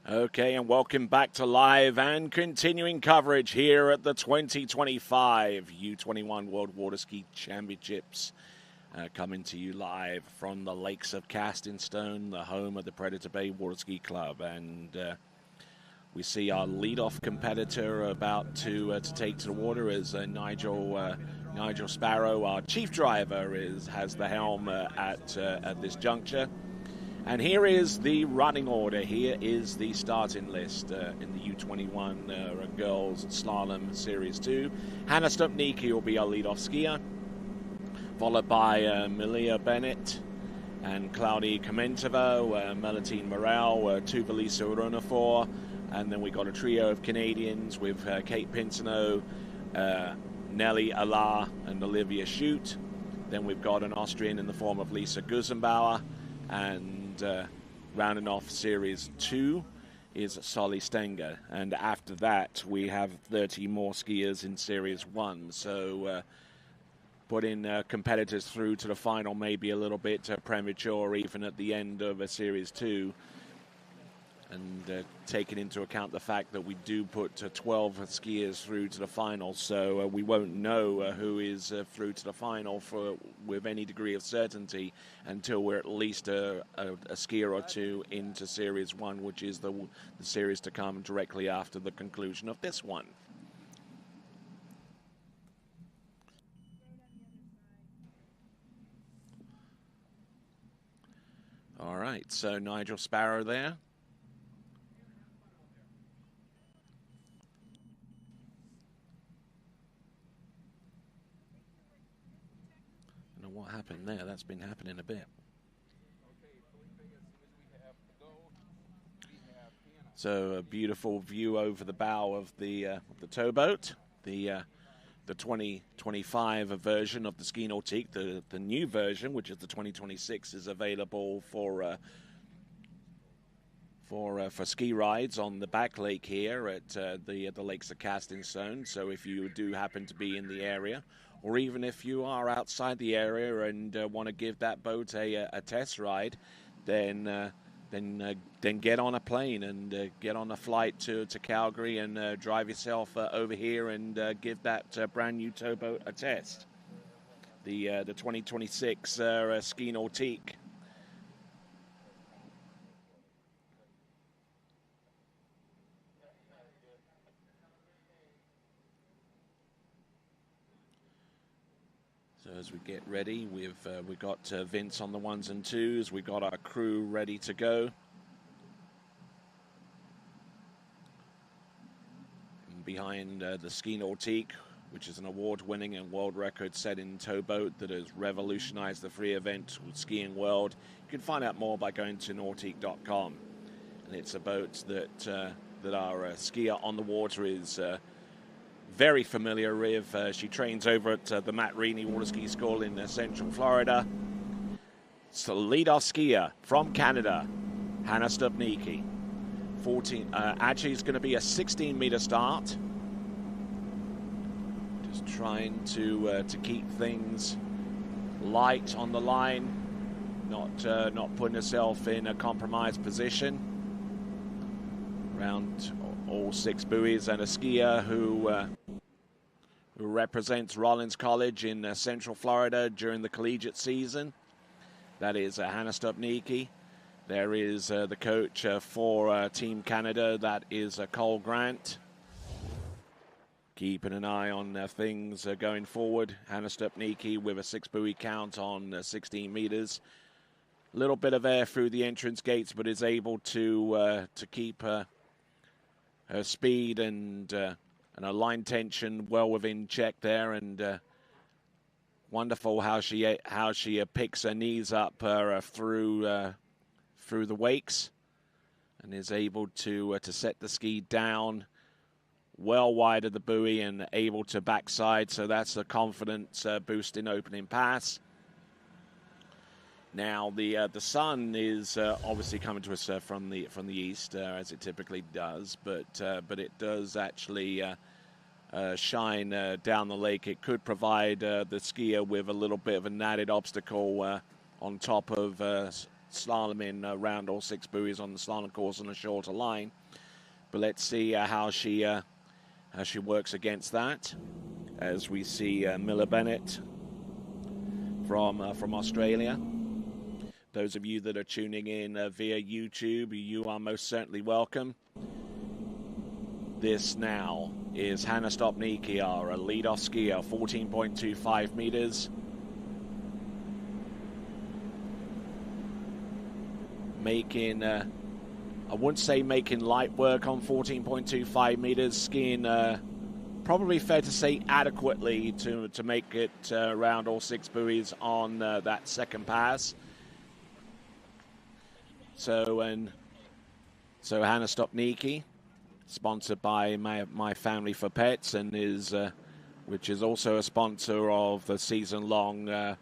Okay, and welcome back to live and continuing coverage here at the 2025 U21 World Waterski Championships. Coming to you live from the lakes of Castingstone, the home of the Predator Bay Waterski Club. And we see our leadoff competitor about to take to the water as Nigel Sparrow, our chief driver, has the helm at this juncture. And here is the running order. Here is the starting list in the U21 Girls Slalom Series 2. Hannah Stniki will be our lead-off skier, followed by Malia Bennett and Claudia Kmentto, Melatine Moral, Tuvalisa Runner, and then we got a trio of Canadians with Kate Pinso, Nelly Allah, and Olivia Shute. Then we've got an Austrian in the form of Lisa Guzenau, and rounding off Series 2 is Solly Stangga. And after that, we have 30 more skiers in Series 1. So putting competitors through to the final may be a little bit premature, even at the end of a Series 2. And taking into account the fact that we do put 12 skiers through to the final, so we won't know who is through to the final with any degree of certainty until we're at least a skier or two into Series 1, which is the series to come directly after the conclusion of this one. All right, so Nigel Sparrow there. What happened there? That's been happening a bit. So a beautiful view over the bow of the towboat. The 2025 version of the Ski Nautique, the new version, which is the 2026, is available for ski rides on the back lake here at the lakes of Castingstone. So if you do happen to be in the area, or even if you are outside the area and want to give that boat a test ride, then get on a plane and get on a flight to Calgary and drive yourself over here and give that brand new towboat a test. The 2026 Ski Nautique. So as we get ready, we've got Vince on the ones and twos. We've got our crew ready to go. And behind the Ski Nautique, which is an award-winning and world record-setting towboat that has revolutionized the free event skiing world. You can find out more by going to nautique.com. And it's a boat that our skier on the water is very familiar with. She trains over at the Matt Reaney Waterski School in Central Florida. So lead-off skier from Canada, Hannah Stniki. Actually, it's going to be a 16-meter start. Just trying to keep things light on the line, not putting herself in a compromised position. Around all 6 buoys, and a skier who represents Rollins College in Central Florida during the collegiate season. That is Hannah Stniki. There is the coach for Team Canada. That is Cole Grant. Keeping an eye on things going forward. Hannah Stniki with a 6 buoy count on 16 meters. A little bit of air through the entrance gates, but is able to keep her speed and her line tension well within check there, and wonderful how she picks her knees up through the wakes, and is able to set the ski down well wide of the buoy and able to backside. So that's a confidence boosting opening pass. Now the sun is obviously coming to us from the east, as it typically does, but it does actually shine down the lake. It could provide the skier with a little bit of an added obstacle on top of slalom in round all 6 buoys on the slalom course on a shorter line. But let's see how she works against that. As we see Malia Bennett from Australia. Those of you that are tuning in via YouTube, you are most certainly welcome. This now is Hanna Stniki, our lead-off skier, 14.25 meters. Making, I wouldn't say making light work on 14.25 meters, skiing probably fair to say adequately to make it around all 6 buoys on that second pass. So Hanna Stniki, sponsored by My Family for Pets, and which is also a sponsor of the season-long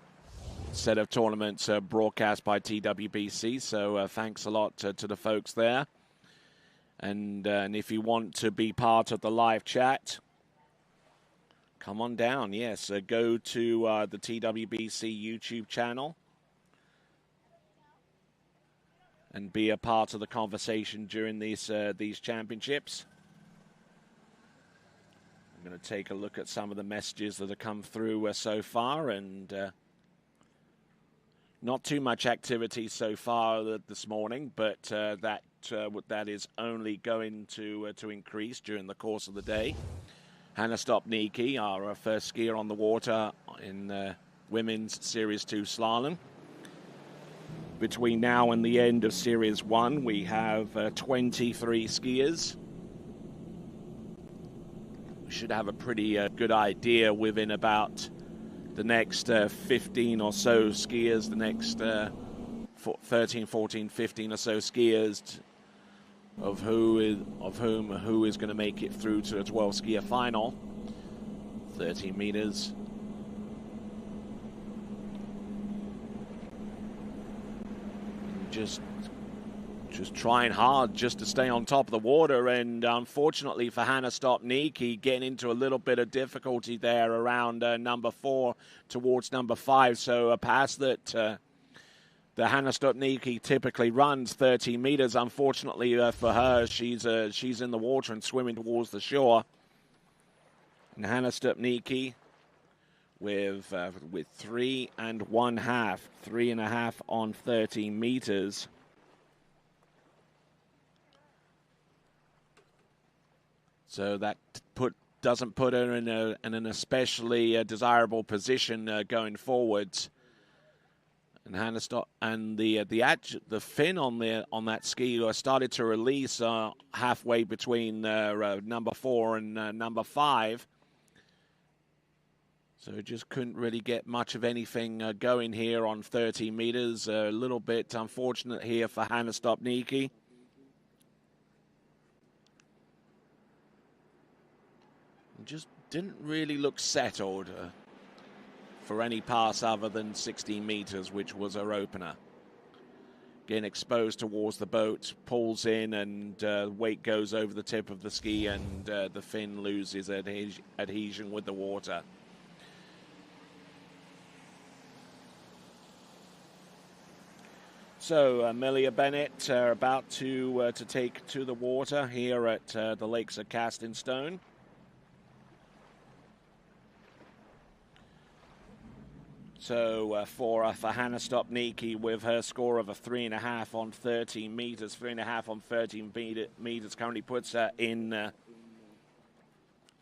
set of tournaments broadcast by TWBC. So thanks a lot to the folks there. And if you want to be part of the live chat, come on down. Yes, go to the TWBC YouTube channel and be a part of the conversation during these championships. I'm going to take a look at some of the messages that have come through so far, and not too much activity so far this morning, but that is only going to increase during the course of the day. Hanna Stniki, our first skier on the water in women's Series 2 slalom. Between now and the end of Series 1, we have 23 skiers. We should have a pretty good idea within about the next 15 or so skiers, the next 13, 14, 15 or so skiers, of who is going to make it through to a 12 skier final. 13 meters. Just trying hard just to stay on top of the water, and unfortunately for Hanna Stniki, getting into a little bit of difficulty there around number 4 towards number 5. So a pass that the Hanna Stniki typically runs 13 meters. Unfortunately for her, she's in the water and swimming towards the shore. And Hanna Stniki with 3.5 on 13 meters. So that doesn't put her in an especially desirable position going forwards. And Hanna the fin on that ski started to release halfway between number 4 and number 5. So just couldn't really get much of anything going here on 13 meters. A little bit unfortunate here for Hanna Stniki. Just didn't really look settled for any pass other than 16 meters, which was her opener. Getting exposed towards the boat, pulls in, and weight goes over the tip of the ski, and the fin loses adhesion with the water. So Amelia Bennett about to take to the water here at the Lakes of Castingstone. So for Hanna Stniki, with her score of a 3.5 on 13 meters, 3.5 on 13 meters currently puts her in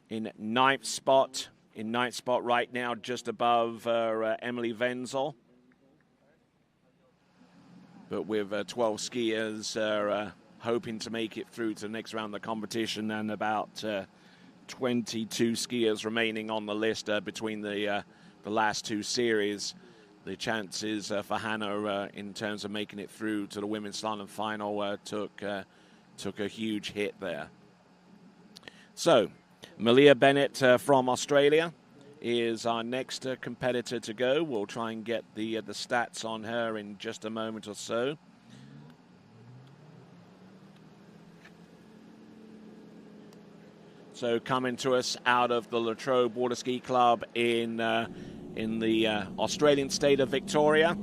ninth spot. In ninth spot right now, just above Emily Wenzel. But with 12 skiers hoping to make it through to the next round of the competition, and about 22 skiers remaining on the list between the last 2 series, the chances for Hanna in terms of making it through to the women's slalom final took a huge hit there. So Malia Bennett from Australia is our next competitor to go. We'll try and get the stats on her in just a moment or so. So coming to us out of the Latrobe Waterski Club in the Australian state of Victoria.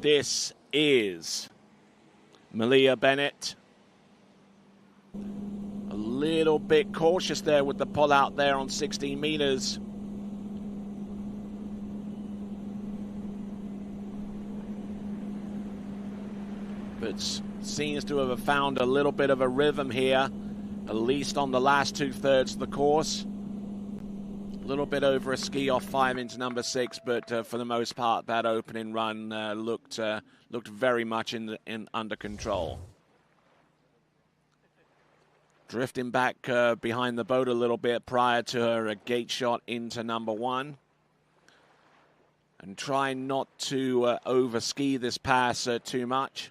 This is Malia Bennett. A little bit cautious there with the pull out there on 16 meters. But seems to have found a little bit of a rhythm here, at least on the last 2/3 of the course. A little bit over a ski off 5 into number 6, but for the most part, that opening run looked very much under control. Drifting back behind the boat a little bit prior to her gate shot into number 1. And trying not to over-ski this pass too much.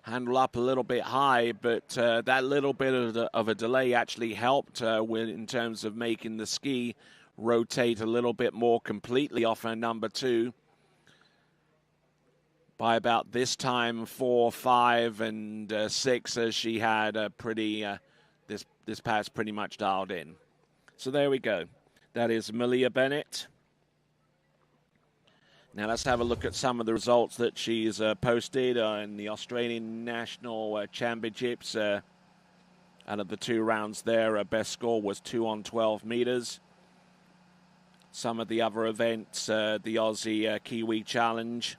Handle up a little bit high, but that little bit of a delay actually helped in terms of making the ski rotate a little bit more completely off her number 2. By about this time, 4, 5, and 6, she had a pretty this pass pretty much dialed in. So there we go. That is Malia Bennett. Now let's have a look at some of the results that she's posted in the Australian National Championships. Out of the 2 rounds there, her best score was 2 on 12 meters. Some of the other events, the Aussie Kiwi Challenge.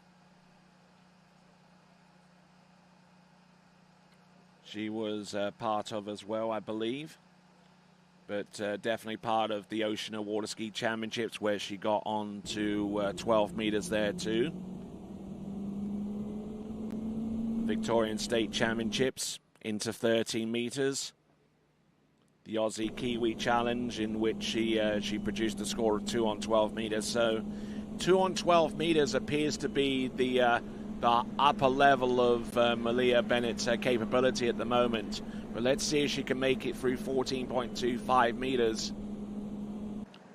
She was part of as well, I believe. But definitely part of the Oceania Waterski Championships, where she got on to 12 meters there too. Victorian State Championships into 13 meters. The Aussie Kiwi Challenge, in which she produced a score of 2 on 12 meters. So 2 on 12 meters appears to be the upper level of Malia Bennett's capability at the moment. But let's see if she can make it through 14.25 meters.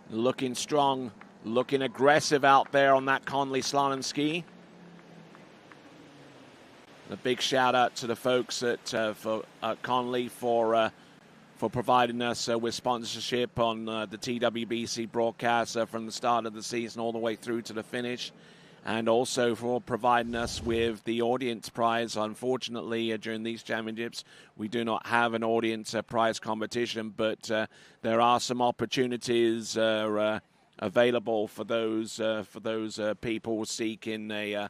Looking strong, looking aggressive out there on that Conley slalom ski. A big shout out to the folks at Conley for providing us with sponsorship on the TWBC broadcast from the start of the season all the way through to the finish. And also for providing us with the audience prize. Unfortunately, during these championships, we do not have an audience prize competition, but there are some opportunities available for those people seeking a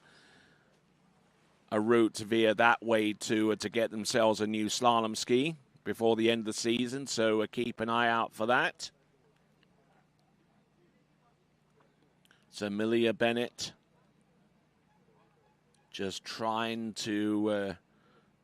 route via that way to get themselves a new slalom ski before the end of the season. So keep an eye out for that. So Malia Bennett, just trying to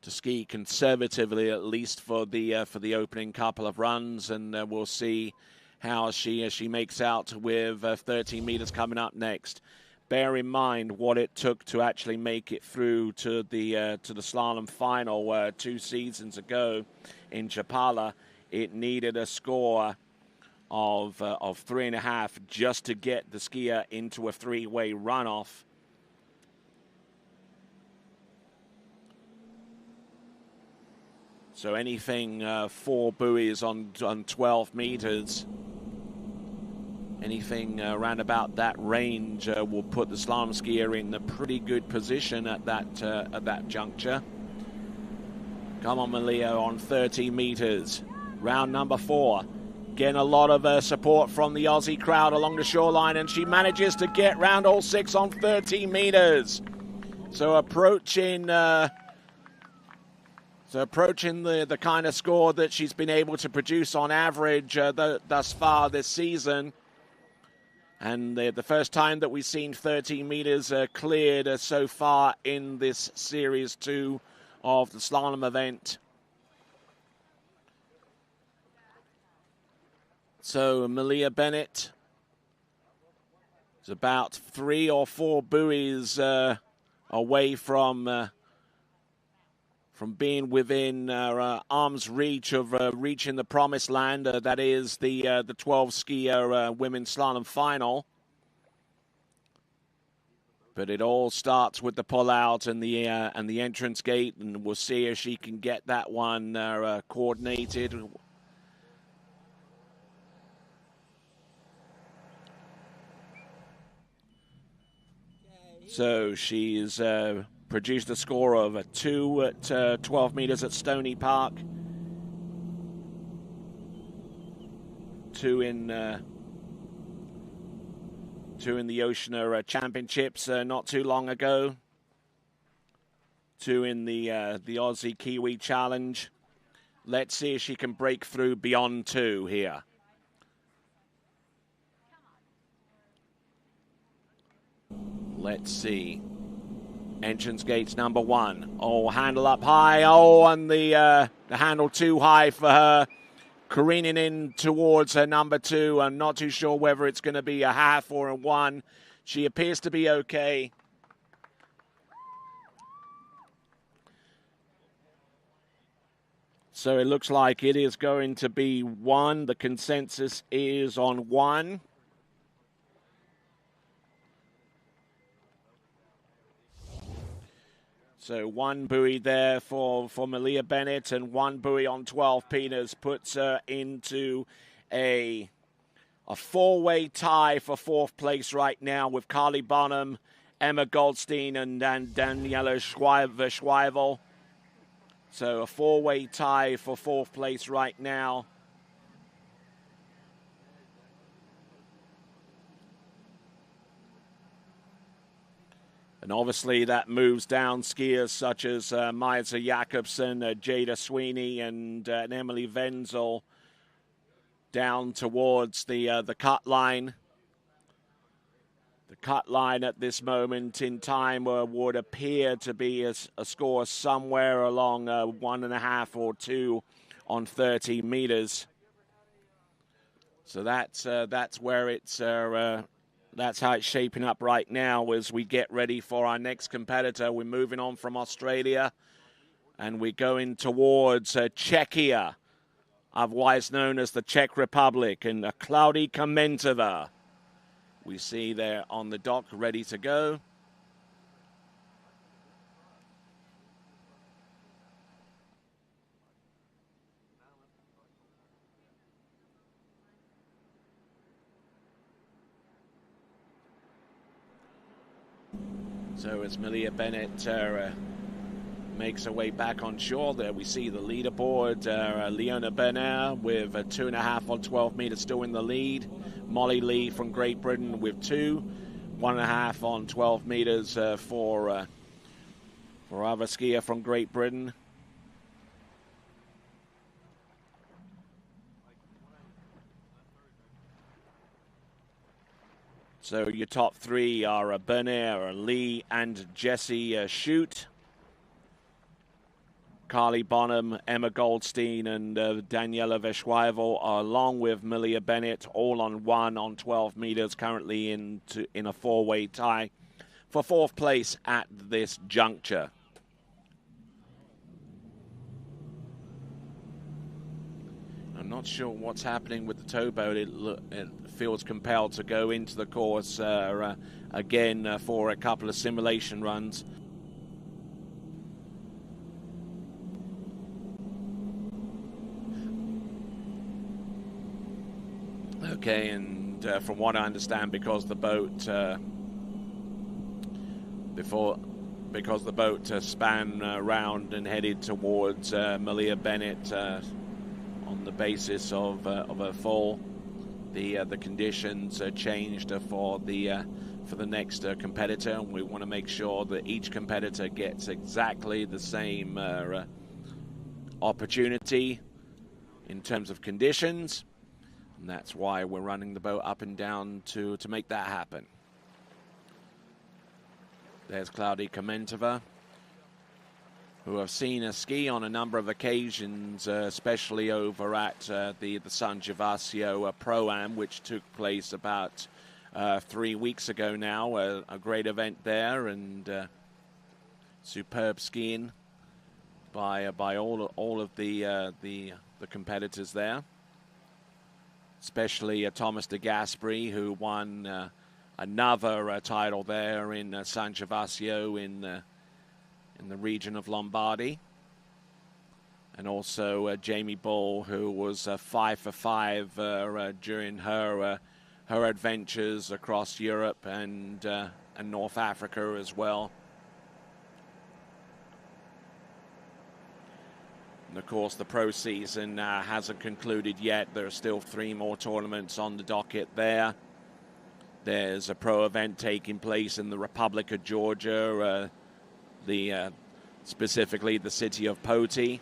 ski conservatively, at least for the opening couple of runs, and we'll see how she makes out with 13 meters coming up next. Bear in mind what it took to actually make it through to the slalom final 2 seasons ago in Chapala. It needed a score of 3.5 just to get the skier into a 3-way runoff. So anything 4 buoys on 12 meters, anything around about that range will put the slalom skier in a pretty good position at that juncture. Come on, Malia, on 13 meters, round number 4. Getting a lot of support from the Aussie crowd along the shoreline, and she manages to get round all 6 on 13 meters. So approaching the kind of score that she's been able to produce on average thus far this season. And the first time that we've seen 13 meters cleared so far in this Series 2 of the slalom event. So Malia Bennett is about 3 or 4 buoys away from being within arm's reach of reaching the promised land. That is the 12 skier women's slalom final. But it all starts with the pull-out and the entrance gate, and we'll see if she can get that one coordinated. So she's produced a score of a 2 at 12 meters at Stony Park. 2 in the Oceania Championships not too long ago. 2 in the Aussie Kiwi Challenge. Let's see if she can break through beyond 2 here. Let's see. Entrance gates number 1. Oh, handle up high. Oh, and the handle too high for her. Careening in towards her number 2. I'm not too sure whether it's going to be a half or a 1. She appears to be okay. So it looks like it is going to be 1. The consensus is on 1. So 1 buoy there for Malia Bennett, and 1 buoy on 12 meters puts her into a 4-way tie for 4th place right now with Carly Bonham, Emma Goldstein, and Daniela Schweivel. So a 4-way tie for 4th place right now. And obviously that moves down skiers such as Maisa Jakobsen, Jada Sweeney, and Emily Wenzel down towards the cut line. The cut line at this moment in time would appear to be a score somewhere along 1.5 or 2 on 30 meters. So that's where it's. That's how it's shaping up right now as we get ready for our next competitor. We're moving on from Australia, and we're going towards Czechia, otherwise known as the Czech Republic, and Claudia Kmentto. We see there on the dock, ready to go. So as Malia Bennett makes her way back on shore there, we see the leaderboard. Leona Bernard with 2.5 on 12 meters still in the lead. Molly Lee from Great Britain with 2. 1.5 on 12 meters for other skier from Great Britain. So your top 3 are Bernier, Lee, and Jessie Shute. Carly Bonham, Emma Goldstein, and Daniela Veschweivel, along with Malia Bennett, all on 1 on 12 meters, currently in a 4-way tie for 4th place at this juncture. I'm not sure what's happening with the towboat. It feels compelled to go into the course again for a couple of simulation runs. Okay, and from what I understand, because the boat span round and headed towards Malia Bennett on the basis of a fall, the conditions changed for the next competitor, and we want to make sure that each competitor gets exactly the same opportunity in terms of conditions. And that's why we're running the boat up and down to make that happen. There's Claudia Kmentto, who I've seen her ski on a number of occasions, especially over at the San Gervasio Pro-Am, which took place about 3 weeks ago now. A great event there, and superb skiing by all of the competitors there. Especially Thomas de Gasperi, who won another title there in San Gervasio in the region of Lombardy. And also Jamie Bull, who was 5 for 5 during her adventures across Europe and North Africa as well. And of course, the pro season hasn't concluded yet. There are still 3 more tournaments on the docket there. There's a pro event taking place in the Republic of Georgia, specifically the city of Pelkey.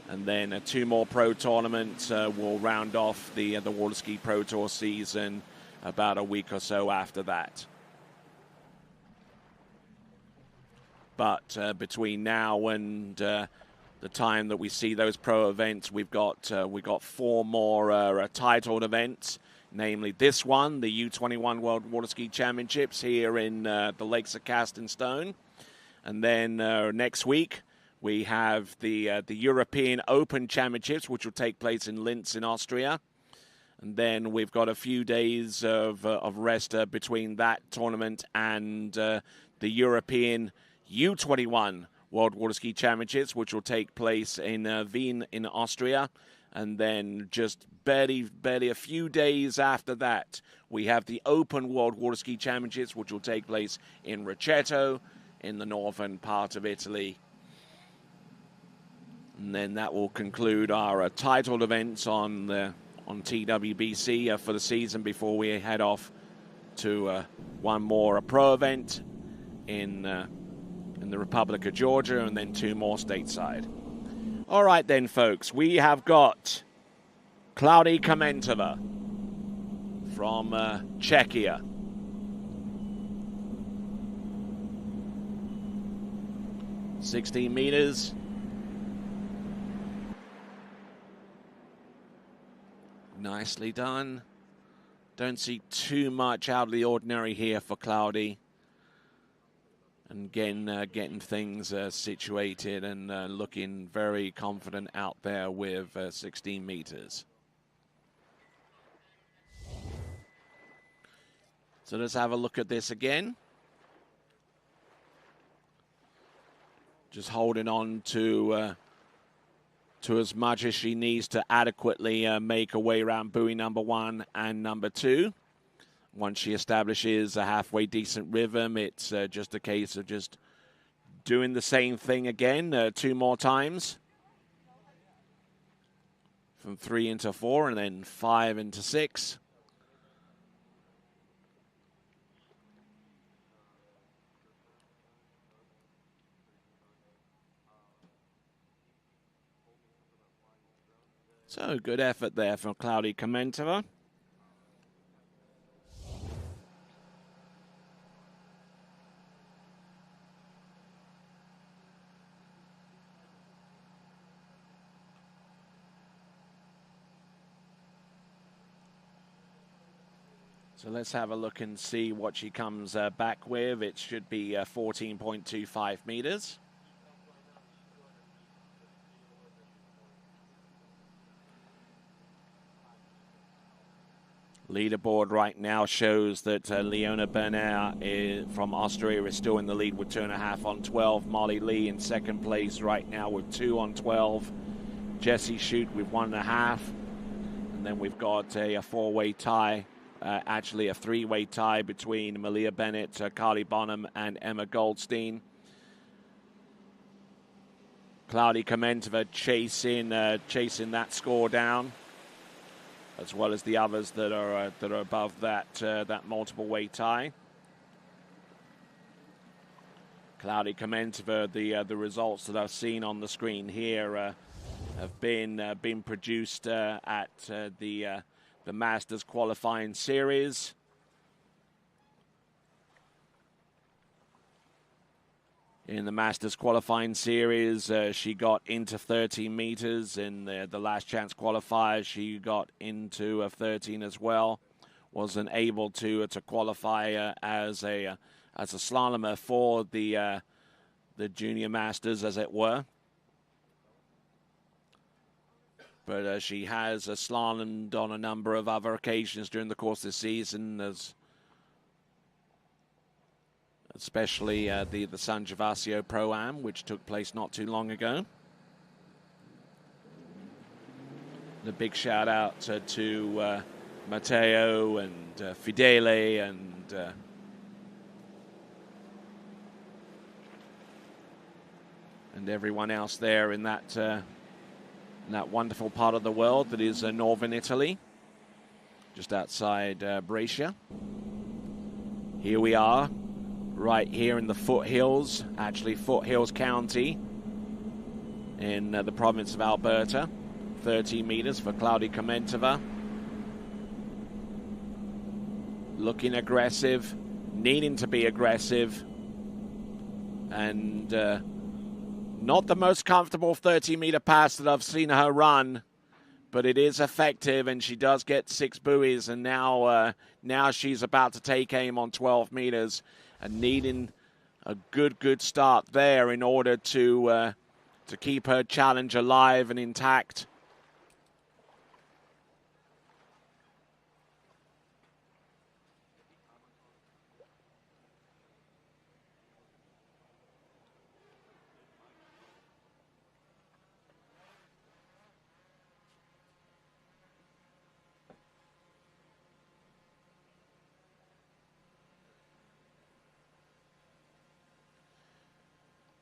And then 2 more pro tournaments will round off the Waterski Pro Tour season about a week or so after that. But between now and the time that we see those pro events, we've got 4 more titled events, namely this one, the U21 World Waterski Championships here in the Lakes of Castonstone. And then next week, we have the European Open Championships, which will take place in Linz in Austria. And then we've got a few days of rest between that tournament and the European U21 World Waterski Championships, which will take place in Wien in Austria. And then just barely a few days after that, we have the Open World Waterski Championships, which will take place in Rocchetto in the northern part of Italy. And then that will conclude our titled events on TWBC for the season before we head off to one more pro event in the Republic of Georgia, and then 2 more stateside. All right then, folks, we have got Claudia Kmentto from Czechia. $16 meters. Nicely done. Don't see too much out of the ordinary here for Claudia. And again, getting things situated and looking very confident out there with 16 meters. So let's have a look at this again. Just holding on to as much as she needs to adequately make her way around buoy number 1 and number 2. Once she establishes a halfway decent rhythm, it's just a case of just doing the same thing again 2 more times. From 3 into 4 and then 5 into 6. So good effort there from Claudia Kmentto. So let's have a look and see what she comes back with. It should be 14.25 meters. Leaderboard right now shows that Elena Bennett from Austria is still in the lead with 2.5 on 12. Molly Lee in second place right now with 2 on 12. Jessie Shute with 1.5. And then we've got a 4-way tie. Actually a 3-way tie between Malia Bennett, Carly Bonham, and Emma Goldstein. Claudia Kmentto chasing that score down, as well as the others that are above that multiple way tie. Claudia Kmentto, the results that I've seen on the screen here have been produced at the Masters qualifying series. In the Masters qualifying series, she got into 13 meters. In the last chance qualifiers, she got into 13 as well. Wasn't able to qualify as a slalomer for the Junior Masters, as it were. But she has slalomed on a number of other occasions during the course of the season, especially the San Gervasio Pro-Am, which took place not too long ago. A big shout out to Matteo and Fidele and and everyone else there in that wonderful part of the world that is northern Italy, just outside Brescia. Here we are, right here in the foothills, actually Foothills County in the province of Alberta. 30 meters for Claudia Kmentto. Looking aggressive, needing to be aggressive, and not the most comfortable 30-meter pass that I've seen her run, but it is effective, and she does get 6 buoys, and now she's about to take aim on 12 meters and needing a good start there in order to keep her challenge alive and intact.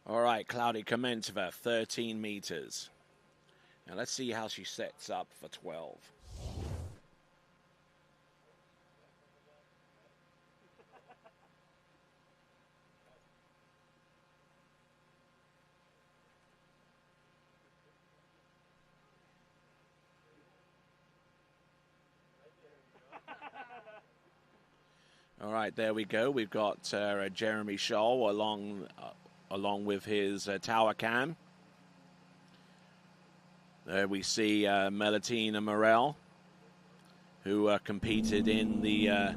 All right, Claudia Kmentto, 13 meters. Now let's see how she sets up for 12. All right, there we go. We've got Jeremy Scholl along with his tower cam. There we see Melatine Moral, who competed in the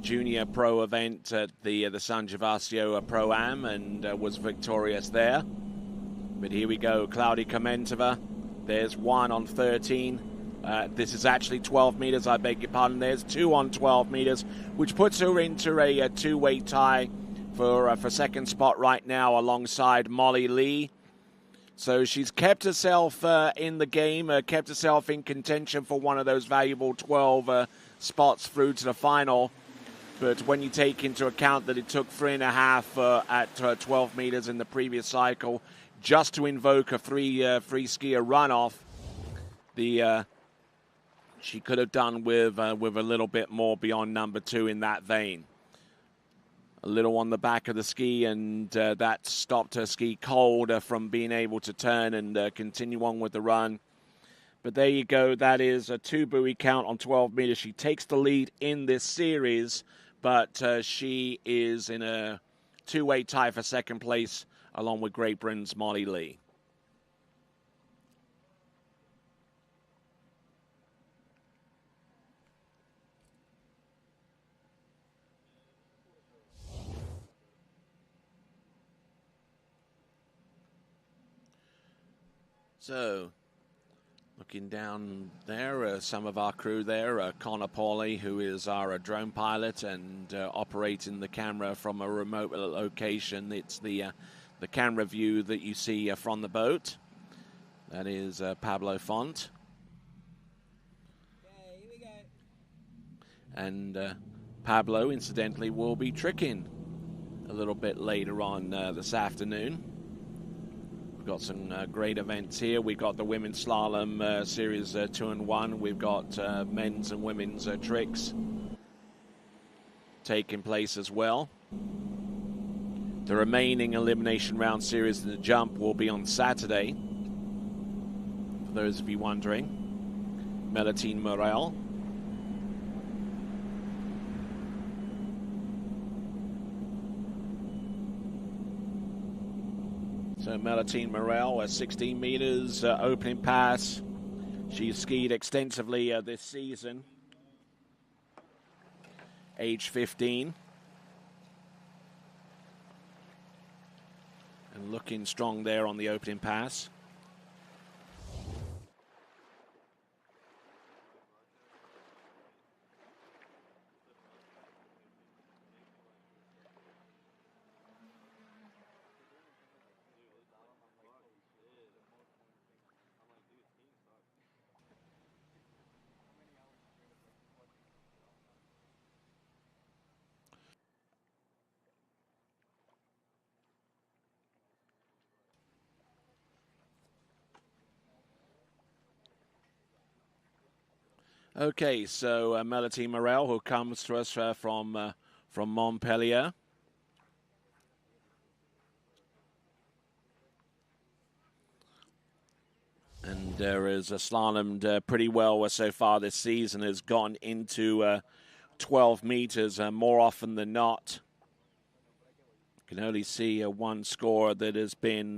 junior pro event at the San Gervasio Pro-Am and was victorious there. But here we go, Claudia Kmentto. There's 1 on 13. This is actually 12 meters, I beg your pardon. There's 2 on 12 meters, which puts her into a two-way tie for second spot right now alongside Molly Lee. So she's kept herself in the game, kept herself in contention for one of those valuable 12 spots through to the final. But when you take into account that it took 3.5 at 12 meters in the previous cycle just to invoke a free skier runoff, she could have done with a little bit more beyond number 2 in that vein. A little on the back of the ski, and that stopped her ski cold from being able to turn and continue on with the run. But there you go. That is a 2 buoy count on 12 meters. She takes the lead in this series, but she is in a two-way tie for second place along with Great Britain's Molly Lee. So, looking down there, some of our crew there, Connor Pauly, who is our drone pilot and operating the camera from a remote location. It's the camera view that you see from the boat. That is Pablo Font. Okay, here we go. And Pablo, incidentally, will be tricking a little bit later on this afternoon. Got some great events here. We've got the women's slalom series 2 and 1. We've got men's and women's tricks taking place as well. The remaining elimination round series in the jump will be on Saturday. For those of you wondering, Melatine Moral. So Melatine Moral, 16 meters opening pass. She's skied extensively this season. Age 15. And looking strong there on the opening pass. Okay, so Melatine Moral, who comes to us from Montpellier. And has slalomed pretty well so far this season, has gone into 12 meters more often than not. You can only see one score that has been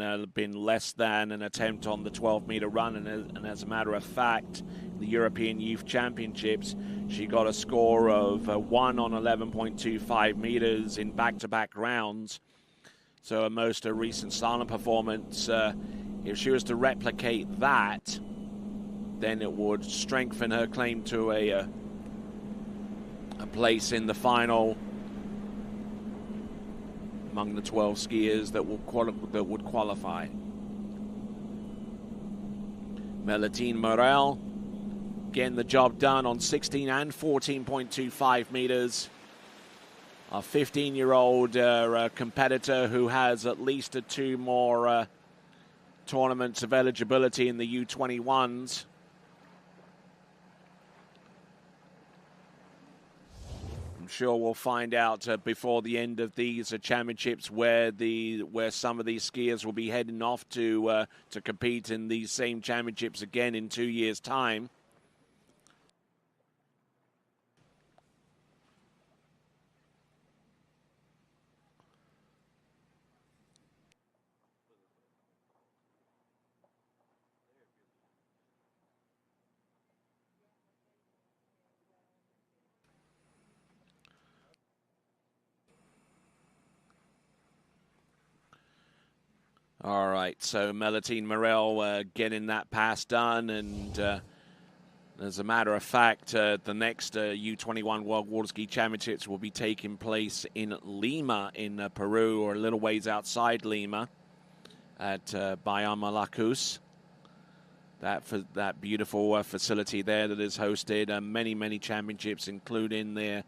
less than an attempt on the 12-meter run, and as a matter of fact, the European Youth Championships, she got a score of 1 on 11.25 meters in back-to-back rounds. So her most recent slalom performance, if she was to replicate that, then it would strengthen her claim to a place in the final among the 12 skiers that would qualify. Melatine Moral getting the job done on 16 and 14.25 meters. A 15-year-old competitor who has at least 2 more tournaments of eligibility in the U21s. I'm sure we'll find out before the end of these championships where some of these skiers will be heading off to compete in these same championships again in 2 years' time. All right, so Melatine Moral getting that pass done, and as a matter of fact, the next U21 World Waterski Championships will be taking place in Lima in Peru, or a little ways outside Lima at Bayamalacus. That beautiful facility there that has hosted many championships, including the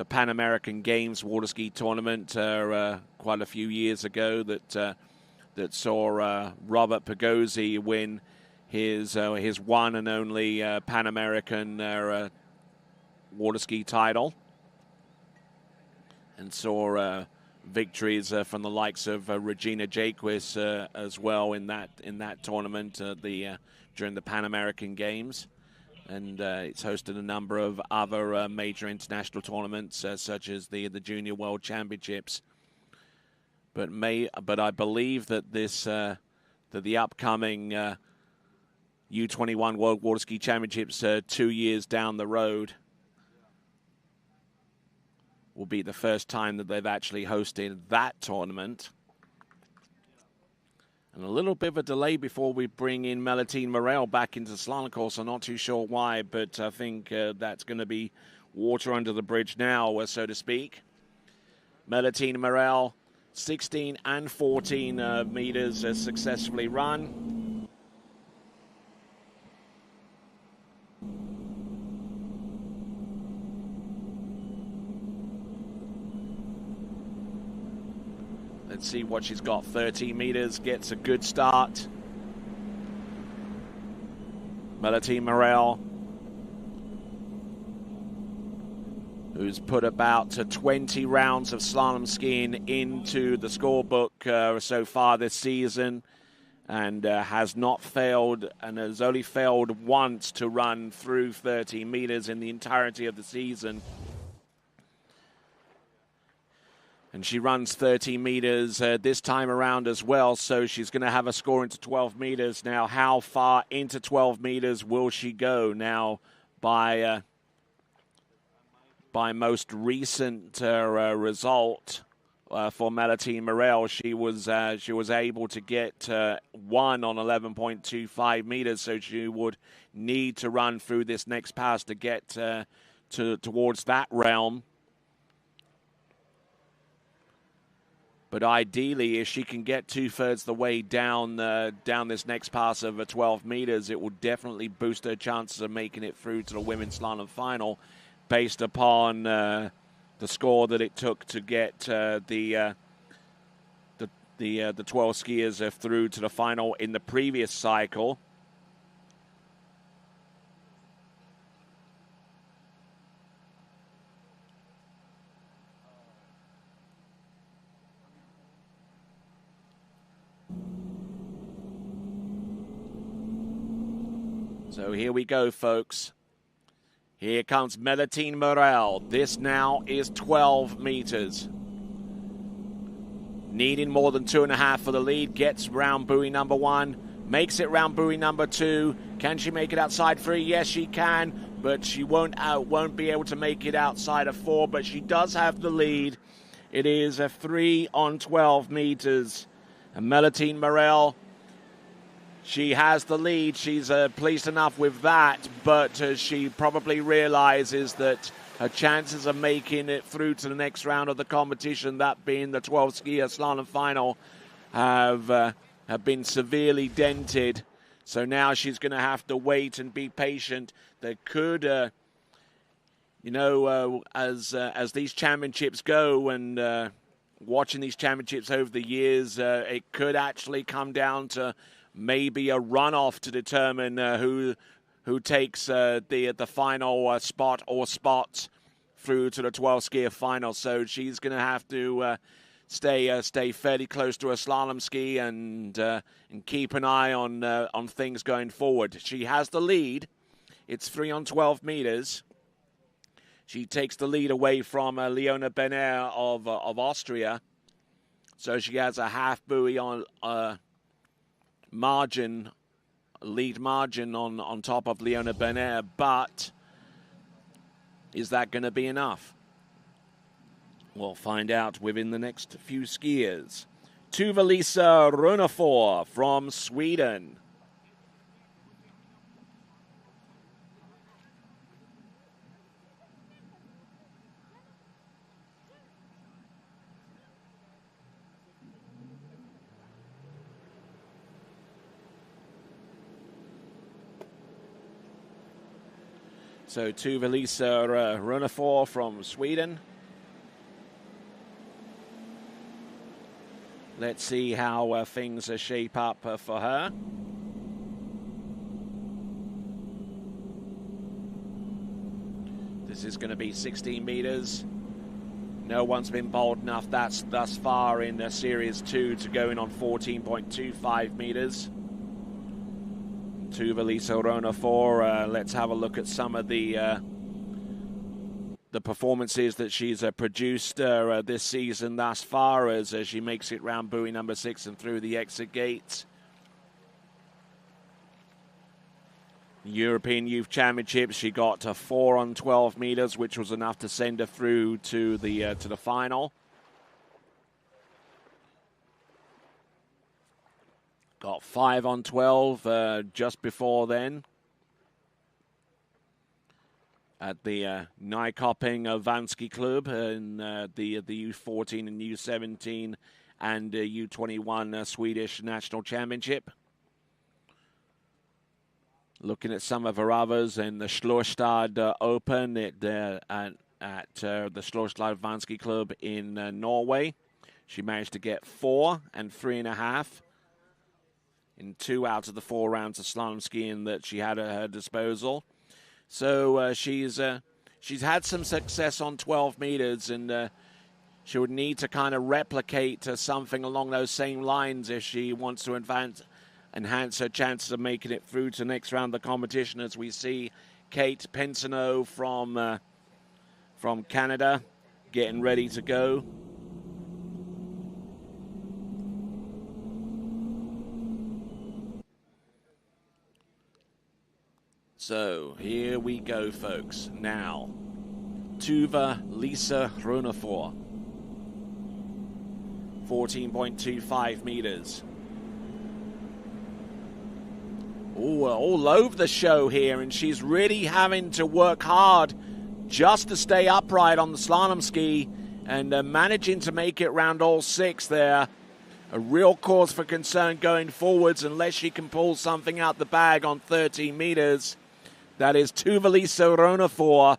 Pan American Games Waterski Tournament quite a few years ago that saw Robert Pagozzi win his one and only Pan American waterski title, and saw victories from the likes of Regina Jaquis as well in that tournament during the Pan American Games, and it's hosted a number of other major international tournaments such as the Junior World Championships. But I believe that that the upcoming U21 World Waterski Championships 2 years down the road will be the first time that they've actually hosted that tournament. And a little bit of a delay before we bring in Melatine Moral back into the slalom course. I'm not too sure why, but I think that's going to be water under the bridge now, so to speak. Melatine Moral, 16 and 14 meters successfully run. Let's see what she's got. 13 meters, gets a good start. Melatine Moral, who's put about 20 rounds of slalom skiing into the scorebook so far this season, and has not failed, and has only failed once to run through 30 meters in the entirety of the season. And she runs 30 meters this time around as well, so she's going to have a score into 12 meters. Now, how far into 12 meters will she go? Now, by most recent result for Melatine Moral, she was able to get 1 on 11.25 meters, so she would need to run through this next pass to get towards that realm. But ideally, if she can get 2/3 the way down this next pass of 12 meters, it will definitely boost her chances of making it through to the women's slalom final, based upon the score that it took to get the 12 skiers through to the final in the previous cycle. So here we go, folks. Here comes Melatine Moral. This now is 12 meters. Needing more than 2.5 for the lead. Gets round buoy number 1. Makes it round buoy number 2. Can she make it outside 3? Yes, she can. But she won't be able to make it outside of 4. But she does have the lead. It is a 3 on 12 meters. And Melatine Moral, she has the lead. She's pleased enough with that. But she probably realizes that her chances of making it through to the next round of the competition, that being the 12 skier slalom final, have been severely dented. So now she's going to have to wait and be patient. There could, as these championships go, and watching these championships over the years, it could actually come down to maybe a runoff to determine who takes the final spot or spots through to the 12 skier final. So she's going to have to stay fairly close to her slalom ski and keep an eye on things going forward. She has the lead. It's 3 on 12 meters. She takes the lead away from Elena Bennett of Austria. So she has a half buoy on lead margin on top of Elena Bennett, but is that going to be enough? We'll find out within the next few skiers. Tuvalisa Runner from Sweden. So Tuvalisa Runner from Sweden. Let's see how things shape up for her. This is going to be 16 meters. No one's been bold enough thus far in Series 2 to go in on 14.25 meters. Tuvalisa Runner 4. Let's have a look at some of the performances that she's produced this season thus far as she makes it round buoy number 6 and through the exit gate. European Youth Championships, she got to 4 on 12 meters, which was enough to send her through to the final. Got 5 on 12 just before then at the Nyköping Vansky Club in the U14 and U17 and U21 Swedish National Championship. Looking at some of her others in the Slorstad Open at the Slorstad Vansky Club in Norway. She managed to get 4 and 3.5 in 2 out of the 4 rounds of slalom skiing that she had at her disposal. So she's had some success on 12 meters, and she would need to kind of replicate something along those same lines if she wants to enhance her chances of making it through to next round of the competition, as we see Kate Pinso from Canada getting ready to go. So here we go, folks. Now, Tuvalisa Runner 14.25 meters. All over the show here, and she's really having to work hard just to stay upright on the slalom ski and managing to make it round all 6 there. A real cause for concern going forwards unless she can pull something out the bag on 13 meters. That is Tuvalisa Runner 4.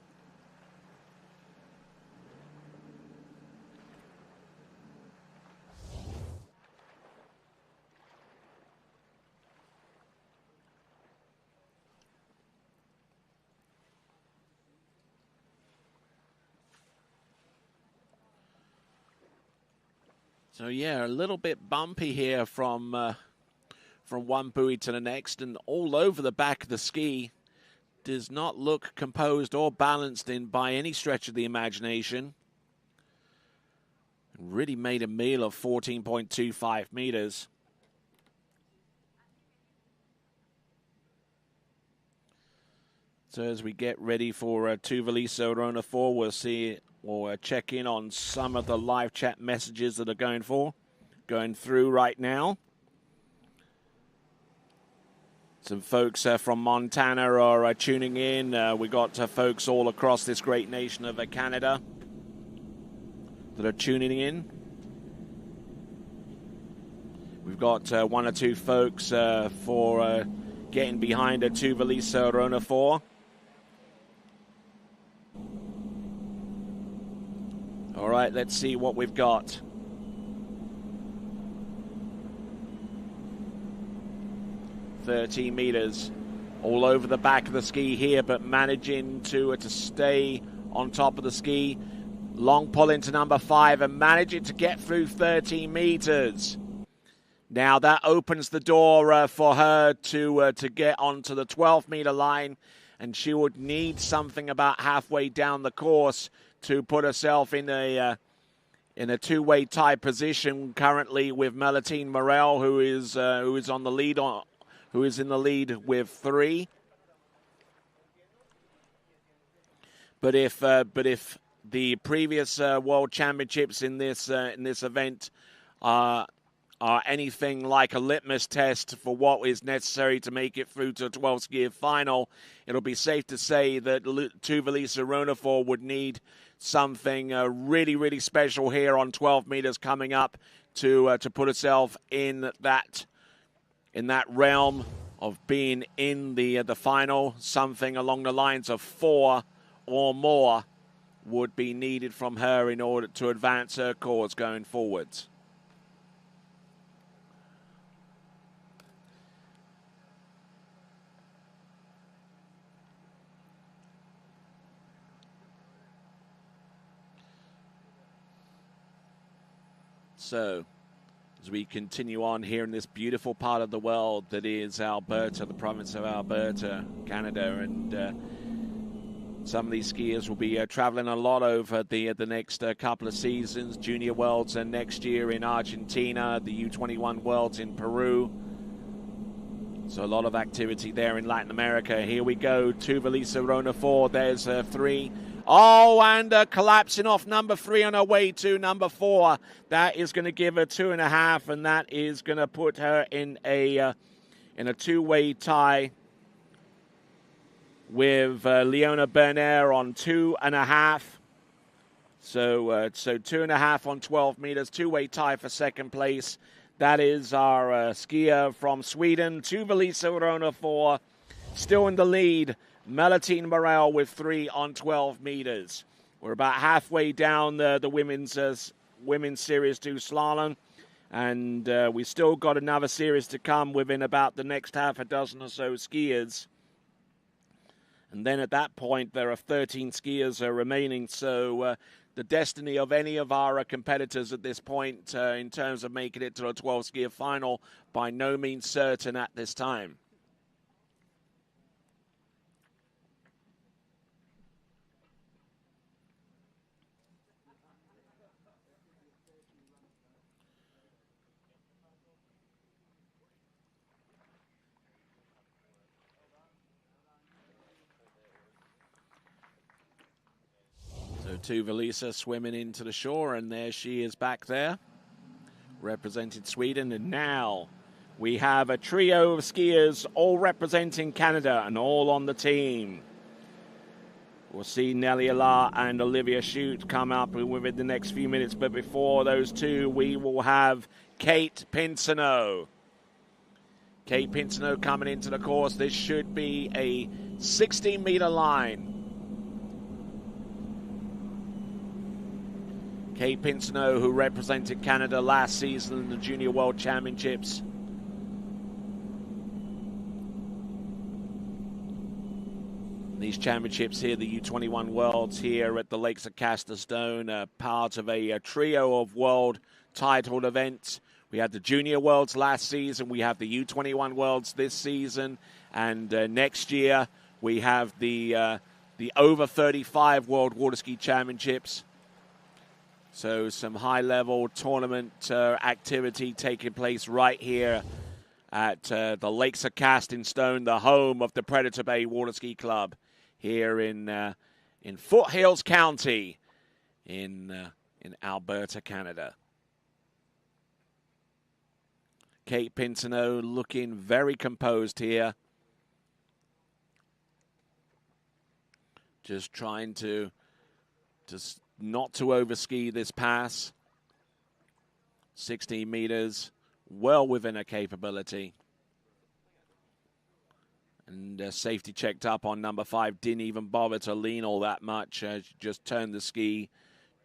So yeah, a little bit bumpy here from from one buoy to the next and all over the back of the ski. Does not look composed or balanced in by any stretch of the imagination. Really made a meal of 14.25 meters. So as we get ready for Tuvalisa Runner 4, we'll check in on some of the live chat messages that are going through right now. Some folks from Montana are tuning in. We got folks all across this great nation of Canada that are tuning in. We've got one or two folks for getting behind a Tuvalisa Runner 4. All right, let's see what we've got. "30 meters all over the back of the ski here, but managing to stay on top of the ski. Long pull into number 5 and managing to get through 13 meters. Now that opens the door for her to get onto the 12-meter line, and she would need something about halfway down the course to put herself in a two-way tie position currently with Melatine Moral, who is on the lead who is in the lead with 3. But if the previous World Championships in this event are anything like a litmus test for what is necessary to make it through to a 12-skier final, it'll be safe to say that Tuvalisa Runner 4 would need something really, really special here on 12 meters coming up to put herself in that realm of being in the final. Something along the lines of 4 or more would be needed from her in order to advance her cause going forwards. So, as we continue on here in this beautiful part of the world that is Alberta, the province of Alberta, Canada, and some of these skiers will be traveling a lot over the next couple of seasons. Junior Worlds next year in Argentina, the U21 Worlds in Peru. So a lot of activity there in Latin America. Here we go, Tuvalisa Runner 4, there's 3. Oh, and collapsing off number 3 on her way to number 4. That is going to give her 2.5, and that is going to put her in a two-way tie with Leona Bennett on 2.5. So 2.5 on 12 meters, two-way tie for second place. That is our skier from Sweden, Tuvalisa Runner 4, still in the lead. Melatine Moral with 3 on 12 meters. We're about halfway down the women's Series 2 slalom, and we still got another series to come within about the next half a dozen or so skiers. And then at that point, there are 13 skiers remaining, so the destiny of any of our competitors at this point in terms of making it to a 12-skier final, by no means certain at this time. Tuvalisa swimming into the shore, and there she is back there, representing Sweden. And now we have a trio of skiers all representing Canada and all on the team. We'll see Nelly Allah and Olivia Shute come up within the next few minutes, but before those two, we will have Kate Pinso. Kate Pinso coming into the course. This should be a 16-meter line. Kate Pinso, who represented Canada last season in the Junior World Championships. These championships here, the U21 Worlds here at the Lakes of Casterstone, are part of a trio of world titled events We had the Junior Worlds last season. We have the U21 Worlds this season. And next year, we have the over 35 World Waterski Championships. So some high-level tournament activity taking place right here at the Lakes of Castingstone, the home of the Predator Bay Waterski Club here in Foothills County in Alberta, Canada. Kate Pinso looking very composed here. Just trying to not to overski this pass. 16 meters, well within her capability. And safety checked up on number 5. Didn't even bother to lean all that much. She just turned the ski,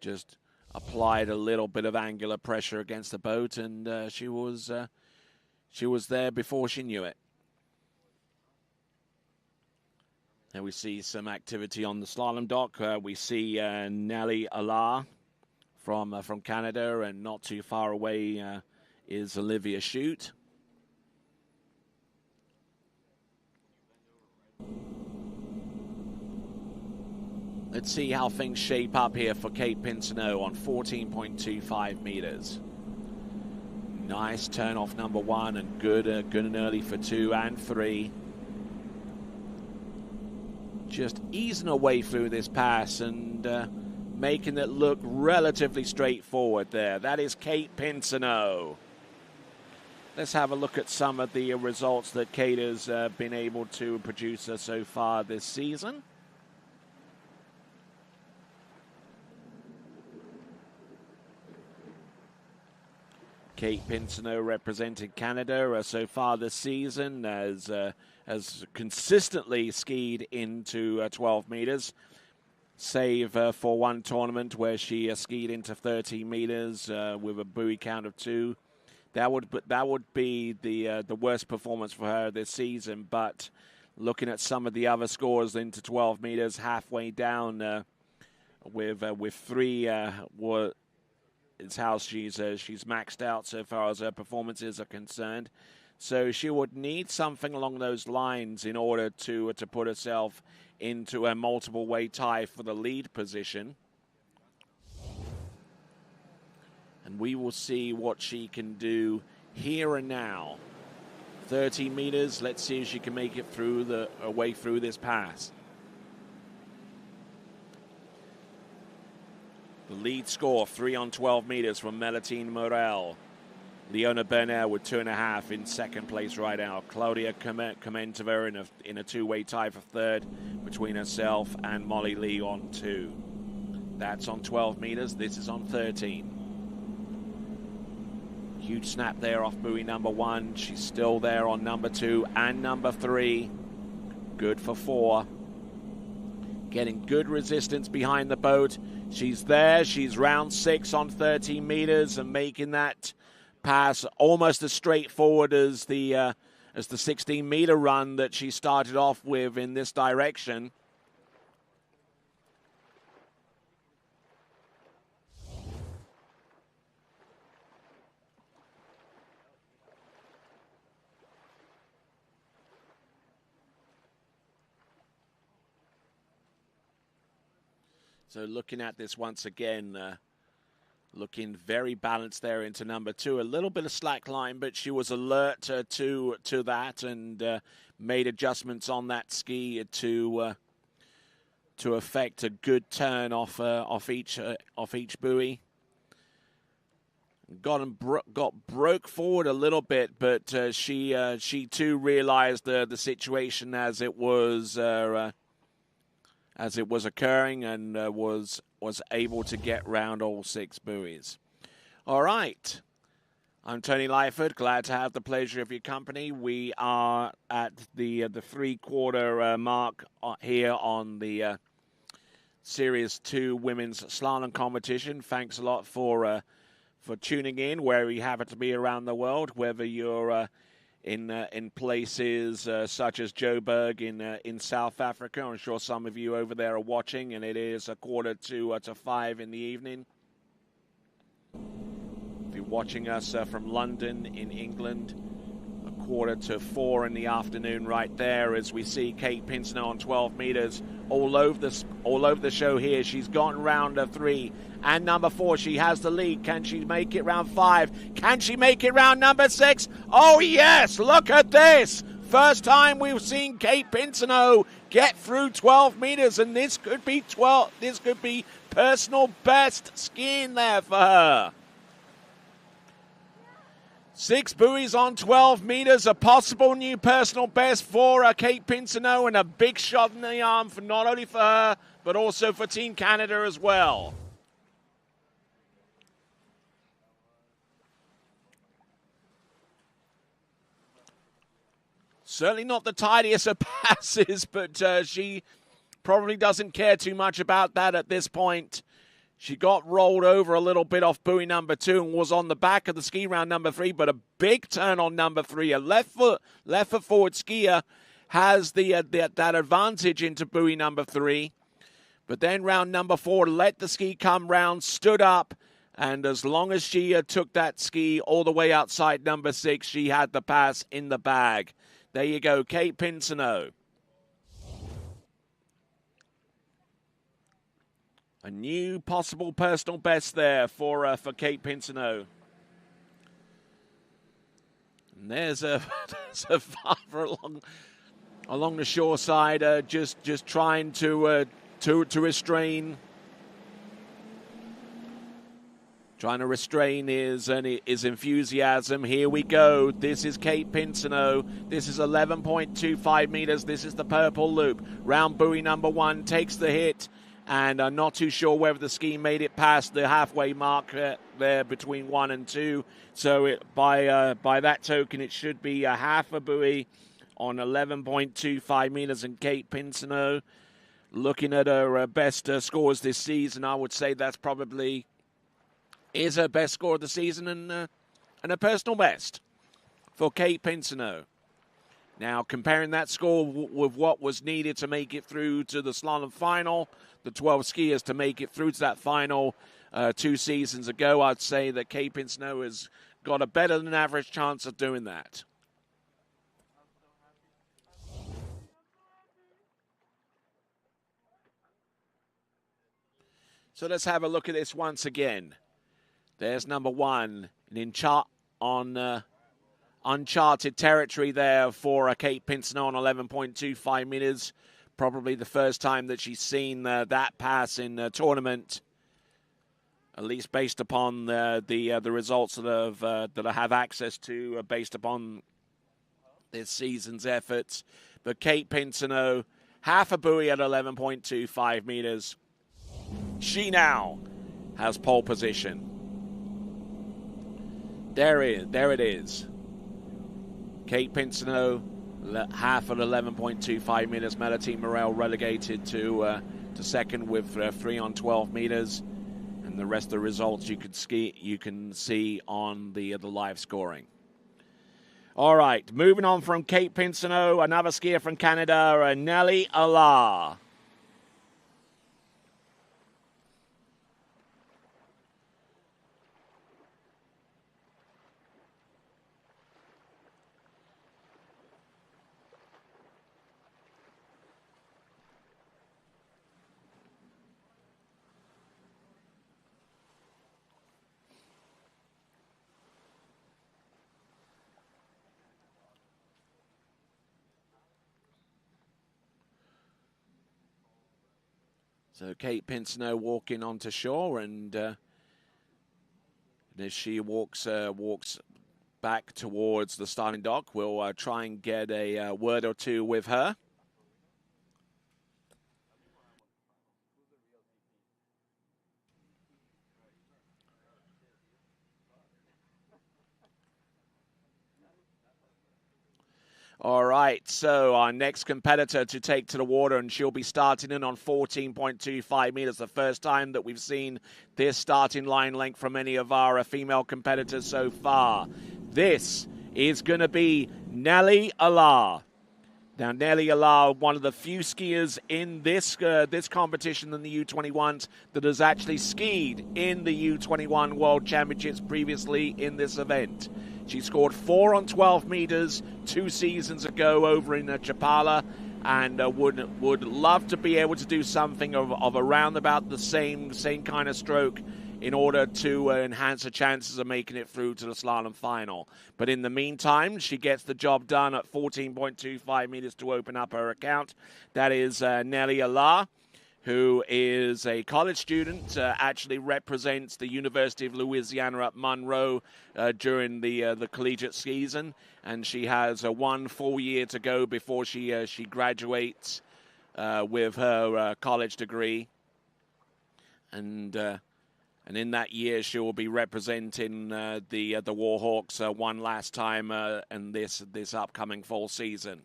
just applied a little bit of angular pressure against the boat, and she was there before she knew it. And we see some activity on the slalom dock. We see Nelly Allah from Canada, and not too far away is Olivia Shute. Let's see how things shape up here for Kate Pinso on 14.25 meters. Nice turn off number 1, and good and early for 2 and 3. Just easing her way through this pass and making it look relatively straightforward there. That is Kate Pinso. Let's have a look at some of the results that Kate has been able to produce so far this season. Kate Pinso represented Canada so far this season has consistently skied into 12 meters, save for one tournament where she skied into 13 meters with a buoy count of 2. That would be the worst performance for her this season. But looking at some of the other scores into 12 meters, halfway down with 3 it's how she's maxed out so far as her performances are concerned. So she would need something along those lines in order to put herself into a multiple way tie for the lead position. And we will see what she can do here and now. 30 meters. Let's see if she can make it through her way through this pass. The lead score, 3 on 12 meters from Melatine Moral. Elena Jones with 2.5 in second place right now. Claudia Kmentto in a two-way tie for third between herself and Molly Lee on 2. That's on 12 meters. This is on 13. Huge snap there off buoy number 1. She's still there on number 2 and number 3. Good for 4. Getting good resistance behind the boat. She's there. She's round 6 on 13 meters and making that pass almost as straightforward as the 16-meter run that she started off with in this direction. So looking at this once again, looking very balanced there into number 2. A little bit of slack line, but she was alert to that and made adjustments on that ski to affect a good turn off each buoy. Got broke forward a little bit, but she too realized the situation as it was occurring, and was able to get round all 6 buoys. All right. I'm Tony Lyford. Glad to have the pleasure of your company. We are at the 3-quarter mark here on the Series 2 Women's Slalom Competition. Thanks a lot for tuning in where you happen to be around the world, whether you're in places such as Joburg in South Africa. I'm sure some of you over there are watching, and it is 4:45 to 5 in the evening. If you're watching us from London in England. 3:45 in the afternoon right there as we see Kate Pinso on 12 meters all over the show here. She's gotten round 3 and number 4. She has the lead. Can she make it round 5? Can she make it round number 6? Oh yes, look at this. First time we've seen Kate Pinso get through 12 meters, and this could be personal best skiing there for her. 6 buoys on 12 meters, a possible new personal best for Kate Pinso, and a big shot in the arm for not only for her, but also for Team Canada as well. Certainly not the tidiest of passes, but she probably doesn't care too much about that at this point. She got rolled over a little bit off buoy number 2 and was on the back of the ski round number 3, but a big turn on number 3. A left foot forward skier has that advantage into buoy number 3. But then round number 4, let the ski come round, stood up, and as long as she took that ski all the way outside number 6, she had the pass in the bag. There you go, Kate Pinso. A new possible personal best there for Kate Pinso. And there's a father along the shore side, just trying to restrain. Trying to restrain his enthusiasm. Here we go. This is Kate Pinso. This is 11.25 meters. This is the purple loop. Round buoy number 1 takes the hit. And I'm not too sure whether the ski made it past the halfway mark there between 1 and 2. So by that token, it should be a half a buoy on 11.25 meters. And Kate Pinso, looking at her best scores this season, I would say that's probably is her best score of the season and a personal best for Kate Pinso. Now, comparing that score with what was needed to make it through to the slalom final, the 12 skiers to make it through to that final 2 seasons ago, I'd say that Kate Pinso has got a better than average chance of doing that. So let's have a look at this once again. There's number 1 on uncharted territory there for Kate Pinso on 11.25 meters. Probably the first time that she's seen that pass in a tournament, at least based upon the results that I have access to based upon this season's efforts. But Kate Pinso, half a buoy at 11.25 meters. She now has pole position. There it is. Kate Pinso, half at 11.25 meters. Melatine Moral relegated to second with 3 on 12 meters, and the rest of the results you can see on the live scoring. All right, moving on from Kate Pinso, another skier from Canada, Nelly Allah. So Kate Pinso walking onto shore, and as she walks back towards the starting dock, we'll try and get a word or two with her. All right, so our next competitor to take to the water, and she'll be starting in on 14.25 meters. The first time that we've seen this starting line length from any of our female competitors so far. This is going to be Nelly Allah. Now, Nelly Allah, one of the few skiers in this this competition in the U21s that has actually skied in the U21 World Championships previously in this event. She scored 4 on 12 meters 2 seasons ago over in Chapala, and would love to be able to do something of around about the same kind of stroke in order to enhance her chances of making it through to the slalom final. But in the meantime, she gets the job done at 14.25 meters to open up her account. That is Nelly Allah, who is a college student, actually represents the University of Louisiana at Monroe during the collegiate season, and she has 1 full year to go before she graduates with her college degree. And in that year, she will be representing the Warhawks one last time in this upcoming fall season.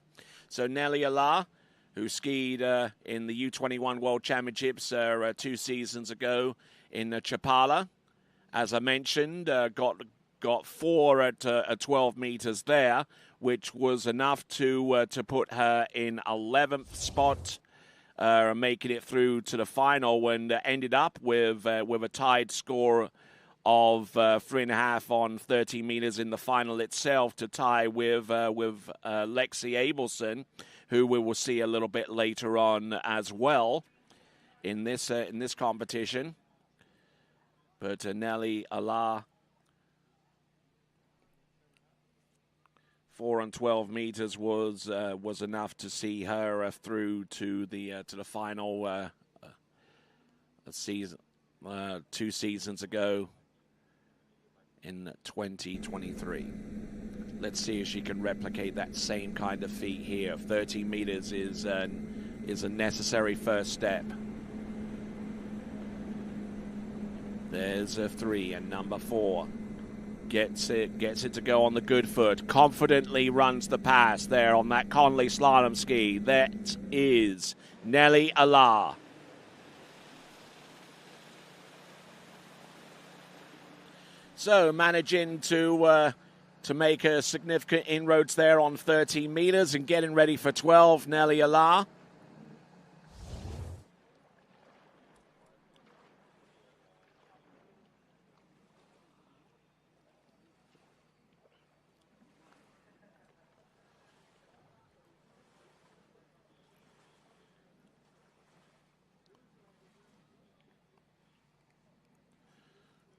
So Nelly Allah, who skied in the U21 World Championships 2 seasons ago in Chapala, as I mentioned, got 4 at 12 meters there, which was enough to put her in 11th spot. Making it through to the final, when ended up with a tied score of 3.5 on 30 meters in the final itself to tie with Lexi Abelson, who we will see a little bit later on as well in this competition. But Nelly Allah, 4 on 12 meters was enough to see her through to the final season 2 seasons ago in 2023. Let's see if she can replicate that same kind of feat here. 30 meters is a necessary first step. There's a 3 and number 4. Gets it to go on the good foot. Confidently runs the pass there on that Conley slalom ski. That is Nelly Allah. So managing to make a significant inroads there on 13 meters and getting ready for 12, Nelly Allah.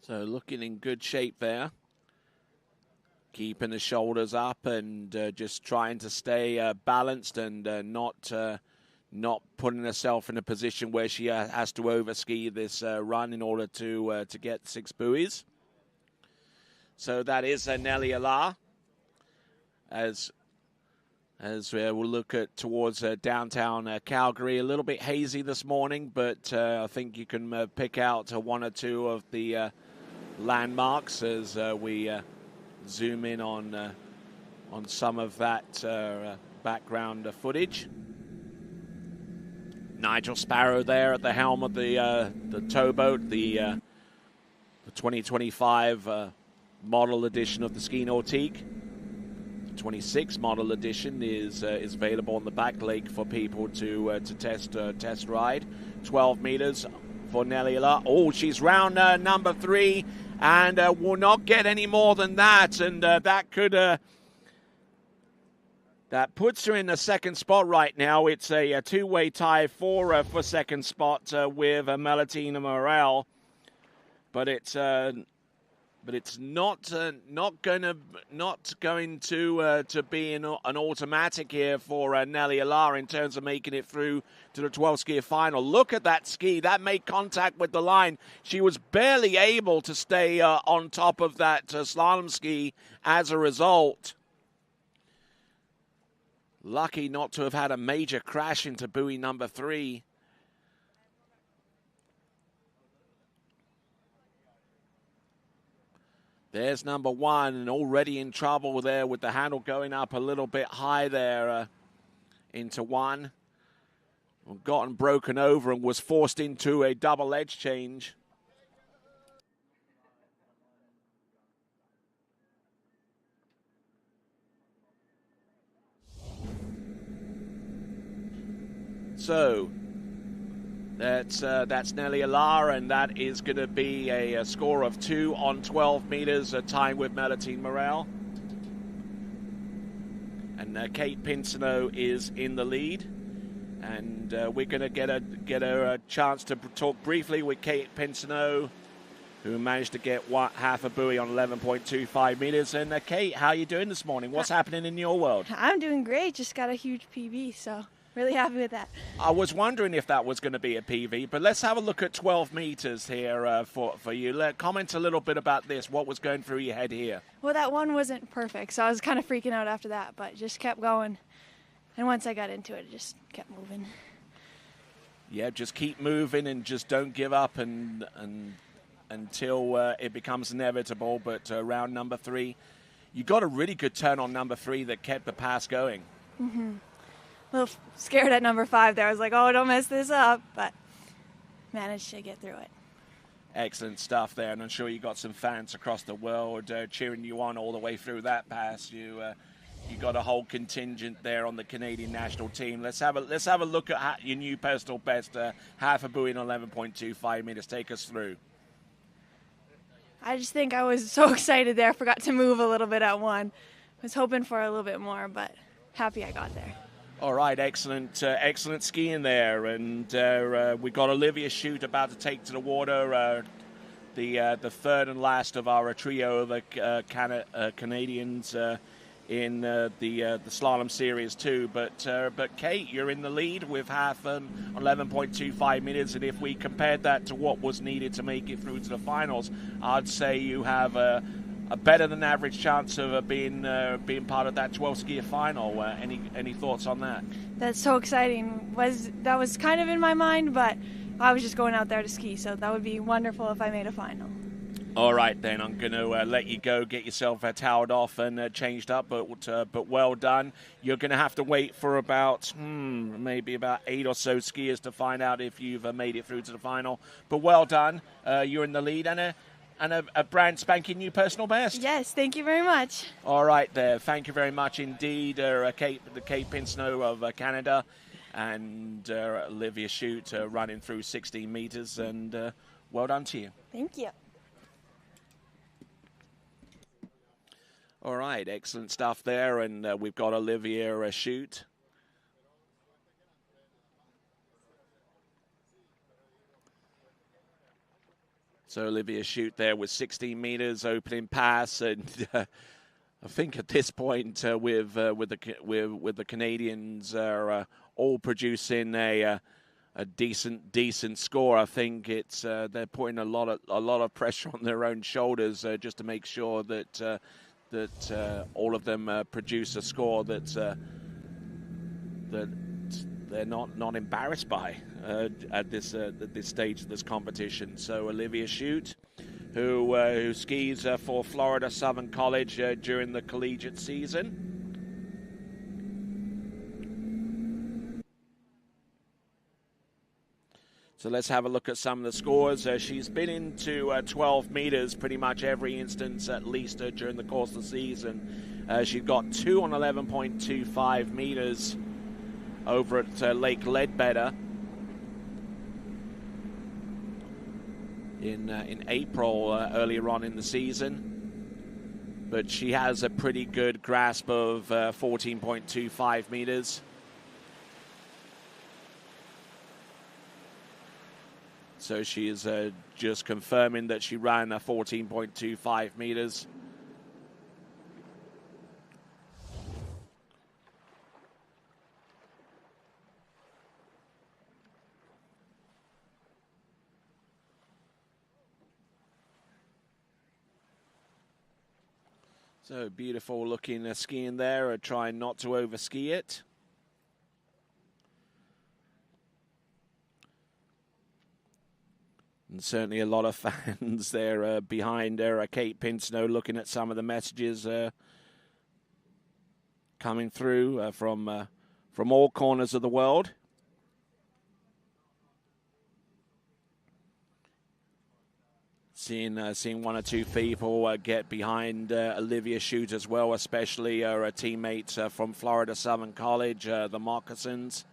So looking in good shape there. Keeping the shoulders up and just trying to stay balanced and not putting herself in a position where she has to overski this run in order to get 6 buoys. So that is Nelly Allah. As we'll look at towards downtown Calgary, a little bit hazy this morning, but I think you can pick out 1 or 2 of the landmarks as we zoom in on some of that background footage. Nigel Sparrow there at the helm of the towboat, the 2025 model edition of the Ski Nautique. The 26 model edition is available on the back lake for people to test ride. 12 meters for Nelly Allah. Oh, she's round number 3. And will not get any more than that, and that could that puts her in the 2nd spot right now. It's a 2-way tie for second spot with Melatine Moral, but it's not going to be an automatic here for Nelly Allah in terms of making it through to the 12 skier final. Look at that ski. That made contact with the line. She was barely able to stay on top of that slalom ski as a result. Lucky not to have had a major crash into buoy number 3. There's number 1, and already in trouble there with the handle going up a little bit high there into 1. Gotten broken over and was forced into a double edge change. So that's Nelly Allah, and that is going to be a score of 2 on 12 meters, a time with Melatine Moral. And Kate Pinso is in the lead. And we're going to get a chance to talk briefly with Kate Pinso, who managed to get half a buoy on 11.25 meters. And Kate, how are you doing this morning? What's happening in your world? I'm doing great. Just got a huge PB, so really happy with that. I was wondering if that was going to be a PV, but let's have a look at 12 meters here for you. Comment a little bit about this. What was going through your head here? Well, that one wasn't perfect, so I was kind of freaking out after that, but just kept going. And once I got into it, it just kept moving. Yeah, just keep moving and just don't give up until it becomes inevitable. But round number 3, you got a really good turn on number 3 that kept the pass going. Mm-hmm. A little scared at number 5 there. I was like, oh, don't mess this up, but managed to get through it. Excellent stuff there, and I'm sure you got some fans across the world cheering you on all the way through that pass. You got a whole contingent there on the Canadian national team. Let's have a look at your new personal best, half a buoy in 11.25 meters. Take us through. I just think I was so excited there. I forgot to move a little bit at 1. Was hoping for a little bit more, but happy I got there. All right, excellent skiing there, and we got Olivia Shute about to take to the water. The third and last of our trio of the Canadians. In the slalom series too, but Kate, you're in the lead with half 11.25 meters, and if we compared that to what was needed to make it through to the finals, I'd say you have a better than average chance of being part of that 12 skier final. Any thoughts on that? That's so exciting. That was kind of in my mind, but I was just going out there to ski, so that would be wonderful if I made a final. All right, then I'm going to let you go, get yourself toweled off and changed up, but well done. You're going to have to wait for about maybe about 8 or so skiers to find out if you've made it through to the final. But well done. You're in the lead, and a brand spanking new personal best. Yes, thank you very much. All right, there. Thank you very much indeed, Kate Pinso of Canada, and Olivia Shute running through 16 meters, and well done to you. Thank you. All right, excellent stuff there, and we've got Olivia Shute. So Olivia Shute there with 16 meters opening pass, and I think at this point with the Canadians are all producing a decent score. I think it's they're putting a lot of pressure on their own shoulders just to make sure that all of them produce a score that they're not embarrassed by at this stage of this competition. So Olivia Shute, who skis for Florida Southern College during the collegiate season. So let's have a look at some of the scores. She's been into 12 meters pretty much every instance, at least during the course of the season. She's got 2 on 11.25 meters over at Lake Ledbetter in April earlier on in the season. But she has a pretty good grasp of 14.25 meters. So she is just confirming that she ran a 14.25 meters. So beautiful looking skiing there, trying not to overski it. And certainly a lot of fans there behind her. Kate Pinso looking at some of the messages coming through from all corners of the world. Seeing one or two people get behind Olivia Shute as well, especially her teammates from Florida Southern College, the Moccasins.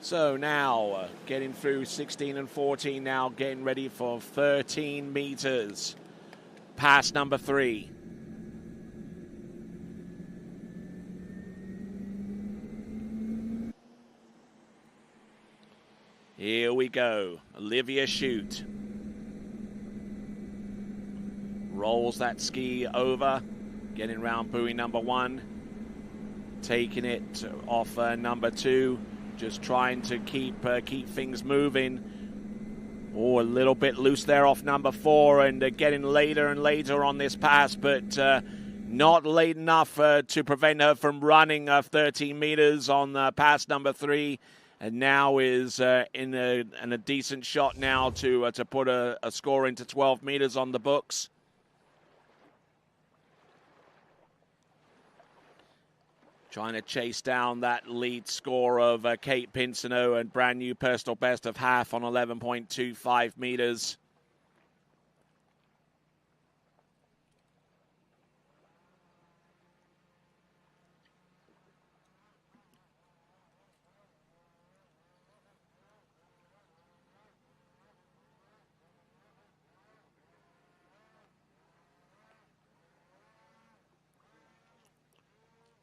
So now getting through 16 and 14 now, getting ready for 13 meters. Pass number 3. Here we go. Olivia Shute. Rolls that ski over, getting round buoy number 1. Taking it off number 2. Just trying to keep things moving. Oh, a little bit loose there off number 4, and getting later and later on this pass, but not late enough to prevent her from running 13 meters on pass number 3, and now is in a decent shot now to put a score into 12 meters on the books. Trying to chase down that lead score of Kate Pinso, and brand new personal best of half on 11.25 meters.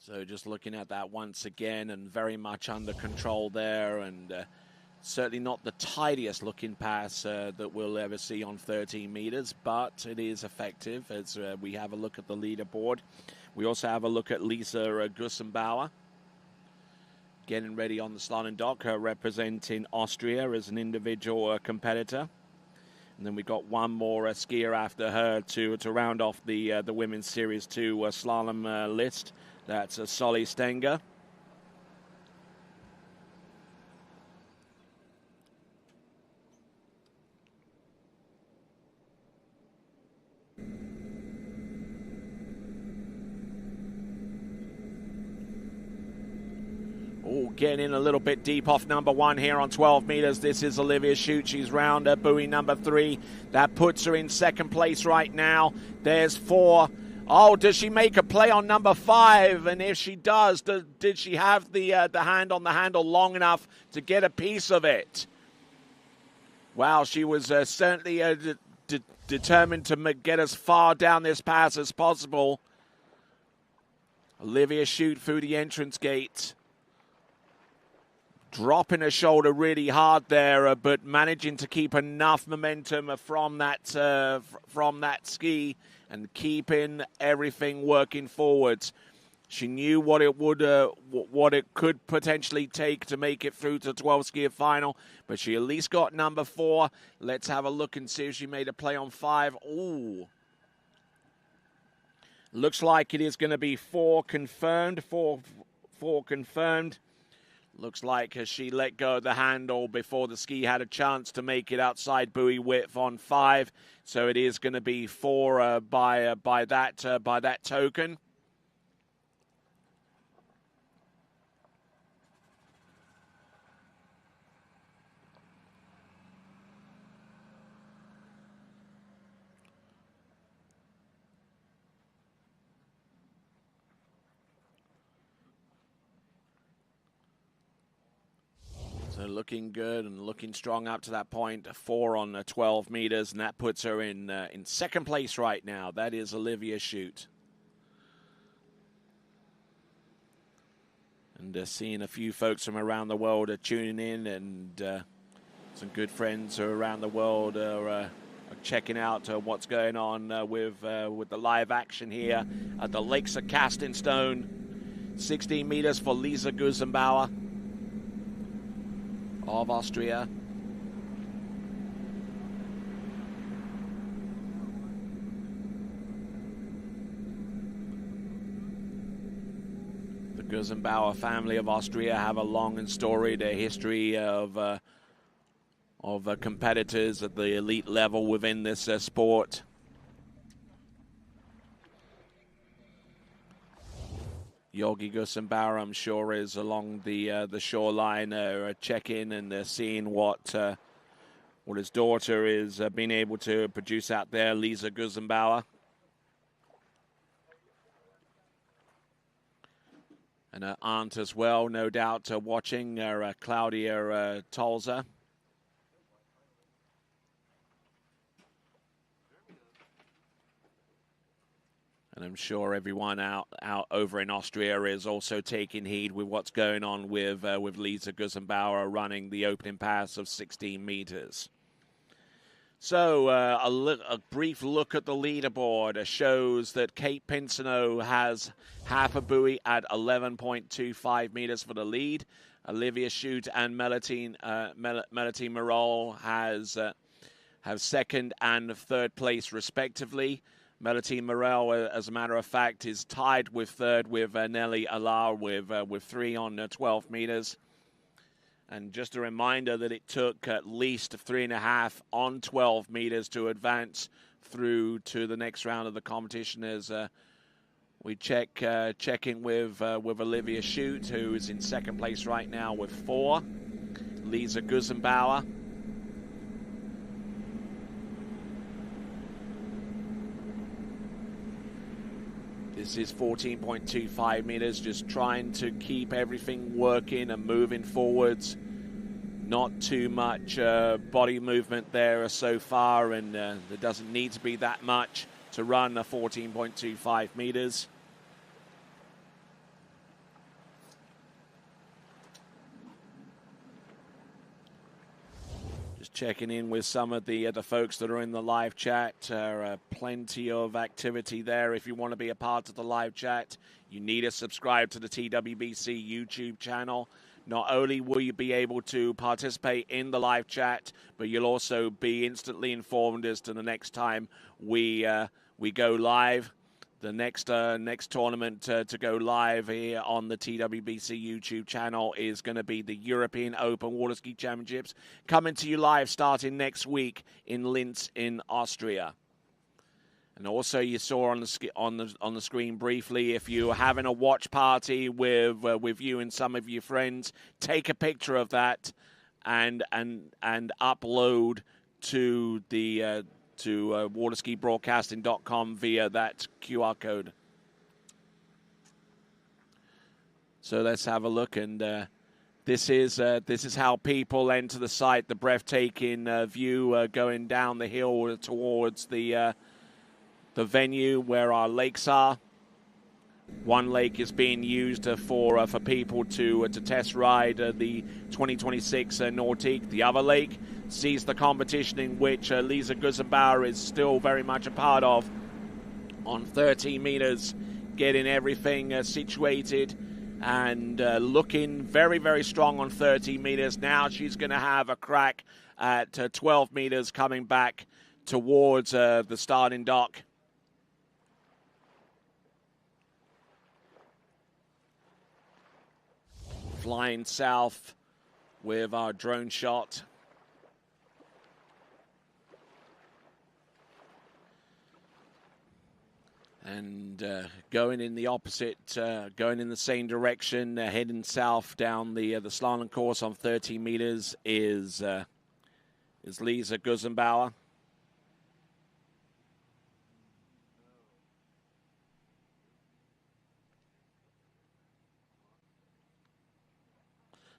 So just looking at that once again, and very much under control there, and certainly not the tidiest looking pass that we'll ever see on 13 meters, but it is effective as we have a look at the leaderboard. We also have a look at Lisa Guzenau, getting ready on the slalom dock, representing Austria as an individual competitor. And then we got one more skier after her to round off the Women's Series 2 slalom list. That's Zali Stangga. Oh, getting in a little bit deep off number 1 here on 12 meters. This is Olivia Shute. She's round buoy number 3. That puts her in second place right now. There's 4. Oh, does she make a play on number 5? And if she does, did she have the hand on the handle long enough to get a piece of it? Wow, she was certainly determined to get as far down this pass as possible. Olivia Shute through the entrance gate. Dropping her shoulder really hard there, but managing to keep enough momentum from that ski and keeping everything working forwards. She knew what it could potentially take to make it through to 12 skier final, but she at least got number 4. Let's have a look and see if she made a play on 5. Ooh. Looks like it is going to be 4 confirmed. 4 confirmed. Looks like she let go of the handle before the ski had a chance to make it outside buoy width on 5. So it is going to be 4 by that token. So looking good and looking strong up to that point. 4 on 12 meters, and that puts her in second place right now. That is Olivia Shute. And seeing a few folks from around the world are tuning in, and some good friends who are around the world are checking out what's going on with the live action here at the Lakes of Casting Stone. 16 meters for Lisa Guzenau of Austria. The Guzenau family of Austria have a long and storied history of competitors at the elite level within this sport. Yogi Guzenau, I'm sure, is along the shoreline checking and seeing what his daughter is being able to produce out there, Lisa Guzenau. And her aunt as well, no doubt, watching, Claudia Tolza. And I'm sure everyone out over in Austria is also taking heed with what's going on with Lisa Guzenbauer running the opening pass of 16 meters. So a brief look at the leaderboard shows that Kate Pinso has half a buoy at 11.25 meters for the lead. Olivia Shute and Melatine Moral have second and third place respectively. Melatine Moral, as a matter of fact, is tied with third with Nelly Allah with 3 on 12 meters. And just a reminder that it took at least 3.5 on 12 meters to advance through to the next round of the competition. As we check in with Olivia Shute, who is in second place right now with 4. Lisa Guzenbauer. This is 14.25 meters, just trying to keep everything working and moving forwards. Not too much body movement there so far, and there doesn't need to be that much to run a 14.25 meters. Checking in with some of the folks that are in the live chat. Plenty of activity there. If you want to be a part of the live chat, you need to subscribe to the TWBC YouTube channel. Not only will you be able to participate in the live chat, but you'll also be instantly informed as to the next time we go live. The next tournament to go live here on the TWBC YouTube channel is going to be the European Open Waterski Championships, coming to you live starting next week in Linz in Austria. And also, you saw on the screen briefly, if you're having a watch party with you and some of your friends, take a picture of that and upload to the to waterskibroadcasting.com via that QR code. So let's have a look, and this is how people enter the site. The breathtaking view going down the hill towards the venue where our lakes are. One lake is being used for people to test ride the 2026 Nordique. The other lake sees the competition in which Lisa Guzenbauer is still very much a part of on 13 meters, getting everything situated and looking very, very strong on 13 meters. Now she's going to have a crack at 12 meters coming back towards the starting dock. Flying south with our drone shot. And going in the opposite, going in the same direction, heading south down the slalom course on 13 meters is Lisa Guzenbauer.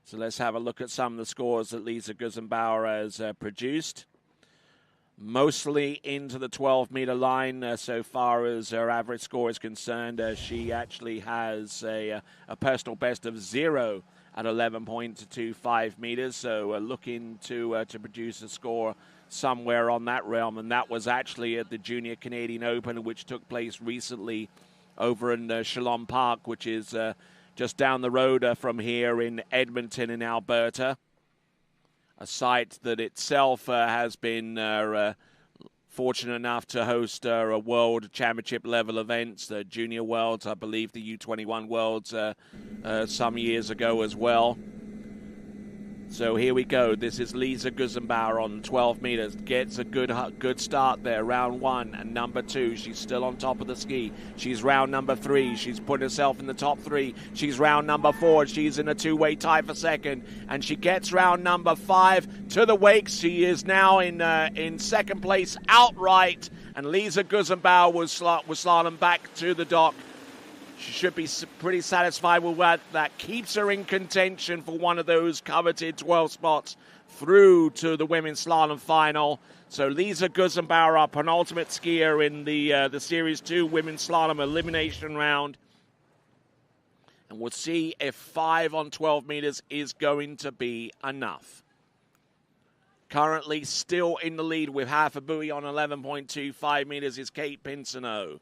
So let's have a look at some of the scores that Lisa Guzenbauer has produced. Mostly into the 12-meter line so far as her average score is concerned. She actually has a personal best of 0 at 11.25 meters. So looking to produce a score somewhere on that realm. And that was actually at the Junior Canadian Open, which took place recently over in Shalom Park, which is just down the road from here in Edmonton in Alberta. A site that itself has been fortunate enough to host a World Championship level events, the Junior Worlds, I believe the U21 Worlds some years ago as well. So here we go. This is Lisa Guzenbauer on 12 meters. Gets a good start there. Round 1 and number 2. She's still on top of the ski. She's round number 3. She's put herself in the top 3. She's round number 4. She's in a two-way tie for second. And she gets round number 5 to the wakes. She is now in second place outright. And Lisa Guzenbauer was slalom back to the dock. She should be pretty satisfied with that. That keeps her in contention for one of those coveted 12 spots through to the women's slalom final. So Lisa Guzenau, our penultimate skier in the Series 2 women's slalom elimination round. And we'll see if 5 on 12 meters is going to be enough. Currently still in the lead with half a buoy on 11.25 meters is Kate Pinso.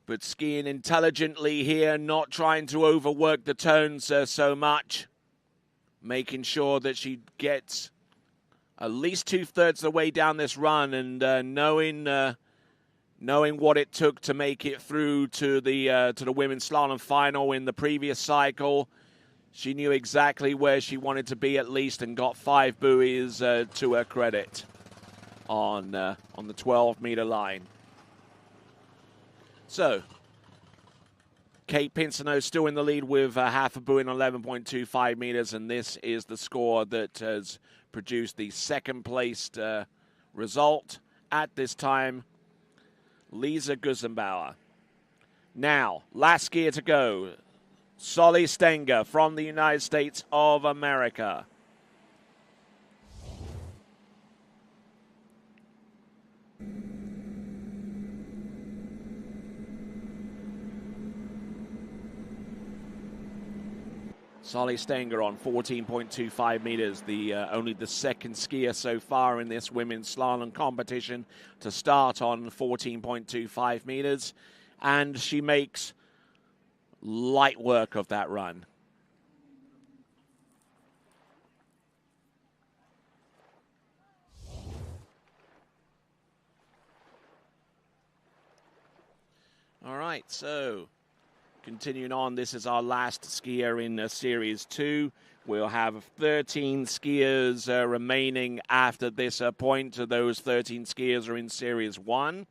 But skiing intelligently here, not trying to overwork the turns so much. Making sure that she gets at least 2/3 of the way down this run, and knowing what it took to make it through to the women's slalom final in the previous cycle. She knew exactly where she wanted to be at least, and got 5 buoys to her credit on the 12-meter line. So, Kate Pinso still in the lead with half a buoy on 11.25 meters, and this is the score that has produced the second-placed result at this time. Lisa Guzenau. Now, last skier to go, Zali Stangga from the United States of America. Zali Stangga on 14.25 meters, only the second skier so far in this women's slalom competition to start on 14.25 meters. And she makes light work of that run. All right, so continuing on, this is our last skier in Series 2. We'll have 13 skiers remaining after this point. Those 13 skiers are in Series 1.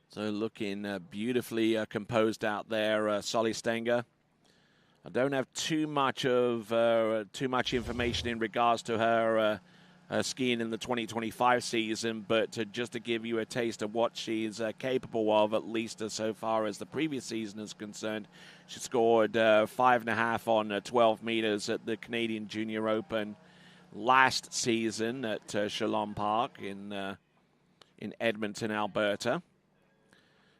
So looking beautifully composed out there, Zali Stangga. I don't have too much information in regards to her skiing in the 2025 season, but just to give you a taste of what she's capable of, at least so far as the previous season is concerned. She scored 5.5 on 12 meters at the Canadian Junior Open last season at Shalom Park in Edmonton, Alberta.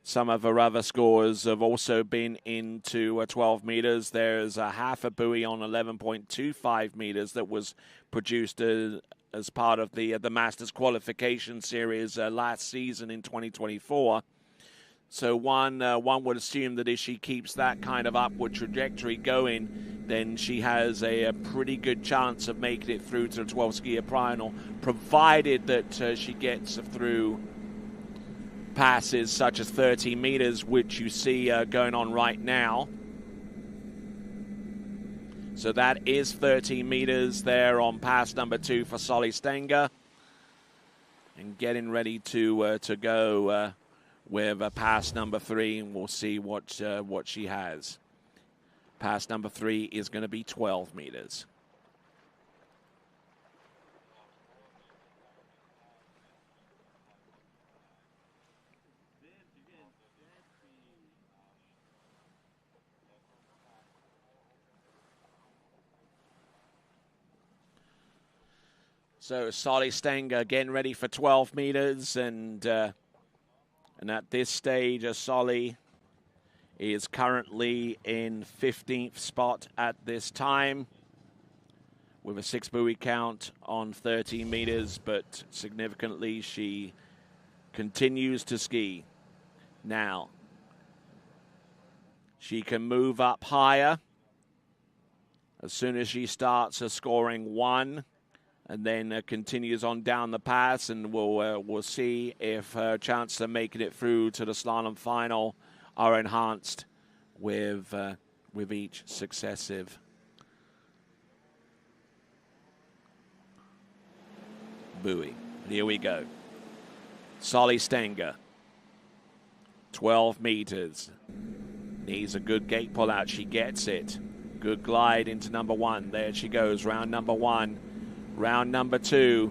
Some of her other scores have also been into 12 meters. There's a half a buoy on 11.25 meters that was produced as part of the Masters qualification series last season in 2024. So one would assume that if she keeps that kind of upward trajectory going, then she has a pretty good chance of making it through to the 12 skier final, provided that she gets through passes such as 13 meters, which you see going on right now. So that is 13 meters there on pass number 2 for Zali Stangga, and getting ready to go with pass number 3, and we'll see what she has. Pass number 3 is going to be 12 meters. So Zali Stangga getting ready for 12 meters, and at this stage, Zali is currently in 15th spot at this time with a 6 buoy count on 13 meters, but significantly she continues to ski. Now, she can move up higher as soon as she starts scoring 1. And then continues on down the pass, and we'll see if her chance of making it through to the slalom final are enhanced with each successive buoy. Here we go. Zali Stangga, 12 meters. Needs a good gate pull out. She gets it. Good glide into number 1. There she goes. Round number 1. Round number 2.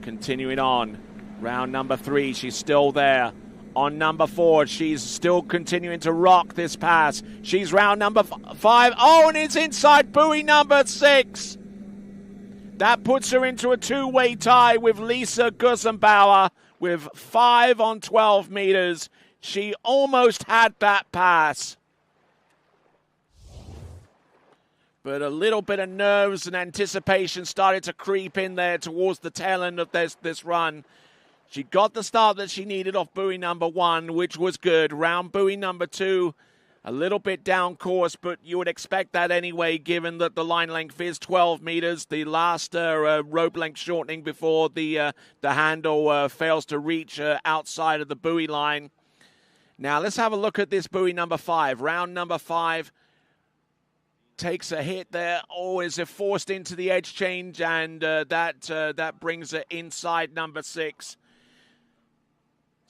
Continuing on. Round number 3. She's still there. On number 4, she's still continuing to rock this pass. She's round number 5. Oh, and it's inside buoy number 6. That puts her into a two-way tie with Lisa Guzenau with 5 on 12 meters. She almost had that pass. But a little bit of nerves and anticipation started to creep in there towards the tail end of this run. She got the start that she needed off buoy number 1, which was good. Round buoy number 2, a little bit down course, but you would expect that anyway, given that the line length is 12 meters. The last rope length shortening before the handle fails to reach outside of the buoy line. Now let's have a look at this buoy number 5. Round number 5 takes a hit there. Oh, is it forced into the edge change, and that brings her inside number 6.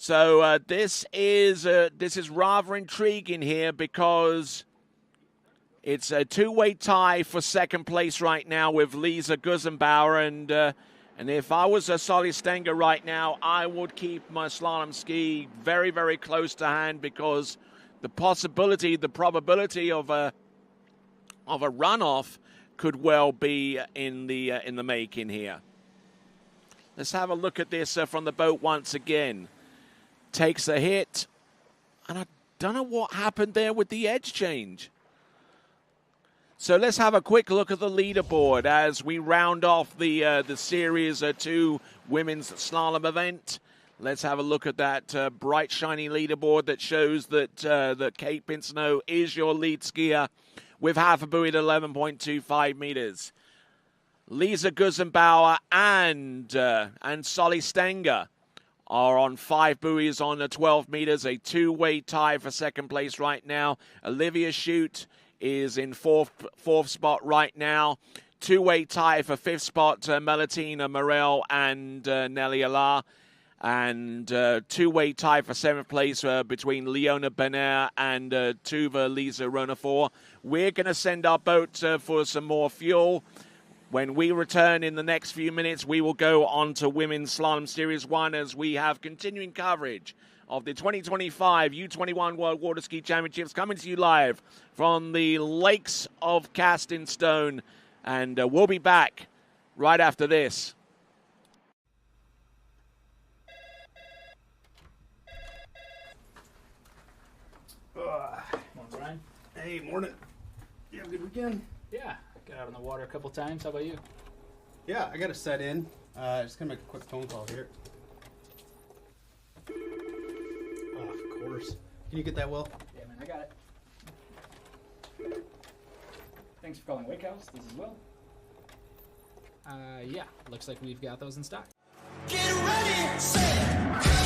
So this is rather intriguing here, because it's a two-way tie for second place right now with Lisa Guzenau, and if I was a Zali Stangga right now, I would keep my slalom ski very, very close to hand, because the probability of a runoff could well be in the making here. Let's have a look at this from the boat once again. Takes a hit, and I don't know what happened there with the edge change. So let's have a quick look at the leaderboard as we round off the Series 2 women's slalom event. Let's have a look at that bright, shiny leaderboard that shows that Kate Pinso is your lead skier with half a buoy at 11.25 meters. Lisa Guzenau and Zali Stangga are on 5 buoys on the 12 meters, a two-way tie for second place right now. Olivia Shute is in fourth spot right now. Two-way tie for 5th spot, Melatine Moral and Nelly Allah. And two-way tie for 7th place between Malia Bennett and Tuvalisa Runner. We're going to send our boat for some more fuel. When we return in the next few minutes, we will go on to Women's Slalom Series 1 as we have continuing coverage of the 2025 U21 World Waterski Championships coming to you live from the lakes of Castingstone. And we'll be back right after this. Morning, Brian. Hey, morning. You have a good weekend? Yeah, got out on the water a couple times. How about you? Yeah, I got to set in. Just gonna make a quick phone call here. Of course. Can you get that, Will? Yeah, man, I got it. Thanks for calling Wake House. This is Will. Yeah, looks like we've got those in stock. Get ready, set, go!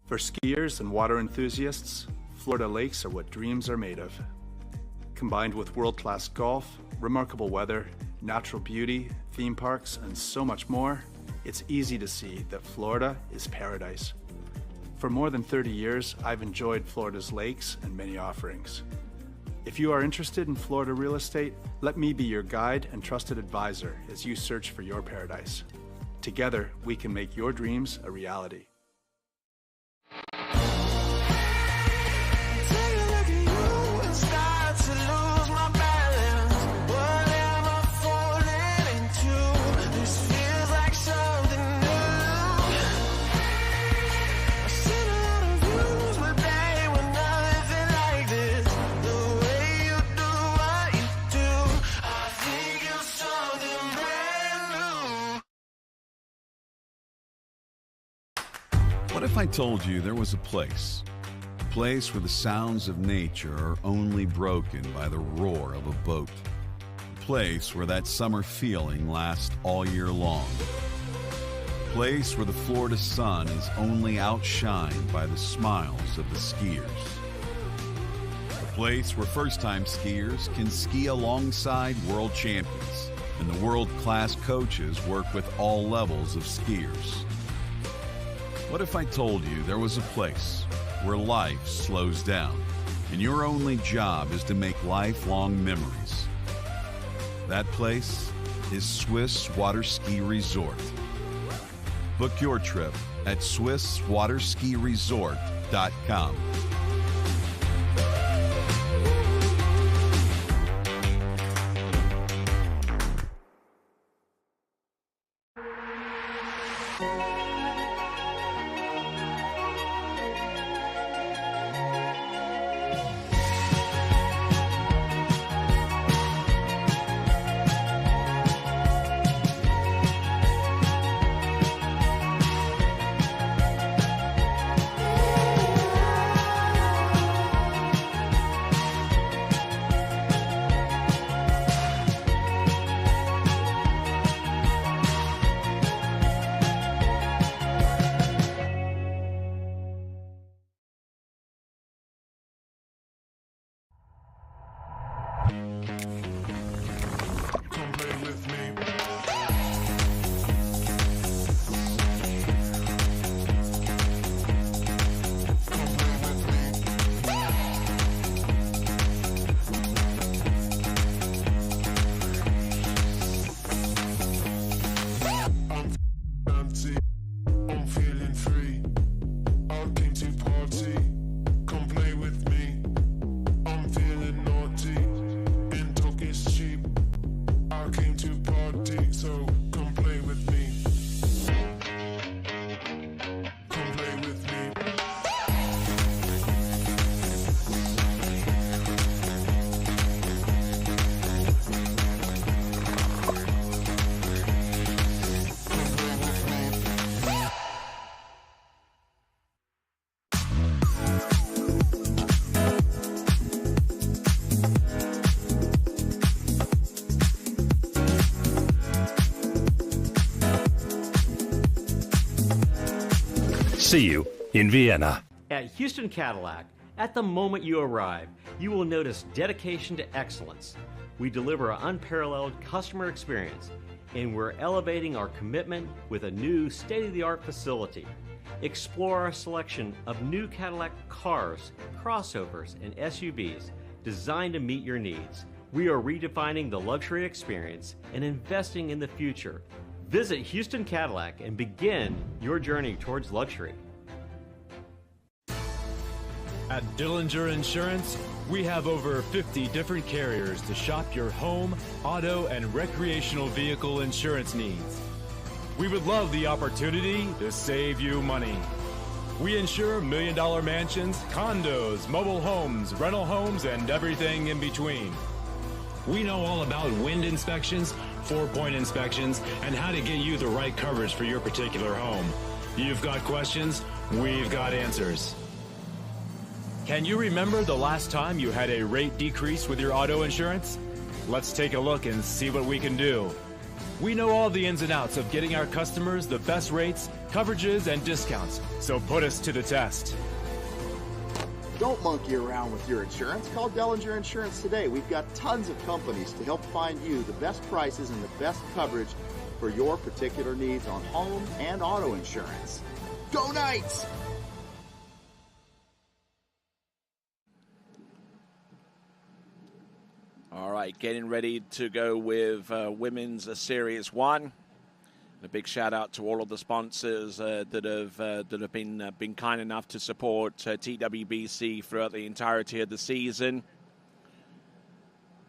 For skiers and water enthusiasts, Florida lakes are what dreams are made of. Combined with world-class golf, remarkable weather, natural beauty, theme parks, and so much more, it's easy to see that Florida is paradise. For more than 30 years, I've enjoyed Florida's lakes and many offerings. If you are interested in Florida real estate, let me be your guide and trusted advisor as you search for your paradise. Together, we can make your dreams a reality. What if I told you there was a place where the sounds of nature are only broken by the roar of a boat? A place where that summer feeling lasts all year long. A place where the Florida sun is only outshined by the smiles of the skiers. A place where first-time skiers can ski alongside world champions, and the world-class coaches work with all levels of skiers. What if I told you there was a place where life slows down and your only job is to make lifelong memories? That place is Swiss Waterski Resort. Book your trip at SwissWaterskiResort.com. See you in Vienna. At Houston Cadillac, at the moment you arrive, you will notice dedication to excellence. We deliver an unparalleled customer experience, and we're elevating our commitment with a new state-of-the-art facility. Explore our selection of new Cadillac cars, crossovers, and SUVs designed to meet your needs. We are redefining the luxury experience and investing in the future. Visit Houston Cadillac and begin your journey towards luxury. At Dillinger Insurance, we have over 50 different carriers to shop your home, auto, and recreational vehicle insurance needs. We would love the opportunity to save you money. We insure million-dollar mansions, condos, mobile homes, rental homes, and everything in between. We know all about wind inspections, 4-point inspections, and how to get you the right coverage for your particular home. You've got questions, we've got answers. Can you remember the last time you had a rate decrease with your auto insurance? Let's take a look and see what we can do. We know all the ins and outs of getting our customers the best rates, coverages, and discounts, so put us to the test. Don't monkey around with your insurance. Call Dillinger Insurance today. We've got tons of companies to help find you the best prices and the best coverage for your particular needs on home and auto insurance. Go Knights! All right, getting ready to go with Women's Series 1. A big shout out to all of the sponsors that have been kind enough to support TWBC throughout the entirety of the season,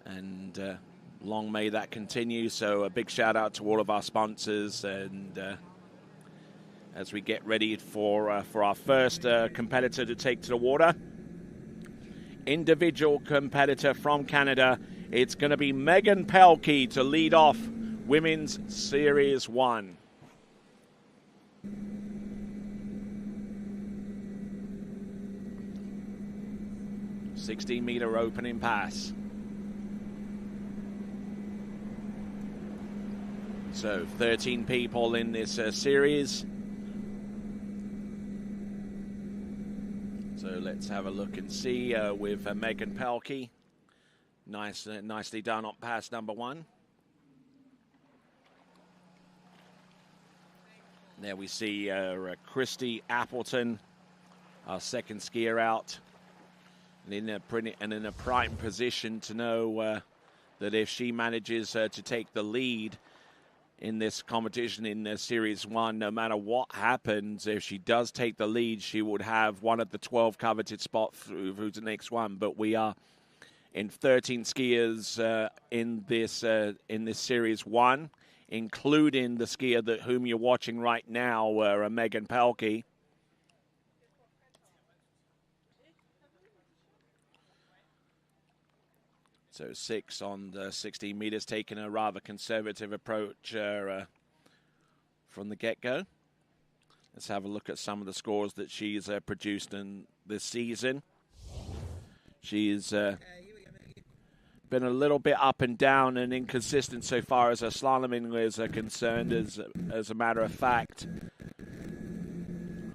and long may that continue. So a big shout out to all of our sponsors, and as we get ready for our first competitor to take to the water, individual competitor from Canada, it's going to be Megan Pelkey to lead off Women's Series 1. 16-meter opening pass. So 13 people in this series. So let's have a look and see with Megan Pelkey. Nicely done on pass number 1. There we see Christy Appleton, our second skier out, and in a prime position to know that if she manages to take the lead in this competition in Series 1, no matter what happens, if she does take the lead, she would have one of the 12 coveted spots through to the next one. But we are in 13 skiers in this Series 1, including the skier whom you're watching right now, Megan Pelkey. So 6 on the 16 meters, taking a rather conservative approach from the get-go. Let's have a look at some of the scores that she's produced in this season. She's been a little bit up and down and inconsistent so far as her slaloming is concerned. As a matter of fact,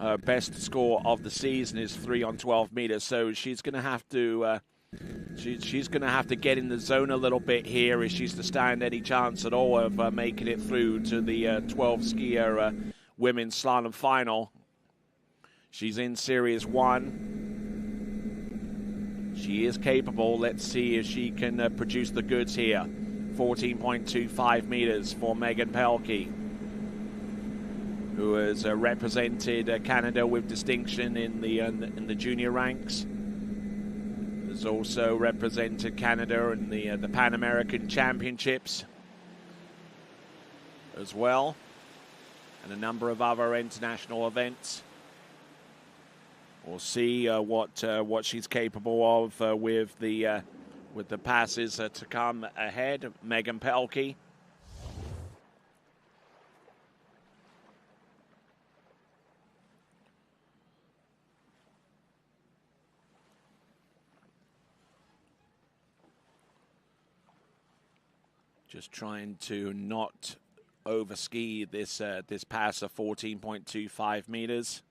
her best score of the season is 3 on 12 meters. So she's going to have to she's going to have to get in the zone a little bit here if she's to stand any chance at all of making it through to the 12 skier women's slalom final. She's in Series 1. She is capable. Let's see if she can produce the goods here. 14.25 meters for Megan Pelkey, who has represented Canada with distinction in the junior ranks. Has also represented Canada in the Pan American Championships as well, and a number of other international events. We'll see what she's capable of with the passes to come ahead. Megan Pelkey. Just trying to not overski this pass of 14.25 meters.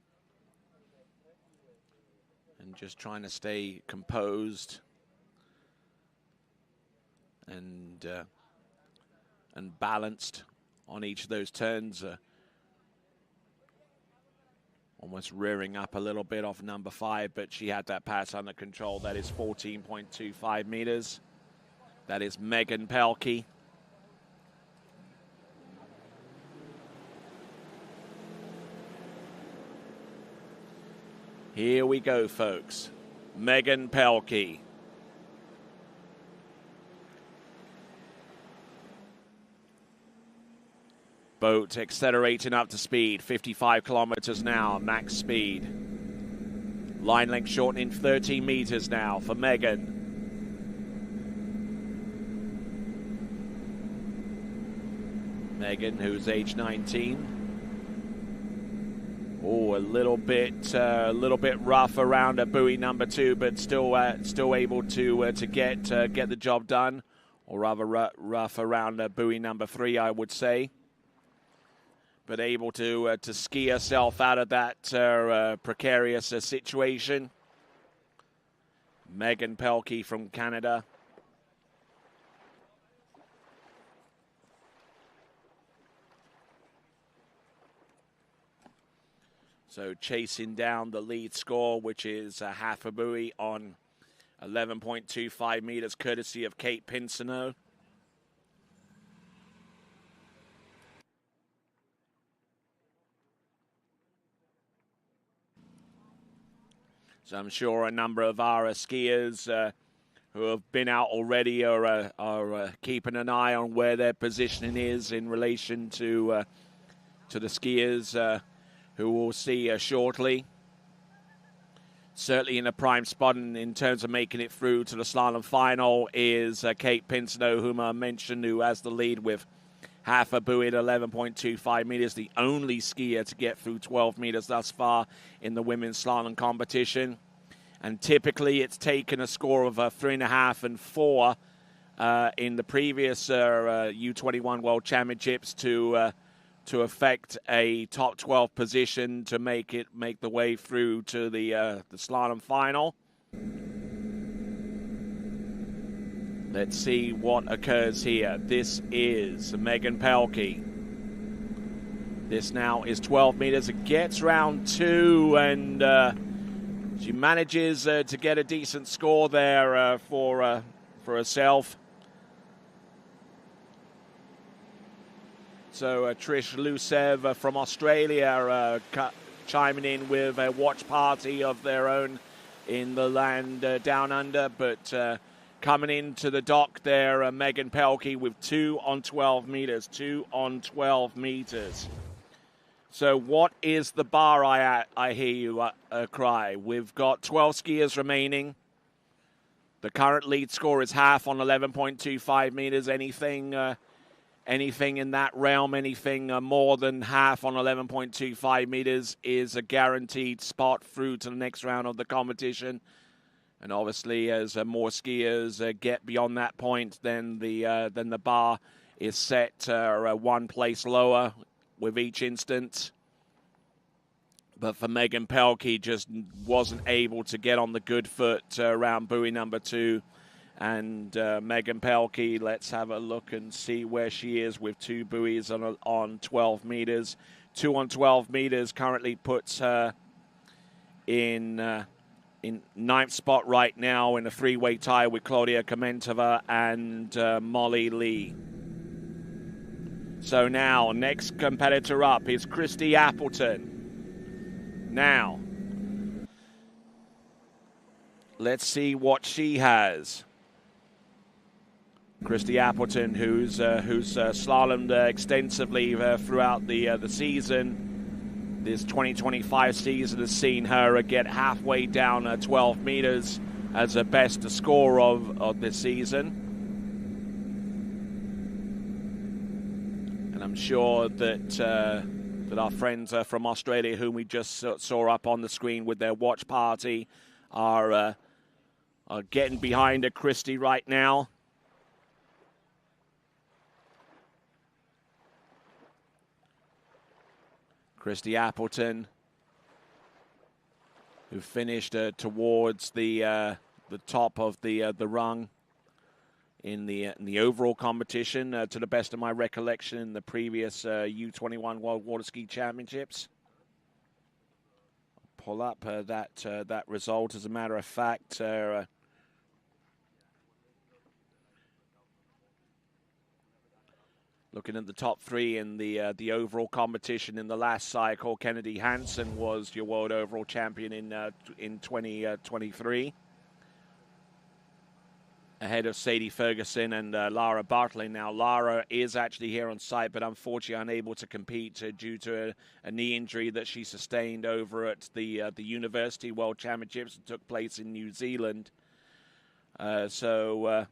And just trying to stay composed and balanced on each of those turns. Almost rearing up a little bit off number 5, but she had that pass under control. That is 14.25 meters. That is Megan Pelkey. Here we go, folks. Megan Pelkey. Boat accelerating up to speed, 55 kilometers now, max speed. Line length shortening 13 meters now for Megan. Megan, who's age 19. Oh, a little bit rough around buoy number 2, but still able to get the job done, or rather rough around buoy number 3, I would say. But able to ski herself out of that precarious situation. Megan Pelkey from Canada. So chasing down the lead score, which is a half a buoy on 11.25 meters, courtesy of Kate Pinso. So I'm sure a number of our skiers who have been out already are keeping an eye on where their positioning is in relation to the skiers who we'll see shortly. Certainly in a prime spot in terms of making it through to the slalom final is Kate Pinso, whom I mentioned, who has the lead with half a buoy at 11.25 meters, the only skier to get through 12 meters thus far in the women's slalom competition. And typically it's taken a score of 3.5 and 4 in the previous U21 World Championships to affect a top 12 position to make the way through to the slalom final. Let's see what occurs here. This is Megan Pelkey. This now is 12 meters. It gets round 2, and she manages to get a decent score there for herself. So Trish Lusev from Australia chiming in with a watch party of their own in the land down under, but coming into the dock there, Megan Pelkey with 2 on 12 meters, 2 on 12 meters. So what is the bar, I hear you cry? We've got 12 skiers remaining. The current lead score is half on 11.25 meters. Anything in that realm, anything more than half on 11.25 meters is a guaranteed spot through to the next round of the competition. And obviously, as more skiers get beyond that point, then the bar is set one place lower with each instance. But for Megan Pelkey, just wasn't able to get on the good foot around buoy number 2. And Megan Pelkey, let's have a look and see where she is with 2 buoys on 12 meters. 2 on 12 meters currently puts her in 9th spot right now in a 3-way tie with Claudia Kmentto and Molly Lee. So now, next competitor up is Christy Appleton. Now, let's see what she has. Christy Appleton, who's slalomed extensively throughout the season. This 2025 season has seen her get halfway down 12 meters as her best score of this season. And I'm sure that our friends from Australia, whom we just saw up on the screen with their watch party, are getting behind a Christy right now. Christy Appleton, who finished towards the top of the rung in the overall competition, to the best of my recollection, in the previous U21 World Waterski Championships. I'll pull up that result. As a matter of fact, looking at the top 3 in the overall competition in the last cycle, Kennedy Hansen was your world overall champion in 2023. Ahead of Sadie Ferguson and Lara Bartley. Now, Lara is actually here on site, but unfortunately unable to compete due to a knee injury that she sustained over at the University World Championships that took place in New Zealand. So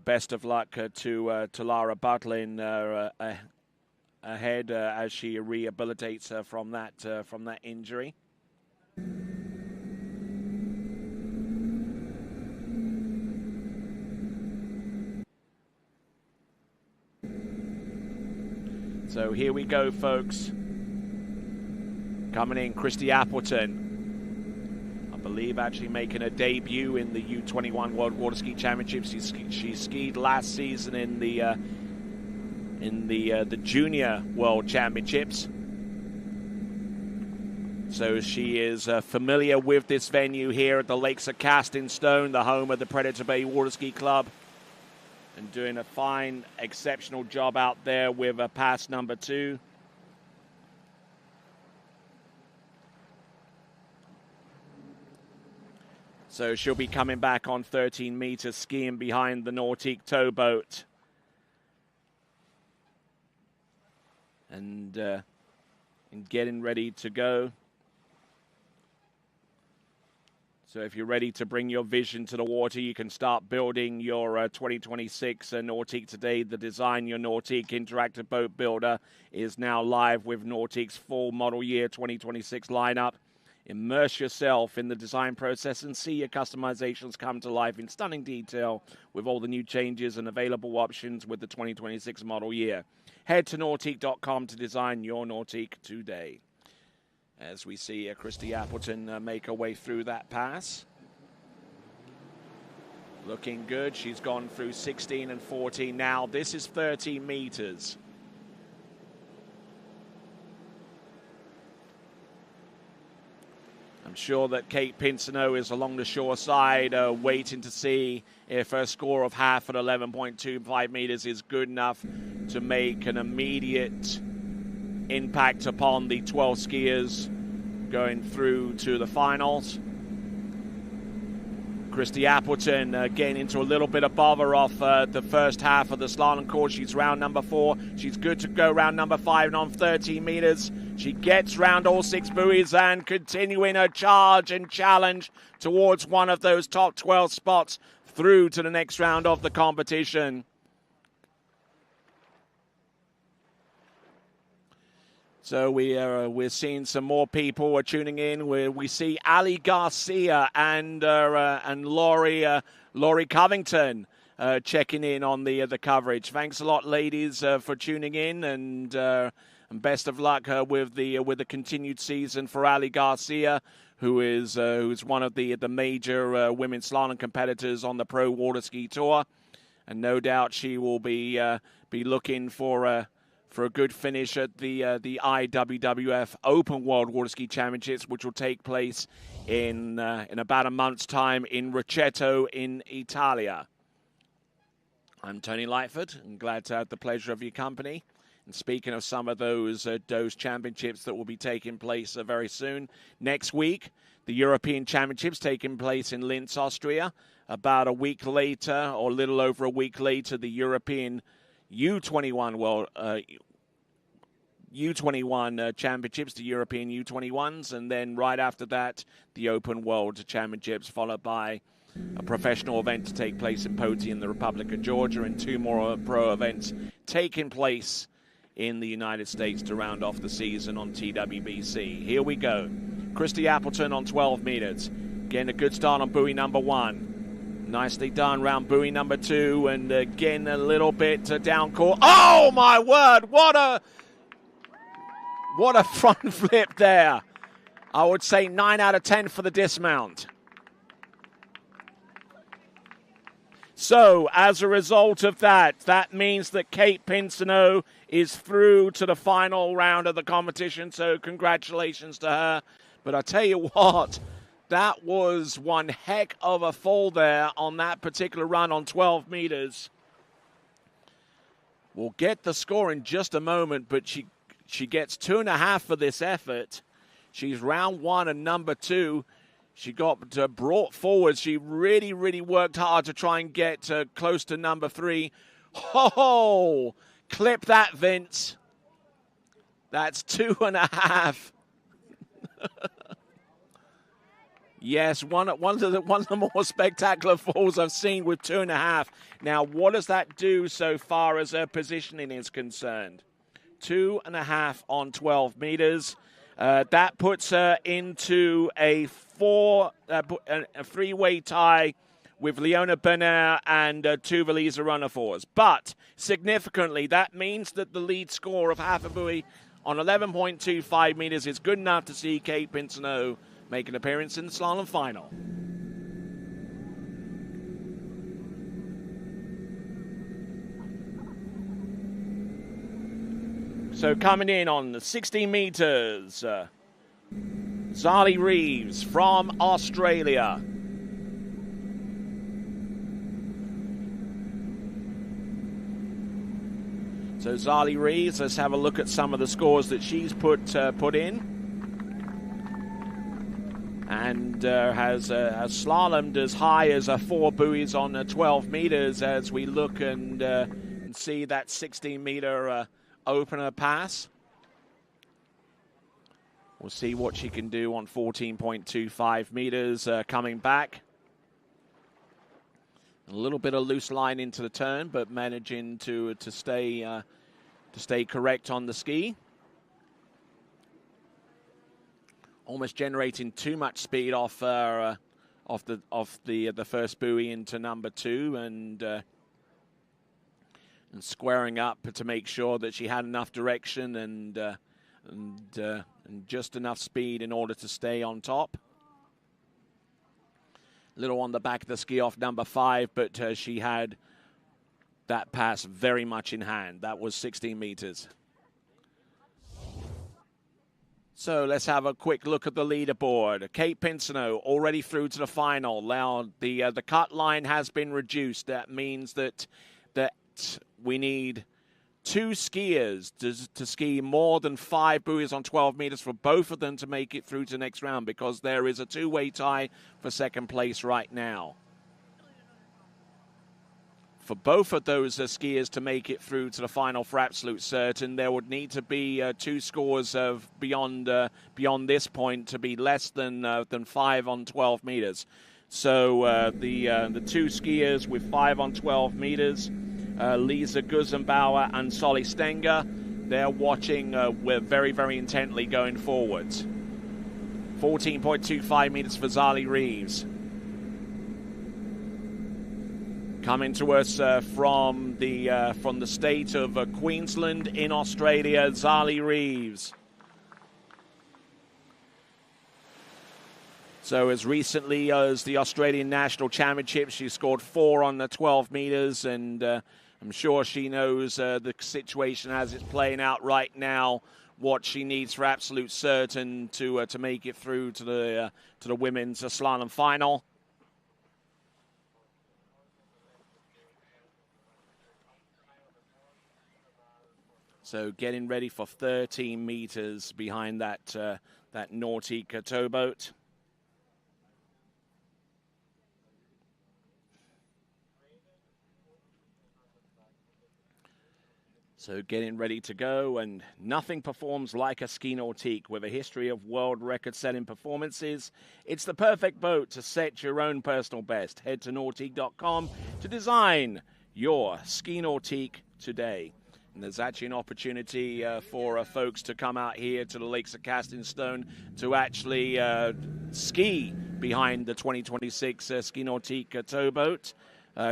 best of luck to Lara Bartley ahead as she rehabilitates from that injury. So here we go, folks. Coming in, Christy Appleton. I believe actually making a debut in the U21 World Waterski Championships. She skied last season in the Junior World Championships. So she is familiar with this venue here at the Lakes of Casting Stone, the home of the Predator Bay Waterski Club. And doing a fine, exceptional job out there with a pass number 2. So she'll be coming back on 13 meters, skiing behind the Nautique towboat. And getting ready to go. So if you're ready to bring your vision to the water, you can start building your 2026 Nautique today. The Design Your Nautique Interactive Boat Builder is now live with Nautique's full model year 2026 lineup, Immerse yourself in the design process and see your customizations come to life in stunning detail with all the new changes and available options with the 2026 model year. Head to Nautique.com to design your Nautique today. As we see Christy Appleton make her way through that pass. Looking good. She's gone through 16 and 14 now. This is 30 meters. I'm sure that Kate Pinso is along the shore side waiting to see if her score of half at 11.25 meters is good enough to make an immediate impact upon the 12 skiers going through to the finals. Christy Appleton getting into a little bit of bother off the first half of the slalom course. She's round number 4. She's good to go round number 5 and on 13 meters. She gets round all 6 buoys and continuing her charge and challenge towards one of those top 12 spots through to the next round of the competition. So we're seeing some more people are tuning in. We see Ali Garcia and Laurie Covington checking in on the coverage. Thanks a lot, ladies, for tuning in, and best of luck with the continued season for Ali Garcia, who's one of the major women's slalom competitors on the Pro Waterski Tour, and no doubt she will be looking for a good finish at the IWWF Open World Waterski Championships, which will take place in about a month's time in Rocchetto in Italia. I'm Tony Lightfoot, and glad to have the pleasure of your company. And speaking of some of those championships that will be taking place very soon, next week, the European Championships taking place in Linz, Austria. About a week later, or a little over a week later, the European U21 Championships, the European U21s, and then right after that, the Open World Championships, followed by a professional event to take place in Poti in the Republic of Georgia, and 2 more pro events taking place in the United States to round off the season on TWBC. Here we go. Christy Appleton on 12 meters. Getting a good start on buoy number 1. Nicely done round buoy number 2, and again a little bit down court. Oh my word! What a front flip there. I would say 9 out of 10 for the dismount. So as a result of that, that means that Kate Pinso is through to the final round of the competition. So congratulations to her. But I tell you what, that was one heck of a fall there on that particular run on 12 meters. We'll get the score in just a moment, but she gets 2.5 for this effort. She's round 1 and number 2. She got brought forward. She really, really worked hard to try and get close to number 3. Oh, clip that, Vince. That's 2.5. Yes, one of the more spectacular falls I've seen with 2.5. Now, what does that do so far as her positioning is concerned? 2.5 on 12 meters. That puts her into a three-way tie with Malia Bennett and Tuvalisa Runner fours. But significantly, that means that the lead score of half a buoy on 11.25 meters is good enough to see Kate Pinso make an appearance in the slalom final. So coming in on the 16 meters, Zali Reeves from Australia. So Zali Reeves, let's have a look at some of the scores that she's put in. And has slalomed as high as 4 buoys on 12 meters as we look and see that 16-meter opener pass. We'll see what she can do on 14.25 meters coming back. A little bit of loose line into the turn, but managing to stay correct on the ski. almost generating too much speed off the first buoy into number 2, and squaring up to make sure that she had enough direction and just enough speed in order to stay on top. Little on the back of the ski off number 5, but she had that pass very much in hand. That was 16 meters. So let's have a quick look at the leaderboard. Kate Pinso already through to the final. Now the cut line has been reduced. That means that we need 2 skiers to ski more than 5 buoys on 12 meters for both of them to make it through to the next round, because there is a 2-way tie for second place right now. For both of those skiers to make it through to the final for absolute certain, there would need to be 2 scores of beyond this point to be less than 5 on 12 meters. So the 2 skiers with 5 on 12 meters, Lisa Guzenau and Zali Stangga, they're watching very, very intently going forwards. 14.25 meters for Zali Reeves. Coming to us from the state of Queensland in Australia, Zali Reeves. So as recently as the Australian National Championships, she scored 4 on the 12 meters, and I'm sure she knows the situation as it's playing out right now, what she needs for absolute certain to make it through to the women's slalom final. So getting ready for 13 meters behind that Nautica towboat. So getting ready to go, and nothing performs like a ski nautique. With a history of world record-setting performances, it's the perfect boat to set your own personal best. Head to nautique.com to design your ski nautique today. And there's actually an opportunity for folks to come out here to the Lakes of Casting Stone to actually ski behind the 2026 Ski Nautique towboat.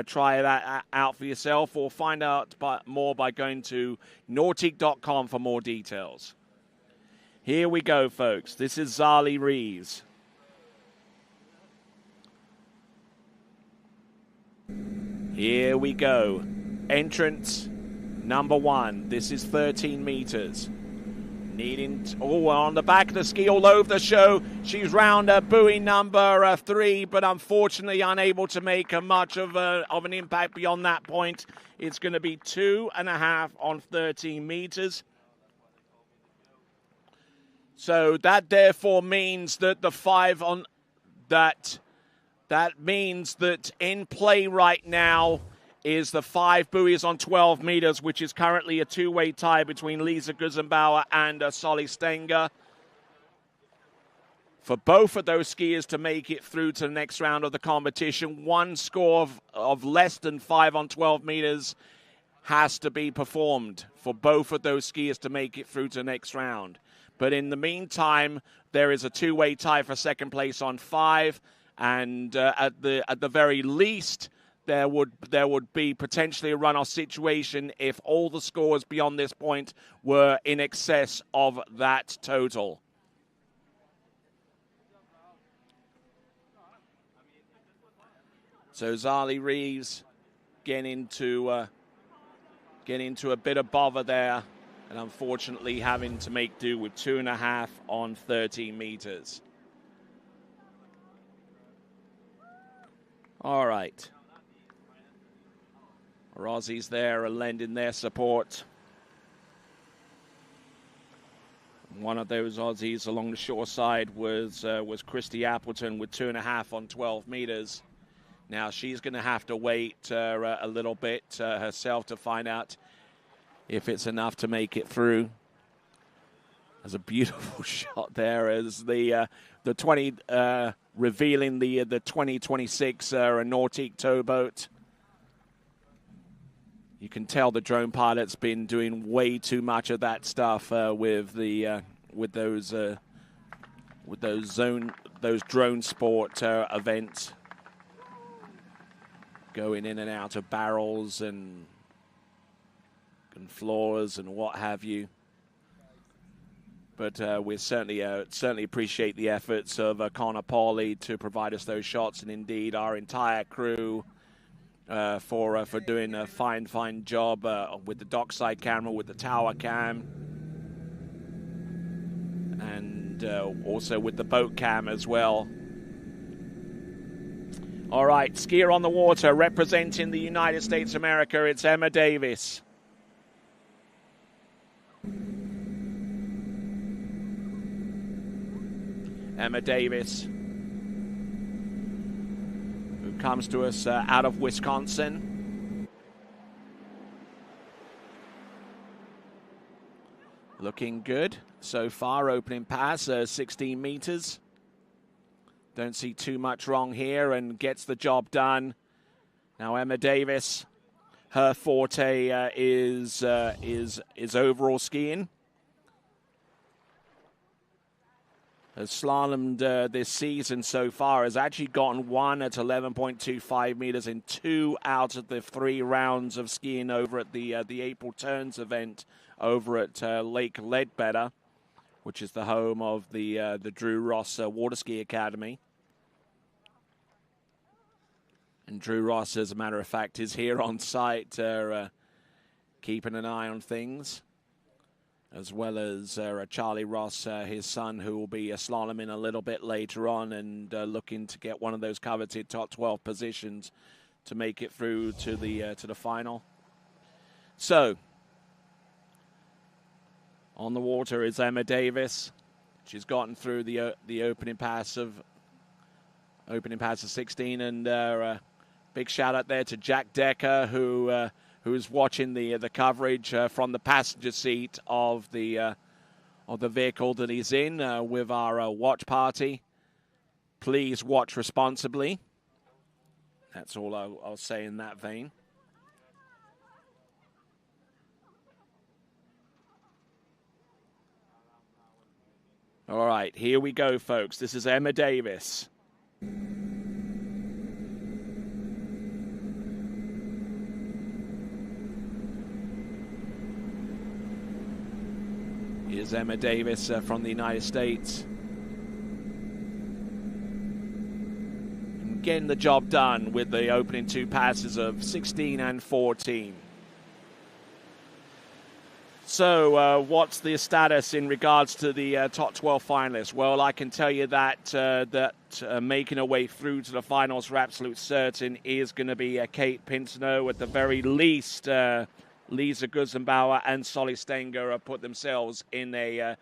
Try that out for yourself, or find out more by going to nautique.com for more details. Here we go, folks. This is Zali Reeves. Here we go. Entrance number 1. This is 13 meters. On the back of the ski all over the show. She's round buoy number 3, but unfortunately unable to make much of an impact beyond that point. It's going to be 2.5 on 13 meters. So that therefore means that the 5 on that means that in play right now is the 5 buoys on 12 meters, which is currently a 2-way tie between Lisa Guzenau and Zali Stangga. For both of those skiers to make it through to the next round of the competition, 1 score of less than 5 on 12 meters has to be performed for both of those skiers to make it through to the next round. But in the meantime, there is a 2-way tie for second place on 5, and at the very least, there would be potentially a runoff situation if all the scores beyond this point were in excess of that total. So Zali Reeves getting into a bit of bother there, and unfortunately having to make do with 2.5 on 13 meters. All right. Our Aussies there are lending their support. One of those Aussies along the shore side was Christy Appleton with 2.5 on 12 meters. Now she's going to have to wait a little bit herself to find out if it's enough to make it through. There's a beautiful shot there as the 20 revealing the 2026 Nautique towboat. You can tell the drone pilot's been doing way too much of that stuff with those with those drone sport events going in and out of barrels and floors and what have you. But we certainly appreciate the efforts of Connor Pauly to provide us those shots, and indeed our entire crew for doing a fine job with the dockside camera, with the tower cam, and also with the boat cam as well. All right, skier on the water representing the United States of America, it's Emma Davis. Emma Davis, who comes to us out of Wisconsin. Looking good so far, opening pass, 16 meters. Don't see too much wrong here and gets the job done. Now Emma Davis, her forte is overall skiing. Has slalomed this season so far, has actually gotten one at 11.25 meters in 2 out of the 3 rounds of skiing over at the April Turns event over at Lake Ledbetter, which is the home of the Drew Ross Waterski Academy. And Drew Ross, as a matter of fact, is here on site keeping an eye on things, as well as Charlie Ross, his son, who will be slaloming a little bit later on and looking to get one of those coveted top 12 positions to make it through to the final. So, on the water is Emma Davis. She's gotten through the opening pass of 16, and big shout out there to Jack Decker, who's watching the coverage from the passenger seat of the vehicle that he's in with our watch party. Please watch responsibly. That's all I'll say in that vein. All right, here we go, folks. This is Emma Davis. Here's Emma Davis from the United States. And getting the job done with the opening 2 passes of 16 and 14. So what's the status in regards to the top 12 finalists? Well, I can tell you that making her way through to the finals for absolute certain is going to be Kate Pinso. At the very least, Lisa Guzenau and Solly Stangga have put themselves in a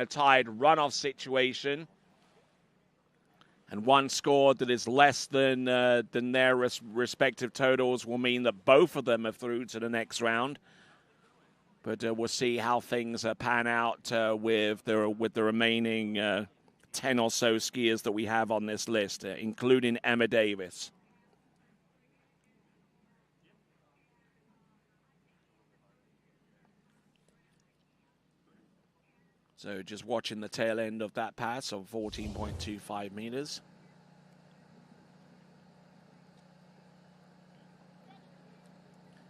tied runoff situation, and one score that is less than their respective totals will mean that both of them are through to the next round. But we'll see how things pan out with the remaining 10 or so skiers that we have on this list, including Emma Davis. So just watching the tail end of that pass of 14.25 meters.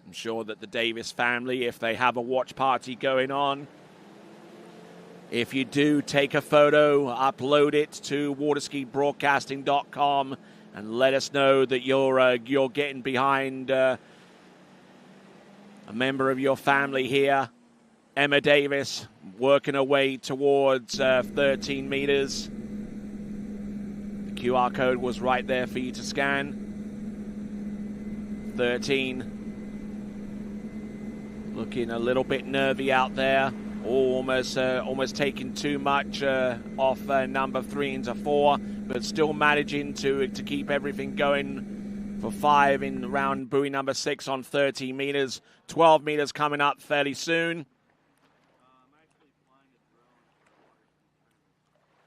I'm sure that the Davis family, if they have a watch party going on, if you do, take a photo, upload it to waterskibroadcasting.com and let us know that you're getting behind a member of your family here. Emma Davis working her way towards 13 meters. The QR code was right there for you to scan. 13. Looking a little bit nervy out there. Almost taking too much off number 3 into 4, but still managing to keep everything going for 5 in round buoy number 6 on 13 meters. 12 meters coming up fairly soon.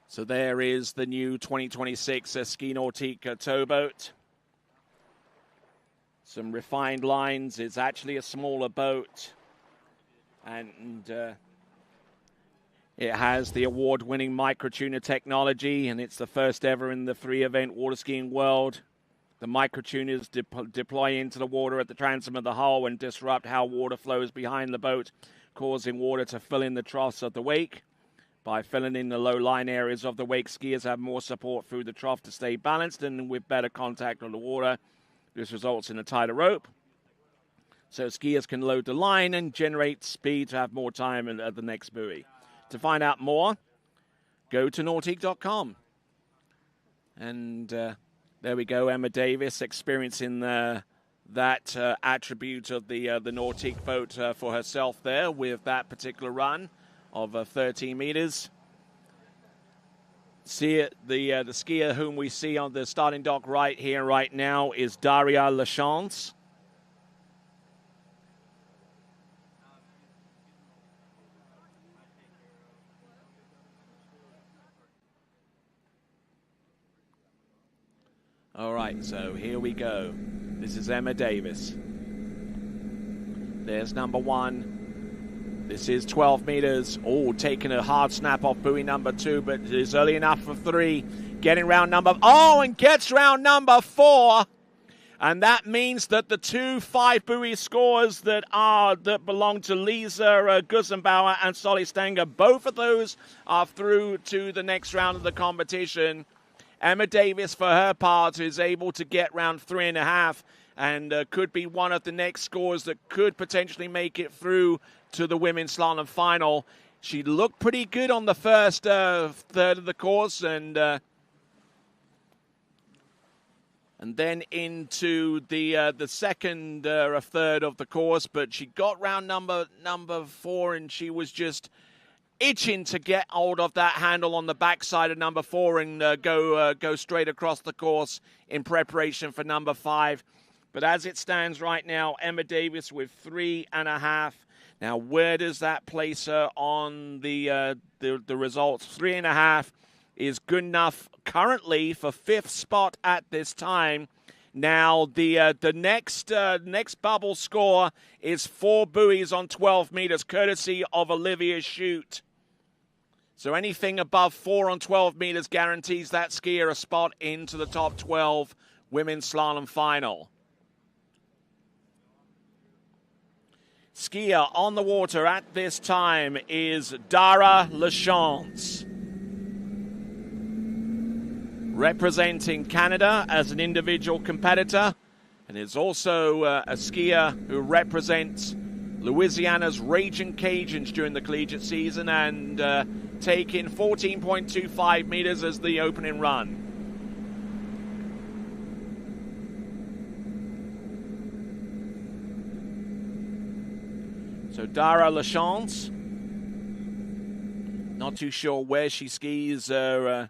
So there is the new 2026 Ski Nautique towboat. Some refined lines. It's actually a smaller boat. And It has the award-winning microtuner technology, and it's the first ever in the 3-event water skiing world. The microtuners deploy into the water at the transom of the hull and disrupt how water flows behind the boat, causing water to fill in the troughs of the wake. By filling in the low-lying areas of the wake, skiers have more support through the trough to stay balanced and with better contact on the water. This results in a tighter rope, so skiers can load the line and generate speed to have more time at the next buoy. To find out more, go to nautique.com. And there we go, Emma Davis experiencing that attribute of the Nautique boat for herself there with that particular run of 13 meters. The skier whom we see on the starting dock right here, right now, is Daria Lashants. All right, so here we go. This is Emma Davis. There's number 1. This is 12 meters. Oh, taking a hard snap off buoy number 2, but it is early enough for 3. Getting round number... Oh, and gets round number 4. And that means that the 2 5-buoy scores that belong to Lisa Guzenau and Solly Stangga, both of those are through to the next round of the competition. Emma Davis, for her part, is able to get round 3.5 and could be one of the next scores that could potentially make it through to the women's slalom final. She looked pretty good on the first third of the course, and then into the second third of the course, but she got round number 4, and she was just itching to get hold of that handle on the backside of number 4 and go straight across the course in preparation for number 5. But as it stands right now, Emma Davis with 3.5. Now, where does that place her on the results? 3.5 is good enough currently for 5th spot at this time. Now, the next bubble score is 4 buoys on 12 meters, courtesy of Olivia Shute. So anything above 4 on 12 meters guarantees that skier a spot into the top 12 women's slalom final. Skier on the water at this time is Daria Lashants, representing Canada as an individual competitor, and is also a skier who represents Louisiana's Raging Cajuns during the collegiate season and taking 14.25 meters as the opening run. So Daria Lashants, not too sure where she skis in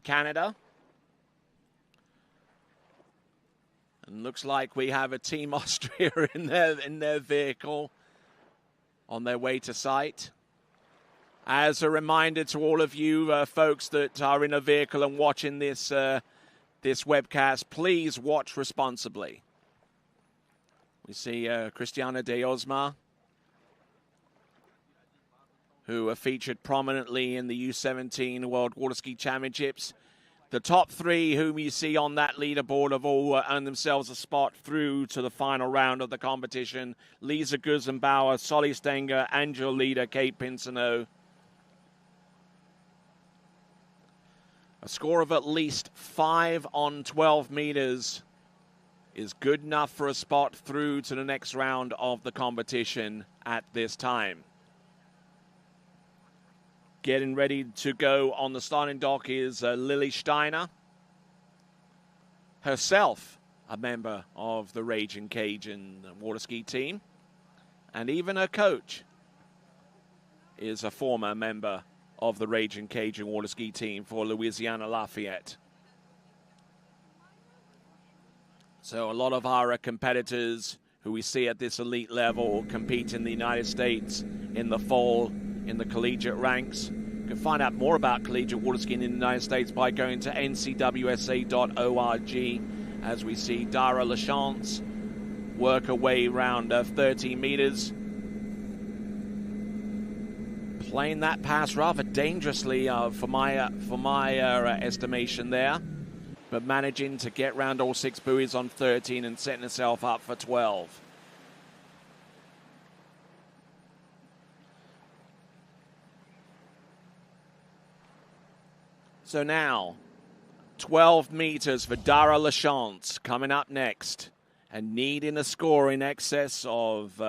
Canada. And looks like we have a Team Austria in their vehicle on their way to site. As a reminder to all of you folks that are in a vehicle and watching this webcast, please watch responsibly. We see Cristiana de Osma, who are featured prominently in the U17 World Waterski Championships. The top 3 whom you see on that leaderboard have all earned themselves a spot through to the final round of the competition. Lisa Guzenau, Solly Stangga, Angel Leader, Kate Pinso. A score of at least 5 on 12 meters is good enough for a spot through to the next round of the competition at this time. Getting ready to go on the starting dock is Lily Steiner, herself a member of the Raging Cajun waterski team, and even her coach is a former member of the Raging Cajun waterski team for Louisiana Lafayette. So a lot of our competitors who we see at this elite level compete in the United States in the fall in the collegiate ranks. You can find out more about collegiate waterskiing in the United States by going to ncwsa.org, as we see Daria Lashants work her way around 13 meters. Playing that pass rather dangerously for my estimation there, but managing to get round all 6 buoys on 13 and setting herself up for 12. So now, 12 meters for Daria Lashants coming up next, and needing a score in excess of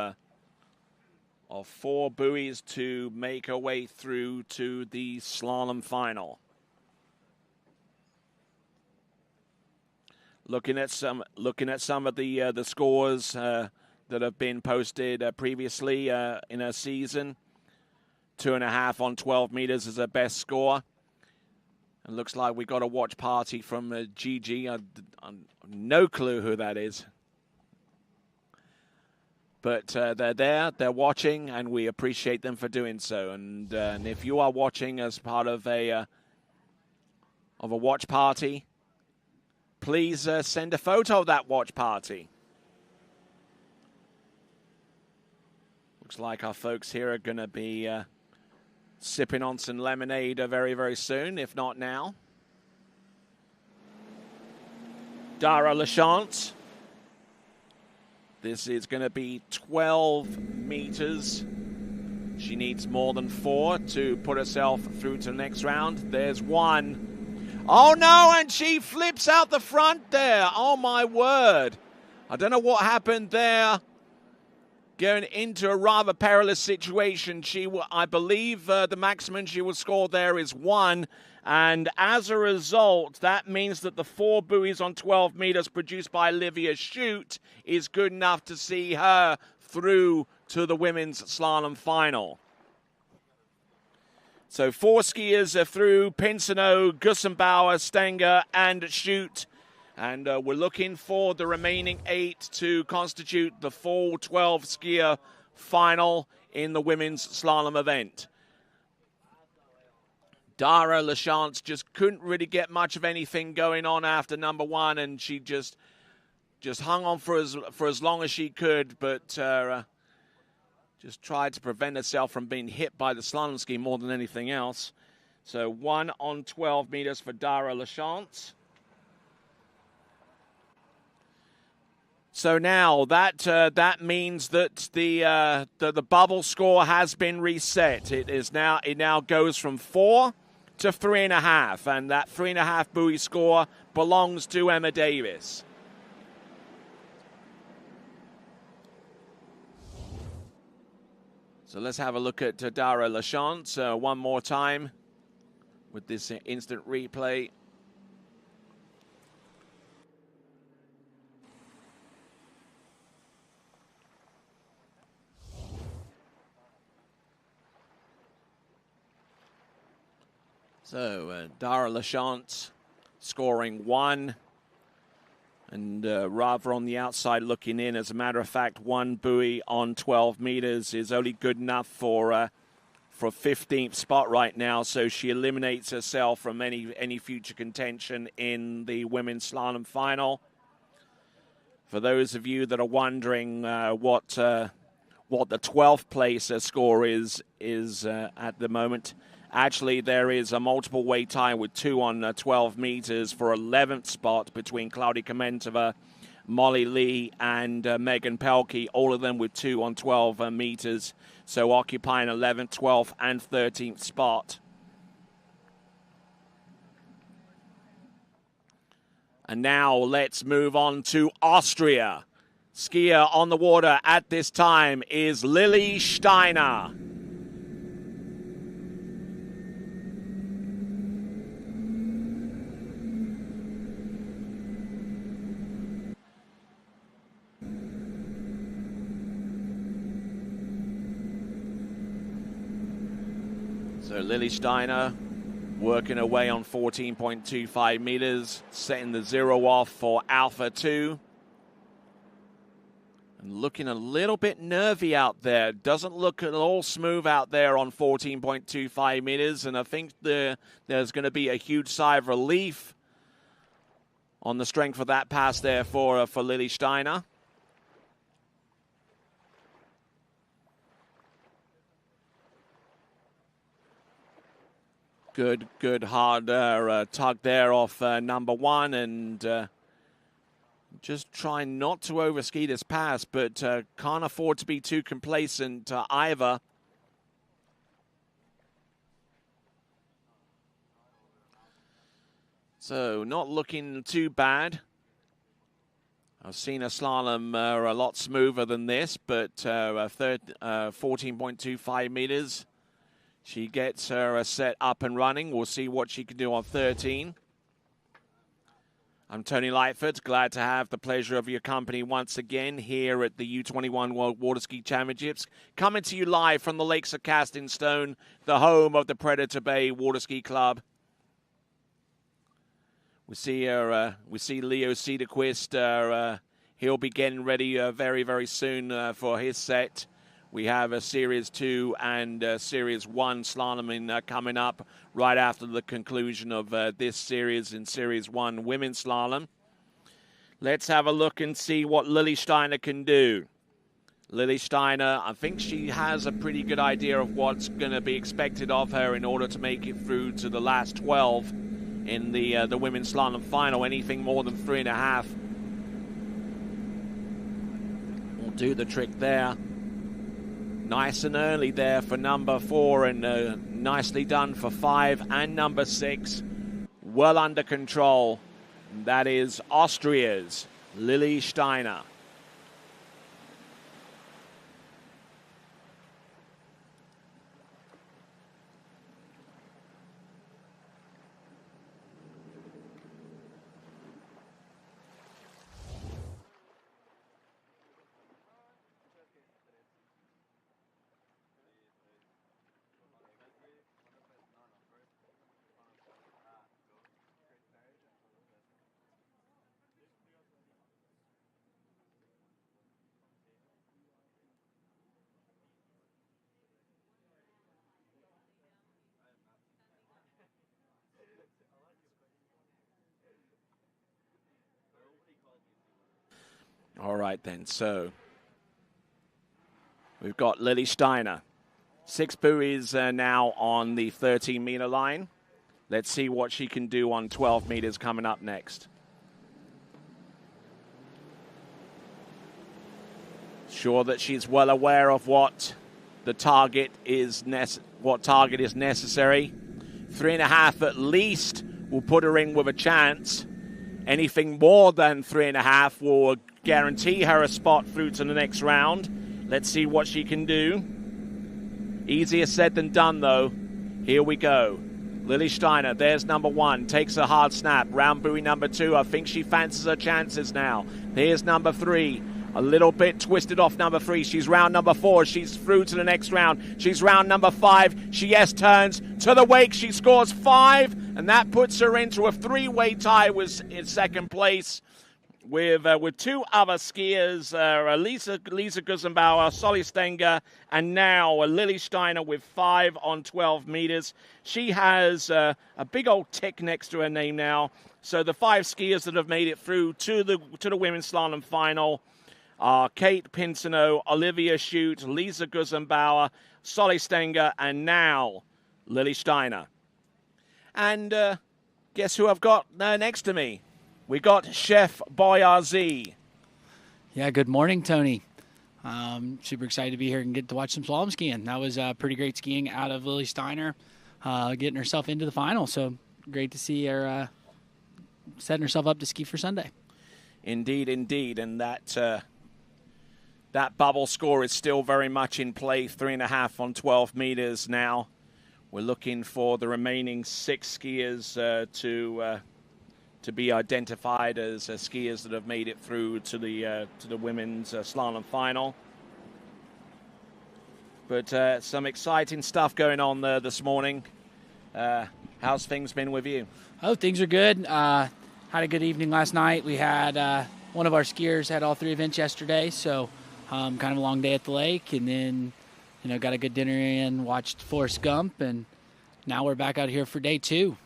4 buoys to make her way through to the slalom final. Looking at some of the scores that have been posted previously in her season. 2.5 on 12 meters is her best score. It looks like we got a watch party from Gigi. I've no clue who that is. But they're there, they're watching, and we appreciate them for doing so. And if you are watching as part of a watch party, please send a photo of that watch party. Looks like our folks here are going to be sipping on some lemonade very, very soon, if not now. Daria Lashants. This is going to be 12 meters. She needs more than 4 to put herself through to the next round. There's 1. Oh, no, and she flips out the front there. Oh, my word. I don't know what happened there. Going into a rather perilous situation. I believe the maximum she will score there is 1. And as a result, that means that the 4 buoys on 12 meters produced by Olivia Shute is good enough to see her through to the women's slalom final. So 4 skiers are through: Pinso, Guzenau, Stangga, and Shute. And we're looking for the remaining 8 to constitute the full 12 skier final in the women's slalom event. Daria Lashants just couldn't really get much of anything going on after number 1, and she just hung on for as long as she could, but just tried to prevent herself from being hit by the slalom ski more than anything else. So 1 on 12 meters for Daria Lashants. So now that means that the bubble score has been reset. It now goes from 4 to 3.5, and that 3.5 buoy score belongs to Emma Davis. So let's have a look at Daria Lashants one more time with this instant replay. So Daria Lashants scoring 1, and rather on the outside looking in. As a matter of fact, 1 buoy on 12 meters is only good enough for 15th spot right now. So she eliminates herself from any future contention in the women's slalom final. For those of you that are wondering what the 12th place score is at the moment. Actually, there is a multiple way tie with 2 on 12 meters for 11th spot between Claudia Kmentto, Molly Lee, and Megan Pelkey, all of them with 2 on 12 meters, so occupying 11th, 12th, and 13th spot. And now let's move on to Austria. Skier on the water at this time is Lily Steiner. So Lily Steiner working away on 14.25 meters, setting the 0 off for Alpha 2. And looking a little bit nervy out there. Doesn't look at all smooth out there on 14.25 meters. And I think there's going to be a huge sigh of relief on the strength of that pass there for Lily Steiner. Good hard tug there off number one, and just trying not to overski this pass, but can't afford to be too complacent either. So not looking too bad. I've seen a slalom a lot smoother than this, but 14.25 meters. She gets her set up and running. We'll see what she can do on 13. I'm Tony Lightfoot. Glad to have the pleasure of your company once again here at the U21 World Waterski Championships. Coming to you live from the Lakes of Castingstone, the home of the Predator Bay Waterski Club. We see Leo Cederquist. He'll be getting ready very, very soon for his set. We have a Series 2 and Series 1 slaloming coming up right after the conclusion of this series in Series 1 women's slalom. Let's have a look and see what Lily Steiner can do. Lily Steiner, I think she has a pretty good idea of what's going to be expected of her in order to make it through to the last 12 in the women's slalom final. Anything more than 3.5 will do the trick there. Nice and early there for number 4, and nicely done for 5 and number 6. Well under control. That is Austria's Lily Steiner. All right, then. So we've got Lily Steiner. 6 buoys now on the 13-meter line. Let's see what she can do on 12 meters coming up next. Sure that she's well aware of what the target is. What target is necessary. 3.5 at least will put her in with a chance. Anything more than 3.5 will guarantee her a spot through to the next round. Let's see what she can do. Easier said than done, though. Here we go. Lily Steiner, there's number 1, takes a hard snap. Round buoy number 2, I think she fancies her chances now. Here's number 3, a little bit twisted off number 3. She's round number 4, she's through to the next round. She's round number 5, she turns to the wake, she scores 5, and that puts her into a 3-way tie in second place. With 2 other skiers, Lisa Guzenau, Zali Stangga, and now Lily Steiner with 5 on 12 meters. She has a big old tick next to her name now. So the 5 skiers that have made it through to the women's slalom final are Kate Pinso, Olivia Shute, Lisa Guzenau, Zali Stangga, and now Lily Steiner. And guess who I've got next to me? We got Chef Boyarzy. Yeah, good morning, Tony. Super excited to be here and get to watch some slalom skiing. That was pretty great skiing out of Lily Steiner, getting herself into the final. So great to see her setting herself up to ski for Sunday. Indeed, indeed. And that bubble score is still very much in play, 3.5 on 12 meters now. We're looking for the remaining 6 skiers to be identified as skiers that have made it through to the women's slalom final. But some exciting stuff going on there this morning. How's things been with you? Oh, things are good. Had a good evening last night. We had one of our skiers had all 3 events yesterday, so kind of a long day at the lake, and then got a good dinner in, watched Forrest Gump, and now we're back out here for day 2.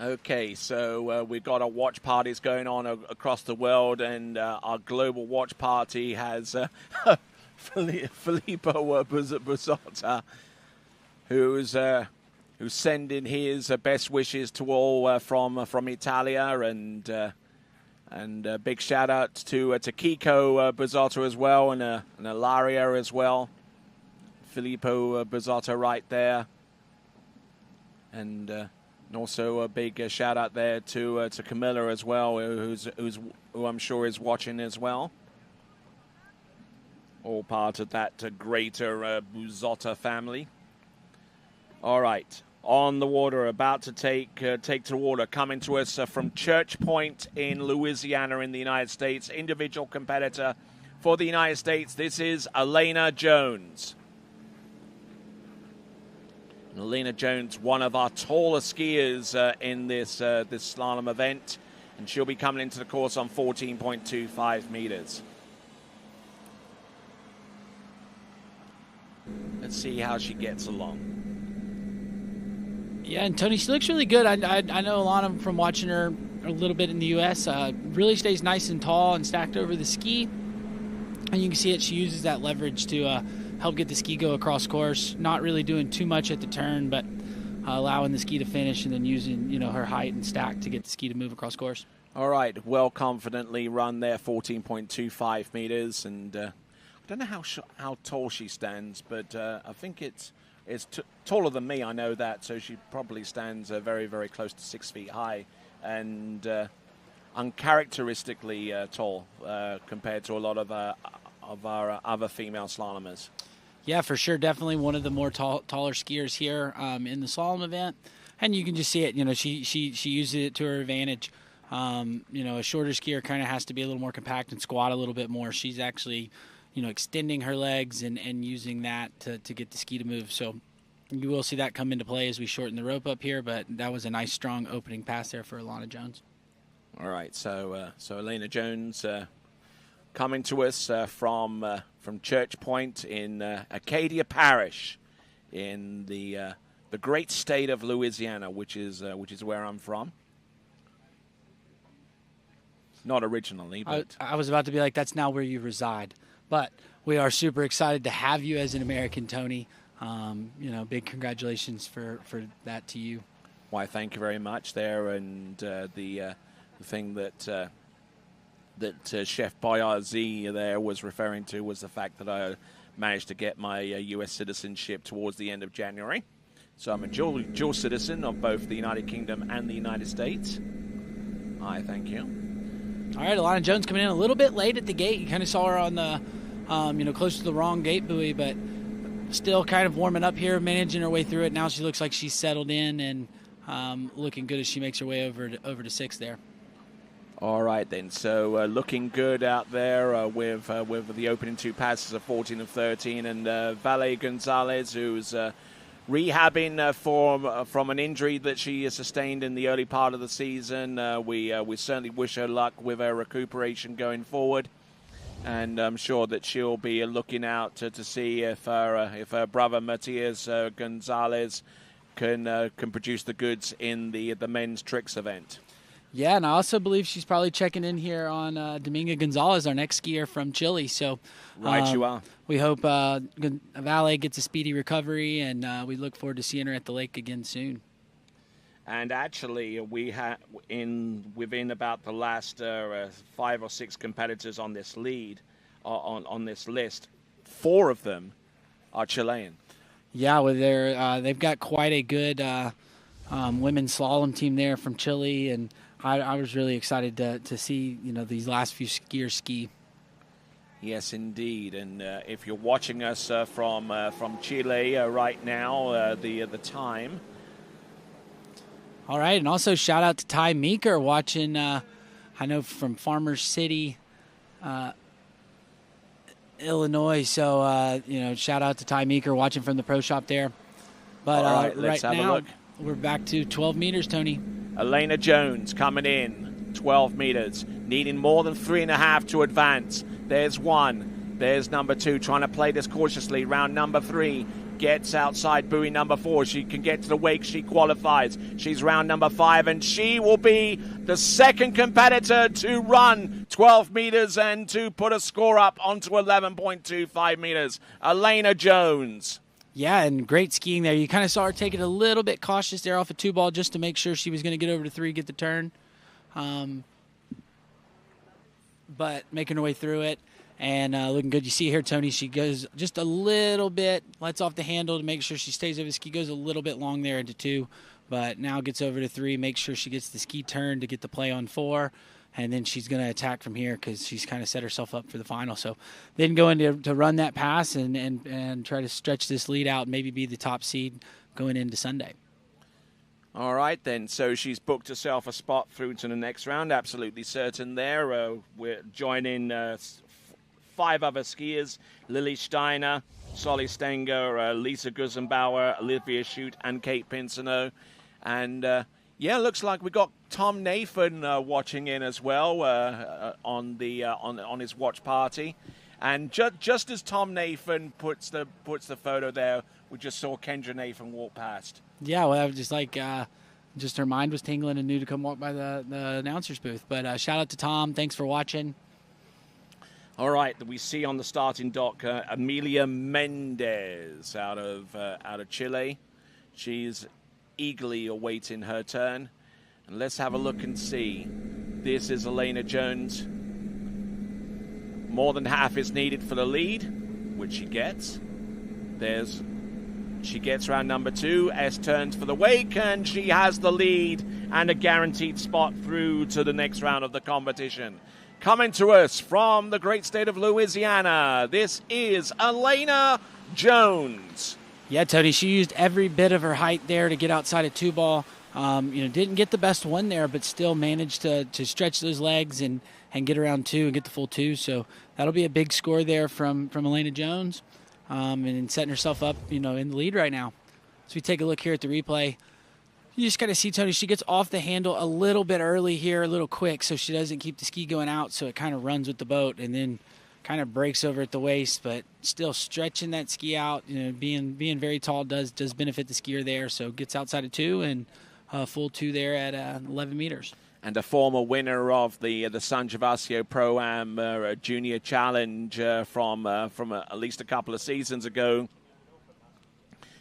Okay, so we've got our watch parties going on across the world, and our global watch party has Filippo Buzzotta, who's sending his best wishes to all from Italia, and a big shout out to Kiko Buzzotta as well, and Ilaria as well. Filippo Buzzotta right there, and also a big shout out there to Camilla as well, who I'm sure is watching as well. All part of that greater Buzzotta family. All right, on the water, about to take to the water, coming to us from Church Point in Louisiana in the United States. Individual competitor for the United States, this is Elena Jones. And Elena Jones, one of our taller skiers in this slalom event, and she'll be coming into the course on 14.25 meters. Let's see how she gets along. Yeah, and Tony, she looks really good. I know Alana from watching her a little bit in the U.S. Really stays nice and tall and stacked over the ski. And you can see it. She uses that leverage to help get the ski go across course. Not really doing too much at the turn, but allowing the ski to finish and then using her height and stack to get the ski to move across course. All right, well confidently run there, 14.25 meters, and I don't know how tall she stands, but I think it's taller than me, I know that, so she probably stands very, very close to 6 feet high, and uncharacteristically tall compared to a lot of our other female slalomers. Yeah, for sure. Definitely one of the more taller skiers here in the slalom event, and you can just see it. She uses it to her advantage. A shorter skier kind of has to be a little more compact and squat a little bit more. She's actually extending her legs and using that to get the ski to move. So you will see that come into play as we shorten the rope up here, but that was a nice, strong opening pass there for Elena Jones. All right, so Elena Jones coming to us from Church Point in Acadia Parish in the great state of Louisiana, which is where I'm from. Not originally, but I was about to be like, that's now where you reside. But we are super excited to have you as an American, Tony. Big congratulations for that to you. Why, thank you very much there. And the thing that Chef Boyardee there was referring to was the fact that I managed to get my U.S. citizenship towards the end of January. So I'm a dual citizen of both the United Kingdom and the United States. Hi, thank you. All right, Elena Jones coming in a little bit late at the gate. You kind of saw her on the close to the wrong gate buoy, but still kind of warming up here, managing her way through it. Now she looks like she's settled in and looking good as she makes her way over to 6 there. All right, then. So looking good out there with the opening 2 passes of 14 and 13, and Valle Gonzalez, who's rehabbing from an injury that she sustained in the early part of the season. We certainly wish her luck with her recuperation going forward. And I'm sure that she'll be looking out to see if her brother Matias Gonzalez can produce the goods in the men's tricks event. Yeah, and I also believe she's probably checking in here on Dominga Gonzalez, our next skier from Chile. So, right, you are. We hope Valle gets a speedy recovery, and we look forward to seeing her at the lake again soon. And actually, we have within about the last 5 or 6 competitors on this on this list, 4 of them are Chilean. Yeah, well, they've got quite a good women's slalom team there from Chile, and I was really excited to see these last few skiers ski. Yes, indeed. And if you're watching us from Chile right now, the time. All right, and also shout out to Ty Meeker watching, I know from Farmers City, Illinois. So, shout out to Ty Meeker watching from the pro shop there. But all right, let's have a look. We're back to 12 meters, Tony. Elena Jones coming in, 12 meters, needing more than 3.5 to advance. There's 1. There's number 2, trying to play this cautiously. Round number 3. Gets outside buoy number 4. She can get to the wake. She qualifies. She's round number 5, and she will be the second competitor to run 12 meters and to put a score up onto 11.25 meters. Elena Jones. Yeah, and great skiing there. You kind of saw her take it a little bit cautious there off a 2-ball just to make sure she was going to get over to 3, get the turn. But making her way through it and looking good. You see here, Tony, she goes just a little bit, lets off the handle to make sure she stays over the ski, goes a little bit long there into 2, but now gets over to 3, makes sure she gets the ski turn to get the play on 4, and then she's going to attack from here because she's kind of set herself up for the final. So then going to run that pass and try to stretch this lead out and maybe be the top seed going into Sunday. All right, then. So she's booked herself a spot through to the next round. Absolutely certain there. We're joining 5 other skiers. Lily Steiner, Solly Stangga, Lisa Guzenau, Olivia Shute, and Kate Pinso. And, looks like we got Tom Nathan watching in as well on his watch party. And just as Tom Nathan puts the photo there, we just saw Kendra Nathan walk past. Yeah, well, I was just like, just her mind was tingling and knew to come walk by the announcer's booth. But shout out to Tom. Thanks for watching. All right, we see on the starting dock Amelia Mendez out of Chile. She's eagerly awaiting her turn. And let's have a look and see. This is Elena Jones. More than half is needed for the lead, which she gets. She gets round number 2. S turns for the wake, and she has the lead and a guaranteed spot through to the next round of the competition. Coming to us from the great state of Louisiana, this is Elena Jones. Yeah, Tony, she used every bit of her height there to get outside a 2-ball. Didn't get the best one there, but still managed to stretch those legs and get around 2 and get the full 2. So that'll be a big score there from Elena Jones. And setting herself up, in the lead right now. So we take a look here at the replay. You just got to see, Tony, she gets off the handle a little bit early here, a little quick, so she doesn't keep the ski going out, so it kind of runs with the boat and then kind of breaks over at the waist, but still stretching that ski out. Being very tall does benefit the skier there, so gets outside of 2 and full 2 there at 11 meters. And a former winner of the San Gervasio Pro-Am Junior Challenge from at least a couple of seasons ago.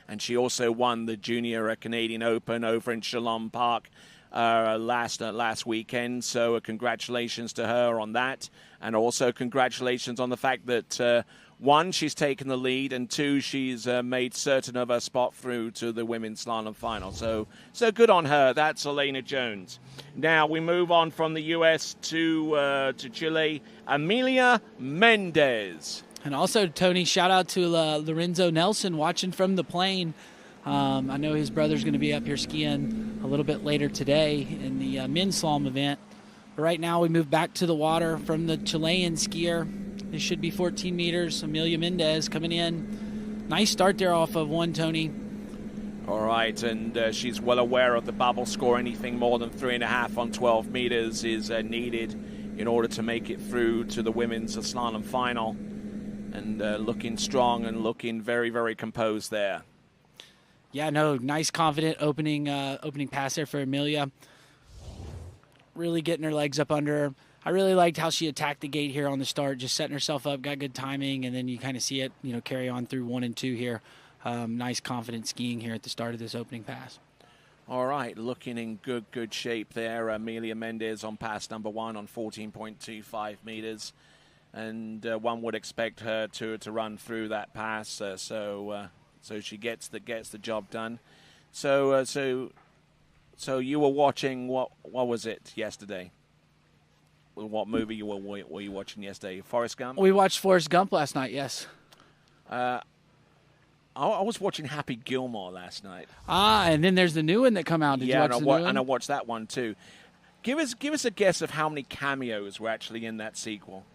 And she also won the Junior Canadian Open over in Shalom Park last weekend. So congratulations to her on that. And also congratulations on the fact that, 1, she's taken the lead, and 2, she's made certain of her spot through to the women's slalom final. So good on her. That's Elena Jones. Now we move on from the U.S. to Chile. Amelia Mendez. And also, Tony, shout out to Lorenzo Nelson watching from the plane. I know his brother's going to be up here skiing a little bit later today in the men's slalom event. But right now we move back to the water from the Chilean skier. This should be 14 meters. Amelia Mendez coming in. Nice start there off of 1, Tony. All right, and she's well aware of the bubble score. Anything more than 3.5 on 12 meters is needed in order to make it through to the women's slalom final. And looking strong and looking very, very composed there. Yeah, no, nice, confident opening pass there for Amelia. Really getting her legs up under her. I really liked how she attacked the gate here on the start, just setting herself up, got good timing, and then you kind of see it, carry on through 1 and 2 here. Nice, confident skiing here at the start of this opening pass. All right, looking in good shape there. Amelia Mendez on pass number 1 on 14.25 meters. And one would expect her to run through that pass, so she gets the job done. So you were watching what was it yesterday? What movie were you watching yesterday? Forrest Gump? We watched Forrest Gump last night. Yes. I was watching Happy Gilmore last night. And then there's the new one that come out. Did you watch the new one? And I watched that one too. Give us a guess of how many cameos were actually in that sequel.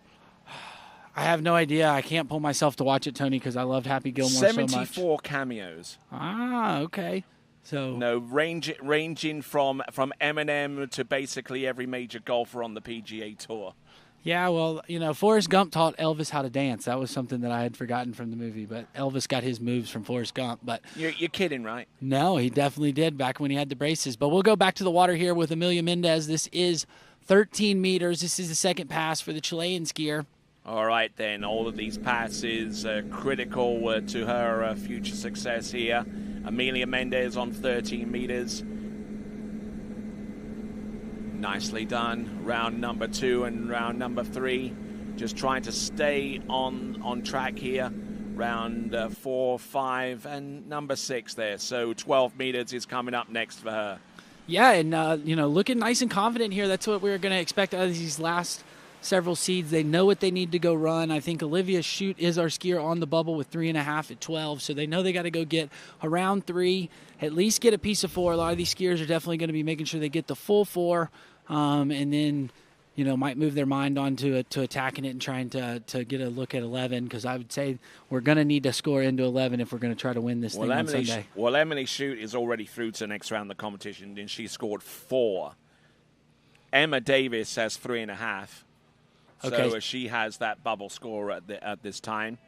I have no idea. I can't pull myself to watch it, Tony, because I loved Happy Gilmore so much. 74 cameos. Okay. So no, ranging from Eminem to basically every major golfer on the PGA Tour. Yeah, well, Forrest Gump taught Elvis how to dance. That was something that I had forgotten from the movie, but Elvis got his moves from Forrest Gump. But you're kidding, right? No, he definitely did back when he had the braces. But we'll go back to the water here with Amelia Mendez. This is 13 meters. This is the second pass for the Chilean skier. All right, then. All of these passes are critical to her future success here. Amelia Mendez on 13 meters. Nicely done. Round number 2 and round number 3. Just trying to stay on track here. Round 4, 5, and number 6 there. So 12 meters is coming up next for her. Yeah, and, looking nice and confident here. That's what we were going to expect out of these last several seeds. They know what they need to go run. I think Olivia Shute is our skier on the bubble with 3.5 at 12, so they know they got to go get around 3, at least get a piece of 4. A lot of these skiers are definitely going to be making sure they get the full 4, and then might move their mind on to attacking it and trying to get a look at 11, because I would say we're going to need to score into 11 if we're going to try to win this thing on Sunday. Well, Emily Shute is already through to the next round of the competition, and she scored 4. Emma Davis has 3.5. Okay. So she has that bubble score at this time.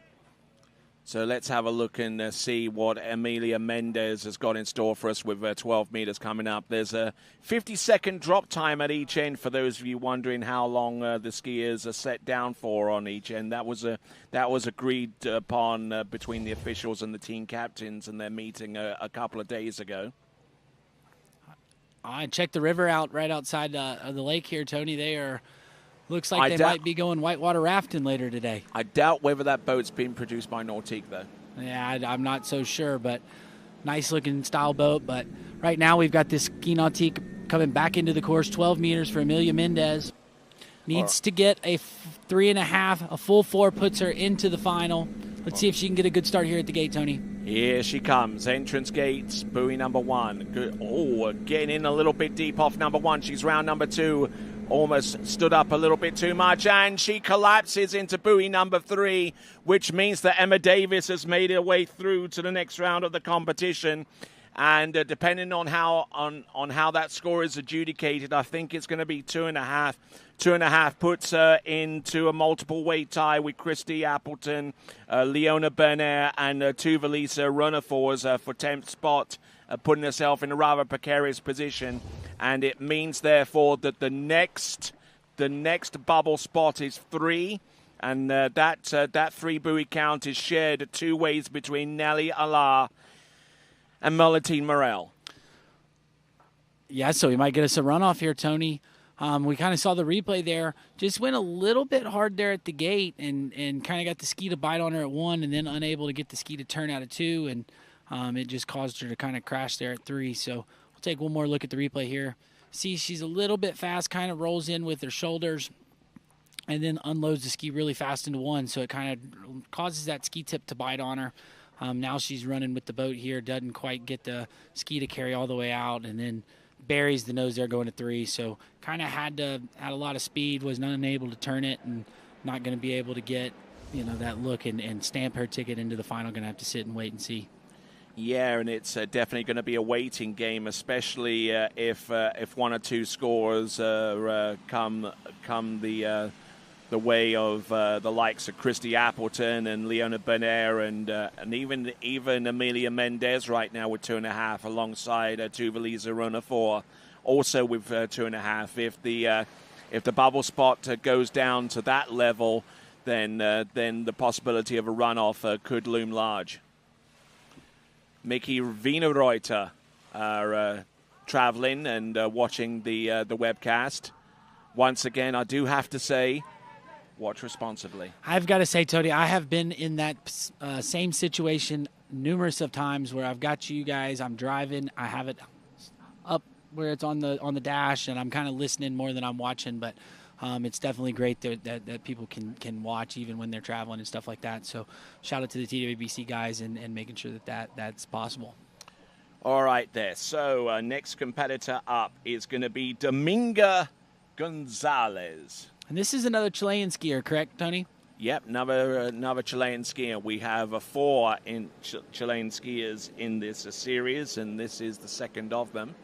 So let's have a look and see what Amelia Mendez has got in store for us with 12 meters coming up. There's a 50-second drop time at each end for those of you wondering how long the skiers are set down for on each end. That was agreed upon between the officials and the team captains in their meeting a couple of days ago. I checked the river out right outside of the lake here, Tony. Looks like they might be going whitewater rafting later today. I doubt whether that boat's been produced by Nautique, though. Yeah, I'm not so sure, but nice-looking style boat. But right now we've got this Ski Nautique coming back into the course, 12 meters for Amelia Mendez. Needs to get a 3.5, a full 4 puts her into the final. Let's see if she can get a good start here at the gate, Tony. Here she comes. Entrance gates, buoy number 1. Good. Oh, getting in a little bit deep off number 1. She's round number 2. Almost stood up a little bit too much, and she collapses into buoy number 3, which means that Emma Davis has made her way through to the next round of the competition. And depending on how that score is adjudicated, I think it's going to be 2.5. 2.5 puts her into a multiple weight tie with Christy Appleton, Leona Bennett, and Tuvalisa Runner for 10th spot, putting herself in a rather precarious position. And it means, therefore, that the next bubble spot is 3, and that 3 buoy count is shared 2 ways between Nelly Allah and Melatine Moral. Yeah, so we might get us a runoff here, Tony. We kind of saw the replay there. Just went a little bit hard there at the gate and kind of got the ski to bite on her at 1 and then unable to get the ski to turn out of 2, and it just caused her to kind of crash there at 3. So we'll take one more look at the replay here. See, she's a little bit fast, kind of rolls in with her shoulders and then unloads the ski really fast into 1, so it kind of causes that ski tip to bite on her. Now she's running with the boat here, doesn't quite get the ski to carry all the way out, and then buries the nose there going to 3. So kind of had a lot of speed, was unable to turn it, and not going to be able to get that look and stamp her ticket into the final. Going to have to sit and wait and see. Yeah, and it's definitely going to be a waiting game, especially if 1 or 2 scores come the way of the likes of Christy Appleton and Leona Bennett and even Amelia Mendez right now with 2.5 alongside Tuvalisa Runner 4 also with 2.5. If the bubble spot goes down to that level, then the possibility of a runoff could loom large. Mickey Wienerreuter are traveling and watching the webcast. Once again, I do have to say, watch responsibly. I've got to say, Tony, I have been in that same situation numerous of times where I've got you guys, I'm driving, I have it up where it's on the dash, and I'm kind of listening more than I'm watching, but it's definitely great that people can watch even when they're traveling and stuff like that. So shout out to the TWBC guys and making sure that's possible. All right there. So next competitor up is going to be Dominga Gonzalez. And this is another Chilean skier, correct, Tony? Yep, another Chilean skier. We have 4 Chilean skiers in this series, and this is the second of them.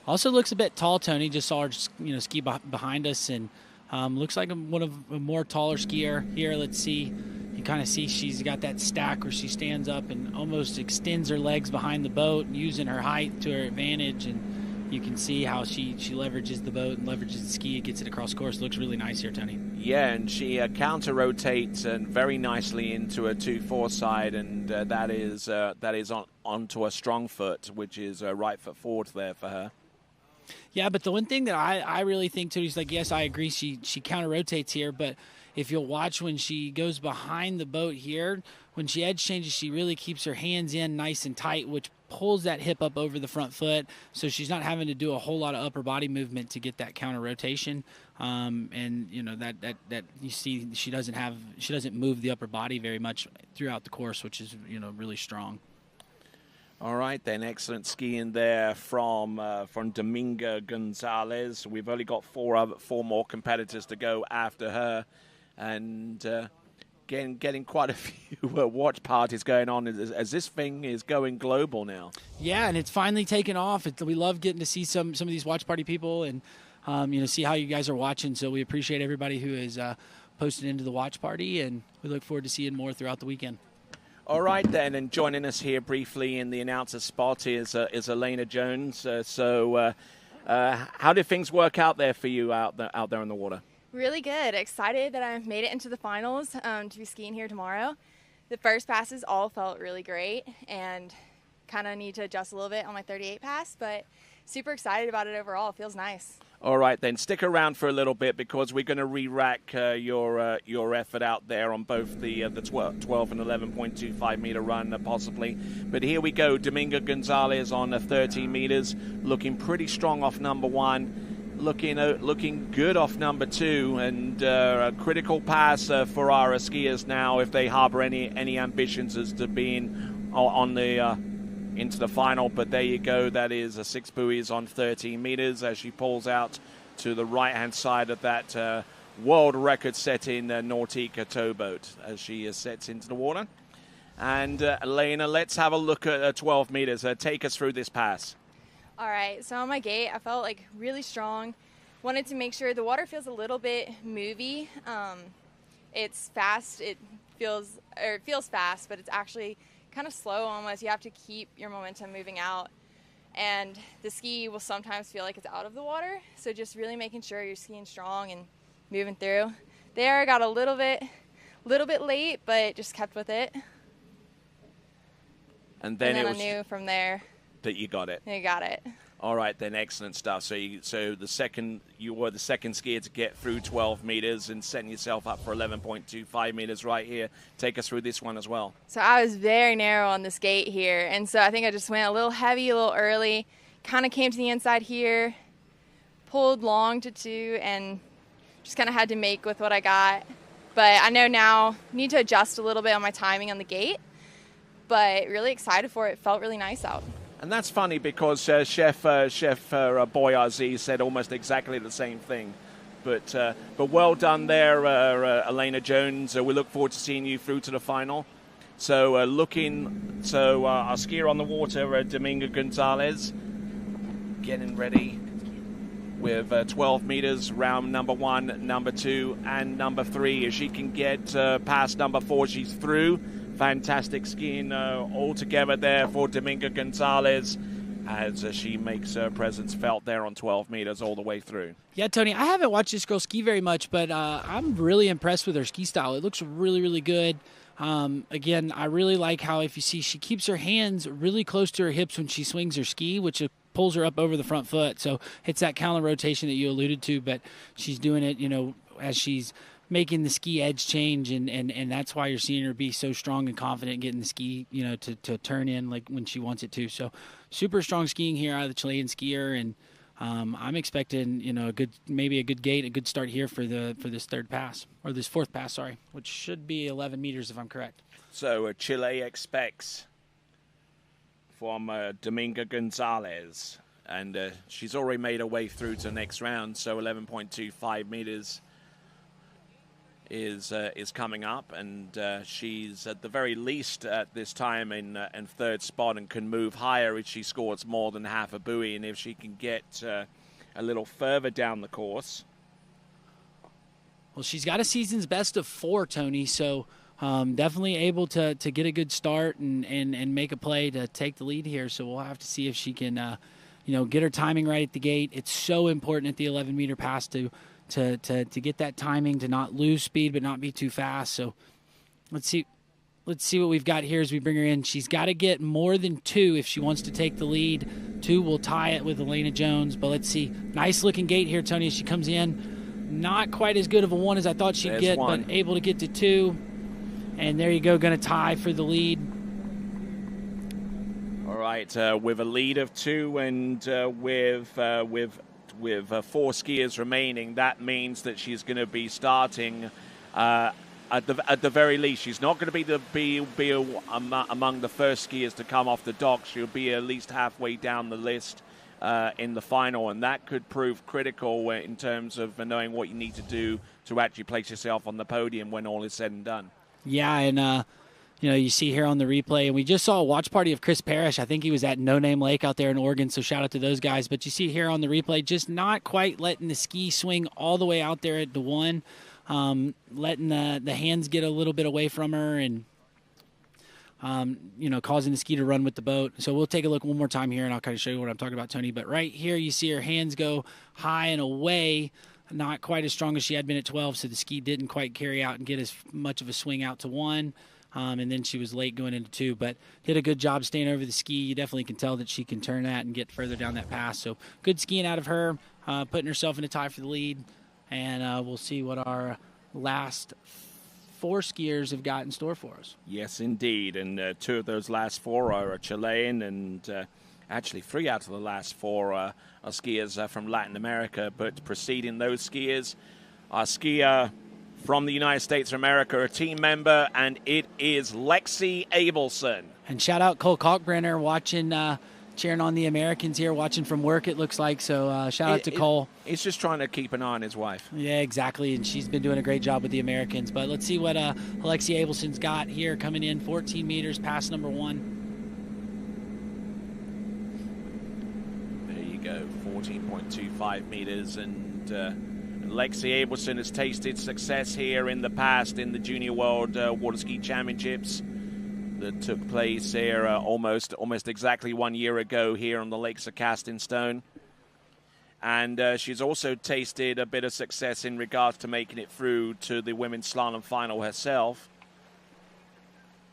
Also looks a bit tall, Tony. Just saw her, ski behind us, and looks like one of a more taller skier here. Let's see. You you kind of see she's got that stack where she stands up and almost extends her legs behind the boat, using her height to her advantage. And you can see how she leverages the boat and leverages the ski and gets it across course. Looks really nice here, Tony. Yeah, and she counter-rotates and very nicely into a 2-4 side, and that is onto a strong foot, which is a right foot forward there for her. Yeah, but the one thing that I really think, too, is like, yes, I agree, she counter-rotates here, but if you'll watch when she goes behind the boat here, when she edge changes, she really keeps her hands in nice and tight, which pulls that hip up over the front foot, so she's not having to do a whole lot of upper body movement to get that counter rotation. And you know that you see she doesn't move the upper body very much throughout the course, which is really strong. All right, then, excellent skiing there from Dominga Gonzalez. We've only got four more competitors to go after her, and getting quite a few watch parties going on as this thing is going global now. Yeah, and it's finally taken off. We love getting to see some of these watch party people and see how you guys are watching. So we appreciate everybody who is posted into the watch party, and we look forward to seeing more throughout the weekend. All right, then, and joining us here briefly in the announcer spot is Elena Jones. How did things work out there for you out there on the water? Really good. Excited that I made it into the finals to be skiing here tomorrow. The first passes all felt really great, and kind of need to adjust a little bit on my 38 pass, but super excited about it overall. It feels nice. All right, then, stick around for a little bit because we're going to re-rack your effort out there on both the 12 and 11.25 meter run, possibly. But here we go. Dominga Gonzalez on 13 meters, looking pretty strong off number one, looking good off number two, and a critical pass for our skiers now if they harbor any ambitions as to being on the into the final. But there you go, that is 6 buoys on 13 meters as she pulls out to the right hand side of that world record setting Nautica towboat as she sets into the water. And Elena, let's have a look at 12 meters. Take us through this pass. All right, so on my gate I felt like really strong. Wanted to make sure the water feels a little bit movie. It's fast, it feels fast, but it's actually kind of slow almost. You have to keep your momentum moving out, and the ski will sometimes feel like it's out of the water, so just really making sure you're skiing strong and moving through. There I got a little bit late, but just kept with it, and then I knew from there that you got it. You got it. All right, then, excellent stuff. So you were the second skier to get through 12 meters and setting yourself up for 11.25 meters right here. Take us through this one as well. So I was very narrow on this gate here, and so I think I just went a little heavy, a little early, kind of came to the inside here, pulled long to 2, and just kind of had to make with what I got. But I know now need to adjust a little bit on my timing on the gate, but really excited for it. It felt really nice out. And that's funny because Chef Boyazi said almost exactly the same thing. But well done there, Elena Jones. We look forward to seeing you through to the final. So our skier on the water, Dominga Gonzalez, getting ready with 12 meters, round number 1, number 2, and number 3. If she can get past number 4, she's through. Fantastic skiing all together there for Dominga Gonzalez as she makes her presence felt there on 12 meters all the way through. Yeah, Tony, I haven't watched this girl ski very much, but I'm really impressed with her ski style. It looks really, really good. Again, I really like how, if you see, she keeps her hands really close to her hips when she swings her ski, which pulls her up over the front foot. So it's that counter rotation that you alluded to, but she's doing it, as she's making the ski edge change, and that's why you're seeing her be so strong and confident getting the ski, to turn in like when she wants it to. So super strong skiing here out of the Chilean skier, and I'm expecting, a good gate, a good start here for this fourth pass, which should be 11 meters if I'm correct. So Chile expects from Dominga Gonzalez, and she's already made her way through to the next round, so 11.25 meters is coming up, and she's at the very least at this time in third spot and can move higher if she scores more than half a buoy, and if she can get a little further down the course. Well, she's got a season's best of 4, Tony, so definitely able to get a good start and make a play to take the lead here. So we'll have to see if she can, get her timing right at the gate. It's so important at the 11-meter pass to get that timing, to not lose speed but not be too fast. So let's see what we've got here as we bring her in. She's got to get more than 2 if she wants to take the lead. 2 will tie it with Elena Jones, but let's see. Nice looking gate here, Tony, as she comes in. Not quite as good of a 1 as I thought she'd get, but able to get to 2. And there you go, going to tie for the lead. All right, with a lead of 2 and with 4 skiers remaining, that means that she's going to be starting at the very least. She's not going to be among the first skiers to come off the dock. She'll be at least halfway down the list in the final, and that could prove critical in terms of knowing what you need to do to actually place yourself on the podium when all is said and done. Yeah, and you see here on the replay, and we just saw a watch party of Chris Parrish. I think he was at No Name Lake out there in Oregon, so shout out to those guys. But you see here on the replay, just not quite letting the ski swing all the way out there at the 1, letting the hands get a little bit away from her and, causing the ski to run with the boat. So we'll take a look one more time here, and I'll kind of show you what I'm talking about, Tony. But right here, you see her hands go high and away, not quite as strong as she had been at 12, so the ski didn't quite carry out and get as much of a swing out to 1. And then she was late going into 2, but did a good job staying over the ski. You definitely can tell that she can turn that and get further down that pass. So good skiing out of her, putting herself in a tie for the lead. And we'll see what our last 4 skiers have got in store for us. Yes, indeed. And 2 of those last 4 are Chilean, and actually 3 out of the last 4 are skiers from Latin America. But preceding those skiers, our skier from the United States of America, a team member, and it is Lexi Abelson. And shout out Cole Kalkbrenner watching, cheering on the Americans here, watching from work, it looks like. So shout out to Cole. He's just trying to keep an eye on his wife. Yeah, exactly, and she's been doing a great job with the Americans. But let's see what Lexi Abelson's got here coming in, 14 meters past number 1. There you go, 14.25 meters, and Lexi Abelson has tasted success here in the past in the Junior World Waterski Championships that took place here almost exactly 1 year ago here on the Lakes of Casting Stone. And she's also tasted a bit of success in regards to making it through to the women's slalom final herself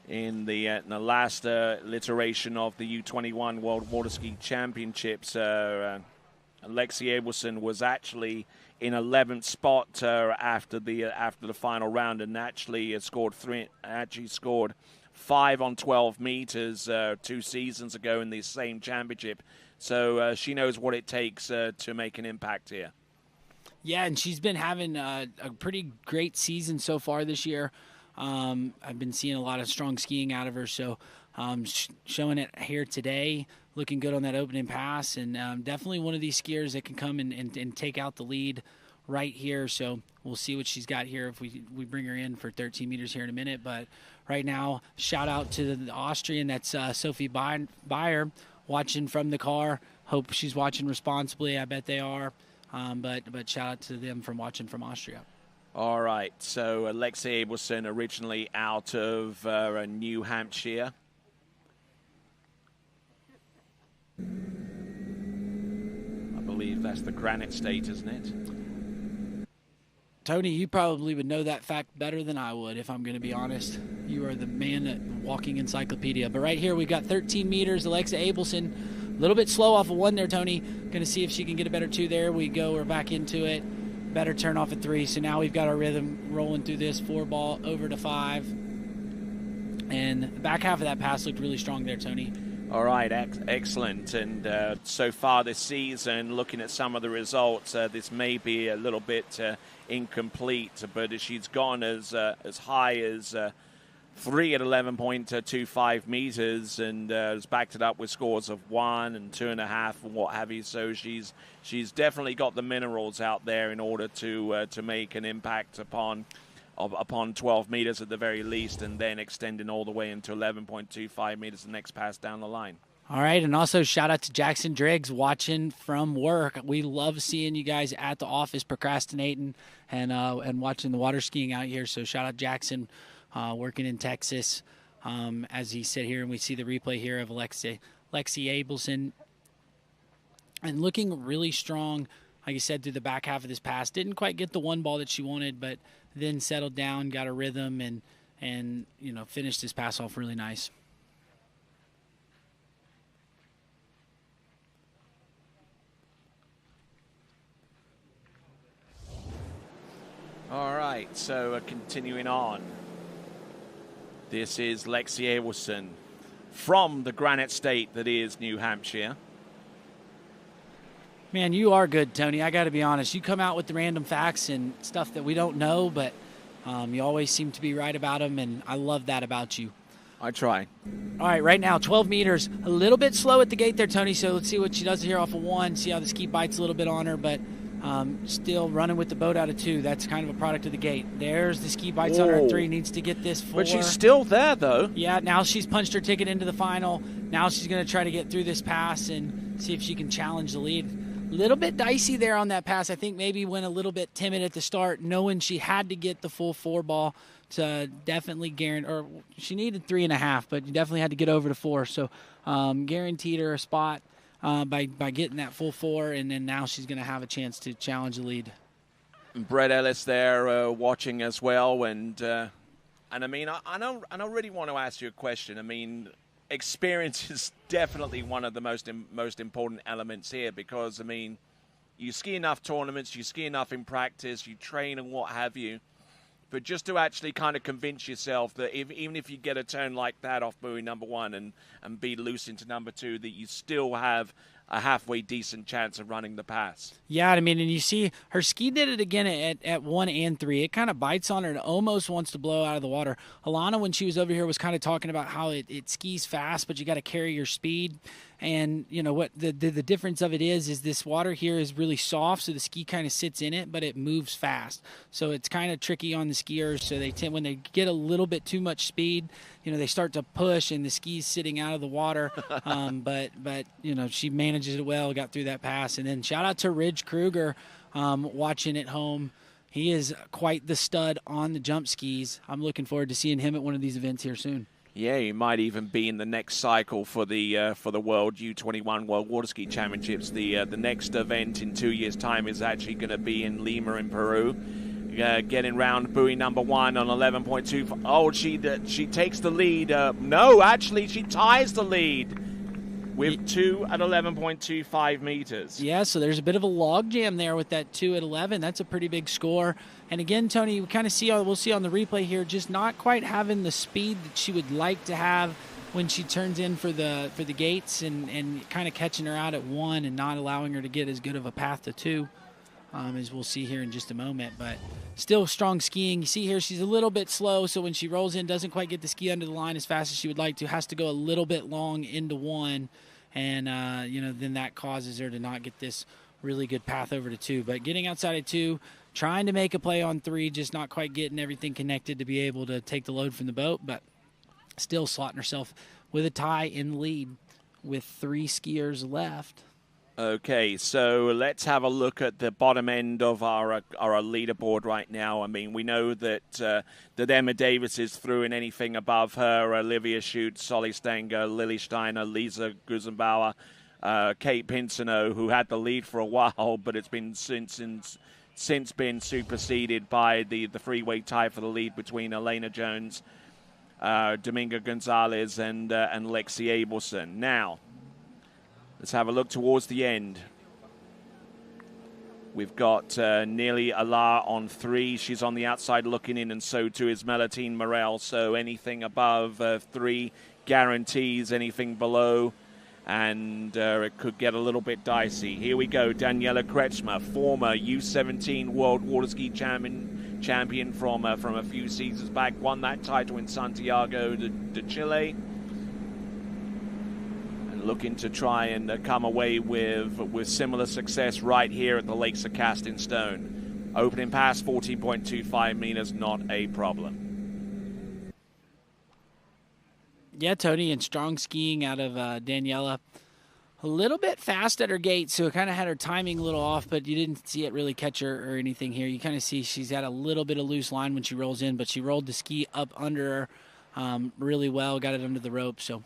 in the last iteration of the U21 World Waterski Championships. Lexi Abelson was actually in 11th spot after the final round, and actually scored 5 on 12 meters 2 seasons ago in the same championship. So she knows what it takes to make an impact here. Yeah, and she's been having a pretty great season so far this year. I've been seeing a lot of strong skiing out of her, so showing it here today, looking good on that opening pass, and definitely one of these skiers that can come and take out the lead right here. So we'll see what she's got here if we bring her in for 13 meters here in a minute. But right now, shout out to the Austrian, that's Sophie Bayer, watching from the car. Hope she's watching responsibly. I bet they are. But shout out to them from watching from Austria. All right, so Lexi Abelson, originally out of New Hampshire. I believe that's the Granite State, isn't it? Tony, you probably would know that fact better than I would, if I'm going to be honest. You are the man at walking encyclopedia. But right here, we've got 13 meters. Alexa Abelson, a little bit slow off of 1 there, Tony. Going to see if she can get a better 2 there. We go. We're back into it. Better turn off at 3. So now we've got our rhythm rolling through this 4 ball over to 5. And the back half of that pass looked really strong there, Tony. All right, excellent. And so far this season, looking at some of the results, this may be a little bit incomplete, but she's gone as high as 3 at 11.25 meters, and has backed it up with scores of 1 and 2.5 and what have you. So she's definitely got the minerals out there in order to make an impact upon 12 meters at the very least, and then extending all the way into 11.25 meters the next pass down the line. All right, and also shout out to Jackson Driggs watching from work. We love seeing you guys at the office procrastinating and watching the water skiing out here. So shout out Jackson working in Texas. As he sit here and we see the replay here of Lexi Abelson, and looking really strong, like you said, through the back half of this pass. Didn't quite get the one ball that she wanted, but then settled down, got a rhythm, and finished this pass off really nice. All right, so continuing on. This is Lexi Abelson from the Granite State that is New Hampshire. Man, you are good, Tony. I got to be honest. You come out with the random facts and stuff that we don't know, but you always seem to be right about them, and I love that about you. I try. All right, right now, 12 meters. A little bit slow at the gate there, Tony, so let's see what she does here off of 1, see how the ski bites a little bit on her, but still running with the boat out of 2. That's kind of a product of the gate. There's the ski bites on her at 3. Needs to get this 4. But she's still there, though. Yeah, now she's punched her ticket into the final. Now she's going to try to get through this pass and see if she can challenge the lead. Little bit dicey there on that pass. I think maybe went a little bit timid at the start, knowing she had to get the full 4 ball to definitely guarantee, or she needed 3.5, but you definitely had to get over to 4. So guaranteed her a spot by getting that full 4, and then now she's going to have a chance to challenge the lead. Brett Ellis there watching as well, and I mean, I don't really want to ask you a question. I mean, experience is definitely one of the most important elements here, because I mean, you ski enough tournaments, you ski enough in practice, you train and what have you, but just to actually kind of convince yourself that even if you get a turn like that off buoy number 1 and be loose into number 2, that you still have a halfway decent chance of running the pass. Yeah, I mean, and you see her ski did it again at 1 and 3. It kind of bites on her and almost wants to blow out of the water. Alana, when she was over here, was kind of talking about how it skis fast, but you got to carry your speed. And you know what the difference of it is this water here is really soft, so the ski kind of sits in it, but it moves fast. So it's kind of tricky on the skiers. So they tend, when they get a little bit too much speed, they start to push and the ski's sitting out of the water. But she manages it well, got through that pass. And then shout out to Ridge Kruger watching at home. He is quite the stud on the jump skis. I'm looking forward to seeing him at one of these events here soon. Yeah, he might even be in the next cycle for the World U21 World Waterski Championships. The next event in 2 years' time is actually going to be in Lima in Peru. Getting round buoy number 1 on 11.2. Oh, she takes the lead. No, actually, she ties the lead with 2 at 11.25 meters. Yeah, so there's a bit of a log jam there with that 2 at 11. That's a pretty big score. And again, Tony, we kind of we'll see on the replay here, just not quite having the speed that she would like to have when she turns in for the gates, and kind of catching her out at 1 and not allowing her to get as good of a path to 2, as we'll see here in just a moment. But still strong skiing. You see here she's a little bit slow, so when she rolls in, doesn't quite get the ski under the line as fast as she would like to, has to go a little bit long into 1, and then that causes her to not get this really good path over to 2. But getting outside of 2, trying to make a play on 3, just not quite getting everything connected to be able to take the load from the boat, but still slotting herself with a tie in the lead with 3 skiers left. Okay, so let's have a look at the bottom end of our leaderboard right now. I mean, we know that Emma Davis is through, and anything above her, Olivia Schutz, Solly Stangga, Lily Steiner, Lisa Guzenau, Kate Pinso, who had the lead for a while, but it's been since been superseded by the freeway tie for the lead between Elena Jones, Dominga Gonzalez, and Lexi Abelson. Now, let's have a look towards the end. We've got Nelly Allah on 3. She's on the outside looking in, and so too is Melatine Moral. So anything above 3 guarantees, anything below, and it could get a little bit dicey. Here we go. Daniela Kretschmer, former U17 World Waterski champion from a few seasons back, won that title in Santiago de Chile. Looking to try and come away with similar success right here at the Lakes of Casting Stone. Opening pass, 14.25 meters, not a problem. Yeah, Tony, and strong skiing out of Daniela. a little bit fast at her gait, so it kind of had her timing a little off, but you didn't see it really catch her or anything here. You kind of see she's got a little bit of loose line when she rolls in, but she rolled the ski up under her really well, got it under the rope, so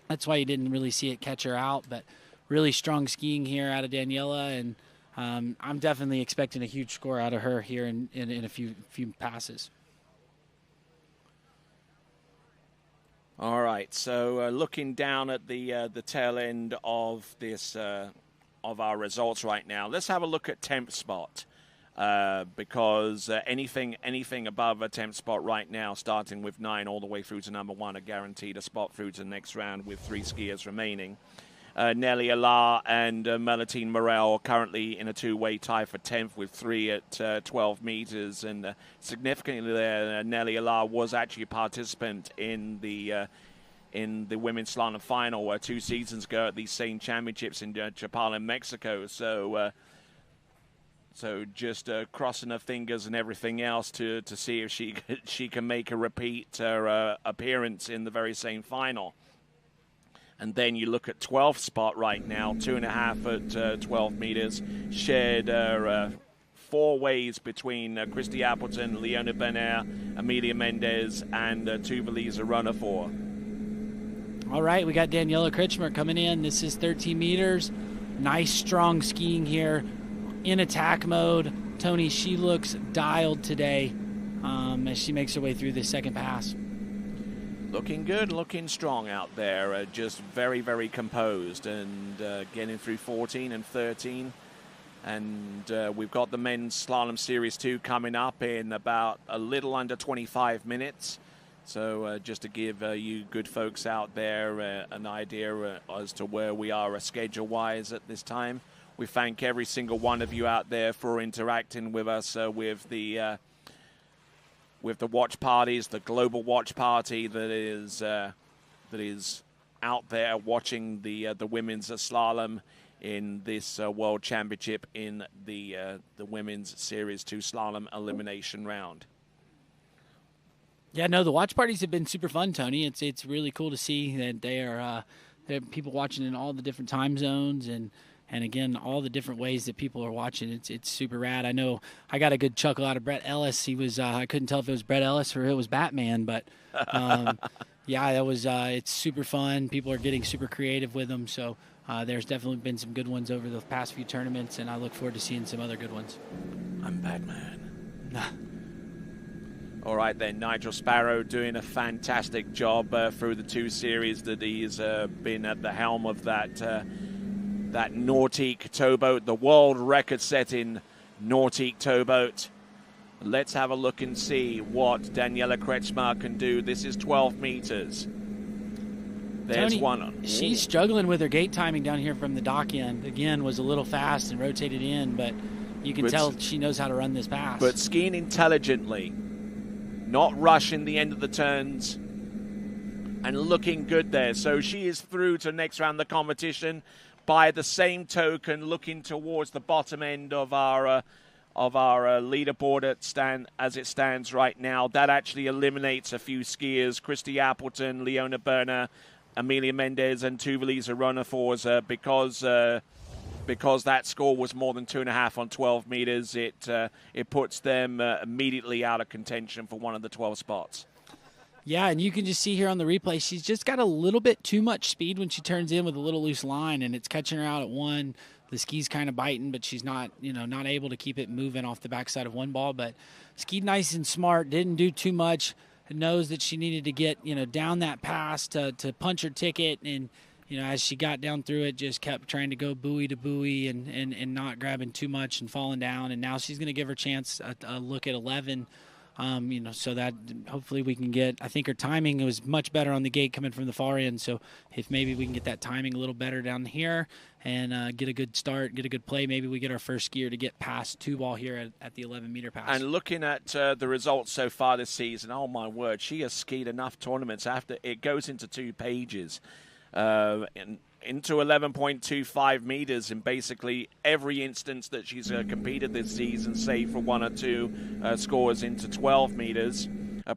that's why you didn't really see it catch her out. But really strong skiing here out of Daniela, and I'm definitely expecting a huge score out of her here in a few passes. All right, so looking down at the tail end of this of our results right now, let's have a look at 10th spot because anything above a 10th spot right now, starting with 9 all the way through to number 1, are guaranteed a spot through to the next round with 3 skiers remaining. Nelly Allah and Melatine Moral are currently in a two-way tie for 10th with 3 at 12 meters. And significantly there, Nelly Allah was actually a participant in the women's slalom final 2 seasons ago at these same championships in Chapala in Mexico. So just crossing her fingers and everything else to see if she can make a repeat appearance in the very same final. And then you look at 12th spot right now, 2.5 at 12 meters, shared 4 ways between Christy Appleton, Elena Jones, Amelia Mendez, and Tuvalisa Runner 4. All right, we got Daniela Kretschmer coming in. This is 13 meters. Nice, strong skiing here in attack mode. Tony, she looks dialed today as she makes her way through the second pass. Looking good, looking strong out there. Just very, very composed and getting through 14 and 13. And we've got the men's slalom series 2 coming up in about a little under 25 minutes. So just to give you good folks out there an idea as to where we are schedule-wise at this time. We thank every single one of you out there for interacting with us with the watch parties, the global watch party that is out there watching the women's slalom in this World Championship in the women's Series 2 slalom elimination round. Yeah, no, the watch parties have been super fun, Tony. It's really cool to see that there are people watching in all the different time zones and again, all the different ways that people are watching. It's super rad. I know I got a good chuckle out of Brett Ellis. He was I couldn't tell if it was Brett Ellis or it was Batman, but yeah, that was it's super fun. People are getting super creative with them. So there's definitely been some good ones over the past few tournaments, and I look forward to seeing some other good ones. I'm Batman. All right, then, Nigel Sparrow doing a fantastic job through the 2 series that he's been at the helm of that Nautique towboat, the world record-setting Nautique towboat. Let's have a look and see what Daniela Kretschmer can do. This is 12 meters. There's Tony, one. She's struggling with her gate timing down here from the dock end. Again, was a little fast and rotated in, but you can tell she knows how to run this pass. But skiing intelligently, not rushing the end of the turns, and looking good there. So she is through to next round of the competition. By the same token, looking towards the bottom end of our leaderboard as it stands right now. That actually eliminates a few skiers: Christy Appleton, Leona Berner, Amelia Mendez, and Tuvalisa Runner because that score was more than 2.5 on 12 meters. It puts them immediately out of contention for one of the 12 spots. Yeah, and you can just see here on the replay, she's just got a little bit too much speed when she turns in with a little loose line, and it's catching her out at 1. The ski's kind of biting, but she's not able to keep it moving off the backside of 1 ball. But skied nice and smart, didn't do too much, knows that she needed to get down that pass to punch her ticket, and as she got down through it, just kept trying to go buoy to buoy and not grabbing too much and falling down. And now she's going to give her chance a look at 11. So that hopefully we can get, I think her timing was much better on the gate coming from the far end. So if maybe we can get that timing a little better down here and get a good start, get a good play, maybe we get our first skier to get past 2 ball here at the 11-meter pass. And looking at the results so far this season, oh my word, she has skied enough tournaments after it goes into 2 pages. Into 11.25 meters in basically every instance that she's competed this season, save for 1 or 2 scores into 12 meters,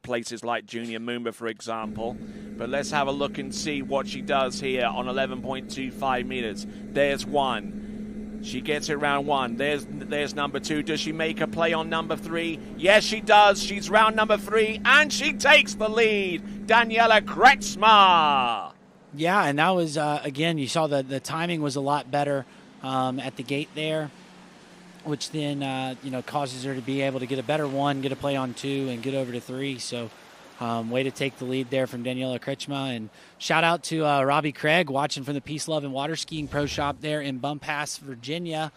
places like Junior Moomba, for example. But let's have a look and see what she does here on 11.25 meters. There's one. She gets it round one. There's number two. Does she make a play on number three? Yes, she does. She's round number three, and she takes the lead. Daniela Kretzma. Yeah, and that was, again, you saw the timing was a lot better at the gate there, which then, causes her to be able to get a better one, get a play on two, and get over to three. So way to take the lead there from Daniela Kretzma. And shout out to Robbie Craig watching from the Peace, Love, and Water Skiing Pro Shop there in Bum Pass, Virginia.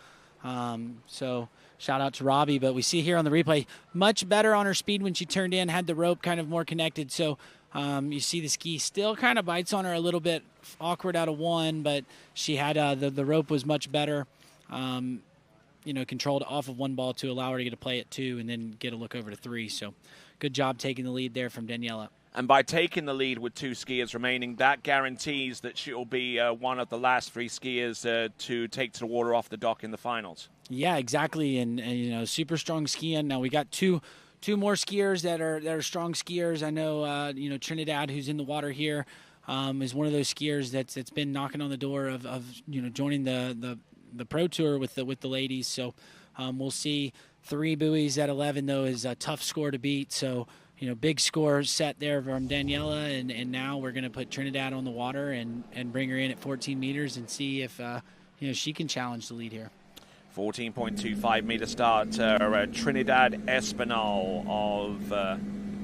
So shout out to Robbie. But we see here on the replay, much better on her speed when she turned in, had the rope kind of more connected. So you see the ski still kind of bites on her a little bit, awkward out of one, but she had the rope was much better. Controlled off of one ball to allow her to get a play at two and then get a look over to three. So good job taking the lead there from Daniela. And by taking the lead with two skiers remaining, that guarantees that she'll be one of the last three skiers to take to the water off the dock in the finals. Yeah, exactly. And super strong skiing. Now we got two more skiers that are strong skiers. I know, Trinidad, who's in the water here, is one of those skiers that's been knocking on the door of joining the pro tour with the ladies. So we'll see. 3 buoys at 11 though is a tough score to beat. So big score set there from Daniela, and now we're going to put Trinidad on the water and bring her in at 14 meters and see if she can challenge the lead here. 14.25 meter start. Trinidad Espinal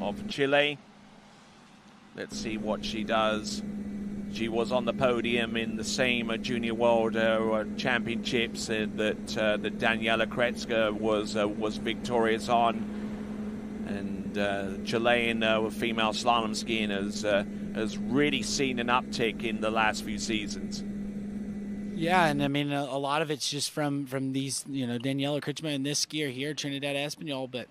of Chile. Let's see what she does. She was on the podium in the same Junior World Championships that Daniela Kretzma was victorious on, and Chilean female slalom skiing has really seen an uptick in the last few seasons. Yeah, and I mean a lot of it's just from these Daniela Kretzma and this skier here, Trinidad Espinal, but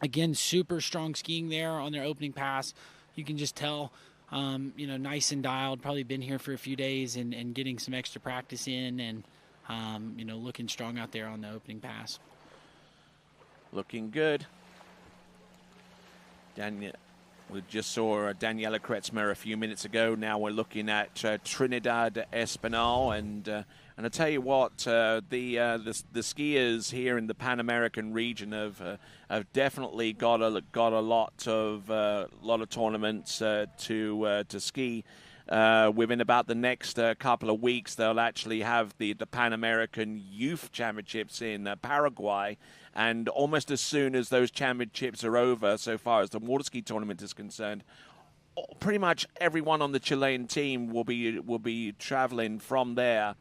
again super strong skiing there on their opening pass. You can just tell. Nice and dialed, probably been here for a few days and getting some extra practice in and, looking strong out there on the opening pass. Looking good. We just saw Daniela Kretzma a few minutes ago. Now we're looking at Trinidad Espinal, and I tell you what, the skiers here in the Pan American region have definitely got a lot of tournaments to ski. Within about the next couple of weeks, they'll actually have the Pan American Youth Championships in Paraguay. And almost as soon as those championships are over, so far as the water ski tournament is concerned, pretty much everyone on the Chilean team will be traveling from there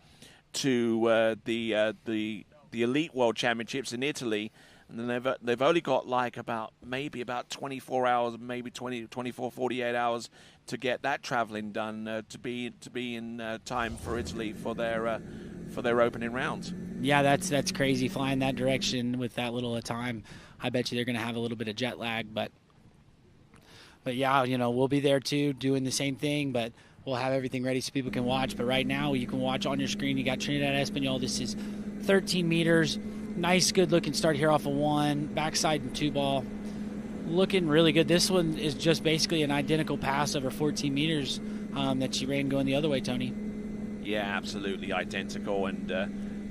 to the Elite World Championships in Italy. And then they've only got about 24 hours, maybe 24, 48 hours to get that traveling done to be in time for Italy for their opening rounds. Yeah, that's crazy flying that direction with that little of time. I bet you they're going to have a little bit of jet lag, but yeah, we'll be there too doing the same thing, but we'll have everything ready so people can watch. But right now you can watch on your screen. You got Trinidad Espinal. This is 13 meters. Nice, good looking start here off of one, backside and two ball. Looking really good. This one is just basically an identical pass over 14 meters that she ran going the other way, Tony. Yeah, absolutely identical, and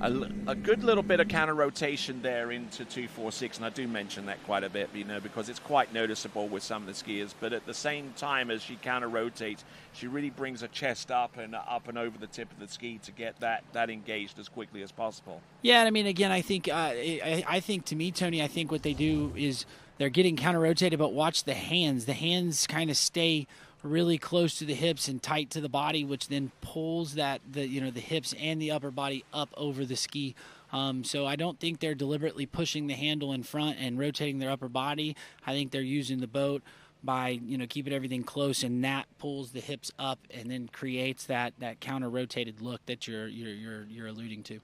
a good little bit of counter rotation there into 246, and I do mention that quite a bit, because it's quite noticeable with some of the skiers. But at the same time as she counter rotates, she really brings her chest up and over the tip of the ski to get that engaged as quickly as possible. Yeah, and I mean, again, I think to me, Tony, I think what they do is they're getting counter rotated, but watch the hands. The hands kind of stay really close to the hips and tight to the body, which then pulls the hips and the upper body up over the ski. So I don't think they're deliberately pushing the handle in front and rotating their upper body. I think they're using the boat by keeping everything close, and that pulls the hips up and then creates that counter rotated look that you're alluding to.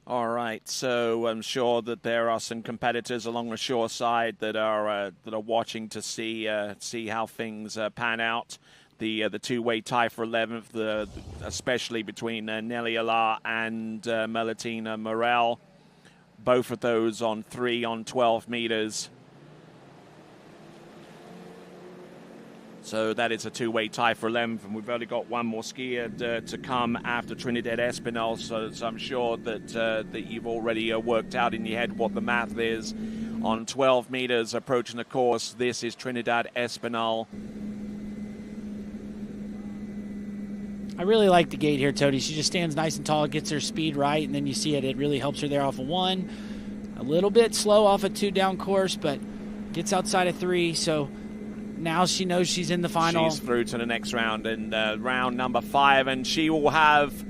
All right, so I'm sure that there are some competitors along the shore side that are watching to see how things pan out. The two-way tie for 11th, especially between Nelly Allah and Melatine Moral. Both of those on 3 on 12 meters. So that is a two-way tie for 11th, and we've only got one more skier to come after Trinidad Espinal, so I'm sure that you've already worked out in your head what the math is. On 12 meters approaching the course, this is Trinidad Espinal. I really like the gate here, Tony. She just stands nice and tall, gets her speed right, and then you see it really helps her there off of 1. A little bit slow off a 2 down course, but gets outside of 3, so now she knows she's in the final. She's through to the next round, and round number 5, and she will have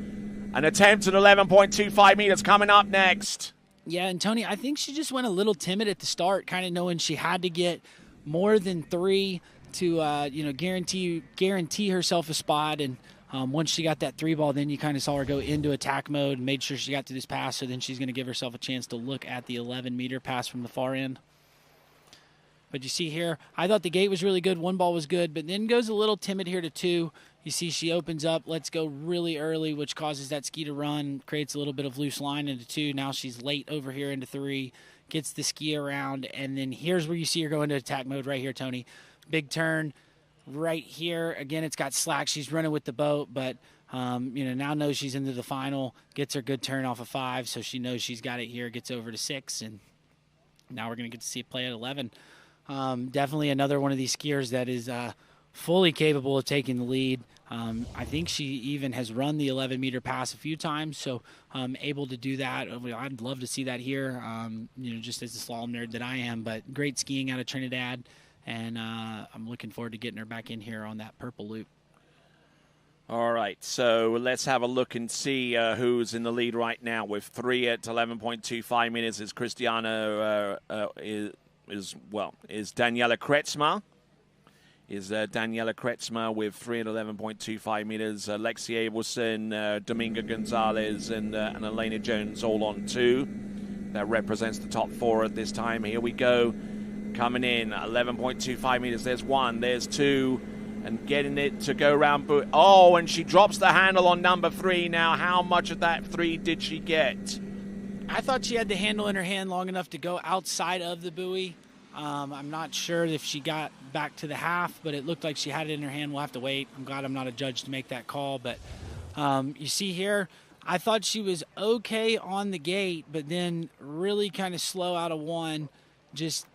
an attempt at 11.25 meters coming up next. Yeah, and Tony, I think she just went a little timid at the start, kind of knowing she had to get more than 3 to guarantee herself a spot. And once she got that 3 ball, then you kind of saw her go into attack mode and made sure she got to this pass. So then she's going to give herself a chance to look at the 11-meter pass from the far end. But you see here, I thought the gate was really good. 1 ball was good, but then goes a little timid here to 2. You see she opens up, lets go really early, which causes that ski to run, creates a little bit of loose line into 2. Now she's late over here into 3, gets the ski around, and then here's where you see her go into attack mode right here, Tony. Big turn right here. Again, it's got slack. She's running with the boat, but now knows she's into the final, gets her good turn off of 5, so she knows she's got it here, gets over to 6, and now we're going to get to see it play at 11. Definitely another one of these skiers that is fully capable of taking the lead. I think she even has run the 11-meter pass a few times, so able to do that. I'd love to see that here, just as a slalom nerd that I am, but great skiing out of Trinidad, and I'm looking forward to getting her back in here on that purple loop. All right, so let's have a look and see who's in the lead right now with 3 at 11.25 meters. Is Cristiano is Daniela Kretsma. Is Daniela Kretsma with 3 at 11.25 meters. Lexi Abelson, Dominga Gonzalez, and Elena Jones all on 2. That represents the top 4 at this time. Here we go. Coming in, 11.25 meters. There's 1, there's 2, and getting it to go around. Oh, and she drops the handle on number 3. Now, how much of that 3 did she get? I thought she had the handle in her hand long enough to go outside of the buoy. I'm not sure if she got back to the half, but it looked like she had it in her hand. We'll have to wait. I'm glad I'm not a judge to make that call. But you see here, I thought she was okay on the gate, but then really kind of slow out of 1. Just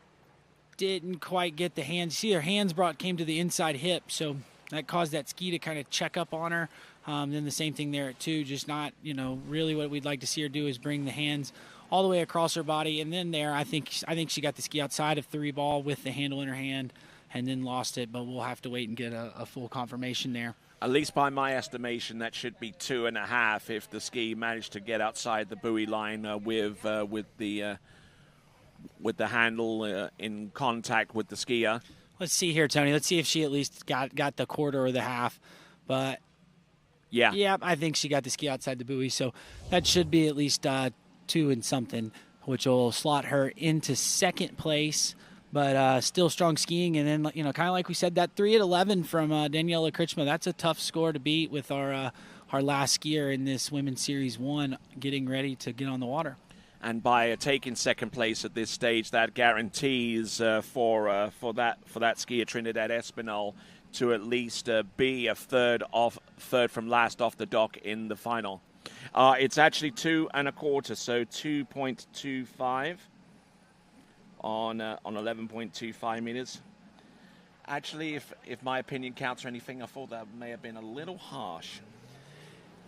didn't quite get the hands. See, her hands came to the inside hip, so that caused that ski to kind of check up on her. Then the same thing there at 2, just not, really what we'd like to see her do is bring the hands all the way across her body. And then there, I think she got the ski outside of 3 ball with the handle in her hand and then lost it, but we'll have to wait and get a full confirmation there. At least by my estimation, that should be 2.5 if the ski managed to get outside the buoy line with the handle in contact with the skier. Let's see here, Tony. Let's see if she at least got the quarter or the half. But yeah, I think she got the ski outside the buoy, so that should be at least 2 and something, which will slot her into 2nd place. But still strong skiing, and then kind of like we said, that 3 at 11 from Daniela Kritsma. That's a tough score to beat with our last skier in this Women's Series 1 getting ready to get on the water. And by taking 2nd place at this stage, that guarantees for that skier Trinidad Espinal to at least be a third from last off the dock in the final. It's actually 2.25, so 2.25 on 11.25 meters. Actually, if my opinion counts or anything, I thought that may have been a little harsh.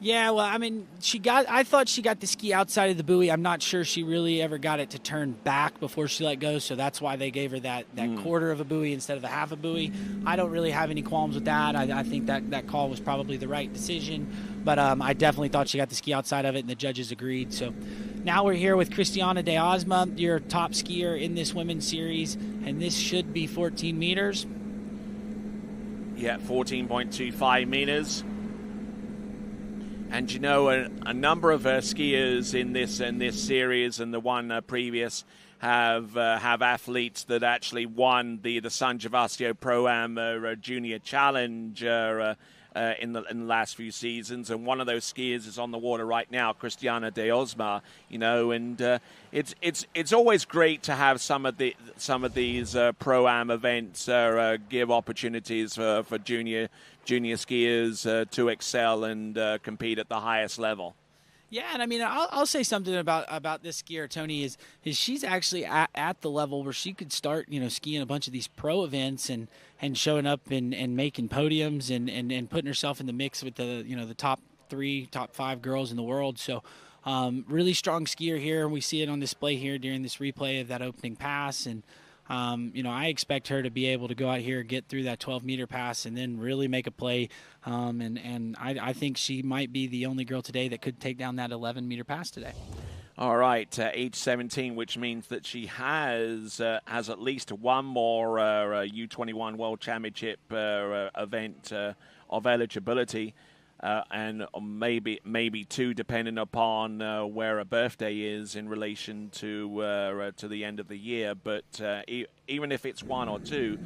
Yeah, well, I mean, I thought she got the ski outside of the buoy. I'm not sure she really ever got it to turn back before she let go, so that's why they gave her that quarter of a buoy instead of a half a buoy. I don't really have any qualms with that. I think that call was probably the right decision, but I definitely thought she got the ski outside of it, and the judges agreed. So now we're here with Cristiana de Osma, your top skier in this women's series, and this should be 14 meters. Yeah, 14.25 meters. And a number of skiers in this series and the one previous have athletes that actually won the San Gervasio Pro-Am Junior Challenge in the last few seasons, and one of those skiers is on the water right now, Christiana de Osma. And it's always great to have some of these pro-am events give opportunities for junior skiers to excel and compete at the highest level. Yeah, and I mean, I'll say something about this skier, Tony, is she's actually at the level where she could start, skiing a bunch of these pro events and showing up and making podiums and putting herself in the mix with the top 3, top 5 girls in the world. So really strong skier here. We see it on display here during this replay of that opening pass. And, I expect her to be able to go out here, get through that 12-meter pass, and then really make a play. And I think she might be the only girl today that could take down that 11-meter pass today. All right, age 17, which means that she has at least one more U21 World Championship event of eligibility. And maybe 2, depending upon where her birthday is in relation to the end of the year. But even if it's 1 or 2,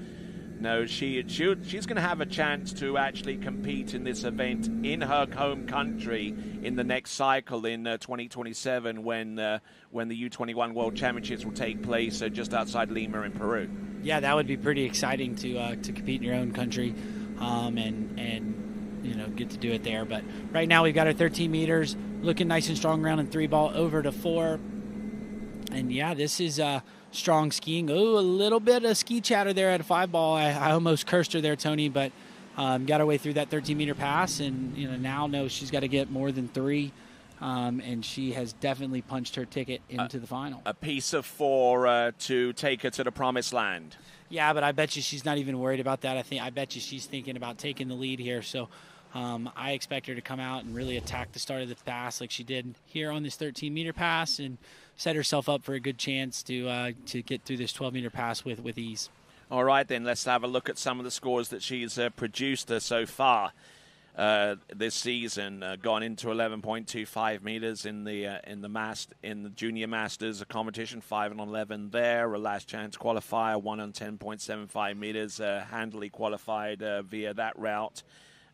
no, she's going to have a chance to actually compete in this event in her home country in the next cycle in 2027 when the U21 World Championships will take place just outside Lima in Peru. Yeah, that would be pretty exciting to compete in your own country, and get to do it there. But right now we've got our 13 meters looking nice and strong around in 3-ball over to 4. And yeah, this is strong skiing. Oh, a little bit of ski chatter there at a 5-ball. I almost cursed her there, Tony, but got her way through that 13-meter pass, and now knows she's got to get more than 3. And she has definitely punched her ticket into the final. A piece of 4 to take her to the promised land. Yeah, but I bet you she's not even worried about that. I bet you she's thinking about taking the lead here. So I expect her to come out and really attack the start of the pass like she did here on this 13-meter pass and set herself up for a good chance to get through this 12-meter pass with ease. All right, then let's have a look at some of the scores that she's produced so far this season. Gone into 11.25 meters in the junior masters competition, 5 on 11 there. A last chance qualifier, 1 on 10.75 meters, handily qualified via that route.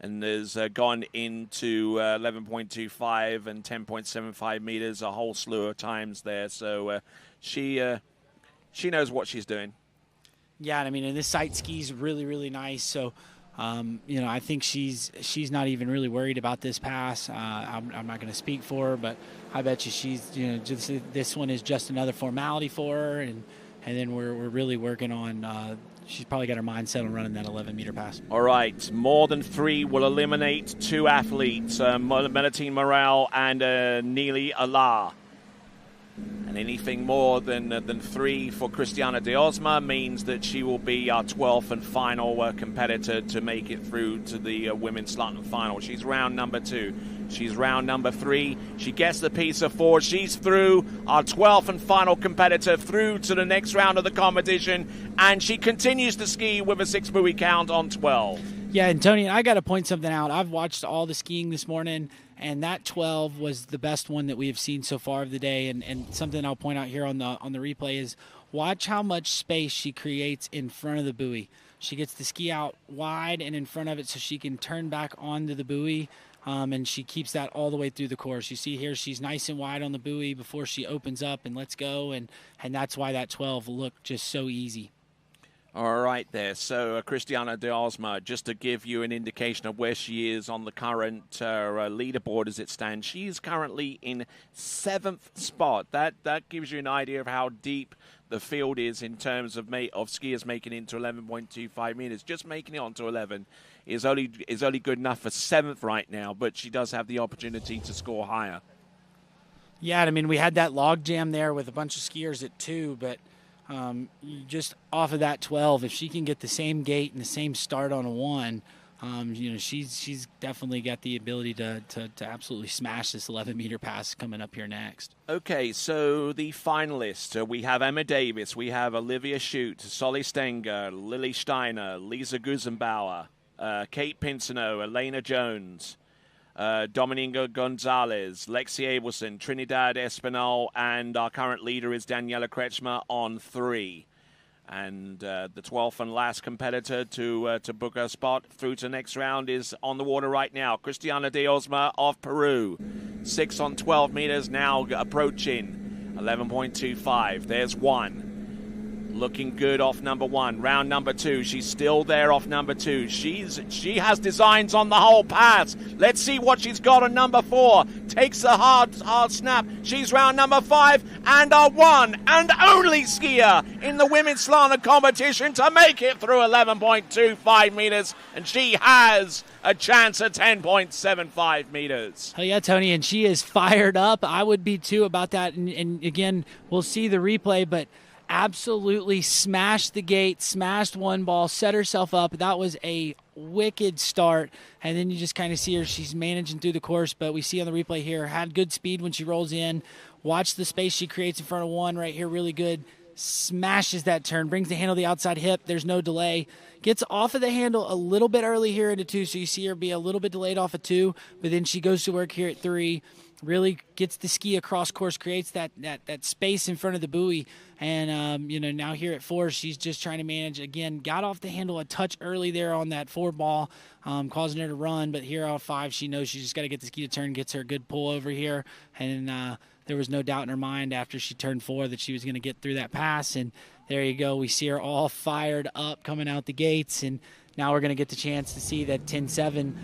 And has gone into 11.25 and 10.75 meters a whole slew of times there. So she knows what she's doing. Yeah, and I mean, and this sight ski's really, really nice. So, I think she's not even really worried about this pass. I'm not going to speak for her, but I bet you she's, this one is just another formality for her. And then we're really working on she's probably got her mind set on running that 11-meter pass. All right. More than 3 will eliminate 2 athletes, Melatine Moral and Nelly Allah. And anything more than 3 for Christiana de Osma means that she will be our 12th and final competitor to make it through to the women's slalom final. She's round number 2. She's round number 3. She gets the piece of 4. She's through, our 12th and final competitor through to the next round of the competition. And she continues to ski with a 6-buoy count on 12. Yeah, and Tony, I got to point something out. I've watched all the skiing this morning, and that 12 was the best one that we have seen so far of the day. And something I'll point out here on the replay is watch how much space she creates in front of the buoy. She gets the ski out wide and in front of it so she can turn back onto the buoy, and she keeps that all the way through the course. You see here she's nice and wide on the buoy before she opens up and lets go, and that's why that 12 looked just so easy. All right there. So Christiana de Osma, just to give you an indication of where she is on the current leaderboard as it stands, she is currently in 7th spot. That gives you an idea of how deep the field is in terms of skiers making it into 11.25 meters. Just making it onto 11 is only good enough for 7th right now, but she does have the opportunity to score higher. Yeah, I mean, we had that log jam there with a bunch of skiers at 2, but just off of that 12, if she can get the same gait and the same start on a 1, she's definitely got the ability to absolutely smash this 11-meter pass coming up here next. Okay, so the finalists, we have Emma Davis, we have Olivia Shute, Zali Stangga, Lily Steiner, Lisa Guzenau, Kate Pinso, Elena Jones, Domingo Gonzalez, Lexi Abelson, Trinidad Espinal, and our current leader is Daniela Kretschmer on 3. And the 12th and last competitor to book a spot through to next round is on the water right now. Cristiana de Osma of Peru. 6 on 12 meters now approaching 11.25. There's one. Looking good off number 1. Round number 2. She's still there off number 2. She has designs on the whole pass. Let's see what she's got on number 4. Takes a hard snap. She's round number 5 and a one and only skier in the women's slalom competition to make it through 11.25 meters. And she has a chance at 10.75 meters. Oh, yeah, Tony, and she is fired up. I would be, too, about that. And again, we'll see the replay, but absolutely smashed the gate, smashed one ball, set herself up. That was a wicked start. And then you just kind of see her. She's managing through the course, but we see on the replay here, had good speed when she rolls in. Watch the space she creates in front of one right here, really good. Smashes that turn, brings the handle to the outside hip. There's no delay. Gets off of the handle a little bit early here into 2, so you see her be a little bit delayed off of 2, but then she goes to work here at 3. Really gets the ski across course, creates that space in front of the buoy. And, now here at 4, she's just trying to manage. Again, got off the handle a touch early there on that 4 ball, causing her to run. But here off 5, she knows she's just got to get the ski to turn, gets her a good pull over here. And there was no doubt in her mind after she turned 4 that she was going to get through that pass. And there you go. We see her all fired up coming out the gates. And now we're going to get the chance to see that 10.7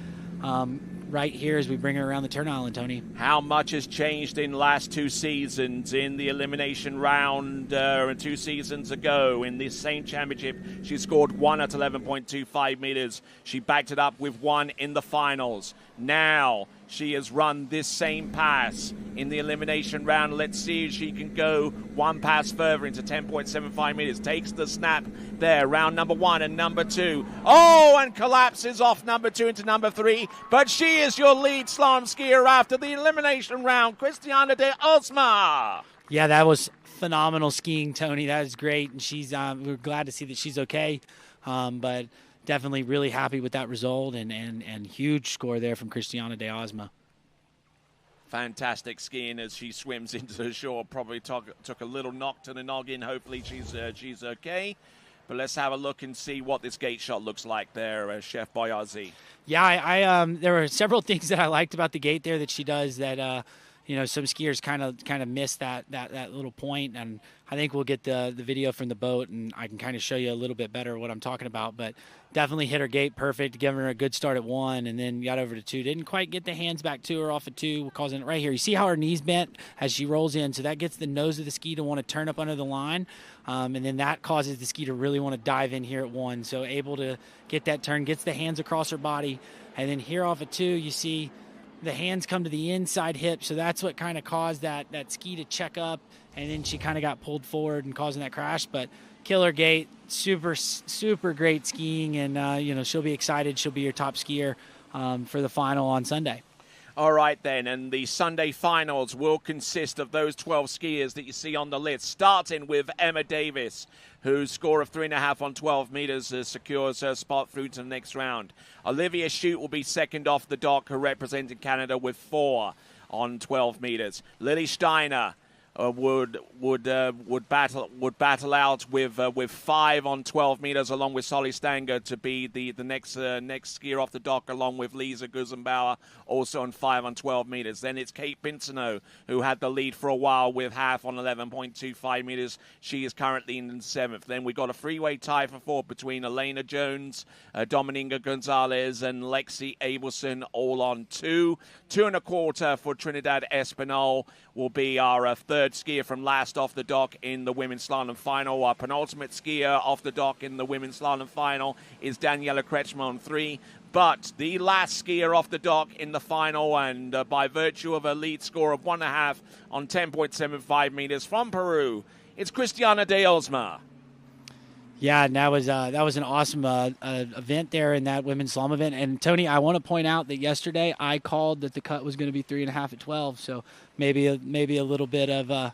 right here as we bring her around the turn island, Tony. How much has changed in the last 2 seasons? In the elimination round 2 seasons ago in this same championship, she scored 1 at 11.25 meters. She backed it up with 1 in the finals. Now she has run this same pass in the elimination round. Let's see if she can go 1 pass further into 10.75 meters. Takes the snap there, round number 1 and number 2. Oh, and collapses off number 2 into number 3. But she is your lead slalom skier after the elimination round, Cristiana de Osma. Yeah, that was phenomenal skiing, Tony. That is great, and she's we're glad to see that she's okay. But definitely really happy with that result and huge score there from Cristiana de Osma. Fantastic skiing as she swims into the shore. Probably took a little knock to the noggin. Hopefully she's okay. But let's have a look and see what this gate shot looks like there, Chef Boyazi. Yeah, I there were several things that I liked about the gate there that she does that some skiers kind of miss that little point, and I think we'll get the video from the boat and I can kind of show you a little bit better what I'm talking about. But definitely hit her gate perfect, giving her a good start at 1, and then got over to 2. Didn't quite get the hands back to her off of 2, causing it right here. You see how her knees bent as she rolls in, so that gets the nose of the ski to want to turn up under the line, and then that causes the ski to really want to dive in here at 1. So able to get that turn, gets the hands across her body, and then here off of 2, you see the hands come to the inside hip, so that's what kind of caused that ski to check up, and then she kind of got pulled forward and causing that crash. But killer gate, super great skiing, and she'll be excited. She'll be your top skier for the final on Sunday. All right, then, and the Sunday finals will consist of those 12 skiers that you see on the list, starting with Emma Davis, whose score of 3.5 on 12 meters secures her spot through to the next round. Olivia Shute will be second off the dock, who represented Canada with 4 on 12 meters. Lily Steiner would battle out with 5 on 12 meters, along with Solly Stangga, to be the next skier off the dock, along with Lisa Guzenau, also on 5 on 12 meters. Then it's Kate Pinso, who had the lead for a while with half on 11.25 meters. She is currently in 7th. Then we got a freeway tie for 4th between Elena Jones, Dominica Gonzalez, and Lexi Abelson, all on 2. 2.25 for Trinidad Espinal will be our third skier from last off the dock in the women's slalom final. Our penultimate skier off the dock in the women's slalom final is Daniela Kretschmer on 3. But the last skier off the dock in the final, and by virtue of a lead score of 1.5 on 10.75 meters from Peru, it's Cristiana de Osma. Yeah, and that was an awesome event there in that women's slalom event. And Tony, I want to point out that yesterday I called that the cut was going to be 3.5 at 12. So maybe a little bit of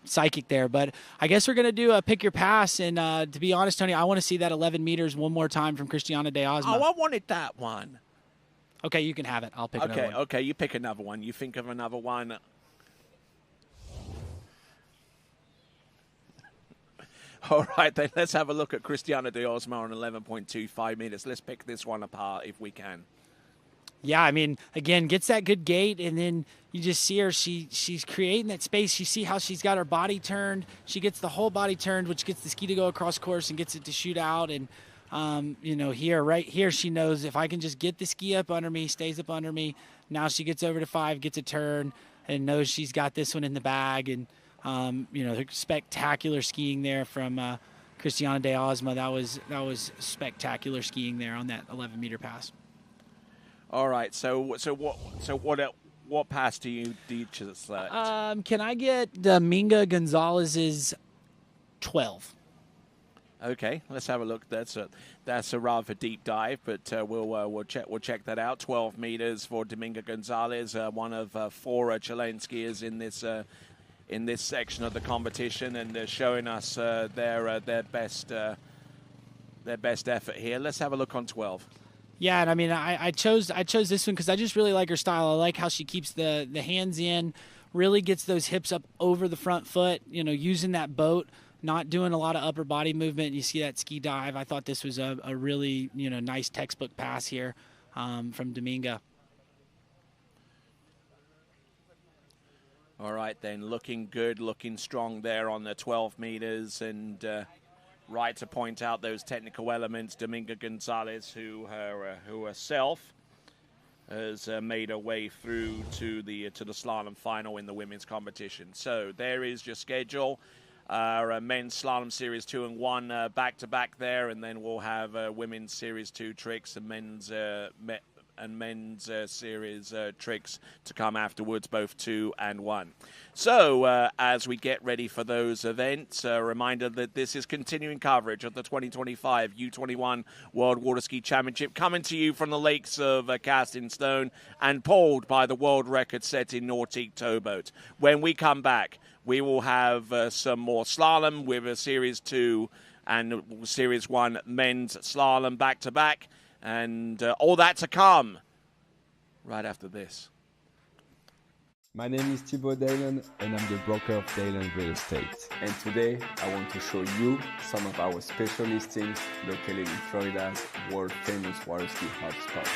psychic there. But I guess we're going to do a pick your pass. And to be honest, Tony, I want to see that 11 meters one more time from Cristiana de Osma. Oh, I wanted that one. Okay, you can have it. I'll pick another one. Okay, you pick another one. You think of another one. All right, then let's have a look at Christiana de Osma on 11.25 meters. Let's pick this one apart if we can. Yeah, I mean, again, gets that good gait, and then you just see her. She's creating that space. You see how she's got her body turned. She gets the whole body turned, which gets the ski to go across course and gets it to shoot out. And, right here, she knows if I can just get the ski up under me, stays up under me. Now she gets over to 5, gets a turn, and knows she's got this one in the bag. And, spectacular skiing there from Christiana de Osma. That was spectacular skiing there on that 11-meter pass. All right. So what pass do you select? Can I get Dominga Gonzalez's 12? Okay, let's have a look. That's a rather deep dive, but we'll check that out. 12 meters for Dominga Gonzalez, one of 4 Chilean skiers in this section of the competition, and they're showing us their best effort here. Let's have a look on 12. Yeah, and I mean, I chose this one because I just really like her style. I like how she keeps the hands in, really gets those hips up over the front foot, using that boat, not doing a lot of upper body movement. You see that ski dive. I thought this was a really, nice textbook pass here from Dominga. All right, then, looking good, looking strong there on the 12 meters, and right to point out those technical elements. Dominga Gonzalez, who herself has made her way through to the slalom final in the women's competition. So there is your schedule. Men's slalom series 2 and 1 back to back there, and then we'll have women's series 2 tricks and men's series tricks to come afterwards, both 2 and 1. So as we get ready for those events, a reminder that this is continuing coverage of the 2025 U21 World Waterski Championship, coming to you from the lakes of Cast in Stone and pulled by the world record setting Nautique towboat. When we come back, we will have some more slalom with a Series 2 and Series 1 men's slalom back-to-back. And all that to come right after this. My name is Thibaut Dalen, and I'm the broker of Dalen Real Estate. And today, I want to show you some of our special listings located in Florida's world-famous waterski hotspots.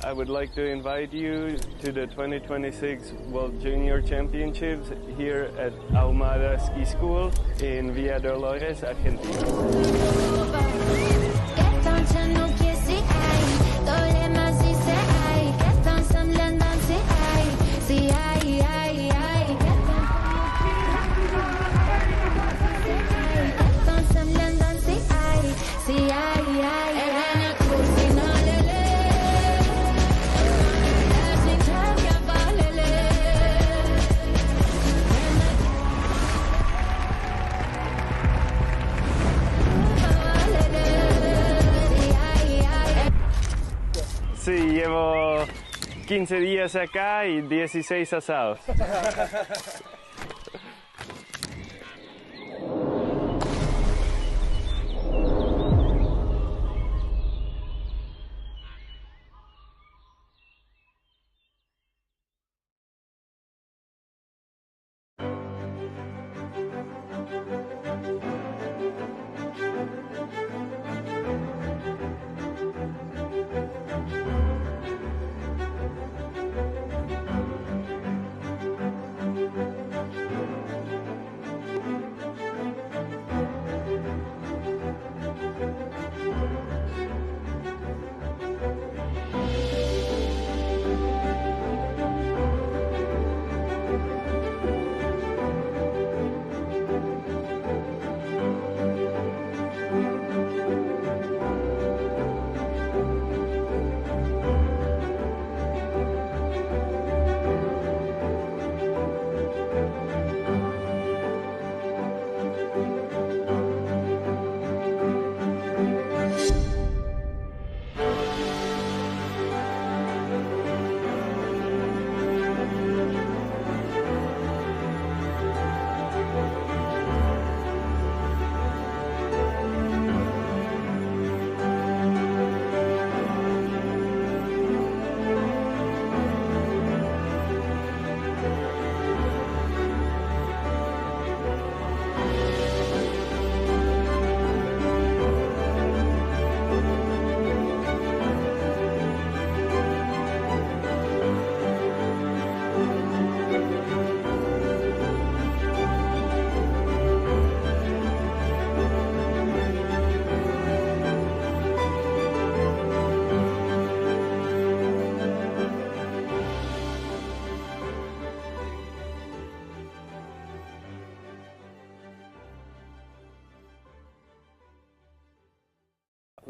I would like to invite you to the 2026 World Junior Championships here at Ahumada Ski School in Villa Dolores, Argentina. Sí, llevo 15 días acá y 16 asados.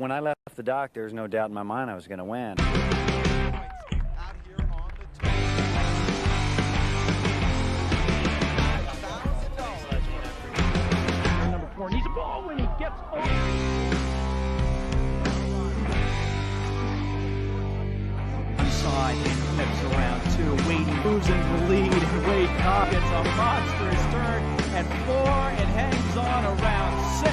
when I left the dock, there was no doubt in my mind I was going to win. Number 4 needs a ball when he gets over. Inside and flips around 2. Wade moves into the lead, and Wade Cobb gets a monstrous turn, and 4, and hangs on around 6.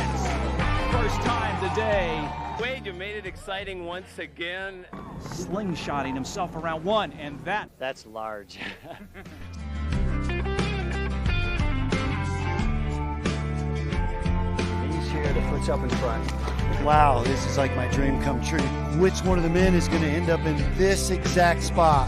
First time today. Wade, you made it exciting once again. Slingshotting himself around 1, and that's large. He's here, the foot's up in front. Wow, this is like my dream come true. Which one of the men is going to end up in this exact spot?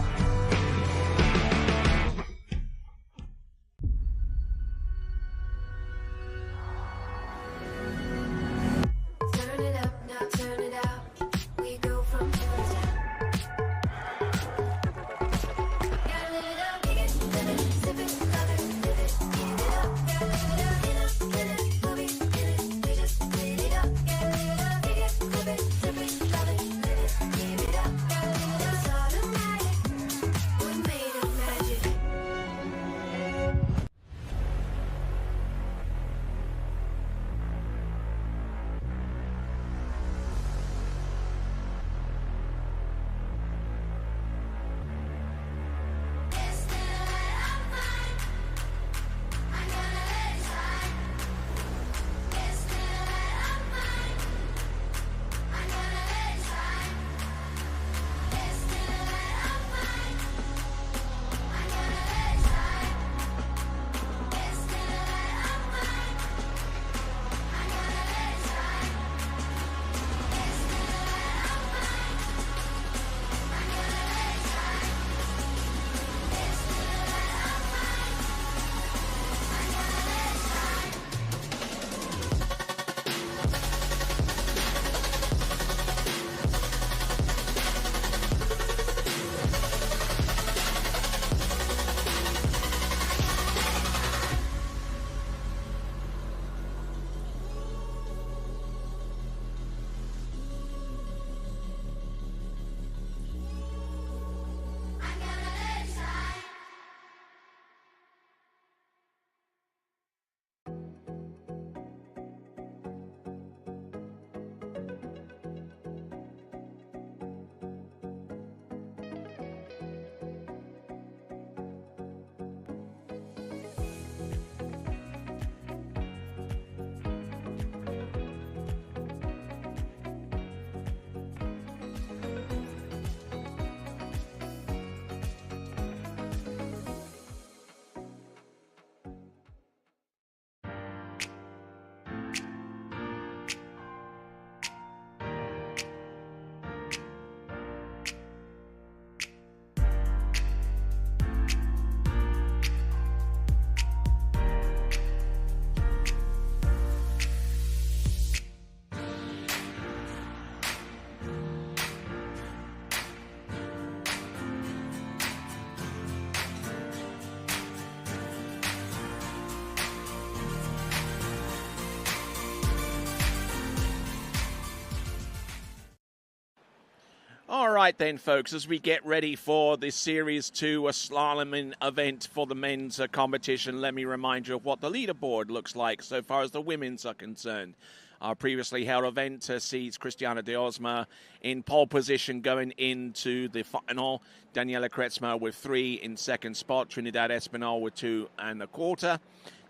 All right then, folks, as we get ready for this Series 2, a slalom event for the men's competition, let me remind you of what the leaderboard looks like so far as the women's are concerned. Our previously held event sees Cristiana de Osma in pole position going into the final. Daniela Kretzmer with 3 in second spot. Trinidad Espinal with 2 1/4.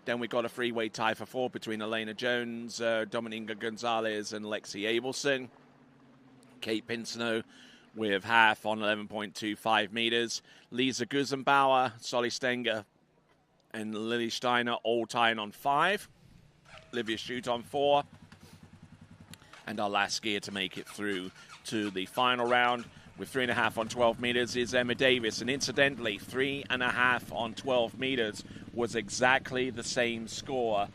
Then we got a freeway tie for 4 between Elena Jones, Dominica Gonzalez, and Lexi Abelson. Kate Pinso with half on 11.25 meters. Lisa Guzenbauer, Solly Stangga, and Lily Steiner all tying on 5. Olivia Shute on 4. And our last skier to make it through to the final round with 3.5 on 12 meters is Emma Davis. And incidentally, 3.5 on 12 meters was exactly the same score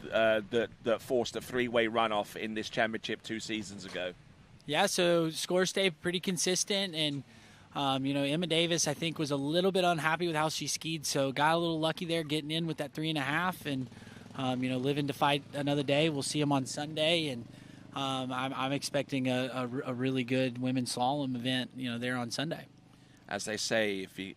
that forced a 3-way runoff in this championship 2 seasons ago. Yeah, so scores stayed pretty consistent, and Emma Davis, I think, was a little bit unhappy with how she skied, so got a little lucky there getting in with that 3.5, and living to fight another day. We'll see them on Sunday, and I'm expecting a really good women's slalom event, there on Sunday. As they say, if you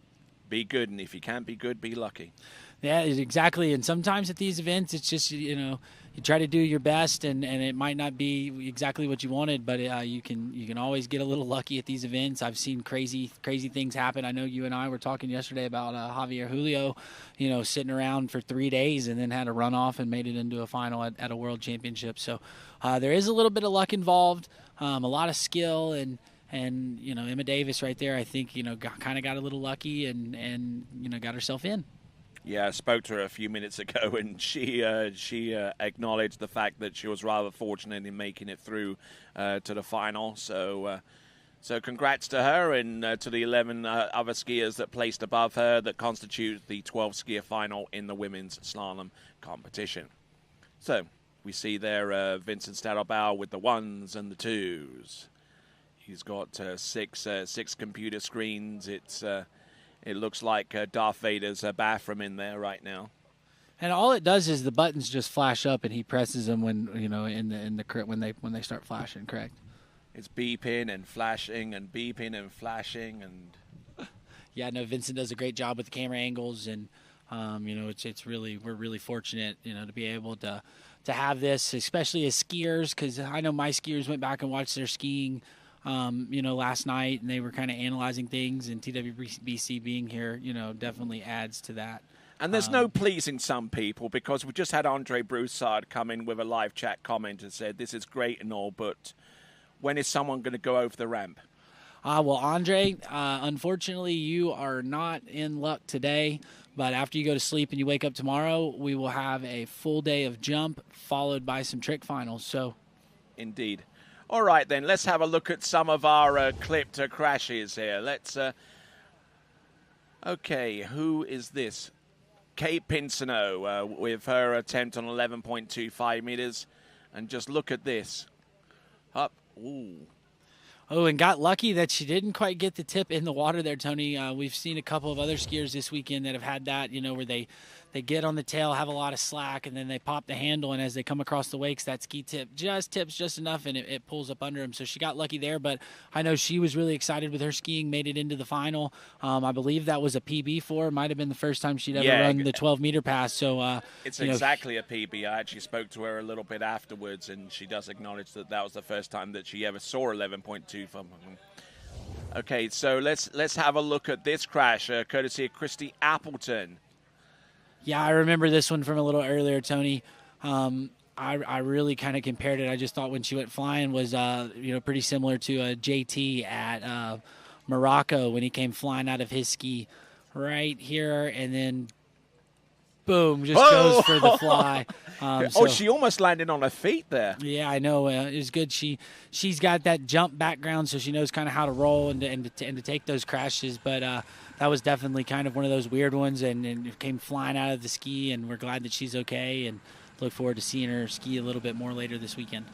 be good, and if you can't be good, be lucky. Yeah, exactly. And sometimes at these events, it's just, you try to do your best, and it might not be exactly what you wanted, but you can always get a little lucky at these events. I've seen crazy things happen. I know you and I were talking yesterday about Javier Julio, sitting around for 3 days and then had a runoff and made it into a final at a world championship. So there is a little bit of luck involved, a lot of skill, and Emma Davis right there, I think, kind of got a little lucky and got herself in. Yeah, I spoke to her a few minutes ago, and she acknowledged the fact that she was rather fortunate in making it through to the final. So congrats to her and to the 11 other skiers that placed above her that constitute the 12-skier final in the women's slalom competition. So we see there Vincent Stadelbauer with the ones and the twos. He's got six computer screens. It looks like Darth Vader's bathroom in there right now. And all it does is the buttons just flash up, and he presses them when when they start flashing. Correct. It's beeping and flashing and beeping and flashing and. Yeah, no, Vincent does a great job with the camera angles, and we're really fortunate to be able to have this, especially as skiers, because I know my skiers went back and watched their skiing. Last night, and they were kind of analyzing things, and TWBC being here, definitely adds to that. And there's no pleasing some people, because we just had Andre Broussard come in with a live chat comment and said, this is great and all, but when is someone going to go over the ramp? Well, Andre, unfortunately, you are not in luck today, but after you go to sleep and you wake up tomorrow, we will have a full day of jump followed by some trick finals. So, indeed. All right, then, let's have a look at some of our clipped crashes here. Okay, who is this? Kate Pinso with her attempt on 11.25 meters. And just look at this. Up. Ooh. Oh, and got lucky that she didn't quite get the tip in the water there, Tony. We've seen a couple of other skiers this weekend that have had that, where they get on the tail, have a lot of slack, and then they pop the handle, and as they come across the wakes, that ski tip just tips just enough, and it pulls up under them. So she got lucky there, but I know she was really excited with her skiing, made it into the final. I believe that was a PB for her. Might have been the first time she'd ever run the 12-meter pass. So it's exactly a PB. I actually spoke to her a little bit afterwards, and she does acknowledge that was the first time that she ever saw 11.2 from them. Okay, so let's have a look at this crash, courtesy of Christy Appleton. Yeah, I remember this one from a little earlier, Tony. I really kind of compared it. I just thought when she went flying was, pretty similar to JT at Morocco when he came flying out of his ski right here, and then boom, just goes for the fly. She almost landed on her feet there. Yeah, I know. It was good. She's got that jump background, so she knows kind of how to roll and to take those crashes, but that was definitely kind of one of those weird ones, and it came flying out of the ski, and we're glad that she's okay, and look forward to seeing her ski a little bit more later this weekend.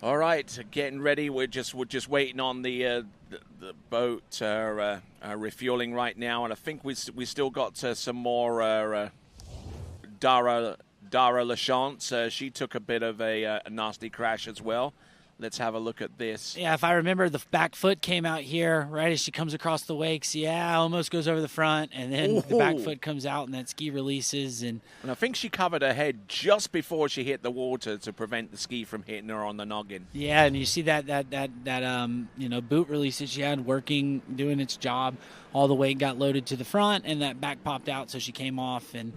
All right, getting ready. We're just waiting on the boat refueling right now, and I think we still got some more Daria Lashants. She took a bit of a nasty crash as well. Let's have a look at this. Yeah, if I remember, the back foot came out here right as she comes across the wakes. Yeah, almost goes over the front, and then the back foot comes out, and that ski releases. And I think she covered her head just before she hit the water to prevent the ski from hitting her on the noggin. Yeah, and you see that boot release that she had working, doing its job. All the weight got loaded to the front, and that back popped out, so she came off. And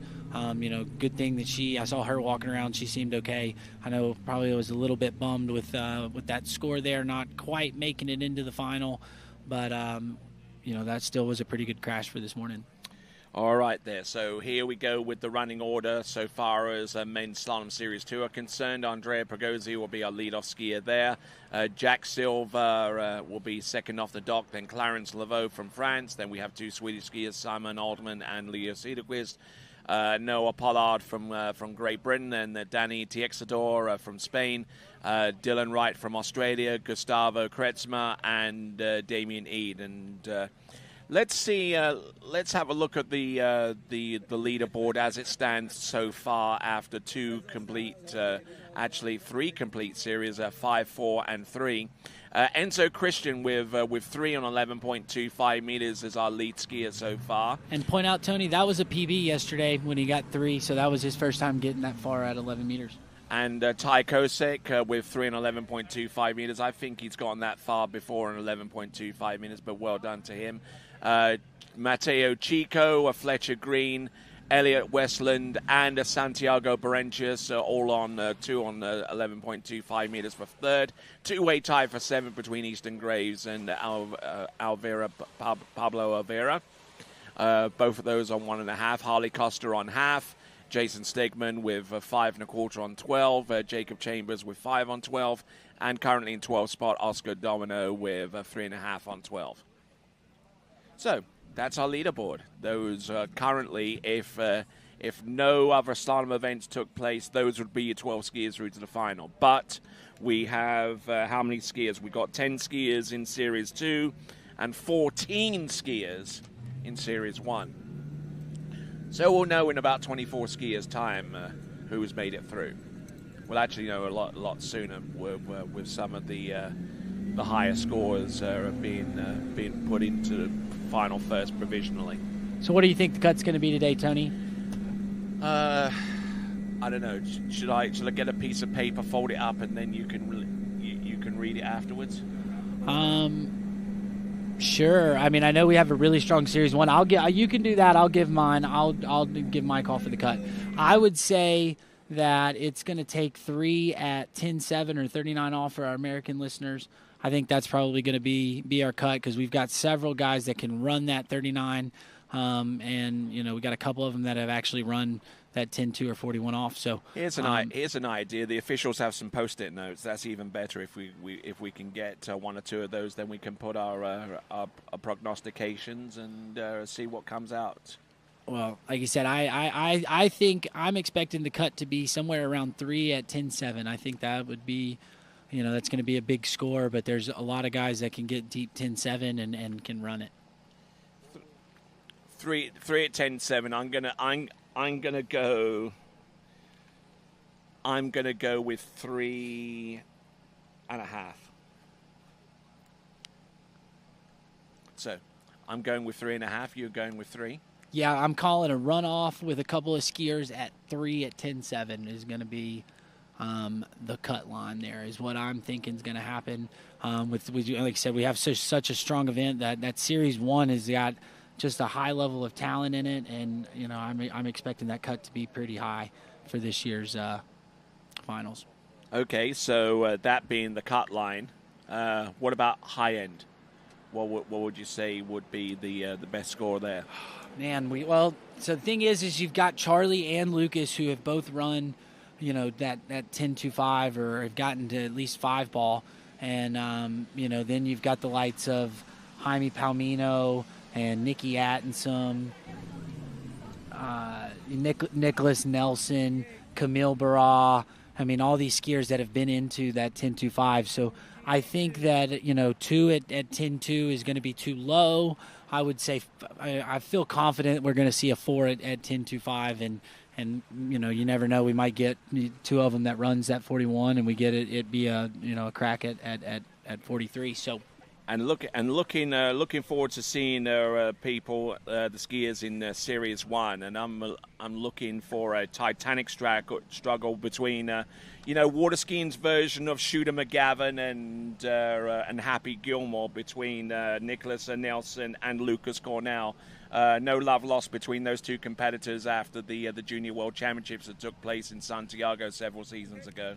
good thing that I saw her walking around. She seemed okay. I know probably was a little bit bummed with that score there, not quite making it into the final, but that still was a pretty good crash for this morning. All right there. So here we go with the running order so far as Men's Slalom Series 2 are concerned. Andrea Pregozzi will be our lead-off skier there. Jack Silva will be second off the dock. Then Clarence Laveau from France. Then we have two Swedish skiers, Simon Altman and Leo Cederqvist. Noah Pollard from Great Britain, and Danny Tiexador from Spain. Dylan Wright from Australia, Gustavo Kretzmer, and Damien Eade. And Let's see. Let's have a look at the leaderboard as it stands so far after three complete series, 5, 4, and 3. Enzo Christian with 3 on 11.25 meters is our lead skier so far. And point out, Tony, that was a PB yesterday when he got 3, so that was his first time getting that far at 11 meters. And Ty Kosek with 3 on 11.25 meters. I think he's gotten that far before on 11.25 meters, but well done to him. Mateo Chico, Fletcher Green, Elliot Westland, and Santiago Berentius all on 2 on 11.25 meters for third. Two-way tie for 7th between Easton Graves and Pablo Alvera. Both of those on 1.5. Harley Costa on half. Jason Stegman with 5 1/4 on 12. Jacob Chambers with 5 on 12. And currently in 12th spot, Oscar Domino with 3.5 on 12. So that's our leaderboard. Those currently, if no other slalom events took place, those would be your 12 skiers through to the final. But we have how many skiers? We got 10 skiers in Series 2 and 14 skiers in Series 1. So we'll know in about 24 skiers' time who's made it through. We'll actually know a lot sooner with some of the higher scores being put into the final first provisionally. So what do you think the cut's going to be today, Tony? I don't know. Should I get a piece of paper, fold it up, and then you can read it afterwards? Sure. I mean, I know we have a really strong Series 1. You can do that. I'll give mine. I'll give my call for the cut. I would say that it's going to take 3 at 10.7 or 39 off for our American listeners. I think that's probably going to be our cut because we've got several guys that can run that 39, and we got a couple of them that have actually run that 10.2 or 41 off. So here's an idea. The officials have some post-it notes. That's even better if we can get 1 or 2 of those. Then we can put our prognostications and see what comes out. Well, like you said, I think I'm expecting the cut to be somewhere around 3 at 10.7. I think that would be. That's going to be a big score, but there's a lot of guys that can get deep 10.7 and can run it. 3 at 10.7. I'm gonna go with 3.5. So I'm going with 3.5. You're going with 3. Yeah, I'm calling a runoff with a couple of skiers at 3 at 10.7 is going to be. The cut line there is what I'm thinking is going to happen. With like I said, we have such a strong event that Series 1 has got just a high level of talent in it, and I'm expecting that cut to be pretty high for this year's finals. Okay, so that being the cut line, what about high end? What would you say would be the best score there? Man, so the thing is you've got Charlie and Lucas who have both run. That 10.25 or have gotten to at least 5 ball. And, then you've got the lights of Jaime Palmino and Nikki Atkinson, Nicholas Nelson, Camille Barra. I mean, all these skiers that have been into that 10.25. So I think that, 2 at 10.2 is going to be too low. I would say I feel confident we're going to see a 4 at 10.25 and you never know. We might get 2 of them that runs that 41, and we get it be a crack at 43. So, looking forward to seeing people, the skiers in Series 1, and I'm looking for a titanic struggle between water skiing's version of Shooter McGavin and Happy Gilmore between Nicholas Nelson and Lucas Cornell. No love lost between those two competitors after the Junior World Championships that took place in Santiago several seasons ago.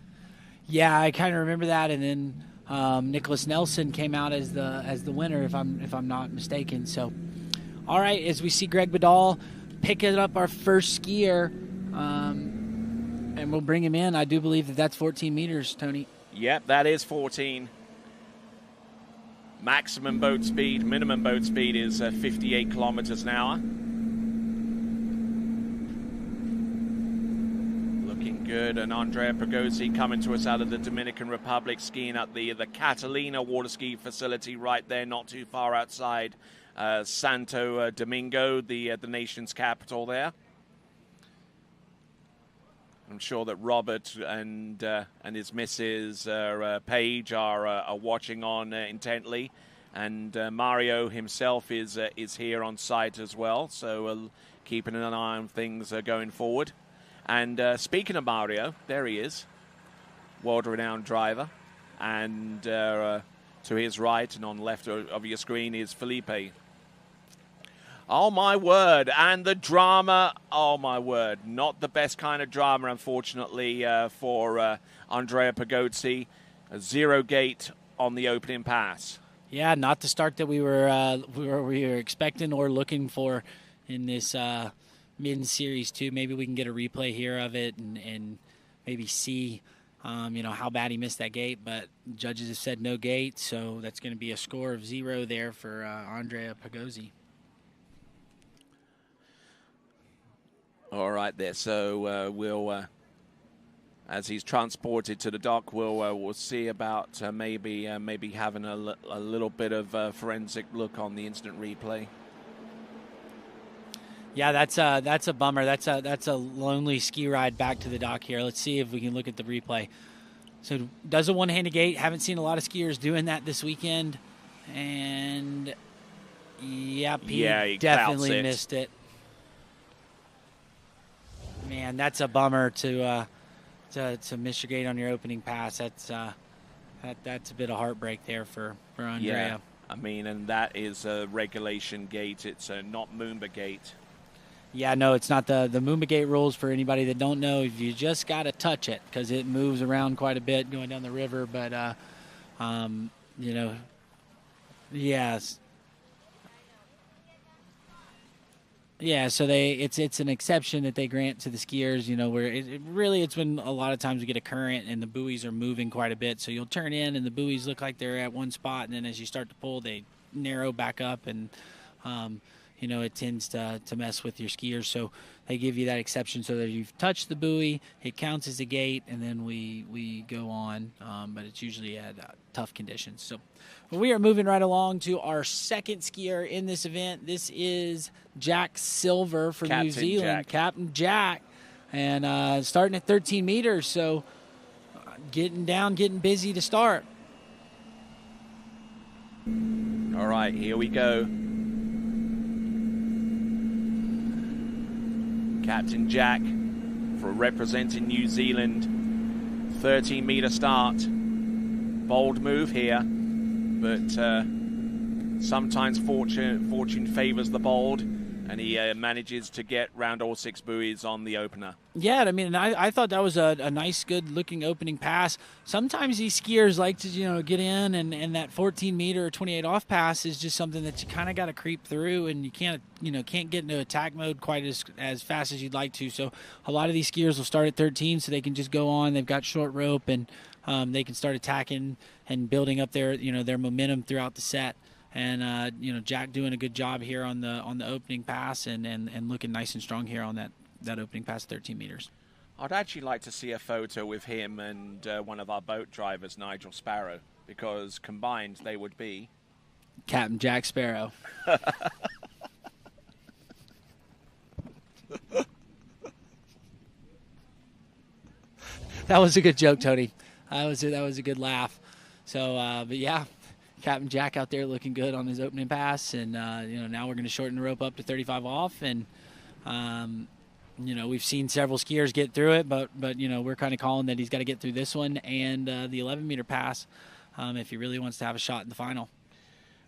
Yeah, I kind of remember that, and then Nicholas Nelson came out as the winner, if I'm not mistaken. So, all right, as we see Greg Badal picking up our first skier, and we'll bring him in. I do believe that's 14 meters, Tony. Yep, that is 14. Maximum boat speed, minimum boat speed is 58 kilometers an hour. Looking Good, and Andrea Pagozzi coming to us out of the Dominican Republic, skiing at the Catalina Waterski facility right there, not too far outside Santo Domingo, the nation's capital there. I'm sure that Robert and his missus Paige are watching on intently, and Mario himself is here on site as well, so keeping an eye on things going forward. And speaking of Mario, there he is, world-renowned driver. And to his right and on the left of your screen is Felipe. Oh, my word. And the drama, oh, my word. Not the best kind of drama, unfortunately, for Andrea Pagozzi. A 0 gate on the opening pass. Yeah, not the start that we were expecting or looking for in this mid-series too. Maybe we can get a replay here of it and maybe see, how bad he missed that gate. But judges have said no gate, so that's going to be a score of 0 there for Andrea Pagozzi. All right, there. So we'll, as he's transported to the dock, we'll see about maybe having a little bit of forensic look on the instant replay. Yeah, that's a bummer. That's a lonely ski ride back to the dock here. Let's see if we can look at the replay. So does a one-handed gate. Haven't seen a lot of skiers doing that this weekend. And yep, he definitely missed it. Man, that's a bummer to miss your gate on your opening pass. That's a bit of heartbreak there for Andrea. Yeah, I mean, and that is a regulation gate. It's not Moomba gate. Yeah, no, it's not the Moomba gate rules. For anybody that don't know, you just got to touch it because it moves around quite a bit going down the river. But, yes. Yeah, so it's an exception that they grant to the skiers, where it's when a lot of times we get a current and the buoys are moving quite a bit. So you'll turn in and the buoys look like they're at one spot, and then as you start to pull, they narrow back up, and it tends to mess with your skiers. So they give you that exception so that if you've touched the buoy, it counts as a gate, and then we go on. But it's usually at tough conditions. So we are moving right along to our second skier in this event. This is Jack Silver from New Zealand. Captain Jack. And starting at 13 meters. So getting busy to start. All right, here we go. Captain Jack for representing New Zealand. 13-meter start. Bold move here, but sometimes fortune favors the bold, and he manages to get round all 6 buoys on the opener. Yeah, I mean, I thought that was a nice, good-looking opening pass. Sometimes these skiers like to, get in, and that 14-meter or 28 off pass is just something that you kind of got to creep through, and you can't get into attack mode quite as fast as you'd like to. So a lot of these skiers will start at 13, so they can just go on. They've got short rope, and they can start attacking and building up their momentum throughout the set. And Jack doing a good job here on the opening pass and looking nice and strong here on that opening pass, 13 meters. I'd actually like to see a photo with him and one of our boat drivers, Nigel Sparrow, because combined they would be Captain Jack Sparrow. That was a good joke, Tony. That was a good laugh. So, but yeah, Captain Jack out there looking good on his opening pass, and now we're going to shorten the rope up to 35 off, and we've seen several skiers get through it, but we're kind of calling that he's got to get through this one and the 11-meter pass if he really wants to have a shot in the final.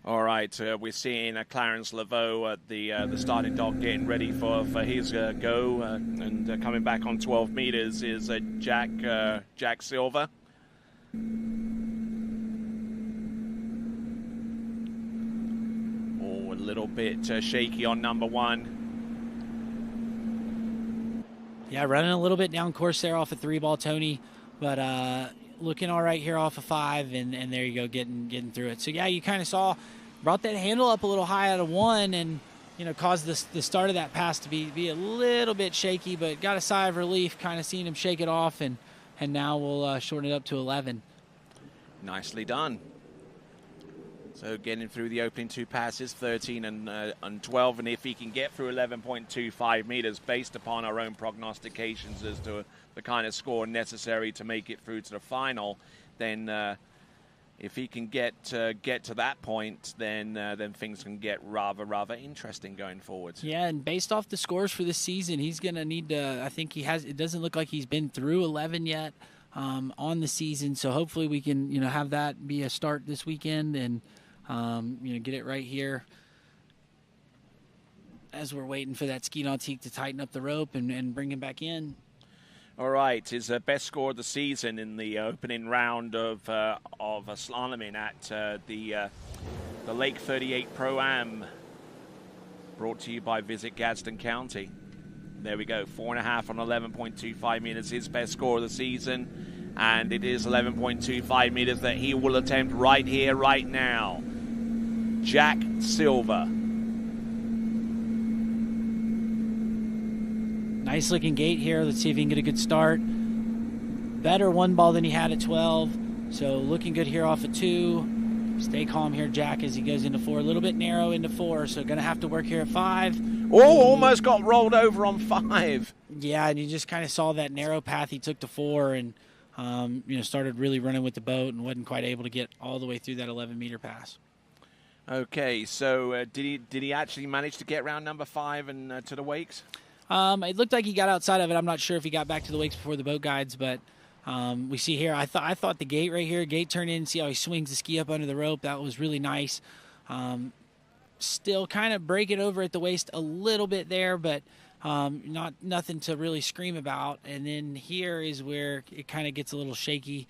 All right, we're seeing Clarence Laveau at the starting dock getting ready for his go, and coming back on 12 meters is Jack Silver. Oh, a little bit shaky on number 1. Yeah, running a little bit down course there off a 3-ball, Tony, but looking all right here off of 5, and there you go, getting through it. So yeah, you kind of brought that handle up a little high out of 1, and caused the start of that pass to be a little bit shaky, but got a sigh of relief kind of seeing him shake it off, and now we'll shorten it up to 11. Nicely done. So getting through the opening 2 passes, 13 and 12, and if he can get through 11.25 meters based upon our own prognostications as to the kind of score necessary to make it through to the final, then if he can get to that point, then things can get rather interesting going forward. Yeah, and based off the scores for this season, he's going to need to, I think it doesn't look like he's been through 11 yet on the season, so hopefully we can, have that be a start this weekend and, get it right here as we're waiting for that ski nautique to tighten up the rope and bring him back in. All right, his best score of the season in the opening round of a slaloming at the Lake 38 Pro-Am, brought to you by Visit Gadsden County. There we go, 4.5 on 11.25 meters, his best score of the season, and it is 11.25 meters that he will attempt right here, right now. Jack Silver. Nice looking gait here. Let's see if he can get a good start. Better one ball than he had at 12. So looking good here off of 2. Stay calm here, Jack, as he goes into 4. A little bit narrow into 4, so going to have to work here at 5. Oh, almost got rolled over on 5. Yeah, and you just kind of saw that narrow path he took to 4 and, started really running with the boat and wasn't quite able to get all the way through that 11-meter pass. Okay, so did he actually manage to get round number 5 and to the wakes? It looked like he got outside of it. I'm not sure if he got back to the wakes before the boat guides, but we see here, I thought the gate right here, gate turn in, see how he swings the ski up under the rope. That was really nice. Still kind of breaking over at the waist a little bit there, but nothing to really scream about. And then here is where it kind of gets a little shaky.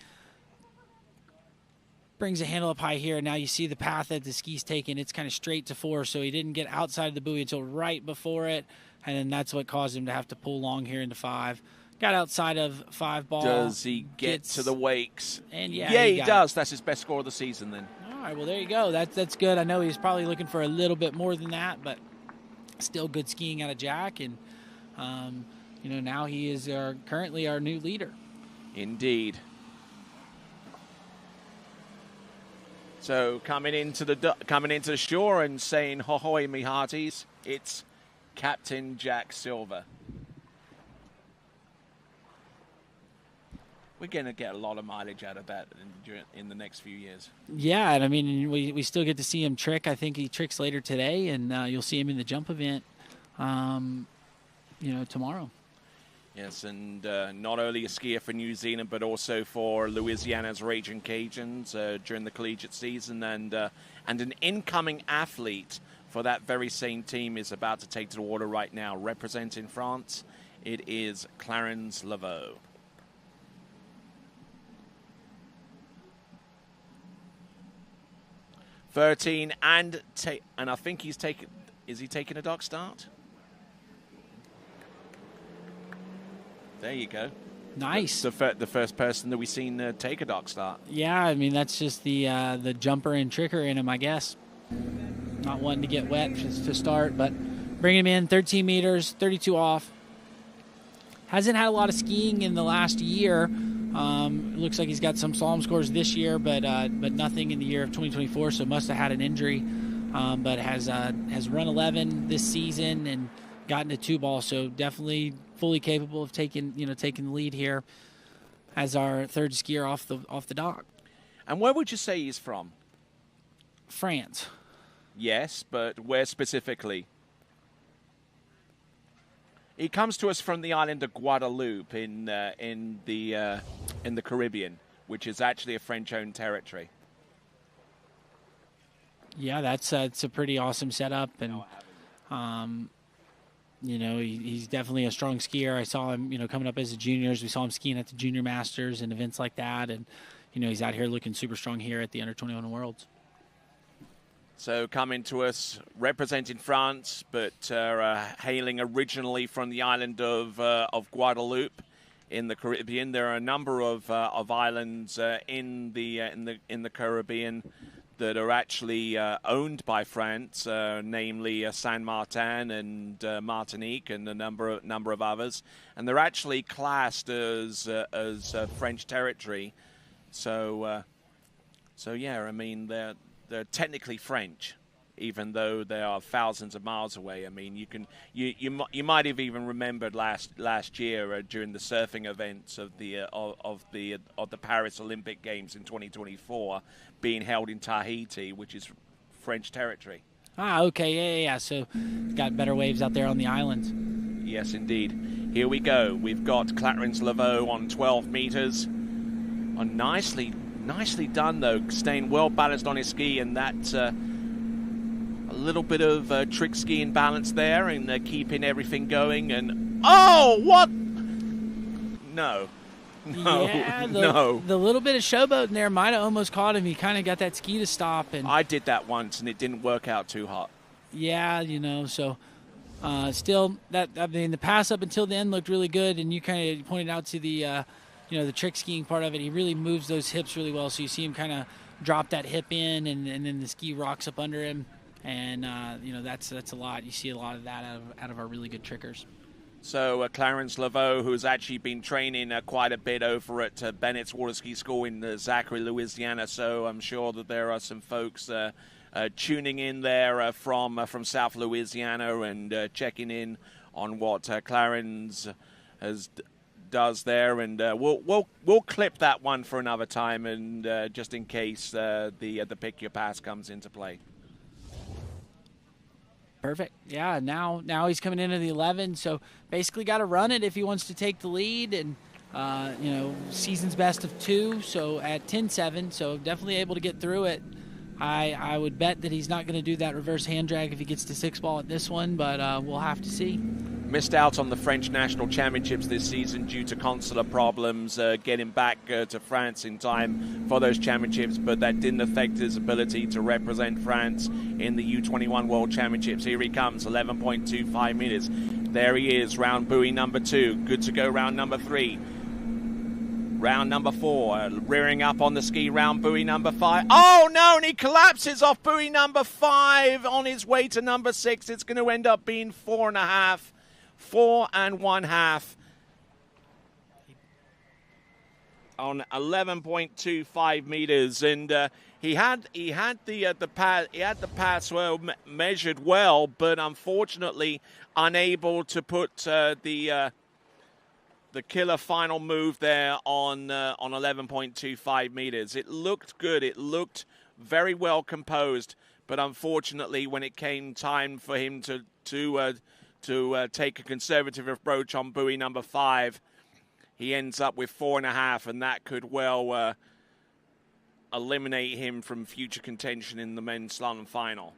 Brings the handle up high here, and now you see the path that the ski's taken. It's kind of straight to 4, so he didn't get outside of the buoy until right before it, and then that's what caused him to have to pull long here into 5. Got outside of 5 ball. Does he get to the wakes? And yeah, he does. That's his best score of the season then. All right, well, there you go. That's good. I know he's probably looking for a little bit more than that, but still good skiing out of Jack, and now he is currently our new leader. Indeed. So coming into the shore and saying "Hohoy, me hearties," it's Captain Jack Silver. We're going to get a lot of mileage out of that in the next few years. Yeah, and I mean, we still get to see him trick. I think he tricks later today, and you'll see him in the jump event, tomorrow. Yes, and not only a skier for New Zealand, but also for Louisiana's Raging Cajuns during the collegiate season, and an incoming athlete for that very same team is about to take to the water right now. Representing France, it is Clarence Laveau. And I think he's taken. Is he taking a dock start? There you go. Nice. The first person that we've seen take a dock start. Yeah, I mean, that's just the jumper and tricker in him, I guess. Not wanting to get wet to start, but bringing him in 13 meters, 32 off. Hasn't had a lot of skiing in the last year. Looks like he's got some slalom scores this year, but nothing in the year of 2024, so must have had an injury. But has run 11 this season and gotten a 2-ball, so definitely fully capable of taking the lead here as our third skier off the dock. And where would you say he's from? France. Yes, but where specifically? He comes to us from the island of Guadeloupe in the Caribbean, which is actually a French-owned territory. Yeah, it's a pretty awesome setup, and he's definitely a strong skier. I saw him, coming up as a juniors. We saw him skiing at the Junior Masters and events like that, and he's out here looking super strong here at the Under-21 Worlds. So coming to us representing France, but hailing originally from the island of Guadeloupe in the Caribbean. There are a number of islands in the Caribbean that are actually owned by France, namely Saint Martin and Martinique and a number of others, and they're actually classed as French territory. So yeah, I mean they're technically French, even though they are thousands of miles away. I mean, you might have even remembered last year during the surfing events of the Paris Olympic Games in 2024 being held in Tahiti, which is French territory. Ah, okay, yeah. So got better waves out there on the islands. Yes, indeed. Here we go. We've got Clarence Laveau on 12 meters. Oh, nicely done though, staying well balanced on his ski, and that. A little bit of trick skiing balance there, and keeping everything going. And oh, what? No. Yeah, No. The little bit of showboating there might have almost caught him. He kind of got that ski to stop, and I did that once, and it didn't work out too hot. Yeah, so still the pass up until the end looked really good, and you kind of pointed out to the the trick skiing part of it. He really moves those hips really well, so you see him kind of drop that hip in, and then the ski rocks up under him. And, that's a lot. You see a lot of that out of our really good trickers. So Clarence Laveau, who's actually been training quite a bit over at Bennett's Waterski School in Zachary, Louisiana. So I'm sure that there are some folks tuning in there from South Louisiana and checking in on what Clarence does there. And we'll clip that one for another time, and just in case the pick your pass comes into play. Perfect. Yeah, now he's coming into the 11, so basically got to run it if he wants to take the lead. And, season's best of 2, so at 10-7, so definitely able to get through it. I would bet that he's not going to do that reverse hand drag if he gets to 6-ball at this one, but we'll have to see. Missed out on the French National Championships this season due to consular problems, getting back to France in time for those championships, but that didn't affect his ability to represent France in the U21 World Championships. Here he comes, 11.25 meters. There he is, round buoy number 2. Good to go, round number 3. Round number 4, rearing up on the ski, round buoy number 5. Oh no, and he collapses off buoy number 5 on his way to number 6. It's going to end up being 4.5. 4 1/2 on 11.25 meters, and he had the pass well measured well, but unfortunately unable to put the killer final move there on 11.25 meters. It looked good. It looked very well composed, but unfortunately, when it came time for him to take a conservative approach on buoy number 5, he ends up with 4.5, and that could well eliminate him from future contention in the men's slalom final.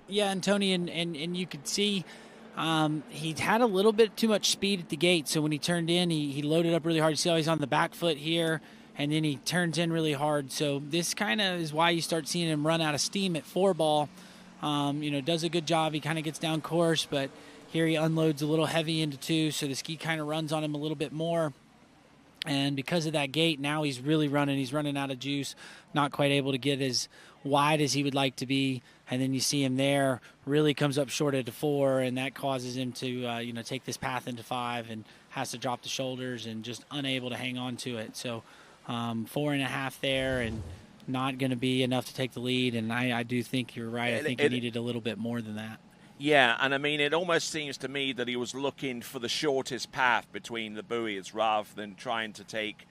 Yeah, and Tony, and you could see he had a little bit too much speed at the gate, so when he turned in, he loaded up really hard. You see how he's on the back foot here, and then he turns in really hard. So this kind of is why you start seeing him run out of steam at 4-ball. Does a good job. He kind of gets down course, but here he unloads a little heavy into 2, so the ski kind of runs on him a little bit more. And because of that gate, now he's really running. He's running out of juice, not quite able to get as wide as he would like to be. And then you see him there, really comes up short at 4, and that causes him to, take this path into 5 and has to drop the shoulders and just unable to hang on to it. So 4.5 there, and not going to be enough to take the lead, and I do think you're right. I think he needed a little bit more than that. Yeah, and I mean, it almost seems to me that he was looking for the shortest path between the buoys rather than trying to take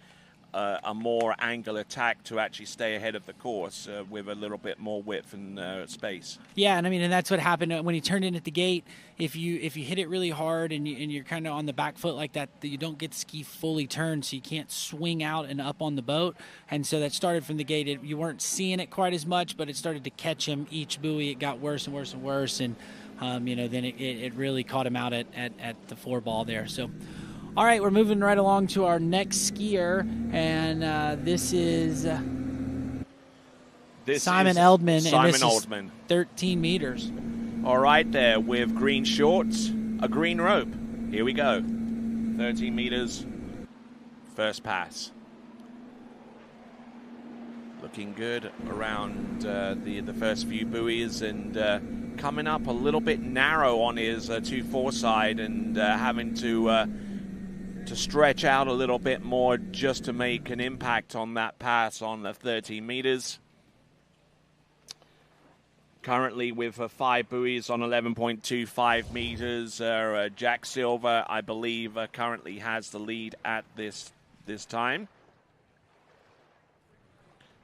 a more angle attack to actually stay ahead of the course with a little bit more width and space. Yeah, and that's what happened when he turned in at the gate. If you hit it really hard and you're kind of on the back foot like that, you don't get the ski fully turned, so you can't swing out and up on the boat. And so that started from the gate. You weren't seeing it quite as much, but it started to catch him each buoy. It got worse and worse and worse, and then it really caught him out at the 4-ball there. So. All right, we're moving right along to our next skier, and this is Simon Eldman. Simon Eldman. 13 meters. All right, there with green shorts, a green rope. Here we go. 13 meters, first pass. looking good around the first few buoys, and coming up a little bit narrow on his 2-4 side, and having to stretch out a little bit more just to make an impact on that pass on the 13 meters. Currently with 5 buoys on 11.25 meters. Jack Silver, I believe, currently has the lead at this time.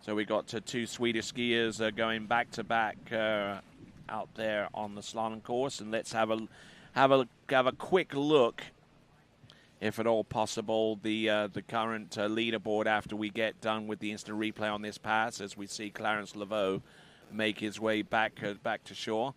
So we got 2 Swedish skiers going back to back out there on the slalom course, and let's have a quick look, if at all possible, the current leaderboard after we get done with the instant replay on this pass, as we see Clarence Laveau make his way back to shore.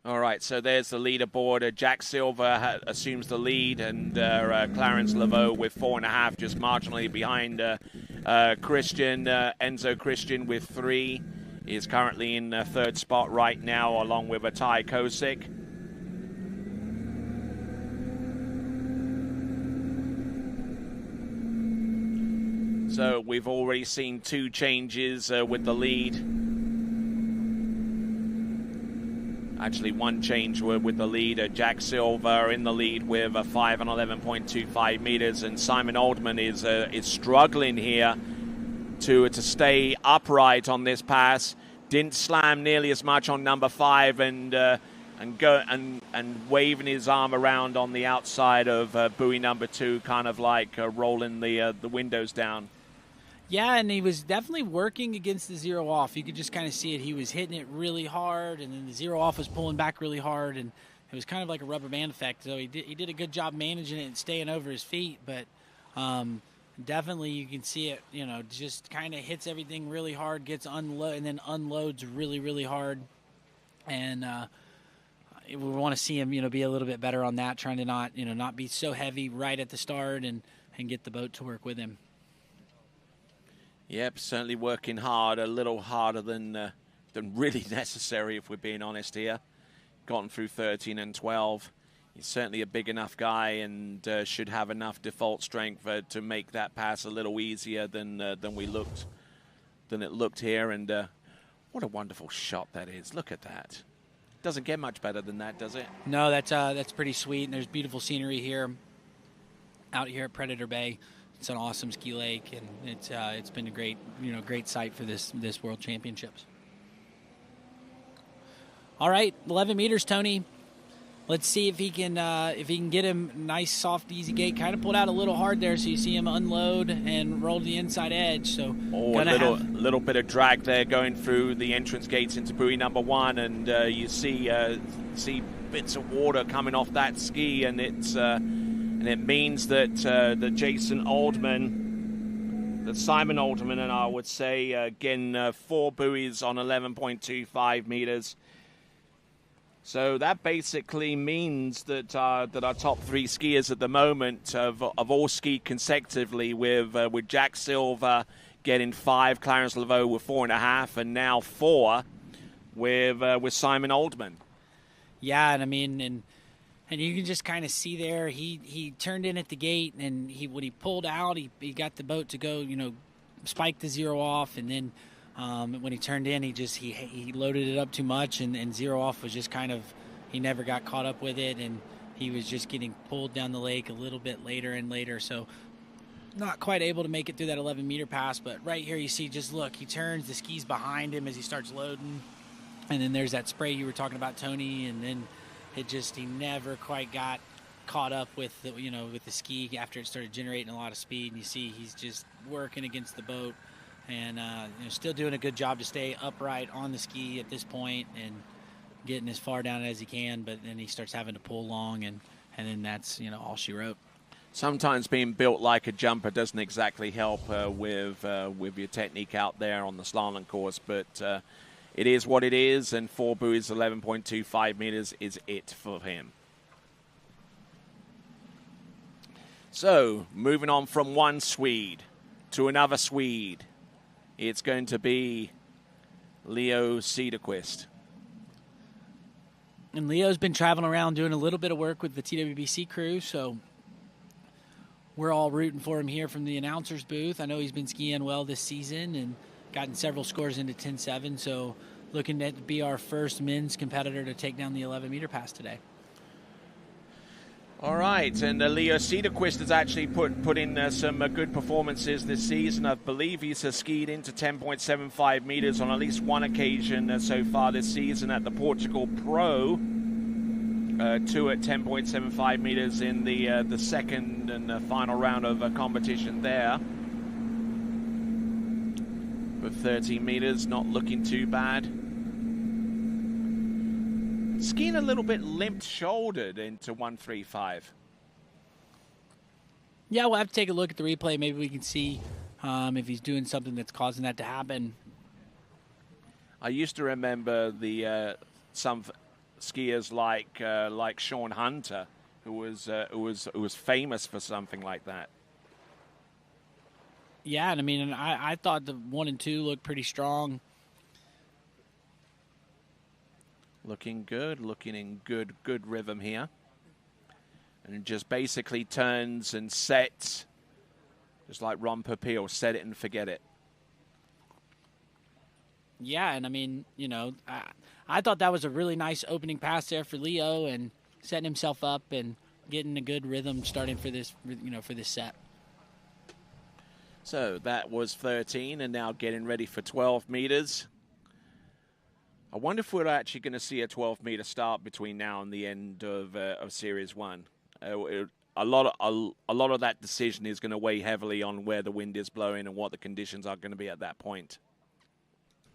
All right, so there's the leaderboard. Jack Silver assumes the lead, and Clarence Laveau with 4.5, just marginally behind Christian. Enzo Christian with 3 is currently in 3rd spot right now, along with Ty Kosick. So we've already seen 2 changes with the lead. Actually, 1 change with the lead. Jack Silver in the lead with 5 and 11.25 meters, and Simon Oldman is struggling here to stay upright on this pass. Didn't slam nearly as much on number 5, and waving his arm around on the outside of buoy number 2, kind of like rolling the windows down. Yeah, and he was definitely working against the zero off. You could just kind of see it. He was hitting it really hard, and then the zero off was pulling back really hard, and it was kind of like a rubber band effect. So he did a good job managing it and staying over his feet, but definitely you can see it, just kind of hits everything really hard, gets unload, and then unloads really, really hard. And we want to see him, be a little bit better on that, trying to not be so heavy right at the start and get the boat to work with him. Yep, certainly working hard, a little harder than really necessary, if we're being honest here. Gotten through 13 and 12. He's certainly a big enough guy, and should have enough default strength to make that pass a little easier than it looked here. And what a wonderful shot that is! Look at that. Doesn't get much better than that, does it? No, that's pretty sweet. And there's beautiful scenery here, out here at Predator Bay. It's an awesome ski lake, and it's been a great site for this World Championships. All right, 11 meters, Tony. Let's see if he can get him nice, soft, easy gate. Kind of pulled out a little hard there, so you see him unload and roll to the inside edge. So a little bit of drag there going through the entrance gates into buoy number 1, and you see bits of water coming off that ski, and it means that Simon Oldman and I would say, again, 4 buoys on 11.25 meters. So that basically means that our top 3 skiers at the moment have all skied consecutively, with Jack Silver getting 5, Clarence Laveau with 4.5, and now 4 with Simon Oldman. Yeah, and you can just kind of see there, he turned in at the gate, and when he pulled out, he got the boat to go, spike the zero off, and then when he turned in, he loaded it up too much, and zero off was just kind of, he never got caught up with it, and he was just getting pulled down the lake a little bit later and later, so not quite able to make it through that 11-meter pass. But right here you see, just look, he turns, the ski's behind him as he starts loading, and then there's that spray you were talking about, Tony, and then he never quite got caught up with the ski after it started generating a lot of speed, and you see he's just working against the boat, and still doing a good job to stay upright on the ski at this point and getting as far down as he can, but then he starts having to pull long, and then that's all she wrote. Sometimes being built like a jumper doesn't exactly help with your technique out there on the slalom course, but it is what it is, and 4 buoys, 11.25 meters is it for him. So, moving on from one Swede to another Swede. It's going to be Leo Cederquist. And Leo's been traveling around doing a little bit of work with the TWBC crew, so we're all rooting for him here from the announcer's booth. I know he's been skiing well this season and gotten several scores into 10.7, so looking to be our first men's competitor to take down the 11-meter pass today. All right, and Leo Cederquist has actually put in some good performances this season. I believe he's skied into 10.75 meters on at least one occasion so far this season at the Portugal Pro. 2 at 10.75 meters in the second and final round of competition there. But 13 meters, not looking too bad. Skiing a little bit limp-shouldered into 1.35. Yeah, we'll have to take a look at the replay. Maybe we can see if he's doing something that's causing that to happen. I used to remember some skiers like Sean Hunter, who was famous for something like that. Yeah, and I mean, I thought the 1 and 2 looked pretty strong. Looking good, looking in good rhythm here. And just basically turns and sets, just like Ron Papil, set it and forget it. Yeah, and I mean, you know, I thought that was a really nice opening pass there for Leo and setting himself up and getting a good rhythm starting for this, for this set. So that was 13, and now getting ready for 12 meters. I wonder if we're actually going to see a 12-meter start between now and the end of Series 1. A lot of that decision is going to weigh heavily on where the wind is blowing and what the conditions are going to be at that point.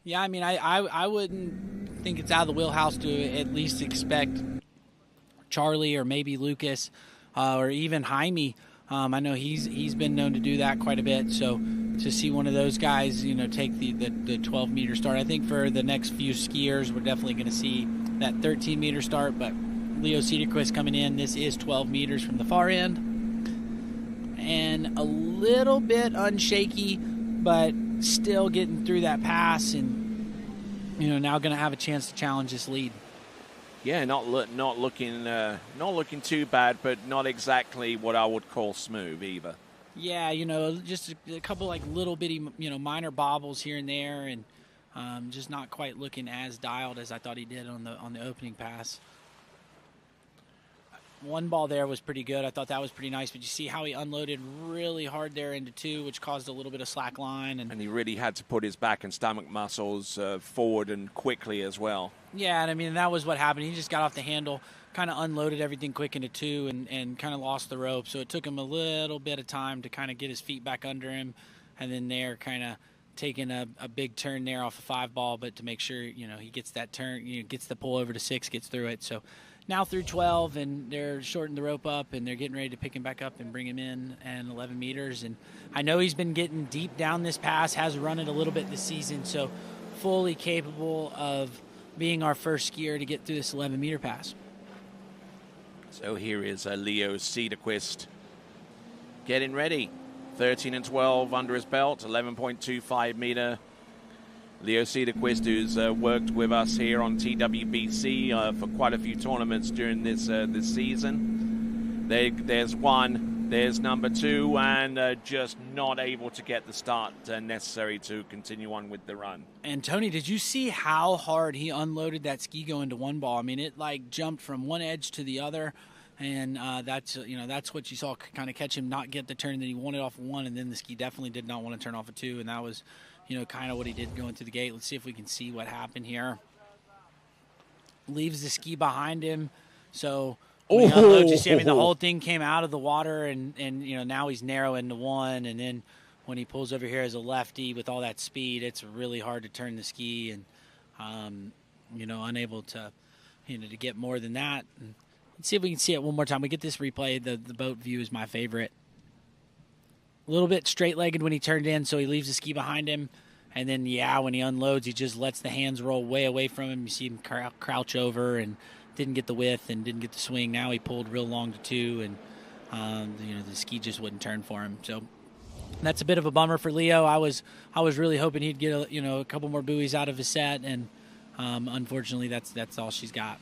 Yeah, I mean, I wouldn't think it's out of the wheelhouse to at least expect Charlie or maybe Lucas or even Jaime. I know he's been known to do that quite a bit. So to see one of those guys, take the 12-meter start, I think for the next few skiers, we're definitely going to see that 13-meter start. But Leo Cederquist coming in, this is 12 meters from the far end. And a little bit unshaky, but still getting through that pass and, now going to have a chance to challenge this lead. Yeah, not looking too bad, but not exactly what I would call smooth either. Yeah, just a couple like little bitty, minor bobbles here and there, and just not quite looking as dialed as I thought he did on the opening pass. One ball there was pretty good. I thought that was pretty nice, but you see how he unloaded really hard there into 2, which caused a little bit of slack line. And he really had to put his back and stomach muscles forward and quickly as well. Yeah, and I mean, that was what happened. He just got off the handle, kind of unloaded everything quick into 2 and kind of lost the rope. So it took him a little bit of time to kind of get his feet back under him. And then there kind of taking a big turn there off a 5 ball, but to make sure, he gets that turn, gets the pull over to 6, gets through it. So now through 12, and they're shortening the rope up, and they're getting ready to pick him back up and bring him in and 11 meters. And I know he's been getting deep down this pass, has run it a little bit this season, so fully capable of being our first skier to get through this 11-meter pass. So here is Leo Cederquist getting ready. 13 and 12 under his belt, 11.25 meter. Leo Cederquist, who's worked with us here on TWBC for quite a few tournaments during this season. There's 1, there's number 2, and just not able to get the start necessary to continue on with the run. And Tony, did you see how hard he unloaded that ski go into 1 ball? I mean, it jumped from one edge to the other, and that's what you saw kind of catch him not get the turn that he wanted off of 1, and then the ski definitely did not want to turn off of 2, and that was kind of what he did going through the gate. Let's see if we can see what happened here. Leaves the ski behind him. So when he unloads, you see, the whole thing came out of the water, and now he's narrow into 1. And then when he pulls over here as a lefty with all that speed, it's really hard to turn the ski and, unable to, to get more than that. And let's see if we can see it one more time. We get this replay. The boat view is my favorite. A little bit straight-legged when he turned in, so he leaves the ski behind him. And then, when he unloads, he just lets the hands roll way away from him. You see him crouch over and didn't get the width and didn't get the swing. Now he pulled real long to 2, and, the ski just wouldn't turn for him. So that's a bit of a bummer for Leo. I was really hoping he'd get a couple more buoys out of his set, and unfortunately, that's all she's got.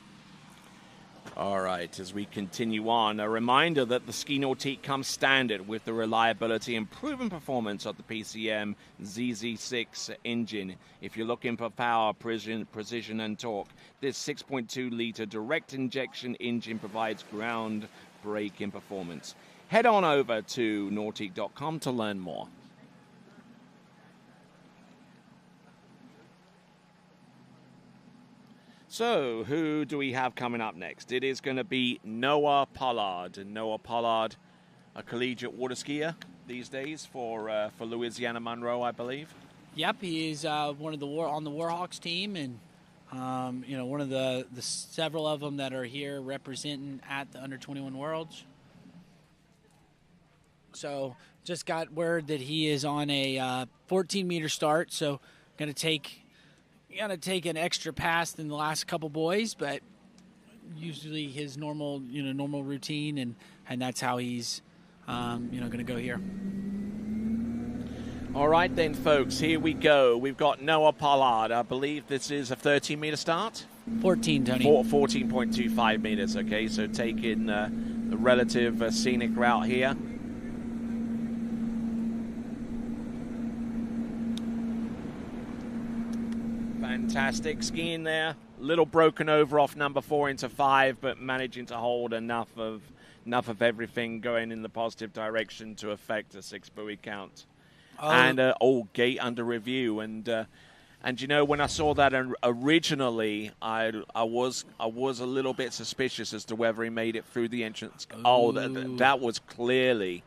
All right, as we continue on, a reminder that the Ski Nautique comes standard with the reliability and proven performance of the PCM ZZ6 engine. If you're looking for power, precision and torque, this 6.2-liter direct injection engine provides ground-breaking performance. Head on over to nautique.com to learn more. So, who do we have coming up next? It is going to be Noah Pollard. And Noah Pollard, a collegiate water skier these days for Louisiana Monroe, I believe. Yep, he's one of on the Warhawks team, and one of the several of them that are here representing at the Under-21 Worlds. So, just got word that he is on a 14-meter start, so going to take an extra pass than the last couple boys, but usually his normal routine, and that's how he's going to go here. All right then, folks, here we go. We've got Noah Pollard. I believe this is a 13-meter start? 14, Tony. 14.25 meters, okay, so taking the relative scenic route here. Fantastic skiing there. A little broken over off number 4 into 5, but managing to hold enough of everything going in the positive direction to affect a 6 buoy count. And gate under review. And when I saw that originally, I was a little bit suspicious as to whether he made it through the entrance. That was clearly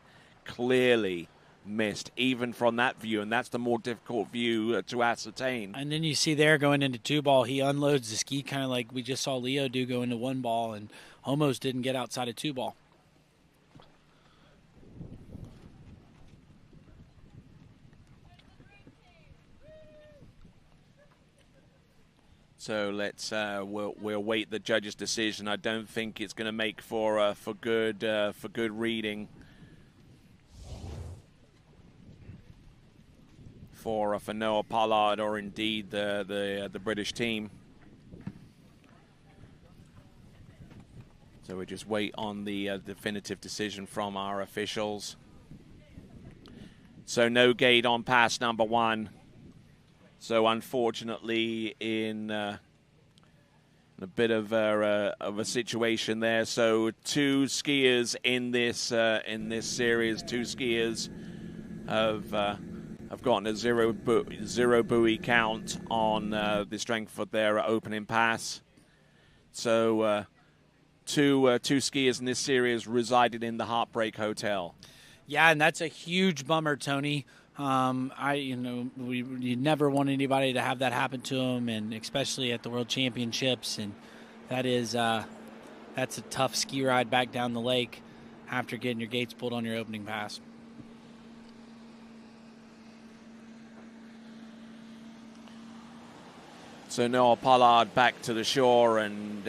missed, even from that view, and that's the more difficult view to ascertain. And then you see there going into 2-ball, he unloads the ski kind of like we just saw Leo do go into 1-ball, and almost didn't get outside of 2-ball. So let's we'll wait the judge's decision. I don't think it's going to make for good reading for Noah Pollard or indeed the British team. So we just wait on the definitive decision from our officials. So no gate on pass number 1. So unfortunately, in a bit of a situation there. So 2 skiers in this series, 2 skiers have gotten a zero buoy count on the strength of their opening pass. So two skiers in this series resided in the Heartbreak Hotel. Yeah, and that's a huge bummer, Tony. You never want anybody to have that happen to them, and especially at the World Championships. And that's a tough ski ride back down the lake after getting your gates pulled on your opening pass. So Noah Pollard back to the shore, and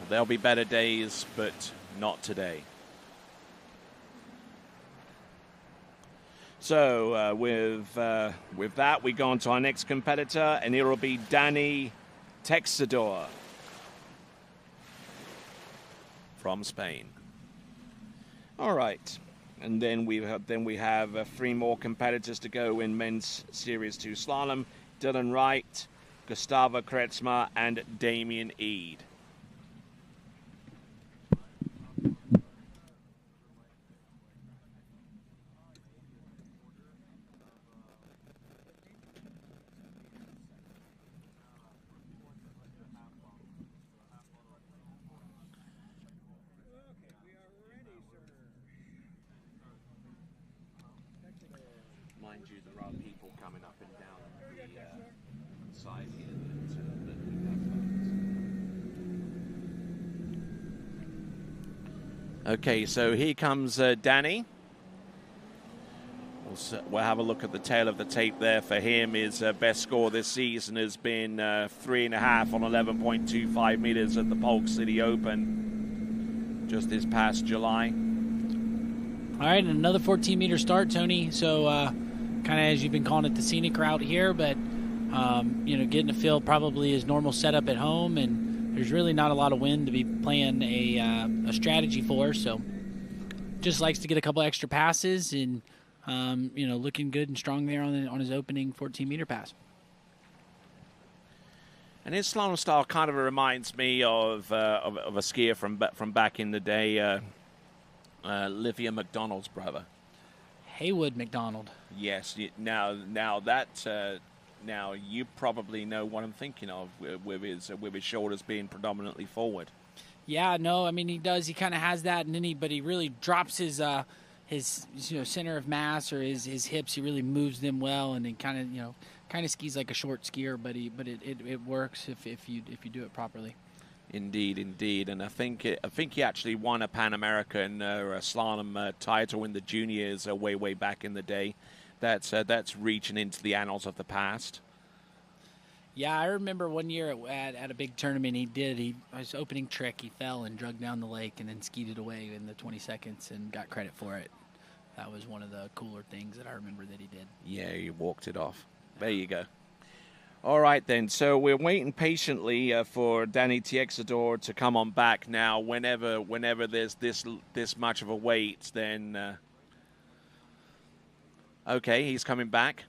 there'll be better days, but not today. So with that, we go on to our next competitor, and it will be Dani Texador from Spain. All right, and then we have 3 more competitors to go in men's Series 2 slalom: Dylan Wright, Gustavo Kretsma, and Damien Eade. Mind you, there are people coming up and down the side here that Okay, so here comes Danny. We'll have a look at the tail of the tape there for him. His best score this season has been 3.5 on 11.25 meters at the Polk City Open just this past July. All right, another 14-meter start, Tony. So kind of as you've been calling it, the scenic route here, but, getting a feel probably is normal setup at home, and there's really not a lot of wind to be playing a strategy for, so just likes to get a couple extra passes and, looking good and strong there on his opening 14-meter pass. And his slalom style kind of reminds me of a skier from back in the day, Livia McDonald's brother. Haywood McDonald. Yes. Now you probably know what I'm thinking of with his shoulders being predominantly forward. Yeah, no, I mean he does. He kind of has that, and then but he really drops his center of mass or his hips. He really moves them well, and he kind of skis like a short skier, but it works if you do it properly. Indeed, and I think he actually won a Pan American slalom title in the juniors way back in the day. That's reaching into the annals of the past. Yeah, I remember one year at a big tournament his opening trick, he fell and drug down the lake and then skied it away in the 20 seconds and got credit for it. That was one of the cooler things that I remember that he did. Yeah, he walked it off. There you go. All right, then. So we're waiting patiently for Danny Tiexador to come on back now. Whenever there's this much of a wait, then... Okay, he's coming back.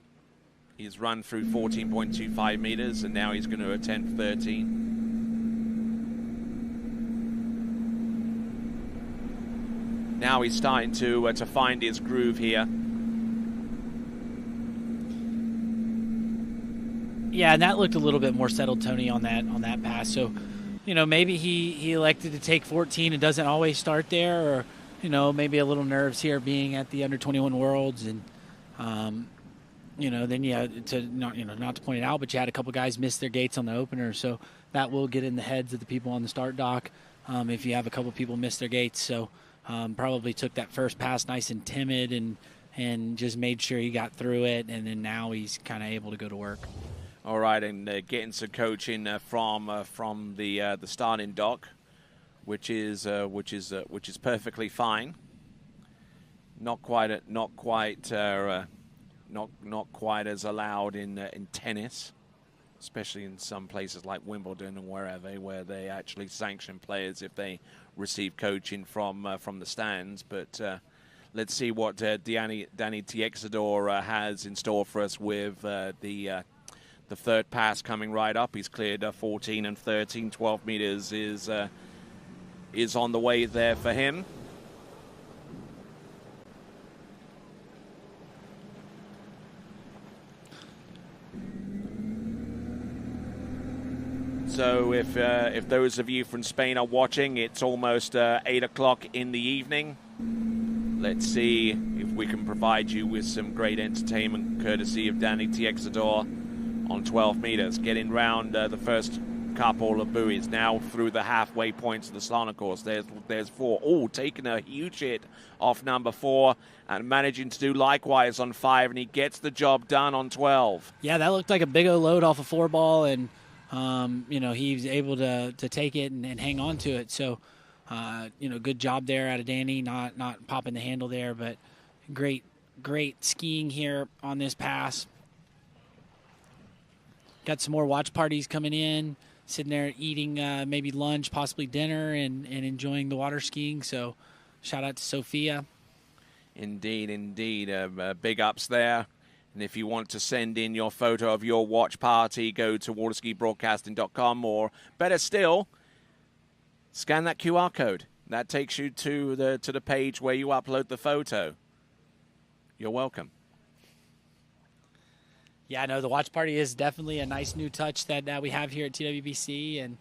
He's run through 14.25 meters, and now he's going to attempt 13. Now he's starting to find his groove here. Yeah, and that looked a little bit more settled, Tony, on that pass. So, maybe he elected to take 14 and doesn't always start there, or maybe a little nerves here being at the under-21 Worlds, and then you had to not to point it out, but you had a couple guys miss their gates on the opener, so that will get in the heads of the people on the start dock if you have a couple people miss their gates. So probably took that first pass nice and timid and just made sure he got through it, and then now he's kind of able to go to work. All right, and getting some coaching from the starting dock, which is perfectly fine. Not quite as allowed in tennis, especially in some places like Wimbledon and wherever, where they actually sanction players if they receive coaching from the stands. But let's see what Danny Tiexador has in store for us with the third pass coming right up. He's cleared 14 and 13. 12 meters is on the way there for him. So if those of you from Spain are watching, it's almost 8 o'clock in the evening. Let's see if we can provide you with some great entertainment courtesy of Danny Tiexador on 12 meters. Getting round the first couple of buoys, now through the halfway points of the slalom course. There's 4. Oh, taking a huge hit off number 4 and managing to do likewise on 5, and he gets the job done on 12. Yeah, that looked like a big old load off a 4-ball, and he was able to take it and hang on to it. So, good job there out of Danny, not popping the handle there, but great skiing here on this pass. Got some more watch parties coming in, sitting there eating maybe lunch, possibly dinner, and enjoying the water skiing. So, shout out to Sophia. Indeed. Big ups there. And if you want to send in your photo of your watch party, go to waterskibroadcasting.com, or better still, scan that QR code. That takes you to the page where you upload the photo. You're welcome. Yeah, no, the watch party is definitely a nice new touch that we have here at TWBC, and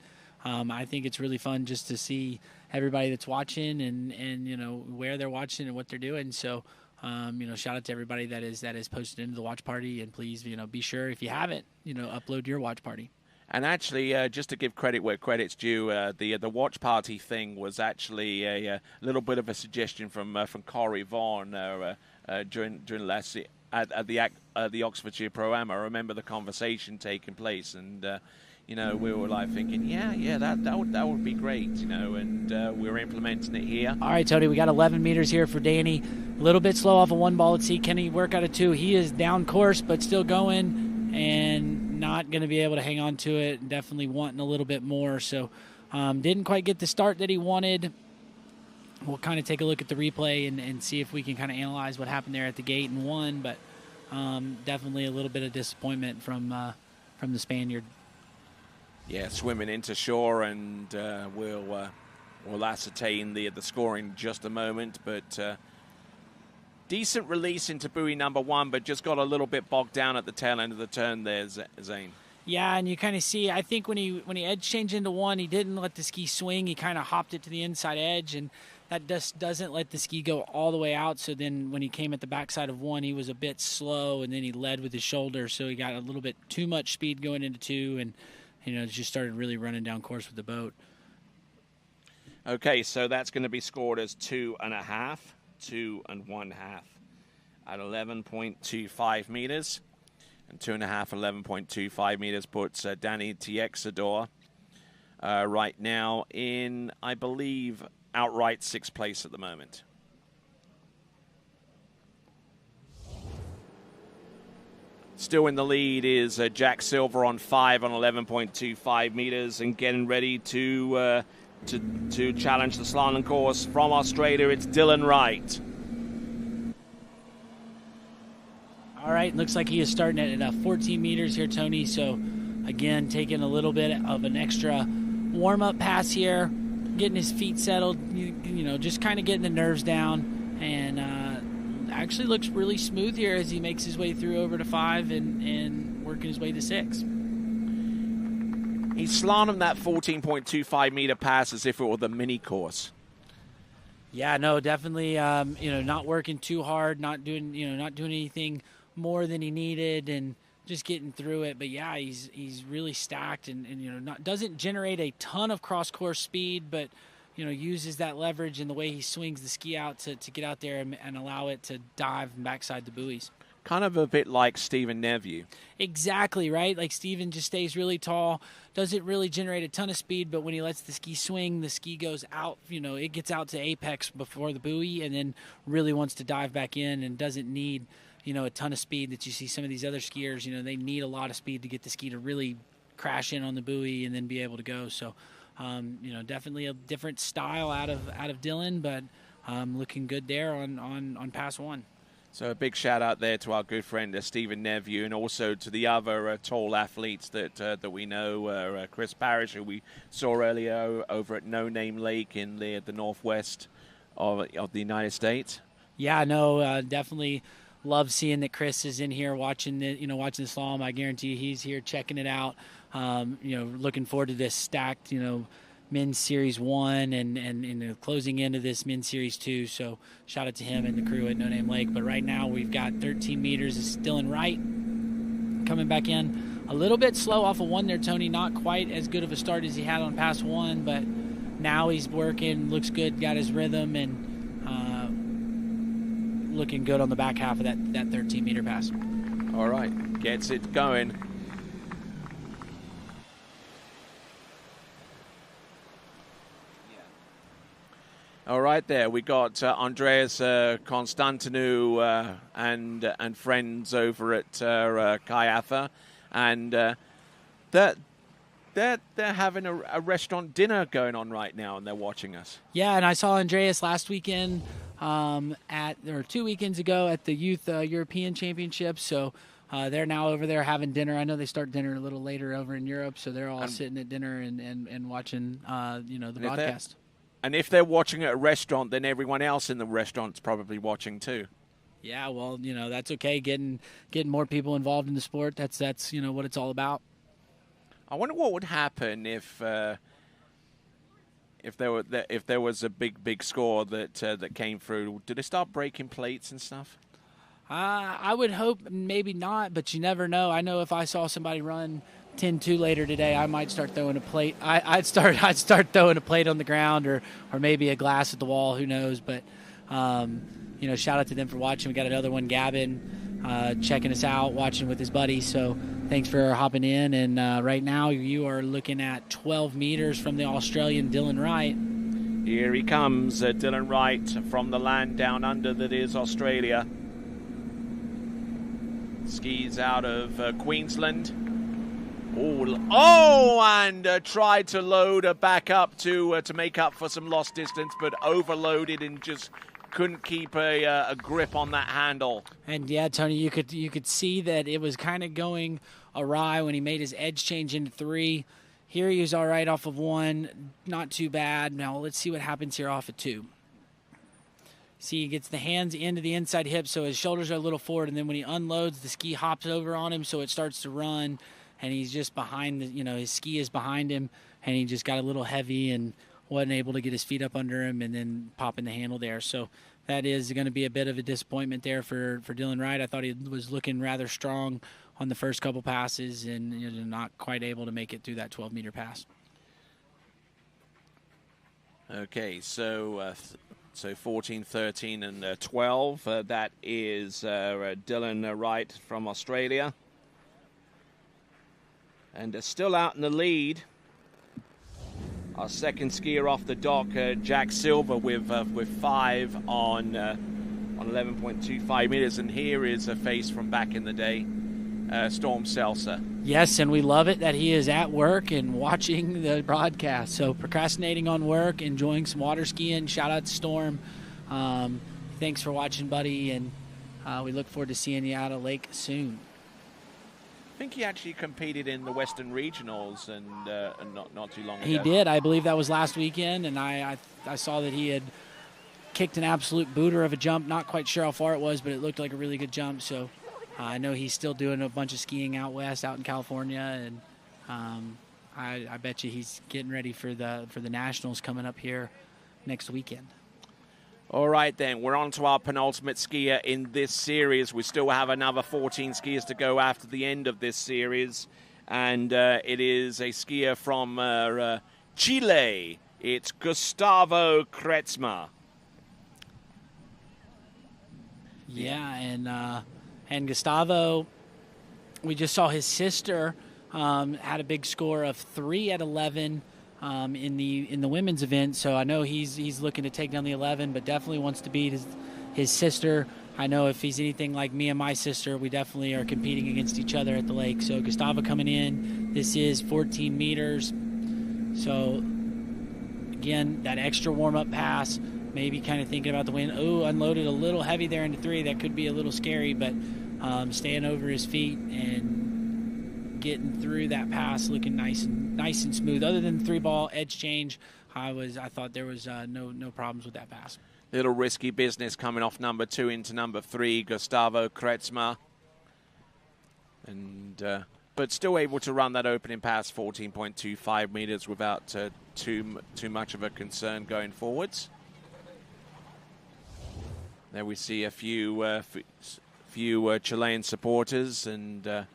I think it's really fun just to see everybody that's watching and where they're watching and what they're doing. So. Shout out to everybody that is posted into the watch party, and please, be sure if you haven't, upload your watch party. And actually, just to give credit where credit's due, the watch party thing was actually a little bit of a suggestion from Corey Vaughan during last at the at the Oxfordshire Pro-Am. I remember the conversation taking place, and you know, we were like thinking, yeah, that would be great, you know, and we're implementing it here. All right, Tony, we got 11 meters here for Danny. A little bit slow off of one ball. Let's see, can he work out of two? He is down course, but still going and not going to be able to hang on to it. Definitely wanting a little bit more. So didn't quite get the start that he wanted. We'll kind of take a look at the replay and see if we can kind of analyze what happened there at the gate and won. But definitely a little bit of disappointment from the Spaniard. Yeah, swimming into shore, and we'll ascertain the scoring in just a moment. But decent release into buoy number one, but just got a little bit bogged down at the tail end of the turn there, Zane. Yeah, and you kind of see, I think when he edge changed into one, he didn't let the ski swing. He kind of hopped it to the inside edge, and that just doesn't let the ski go all the way out. So then when he came at the backside of one, he was a bit slow, and then he led with his shoulder. So he got a little bit too much speed going into two, and you know, just started really running down course with the boat. Okay, so that's going to be scored as 2.5, 2 1/2 at 11.25 meters. And 2.5, 11.25 meters puts Danny Tiexador right now in, I believe, outright 6th place at the moment. Still in the lead is Jack Silver on 5 on 11.25 meters and getting ready to challenge the slalom course from Australia. It's Dylan Wright. All right, looks like he is starting at 14 meters here, Tony. So, again, taking a little bit of an extra warm-up pass here, getting his feet settled, you know, just kind of getting the nerves down, and actually looks really smooth here as he makes his way through over to 5 and working his way to 6. He's slalomed that 14.25 meter pass as if it were the mini course. Yeah, no, definitely, you know, not working too hard, not doing anything more than he needed, and just getting through it. But yeah, he's really stacked, and you know, doesn't generate a ton of cross course speed, but you know, uses that leverage in the way he swings the ski out to get out there and allow it to dive and backside the buoys. Kind of a bit like Stephen Neveu. Exactly, right? Like Stephen just stays really tall, doesn't really generate a ton of speed, but when he lets the ski swing, the ski goes out, you know, it gets out to apex before the buoy and then really wants to dive back in and doesn't need, you know, a ton of speed that you see some of these other skiers, you know, they need a lot of speed to get the ski to really crash in on the buoy and then be able to go. So, you know, definitely a different style out of Dylan, but looking good there on pass one. So a big shout out there to our good friend Stephen Neveu, and also to the other tall athletes that we know, Chris Parrish, who we saw earlier over at No Name Lake in the northwest of the United States. Yeah, no, definitely love seeing that Chris is in here watching the slalom. I guarantee he's here checking it out. You know, looking forward to this stacked, you know, Men's Series 1 and you know, closing into this Men's Series 2. So shout out to him and the crew at No Name Lake. But right now we've got 13 meters. It's Dylan Wright coming back in. A little bit slow off of one there, Tony. Not quite as good of a start as he had on pass one, but now he's working, looks good, got his rhythm, and looking good on the back half of that 13-meter pass. All right, gets it going. All right, there we got Andreas Constantinou and friends over at Kayafa, and they're having a restaurant dinner going on right now, and they're watching us. Yeah, and I saw Andreas last weekend 2 weekends ago at the Youth European Championships. So they're now over there having dinner. I know they start dinner a little later over in Europe, so they're all sitting at dinner and watching the broadcast. And if they're watching at a restaurant, then everyone else in the restaurant's probably watching too. Yeah, well, you know, that's okay. Getting more people involved in the sport. That's you know what it's all about. I wonder what would happen if there was a big score that came through. Did they start breaking plates and stuff? I would hope maybe not, but you never know. I know if I saw somebody run 10-2 later today, I might start throwing a plate. I'd start throwing a plate on the ground or maybe a glass at the wall. Who knows? But you know, shout out to them for watching. We got another one, Gavin checking us out, watching with his buddies. So thanks for hopping in. And right now you are looking at 12 meters from the Australian Dylan Wright. Here he comes, Dylan Wright from the land down under that is Australia. Skis out of Queensland. And tried to load back up to make up for some lost distance, but overloaded and just couldn't keep a grip on that handle. And yeah, Tony, you could see that it was kind of going awry when he made his edge change into 3. Here he was all right off of 1, not too bad. Now let's see what happens here off of 2. See, he gets the hands into the inside hip, so his shoulders are a little forward, and then when he unloads, the ski hops over on him, so it starts to run, and he's just behind his ski is behind him, and he just got a little heavy and wasn't able to get his feet up under him and then popping the handle there. So that is going to be a bit of a disappointment there for Dylan Wright. I thought he was looking rather strong on the first couple passes and not quite able to make it through that 12-meter pass. Okay, so 14, 13, and 12. That is Dylan Wright from Australia. And still out in the lead. Our second skier off the dock, Jack Silver, with 5 on 11.25 meters. And here is a face from back in the day, Storm Seltzer. Yes, and we love it that he is at work and watching the broadcast. So procrastinating on work, enjoying some water skiing. Shout out to Storm. Thanks for watching, buddy, and we look forward to seeing you out of Lake soon. I think he actually competed in the Western Regionals and not too long ago. He did. I believe that was last weekend, and I saw that he had kicked an absolute booter of a jump. Not quite sure how far it was, but it looked like a really good jump. So I know he's still doing a bunch of skiing out west, out in California, and I bet you he's getting ready for the Nationals coming up here next weekend. All right, then. We're on to our penultimate skier in this series. We still have another 14 skiers to go after the end of this series. And it is a skier from Chile. It's Gustavo Kretsma. Yeah, and Gustavo, we just saw his sister had a big score of 3 at 11. In the women's event, so I know he's looking to take down the 11, but definitely wants to beat his sister. I know if he's anything like me and my sister, we definitely are competing against each other at the lake. So Gustavo coming in. This is 14 meters. So again, that extra warm-up pass, maybe kind of thinking about the wind. Oh, unloaded a little heavy there into 3. That could be a little scary, but staying over his feet and getting through that pass, looking nice and smooth. Other than the 3-ball edge change, I thought there was no problems with that pass. Little risky business coming off number 2 into number 3, Gustavo Kretsma, and but still able to run that opening pass, 14.25 meters, without too much of a concern going forwards. There we see a few Chilean supporters and.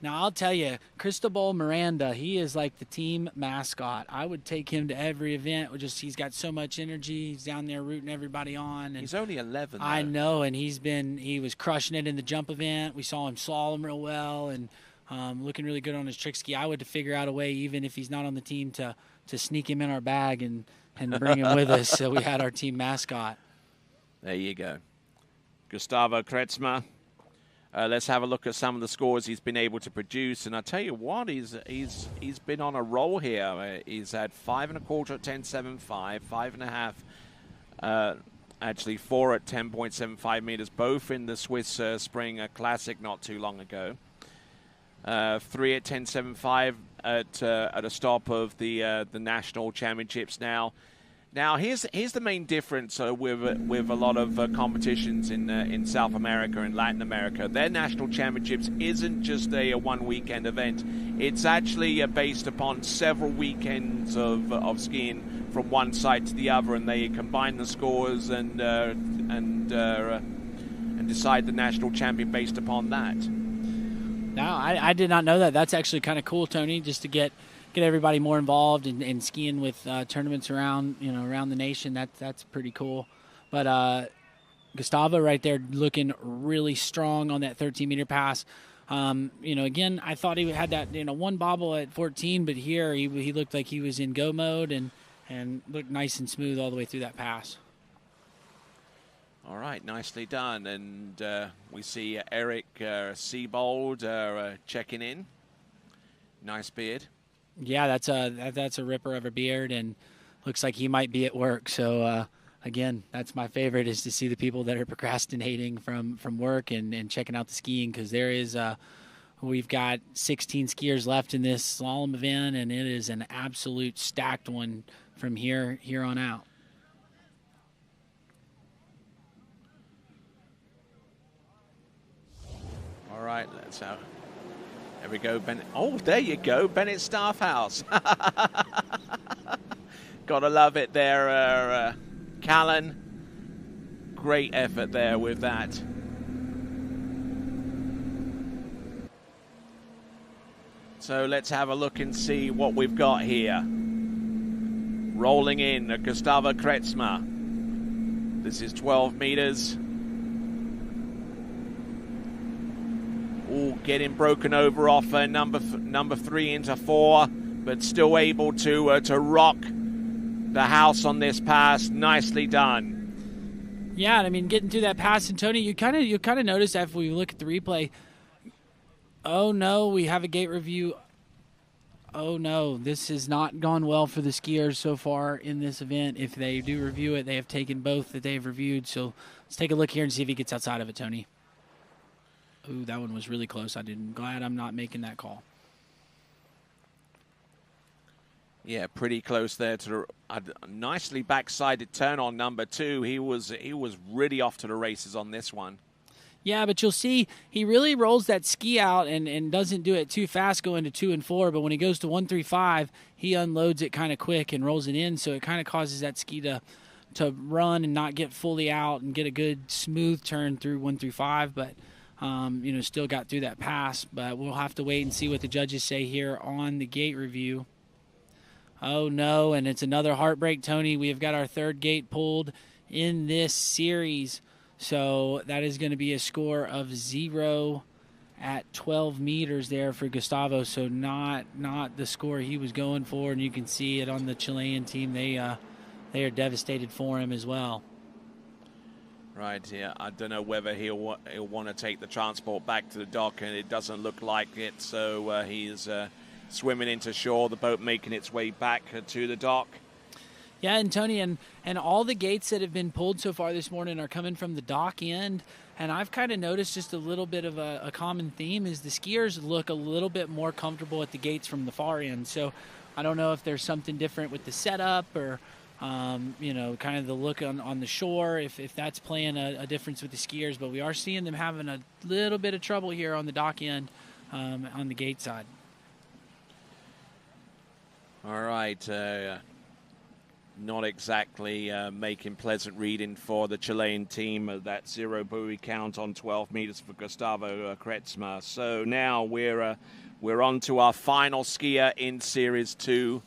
Now, I'll tell you, Cristobal Miranda, he is like the team mascot. I would take him to every event. He's got so much energy. He's down there rooting everybody on. And he's only 11, though. I know, and he was crushing it in the jump event. We saw him slalom real well and looking really good on his trick ski. I would figure out a way, even if he's not on the team, to sneak him in our bag and bring him with us. So we had our team mascot. There you go. Gustavo Kretsma. Let's have a look at some of the scores he's been able to produce. And I tell you what, he's been on a roll here. He's had 5 1/4 at 10.75, 5 1/2, actually 4 at 10.75 meters, both in the Swiss Spring Classic not too long ago. 3 at 10.75 at a stop of the national championships now. Now, here's the main difference with a lot of competitions in South America and Latin America. Their national championships isn't just a one-weekend event. It's actually based upon several weekends of skiing from one site to the other, and they combine the scores and decide the national champion based upon that. No, I did not know that. That's actually kind of cool, Tony, just to get everybody more involved in skiing with tournaments around the nation. That's pretty cool. But Gustavo right there looking really strong on that 13-meter pass. Again, I thought he had that, one bobble at 14, but here he looked like he was in go mode and looked nice and smooth all the way through that pass. All right, nicely done. And we see Eric Siebold checking in. Nice beard. Yeah, that's a ripper of a beard, and looks like he might be at work. So, again, that's my favorite, is to see the people that are procrastinating from work and checking out the skiing, because there is we've got 16 skiers left in this slalom event, and it is an absolute stacked one from here on out. All right, let's have. There we go, Bennett. Oh, there you go, Bennett Staffhouse. Gotta love it there, Callan. Great effort there with that. So let's have a look and see what we've got here. Rolling in, Gustavo Kretsma. This is 12 meters. All getting broken over off number 3 into 4, but still able to rock the house on this pass. Nicely done. Yeah, I mean, getting through that pass, and Tony, you kind of notice after we look at the replay. Oh no, we have a gate review. Oh no, this has not gone well for the skiers so far in this event. If they do review it, they have taken both that they've reviewed. So let's take a look here and see if he gets outside of it, Tony. Ooh, that one was really close. I'm glad I'm not making that call. Yeah, pretty close there to a nicely backsided turn on number 2. He was really off to the races on this one. Yeah, but you'll see he really rolls that ski out and doesn't do it too fast going to 2 and 4. But when he goes to 1, 3, 5, he unloads it kind of quick and rolls it in. So it kind of causes that ski to run and not get fully out and get a good smooth turn through 1 through 5. But still got through that pass. But we'll have to wait and see what the judges say here on the gate review. Oh, no, and it's another heartbreak, Tony. We have got our 3rd gate pulled in this series. So that is going to be a score of 0 at 12 meters there for Gustavo. So not the score he was going for, and you can see it on the Chilean team. They are devastated for him as well. Right, yeah. I don't know whether he'll want to take the transport back to the dock, and it doesn't look like it. So he's swimming into shore, the boat making its way back to the dock. Yeah, and Tony, and all the gates that have been pulled so far this morning are coming from the dock end. And I've kind of noticed just a little bit of a common theme is the skiers look a little bit more comfortable at the gates from the far end. So I don't know if there's something different with the setup or, kind of the look on the shore, if that's playing a difference with the skiers. But we are seeing them having a little bit of trouble here on the dock end on the gate side. All right. Not exactly making pleasant reading for the Chilean team. That 0 buoy count on 12 meters for Gustavo Kretsma. So now we're on to our final skier in Series 2.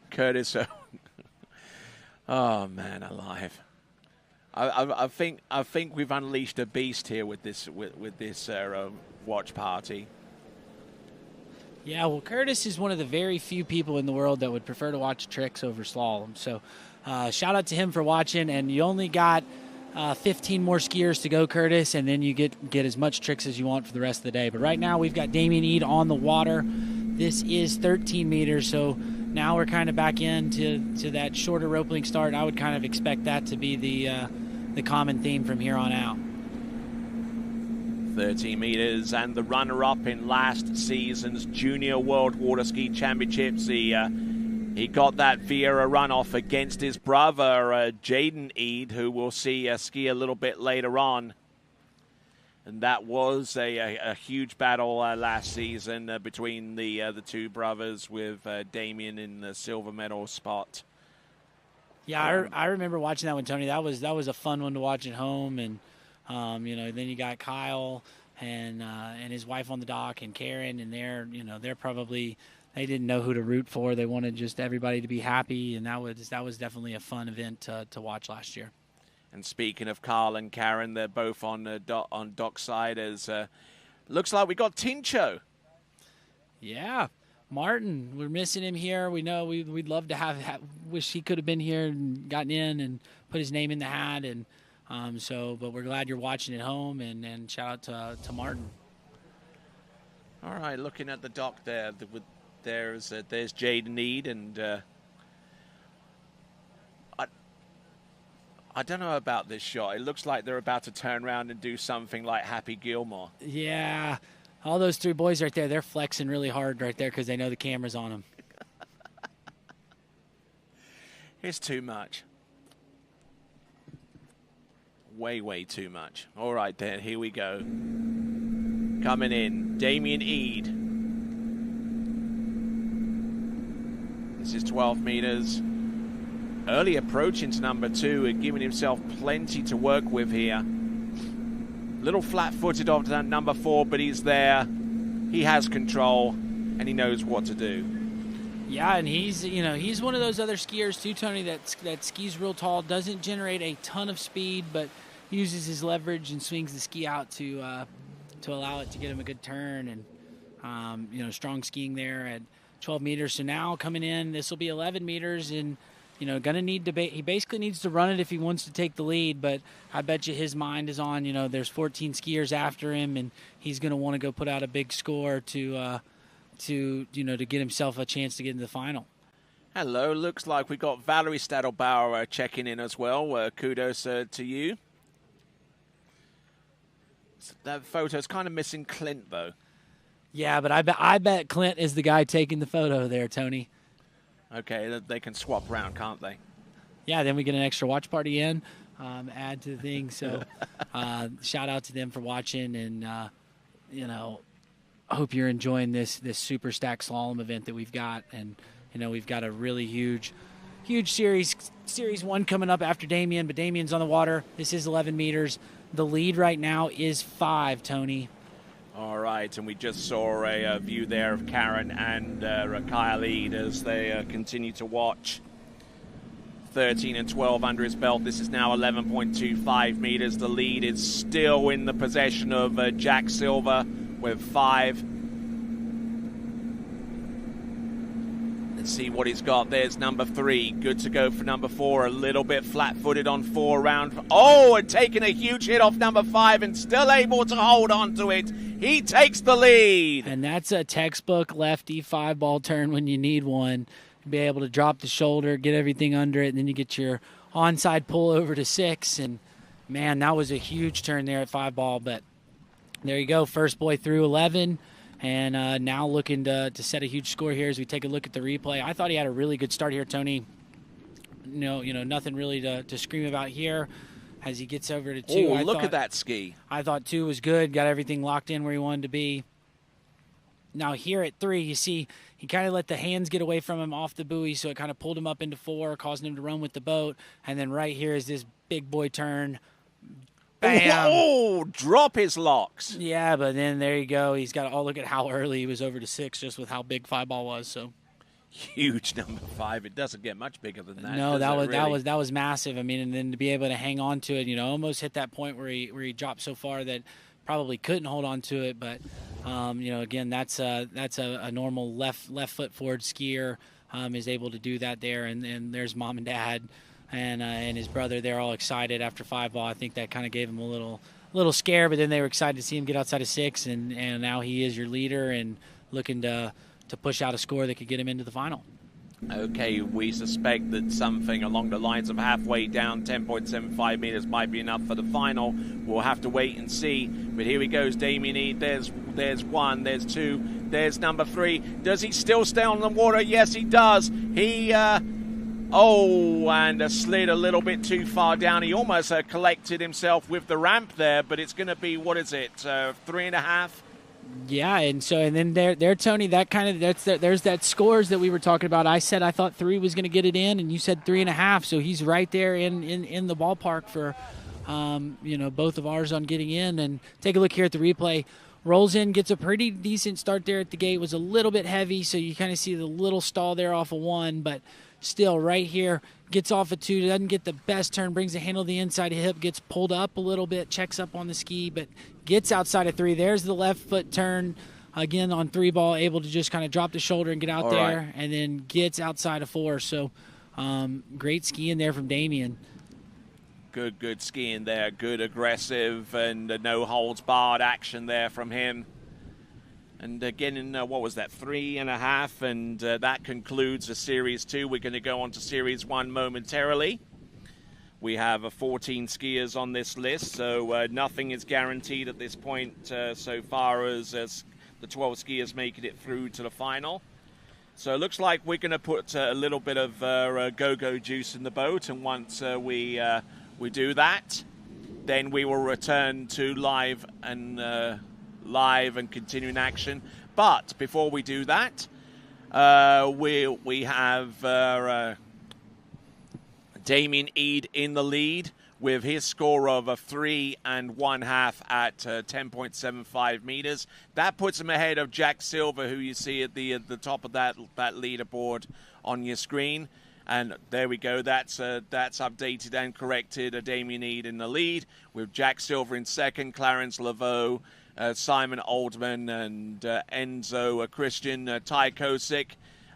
Curtis. Oh man, alive! I think we've unleashed a beast here with this watch party. Yeah, well, Curtis is one of the very few people in the world that would prefer to watch tricks over slalom. So shout out to him for watching. And you only got 15 more skiers to go, Curtis, and then you get as much tricks as you want for the rest of the day. But right now we've got Damien Eade on the water. This is 13 meters, so now we're kind of back into that shorter ropeling start. I would kind of expect that to be the common theme from here on out. 30 meters, and the runner-up in last season's Junior World Waterski Championships. He got that via a runoff against his brother, Jaden Eade, who we'll see ski a little bit later on. And that was a huge battle last season between the two brothers, with Damien in the silver medal spot. Yeah, I remember watching that one, Tony. That was a fun one to watch at home, and then you got Kyle and his wife on the dock, and Karen, and they're probably, they didn't know who to root for. They wanted just everybody to be happy, and that was definitely a fun event to watch last year. And speaking of Carl and Karen, they're both on dockside. As looks like we got Tincho. Yeah, Martin, we're missing him here. We know we'd love to wish he could have been here and gotten in and put his name in the hat. And but we're glad you're watching at home. And shout out to Martin. All right, looking at the dock there, there's Jade Need, and I don't know about this shot. It looks like they're about to turn around and do something like Happy Gilmore. Yeah, all those three boys right there, they're flexing really hard right there because they know the camera's on them. It's too much. Way, way too much. All right, then, here we go. Coming in, Damien Eade. This is 12 meters. Early approach into number 2 and giving himself plenty to work with here. Little flat-footed off that number 4, but he's there. He has control, and he knows what to do. Yeah, and he's one of those other skiers too, Tony, that skis real tall, doesn't generate a ton of speed, but uses his leverage and swings the ski out to allow it to get him a good turn. And strong skiing there at 12 meters. So now coming in, this will be 11 meters, and gonna need to he basically needs to run it if he wants to take the lead, but I bet you his mind is on, there's 14 skiers after him, and he's gonna want to go put out a big score to get himself a chance to get into the final. Hello, looks like we got Valerie Stadelbauer checking in as well. Kudos to you. That photo's kind of missing Clint, though. Yeah, but I bet Clint is the guy taking the photo there, Tony. Okay, they can swap around, can't they? Yeah, then we get an extra watch party in, add to the thing. So shout out to them for watching, and, I hope you're enjoying this super stack slalom event that we've got. And, we've got a really huge series 1 coming up after Damien, but Damien's on the water. This is 11 meters. The lead right now is 5, Tony. All right, and we just saw a view there of Karen and Kyle Eade as they continue to watch. 13 and 12 under his belt. This is now 11.25 meters. The lead is still in the possession of Jack Silver with 5. Let's see what he's got. There's number 3. Good to go for number 4. A little bit flat-footed on 4 round. Oh, and taking a huge hit off number 5 and still able to hold on to it. He takes the lead. And that's a textbook lefty 5-ball turn when you need one. Be able to drop the shoulder, get everything under it, and then you get your onside pull over to 6. And, man, that was a huge turn there at 5-ball. But there you go, first boy through 11. And now looking to set a huge score here as we take a look at the replay. I thought he had a really good start here, Tony. Nothing really to scream about here as he gets over to 2. Oh, look at that ski. I thought 2 was good, got everything locked in where he wanted to be. Now here at 3, you see he kind of let the hands get away from him off the buoy, so it kind of pulled him up into 4, causing him to run with the boat. And then right here is this big boy turn. Bam! Oh, drop his locks. Yeah, but then there you go. He's got. Oh, look at how early he was over to 6, just with how big 5-ball was. So huge number 5. It doesn't get much bigger than that. No, that was massive. I mean, and then to be able to hang on to it, almost hit that point where he dropped so far that probably couldn't hold on to it. But again, that's a normal left foot forward skier is able to do that there. And there's mom and dad. And his brother, they're all excited after 5-ball. I think that kind of gave him a little scare, but then they were excited to see him get outside of 6, and now he is your leader and looking to push out a score that could get him into the final. Okay, we suspect that something along the lines of halfway down, 10.75 meters might be enough for the final. We'll have to wait and see. But here he goes, Damien Eade. There's 1, there's 2, there's number 3. Does he still stay on the water? Yes, he does. He and slid a little bit too far down. He almost collected himself with the ramp there, but it's going to be, 3.5? Yeah, and then there, Tony, that kind of there's that scores that we were talking about. I said I thought 3 was going to get it in, and you said 3.5. So he's right there in the ballpark for both of ours on getting in. And take a look here at the replay. Rolls in, gets a pretty decent start there at the gate. Was a little bit heavy, so you kind of see the little stall there off of 1, but still right here, gets off a 2, doesn't get the best turn, brings the handle to the inside hip, gets pulled up a little bit, checks up on the ski, but gets outside of 3. There's the left foot turn. Again, on 3 ball, able to just kind of drop the shoulder and get out there, right. and then gets outside of 4. So great skiing there from Damien. Good skiing there. Good aggressive and no holds barred action there from him. And again, in what was that, 3.5, and that concludes the Series 2. We're going to go on to Series 1 momentarily. We have 14 skiers on this list, so nothing is guaranteed at this point so far as the 12 skiers making it through to the final. So it looks like we're going to put a little bit of go-go juice in the boat, and once we do that, then we will return to live and continuing action. But before we do that, we have Damien Eade in the lead with his score of 3.5 at 10.75 meters. That puts him ahead of Jack Silver, who you see at the top of that leaderboard on your screen. And there we go. That's updated and corrected. Damien Eade in the lead with Jack Silver in second, Clarence Laveau, Simon Oldman, and Enzo Christian. Ty Kosick.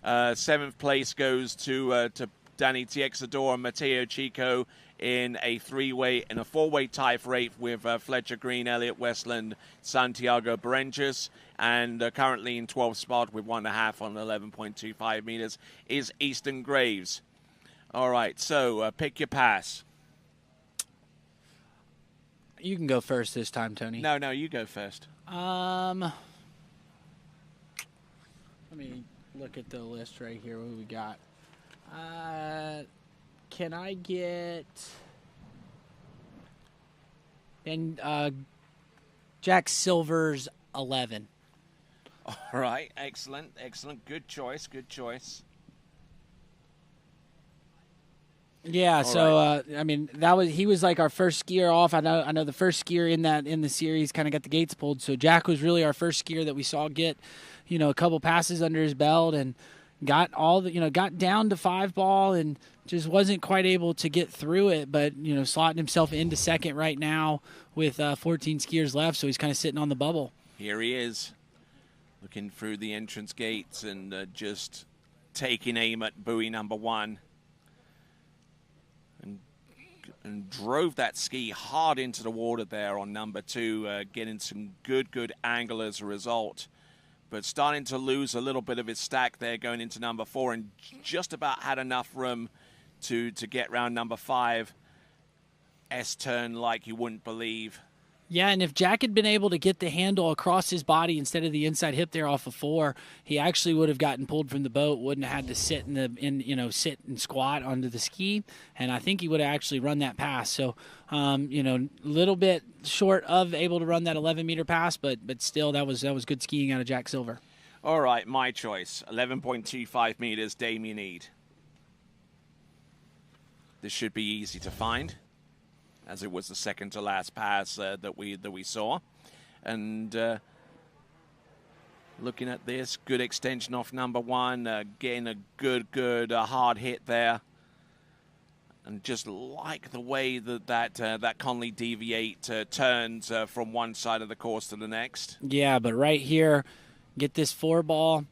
7th place goes to Danny Tiexador and Mateo Chico in a 3-way and a 4-way tie for 8th with Fletcher Green, Elliot Westland, Santiago Berenches. And currently in 12th spot with 1.5 on 11.25 meters is Easton Graves. All right, so pick your pass. You can go first this time, Tony. No, you go first. Let me look at the list right here. What do we got? Can I get Jack Silver's 11? All right, excellent. Good choice. Yeah, so I mean, he was like our first skier off. I know the first skier in the series kind of got the gates pulled. So Jack was really our first skier that we saw get, a couple passes under his belt and got got down to 5 ball and just wasn't quite able to get through it, but slotting himself into second right now with 14 skiers left. So he's kind of sitting on the bubble. Here he is, looking through the entrance gates and just taking aim at buoy number 1. And drove that ski hard into the water there on number 2, getting some good angle as a result. But starting to lose a little bit of his stack there going into number 4, and just about had enough room to get round number 5. S-turn like you wouldn't believe. Yeah, and if Jack had been able to get the handle across his body instead of the inside hip there off of 4, he actually would have gotten pulled from the boat, wouldn't have had to sit sit and squat onto the ski, and I think he would have actually run that pass. So, a little bit short of able to run that 11-meter pass, but still that was good skiing out of Jack Silver. All right, my choice, 11.25 meters, Damien Eade. This should be easy to find, as it was the second to last pass that we saw. And looking at this, good extension off number 1, getting a good hard hit there. And just like the way that Conley deviate turns from one side of the course to the next. Yeah, but right here, get this 4 ball.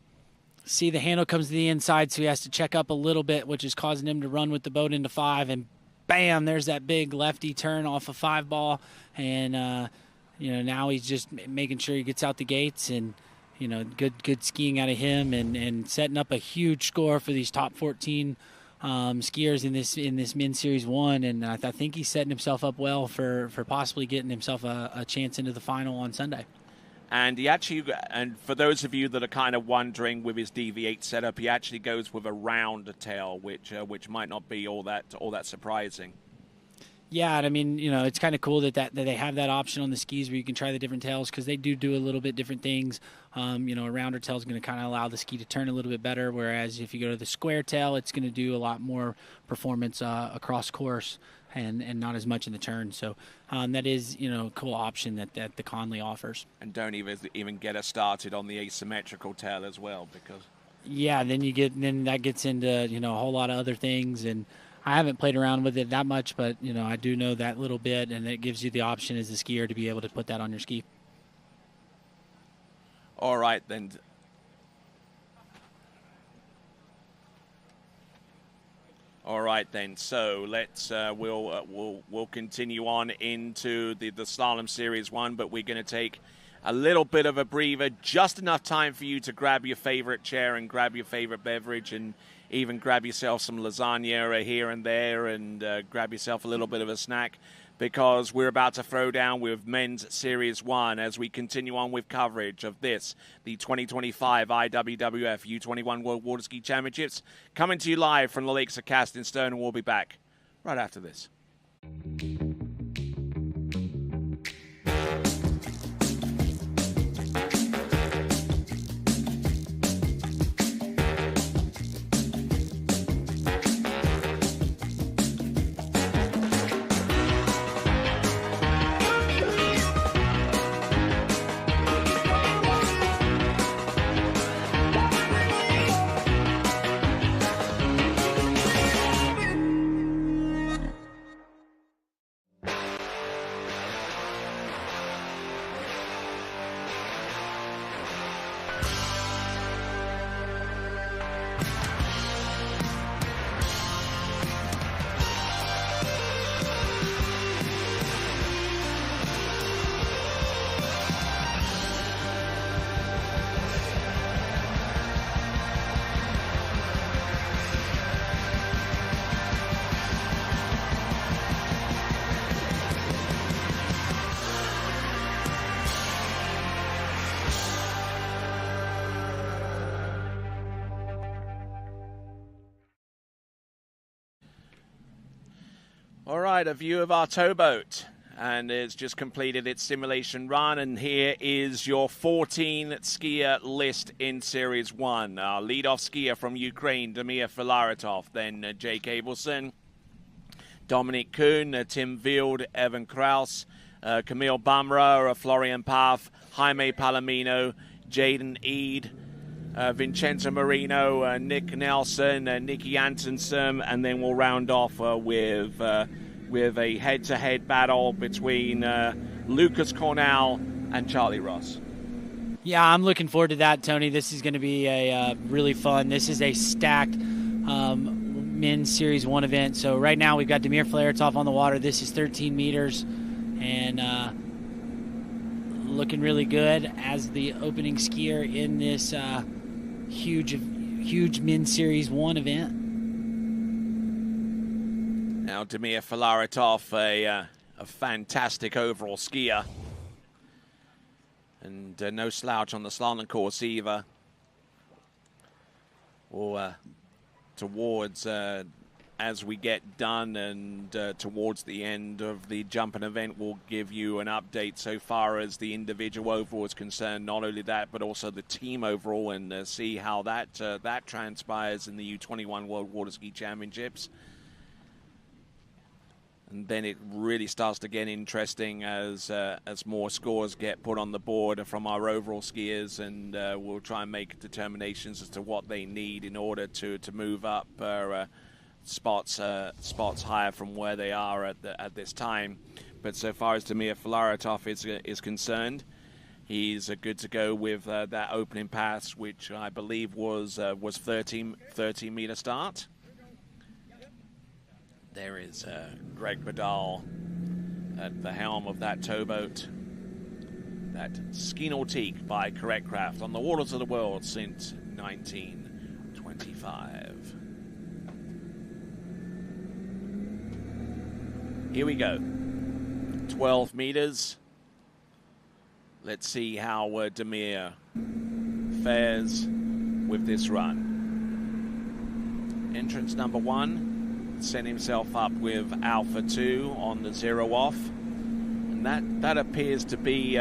See the handle comes to the inside, so he has to check up a little bit, which is causing him to run with the boat into 5, and bam, there's that big lefty turn off a 5 ball, and now he's just making sure he gets out the gates, and good skiing out of him, and setting up a huge score for these top 14 skiers in this men's series 1, and I think he's setting himself up well for possibly getting himself a chance into the final on Sunday. And he actually, and for those of you that are kind of wondering with his DV8 setup, he actually goes with a round tail, which might not be all that surprising. Yeah, and I mean, it's kind of cool that they have that option on the skis where you can try the different tails, because they do a little bit different things. A rounder tail is going to kind of allow the ski to turn a little bit better, whereas if you go to the square tail, it's going to do a lot more performance across course and not as much in the turn. So that is, a cool option that the Conley offers. And don't even get us started on the asymmetrical tail as well, because yeah, then that gets into, a whole lot of other things. And I haven't played around with it that much, but, I do know that little bit, and it gives you the option as a skier to be able to put that on your ski. All right, then. All right, then. So let's we'll continue on into the Slalom Series 1, but we're going to take a little bit of a breather, just enough time for you to grab your favorite chair and grab your favorite beverage and even grab yourself some lasagna here and there and grab yourself a little bit of a snack, because we're about to throw down with Men's Series 1 as we continue on with coverage of this, the 2025 IWWF U21 World Waterski Championships, coming to you live from the lakes of Cast and Stern, and we'll be back right after this. All right, a view of our towboat, and it's just completed its simulation run, and here is your 14 skier list in Series 1. Our lead-off skier from Ukraine, Damir Filaretov, then Jake Abelson, Dominic Kuhn, Tim Wild, Evan Kraus, Camille Bamra, Florian Paff, Jaime Palomino, Jaden Eade, Vincenzo Marino, Nick Nelson, Nicky Antonsen, and then we'll round off with a head-to-head battle between Lucas Cornell and Charlie Ross. Yeah, I'm looking forward to that, Tony. This is going to be a really fun. This is a stacked men's Series 1 event. So right now we've got Damir Filaretov on the water. This is 13 meters, and looking really good as the opening skier in this huge men's Series 1 event. Now Damir Filaretov, a fantastic overall skier, and no slouch on the slalom course either. Or towards as we get done and towards the end of the jumping event, we'll give you an update so far as the individual overall is concerned. Not only that, but also the team overall, and see how that transpires in the U21 World Waterski Championships. And then it really starts to get interesting as more scores get put on the board from our overall skiers, and we'll try and make determinations as to what they need in order to move up spots higher from where they are at this time. But so far as Damir Filaretov is concerned, he's good to go with that opening pass, which I believe was 13-meter start. There is Greg Badal at the helm of that towboat, that Ski Nautique by Correct Craft, on the waters of the world since 1925. Here we go. 12 meters. Let's see how Damir fares with this run. Entrance number 1. Set himself up with Alpha 2 on the 0 off. And that appears to be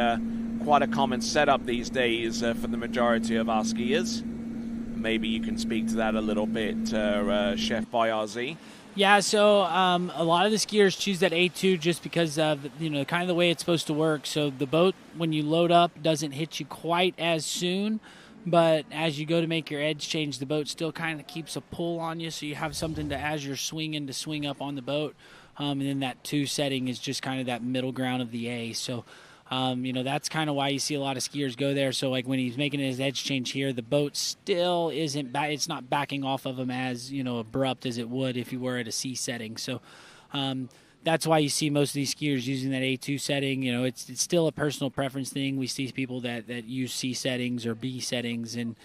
quite a common setup these days for the majority of our skiers. Maybe you can speak to that a little bit, Chef Boyarzy. Yeah, so a lot of the skiers choose that A2 just because of kind of the way it's supposed to work. So the boat, when you load up, doesn't hit you quite as soon. but as you go to make your edge change, the boat still kind of keeps a pull on you, so you have something to, as you're swinging, to swing up on the boat. And then that 2 setting is just kind of that middle ground of the A. So, that's kind of why you see a lot of skiers go there. So, like when he's making his edge change here, the boat still isn't it's not backing off of him as, abrupt as it would if you were at a C setting. So, that's why you see most of these skiers using that A2 setting. It's still a personal preference thing. We see people that use C settings or B settings and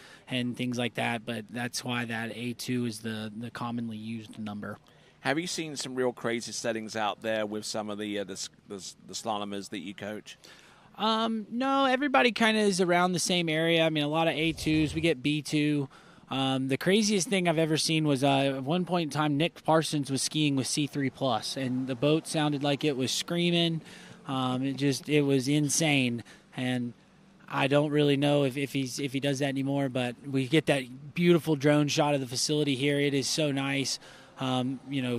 things like that, but that's why that A2 is the commonly used number. Have you seen some real crazy settings out there with some of the slalomers that you coach? No, everybody kind of is around the same area. I mean, a lot of A2s. We get B2. The craziest thing I've ever seen was at one point in time, Nick Parsons was skiing with C3+, and the boat sounded like it was screaming. It was insane, and I don't really know if he does that anymore. But we get that beautiful drone shot of the facility here. It is so nice.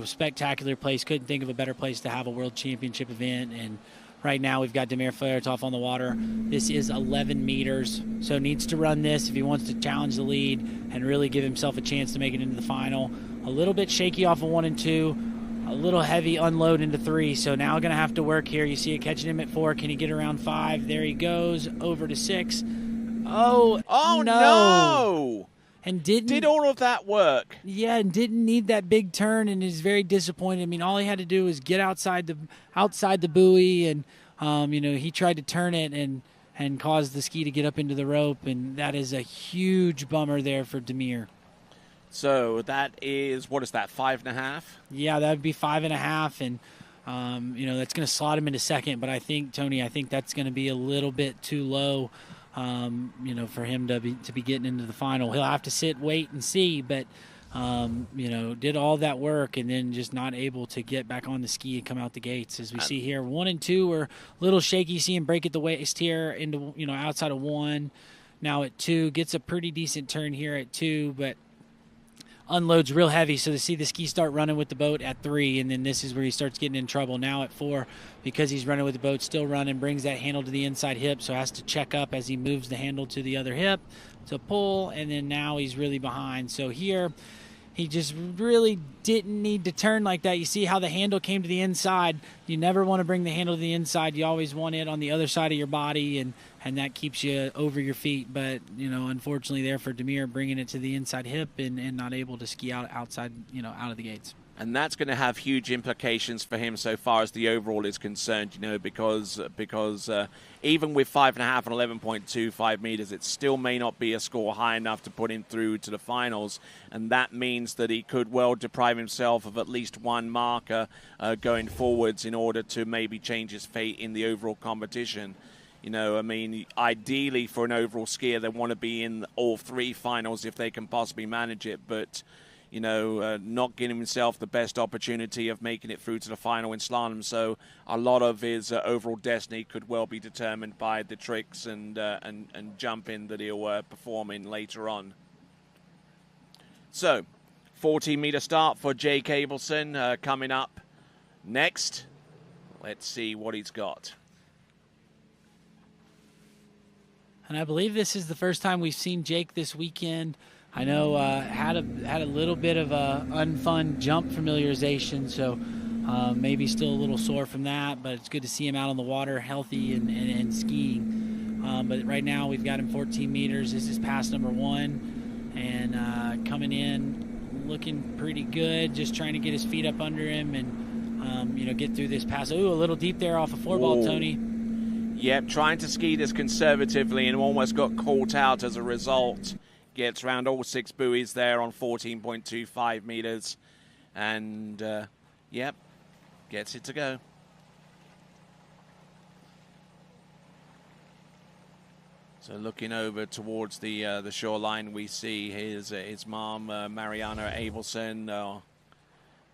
Spectacular place. Couldn't think of a better place to have a World Championship event. And right now we've got Damir Fleretov on the water. This is 11 meters, so needs to run this if he wants to challenge the lead and really give himself a chance to make it into the final. A little bit shaky off of 1 and 2, a little heavy unload into 3, so now going to have to work here. You see it catching him at 4. Can he get around 5? There he goes, over to 6. Oh no! And did all of that work? Yeah, and didn't need that big turn, and is very disappointed. I mean, all he had to do was get outside the buoy, and he tried to turn it and cause the ski to get up into the rope, and that is a huge bummer there for Damir. So that is, what is that, 5.5? Yeah, that would be 5.5, and that's going to slot him into second. But I think, Tony, that's going to be a little bit too low. For him to be getting into the final. He'll have to sit, wait, and see, but, did all that work and then just not able to get back on the ski and come out the gates. As we see here, 1 and 2 are a little shaky. See him break at the waist here into, outside of 1. Now at 2, gets a pretty decent turn here at 2, but unloads real heavy, so to see the ski start running with the boat at 3, and then this is where he starts getting in trouble. Now at 4, because he's running with the boat, still running, brings that handle to the inside hip, so has to check up as he moves the handle to the other hip to pull, and then now he's really behind. So here, he just really didn't need to turn like that. You see how the handle came to the inside. You never want to bring the handle to the inside. You always want it on the other side of your body, and that keeps you over your feet. But, unfortunately there for Damir, bringing it to the inside hip and not able to ski outside, out of the gates. And that's going to have huge implications for him so far as the overall is concerned, because even with 5.5 and 11.25 meters, it still may not be a score high enough to put him through to the finals. And that means that he could well deprive himself of at least one marker going forwards in order to maybe change his fate in the overall competition. Ideally for an overall skier, they want to be in all 3 finals if they can possibly manage it. But not giving himself the best opportunity of making it through to the final in slalom. So a lot of his overall destiny could well be determined by the tricks and jumping that he'll perform in later on. So 14-meter start for Jake Abelson coming up next. Let's see what he's got. And I believe this is the first time we've seen Jake this weekend. I know had a little bit of a unfun jump familiarization, so maybe still a little sore from that, but it's good to see him out on the water healthy and skiing. But right now we've got him 14 meters. This is pass number 1, and coming in looking pretty good, just trying to get his feet up under him and get through this pass. Ooh, a little deep there off a 4-ball, Tony. Yep, trying to ski this conservatively and almost got caught out as a result. Gets around all 6 buoys there on 14.25 meters. And, gets it to go. So looking over towards the shoreline, we see his mom, Mariana Abelson,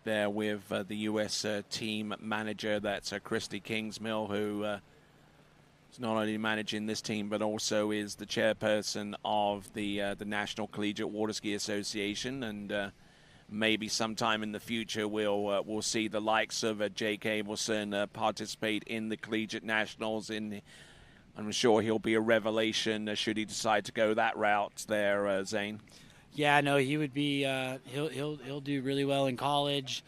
there with the U.S. Team manager. That's Christy Kingsmill, who is not only managing this team, but also is the chairperson of the National Collegiate Waterski Association. And maybe sometime in the future we'll see the likes of Jake Abelson participate in the Collegiate Nationals in I'm sure he'll be a revelation should he decide to go that route there, Zane. Yeah, no, he would be. He'll do really well in college.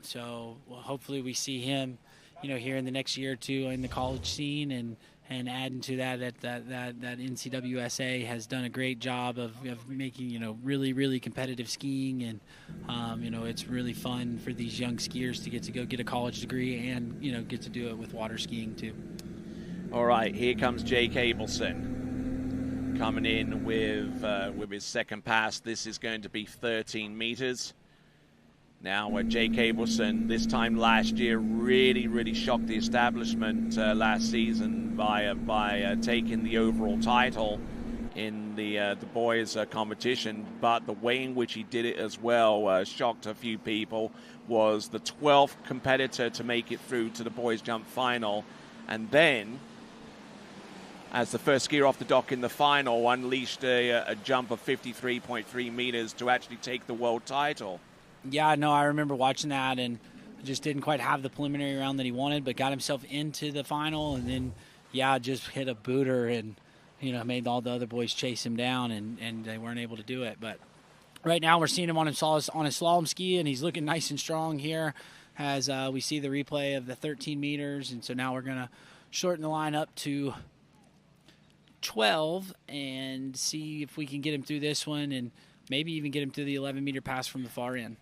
So hopefully we see him, here in the next year or two in the college scene, and adding to that NCWSA has done a great job of making really, really competitive skiing, and it's really fun for these young skiers to go get a college degree and get to do it with water skiing too. All right, here comes Jake Abelson coming in with his second pass. This is going to be 13 meters. Now, Jake Abelson, this time last year, really shocked the establishment last season by taking the overall title in the boys' competition. But the way in which he did it as well shocked a few people. Was the 12th competitor to make it through to the boys' jump final, and then, as the first skier off the dock in the final, unleashed a jump of 53.3 meters to actually take the world title. Yeah, no, I remember watching that, and just didn't quite have the preliminary round that he wanted, but got himself into the final, and then, just hit a booter and, made all the other boys chase him down, and they weren't able to do it. But right now we're seeing him on his slalom ski, and he's looking nice and strong here as we see the replay of the 13 meters, and so now we're going to shorten the line up to 12 and see if we can get him through this one, and maybe even get him through the 11-meter pass from the far end.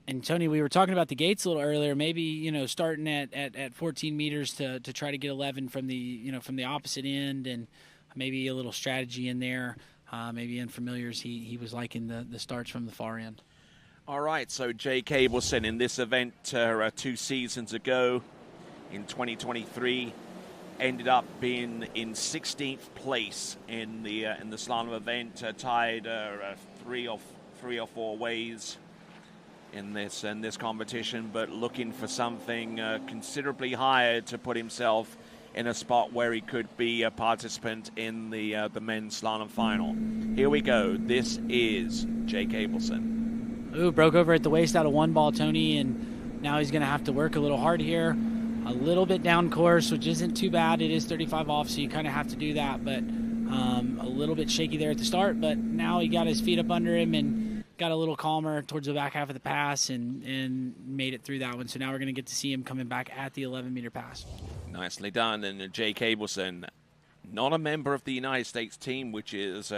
And Tony, we were talking about the gates a little earlier. Maybe starting at 14 meters to try to get 11 from the opposite end, and maybe a little strategy in there. Maybe in familiars, he was liking the starts from the far end. All right, so Jake Abelson in this event 2 seasons ago, in 2023, ended up being in 16th place in the slalom event, tied 3 or 4 ways in this competition, but looking for something considerably higher to put himself in a spot where he could be a participant in the men's slalom final. Here we go. This is Jake Abelson. Ooh, broke over at the waist out of one ball, Tony, and now he's going to have to work a little hard here. A little bit down course, which isn't too bad. It is 35 off, so you kind of have to do that, but a little bit shaky there at the start, but now he got his feet up under him and got a little calmer towards the back half of the pass and made it through that one. So now we're going to get to see him coming back at the 11-meter pass. Nicely done. And Jake Abelson, not a member of the United States team, which is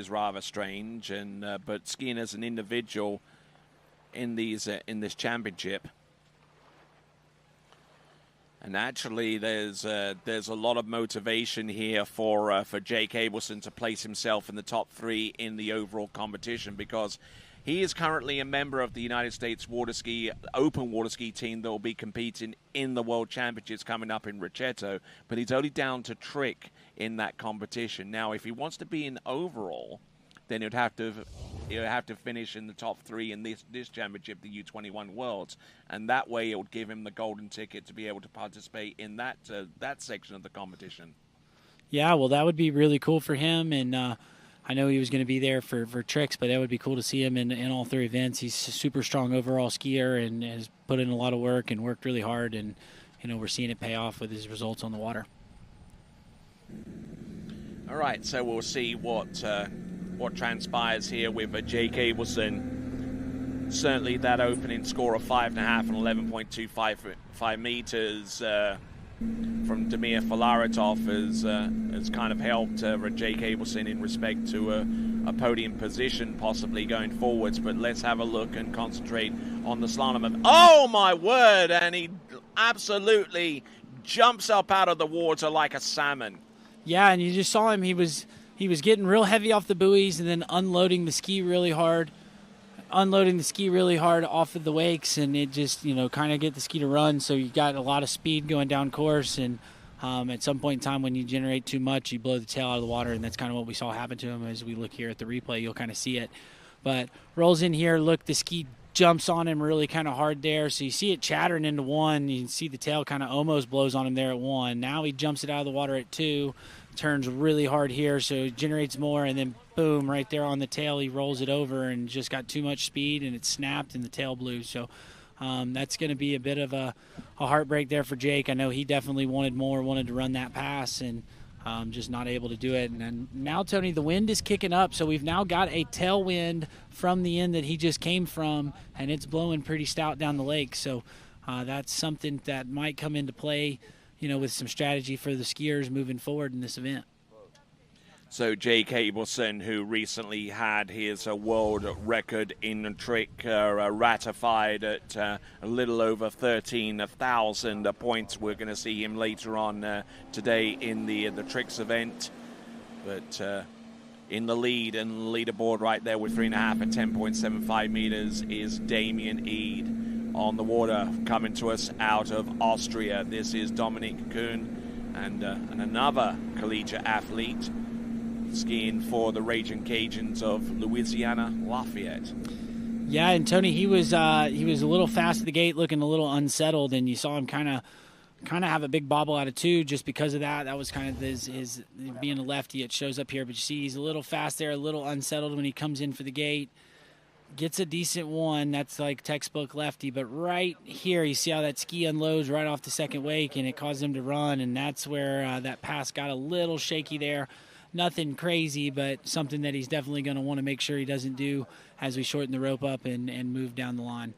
rather strange, and but skiing as an individual in this championship. And actually, there's a lot of motivation here for Jake Abelson to place himself in the top 3 in the overall competition, because he is currently a member of the United States Open Waterski team that will be competing in the World Championships coming up in Richeto, but he's only down to trick in that competition. Now, if he wants to be in overall, then he'll have to finish in the top 3 in this championship, the U21 Worlds, and that way it would give him the golden ticket to be able to participate in that section of the competition. Yeah, well, that would be really cool for him, and I know he was going to be there for tricks, but that would be cool to see him in all 3 events. He's a super strong overall skier and has put in a lot of work and worked really hard, and we're seeing it pay off with his results on the water. All right, so we'll see what transpires here with Jake Abelson. Certainly that opening score of 5.5 and 11.25 meters from Damir Filaretov has kind of helped Jake Abelson in respect to a podium position possibly going forwards. But let's have a look and concentrate on the slalom. Oh my word, and he absolutely jumps up out of the water like a salmon. Yeah, and you just saw him. He was getting real heavy off the buoys and then unloading the ski really hard off of the wakes, and it just, kind of get the ski to run. So you got a lot of speed going down course, and at some point in time when you generate too much, you blow the tail out of the water, and that's kind of what we saw happen to him. As we look here at the replay, you'll kind of see it. But rolls in here, look, the ski jumps on him really kind of hard there. So you see it chattering into 1. You can see the tail kind of almost blows on him there at 1. Now he jumps it out of the water at 2. Turns really hard here, so it generates more, and then boom, right there on the tail, he rolls it over and just got too much speed, and it snapped, and the tail blew. So that's going to be a bit of a heartbreak there for Jake. I know he definitely wanted to run that pass, and just not able to do it. And then now, Tony, the wind is kicking up, so we've now got a tailwind from the end that he just came from, and it's blowing pretty stout down the lake. So that's something that might come into play, with some strategy for the skiers moving forward in this event. So Jake Abelson, who recently had his world record in the trick ratified at a little over 13,000 points. We're going to see him later on today in the tricks event. But in the lead and leaderboard right there with 3.5 and 10.75 meters is Damien Eade on the water, coming to us out of Austria. This is Dominic Kuhn and another collegiate athlete skiing for the Raging Cajuns of Louisiana Lafayette. Yeah, and Tony, he was a little fast at the gate, looking a little unsettled, and you saw him kind of have a big bobble out of 2 just because of that. That was kind of his being a lefty. It shows up here, but you see he's a little fast there, a little unsettled when he comes in for the gate. Gets a decent 1. That's like textbook lefty, but right here you see how that ski unloads right off the second wake, and it caused him to run, and that's where that pass got a little shaky there. Nothing crazy, but something that he's definitely going to want to make sure he doesn't do as we shorten the rope up and move down the line.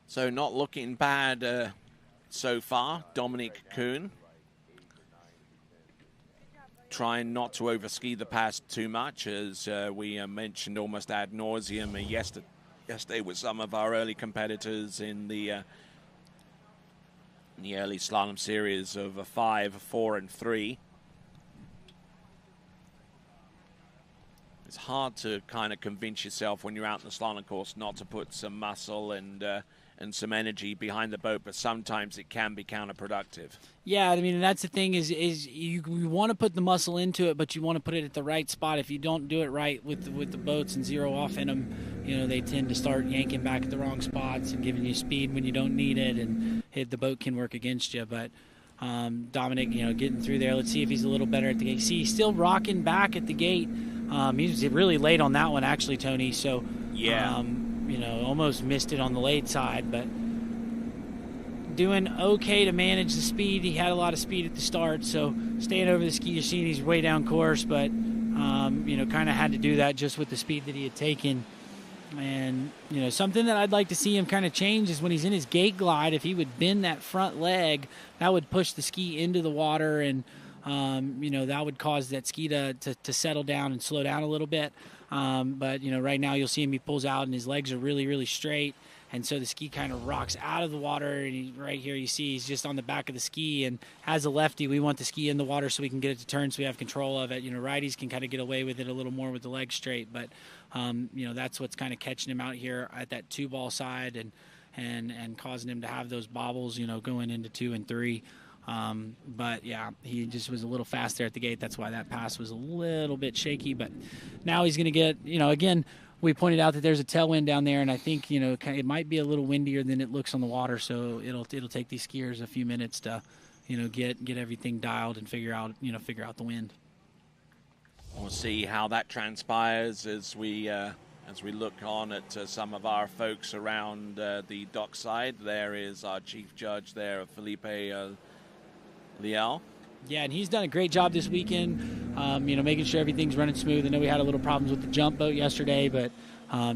So not looking bad so far, Dominic Kuhn. Trying not to overski the pass too much, as we mentioned almost ad nauseum yesterday with some of our early competitors in the early slalom series of 5, 4, and 3. It's hard to kind of convince yourself when you're out in the slalom course not to put some muscle and some energy behind the boat, but sometimes it can be counterproductive. Yeah, I mean, that's the thing is you want to put the muscle into it, but you want to put it at the right spot. If you don't do it right with the boats and zero off in them, they tend to start yanking back at the wrong spots and giving you speed when you don't need it, and the boat can work against you. But Dominic, getting through there. Let's see if he's a little better at the gate. See, he's still rocking back at the gate. He's really late on that one, actually, Tony. So yeah. Almost missed it on the late side, but doing okay to manage the speed. He had a lot of speed at the start, so staying over the ski, you're seeing he's way down course, but, kind of had to do that just with the speed that he had taken. And, something that I'd like to see him kind of change is when he's in his gate glide, if he would bend that front leg, that would push the ski into the water, and, that would cause that ski to settle down and slow down a little bit. But, right now you'll see him, he pulls out and his legs are really, really straight. And so the ski kind of rocks out of the water. And right here you see he's just on the back of the ski. And as a lefty, we want the ski in the water so we can get it to turn so we have control of it. Righties can kind of get away with it a little more with the legs straight. But, that's what's kind of catching him out here at that 2-ball side and causing him to have those bobbles, going into 2 and 3. But yeah, he just was a little fast there at the gate. That's why that pass was a little bit shaky, but now he's going to get, again, we pointed out that there's a tailwind down there, and I think, it might be a little windier than it looks on the water. So it'll take these skiers a few minutes to, get everything dialed and figure out the wind. We'll see how that transpires as we look on at some of our folks around the dockside. There is our chief judge there, Felipe Liel. Yeah, and he's done a great job this weekend, making sure everything's running smooth. I know we had a little problems with the jump boat yesterday, but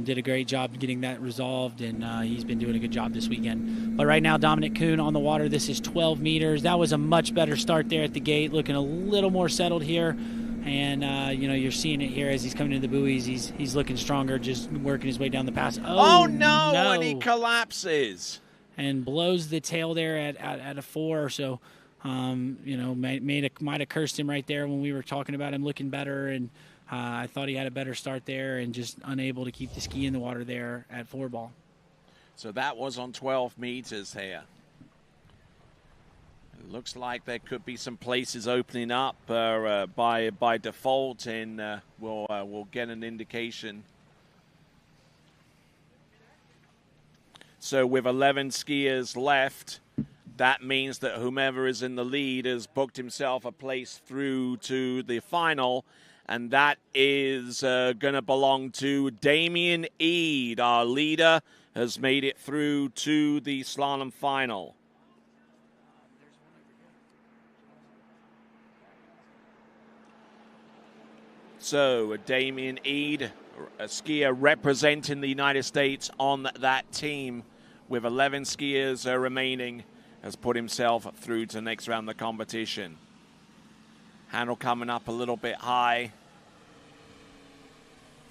did a great job getting that resolved, and he's been doing a good job this weekend. But right now, Dominic Kuhn on the water. This is 12 meters. That was a much better start there at the gate, looking a little more settled here. And, you're seeing it here as he's coming into the buoys. He's looking stronger, just working his way down the pass. Oh no! And he collapses. And blows the tail there at a 4, so... might have cursed him right there when we were talking about him looking better, and I thought he had a better start there and just unable to keep the ski in the water there at 4-ball. So that was on 12 meters here. It looks like there could be some places opening up by default, and we'll get an indication. So with 11 skiers left, that means that whomever is in the lead has booked himself a place through to the final, and that is going to belong to Damien Eade. Our leader has made it through to the slalom final. So Damien Eade, a skier representing the United States on that team with 11 skiers remaining, has put himself through to the next round of the competition. Handle coming up a little bit high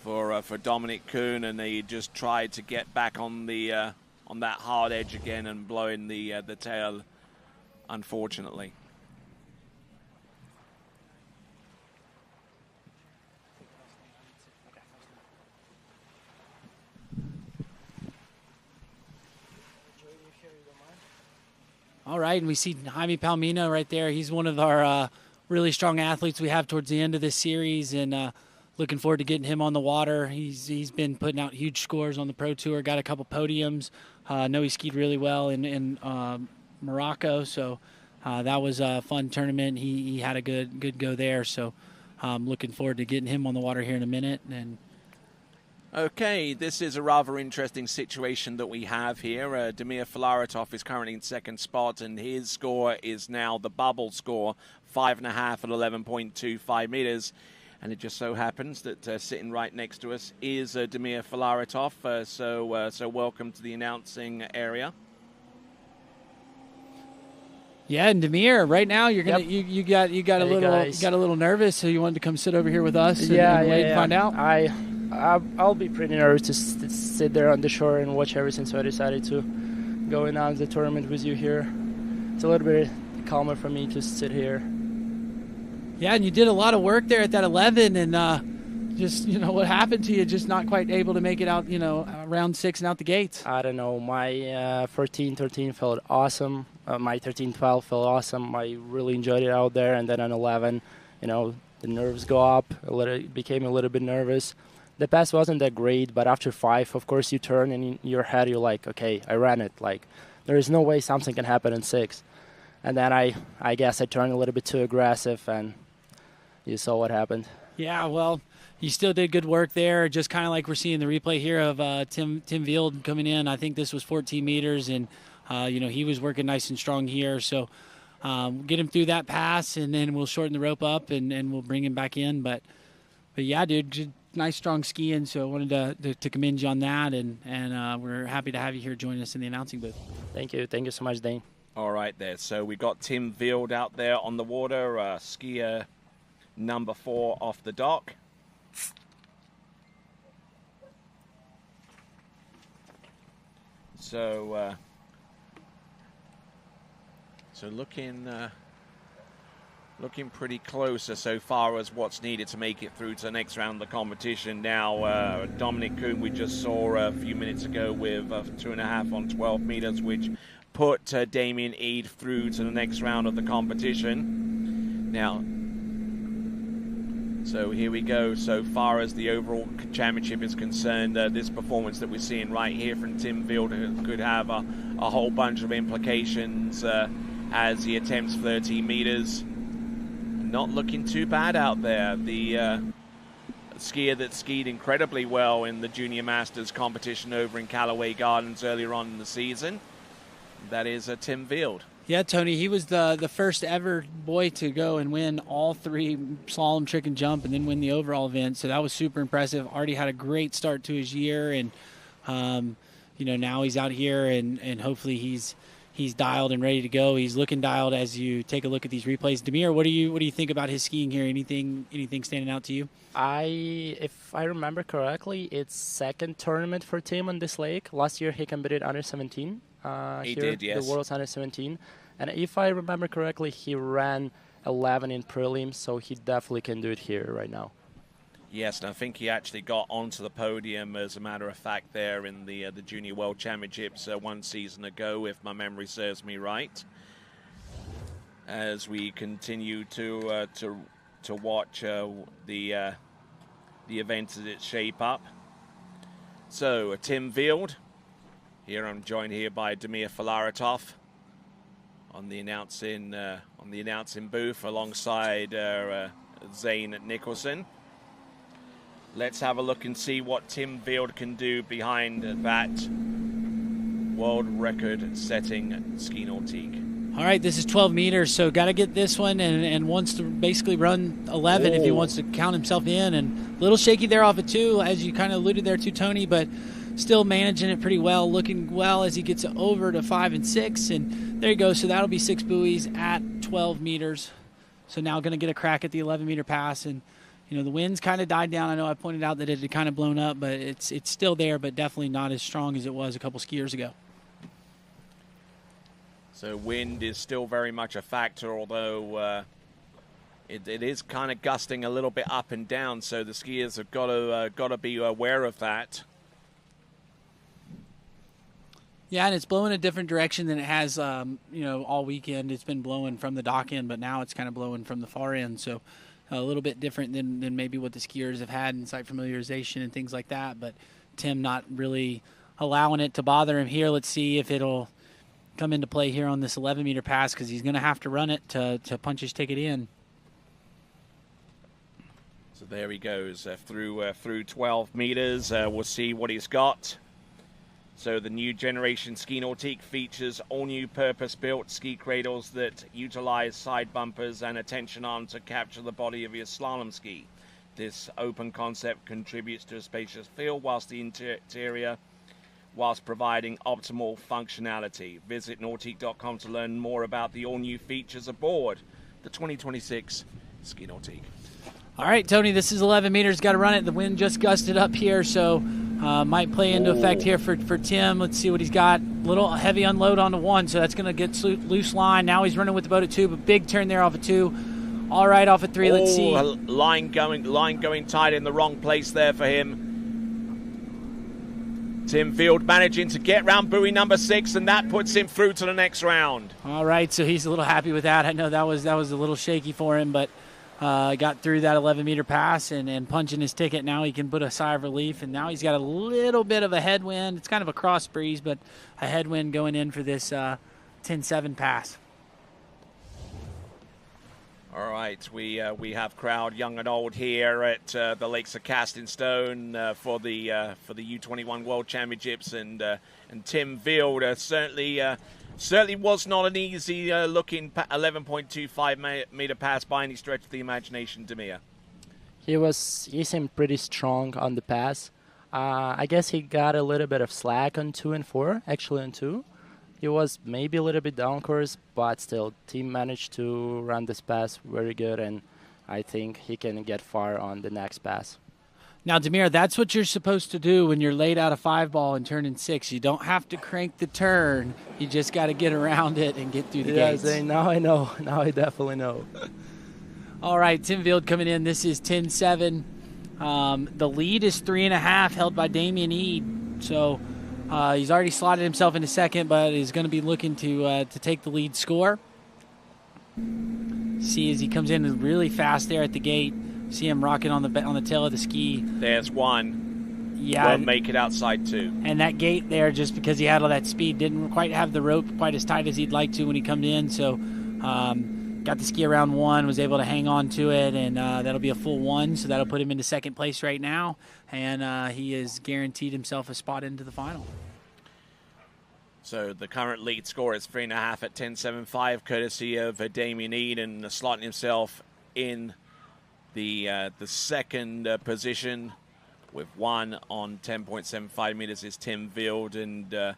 for Dominic Kuhn, and he just tried to get back on the on that hard edge again and blowing the tail, unfortunately. All right, and we see Jaime Palomino right there. He's one of our really strong athletes we have towards the end of this series, and looking forward to getting him on the water. He's been putting out huge scores on the Pro Tour, got a couple podiums. I know he skied really well in Morocco, so that was a fun tournament. He had a good go there, so looking forward to getting him on the water here in a minute. And okay, this is a rather interesting situation that we have here. Damir Filaretov is currently in second spot, and his score is now the bubble score, 5.5 at 11.25 meters. And it just so happens that sitting right next to us is Damir Filaretov. So welcome to the announcing area. yeah, and Damir, right now you're gonna you got a little nervous, so you wanted to come sit over here with us and wait and find out. I'll be pretty nervous to sit there on the shore and watch everything, so I decided to go and announce the tournament with you here. It's a little bit calmer for me to sit here. Yeah, and you did a lot of work there at that 11, and just, what happened to you? Just not quite able to make it out, round 6 and out the gates. I don't know. My 13-13 felt awesome. My 13-12 felt awesome. I really enjoyed it out there. And then on 11, the nerves go up. Became a little bit nervous. The pass wasn't that great, but after 5, of course, you turn and in your head you're like, okay, I ran it. Like, there is no way something can happen in 6. And then I guess I turned a little bit too aggressive, and you saw what happened. Yeah, well, you still did good work there, just kind of like we're seeing the replay here of Tim Vield coming in. I think this was 14 meters, and, he was working nice and strong here. So get him through that pass, and then we'll shorten the rope up, and we'll bring him back in. But yeah, dude, nice, strong skiing. So I wanted to commend you on that, and we're happy to have you here joining us in the announcing booth. Thank you. Thank you so much, Dane. All right there. So we got Tim Vield out there on the water, skier number 4 off the dock. So looking pretty close so far as what's needed to make it through to the next round of the competition. Now, Dominic Kuhn, we just saw a few minutes ago with 2.5 on 12 meters, which put Damien Eade through to the next round of the competition. Now, so here we go. So far as the overall championship is concerned, this performance that we're seeing right here from Tim Vield could have a whole bunch of implications as he attempts 13 meters. Not looking too bad out there. The skier that skied incredibly well in the Junior Masters competition over in Callaway Gardens earlier on in the season, that is Tim Vield. Yeah, Tony, he was the first ever boy to go and win all 3 slalom, trick, and jump, and then win the overall event. So that was super impressive. Already had a great start to his year, and now he's out here, and hopefully he's dialed and ready to go. He's looking dialed as you take a look at these replays. Damir, what do you think about his skiing here? Anything standing out to you? If I remember correctly, it's second tournament for Tim on this lake. Last year he competed under 17. He did, yes. The World's under 17. And if I remember correctly, he ran 11 in prelims, so he definitely can do it here right now. Yes, and I think he actually got onto the podium, as a matter of fact, there in the Junior World Championships 1 season ago, if my memory serves me right. As we continue to watch the event as it shape up. So Tim Vield. Here I'm joined here by Damir Filaretov on the announcing booth alongside Zane Nicholson. let's have a look and see what Tim Field can do behind that world record-setting ski nautique. All right, this is 12 meters, so got to get this one and wants to basically run 11 if he wants to count himself in. And a little shaky there off of 2, as you kind of alluded there to, Tony, but still managing it pretty well, looking well as he gets over to 5 and 6. And there you go, so that'll be 6 buoys at 12 meters. So now going to get a crack at the 11-meter pass. And, you know, the wind's kind of died down. I know I pointed out that it had kind of blown up, but it's still there, but definitely not as strong as it was a couple skiers ago. So wind is still very much a factor, although it is kind of gusting a little bit up and down. So the skiers have got to be aware of that. Yeah, and it's blowing a different direction than it has, you know, all weekend. It's been blowing from the dock end, but now it's kind of blowing from the far end. So a little bit different than maybe what the skiers have had in site familiarization and things like that. But Tim not really allowing it to bother him here. Let's see if it'll come into play here on this 11-meter pass, because he's going to have to run it to punch his ticket in. So there he goes through 12 meters. We'll see what he's got. So the new generation ski nautique features all new purpose-built ski cradles that utilize side bumpers and a tension arm to capture the body of your slalom ski. This open concept contributes to a spacious feel whilst providing optimal functionality. Visit nautique.com to learn more about the all-new features aboard the 2026 Ski Nautique. All right, Tony, this is 11 meters. Got to run it. The wind just gusted up here, so might play into effect here for Tim. Let's see what he's got. Little heavy unload onto 1, so that's going to get loose line. Now he's running with the boat at 2, but big turn there off of 2. All right, off of 3. Let's see. Line going tight in the wrong place there for him. Tim Field managing to get round buoy number 6, and that puts him through to the next round. All right, so he's a little happy with that. I know that was a little shaky for him, but got through that 11-meter pass and punching his ticket. Now he can put a sigh of relief, and now he's got a little bit of a headwind. It's kind of a cross breeze, but a headwind going in for this 10-7 pass. All right, we have crowd young and old here at the Lakes of Casting Stone for the U21 World Championships, and Tim Field certainly was not an easy looking 11.25 meter pass by any stretch of the imagination, Demir. He seemed pretty strong on the pass. I guess he got a little bit of slack on 2 and 4, actually on 2. He was maybe a little bit down course, but still, team managed to run this pass very good, and I think he can get far on the next pass. Now, Demir, that's what you're supposed to do when you're laid out a 5-ball and turning 6. You don't have to crank the turn. You just got to get around it and get through the gates. Now I know. Now I definitely know. All right, Tim Field coming in. This is 10-7. The lead is 3.5, held by Damian Eade. So he's already slotted himself into second, but is going to be looking to take the lead score. See as he comes in really fast there at the gate. See him rocking on the tail of the ski. There's 1. Yeah. Won't make it outside 2. And that gate there, just because he had all that speed, didn't quite have the rope quite as tight as he'd like to when he come in. So got the ski around 1, was able to hang on to it, and that'll be a full 1. So that'll put him into second place right now. And he has guaranteed himself a spot into the final. So the current lead score is 3.5 at 10.75, courtesy of Damian Eade, and slotting himself in the second position with 1 on 10.75 meters is Tim Field, and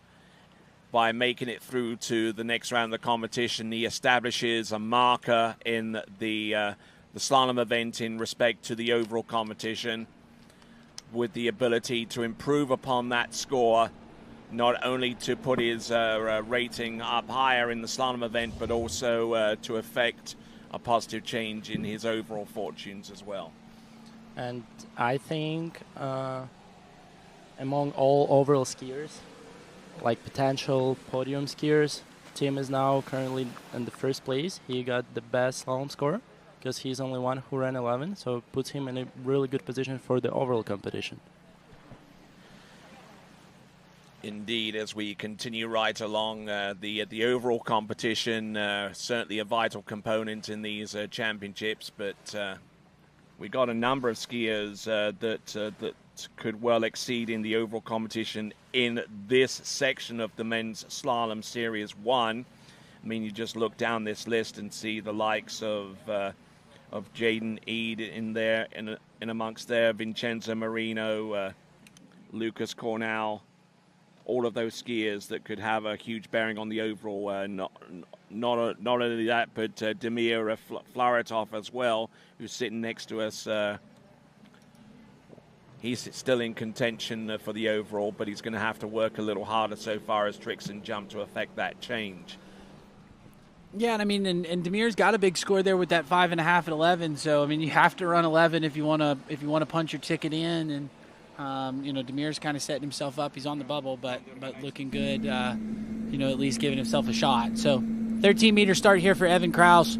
by making it through to the next round of the competition, he establishes a marker in the slalom event in respect to the overall competition, with the ability to improve upon that score, not only to put his rating up higher in the slalom event, but also to affect a positive change in his overall fortunes as well. And I think among all overall skiers, like potential podium skiers, Tim is now currently in the first place. He got the best slalom score because he's only one who ran 11, so it puts him in a really good position for the overall competition. Indeed, as we continue right along, the overall competition, certainly a vital component in these championships, but we got a number of skiers that could well exceed in the overall competition in this section of the men's slalom series 1. I mean, you just look down this list and see the likes of Jaden Eade in there, in amongst there, Vincenzo Marino, Lucas Cornell, all of those skiers that could have a huge bearing on the overall. Not only that, but Demir Flaretov as well, who's sitting next to us. He's still in contention for the overall, but he's going to have to work a little harder so far as tricks and jump to affect that change. Yeah, and I mean, and Demir's got a big score there with that 5.5 at 11. So I mean, you have to run 11 if you want to punch your ticket in. And Demir's kind of setting himself up. He's on the bubble, but looking good. At least giving himself a shot. So 13-meter start here for Evan Kraus.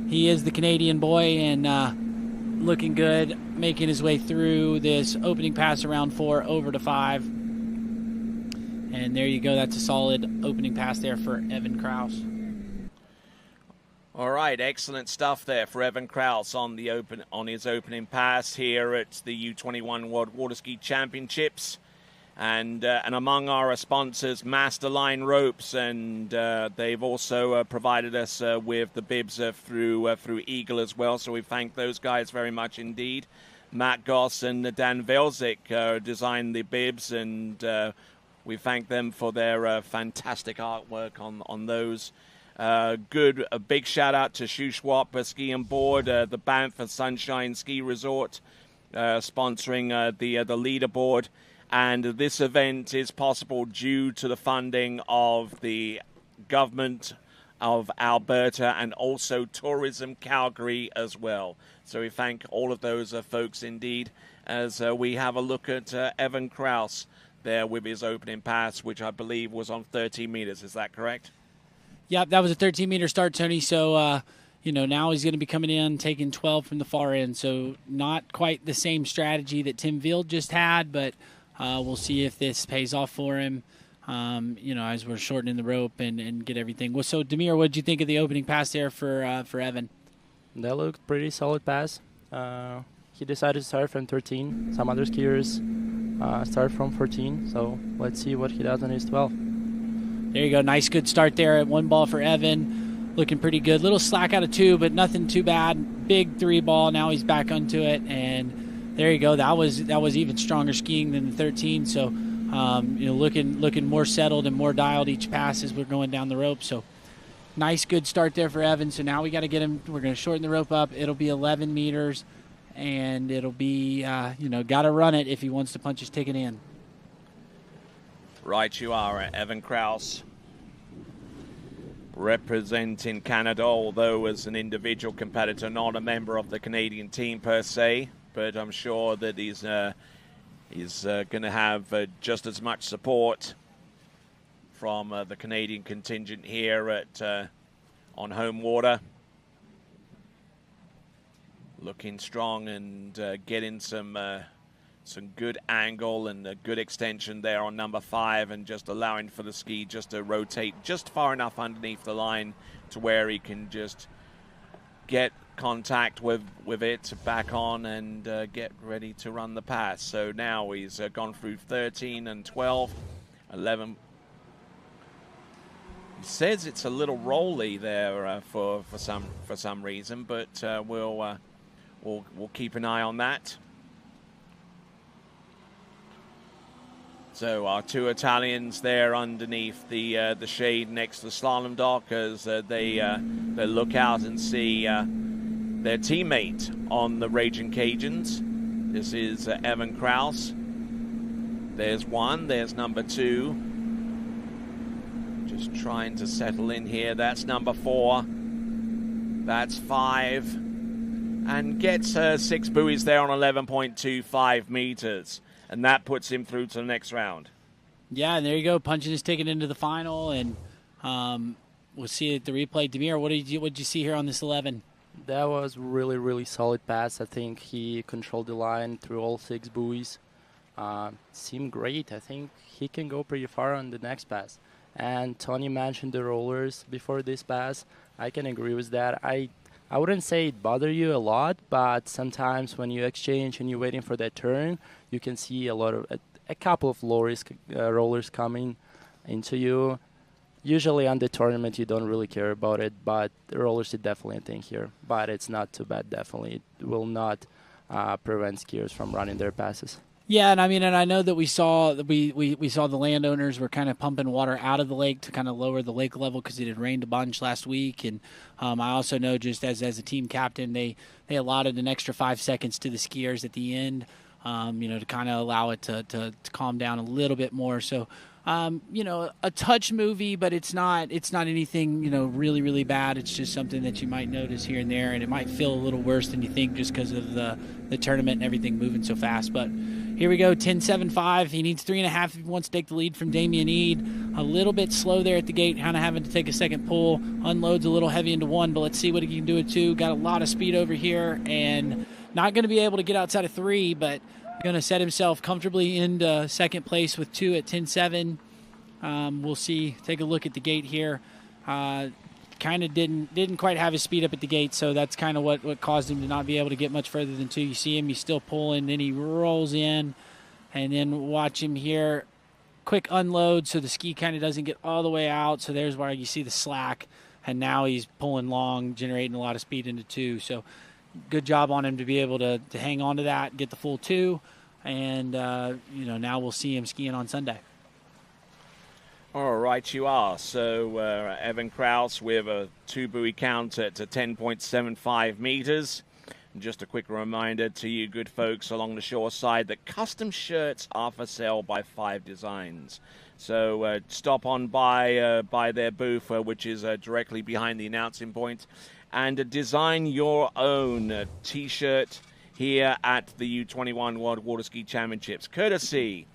He is the Canadian boy and looking good, making his way through this opening pass around 4 over to 5. And there you go. That's a solid opening pass there for Evan Kraus. All right, excellent stuff there for Evan Kraus on his opening pass here at the U21 World Waterski Championships. And among our sponsors, Masterline Ropes, and they've also provided us with the bibs through Eagle as well. So we thank those guys very much indeed. Matt Goss and Dan Velzik designed the bibs, and we thank them for their fantastic artwork on those. A big shout out to Shuswap Ski and Board, the Banff Sunshine Ski Resort, sponsoring the leaderboard. And this event is possible due to the funding of the government of Alberta and also Tourism Calgary as well. So we thank all of those folks indeed as we have a look at Evan Kraus there with his opening pass, which I believe was on 13 meters. Is that correct? Yeah, that was a 13-meter start, Tony. So, now he's going to be coming in, taking 12 from the far end. So not quite the same strategy that Tim Vild just had, but we'll see if this pays off for him, as we're shortening the rope and get everything. Well, so, Demir, what did you think of the opening pass there for Evan? That looked pretty solid pass. He decided to start from 13. Some other skiers start from 14. So let's see what he does on his 12. There you go. Nice, good start there at 1 ball for Evan. Looking pretty good. Little slack out of 2, but nothing too bad. Big 3 ball. Now he's back onto it, and there you go. That was even stronger skiing than the 13. So, looking more settled and more dialed each pass as we're going down the rope. So, nice, good start there for Evan. So now we got to get him. We're going to shorten the rope up. It'll be 11 meters, and it'll be got to run it if he wants to punch his ticket in. Right you are, Evan Kraus, representing Canada, although as an individual competitor, not a member of the Canadian team per se, but I'm sure that he's going to have just as much support from the Canadian contingent here at on home water. Looking strong and getting some good angle and a good extension there on number 5, and just allowing for the ski just to rotate just far enough underneath the line to where he can just get contact with it back on and get ready to run the pass. So now he's gone through 13 and 12, 11. He says it's a little rolly there for some reason, but we'll keep an eye on that. So our 2 Italians there underneath the shade next to the slalom dock as they look out and see their teammate on the Raging Cajuns. This is Evan Kraus. There's 1. There's number 2. Just trying to settle in here. That's number 4. That's 5. And gets 6 buoys there on 11.25 meters. And that puts him through to the next round. Yeah, and there you go, punching his ticket into the final, and we'll see at the replay. Demir, what did you see here on this 11? That was really, really solid pass. I think he controlled the line through all 6 buoys. Seemed great. I think he can go pretty far on the next pass. And Tony mentioned the rollers before this pass. I can agree with that. I I wouldn't say it bother you a lot, but sometimes when you exchange and you're waiting for that turn, you can see a couple of rollers coming into you. Usually on the tournament, you don't really care about it, but the rollers is definitely a thing here. But it's not too bad, definitely. It will not prevent skiers from running their passes. Yeah, and I know that we saw the landowners were kind of pumping water out of the lake to kind of lower the lake level because it had rained a bunch last week. And I also know, just as a team captain, they allotted an extra 5 seconds to the skiers at the end, to kind of allow it to calm down a little bit more. So, a touch movie, but it's not anything, really, really bad. It's just something that you might notice here and there, and it might feel a little worse than you think just because of the tournament and everything moving so fast. But here we go, 10.75. He needs 3.5 if he wants to take the lead from Damien Eade. A little bit slow there at the gate, kind of having to take a second pull. Unloads a little heavy into 1, but let's see what he can do at 2. Got a lot of speed over here, and not going to be able to get outside of 3, but going to set himself comfortably into second place with 2 at 10.7. We'll see. Take a look at the gate here. Kind of didn't quite have his speed up at the gate, so that's kind of what caused him to not be able to get much further than 2. You see him, he's still pulling, then he rolls in, and then watch him here. Quick unload, so the ski kind of doesn't get all the way out, so there's where you see the slack, and now he's pulling long, generating a lot of speed into 2. So good job on him to be able to hang on to that, get the full 2, and now we'll see him skiing on Sunday. All right, you are. So Evan Kraus with a 2-buoy count at 10.75 meters. And just a quick reminder to you good folks along the shore side that custom shirts are for sale by 5 Designs. So stop on by their booth, which is directly behind the announcing point, and design your own T-shirt here at the U21 World Waterski Championships, courtesy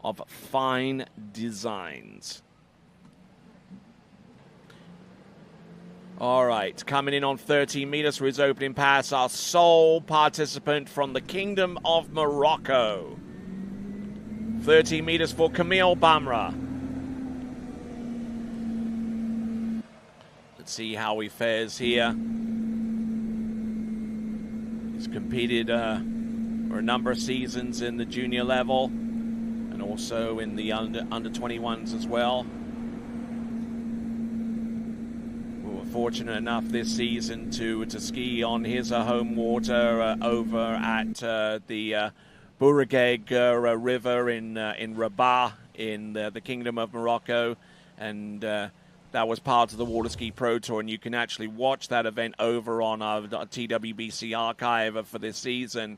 of Fine Designs. All right, coming in on 13 meters for his opening pass, our sole participant from the Kingdom of Morocco. 13 meters for Kamil Bamra. Let's see how he fares here. He's competed for a number of seasons in the junior level, and also in the under 21s as well. We were fortunate enough this season to ski on his home water over at the Bourageg River in Rabat in the Kingdom of Morocco, and that was part of the Waterski Pro Tour, and you can actually watch that event over on our TWBC archive for this season.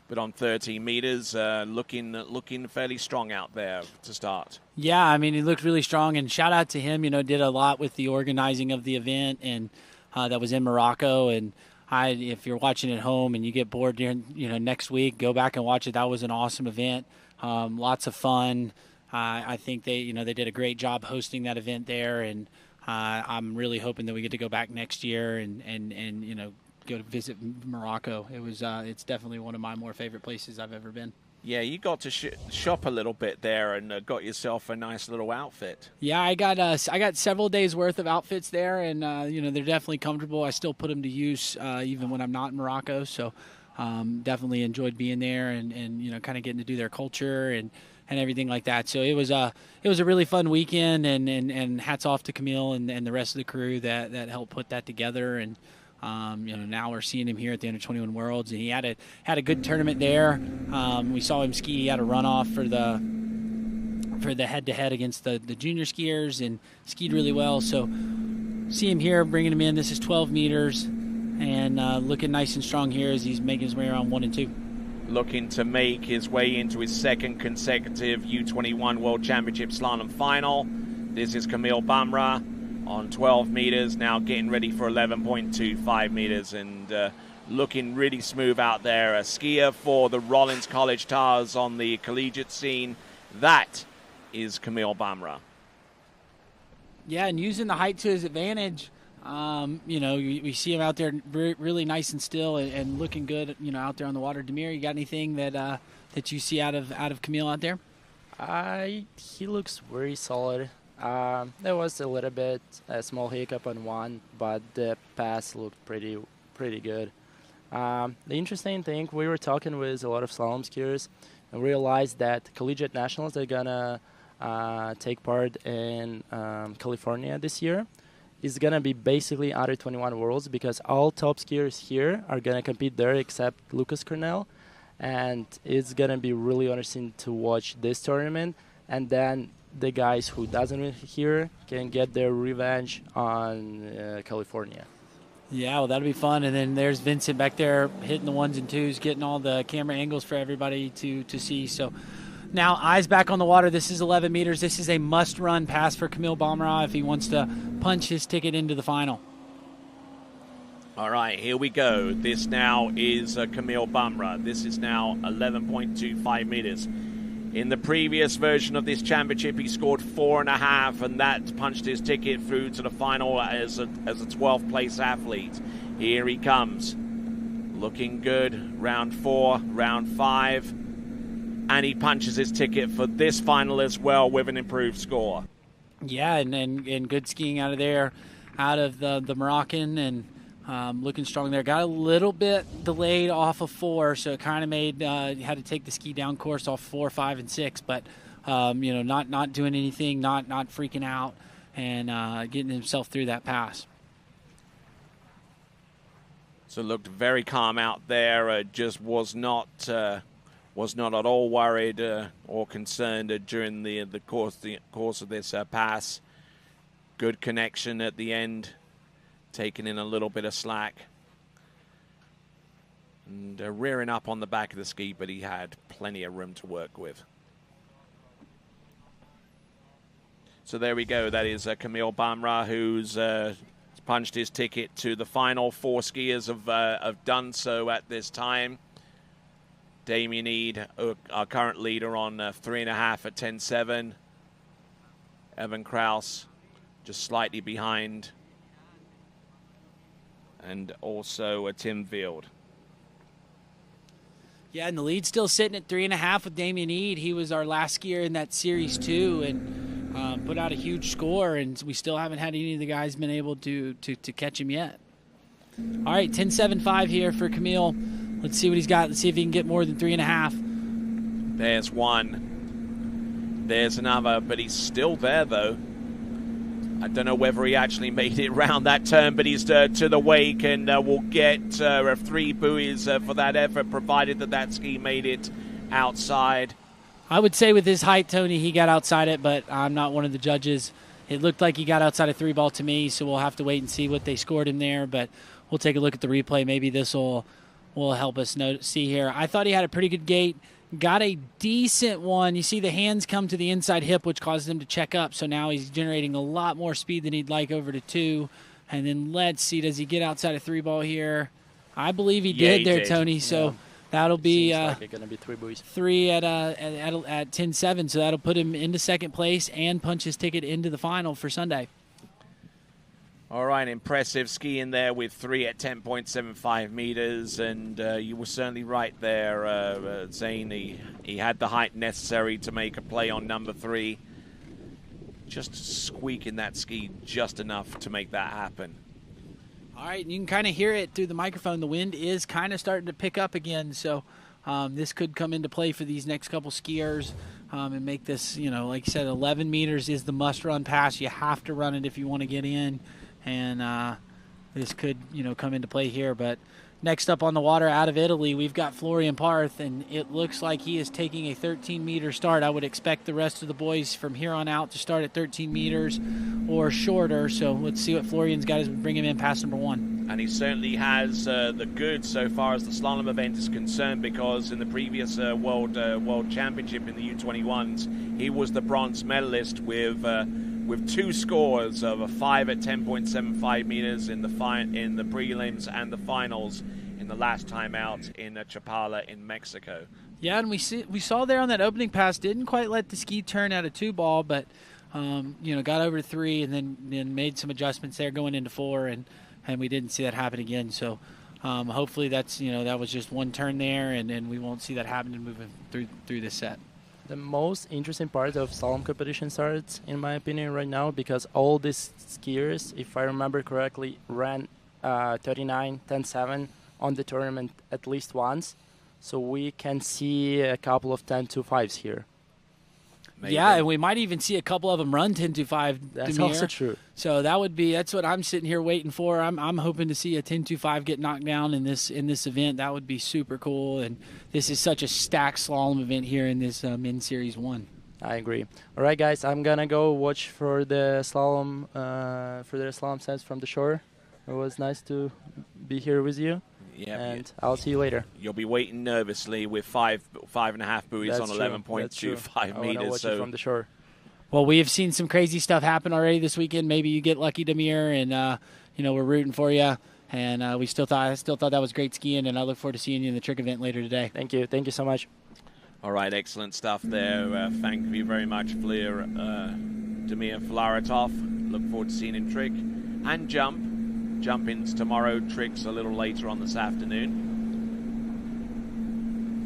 But on 13 meters, looking fairly strong out there to start. Yeah, I mean, he looked really strong, and shout out to him. Did a lot with the organizing of the event, and that was in Morocco. And if you're watching at home and you get bored during next week, go back and watch it. That was an awesome event, lots of fun. I think they did a great job hosting that event there, and I'm really hoping that we get to go back next year and go to visit Morocco. It's definitely one of my more favorite places I've ever been. Yeah, you got to shop a little bit there and got yourself a nice little outfit. Yeah, I got several days worth of outfits there, and they're definitely comfortable. I still put them to use even when I'm not in Morocco. So definitely enjoyed being there and kind of getting to do their culture and everything like that. So it was a really fun weekend, and hats off to Kamil and the rest of the crew that helped put that together. And now we're seeing him here at the Under-21 Worlds, and he had a good tournament there. We saw him ski. He had a runoff for the head-to-head against the junior skiers and skied really well. So see him here, bringing him in. This is 12 meters, and looking nice and strong here as he's making his way around 1 and 2. Looking to make his way into his second consecutive U21 World Championship Slalom final. This is Kamil Bamra on 12 meters, now getting ready for 11.25 meters, and looking really smooth out there. A skier for the Rollins College Tars on the collegiate scene. That is Kamil Bamra. Yeah, and using the height to his advantage. We see him out there really nice and still and looking good, out there on the water. Demir, you got anything that you see out of Kamil out there? He looks very solid. There was a little bit a small hiccup on one, but the pass looked pretty pretty good. The interesting thing, we were talking with a lot of slalom skiers and realized that collegiate nationals are gonna take part in California this year. It's gonna be basically under 21 worlds because all top skiers here are gonna compete there except Lucas Cornell, and it's gonna be really interesting to watch this tournament. And then the guys who doesn't win here can get their revenge on California. Yeah, well, that'll be fun. And then there's Vincent back there hitting the ones and twos, getting all the camera angles for everybody to see. So now eyes back on the water. This is 11 meters. This is a must-run pass for Kamil Bamra if he wants to punch his ticket into the final. All right, here we go. This now is Kamil Bamra. This is now 11.25 meters. In the previous version of this championship, he scored 4.5, and that punched his ticket through to the final as a 12th place athlete. Here he comes, looking good. Round 4, round 5, and he punches his ticket for this final as well with an improved score. Yeah, and good skiing out of there, out of the Moroccan, and looking strong there. Got a little bit delayed off of 4, so it kind of made had to take the ski down course off 4, 5, and 6. But not doing anything, not freaking out, and getting himself through that pass. So looked very calm out there. Just was not at all worried or concerned during the course of this pass. Good connection at the end. Taking in a little bit of slack and rearing up on the back of the ski, but he had plenty of room to work with. So there we go. That is Kamil Bamra, who's punched his ticket to the final. 4 skiers have done so at this time. Damien Eade, our current leader, on 3.5 at 10.7. Evan Kraus just slightly behind. And also Tim Field. Yeah, and the lead's still sitting at 3.5 with Damien Eade. He was our last skier in that Series 2 and put out a huge score, and we still haven't had any of the guys been able to catch him yet. All right, 10.75 here for Kamil. Let's see what he's got. Let's see if he can get more than 3.5. There's one. There's another, but he's still there, though. I don't know whether he actually made it round that turn, but he's to the wake, and will get 3 buoys for that effort, provided that ski made it outside. I would say with his height, Tony, he got outside it, but I'm not one of the judges. It looked like he got outside a 3-ball to me, so we'll have to wait and see what they scored him there, but we'll take a look at the replay. Maybe this will help us see here. I thought he had a pretty good gait. Got a decent one. You see the hands come to the inside hip, which causes him to check up. So now he's generating a lot more speed than he'd like over to 2. And then let's see, does he get outside a 3-ball here? I believe he did there, Tony. So that'll be like it's gonna be 3 buoys. 3 at 10.7. So that'll put him into second place and punch his ticket into the final for Sunday. All right, impressive skiing there with 3 at 10.75 meters, and you were certainly right there, Zane. He had the height necessary to make a play on number 3. Just squeaking that ski just enough to make that happen. All right, and you can kind of hear it through the microphone. The wind is kind of starting to pick up again, so this could come into play for these next couple skiers and make this, like you said, 11 meters is the must-run pass. You have to run it if you want to get in. And this could, come into play here. But next up on the water out of Italy, we've got Florian Parth, and it looks like he is taking a 13-meter start. I would expect the rest of the boys from here on out to start at 13 meters or shorter. So let's see what Florian's got as we bring him in past number 1. And he certainly has the goods so far as the slalom event is concerned, because in the previous World Championship in the U21s, he was the bronze medalist with 2 scores of a 5 at 10.75 meters in the prelims and the finals in the last time out in Chapala in Mexico. Yeah, and we saw there on that opening pass, didn't quite let the ski turn out of 2-ball, but got over to 3 and then made some adjustments there going into 4, and we didn't see that happen again. So hopefully that's that was just one turn there, and we won't see that happen moving through this set. The most interesting part of slalom competition starts, in my opinion, right now, because all these skiers, if I remember correctly, ran 39, 10-7 on the tournament at least once. So we can see a couple of 10-5s here. Maybe. Yeah, and we might even see a couple of them run 10-5. That's also true. So that's what I'm sitting here waiting for. I'm hoping to see a 10-5 get knocked down in this event. That would be super cool. And this is such a stacked slalom event here in this men's series 1. I agree. All right, guys, I'm gonna go watch for the slalom sets from the shore. It was nice to be here with you. Yeah, and I'll see you later. You'll be waiting nervously with five and a half buoys That's on 11.25 meters. Watch it from the shore. Well, we have seen some crazy stuff happen already this weekend. Maybe you get lucky, Damir, and we're rooting for you. And we still thought that was great skiing, and I look forward to seeing you in the trick event later today. Thank you so much. All right, excellent stuff there. Thank you very much, Damir Flaratov. Look forward to seeing him trick and jump. Jump-ins tomorrow, tricks a little later on this afternoon.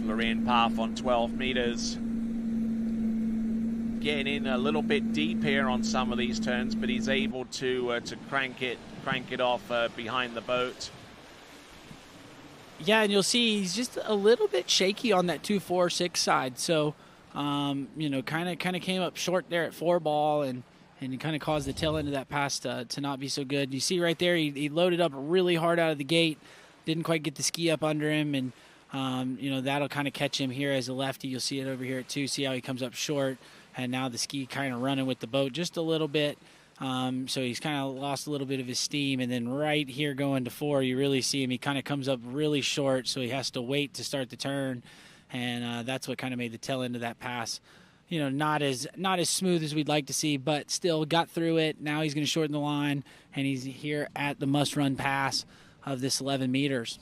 Florian Parf on 12 meters. Getting in a little bit deep here on some of these turns, but he's able to crank it off behind the boat. Yeah, and you'll see he's just a little bit shaky on that 2-4-6 side. So, kind of came up short there at 4-ball and he kind of caused the tail end of that pass to not be so good. You see right there, he loaded up really hard out of the gate, didn't quite get the ski up under him, and that'll kind of catch him here as a lefty. You'll see it over here at 2. See how he comes up short, and now the ski kind of running with the boat just a little bit. So he's kind of lost a little bit of his steam, and then right here going to 4, you really see him. He kind of comes up really short, so he has to wait to start the turn, and that's what kind of made the tail end of that pass. Not as smooth as we'd like to see, but still got through it. Now he's going to shorten the line, and he's here at the must-run pass of this 11 meters.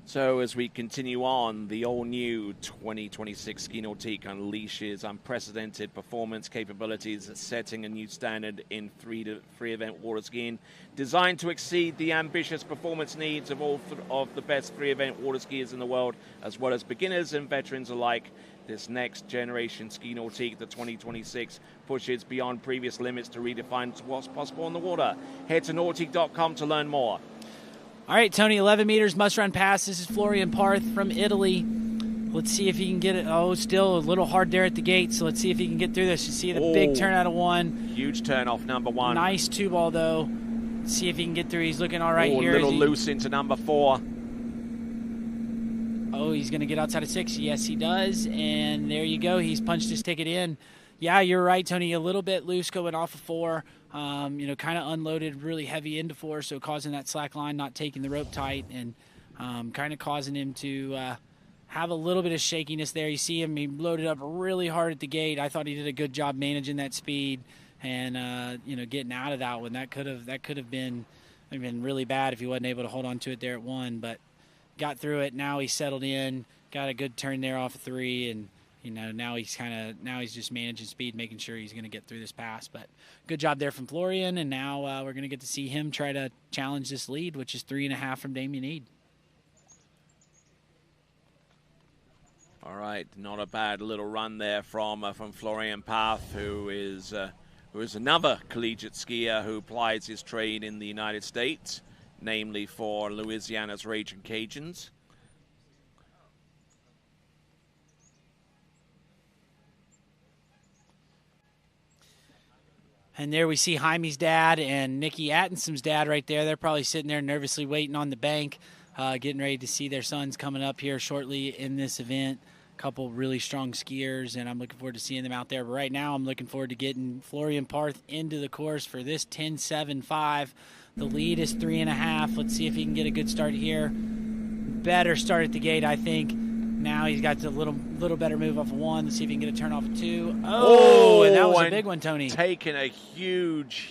So as we continue on, the all-new 2026 Ski Nautique unleashes unprecedented performance capabilities, setting a new standard in free-event water skiing, designed to exceed the ambitious performance needs of all of the best free-event water skiers in the world, as well as beginners and veterans alike. This next generation Ski Nautique, the 2026, pushes beyond previous limits to redefine what's possible on the water. Head to nautique.com to learn more. All right, Tony, 11 meters must-run pass. This is Florian Parth from Italy. Let's see if he can get it. Oh, still a little hard there at the gate, so let's see if he can get through this. You see the big turn out of 1. Huge turn off number 1. Nice 2-ball, though. Let's see if he can get through. He's looking all right here. A little loose into number 4. Oh, he's going to get outside of 6. Yes, he does. And there you go. He's punched his ticket in. Yeah, you're right, Tony. A little bit loose going off of 4. Kind of unloaded really heavy into 4, so causing that slack line, not taking the rope tight, and kind of causing him to have a little bit of shakiness there. You see him, he loaded up really hard at the gate. I thought he did a good job managing that speed and, getting out of that one. That could have been really bad if he wasn't able to hold on to it there at 1, but got through it. Now he's settled in, got a good turn there off of 3, and now he's just managing speed, making sure he's going to get through this pass. But good job there from Florian, and now we're going to get to see him try to challenge this lead, which is 3.5 from Damien Eade. All right, not a bad little run there from Florian Parth, who is another collegiate skier who plies his trade in the United States, namely for Louisiana's Raging Cajuns. And there we see Jaime's dad and Nikki Attenson's dad right there. They're probably sitting there nervously waiting on the bank, getting ready to see their sons coming up here shortly in this event. A couple really strong skiers, and I'm looking forward to seeing them out there. But right now I'm looking forward to getting Florian Parth into the course for this 10.75. The lead is 3.5. Let's see if he can get a good start here. Better start at the gate, I think. Now he's got a little better move off of 1. Let's see if he can get a turn off of 2. Oh, and that was a big one, Tony. Taking a huge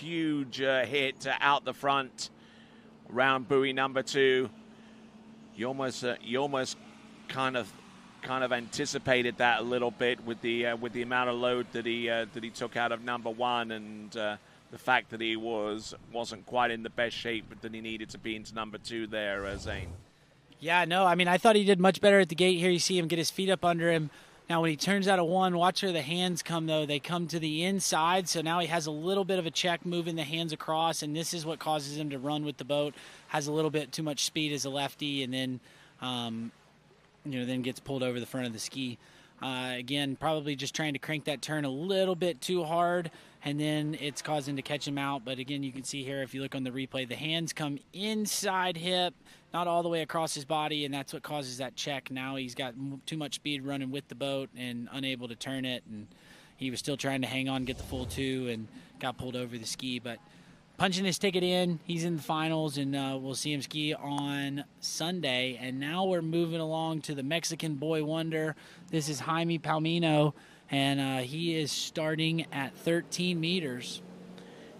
hit out the front. Round buoy number 2. You almost kind of anticipated that a little bit with the amount of load that he took out of number 1, and the fact that he wasn't quite in the best shape that he needed to be into number 2 there, Zane. Yeah, no, I thought he did much better at the gate here. You see him get his feet up under him. Now, when he turns out of 1, watch where the hands come, though. They come to the inside, so now he has a little bit of a check moving the hands across, and this is what causes him to run with the boat. Has a little bit too much speed as a lefty, and then, then gets pulled over the front of the ski. Again, probably just trying to crank that turn a little bit too hard, and then it's causing to catch him out. But again, you can see here, if you look on the replay, the hands come inside hip, not all the way across his body, and that's what causes that check. Now he's got too much speed running with the boat and unable to turn it, and he was still trying to hang on, get the full 2, and got pulled over the ski. But punching his ticket in, he's in the finals, and we'll see him ski on Sunday. And now we're moving along to the Mexican boy wonder. This is Jaime Palomino, and he is starting at 13 meters.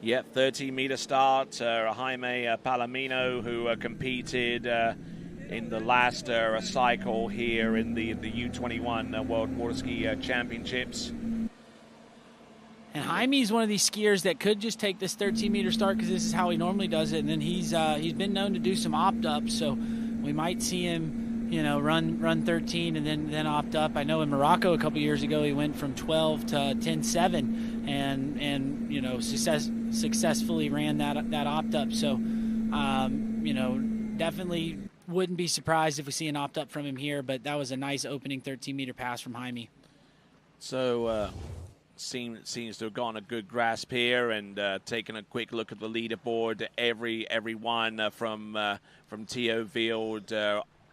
Yep, 13-meter start. Jaime Palomino, who competed in the last cycle here in the U21 World Waterski Championships. And Jaime's one of these skiers that could just take this 13-meter start because this is how he normally does it. And then he's been known to do some opt-ups, so we might see him, run 13 and then opt up. I know in Morocco a couple years ago he went from 12 to 10.7 and successfully ran that opt-up. So, definitely wouldn't be surprised if we see an opt-up from him here, but that was a nice opening 13-meter pass from Jaime. So, seems to have gotten a good grasp here and taking a quick look at the leaderboard. Everyone from Theo Vield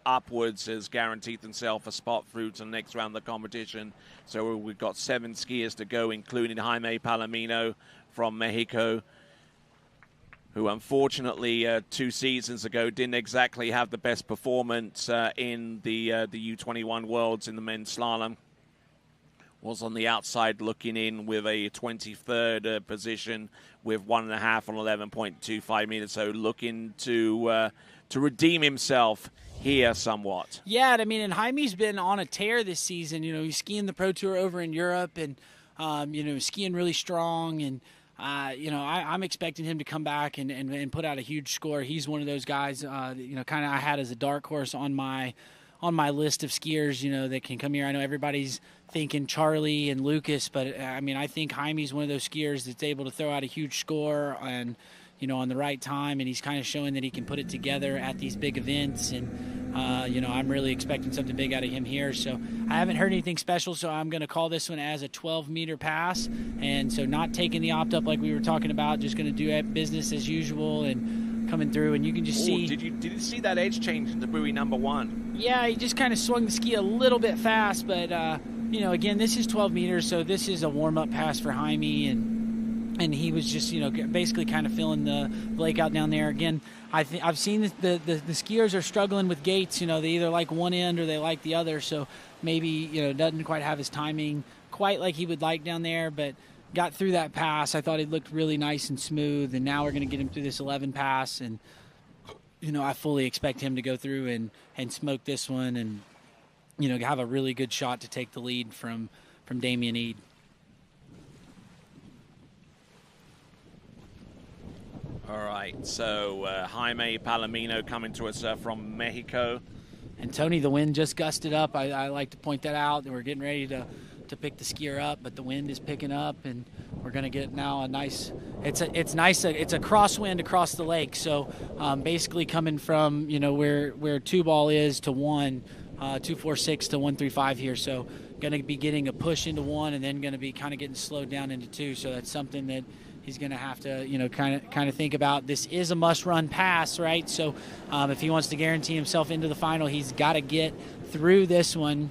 upwards has guaranteed themselves a spot through to the next round of the competition. So we've got 7 skiers to go, including Jaime Palomino from Mexico, who unfortunately 2 seasons ago didn't exactly have the best performance in the U21 Worlds in the men's slalom. Was on the outside looking in with a 23rd position with 1.5 on 11.25 meters. So looking to redeem himself here somewhat. Yeah, I mean, and Jaime's been on a tear this season. He's skiing the Pro Tour over in Europe and, skiing really strong. And, I'm expecting him to come back and put out a huge score. He's one of those guys, kind of I had as a dark horse on my list of skiers, that can come here. I know everybody's thinking Charlie and Lucas, but I think Jaime's one of those skiers that's able to throw out a huge score and, on the right time, and he's kind of showing that he can put it together at these big events. And, I'm really expecting something big out of him here. So I haven't heard anything special, so I'm going to call this one as a 12-meter pass. And so not taking the opt-up like we were talking about, just going to do business as usual and coming through. And you can just see. Did you see that edge change into buoy number 1? Yeah, he just kind of swung the ski a little bit fast, but again, this is 12 meters, so this is a warm-up pass for Jaime, and he was just basically kind of filling the lake out down there. Again, I've seen the skiers are struggling with gates. They either like one end or they like the other, so maybe doesn't quite have his timing quite like he would like down there, but got through that pass. I thought it looked really nice and smooth, and now we're going to get him through this 11 pass, and I fully expect him to go through and smoke this one and, have a really good shot to take the lead from Damian Eade. All right, so Jaime Palomino coming to us from Mexico. And Tony, the wind just gusted up. I like to point that out. We're getting ready to pick the skier up, but the wind is picking up, and we're going to get now a nice. It's nice. It's a crosswind across the lake. So basically coming from where 2 ball is to 1, 246 to 135 here. So going to be getting a push into 1, and then going to be kind of getting slowed down into 2. So that's something that he's going to have to, kind of think about. This is a must-run pass, right? So if he wants to guarantee himself into the final, he's got to get through this one.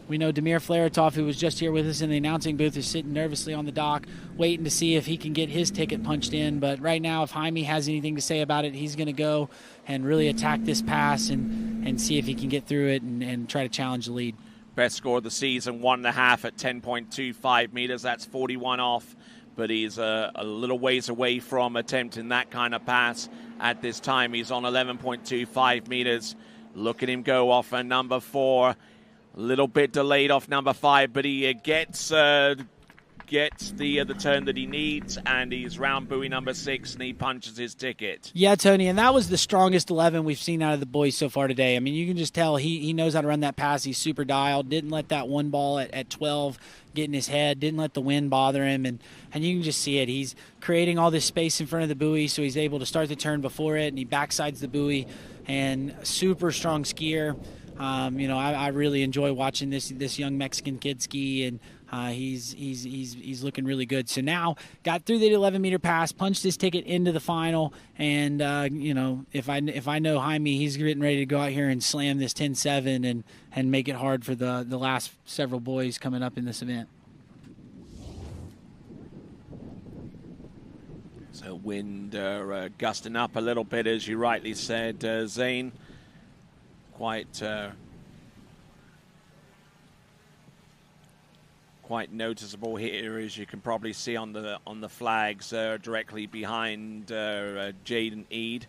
We know Damir Flaretov, who was just here with us in the announcing booth, is sitting nervously on the dock, waiting to see if he can get his ticket punched in. But right now, if Jaime has anything to say about it, he's going to go and really attack this pass and see if he can get through it and try to challenge the lead. Best score of the season, 1.5 at 10.25 meters. That's 41 off. But he's a little ways away from attempting that kind of pass at this time. He's on 11.25 meters. Look at him go off at number 4. A little bit delayed off number 5, but he gets gets the turn that he needs, and he's round buoy number 6, and he punches his ticket. Yeah, Tony, and that was the strongest 11 we've seen out of the boys so far today. I mean, you can just tell he knows how to run that pass. He's super dialed, didn't let that one ball at 12 get in his head, didn't let the wind bother him, and you can just see it. He's creating all this space in front of the buoy, so he's able to start the turn before it, and he backsides the buoy, and super strong skier. I really enjoy watching this young Mexican kid ski, and he's looking really good. So now got through the 11-meter pass, punched his ticket into the final, and if I know Jaime, he's getting ready to go out here and slam this 10-7 and make it hard for the last several boys coming up in this event. So wind gusting up a little bit, as you rightly said, Zane. Quite noticeable here, as you can probably see on the flags directly behind Jaden Eade.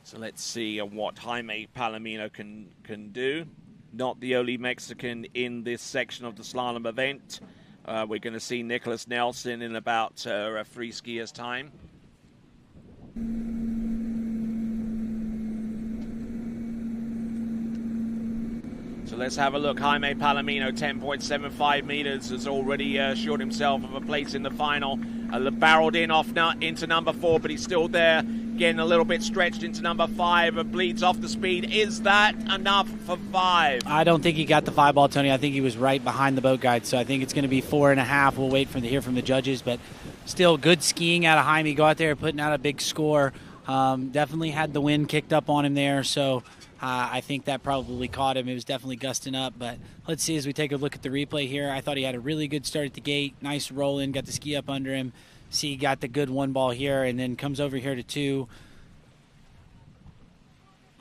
So let's see what Jaime Palomino can do. Not the only Mexican in this section of the slalom event. We're going to see Nicholas Nelson in about 3 skiers' time. So let's have a look. Jaime Palomino, 10.75 meters, has already assured himself of a place in the final. Barreled in into number 4, but he's still there. Getting a little bit stretched into number 5 and bleeds off the speed. Is that enough for 5? I don't think he got the 5 ball, Tony. I think he was right behind the boat guide, so I think it's going to be 4.5. We'll wait to hear from the judges, but still good skiing out of Jaime. Go out there putting out a big score. Definitely had the wind kicked up on him there, so I think that probably caught him. It was definitely gusting up, but let's see as we take a look at the replay here. I thought he had a really good start at the gate. Nice roll in, got the ski up under him. See, he got the good 1 ball here, and then comes over here to 2.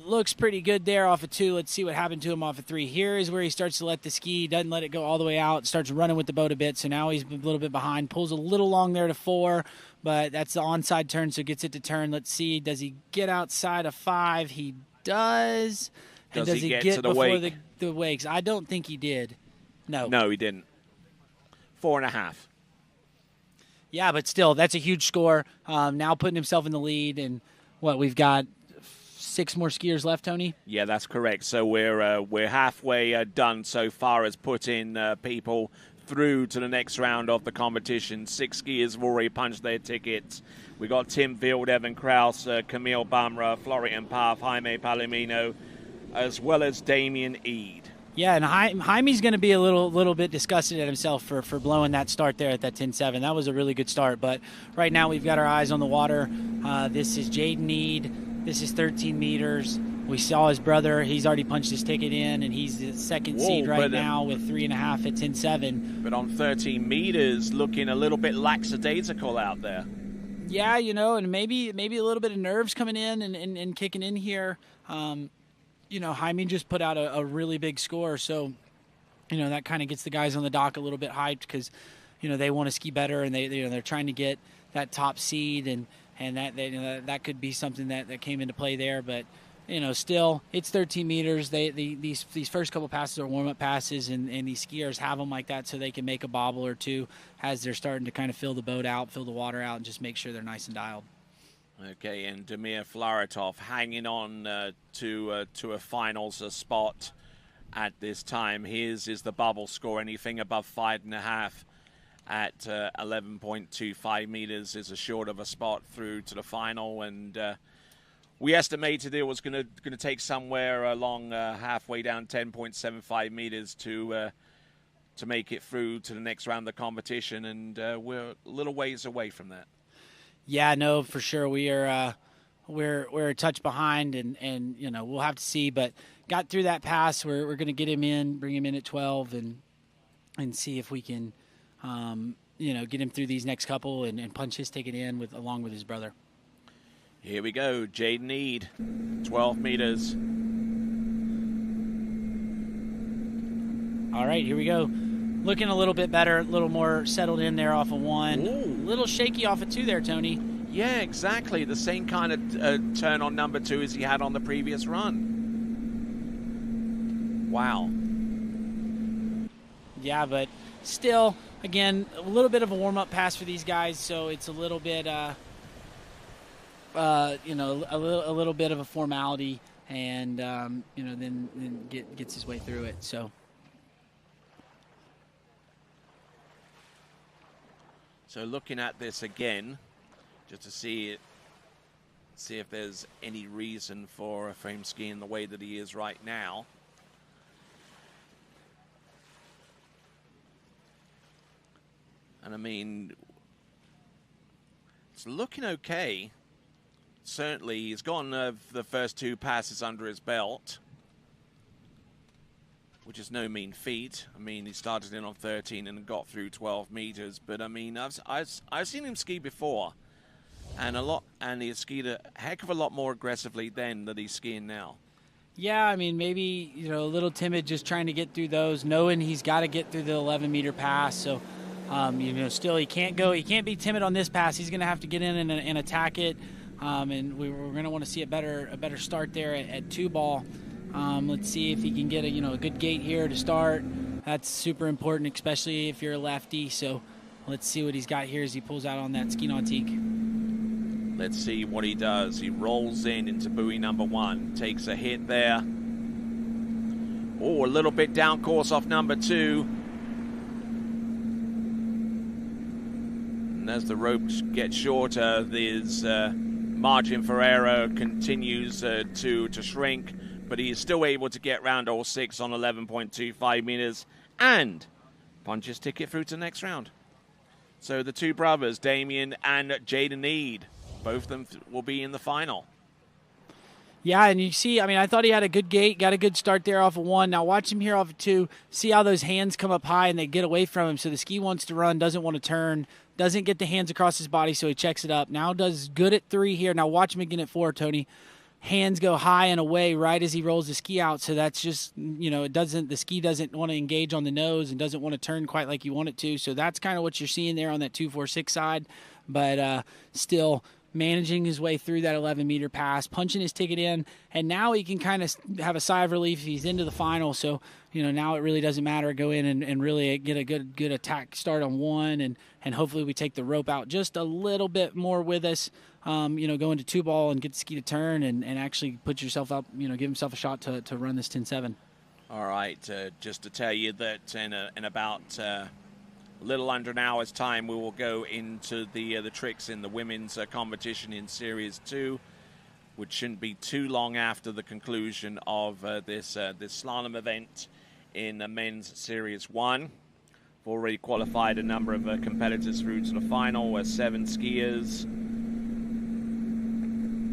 Looks pretty good there off of 2. Let's see what happened to him off of 3. Here is where he starts to let the ski, doesn't let it go all the way out, starts running with the boat a bit, so now he's a little bit behind. Pulls a little long there to 4, but that's the onside turn, so gets it to turn. Let's see, does he get outside of 5? He does. And does he get to the before wake? the wakes? I don't think he did. No. No, he didn't. 4.5. Yeah, but still, that's a huge score. Now putting himself in the lead, and we've got 6 more skiers left, Tony? Yeah, that's correct. So we're halfway done so far as putting people through to the next round of the competition. 6 skiers have already punched their tickets. We got Tim Field, Evan Kraus, Camille Bamra, Florian Paff, Jaime Palomino, as well as Damien Eade. Yeah, and Jaime's going to be a little bit disgusted at himself for blowing that start there at that 10-7. That was a really good start, but right now we've got our eyes on the water. This is Jaden Eade. This is 13 meters. We saw his brother. He's already punched his ticket in, and he's the second seed right now with 3.5 at 10-7. But on 13 meters, looking a little bit lackadaisical out there. Yeah, and maybe a little bit of nerves coming in and kicking in here. Jaime just put out a really big score, so that kind of gets the guys on the dock a little bit hyped because they want to ski better, and they're trying to get that top seed, and that could be something that came into play there. But still, it's 13 meters. These first couple passes are warm-up passes, and these skiers have them like that so they can make a bobble or two as they're starting to kind of fill the boat out, fill the water out, and just make sure they're nice and dialed. Okay, and Damir Flaratov hanging on to a finals spot at this time. His is the bubble score. Anything above 5.5 at 11.25 meters is assured of a spot through to the final. And we estimated it was going to take somewhere along halfway down 10.75 meters to make it through to the next round of the competition, and we're a little ways away from that. Yeah, no, for sure. We're a touch behind, and we'll have to see. But got through that pass. We're going to get him in, bring him in at 12, and see if we can, get him through these next couple and punch his ticket in along with his brother. Here we go, Jaden Eade, 12 meters. All right, here we go. Looking a little bit better, a little more settled in there off of 1. Ooh. A little shaky off of 2 there, Tony. Yeah, exactly. The same kind of turn on number 2 as he had on the previous run. Wow. Yeah, but still, again, a little bit of a warm-up pass for these guys, so it's a little bit, a little bit of a formality, and then gets his way through it. So looking at this again, just to see if there's any reason for him skiing the way that he is right now. And I mean, it's looking okay. Certainly, he's gotten the first 2 passes under his belt, which is no mean feat. I mean, he started in on 13 and got through 12 meters. But I mean, I've seen him ski before, and he skied a heck of a lot more aggressively then than he's skiing now. Yeah, I mean, maybe a little timid, just trying to get through those, knowing he's got to get through the 11-meter pass. So. Still he can't be timid on this pass. He's going to have to get in and attack it, and we're going to want to see a better start there at 2-ball. Let's see if he can get a good gate here to start. That's super important, especially if you're a lefty. So let's see what he's got here as he pulls out on that ski nautique. Let's see what he does. He rolls into buoy number 1, takes a hit there. Oh, a little bit down course off number 2. And as the ropes get shorter, his margin for error continues to shrink, but he is still able to get round all 6 on 11.25 meters and punch his ticket through to the next round. So the 2 brothers, Damien and Jaden Eade, both of them will be in the final. Yeah, and you see, I mean, I thought he had a good gate, got a good start there off of 1. Now watch him here off of 2. See how those hands come up high and they get away from him. So the ski wants to run, doesn't want to turn, doesn't get the hands across his body, so he checks it up. Now does good at 3 here. Now watch him again at 4, Tony. Hands go high and away right as he rolls the ski out. So that's just, the ski doesn't want to engage on the nose and doesn't want to turn quite like you want it to. So that's kind of what you're seeing there on that 2-4-6 side. But still managing his way through that 11-meter pass, punching his ticket in, and now he can kind of have a sigh of relief. He's into the final, so now it really doesn't matter. Go in and really get a good attack start on 1, and hopefully we take the rope out just a little bit more with us. Go into 2-ball and get the ski to turn and actually put yourself up. Give himself a shot to run this 10-7. All right, just to tell you that in about a little under an hour's time, we will go into the tricks in the women's competition in Series 2, which shouldn't be too long after the conclusion of this slalom event in the men's Series 1. We've already qualified a number of competitors through to the final, 7 skiers.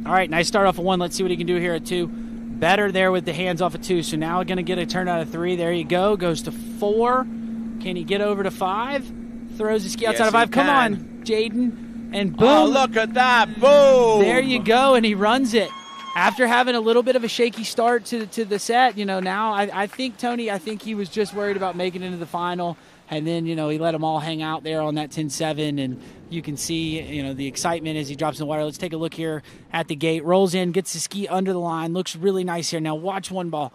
All right, nice start off of 1. Let's see what he can do here at 2. Better there with the hands off of 2, so now going to get a turn out of 3. There you go, goes to 4. Can he get over to 5? Throws the ski outside of 5. Come on, Jaden. And boom. Oh, look at that. Boom. There you go, and he runs it. After having a little bit of a shaky start to the set, now I think, Tony, he was just worried about making it into the final. And then, he let them all hang out there on that 10-7. And you can see, the excitement as he drops in the water. Let's take a look here at the gate. Rolls in, gets the ski under the line. Looks really nice here. Now watch 1-ball.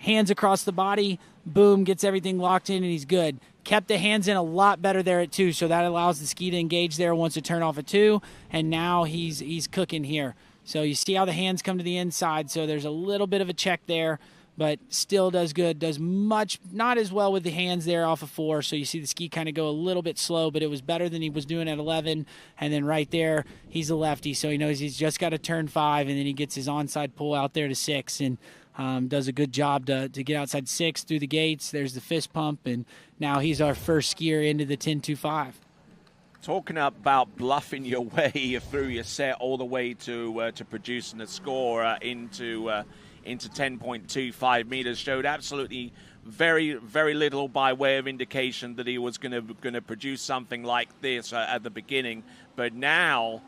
Hands across the body. Boom, gets everything locked in, and he's good. Kept the hands in a lot better there at 2, so that allows the ski to engage there once it turn off at 2, and now he's cooking here. So you see how the hands come to the inside, so there's a little bit of a check there, but still does good. Does much, not as well with the hands there off of 4, so you see the ski kind of go a little bit slow, but it was better than he was doing at 11, and then right there, he's a lefty, so he knows he's just got to turn 5, and then he gets his onside pull out there to 6, and does a good job to get outside 6 through the gates. There's the fist pump, and now he's our first skier into the 10-2-5. Talking about bluffing your way through your set all the way to producing a score into 10.25 meters showed absolutely very, very little by way of indication that he was going to produce something like this at the beginning. But now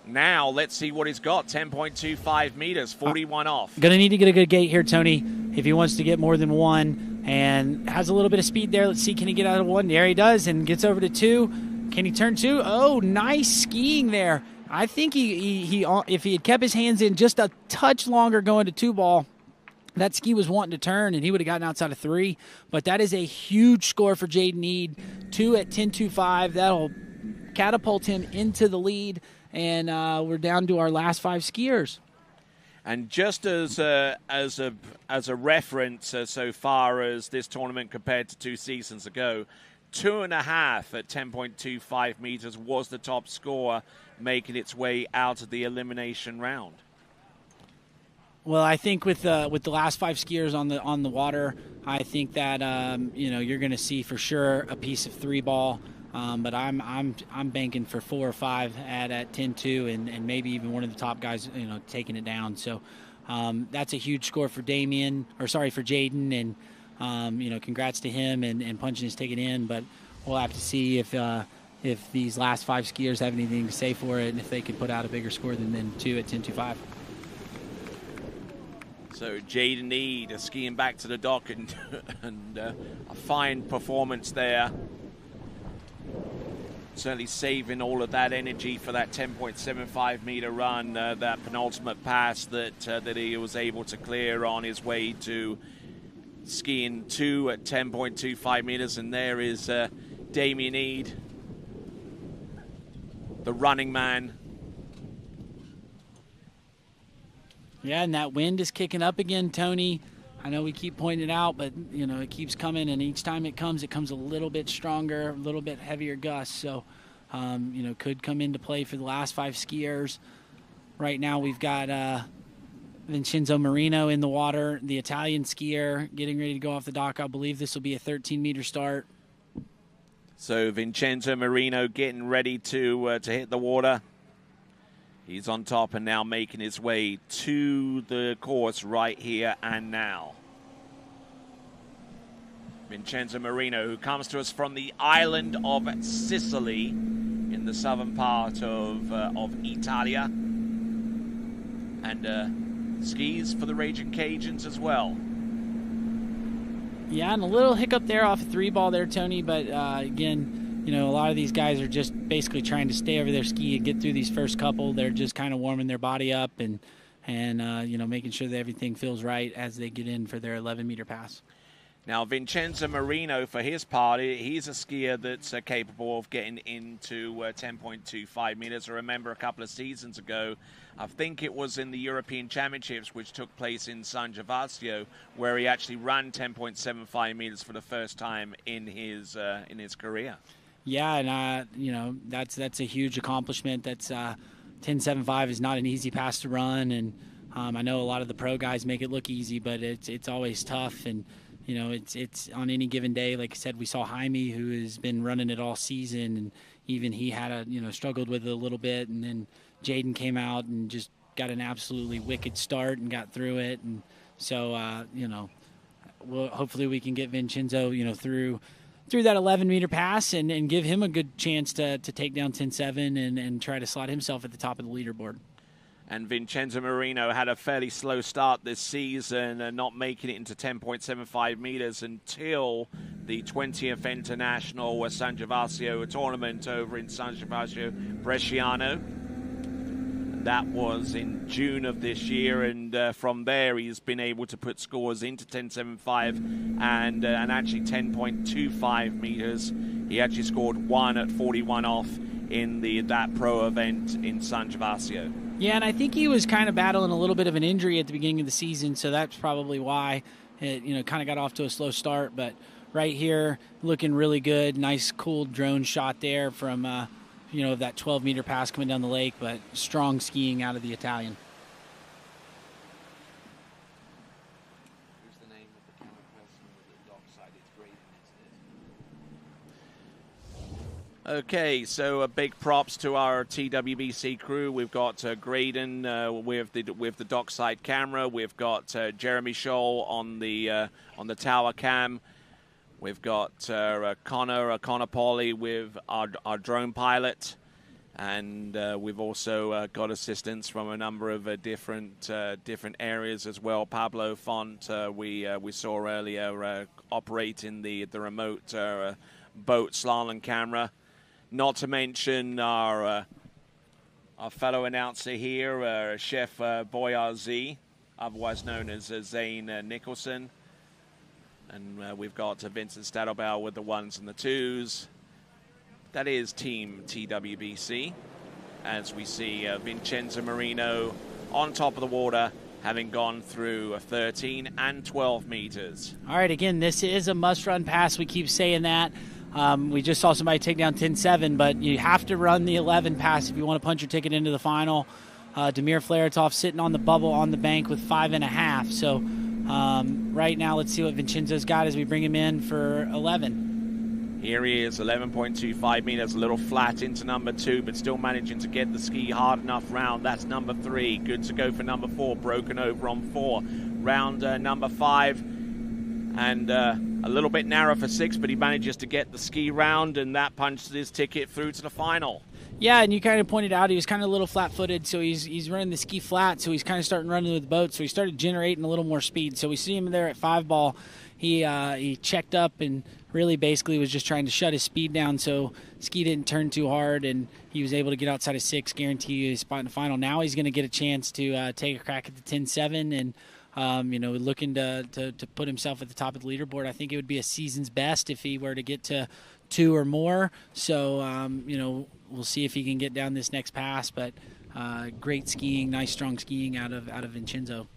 let's see what he's got. 10.25 meters, 41 off. Going to need to get a good gate here, Tony, if he wants to get more than 1. And has a little bit of speed there. Let's see, can he get out of 1? There he does, and gets over to 2. Can he turn 2? Oh, nice skiing there. I think he if he had kept his hands in just a touch longer going to 2-ball, That ski was wanting to turn, and he would have gotten outside of 3. But that is a huge score for Jaden Eade. 2 at 10.25. That'll catapult him into the lead, and we're down to our last 5 skiers. And just as a reference so far as this tournament compared to 2 seasons ago, 2.5 at 10.25 meters was the top score, making its way out of the elimination round. Well, I think with the last 5 skiers on the water, I think that you're going to see for sure a piece of 3 ball. But I'm banking for 4 or 5 at 10.2 and maybe even one of the top guys taking it down. So that's a huge score for Jaden, and congrats to him and punching his ticket in. But we'll have to see if these last 5 skiers have anything to say for it, and if they can put out a bigger score than 2 at 10.25. So Jaden Eade skiing back to the dock and a fine performance there. Certainly saving all of that energy for that 10.75 meter run, that penultimate pass that he was able to clear on his way to skiing 2 at 10.25 meters. And there is Damien Eade, the running man. Yeah, and that wind is kicking up again, Tony. I know we keep pointing it out, but, it keeps coming, and each time it comes a little bit stronger, a little bit heavier gusts. So, could come into play for the last 5 skiers. Right now we've got Vincenzo Marino in the water, the Italian skier, getting ready to go off the dock. I believe this will be a 13-meter start. So Vincenzo Marino getting ready to hit the water. He's on top and now making his way to the course right here and now. Vincenzo Marino, who comes to us from the island of Sicily in the southern part of Italia. And skis for the Raging Cajuns as well. Yeah, and a little hiccup there off a 3 ball there, Tony, but again, a lot of these guys are just basically trying to stay over their ski and get through these first couple. They're just kind of warming their body up and making sure that everything feels right as they get in for their 11-meter pass. Now, Vincenzo Marino, for his part, he's a skier that's capable of getting into 10.25 meters. I remember a couple of seasons ago, I think it was in the European Championships, which took place in San Gervasio, where he actually ran 10.75 meters for the first time in his career. Yeah, and that's a huge accomplishment. That's 10.75 is not an easy pass to run, and I know a lot of the pro guys make it look easy, but it's always tough. And it's on any given day. Like I said, we saw Jaime, who has been running it all season, and even he had struggled with it a little bit, and then Jaden came out and just got an absolutely wicked start and got through it. And so hopefully we can get Vincenzo through that 11-meter pass and give him a good chance to take down 10.7 and try to slot himself at the top of the leaderboard. And Vincenzo Marino had a fairly slow start this season, not making it into 10.75 meters until the 20th International San Gervasio tournament over in San Gervasio Bresciano. That was in June of this year, and from there he's been able to put scores into 10.75 and actually 10.25 meters. He actually scored 1 at 41 off in that pro event in San Gervasio. Yeah, and I think he was kind of battling a little bit of an injury at the beginning of the season, so that's probably why it kind of got off to a slow start. But right here, looking really good. Nice, cool drone shot there from that 12-meter pass coming down the lake, but strong skiing out of the Italian. Who's the name of the camera person with the dockside? It's great. Okay, so big props to our TWBC crew. We've got Graydon with the dockside camera. We've got Jeremy Scholl on the tower cam. We've got Connor Pauly with our drone pilot, and we've also got assistance from a number of different areas as well. Pablo Font we saw earlier operating the remote boat slalom camera. Not to mention our fellow announcer here, Chef Boyarzi, otherwise known as Zane Nicholson. And we've got Vincent Stadelbauer with the 1s and the 2s. That is Team TWBC. As we see Vincenzo Marino on top of the water, having gone through 13 and 12 meters. All right, again, this is a must-run pass. We keep saying that. We just saw somebody take down 10.7, but you have to run the 11 pass if you want to punch your ticket into the final. Damir Flaretov sitting on the bubble on the bank with 5.5. So right now, let's see what Vincenzo's got as we bring him in for 11. Here he is, 11.25 meters, a little flat into number 2, but still managing to get the ski hard enough round. That's number 3. Good to go for number 4, broken over on 4. Round number 5, and a little bit narrow for 6, but he manages to get the ski round, and that punches his ticket through to the final. Yeah, and you kind of pointed out he was kind of a little flat-footed, so he's running the ski flat, so he's kind of starting running with the boat, so he started generating a little more speed. So we see him there at 5 ball. He checked up and really basically was just trying to shut his speed down so ski didn't turn too hard, and he was able to get outside of 6, guarantee you a spot in the final. Now he's going to get a chance to take a crack at the 10.7 and, looking to put himself at the top of the leaderboard. I think it would be a season's best if he were to get to 2 or more. So, we'll see if he can get down this next pass, but great skiing, nice strong skiing out of Vincenzo.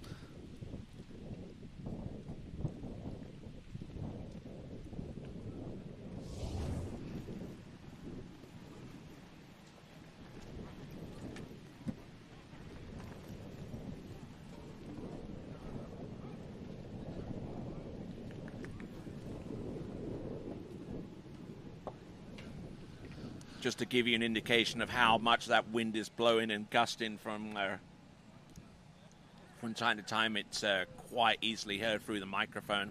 Just to give you an indication of how much that wind is blowing and gusting from time to time, it's quite easily heard through the microphone.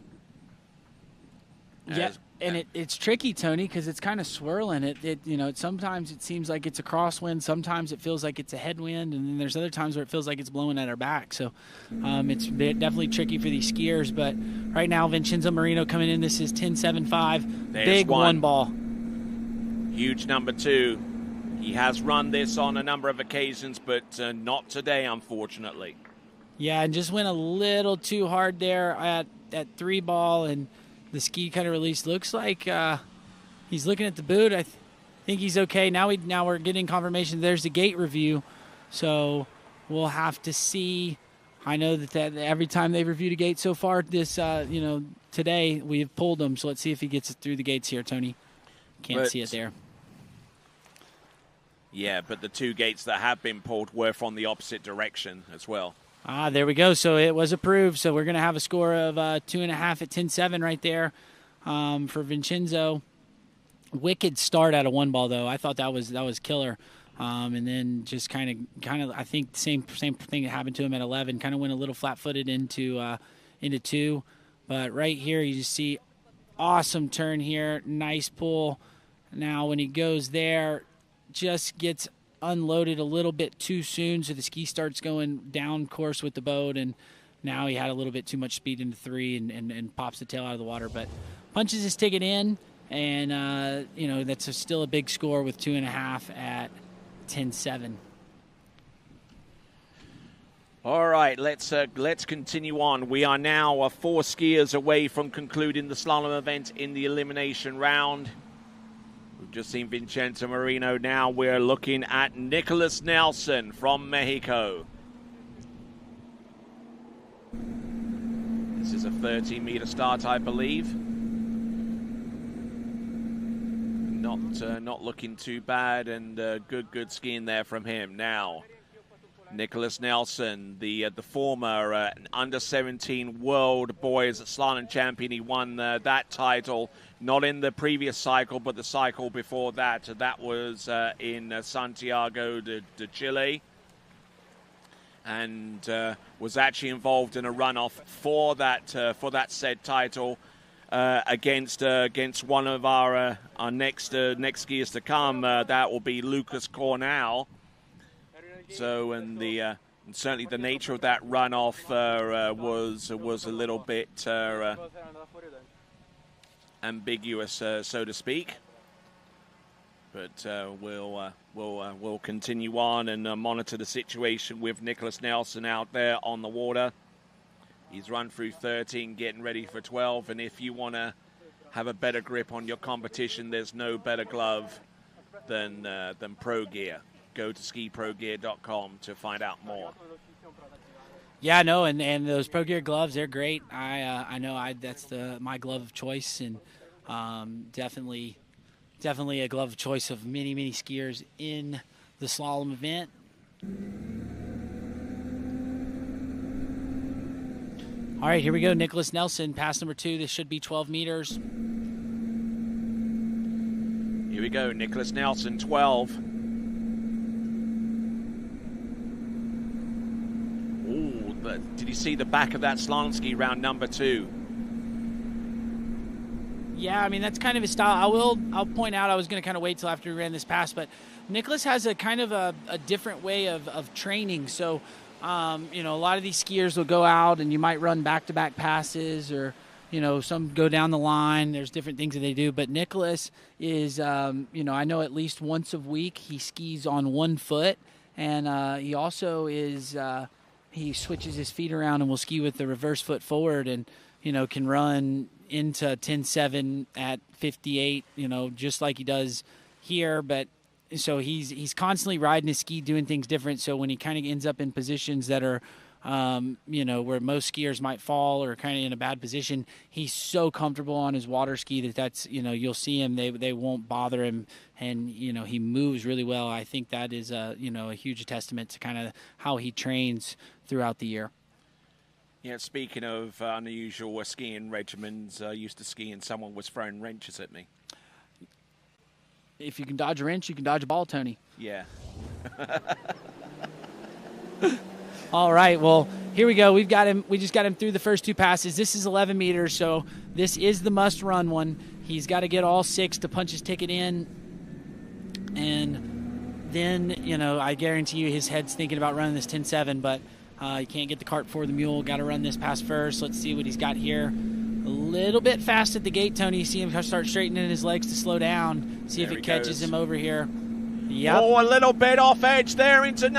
Yeah, and it's tricky, Tony, because it's kind of swirling. Sometimes it seems like it's a crosswind, sometimes it feels like it's a headwind, and then there's other times where it feels like it's blowing at our back. So it's definitely tricky for these skiers. But right now, Vincenzo Marino coming in. This is 10.75, big 1 ball. Huge number 2. He has run this on a number of occasions, but not today, unfortunately. Yeah, and just went a little too hard there at 3 ball, and the ski kind of released. Looks like he's looking at the boot. I think he's okay. Now we're getting confirmation there's the gate review, so we'll have to see. I know that every time they've reviewed a gate so far, today we've pulled them. So let's see if he gets it through the gates here, Tony. Can't see it there. Yeah, but the 2 gates that have been pulled were from the opposite direction as well. There we go. So it was approved. So we're going to have a score of 2.5 at 10.7 right there for Vincenzo. Wicked start out of 1 ball, though. I thought that was killer. And then just kind of, I think the same thing that happened to him at 11. Kind of went a little flat-footed into 2. But right here, you just see awesome turn here, nice pull. Now when he goes there, just gets unloaded a little bit too soon, so the ski starts going down course with the boat, and now he had a little bit too much speed into 3 and pops the tail out of the water, but punches his ticket in, and that's still a big score with 2.5 at 10.7. All right, let's continue on. We are now 4 skiers away from concluding the slalom event in the elimination round. We've just seen Vincenzo Marino. Now we're looking at Nicholas Nelson from Mexico. This is a 30-meter start, I believe. Not looking too bad, and good skiing there from him. Now, Nicholas Nelson, the former under-17 world boys slalom champion. He won that title, not in the previous cycle, but the cycle before that. That was in Santiago de Chile, and was actually involved in a runoff for that said title against one of our next skiers to come. That will be Lucas Cornell. So, and certainly the nature of that runoff was a little bit ambiguous, so to speak. But we'll continue on and monitor the situation with Nicholas Nelson out there on the water. He's run through 13, getting ready for 12. And if you want to have a better grip on your competition, there's no better glove than Pro Gear. Go to skiprogear.com to find out more. Yeah, no, and those Pro Gear gloves, they're great. I know that's my glove of choice, and definitely a glove of choice of many skiers in the slalom event. All right, here we go. Nicholas Nelson, pass number 2. This should be 12 meters. Here we go. Nicholas Nelson, 12. Ooh, did you see the back of that slalom ski round number 2? Yeah, I mean, that's kind of his style. I'll point out, I was going to kind of wait till after we ran this pass, but Nicholas has a kind of a different way of training. So, a lot of these skiers will go out and you might run back-to-back passes, or, some go down the line. There's different things that they do. But Nicholas is, I know at least once a week he skis on one foot. And he also is, he switches his feet around and will ski with the reverse foot forward, and, can run into 10.7 at 58, just like he does here. But so he's constantly riding his ski, doing things different. So when he kind of ends up in positions that are, where most skiers might fall or kind of in a bad position, he's so comfortable on his water ski that's, you'll see him, they won't bother him, and, he moves really well. I think that is a huge testament to kind of how he trains throughout the year. Yeah, speaking of unusual skiing regimens, I used to ski and someone was throwing wrenches at me. If you can dodge a wrench, you can dodge a ball, Tony. Yeah. All right, well, here we go. We just got him through the first 2 passes. This is 11 meters, so this is the must-run one. He's got to get all 6 to punch his ticket in. And then, I guarantee you his head's thinking about running this 10.7, but he can't get the cart before the mule. Got to run this pass first. Let's see what he's got here. A little bit fast at the gate, Tony. You see him start straightening his legs to slow down. See if it catches him over here. Yep. Oh, a little bit off edge there into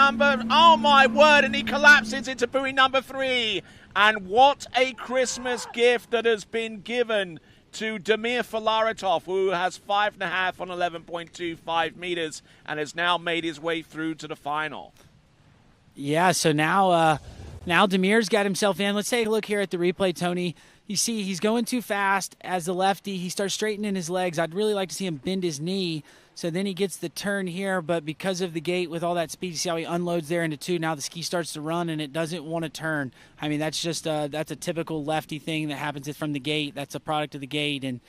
oh my word, and he collapses into buoy number 3. And what a Christmas gift that has been given to Damir Filaretov, who has 5.5 on 11.25 meters and has now made his way through to the final. Yeah, so now Damir's got himself in. Let's take a look here at the replay, Tony. You see he's going too fast as a lefty. He starts straightening his legs. I'd really like to see him bend his knee. So then he gets the turn here, but because of the gate with all that speed, you see how he unloads there into 2. Now the ski starts to run, and it doesn't want to turn. I mean, that's just that's a typical lefty thing that happens from the gate. That's a product of the gate. And,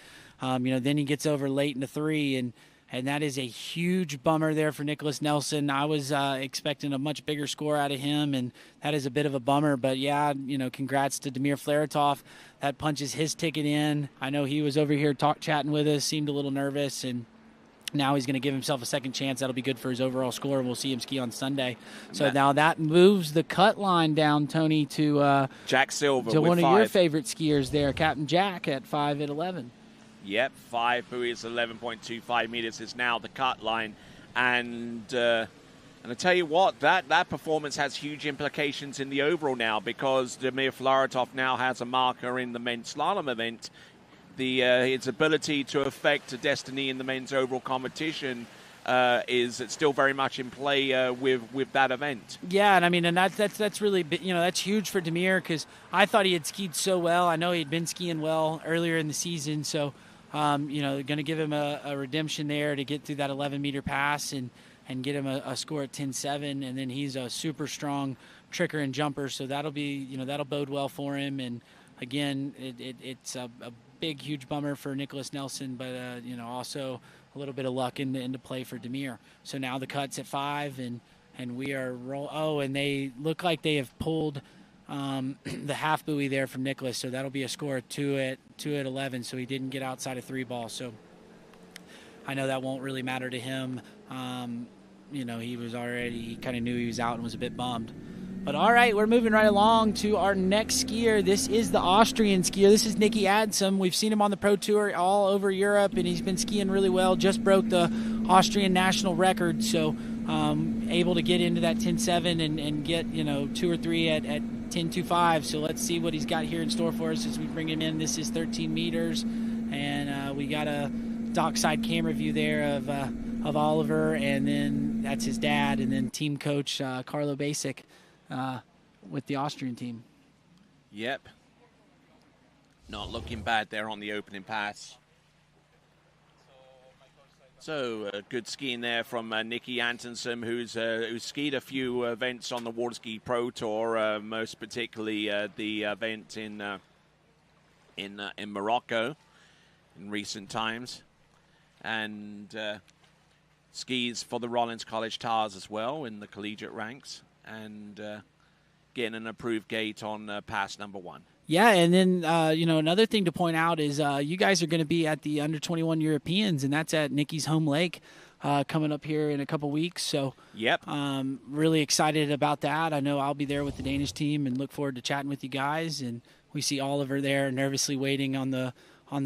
then he gets over late into 3, and that is a huge bummer there for Nicholas Nelson. I was expecting a much bigger score out of him, and that is a bit of a bummer. But, yeah, congrats to Damir Filaretov. That punches his ticket in. I know he was over here chatting with us, seemed a little nervous, and now he's going to give himself a second chance. That'll be good for his overall score. We'll see him ski on Sunday. So now that moves the cut line down, Tony, to Jack Silver to with one 5. of your favorite skiers there, Captain Jack, at 5 at 11. Yep, 5 buoys, 11.25 meters is now the cut line. And I tell you what, that performance has huge implications in the overall now, because Damir Filaretov now has a marker in the men's slalom event. His ability to affect destiny in the men's overall competition is still very much in play with that event. Yeah, and I mean, and that's really, that's huge for Damir, because I thought he had skied so well. I know he'd been skiing well earlier in the season, so going to give him a redemption there to get through that 11-meter pass and get him a score at 10.7, and then he's a super strong tricker and jumper, so that'll be, that'll bode well for him. And again, it's a big, huge bummer for Nicholas Nelson, but also a little bit of luck into play for Damir. So now the cut's at 5, and we are and they look like they have pulled the half buoy there from Nicholas, so that'll be a score of 2 at 11. So he didn't get outside of 3 ball. So I know that won't really matter to him. He kind of knew he was out and was a bit bummed. But all right, we're moving right along to our next skier. This is the Austrian skier. This is Nicky Adsum. We've seen him on the Pro Tour all over Europe, and he's been skiing really well. Just broke the Austrian national record, so able to get into that 10.7 and get 2 or 3 at 10.25. So let's see what he's got here in store for us as we bring him in. This is 13 meters, and we got a dockside camera view there of Oliver, and then that's his dad, and then team coach Carlo Basic with the Austrian team. Yep. Not looking bad there on the opening pass. So good skiing there from Nikki Antonsen, who's skied a few events on the Waterski Pro Tour, most particularly the event in Morocco in recent times, and skis for the Rollins College Tars as well in the collegiate ranks, and getting an approved gate on pass number 1. Yeah, and then, another thing to point out is you guys are going to be at the Under-21 Europeans, and that's at Nikki's home lake coming up here in a couple weeks. So, yep, really excited about that. I know I'll be there with the Danish team and look forward to chatting with you guys. And we see Oliver there nervously waiting on the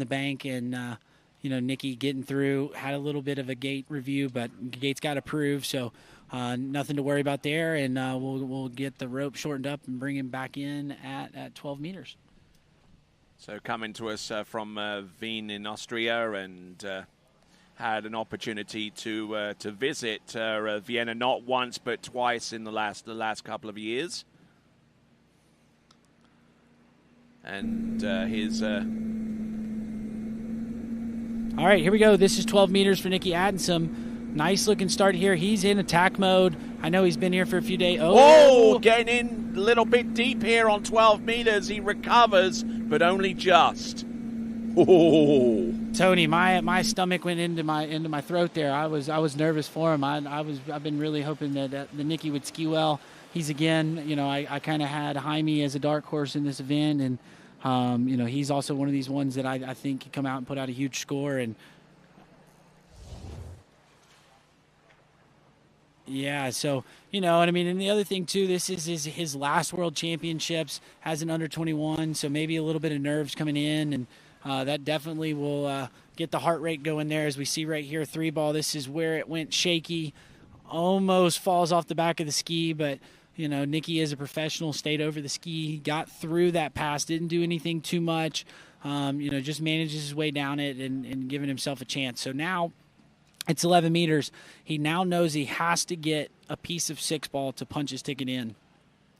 bank, and, Nikki getting through, had a little bit of a gate review, but gate's got approved, so nothing to worry about there, and we'll get the rope shortened up and bring him back in at 12 meters. So coming to us from Wien in Austria, and had an opportunity to visit Vienna not once but twice in the last couple of years, and his. All right, here we go. This is 12 meters for Nikki Adamson. Nice looking start here. He's in attack mode. I know he's been here for a few days. Oh, getting in a little bit deep here on 12 meters. He recovers, but only just. Oh, Tony, my stomach went into my throat there. I was nervous for him. I've been really hoping that the Nikki would ski well. He's again, I kind of had Jaime as a dark horse in this event, and he's also one of these ones that I think could come out and put out a huge score. And yeah, so, and the other thing, too, this is his last World Championships, has an under-21, so maybe a little bit of nerves coming in, and that definitely will get the heart rate going there. As we see right here, 3-ball, this is where it went shaky, almost falls off the back of the ski, but, Nikki is a professional, stayed over the ski, got through that pass, didn't do anything too much, just manages his way down it and giving himself a chance. So now it's 11 meters. He now knows he has to get a piece of 6-ball to punch his ticket in.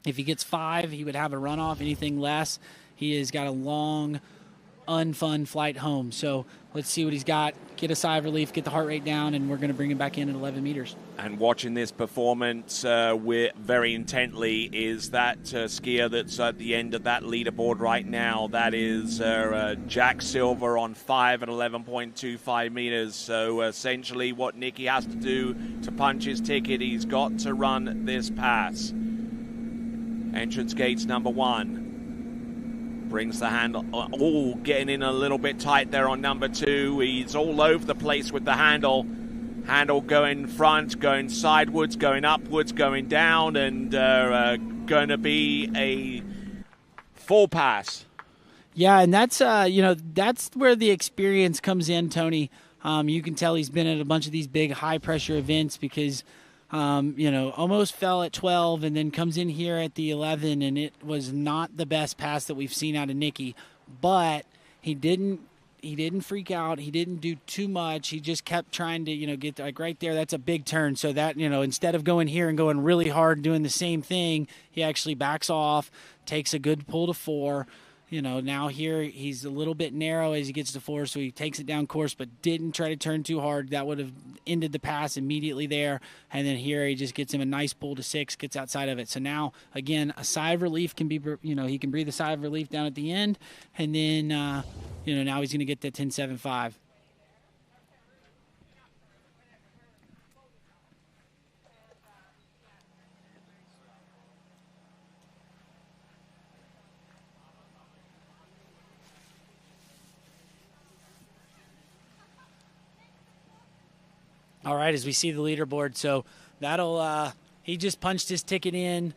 If he gets 5, he would have a runoff. Anything less, he has got a long, unfun flight home. So let's see what he's got. Get a sigh of relief, get the heart rate down, and we're going to bring him back in at 11 meters. And watching this performance very intently is that skier that's at the end of that leaderboard right now. That is Jack Silver on 5 at 11.25 meters. So essentially what Nikki has to do to punch his ticket, he's got to run this pass. Entrance gates number 1. Brings the handle, getting in a little bit tight there on number 2. He's all over the place with the handle. Handle going front, going sidewards, going upwards, going down, and going to be a full pass. Yeah, and that's, that's where the experience comes in, Tony. You can tell he's been at a bunch of these big high-pressure events because, almost fell at 12 and then comes in here at the 11, and it was not the best pass that we've seen out of Nikki. But he didn't freak out. He didn't do too much. He just kept trying to, get like right there. That's a big turn. So that, instead of going here and going really hard doing the same thing, he actually backs off, takes a good pull to 4. Now here he's a little bit narrow as he gets to 4, so he takes it down course, but didn't try to turn too hard. That would have ended the pass immediately there. And then here he just gets him a nice pull to 6, gets outside of it. So now, again, a sigh of relief can be, he can breathe a sigh of relief down at the end. And then, now he's going to get that 10.75. All right, as we see the leaderboard, so that'll he just punched his ticket in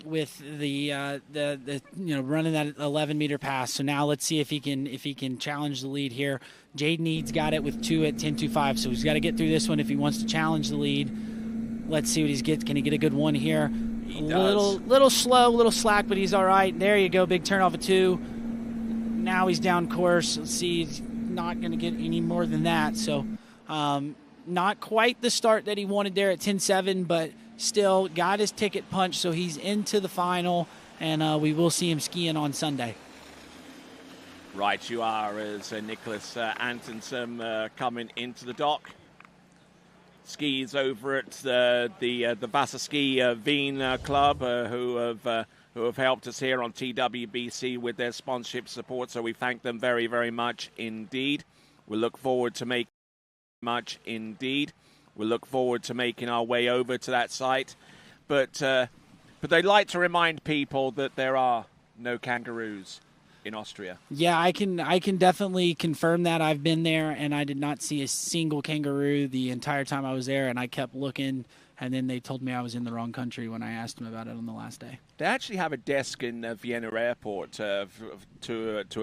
with the running that 11-meter pass. So now let's see if he can challenge the lead here. Jaden Eads got it with 2 at 10.25, so he's got to get through this one if he wants to challenge the lead. Let's see what he's get. Can he get a good one here? He Little slow, little slack, but he's all right. There you go, big turn off of 2. Now he's down course. Let's see, he's not going to get any more than that. So not quite the start that he wanted there at 10.7, but still got his ticket punched, so he's into the final, and we will see him skiing on Sunday. Right you are, as Nicholas Antonsen coming into the dock. Skis over at the Waterski Wien Club, who have helped us here on TWBC with their sponsorship support. So we thank them very, very much indeed. We look forward to making our way over to that site. But they'd like to remind people that there are no kangaroos in Austria. Yeah, I can definitely confirm that. I've been there, and I did not see a single kangaroo the entire time I was there, and I kept looking, and then they told me I was in the wrong country when I asked them about it on the last day. They actually have a desk in Vienna Airport to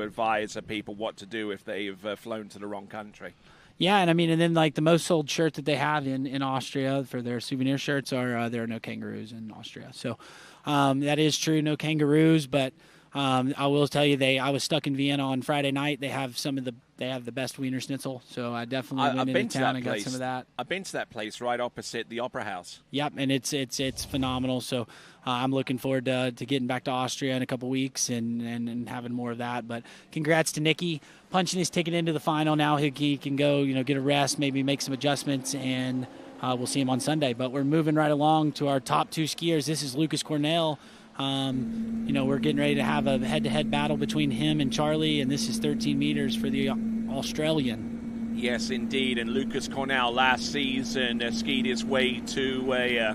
advise people what to do if they've flown to the wrong country. Yeah, and I mean, and then like the most sold shirt that they have in Austria for their souvenir shirts are there are no kangaroos in Austria. So that is true, no kangaroos, but I will tell you, I was stuck in Vienna on Friday night. They have the best Wiener Schnitzel, so I definitely went into town and got some of that. I've been to that place right opposite the Opera House. Yep, and it's phenomenal. So I'm looking forward to getting back to Austria in a couple weeks and having more of that. But congrats to Nicky punching his ticket into the final. Now he can go, get a rest, maybe make some adjustments, and we'll see him on Sunday. But we're moving right along to our top 2 skiers. This is Lucas Cornell. We're getting ready to have a head-to-head battle between him and Charlie, and this is 13 meters for the Australian. Yes, indeed. And Lucas Cornell last season skied his way to a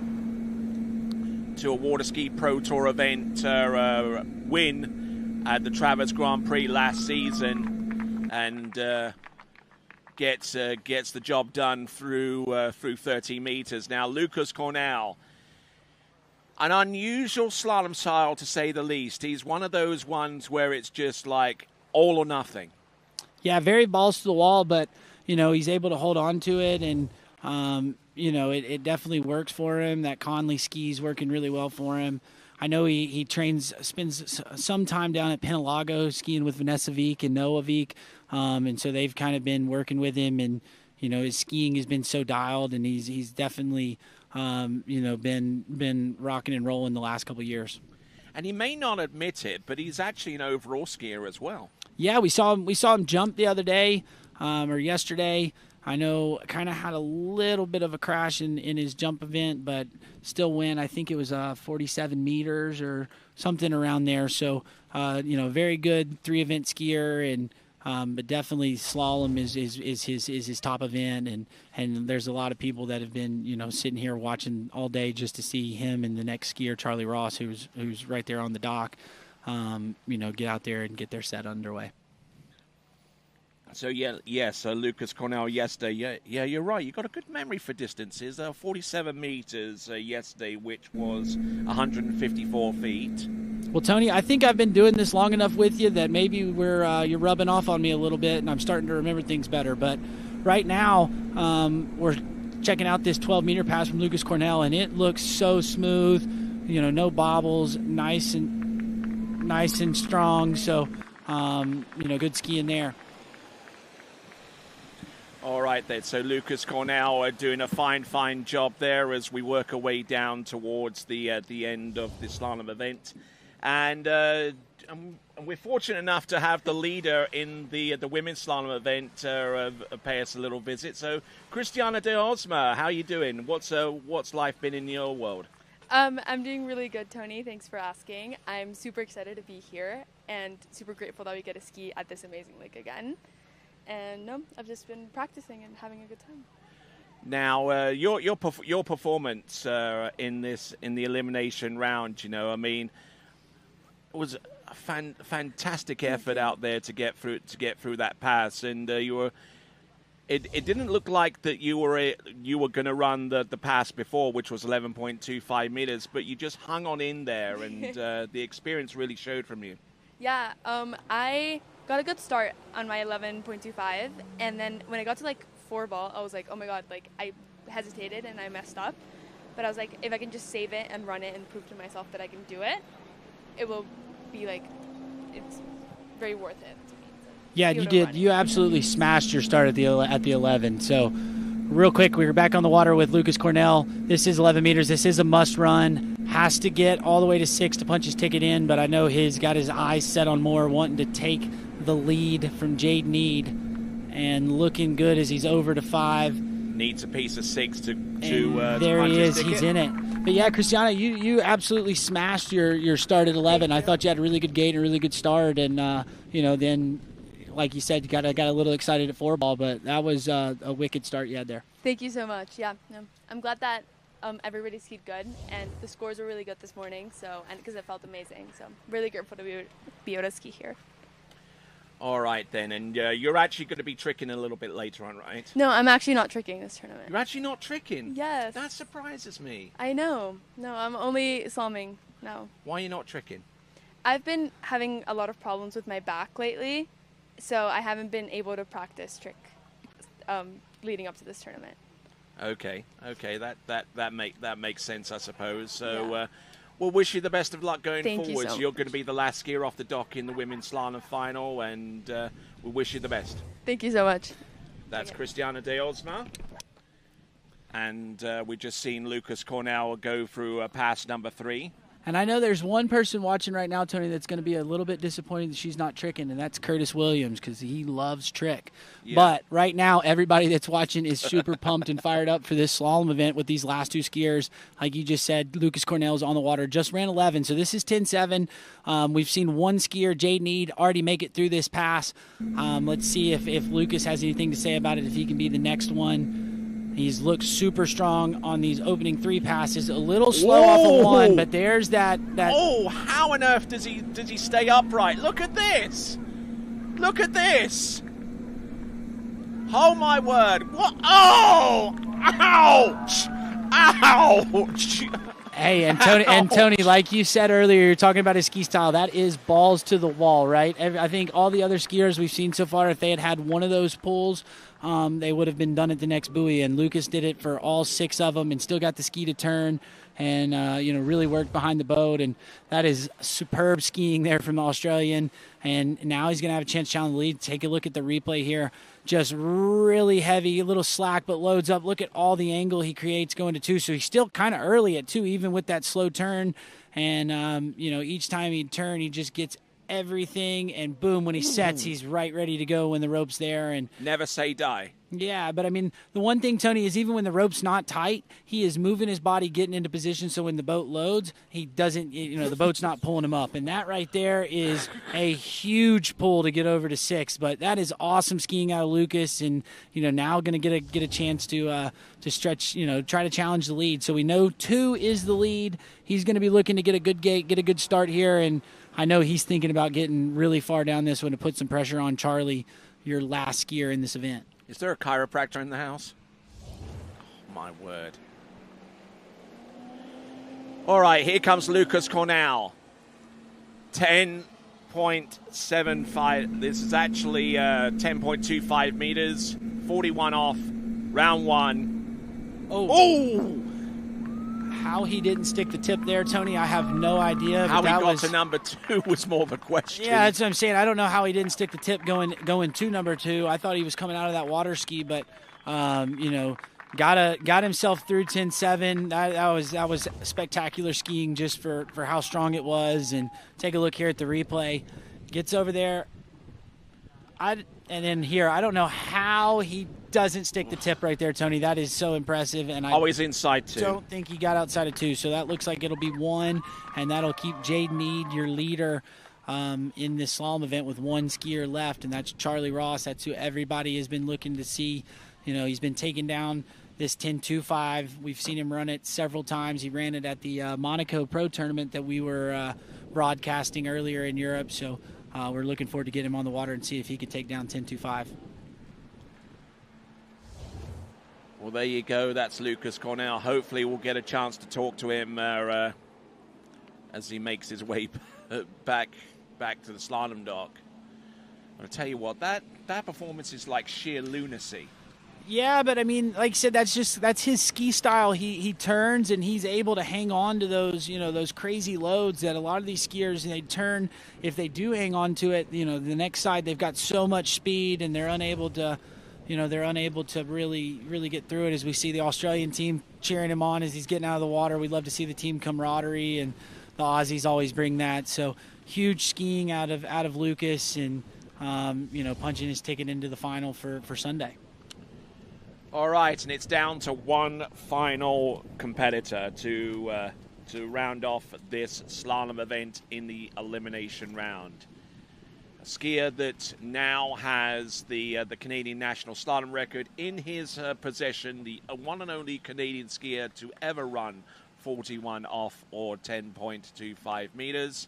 Waterski Pro Tour event win at the Travers Grand Prix last season, and gets the job done through 30 meters. Now, Lucas Cornell, an unusual slalom style, to say the least. He's one of those ones where it's just like all or nothing. Yeah, very balls to the wall, but, he's able to hold on to it, and, it definitely works for him. That Conley ski's working really well for him. I know he spends some time down at Penalago skiing with Vanessa Veek and Noah Veek, and so they've kind of been working with him, and, his skiing has been so dialed, and he's definitely been rocking and rolling the last couple of years. And he may not admit it, but he's actually an overall skier as well. Yeah, we saw him jump the other day, or yesterday. I know kind of had a little bit of a crash in his jump event, but still went. I think it was 47 meters or something around there. So, very good 3-event skier, and but definitely slalom is his top event, and there's a lot of people that have been sitting here watching all day just to see him and the next skier, Charlie Ross, who's right there on the dock, get out there and get their set underway. So so Lucas Cornell yesterday, yeah, you're right. You got a good memory for distances. 47 meters yesterday, which was 154 feet. Well, Tony, I think I've been doing this long enough with you that maybe you're rubbing off on me a little bit, and I'm starting to remember things better. But right now, we're checking out this 12-meter pass from Lucas Cornell, and it looks so smooth. No bobbles, nice and strong. So, good skiing there. All right, then. So Lucas Cornell doing a fine job there as we work our way down towards the end of the slalom event. And we're fortunate enough to have the leader in the women's slalom event pay us a little visit. So, Christiana de Osma, how are you doing? What's life been in your world? I'm doing really good, Tony. Thanks for asking. I'm super excited to be here and super grateful that we get to ski at this amazing lake again. And no, I've just been practicing and having a good time. Now, your performance in the elimination round, it was a fantastic effort out there to get through that pass, and It didn't look like that you were going to run the pass before, which was 11.25 meters, but you just hung on in there, and the experience really showed from you. Yeah, I got a good start on my 11.25, and then when I got to 4 ball, I was like, oh my god, I hesitated and I messed up. but I was like, if I can just save it and run it and prove to myself that I can do it, it will be like, it's very worth it. Yeah, you did. You absolutely smashed your start at the 11. So real quick, we were back on the water with Lucas Cornell. This is 11 meters. This is a must run. Has to get all the way to 6 to punch his ticket in, but I know he's got his eyes set on more, wanting to take the lead from Jade Need, and looking good as he's over to 5. Needs a piece of 6 to there punch he his is. ticket. He's in it. But yeah, Christiana, you absolutely smashed your start at 11. I thought you had a really good gait and a really good start, and then, like you said, you got a little excited at 4-ball, but that was a wicked start you had there. Thank you so much. Yeah, no, I'm glad that everybody skied good, and the scores were really good this morning. So, and because it felt amazing, so really grateful to be able to ski here. All right then, and you're actually going to be tricking a little bit later on, right? No, I'm actually not tricking this tournament. You're actually not tricking? Yes. That surprises me. I know. No, I'm only slaloming now. Why are you not tricking? I've been having a lot of problems with my back lately, so I haven't been able to practice trick leading up to this tournament. Okay, that makes sense, I suppose. So, we'll wish you the best of luck going Thank you forwards. so You're going to be the last skier off the dock in the women's slalom final, and we wish you the best. Thank you so much. That's Christiana de Olsma. And we've just seen Lucas Cornell go through pass number 3. And I know there's one person watching right now, Tony, that's going to be a little bit disappointed that she's not tricking, and that's Curtis Williams, because he loves trick. Yeah. But right now, everybody that's watching is super pumped and fired up for this slalom event with these last 2 skiers. Like you just said, Lucas Cornell's on the water, just ran 11, so this is 10-7. We've seen one skier, Jade Need, already make it through this pass. Let's see if Lucas has anything to say about it, if he can be the next one. He's looked super strong on these opening 3 passes. A little slow off of 1, but there's that. Oh, how on earth does he stay upright? Look at this! Look at this! Oh my word! What? Oh! Ouch! Ouch! Hey, and Tony, like you said earlier, you're talking about his ski style. That is balls to the wall, right? I think all the other skiers we've seen so far, if they had one of those pulls, they would have been done at the next buoy. And Lucas did it for all 6 of them and still got the ski to turn and, really worked behind the boat. And that is superb skiing there from the Australian. And now he's going to have a chance to challenge the lead. Take a look at the replay here. Just really heavy, a little slack, but loads up. Look at all the angle he creates going to 2. So he's still kind of early at 2, even with that slow turn. And, each time he'd turn, he just gets everything. And boom, when he sets, he's right ready to go when the rope's there. And never say die. Yeah, but I mean, the one thing, Tony, is even when the rope's not tight, he is moving his body, getting into position, so when the boat loads, he doesn't, the boat's not pulling him up. And that right there is a huge pull to get over to 6. But that is awesome skiing out of Lucas, and, now going to get a chance to stretch, try to challenge the lead. So we know 2 is the lead. He's going to be looking to get a good gate, get a good start here, and I know he's thinking about getting really far down this one to put some pressure on Charlie, your last skier in this event. Is there a chiropractor in the house? Oh, my word. All right, here comes Lucas Cornell. 10.75. This is actually 10.25 meters. 41 off. Round 1. Oh! How he didn't stick the tip there, Tony, I have no idea. How he got to number 2 was more of a question. Yeah, that's what I'm saying. I don't know how he didn't stick the tip going to number 2. I thought he was coming out of that water ski, but got himself through 10.7. That was spectacular skiing just for how strong it was. And take a look here at the replay. Gets over there. And then here, I don't know how he doesn't stick the tip right there, Tony. That is so impressive. And I always inside 2. Don't think he got outside of 2. So that looks like it'll be 1, and that'll keep Jade Need, your leader, in this slalom event with 1 skier left, and that's Charlie Ross. That's who everybody has been looking to see. He's been taking down this 10.25. We've seen him run it several times. He ran it at the Monaco Pro Tournament that we were broadcasting earlier in Europe. So we're looking forward to get him on the water and see if he could take down 10.25. Well, there you go. That's Lucas Cornell. Hopefully we'll get a chance to talk to him as he makes his way back to the slalom dock. I'll tell you what, that performance is like sheer lunacy. Yeah, but I mean, like I said, that's his ski style. He turns and he's able to hang on to those, those crazy loads that a lot of these skiers, they turn, if they do hang on to it, the next side they've got so much speed and they're unable to really get through it. As we see the Australian team cheering him on as he's getting out of the water. We'd love to see the team camaraderie, and the Aussies always bring that. So huge skiing out of Lucas, and punching his ticket into the final for Sunday. All right, and it's down to one final competitor to round off this slalom event in the elimination round. A skier that now has the Canadian national slalom record in his possession, the one and only Canadian skier to ever run 41 off or 10.25 meters.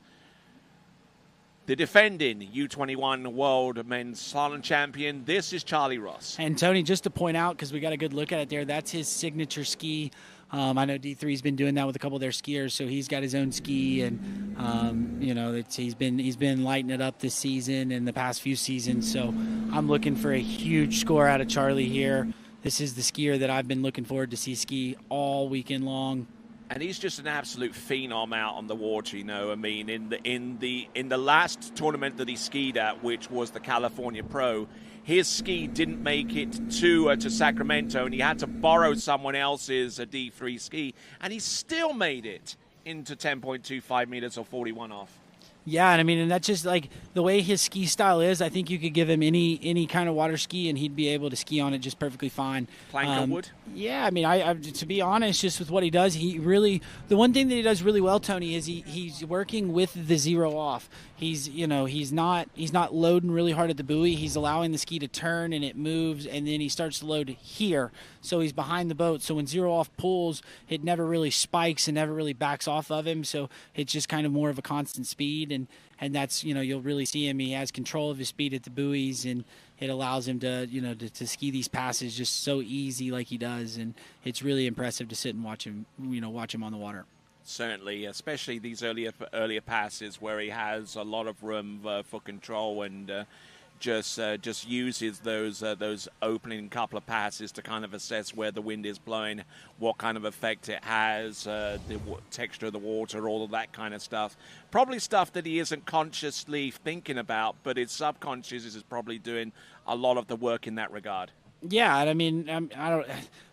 The defending U21 World Men's Slalom Champion, this is Charlie Ross. And Tony, just to point out, because we got a good look at it there, that's his signature ski. I know D3's been doing that with a couple of their skiers, so he's got his own ski, and he's been lighting it up this season and the past few seasons. So I'm looking for a huge score out of Charlie here. This is the skier that I've been looking forward to see ski all weekend long. And he's just an absolute phenom out on the water, I mean, in the last tournament that he skied at, which was the California Pro, his ski didn't make it to Sacramento, and he had to borrow someone else's D3 ski, and he still made it into 10.25 meters or 41 off. Yeah, and I mean, and that's just like the way his ski style is. I think you could give him any kind of water ski, and he'd be able to ski on it just perfectly fine. Plank wood? Yeah, I mean, I to be honest, just with what he does, the one thing that he does really well, Tony, is he's working with the zero off. He's not loading really hard at the buoy. He's allowing the ski to turn and it moves, and then he starts to load here. So he's behind the boat. So when zero off pulls, it never really spikes and never really backs off of him. So it's just kind of more of a constant speed, and that's you'll really see him. He has control of his speed at the buoys, and it allows him to to ski these passes just so easy like he does, and it's really impressive to sit and watch him on the water. Certainly, especially these earlier passes where he has a lot of room for control, and just uses those opening couple of passes to kind of assess where the wind is blowing, what kind of effect it has, the texture of the water, all of that kind of stuff. Probably stuff that he isn't consciously thinking about, but his subconscious is probably doing a lot of the work in that regard. Yeah, and I mean,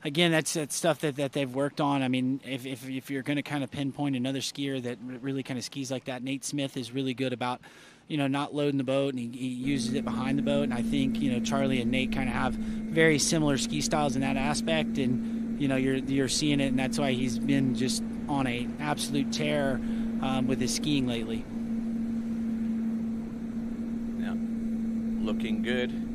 again, that's stuff that they've worked on. I mean, if you're going to kind of pinpoint another skier that really kind of skis like that, Nate Smith is really good about, not loading the boat, and he uses it behind the boat. And I think, Charlie and Nate kind of have very similar ski styles in that aspect, and, you're seeing it, and that's why he's been just on an absolute tear with his skiing lately. Yeah, looking good.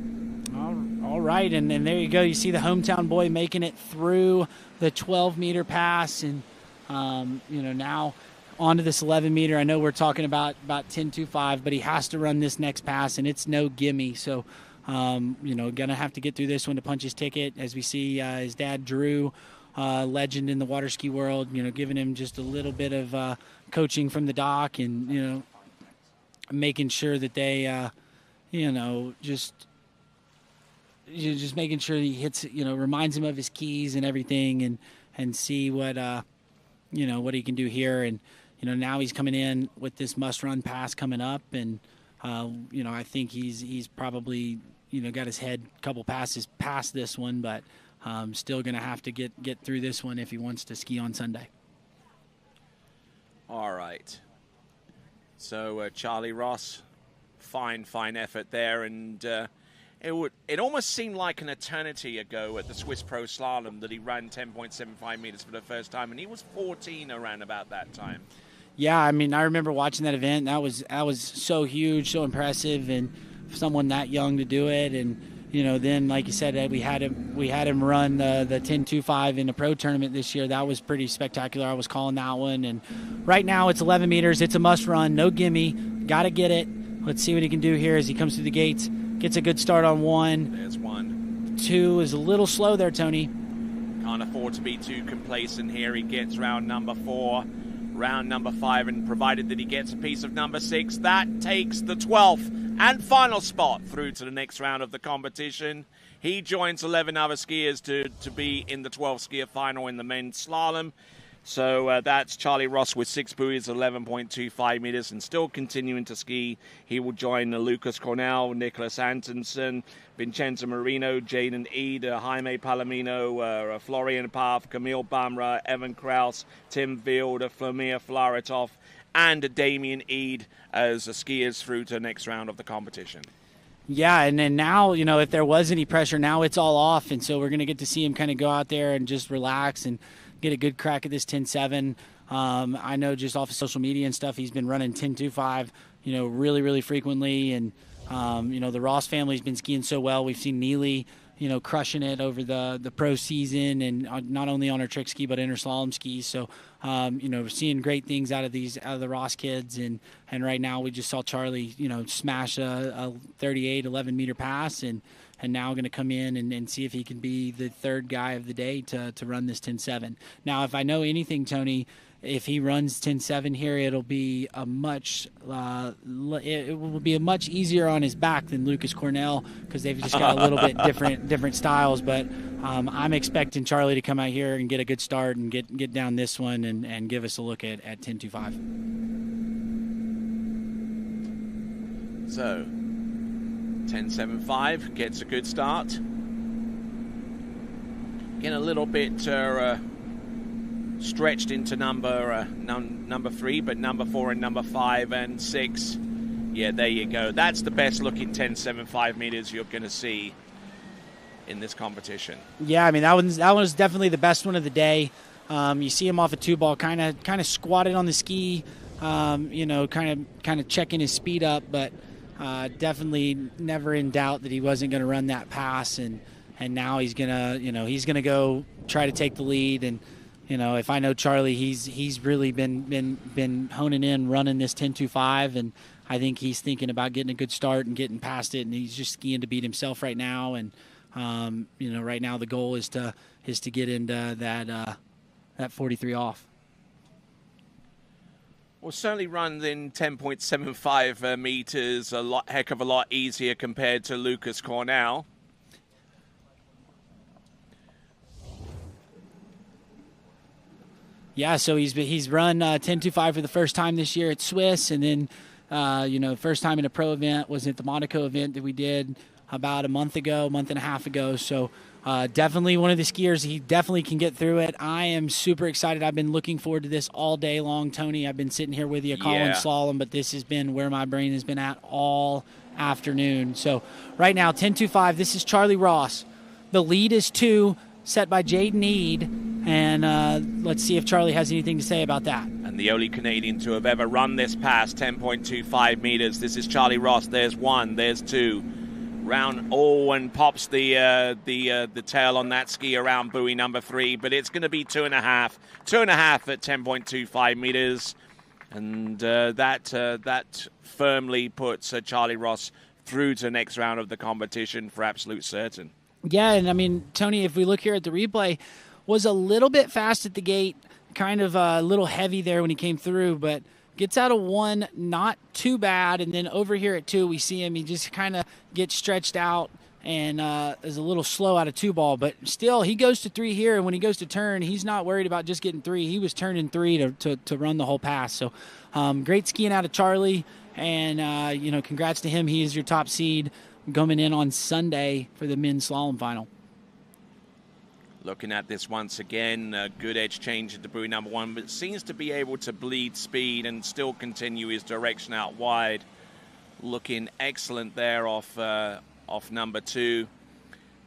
All right, and there you go. You see the hometown boy making it through the 12-meter pass, and now onto this 11-meter. I know we're talking about 10.25, but he has to run this next pass, and it's no gimme. So, gonna have to get through this one to punch his ticket. As we see his dad Drew, legend in the water ski world, giving him just a little bit of coaching from the dock, and making sure that they, just making sure he hits, reminds him of his keys and everything, and see what what he can do here. And now he's coming in with this must-run pass coming up, and I think he's probably got his head a couple passes past this one, but still going to have to get through this one if he wants to ski on Sunday. All right. So Charlie Ross, fine effort there, and it almost seemed like an eternity ago at the Swiss Pro Slalom that he ran 10.75 meters for the first time, and he was 14 around about that time. Yeah, I mean, I remember watching that event. That was so huge, so impressive, and someone that young to do it. And then like you said, we had him run the 10.25 in a pro tournament this year. That was pretty spectacular. I was calling that one. And right now it's 11 meters. It's a must run, no gimme. Got to get it. Let's see what he can do here as he comes through the gates. Gets a good start on one. There's one. Two is a little slow there, Tony. Can't afford to be too complacent here. He gets round number 4. round number 5, and provided that he gets a piece of number 6, that takes the 12th and final spot through to the next round of the competition. He joins 11 other skiers to be in the 12 skier final in the men's slalom. So that's Charlie Ross with 6 buoys, 11.25 meters, and still continuing to ski. He will join Lucas Cornell, Nicholas Antonsen, Vincenzo Marino, Jaden Eade, Jaime Palomino, Florian Paff, Camille Bamra, Evan Kraus, Tim Field, Flamir Flaratov, and Damien Eade as skiers through to the next round of the competition. Yeah, and then now, if there was any pressure, now it's all off, and so we're going to get to see him kind of go out there and just relax and get a good crack at this 10.7. I know just off of social media and stuff, he's been running 10.25, really, really frequently. And, the Ross family's been skiing so well. We've seen Neely, crushing it over the pro season, and not only on her trick ski, but in her slalom skis. So, we're seeing great things out of the Ross kids. And right now we just saw Charlie, smash a 38, 11 meter pass, and now going to come in and see if he can be the third guy of the day to run this 10.7. Now, if I know anything, Tony, if he runs 10.7 here, it'll be a much easier on his back than Lucas Cornell, because they've just got a little bit different styles. But I'm expecting Charlie to come out here and get a good start and get down this one and give us a look at 10.25. So 10.75 gets a good start. Getting a little bit stretched into number 3, but number 4 and number 5 and 6. Yeah, there you go. That's the best looking 10.75 meters you're going to see in this competition. Yeah, I mean that was definitely the best one of the day. You see him off a 2-ball, kind of squatted on the ski, kind of checking his speed up, but definitely never in doubt that he wasn't going to run that pass, and now he's gonna go try to take the lead. And if I know Charlie, he's really been honing in running this 10.25, and I think he's thinking about getting a good start and getting past it, and he's just skiing to beat himself right now. And right now the goal is to get into that 43 off. Well, certainly runs in 10.75 meters, heck of a lot easier compared to Lucas Cornell. Yeah, so he's run 10.25 for the first time this year at Swiss, and then first time in a pro event was at the Monaco event that we did about a month and a half ago. So definitely one of the skiers. He definitely can get through it. I am super excited. I've been looking forward to this all day long, Tony. I've been sitting here with you calling slalom, but this has been where my brain has been at all afternoon. So right now, 10.25, this is Charlie Ross. The lead is 2, set by Jaden Eade, and let's see if Charlie has anything to say about that. And the only Canadian to have ever run this past 10.25 meters. This is Charlie Ross. There's 1, there's 2. Round and pops the tail on that ski around buoy number 3, but it's going to be 2.5 at 10.25 meters, and that firmly puts Charlie Ross through to the next round of the competition for absolute certain. Yeah, and I mean, Tony, if we look here at the replay, was a little bit fast at the gate, kind of a little heavy there when he came through, but gets out of 1, not too bad. And then over here at 2, we see him, he just kind of gets stretched out and is a little slow out of 2-ball. But still, he goes to 3 here, and when he goes to turn, he's not worried about just getting 3. He was turning 3 to run the whole pass. So great skiing out of Charlie, and, congrats to him. He is your top seed coming in on Sunday for the men's slalom final. Looking at this once again, good edge change into buoy number 1, but seems to be able to bleed speed and still continue his direction out wide. Looking excellent there off number 2.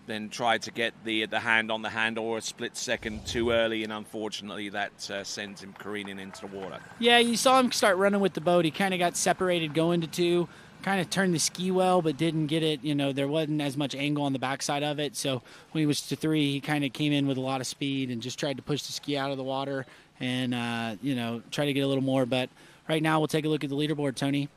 Then tried to get the hand on the handle or a split second too early, and unfortunately that sends him careening into the water. Yeah, you saw him start running with the boat. He kind of got separated going to 2. Kind of turned the ski well, but didn't get it. There wasn't as much angle on the backside of it. So when he was to 3, he kind of came in with a lot of speed and just tried to push the ski out of the water and, try to get a little more. But right now we'll take a look at the leaderboard, Tony.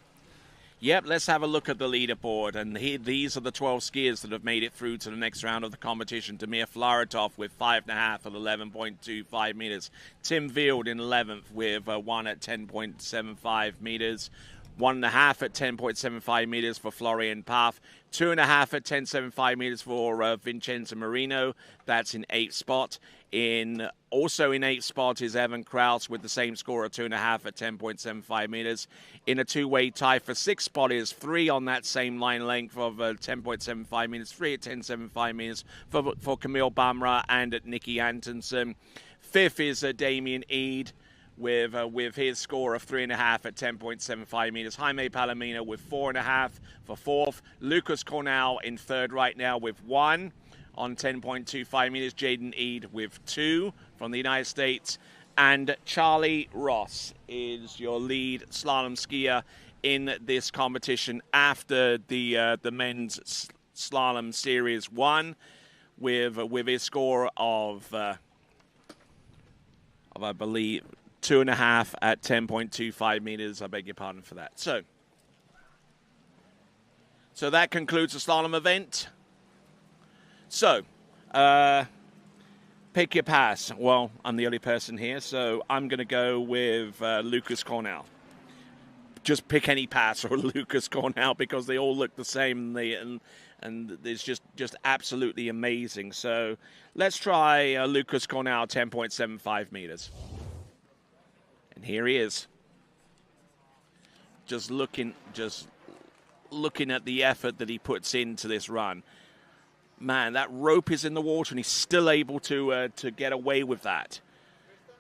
Yep, let's have a look at the leaderboard. And these are the 12 skiers that have made it through to the next round of the competition. Damir Flaratov with 5.5 at 11.25 meters. Tim Vield in 11th with 1 at 10.75 meters. 1.5 at 10.75 meters for Florian Paff. 2.5 at 10.75 meters for Vincenzo Marino. That's in 8th spot. Also in 8th spot is Evan Kraus with the same score of 2.5 at 10.75 meters. In a two-way tie for 6th spot is 3 on that same line length of 10.75 meters. 3 at 10.75 meters for Camille Bamra and Nikki Antonsen. 5th is Damien Eade with his score of 3.5 at 10.75 meters. Jaime Palomino with 4.5 for 4th. Lucas Cornell in 3rd right now with 1 on 10.25 meters. Jaden Eade with 2 from the United States. And Charlie Ross is your lead slalom skier in this competition after the men's slalom series 1 with his score of I believe 2.5 at 10.25 meters. I beg your pardon for that. So that concludes the slalom event. So, pick your pass. Well, I'm the only person here, so I'm going to go with Lucas Cornell. Just pick any pass or Lucas Cornell because they all look the same and it's just absolutely amazing. So let's try Lucas Cornell 10.75 meters. And here he is. Just looking at the effort that he puts into this run. Man, that rope is in the water, and he's still able to get away with that.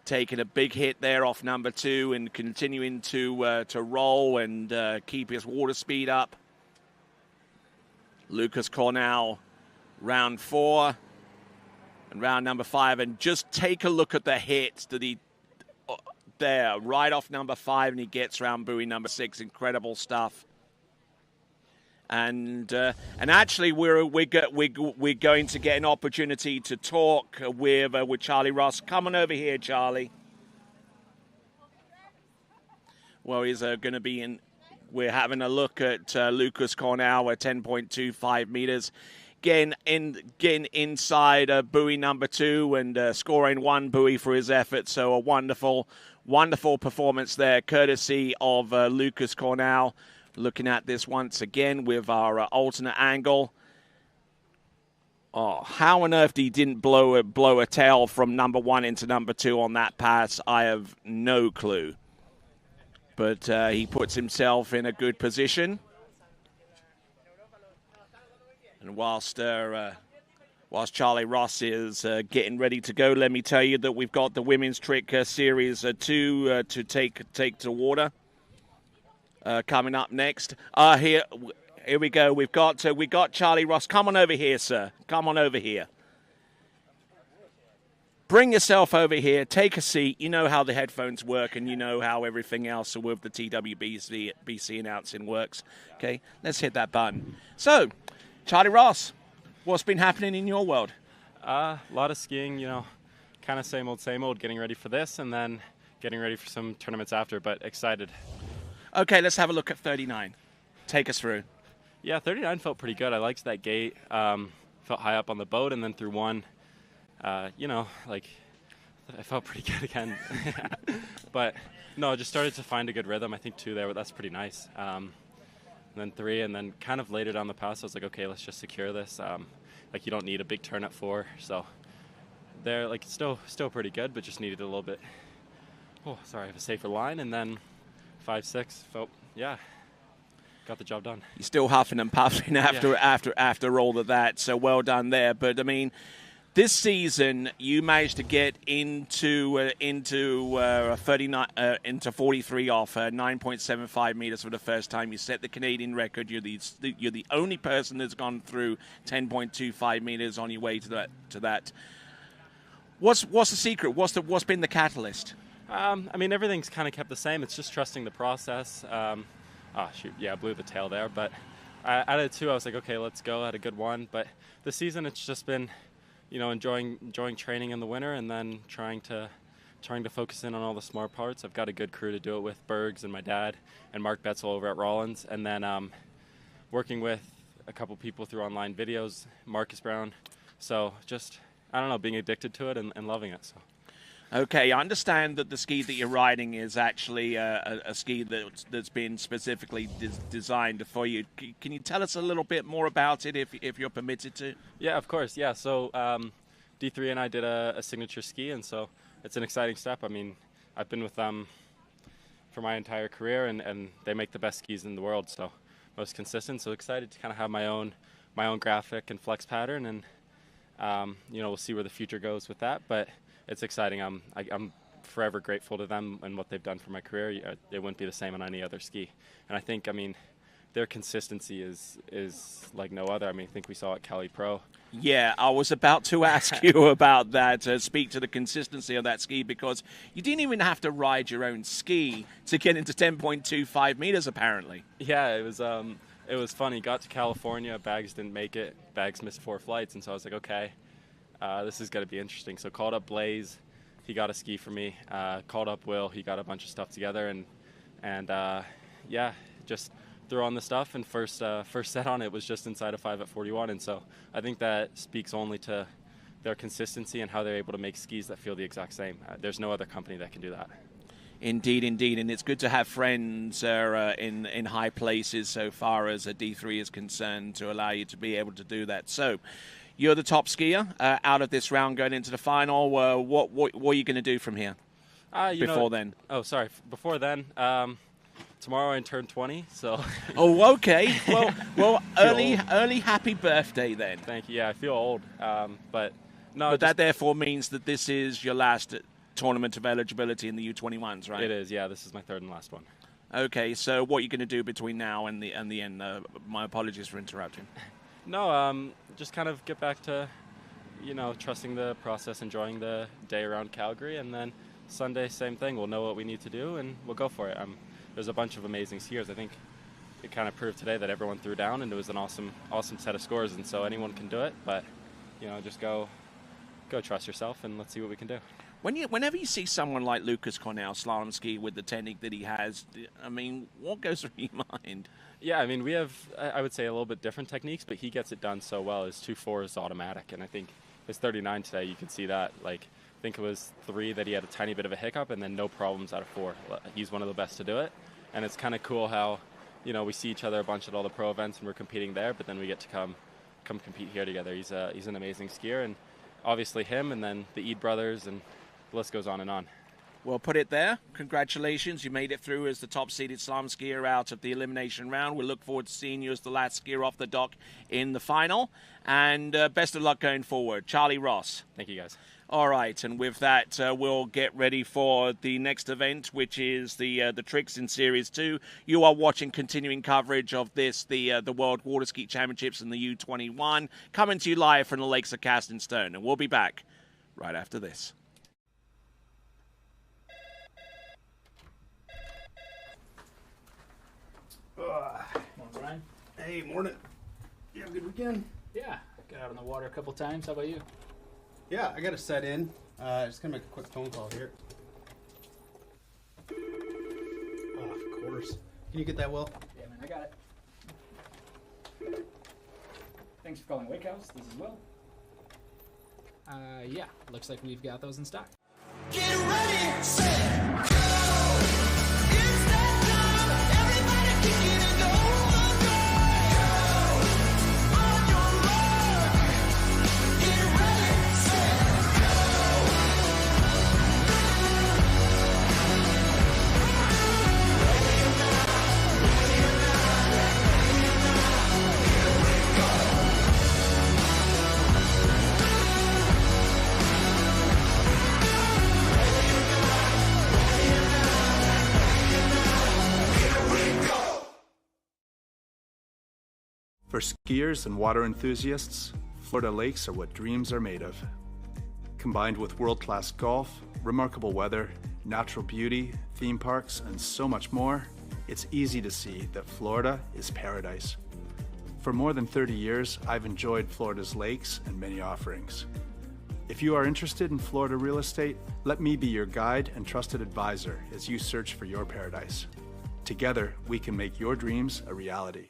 Taking a big hit there off number 2 and continuing to roll and keep his water speed up. Lucas Cornell, round 4 and round number 5. And just take a look at the hits that he there, right off number 5, and he gets round buoy number 6. Incredible stuff. And actually, we're going to get an opportunity to talk with Charlie Ross. Come on over here, Charlie. Well, he's going to be in. We're having a look at Lucas Cornell at 10.25 meters, getting inside buoy number 2 and scoring 1 buoy for his effort. So a wonderful performance there, courtesy of Lucas Cornell. Looking at this once again with our alternate angle. Oh, how on earth he didn't blow a tail from number 1 into number 2 on that pass, I have no clue. But he puts himself in a good position. And whilst Charlie Ross is getting ready to go, let me tell you that we've got the Women's Trick Series 2 to take to water. Coming up next. Here we go. We got Charlie Ross. Come on over here, sir. Come on over here. Bring yourself over here. Take a seat. You know how the headphones work, and you know how everything else with the TWBC announcing works. Okay, let's hit that button. So, Charlie Ross, what's been happening in your world? A lot of skiing. Kind of same old. Getting ready for this, and then getting ready for some tournaments after. But excited. Okay, let's have a look at 39. Take us through. Yeah, 39 felt pretty good. I liked that gate. Felt high up on the boat, and then through 1, I felt pretty good again. But no, just started to find a good rhythm. I think 2 there, but that's pretty nice. And then 3, and then kind of later down the pass, I was like, okay, let's just secure this. You don't need a big turn at 4, so there, still pretty good, but just needed a little bit. Oh, sorry, I have a safer line, and then 5, 6 felt, got the job done. You're still huffing and puffing after all of that, so well done there. But I mean, this season you managed to get into 43 off 9.75 meters for the first time. You set the Canadian record. You're the only person that's gone through 10.25 meters on your way to that. What's the secret? What's been the catalyst? Everything's kind of kept the same. It's just trusting the process. I blew the tail there. But out of 2, I was like, okay, let's go. I had a good 1. But this season, it's just been, enjoying training in the winter and then trying to trying to focus in on all the smart parts. I've got a good crew to do it with, Bergs and my dad and Mark Betzel over at Rollins, and then working with a couple people through online videos, Marcus Brown. So just, I don't know, being addicted to it and loving it. So. Okay, I understand that the ski that you're riding is actually a ski that's been specifically designed for you. Can you tell us a little bit more about it if you're permitted to? Yeah, of course, yeah. So D3 and I did a signature ski, and so it's an exciting step. I mean, I've been with them for my entire career, and they make the best skis in the world, so most consistent. So excited to kind of have my own graphic and flex pattern, and we'll see where the future goes with that, but it's exciting. I'm forever grateful to them and what they've done for my career. It wouldn't be the same on any other ski. And I think, their consistency is like no other. I think we saw at Cali Pro. Yeah, I was about to ask you about that, speak to the consistency of that ski, because you didn't even have to ride your own ski to get into 10.25 meters, apparently. Yeah, it was funny. Got to California, Bags didn't make it. Bags missed 4 flights, and so I was like, okay, this is going to be interesting. So called up Blaze, he got a ski for me. Called up Will, he got a bunch of stuff together, and just threw on the stuff. And first set on it was just inside of 5 at 41, and so I think that speaks only to their consistency and how they're able to make skis that feel the exact same. There's no other company that can do that. Indeed, indeed, and it's good to have friends in high places so far as a D3 is concerned to allow you to be able to do that. So, you're the top skier out of this round going into the final. What are you going to do from here? Before then? Oh, sorry. Before then, tomorrow I turn 20, so. Oh, okay. Well, early happy birthday then. Thank you. Yeah, I feel old, but no. But that therefore means that this is your last tournament of eligibility in the U21s, right? It is, yeah. This is my third and last one. Okay, so what are you going to do between now and the end? My apologies for interrupting. No, just kind of get back to, trusting the process, enjoying the day around Calgary, and then Sunday, same thing. We'll know what we need to do, and we'll go for it. There's a bunch of amazing skiers. I think it kind of proved today that everyone threw down, and it was an awesome set of scores, and so anyone can do it, but, just go trust yourself, and let's see what we can do. Whenever you see someone like Lucas Cornell slalom ski with the technique that he has, what goes through your mind? Yeah, we have, I would say, a little bit different techniques, but he gets it done so well. His 2.4 is automatic, and I think his 39 today, you can see that. I think it was 3 that he had a tiny bit of a hiccup, and then no problems out of 4. He's one of the best to do it, and it's kind of cool how, we see each other a bunch at all the pro events, and we're competing there, but then we get to come compete here together. He's an amazing skier, and obviously him, and then the Eid brothers, and the list goes on and on. Well, put it there. Congratulations. You made it through as the top-seeded slalom skier out of the elimination round. We look forward to seeing you as the last skier off the dock in the final. And best of luck going forward. Charlie Ross. Thank you, guys. All right, and with that, we'll get ready for the next event, which is the Tricks in Series 2. You are watching continuing coverage of this, the World Waterski Championships in the U21, coming to you live from the lakes of Castonstone. And we'll be back right after this. Morning, Brian. Hey, morning. You have a good weekend? Yeah, got out on the water a couple times. How about you? Yeah, I got to set in. Just gonna make a quick phone call here. Oh, of course. Can you get that, Will? Yeah, man, I got it. Thanks for calling Wake House. This is Will. Yeah, looks like we've got those in stock. Get ready, set, go! It's that time! Everybody kick it and go! For skiers and water enthusiasts, Florida lakes are what dreams are made of. Combined with world-class golf, remarkable weather, natural beauty, theme parks, and so much more, it's easy to see that Florida is paradise. For more than 30 years, I've enjoyed Florida's lakes and many offerings. If you are interested in Florida real estate, let me be your guide and trusted advisor as you search for your paradise. Together, we can make your dreams a reality.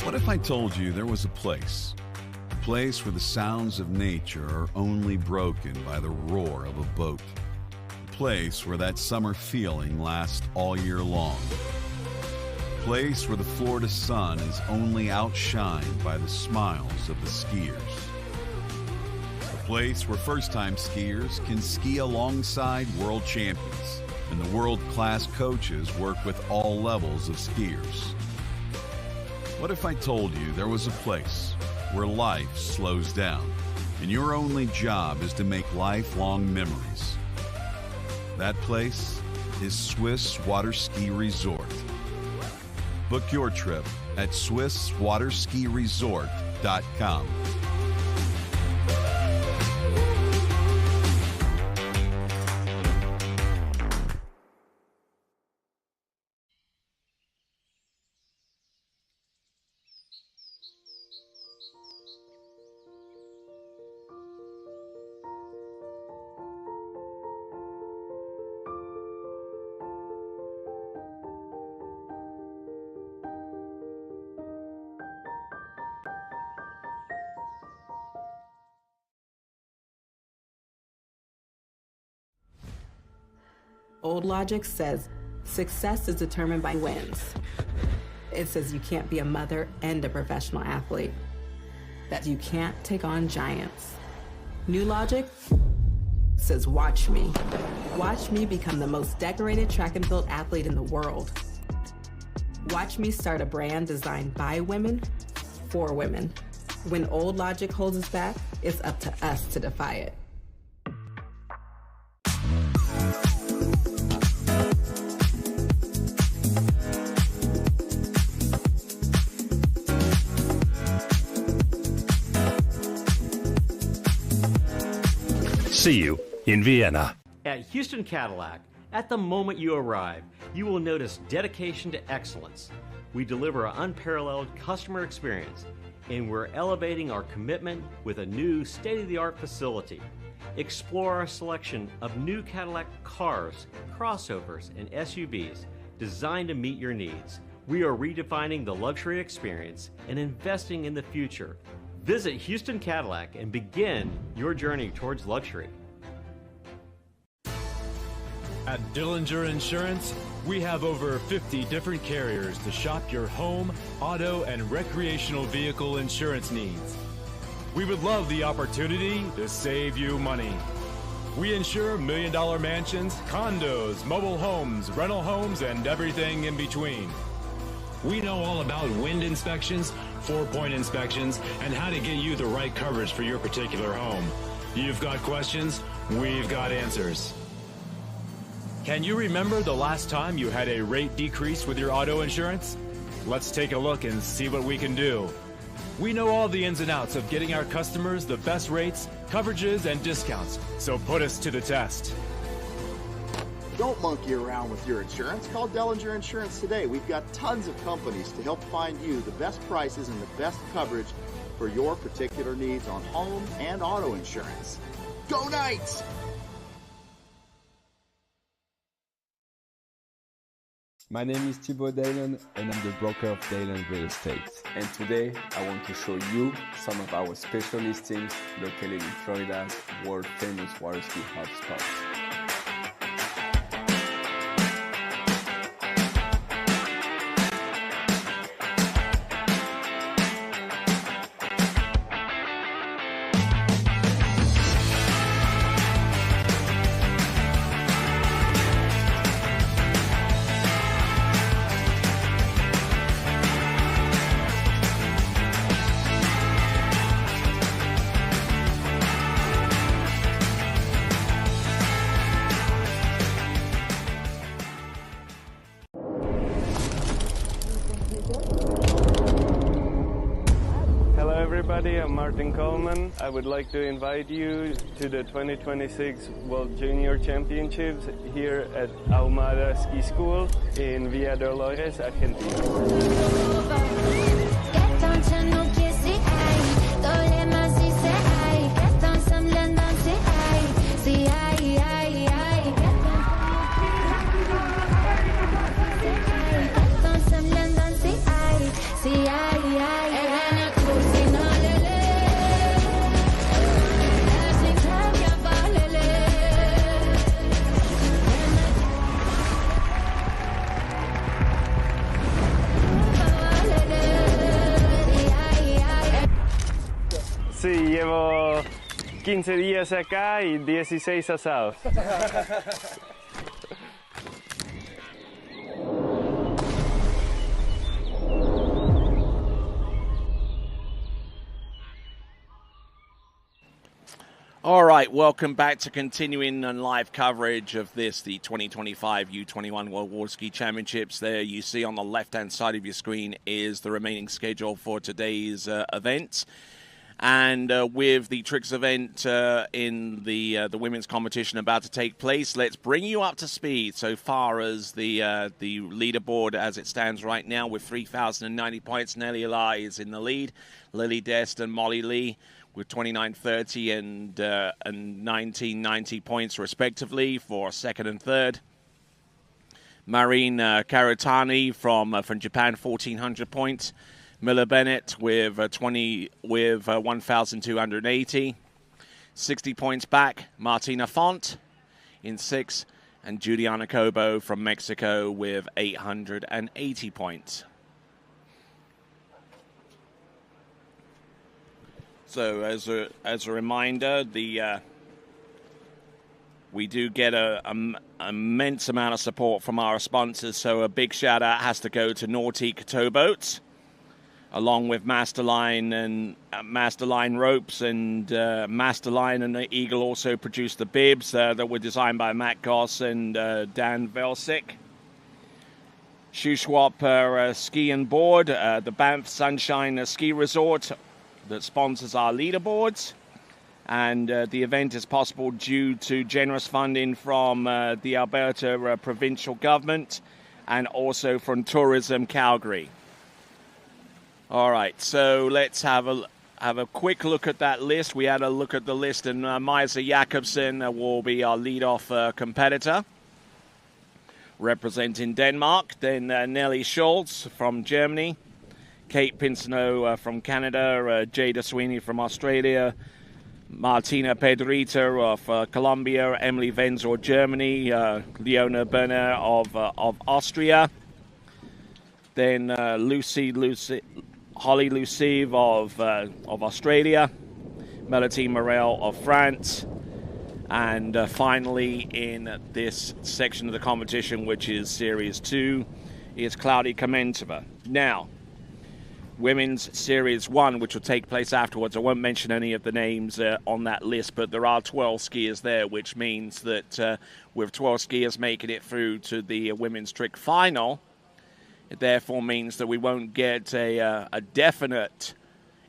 What if I told you there was a place where the sounds of nature are only broken by the roar of a boat, a place where that summer feeling lasts all year long, a place where the Florida sun is only outshined by the smiles of the skiers, a place where first-time skiers can ski alongside world champions and the world-class coaches work with all levels of skiers. What if I told you there was a place where life slows down and your only job is to make lifelong memories? That place is Swiss Waterski Resort. Book your trip at SwissWaterskiResort.com. Old logic says success is determined by wins. It says you can't be a mother and a professional athlete, that you can't take on giants. New logic says watch me. Watch me become the most decorated track and field athlete in the world. Watch me start a brand designed by women, for women. When old logic holds us back, it's up to us to defy it. See you in Vienna. At Houston Cadillac, at the moment you arrive, you will notice dedication to excellence. We deliver an unparalleled customer experience, and we're elevating our commitment with a new state-of-the-art facility. Explore our selection of new Cadillac cars, crossovers, and SUVs designed to meet your needs. We are redefining the luxury experience and investing in the future. Visit Houston Cadillac and begin your journey towards luxury. At Dillinger Insurance, we have over 50 different carriers to shop your home, auto, and recreational vehicle insurance needs. We would love the opportunity to save you money. We insure $1 million mansions, condos, mobile homes, rental homes, and everything in between. We know all about wind inspections, 4-point inspections, and how to get you the right coverage for your particular home. You've got questions, we've got answers. Can you remember the last time you had a rate decrease with your auto insurance? Let's take a look and see what we can do. We know all the ins and outs of getting our customers the best rates, coverages, and discounts, so put us to the test. Don't monkey around with your insurance. Call Dellinger Insurance today. We've got tons of companies to help find you the best prices and the best coverage for your particular needs on home and auto insurance. Go Knights! My name is Thibaut Dalen and I'm the broker of Dalen Real Estate. And today I want to show you some of our special listings located in Florida's world famous waterski hotspots. everybody. I'm Martin Coleman. I would like to invite you to the 2026 World Junior Championships here at Ahumada Ski School in Villa Dolores, Argentina. Sí, llevo 15 días acá y 16 asados. All right, welcome back to continuing and live coverage of this, the 2025 U21 World Waterski Championships. There you see on the left-hand side of your screen is the remaining schedule for today's events. And with the tricks event in the women's competition about to take place, let's bring you up to speed so far as the leaderboard as it stands right now with 3,090 points. Nelly Allah is in the lead. Lily Dest and Molly Lee with 2930 and 1990 points respectively for second and third. Marine Karatani from Japan, 1,400 points. Malia Bennett with 1,280. 60 points back, Martina Font in sixth, and Juliana Cobo from Mexico with 880 points. So as a reminder, we do get an immense amount of support from our sponsors, so a big shout out has to go to Nautique Towboats, along with Masterline and Masterline Ropes, and Masterline and the Eagle also produced the bibs that were designed by Matt Goss and Dan Velsick. Shoe Swap Ski and Board, the Banff Sunshine Ski Resort that sponsors our leaderboards. And the event is possible due to generous funding from the Alberta provincial government and also from Tourism Calgary. All right, so let's have a quick look at that list. We had a look at the list, and Maja Jakobsen will be our lead-off competitor, representing Denmark. Then Nelly Schultz from Germany, Kate Pinso from Canada, Jada Sweeney from Australia, Martina Pedrita of Colombia, Emily Venzel, Germany, Leona Berner of Austria, then Holly Lucive of Australia, Melatine Moral of France, and finally in this section of the competition, which is Series 2, is Claudia Kmentto. Now, Women's Series 1, which will take place afterwards. I won't mention any of the names on that list, but there are 12 skiers there, which means that with 12 skiers making it through to the women's trick final, it therefore means that we won't get a definite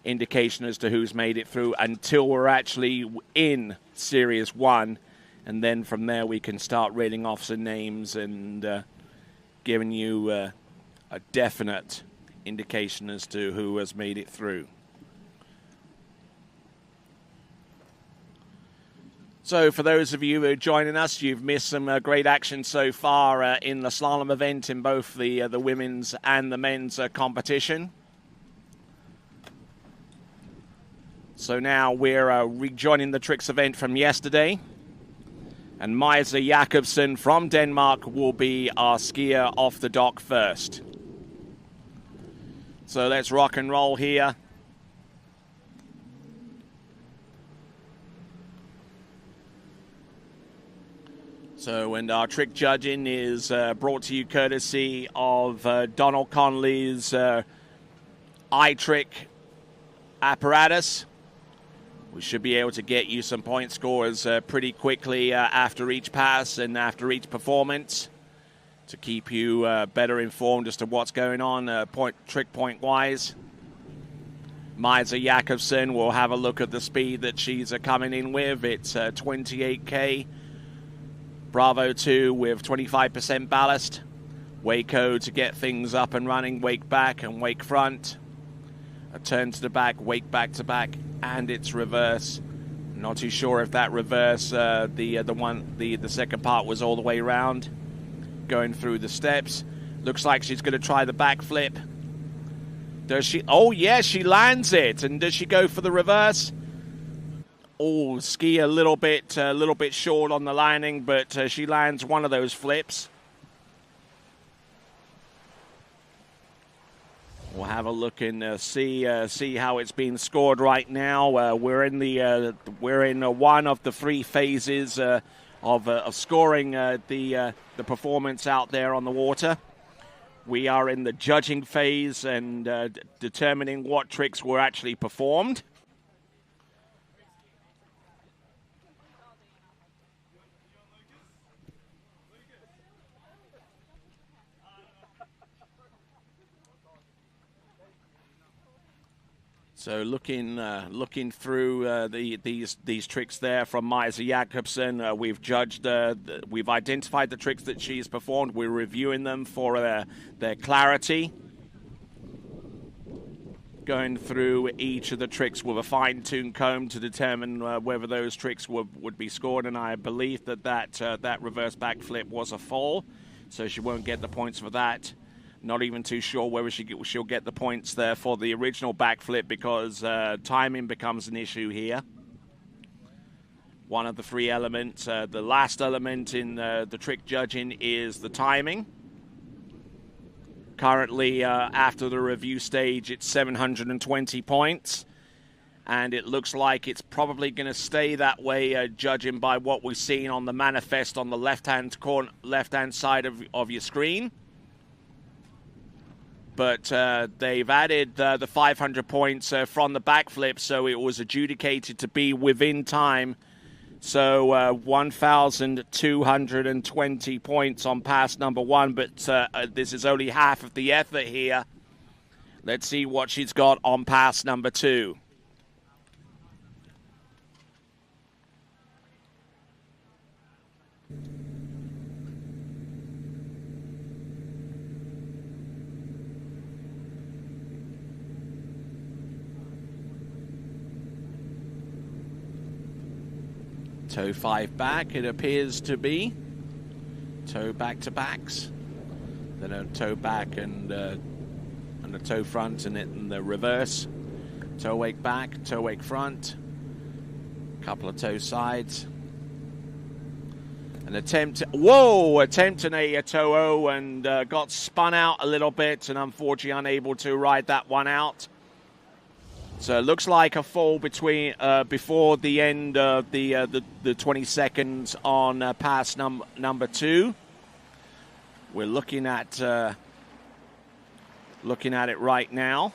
indication as to who's made it through until we're actually in Series 1, and then from there we can start reading off some names and giving you a definite indication as to who has made it through. So for those of you who are joining us, you've missed some great action so far in the slalom event in both the women's and the men's competition. So now we're rejoining the tricks event from yesterday, and Maja Jakobsen from Denmark will be our skier off the dock first. So let's rock and roll here. So, and our trick judging is brought to you courtesy of Donald Conley's iTrick apparatus. We should be able to get you some point scores pretty quickly after each pass and after each performance, to keep you better informed as to what's going on trick point wise. Maisa Jakobsen will have a look at the speed that she's coming in with. It's 28k. Bravo 2 with 25% ballast. Waco to get things up and running. Wake back and wake front. A turn to the back, wake back to back, and it's reverse. Not too sure if that reverse, the second part was all the way around. Going through the steps. Looks like she's going to try the backflip. Does she? Oh, yeah, she lands it. And does she go for the reverse? Oh, ski a little bit short on the landing, but she lands one of those flips. We'll have a look and see how it's being scored right now. We're in one of the three phases of scoring the performance out there on the water. We are in the judging phase and determining what tricks were actually performed. So looking through these tricks there from Maisa Jakobsen, we've identified the tricks that she's performed. We're reviewing them for their clarity. Going through each of the tricks with a fine-tuned comb to determine whether those tricks would be scored, and I believe that reverse backflip was a fall, so she won't get the points for that. Not even too sure whether she'll get the points there for the original backflip because timing becomes an issue here. One of the three elements. The last element in the trick judging is the timing. Currently, after the review stage, it's 720 points. And it looks like it's probably going to stay that way, judging by what we've seen on the manifest on the left-hand side of your screen. But they've added the 500 points from the backflip, so it was adjudicated to be within time. So 1,220 points on pass number one, but this is only half of the effort here. Let's see what she's got on pass number two. Toe 5 back, it appears to be. Toe back to backs. Then a toe back and a toe front and it in the reverse. Toe wake back, toe wake front. Couple of toe sides. An attempt, attempting a toe O and got spun out a little bit and unfortunately unable to ride that one out. So it looks like a fall between before the end of the 20 seconds on pass number two. We're looking at it right now.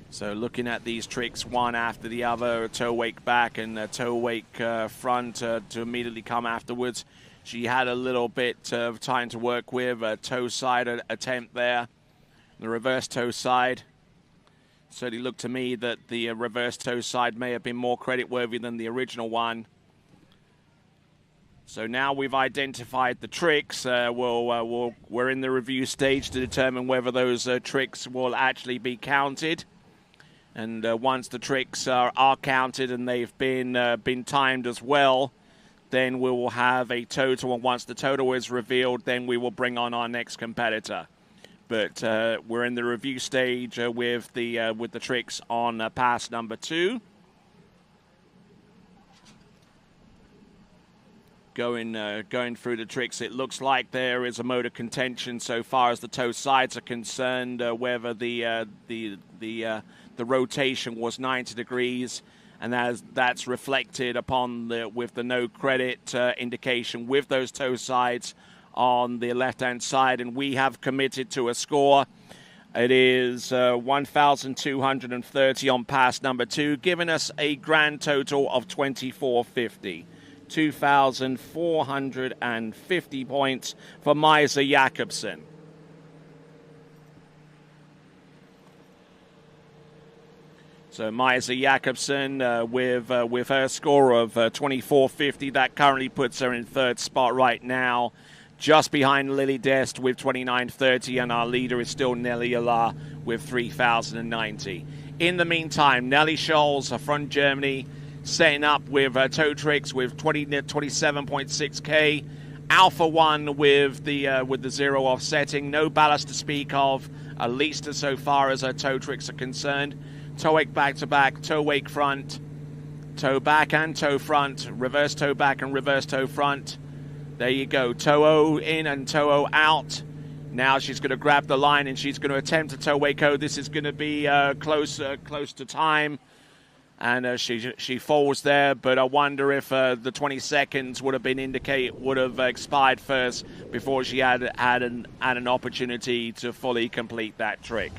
So looking at these tricks one after the other, a toe wake back and a toe wake front to immediately come afterwards. She had a little bit of time to work with, a toe side attempt there, the reverse toe side. Certainly looked to me that the reverse toe side may have been more credit-worthy than the original one. So now we've identified the tricks. We're in the review stage to determine whether those tricks will actually be counted. And once the tricks are counted and they've been timed as well, then we will have a total. And once the total is revealed, then we will bring on our next competitor. But we're in the review stage with the tricks on pass number two. Going through the tricks, it looks like there is a mode of contention so far as the toe sides are concerned. Whether the rotation was 90 degrees, and that's reflected upon with the no credit indication with those toe sides on the left-hand side, and we have committed to a score. It is 1,230 on pass number two, giving us a grand total of 2,450. 2,450 points for Maja Jakobsen. So Maja Jakobsen with her score of 24.50, that currently puts her in third spot right now, just behind Lily Dest with 29.30, and our leader is still Nelly Allah with 3,090. In the meantime, Nelly Scholes from Germany setting up with toe tricks with 27.6K. Alpha 1 with the zero offsetting. No ballast to speak of, at least so far as her toe tricks are concerned. Toe wake back to back, toe wake front, toe back and toe front, reverse toe back and reverse toe front. There you go, toe-o in and toe-o out. Now she's going to grab the line and she's going to attempt a toe wake-o. This is going to be close to time. And she falls there, but I wonder if the 20 seconds would have expired first before she had an opportunity to fully complete that trick.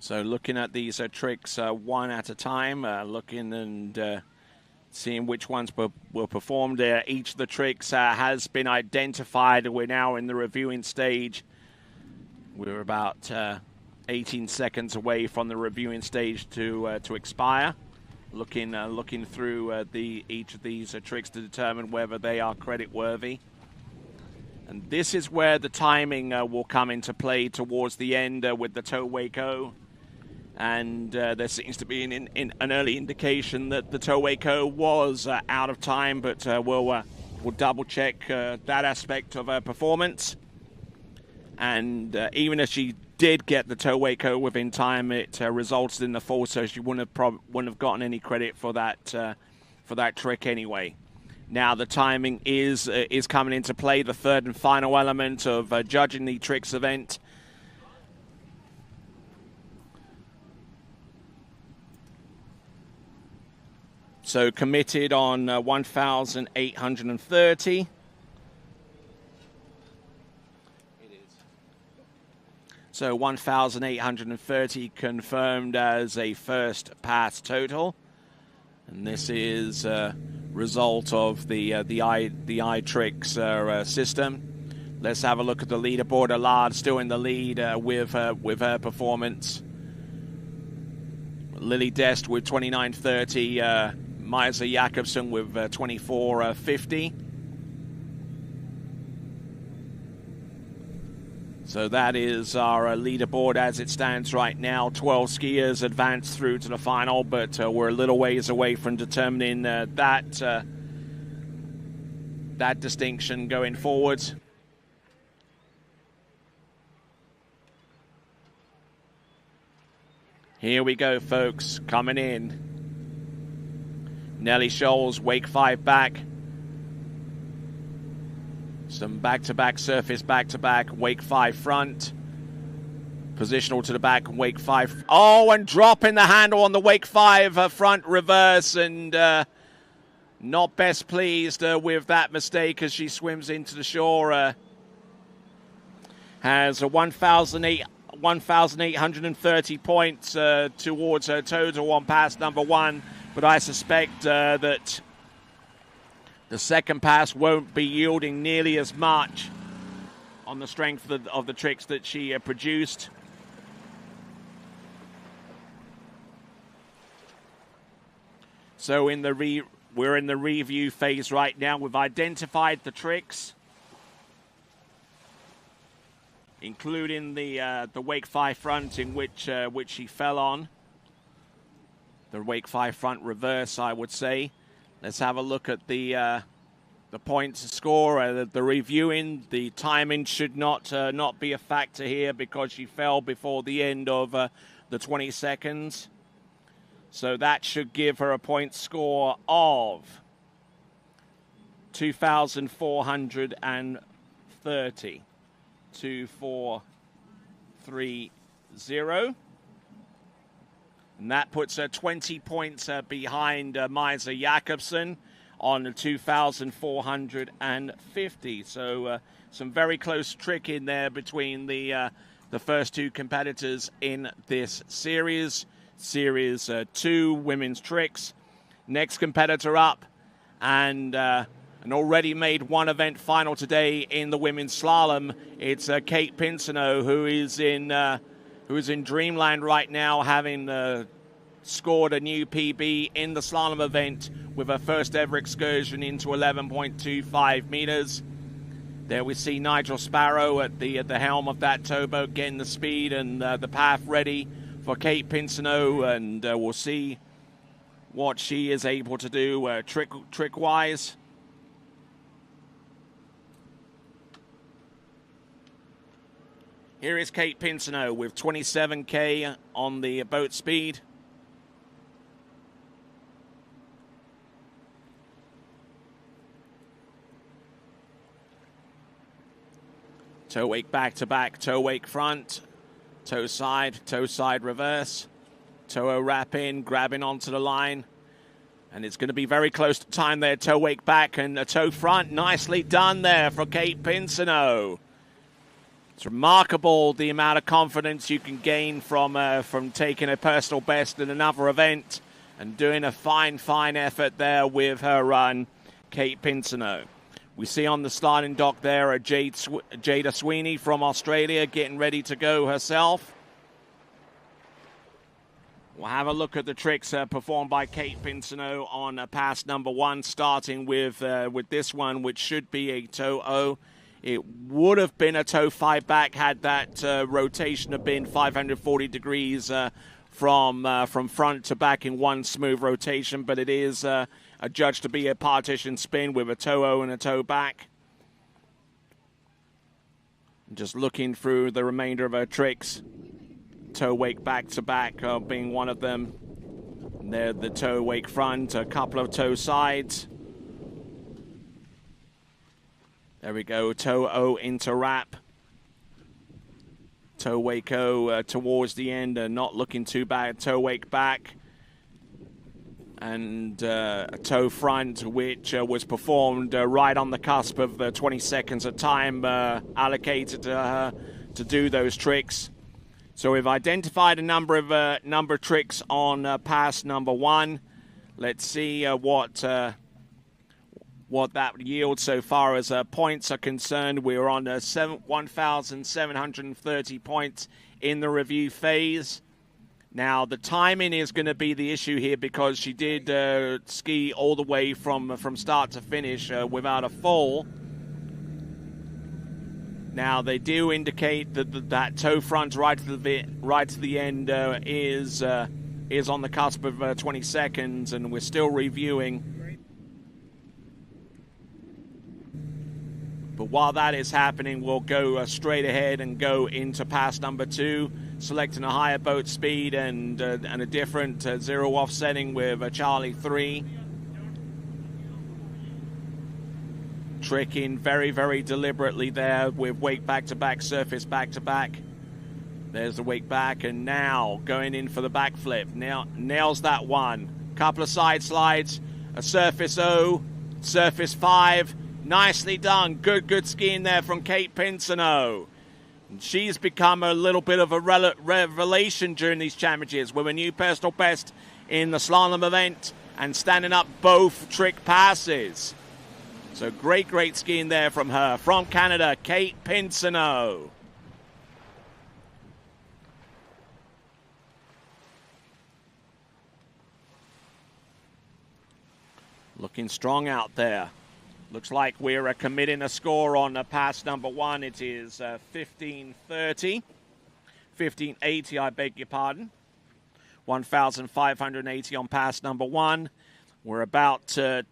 So looking at these tricks one at a time, looking and seeing which ones were performed. Each of the tricks has been identified. We're now in the reviewing stage. We're about 18 seconds away from the reviewing stage to expire. Looking through each of these tricks to determine whether they are credit worthy. And this is where the timing will come into play towards the end with the toe wake-o. And there seems to be an early indication that the toe wake-o was out of time, but we'll double check that aspect of her performance. And even if she did get the toe wake-o within time, it resulted in the fall, so she wouldn't have gotten any credit for that trick anyway. Now the timing is coming into play, the third and final element of judging the tricks event. So committed on 1,830. So 1,830 confirmed as a first pass total. And this is a result of the iTricks system. Let's have a look at the leaderboard. Allard still in the lead with her performance. Lily Dest with 29.30. Maja Jakobsen with 24.50. So that is our leaderboard as it stands right now. 12 skiers advanced through to the final, but we're a little ways away from determining that distinction going forward. Here we go, folks, coming in. Nelly Scholes, wake 5 back. Some back-to-back surface, back-to-back, wake 5 front. Positional to the back, wake 5. Oh, and dropping the handle on the wake 5 front reverse, and not best pleased with that mistake as she swims into the shore. Has a 1,830 points towards her total on pass number 1. But I suspect that the second pass won't be yielding nearly as much on the strength of the tricks that she produced. So we're in the review phase right now. We've identified the tricks, including the wake 5 front in which she fell on. The wake 5 front reverse, I would say. Let's have a look at the points score. The reviewing, the timing should not be a factor here because she fell before the end of the 20 seconds. So that should give her a point score of 2,430. 2,430. And that puts her 20 points behind Maja Jakobsen on the 2,450. So some very close trick in there between the first two competitors in this series. Series 2 women's tricks. Next competitor up, and an already made one event final today in the women's slalom. It's Kate Pinso, who is in dreamland right now, having scored a new PB in the slalom event with her first ever excursion into 11.25 meters. There we see Nigel Sparrow at the helm of that towboat, getting the speed and the path ready for Kate Pinso, and we'll see what she is able to do trick-wise. Here is Kate Pinso with 27K on the boat speed. Toe wake back to back, toe wake front, toe side reverse. Toe wrap in, grabbing onto the line. And it's going to be very close to time there. Toe wake back and a toe front. Nicely done there for Kate Pinso. It's remarkable the amount of confidence you can gain from taking a personal best in another event and doing a fine effort there with her run, Kate Pinso. We see on the sliding dock there a Jada Sweeney from Australia getting ready to go herself. We'll have a look at the tricks performed by Kate Pinso on pass number 1, starting with this one, which should be a toe O. It would have been a toe 5 back had that rotation have been 540 degrees from front to back in one smooth rotation, but it is adjudged to be a partition spin with a toe O and a toe back. Just looking through the remainder of her tricks. Toe wake back to back being one of them. And there the toe wake front, a couple of toe sides. There we go, toe O into wrap. Toe wake O towards the end, not looking too bad. Toe wake back. And a toe front, which was performed right on the cusp of 20 seconds of time allocated to her to do those tricks. So we've identified a number of tricks on pass number 1. Let's see what that yields so far as points are concerned. We're on 1,730 points in the review phase. Now, the timing is going to be the issue here because she did ski all the way from start to finish without a fall. Now, they do indicate that toe front right to the end is on the cusp of 20 seconds, and we're still reviewing. But while that is happening, we'll go straight ahead and go into pass number 2, selecting a higher boat speed and a different zero off setting with a Charlie 3. Tricking very, very deliberately there with wake back-to-back, surface back-to-back. There's the wake back, and now going in for the backflip. Now nails that one. Couple of side slides, a surface O, surface 5. Nicely done. Good skiing there from Kate Pinso. She's become a little bit of a revelation during these championships with a new personal best in the slalom event and standing up both trick passes. So great skiing there from her. From Canada, Kate Pinso. Looking strong out there. Looks like we're committing a score on pass number 1. It is 1530. 1580, I beg your pardon. 1,580 on pass number 1. We're about to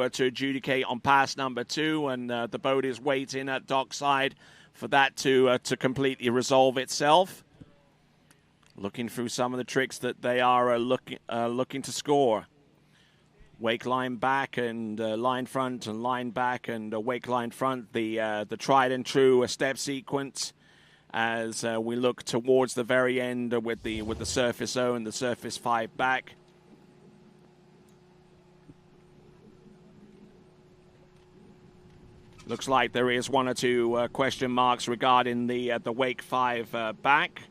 adjudicate on pass number 2, and the boat is waiting at dockside for that to completely resolve itself. Looking through some of the tricks that they are looking to score. Wake line back and line front and line back and wake line front. The tried and true step sequence as we look towards the very end with the surface O and the surface 5 back. Looks like there is one or two question marks regarding the wake 5 back,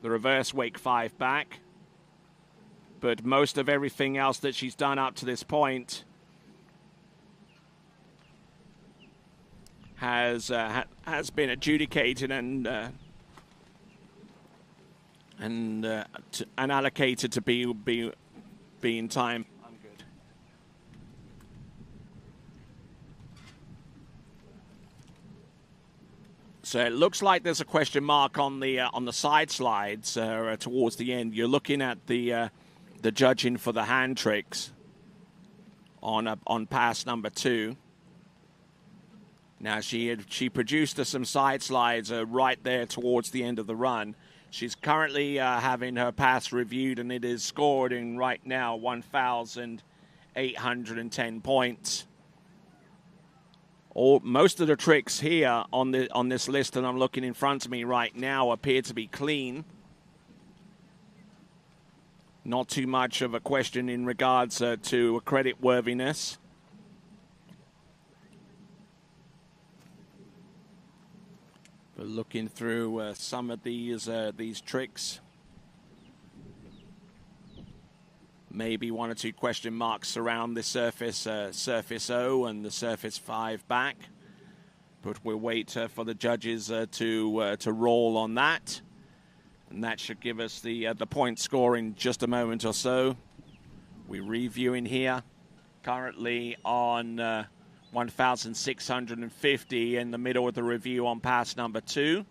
the reverse wake 5 back. But most of everything else that she's done up to this point has been adjudicated and allocated to be in time. I'm good. So it looks like there's a question mark on the side slides towards the end. You're looking at the judging for the hand tricks on pass number 2. Now she produced some side slides right there towards the end of the run. She's currently having her pass reviewed, and it is scored in right now 1,810 points. Most of the tricks here on this list that I'm looking in front of me right now appear to be clean. Not too much of a question in regards to credit worthiness. But looking through some of these tricks, maybe one or two question marks around the surface 0 and the surface 5 back. But we'll wait for the judges to roll on that. And that should give us the point score in just a moment or so. We're reviewing here, currently on 1,650 in the middle of the review on pass number 2.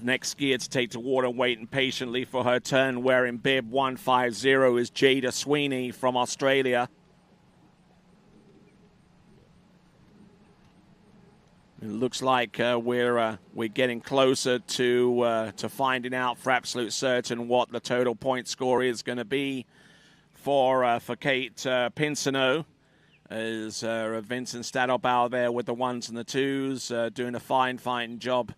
Next skier to take to water, waiting patiently for her turn, wearing bib 150 is Jada Sweeney from Australia. It looks like we're getting closer to finding out for absolute certain what the total point score is going to be for Kate Pinso. As Vincent Stadelbauer there with the 1s and the 2s, doing a fine job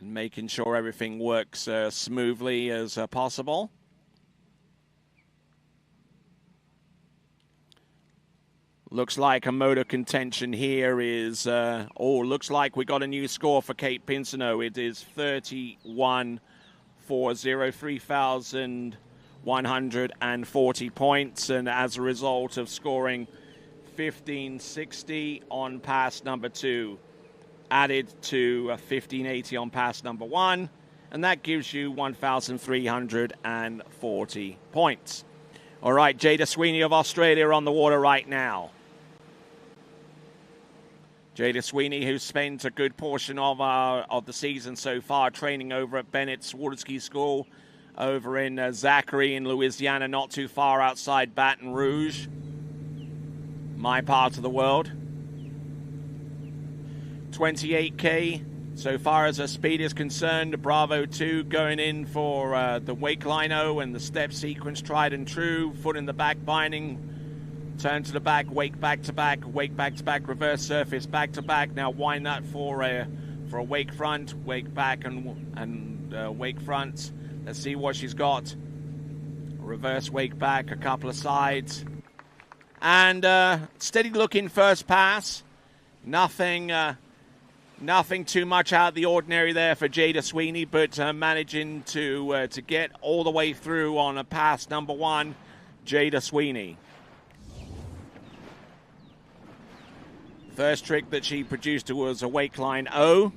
and making sure everything works smoothly as possible. Looks like a mode of contention here is, looks like we got a new score for Kate Pinso. It is 31-40, 3,140 points. And as a result of scoring 1,560 on pass number 2, added to 1,580 on pass number 1, and that gives you 1,340 points. All right, Jada Sweeney of Australia on the water right now. Jada Sweeney, who's spent a good portion of the season so far training over at Bennett's Waterski School over in Zachary in Louisiana, not too far outside Baton Rouge, my part of the world. 28K so far as her speed is concerned. Bravo 2 going in for the wake lino and the step sequence, tried and true. Foot in the back binding. Turn to the back, wake back to back, wake back to back, reverse surface, back to back. Now why not for a wake front, wake back and wake front. Let's see what she's got. Reverse wake back, a couple of sides. And steady looking first pass. Nothing too much out of the ordinary there for Jada Sweeney, but managing to get all the way through on a pass number 1, Jada Sweeney. First trick that she produced was a wake line O.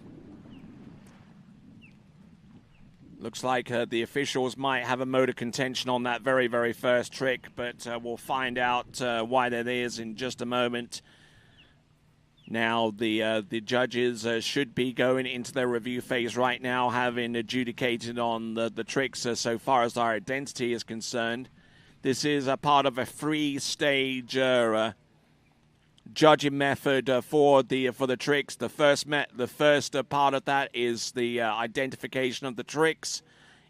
Looks like the officials might have a mode of contention on that very, very first trick, but we'll find out why that is in just a moment. Now, the judges should be going into their review phase right now, having adjudicated on the tricks so far as our identity is concerned. This is a part of a 3-stage judging method for the tricks. The first part of that is the identification of the tricks,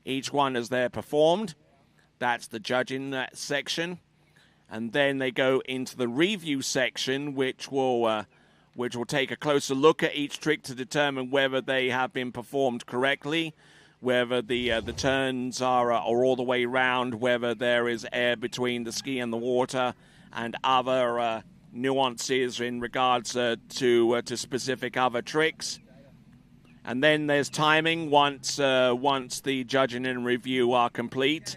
each one as they're performed. That's the judging section, and then they go into the review section, which will take a closer look at each trick to determine whether they have been performed correctly. whether the turns are all the way round, whether there is air between the ski and the water, and other nuances in regards to specific other tricks. And then there's timing. Once the judging and review are complete,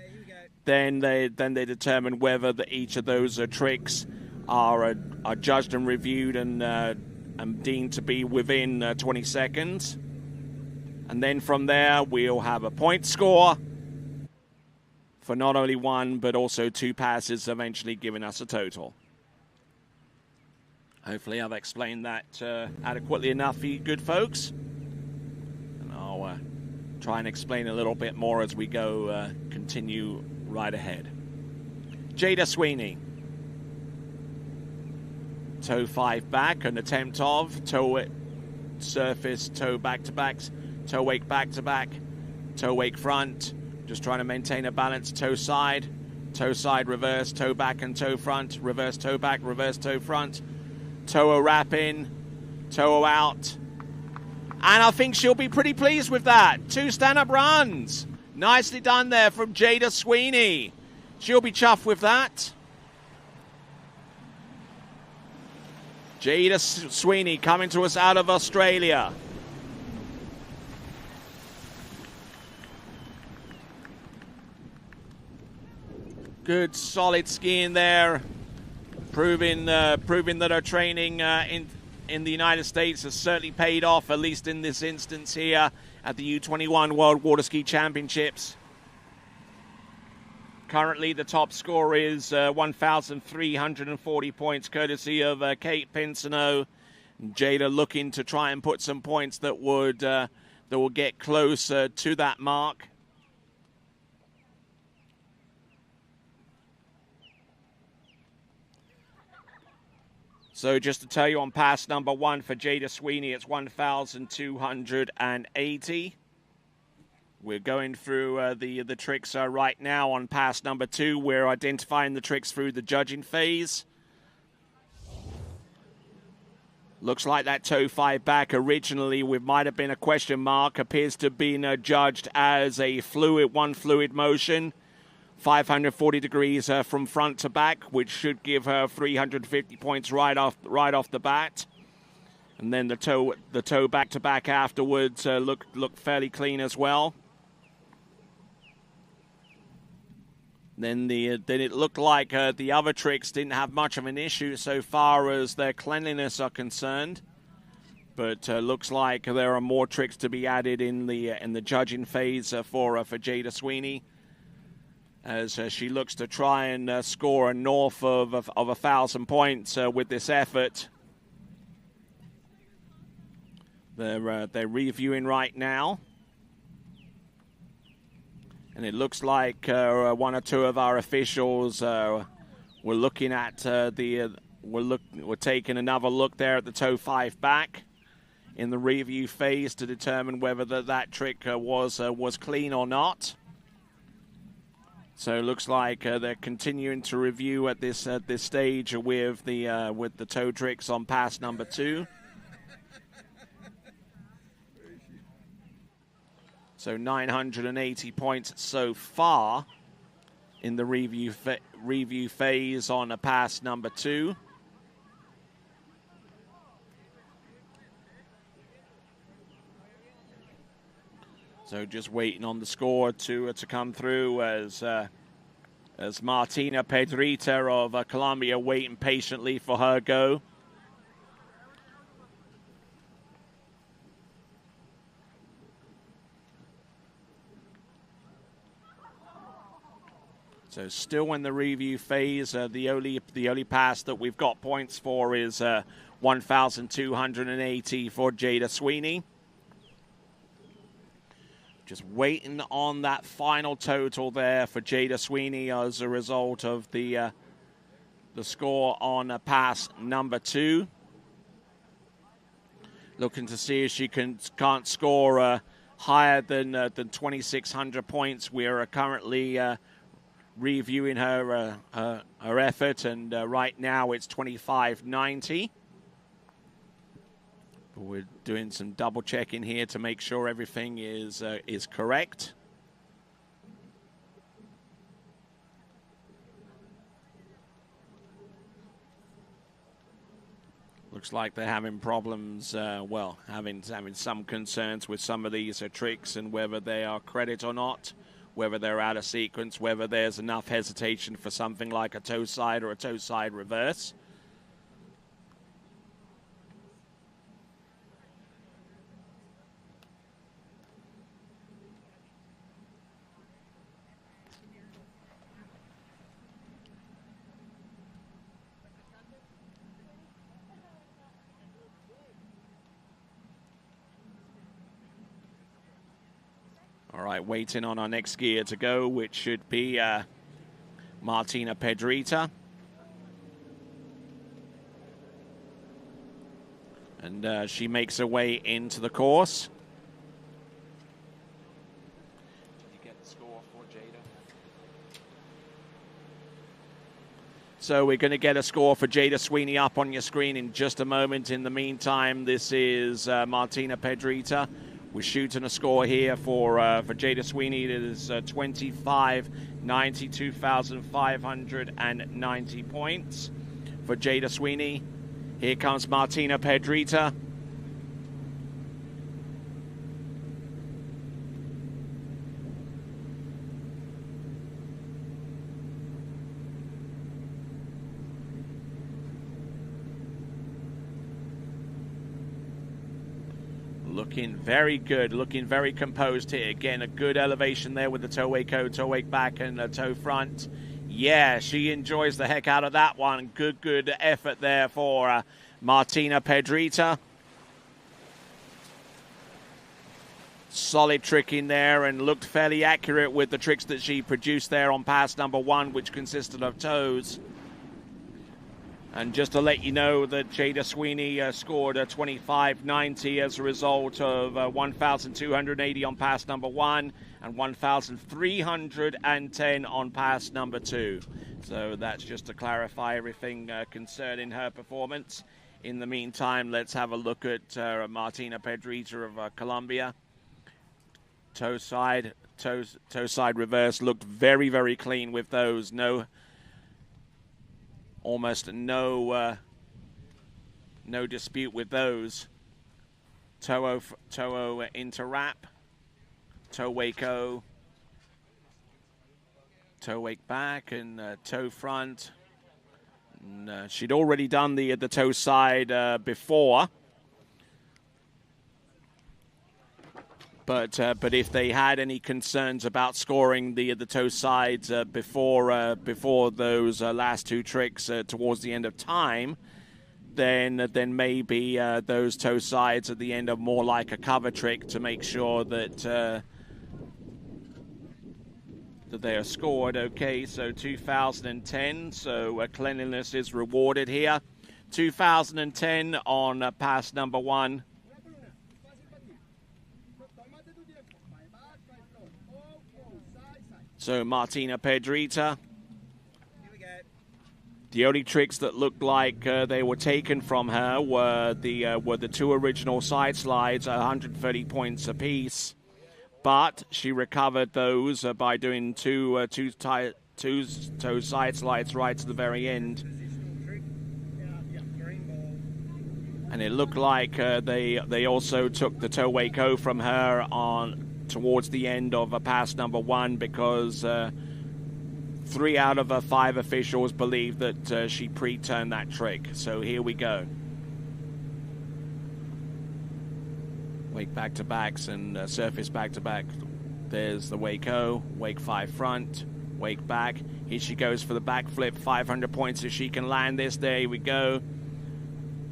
then they determine whether each of those tricks are judged and reviewed and deemed to be within 20 seconds. And then from there, we'll have a point score for not only one, but also two passes, eventually giving us a total. Hopefully I've explained that adequately enough for you good folks. And I'll try and explain a little bit more as we go, continue right ahead. Jada Sweeney. Toe 5 back, an attempt of toe surface, toe back-to-backs, toe wake back-to-back, toe wake front, just trying to maintain a balance, toe side, reverse, toe back and toe front, reverse toe back, reverse toe front, toe wrap in, toe out. And I think she'll be pretty pleased with that. 2 stand-up runs. Nicely done there from Jada Sweeney. She'll be chuffed with that. Jada Sweeney coming to us out of Australia. Good, solid skiing there, proving that her training in the United States has certainly paid off, at least in this instance here at the U21 World Waterski Championships. Currently, the top score is 1,340 points, courtesy of Kate Pinso. Jada looking to try and put some points that will get closer to that mark. So just to tell you, on pass number 1 for Jada Sweeney, it's 1,280. We're going through the tricks right now on pass number 2. We're identifying the tricks through the judging phase. Looks like that toe 5 back originally, with might have been a question mark, appears to have been judged as a one fluid motion. 540 degrees from front to back, which should give her 350 points right off the bat. And then the toe back to back afterwards looked fairly clean as well. Then it looked like the other tricks didn't have much of an issue so far as their cleanliness are concerned. But looks like there are more tricks to be added in the judging phase for Jada Sweeney, as she looks to try and score a north of 1,000 points with this effort. They're reviewing right now, and it looks like one or two of our officials were looking at we're taking another look there at the toe 5 back in the review phase to determine whether that trick was clean or not. So it looks like they're continuing to review at this stage with the toe tricks on pass number 2. So 980 points so far in the review phase on a pass number 2. So just waiting on the score to come through as Martina Pedrita of Colombia waiting patiently for her go. So still in the review phase, the only pass that we've got points for is 1,280 for Jada Sweeney. Just waiting on that final total there for Jada Sweeney as a result of the score on pass number 2. Looking to see if she can't score higher than 2,600 points. We are currently reviewing her effort, and right now it's 2,590. But we're doing some double checking here to make sure everything is correct. Looks like they're having problems, well, having some concerns with some of these tricks and whether they are credit or not, whether they're out of sequence, whether there's enough hesitation for something like a toe side or a toe side reverse. All right, waiting on our next skier to go, which should be Martina Pedrita. And she makes her way into the course. Did you get the score for Jada? So we're going to get a score for Jada Sweeney up on your screen in just a moment. In the meantime, this is Martina Pedrita. We're shooting a score here for Jada Sweeney. It is 92,590 points for Jada Sweeney. Here comes Martina Pedrita. Looking very good, looking very composed here. Again, a good elevation there with the toe wake-o, toe wake back and the toe front. Yeah, she enjoys the heck out of that one. Good effort there for Martina Pedrita. Solid trick in there and looked fairly accurate with the tricks that she produced there on pass number one, which consisted of toes. And just to let you know that Jada Sweeney scored a 25.90 as a result of 1,280 on pass number one and 1,310 on pass number two. So that's just to clarify everything concerning her performance. In the meantime, let's have a look at Martina Pedrita of Colombia. Toe side reverse looked very, very clean with those. Almost no dispute with those. Toe into wrap, toe wake-o, toe wake back, and toe front. And, she'd already done the toe side before. But if they had any concerns about scoring the toe sides before those last two tricks towards the end of time, then maybe those toe sides at the end are more like a cover trick to make sure that that they are scored. Okay, so 2010. So cleanliness is rewarded here. 2010 on pass number one. So Martina Pedrita. The only tricks that looked like they were taken from her were the two original side slides, 130 points apiece. But she recovered those by doing two toe side slides right to the very end. And it looked like they also took the toe wake-o from her towards the end of pass number one, because 3 out of 5 officials believe that she pre-turned that trick. So here we go. Wake back-to-backs and surface back-to-back. There's the wake-o, wake 5 front, wake back. Here she goes for the backflip, 500 points if she can land this. There we go.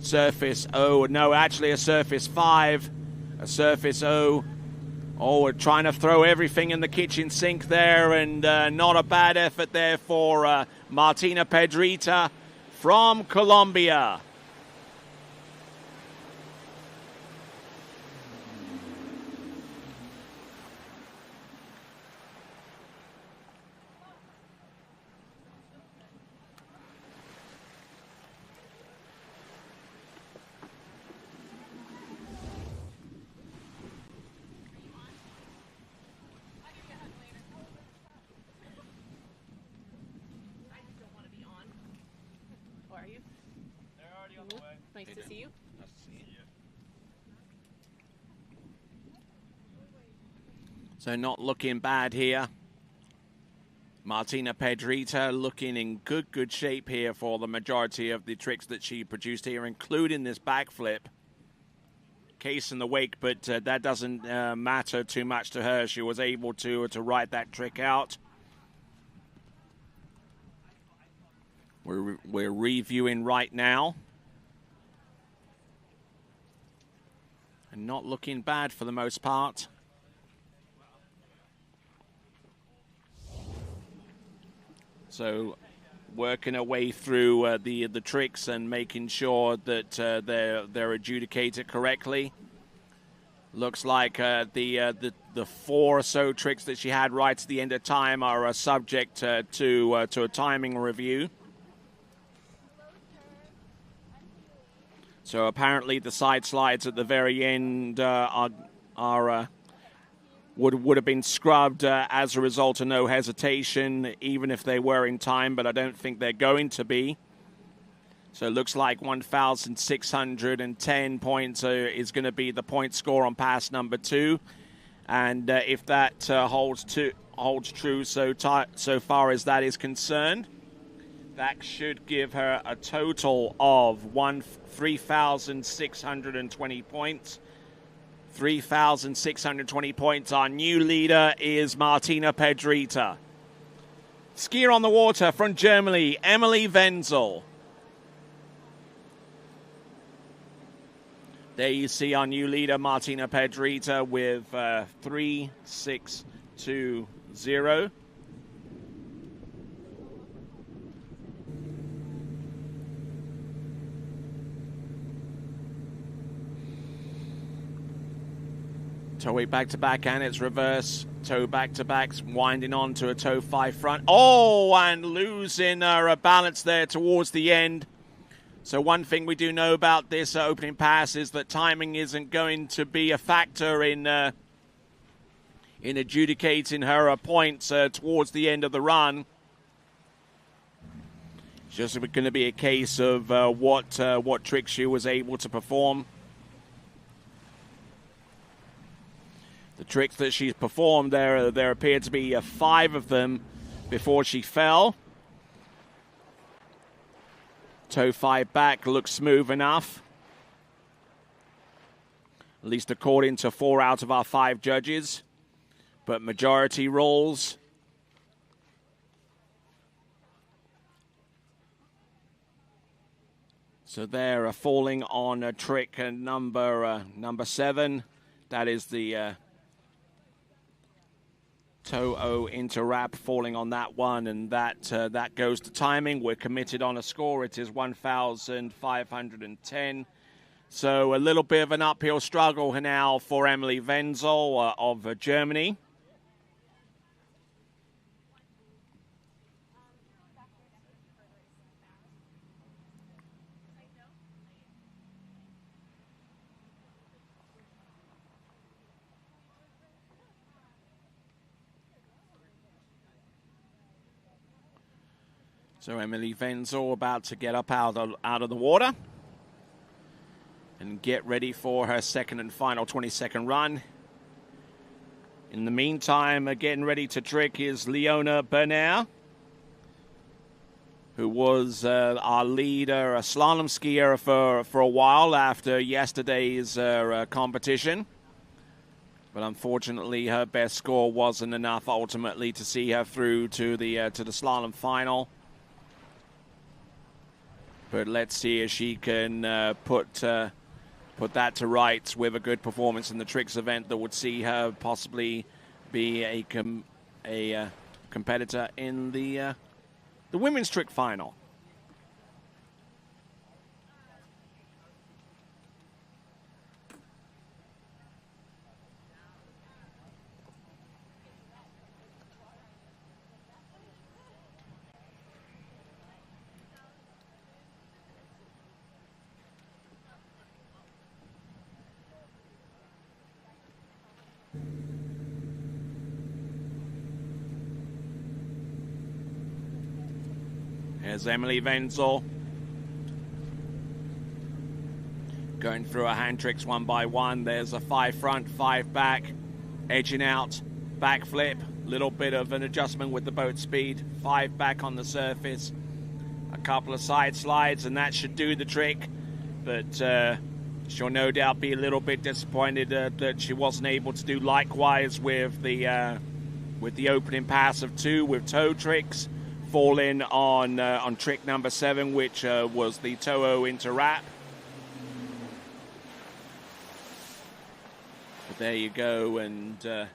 Surface O, no, actually a surface 5, a surface O. Oh, we're trying to throw everything in the kitchen sink there, and not a bad effort there for Martina Pedrita from Colombia. are you? They're already on the way. Nice to see you. Nice to see you. So not looking bad here. Martina Pedrita looking in good shape here for the majority of the tricks that she produced here, including this backflip. Case in the wake, but that doesn't matter too much to her. She was able to write that trick out. We're reviewing right now. And not looking bad for the most part. So working our way through the tricks and making sure that they're adjudicated correctly. Looks like the 4 or so tricks that she had right at the end of time are subject to a timing review. So apparently the side slides at the very end would have been scrubbed as a result of no hesitation, even if they were in time, but I don't think they're going to be. So it looks like 1,610 points is going to be the point score on pass number 2. And if that holds true so far as that is concerned, that should give her a total of 3,620 points. 3,620 points. Our new leader is Martina Pedrita. Skier on the water from Germany, Emily Wenzel. There you see our new leader, Martina Pedrita, with 3,620. Toe weight back-to-back, and it's reverse. Toe back-to-backs, winding on to a toe 5 front. Oh, and losing a balance there towards the end. So one thing we do know about this opening pass is that timing isn't going to be a factor in adjudicating her points towards the end of the run. It's just going to be a case of what tricks she was able to perform. The tricks that she's performed, there appeared to be 5 of them before she fell. Toe 5 back looks smooth enough, at least according to 4 out of our 5 judges. But majority rules. So they're falling on a trick number 7. That is the toe O into wrap, falling on that one, and that goes to timing. We're committed on a score. It is 1,510. So a little bit of an uphill struggle now for Emily Wenzel of Germany. So Emily Wenzel about to get up out of the water and get ready for her second and final 20-second run. In the meantime, getting ready to trick is Leona Bernard, who was our leader, a slalom skier for a while after yesterday's competition. But unfortunately, her best score wasn't enough ultimately to see her through to the slalom final. But let's see if she can put that to rights with a good performance in the tricks event that would see her possibly be a competitor in the women's trick final. There's Emily Wenzel Going through her hand tricks one by one. There's a 5 front, 5 back, edging out, back flip, little bit of an adjustment with the boat speed, 5 back on the surface, a couple of side slides, and that should do the trick. But she'll no doubt be a little bit disappointed that she wasn't able to do likewise with the opening pass of 2 with toe tricks, falling on trick number 7, which was the toe into wrap. But there you go, and the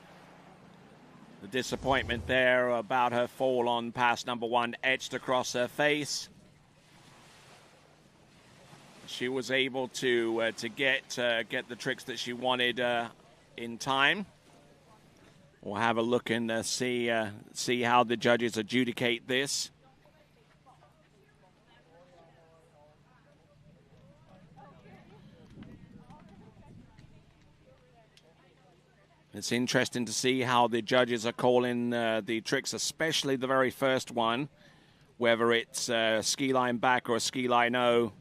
disappointment there about her fall on pass number 1 etched across her face. She was able to get the tricks that she wanted in time. We'll have a look and see how the judges adjudicate this. It's interesting to see how the judges are calling the tricks, especially the very first one, whether it's ski line back or a ski line O,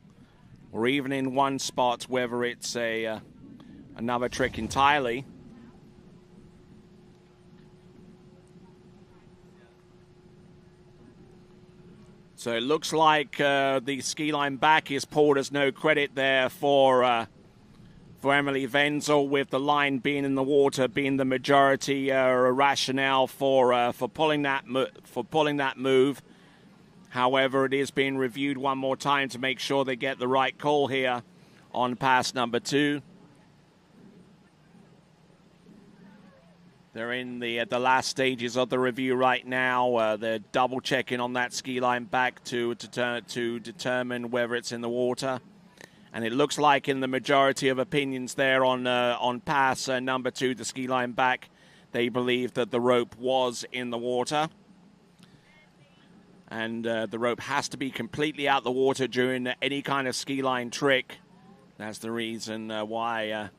or even in one spot, whether it's another trick entirely. So it looks like the ski line back is pulled as no credit there for Emily Wenzel, with the line being in the water being the majority rationale for pulling that move. However, it is being reviewed one more time to make sure they get the right call here on pass number 2. They're in the last stages of the review right now. They're double checking on that ski line back to determine whether it's in the water. And it looks like in the majority of opinions there on pass number 2, the ski line back, they believe that the rope was in the water. And the rope has to be completely out the water during any kind of ski line trick. That's the reason why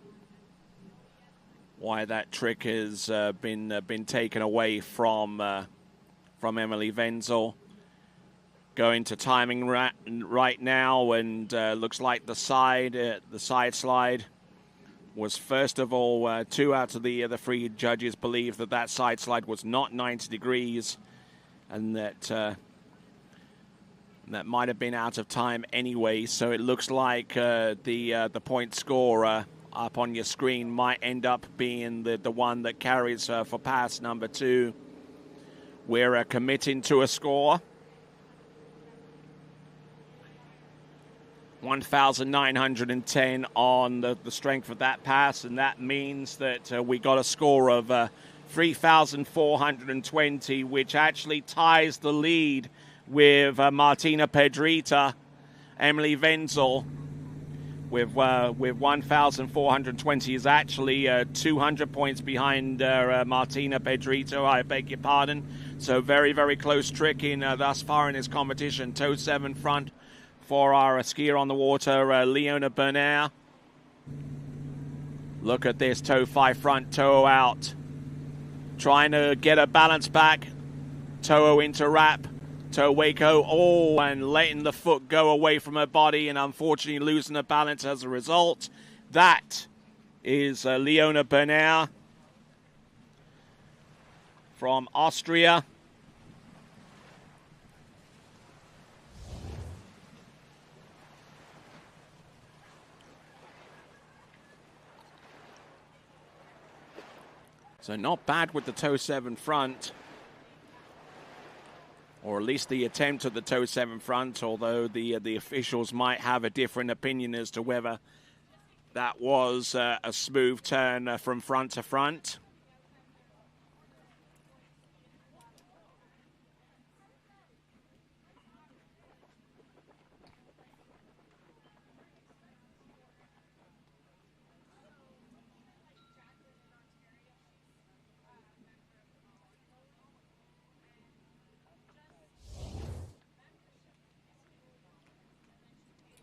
that trick has been taken away from Emily Wenzel. Going to timing right now, and looks like the side slide was, first of all, 2 out of the 3 judges believe that side slide was not 90 degrees, and that might have been out of time anyway. So it looks like the point scorer up on your screen might end up being the one that carries for pass number 2. We're committing to a score. 1,910 on the strength of that pass, and that means that we got a score of 3,420, which actually ties the lead with Martina Pedrita. Emily Wenzel with 1,420 is actually 200 points behind Martina Pedrita, I beg your pardon. So very, very close trick in thus far in this competition. Toe 7 front for our skier on the water, Leona Bennett. Look at this, toe 5 front, toe out. Trying to get a balance back. Toe into wrap. Toe Waco, and letting the foot go away from her body and unfortunately losing her balance as a result. That is Leona Bennett from Austria. So not bad with the toe 7 front, or at least the attempt at the toe 7 front, although the officials might have a different opinion as to whether that was a smooth turn from front to front.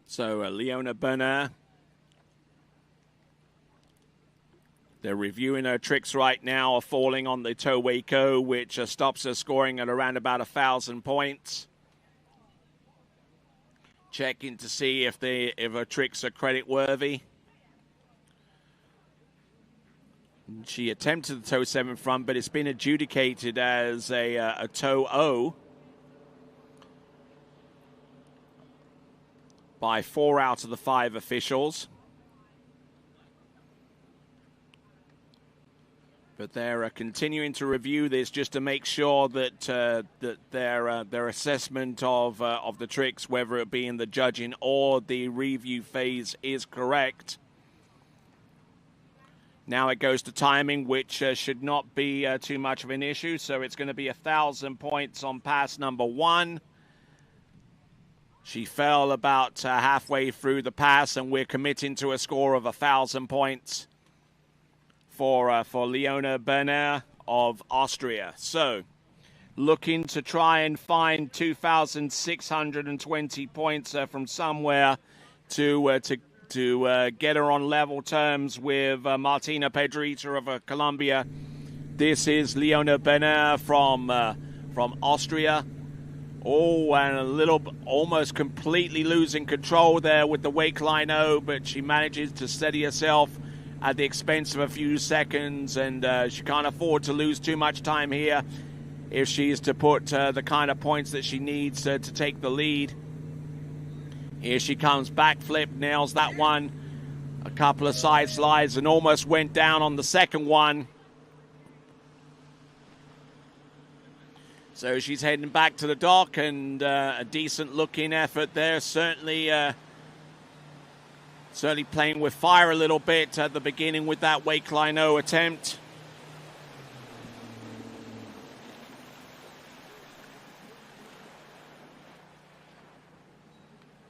So Leona Bennett, they're reviewing her tricks right now, falling on the toe Waco, which stops her scoring at around about 1,000 points. Checking to see if her tricks are credit worthy. She attempted the toe 7 front, but it's been adjudicated as a toe O by 4 out of the 5 officials. But they're continuing to review this just to make sure that that their assessment of the tricks, whether it be in the judging or the review phase, is correct. Now it goes to timing, which should not be too much of an issue. So it's going to be 1,000 points on pass number 1. She fell about halfway through the pass, and we're committing to a score of 1,000 points for Leona Bennett of Austria. So looking to try and find 2,620 points from somewhere to get her on level terms with Martina Pedrita of Colombia. This is Leona Bennett from Austria. Oh, and a little, almost completely losing control there with the wake line O, but she manages to steady herself at the expense of a few seconds, and she can't afford to lose too much time here if she's to put the kind of points that she needs to take the lead. Here she comes, backflip, nails that one. A couple of side slides and almost went down on the second one. So she's heading back to the dock, and a decent looking effort there. Certainly playing with fire a little bit at the beginning with that wake line O attempt.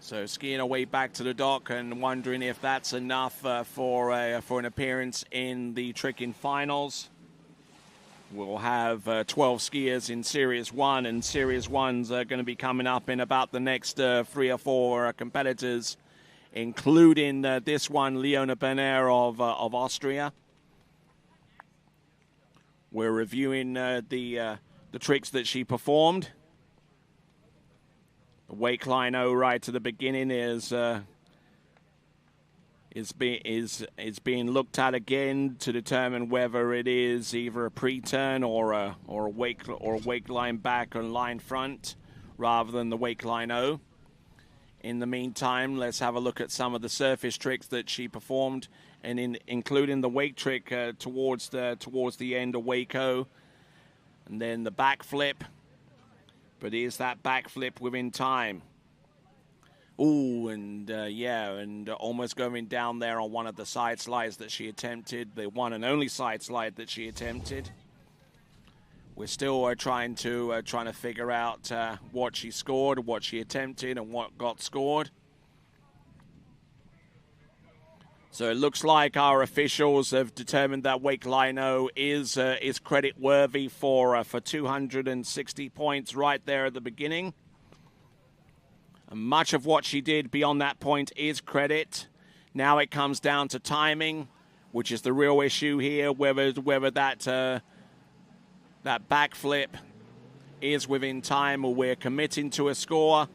So skiing her way back to the dock and wondering if that's enough for an appearance in the tricking finals. We'll have 12 skiers in Series 1, and Series 1's going to be coming up in about the next 3 or 4 competitors, including this one, Leona Bennett of Austria. We're reviewing the tricks that she performed. The wake line O right to the beginning is being looked at again to determine whether it is either a pre-turn or a wake line back or line front rather than the wake line O. In the meantime, let's have a look at some of the surface tricks that she performed, and including the wake trick towards the end of wake O, and then the backflip. But is that backflip within time? Ooh, and and almost going down there on one of the side slides that she attempted, the one and only side slide that she attempted. We're still trying to figure out what she scored, what she attempted, and what got scored. So it looks like our officials have determined that wake line O is credit worthy for 260 points right there at the beginning. And much of what she did beyond that point is credit. Now it comes down to timing, which is the real issue here, whether that backflip is within time or we're committing to a score.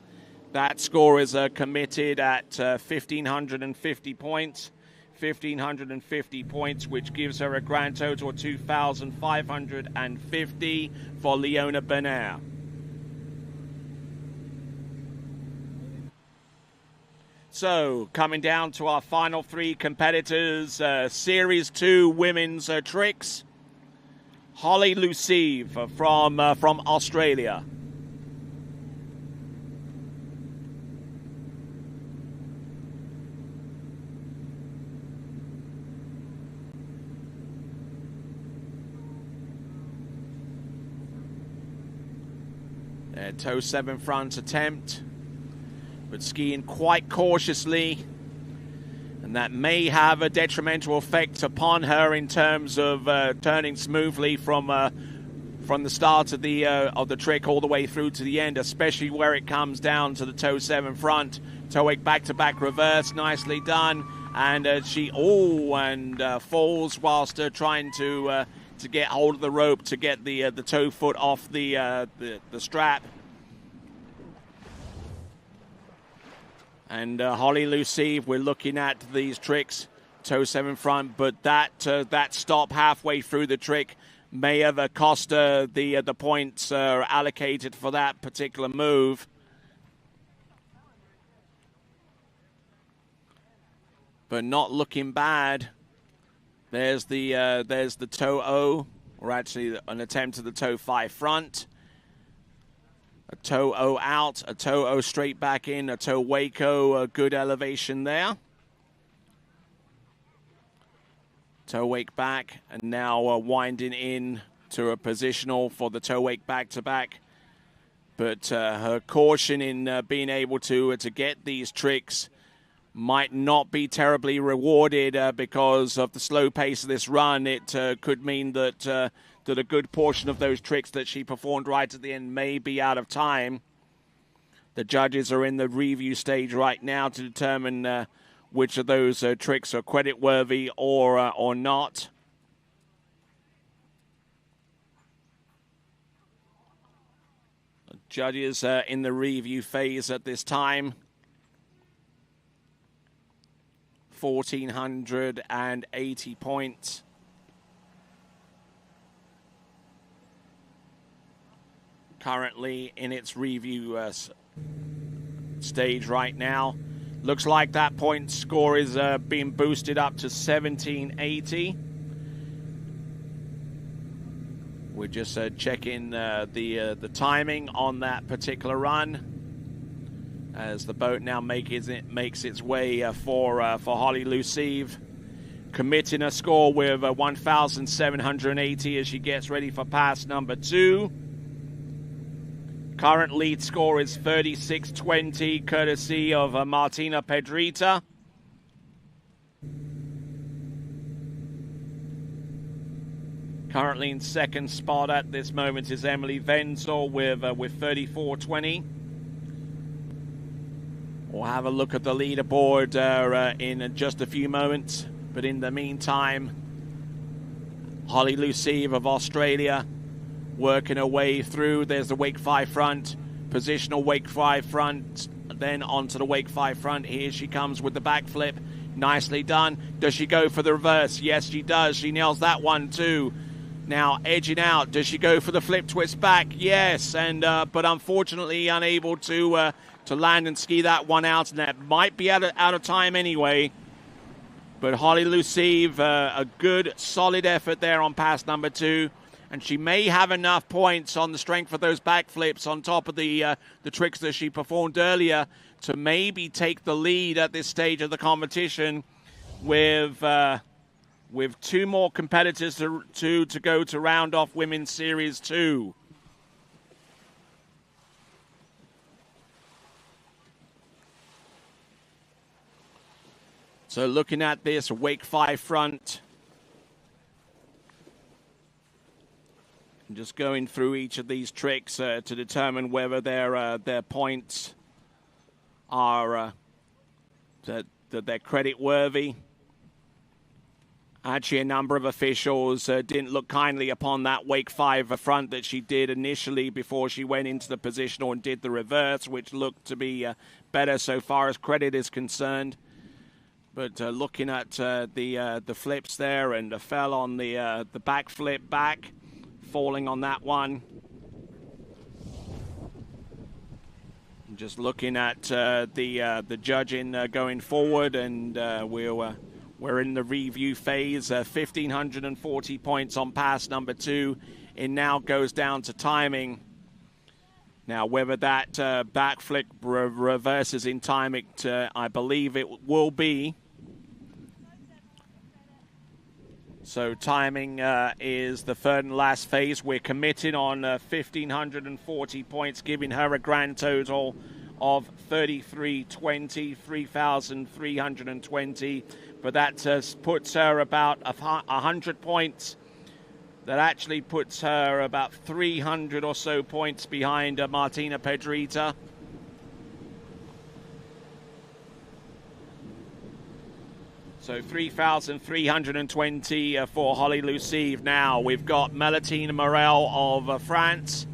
That score is committed at 1,550 points. 1,550 points, which gives her a grand total of 2,550 for Leona Bennett. So, coming down to our final 3 competitors, Series 2 women's tricks. Holly Lucive from Australia. Toe 7 front attempt, but skiing quite cautiously, and that may have a detrimental effect upon her in terms of turning smoothly from the start of the trick all the way through to the end, especially where it comes down to the toe 7 front. Toe 8 back-to-back reverse, nicely done, and she falls whilst trying to get hold of the rope to get the toe foot off the strap. And Holly Lucive, we're looking at these tricks toe 7 front, but that stop halfway through the trick may have cost her the points allocated for that particular move. But not looking bad. There's the toe O, or actually an attempt at the toe 5 front. A toe O out, a toe O straight back in, a toe Waco, a good elevation there. Toe wake back, and now winding in to a positional for the toe wake back to back. But her caution in being able to get these tricks might not be terribly rewarded because of the slow pace of this run. It could mean that that a good portion of those tricks that she performed right at the end may be out of time. The judges are in the review stage right now to determine which of those tricks are credit-worthy or not. The judges in the review phase at this time. 1,480 points. Currently in its review stage right now. Looks like that point score is being boosted up to 1,780. We're just checking the timing on that particular run as the boat now makes its way for Holly Luceve, committing a score with 1,780 as she gets ready for pass number 2. Current lead score is 36-20, courtesy of Martina Pedrita. Currently in second spot at this moment is Emily Wenzel with 34-20. We'll have a look at the leaderboard in just a few moments. But in the meantime, Holly Luceve of Australia working her way through. There's the wake 5 front, positional wake 5 front, then onto the wake 5 front. Here she comes with the backflip. Nicely done. Does she go for the reverse? Yes, she does. She nails that one too. Now edging out. Does she go for the flip twist back? Yes, and but unfortunately unable to land and ski that one out, and that might be out of time anyway. But Holly Luceve, a good solid effort there on pass number 2. And she may have enough points on the strength of those backflips on top of the tricks that she performed earlier to maybe take the lead at this stage of the competition with 2 more competitors to go to round off Women's Series 2. So looking at this wake 5 front. Just going through each of these tricks to determine whether their points are that they're credit worthy. Actually, a number of officials didn't look kindly upon that wake 5 front that she did initially before she went into the positional and did the reverse, which looked to be better so far as credit is concerned. But looking at the flips there, and fell on the back flip back. Falling on that one. Just looking at the judging going forward, and we're in the review phase. 1,540 points on pass number 2. It now goes down to timing. Now, whether that backflip reverses in time, I believe it will be. So timing is the third and last phase. We're committed on 1,540 points, giving her a grand total of 3320, 3,320. But that puts her about 100 points. That actually puts her about 300 or so points behind Martina Pedrita. So 3,320 for Holly Luceve. Now we've got Melatine Moral of France.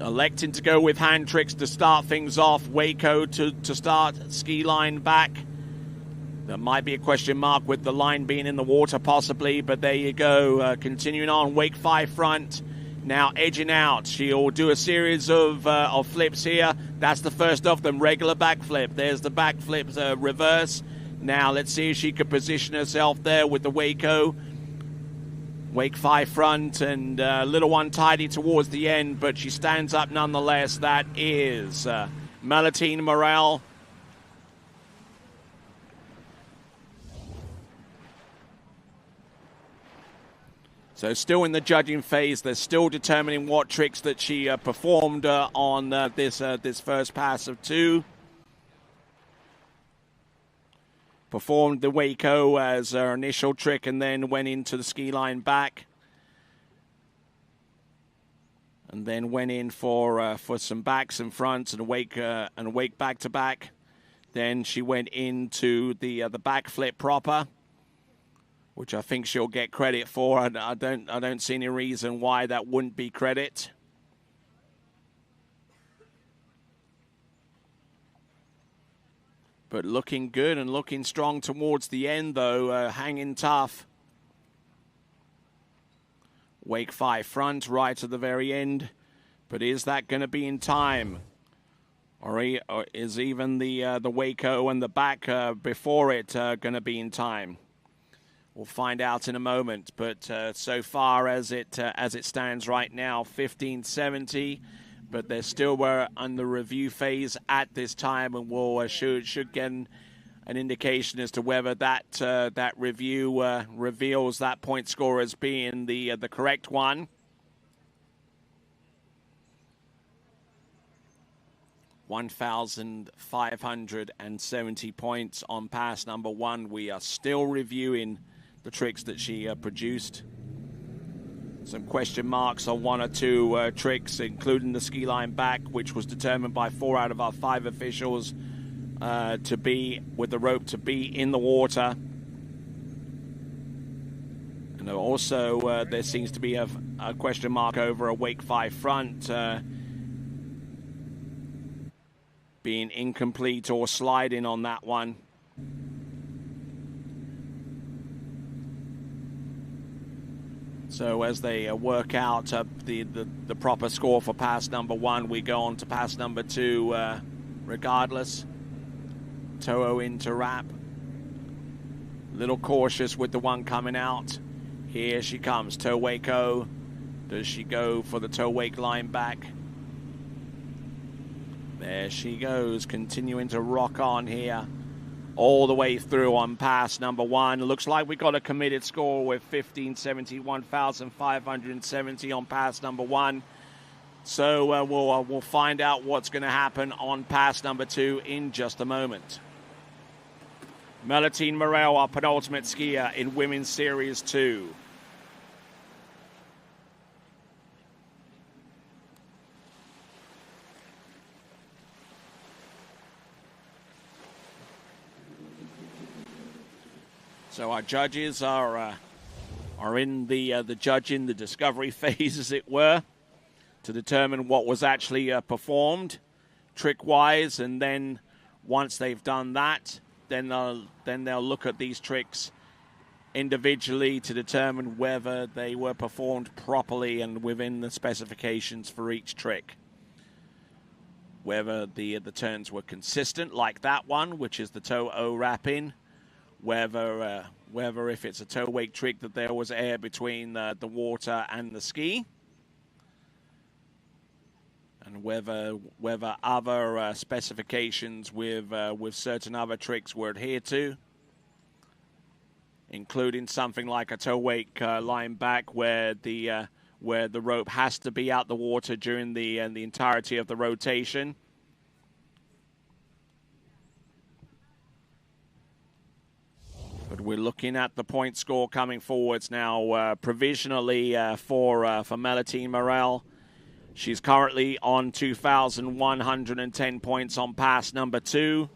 Electing to go with hand tricks to start things off. Waco to start, ski line back. There might be a question mark with the line being in the water possibly, but there you go. Continuing on, Wake 5 front. Now edging out. She'll do a series of flips here. That's the first of them, regular backflip. There's the backflip reverse. Now let's see if she could position herself there with the Waco. Wake 5 front and little untidy towards the end, but she stands up nonetheless. That is Melatine Moral. So still in the judging phase, they're still determining what tricks that she performed on this first pass of 2. Performed the Waco as her initial trick and then went into the ski line back. And then went in for some backs and fronts and a wake back to back. Then she went into the backflip proper, which I think she'll get credit for. I don't see any reason why that wouldn't be credit. But looking good and looking strong towards the end, though, hanging tough. Wake 5 front right to the very end. But is that going to be in time? Or is even the Waco and the back before it going to be in time? We'll find out in a moment. But so far as it stands right now, 15:70. But they're still on the review phase at this time, and we'll should get an indication as to whether that review reveals that point score as being the correct one. 1,570 points on pass number 1. We are still reviewing the tricks that she produced. Some question marks on 1 or 2 tricks, including the ski line back, which was determined by 4 out of our 5 officials to be with the rope to be in the water. And also there seems to be a question mark over a Wake 5 front being incomplete or sliding on that one. So as they work out the proper score for pass number 1, we go on to pass number 2 regardless. Toho into wrap. Little cautious with the one coming out. Here she comes, toe Waco. Does she go for the toe wake line back? There she goes, continuing to rock on here. All the way through on pass number 1. Looks like we got a committed score with 1570, 1,570 on pass number 1. So we'll find out what's going to happen on pass number 2 in just a moment. Melatine Moral, our penultimate skier in Women's Series 2. So our judges are in the judging, the discovery phase, as it were, to determine what was actually performed trick-wise, and then once they've done that, then they'll look at these tricks individually to determine whether they were performed properly and within the specifications for each trick. Whether the turns were consistent, like that one, which is the toe O wrap-in. Whether if it's a toe wake trick that there was air between the water and the ski, and whether other specifications with certain other tricks were adhered to, including something like a toe wake line back where the rope has to be out the water during the entirety of the rotation. But we're looking at the point score coming forwards now, provisionally for Melatine Moral. She's currently on 2,110 points on pass number 2.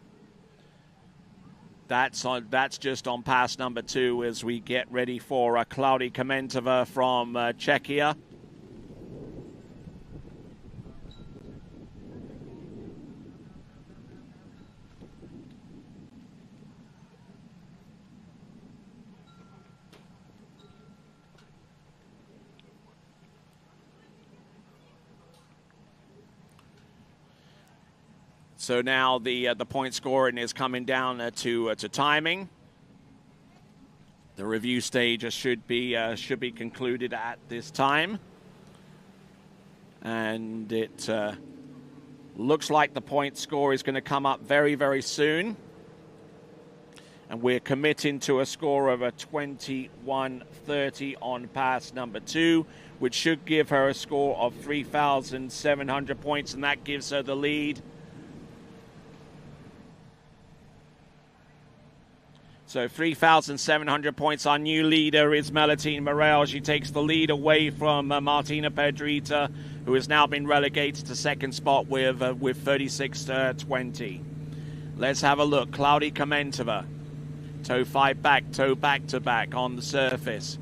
That's just on pass number 2 as we get ready for Claudia Kmentto from Czechia. So now the point scoring is coming down to timing. The review stage should be concluded at this time, and it looks like the point score is going to come up very, very soon. And we're committing to a score of a 21.30 on pass number 2, which should give her a score of 3,700 points, and that gives her the lead. So 3,700 points. Our new leader is Melatine Moral. She takes the lead away from Martina Pedrita, who has now been relegated to second spot with 36-20. Let's have a look. Claudia Kmentto. Toe 5 back, toe back to back on the surface.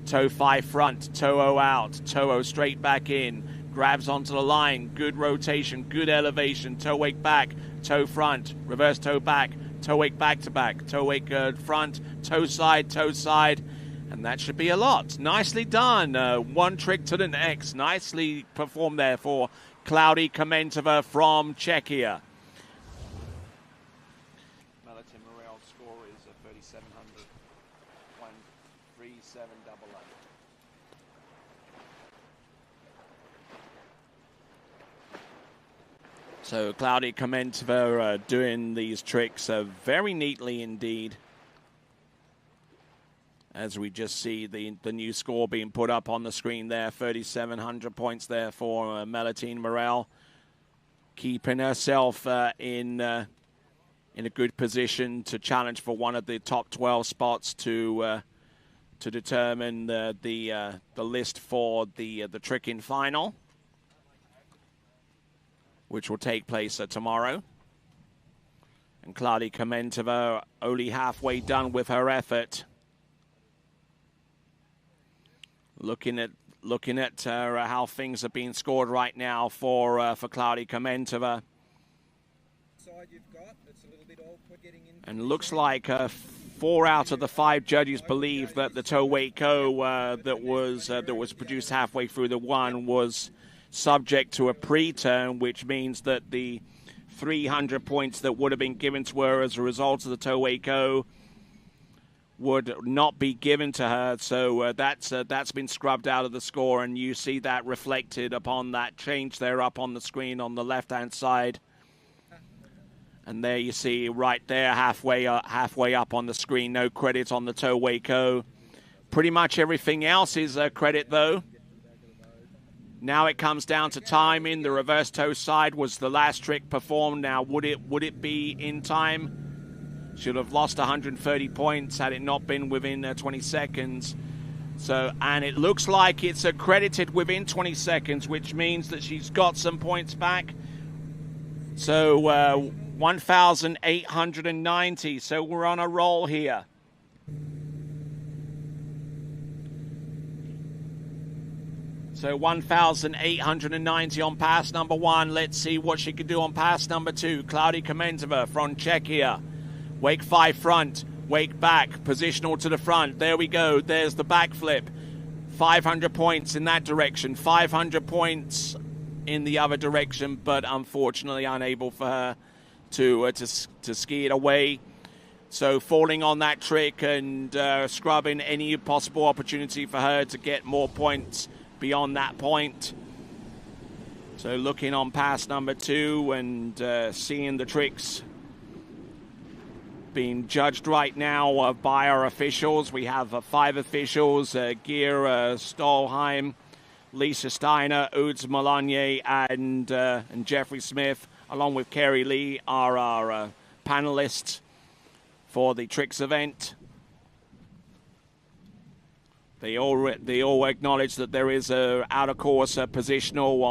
Toe 5 front, toe out, toe straight back in. Grabs onto the line, good rotation, good elevation. Toe wake back, toe front, reverse toe back, toe wake back to back, toe wake front, toe side, and that should be a lot. Nicely done. One trick to the next. Nicely performed there for Claudia Kmentto from Czechia. Melatine Moral's score is 3,700. 13788. So Claudia Kmentto doing these tricks very neatly indeed. As we just see the new score being put up on the screen there, 3,700 points there for Melatine Moral, keeping herself in a good position to challenge for one of the top 12 spots to determine the list for the tricking final, which will take place tomorrow. And Claudia Kmentto only halfway done with her effort. Looking at how things are being scored right now for Claudia Kmentto. And looks like 4 out of the 5 judges believe that the toe weight go that was produced halfway through the one was subject to a preterm, which means that the 300 points that would have been given to her as a result of the toe weight go would not be given to her. So that's been scrubbed out of the score, and you see that reflected upon that change there up on the screen on the left-hand side. And there you see right there, halfway up on the screen, no credit on the toe weight go. Pretty much everything else is credit, though. Now it comes down to timing. The reverse toe side was the last trick performed. Now, would it be in time? Should have lost 130 points had it not been within 20 seconds. So, and it looks like it's accredited within 20 seconds, which means that she's got some points back. So, 1,890. So we're on a roll here. So 1,890 on pass number 1. Let's see what she can do on pass number 2. Claudia Kmentto from Czechia. Wake 5 front, wake back, positional to the front. There we go. There's the backflip. 500 points in that direction. 500 points in the other direction, but unfortunately unable for her to ski it away. So falling on that trick and scrubbing any possible opportunity for her to get more points beyond that point. So looking on pass number 2 and seeing the tricks being judged right now by our officials. We have 5 officials, Gear Stolheim, Lisa Steiner, Uds Malonye, and Jeffrey Smith, along with Kerry Lee, are our panelists for the tricks event. They all acknowledge that there is a out of course positional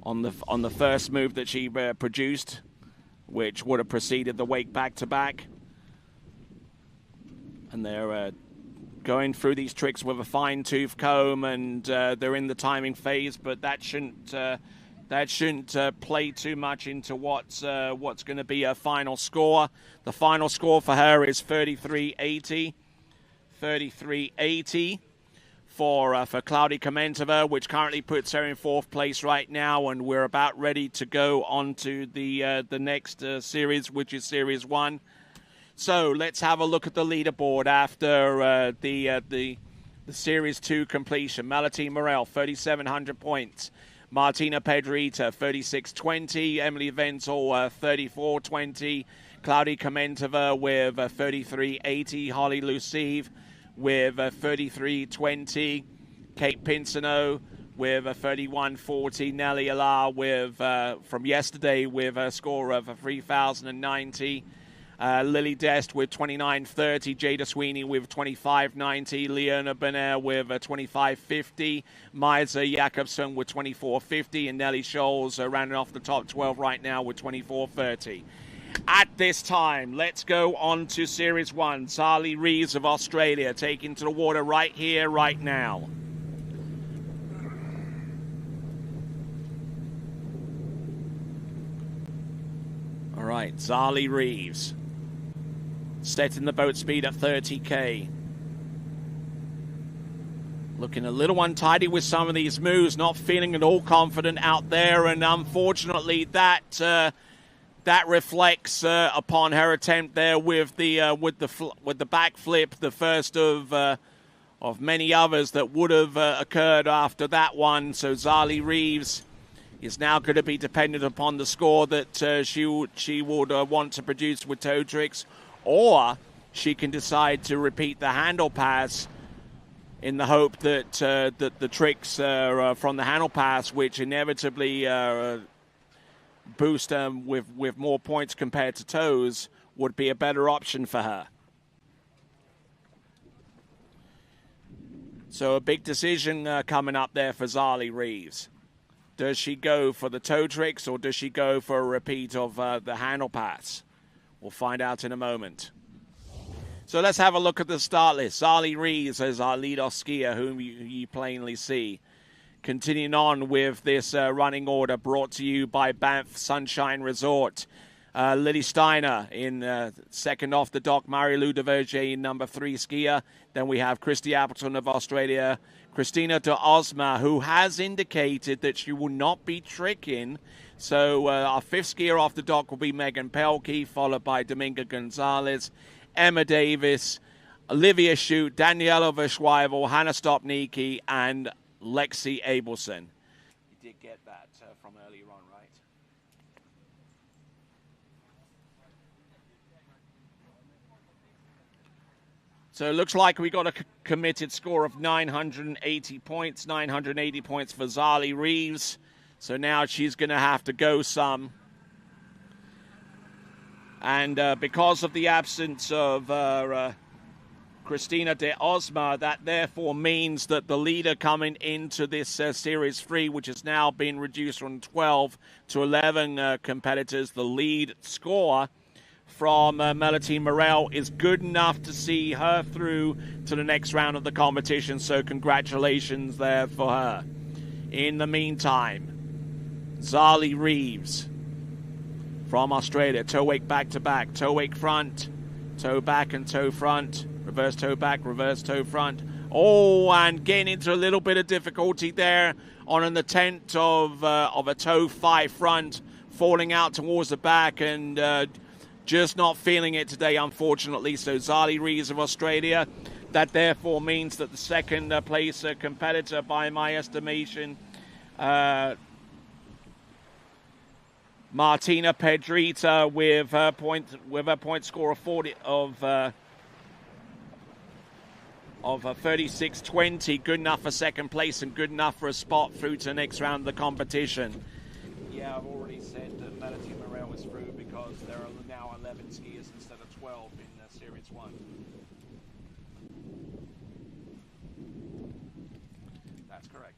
on the first move that she produced, which would have preceded the wake back to back. And they're going through these tricks with a fine-tooth comb, and they're in the timing phase, but that shouldn't play too much into what's going to be a final score. The final score for her is 33.80. 33.80 for Claudia Kmentto, which currently puts her in 4th place right now, and we're about ready to go on to the next series, which is Series 1. So let's have a look at the leaderboard after the Series 2 completion. Melatine Moral, 3,700 points. Martina Pedrita, 3620. Emily Venzel, 3420. Claudia Kmentto with 3380. Holly Lucive with 3320. Kate Pinso with 3140. Nelly Allah with from yesterday with a score of 3090. Lily Dest with 29.30, Jada Sweeney with 25.90, Leona Bennett with 25.50, Maisa Jakobsen with 24.50, and Nelly Scholes rounding off the top 12 right now with 24.30. At this time, let's go on to Series 1. Zali Reeves of Australia taking to the water right here, right now. All right, Zali Reeves. Setting the boat speed at 30k. Looking a little untidy with some of these moves, not feeling at all confident out there, and unfortunately that reflects upon her attempt there with the backflip, the first of many others that would have occurred after that one. So Zali Reeves is now going to be dependent upon the score that she would want to produce with toe tricks, or she can decide to repeat the handle pass in the hope that the tricks from the handle pass, which inevitably boost them with more points compared to toes, would be a better option for her. So a big decision coming up there for Zali Reeves. Does she go for the toe tricks, or does she go for a repeat of the handle pass? We'll find out in a moment. So let's have a look at the start list. Zali Reeves is our lead-off skier, whom you plainly see. Continuing on with this running order brought to you by Banff Sunshine Resort. Lily Steiner in second off the dock. Marie-Lou Duverger in number 3 skier. Then we have Christy Appleton of Australia. Christina de Osma, who has indicated that she will not be tricking. So our 5th skier off the dock will be Megan Pelkey, followed by Dominga Gonzalez, Emma Davis, Olivia Shute, Daniela Verschweivel, Hannah Stniki, and Lexi Abelson. You did get that from earlier on, right? So it looks like we got a committed score of 980 points. 980 points for Zali Reeves. So now she's going to have to go some. And because of the absence of Christina de Osma, that therefore means that the leader coming into this Series 3, which has now been reduced from 12 to 11 competitors, the lead score from Melatine Moral is good enough to see her through to the next round of the competition. So congratulations there for her. In the meantime, Zali Reeves from Australia, toe wake back to back, toe wake front, toe back and toe front, reverse toe back, reverse toe front. Oh, and getting into a little bit of difficulty there on an attempt of a toe 5 front, falling out towards the back, and just not feeling it today, unfortunately. So Zali Reeves of Australia, that therefore means that the second place competitor, by my estimation, Martina Pedrita with her point score of 36.20, good enough for second place and good enough for a spot through to the next round of the competition. Yeah, I've already said that Melatine Moral is through because there are now 11 skiers instead of 12 in Series 1. That's correct.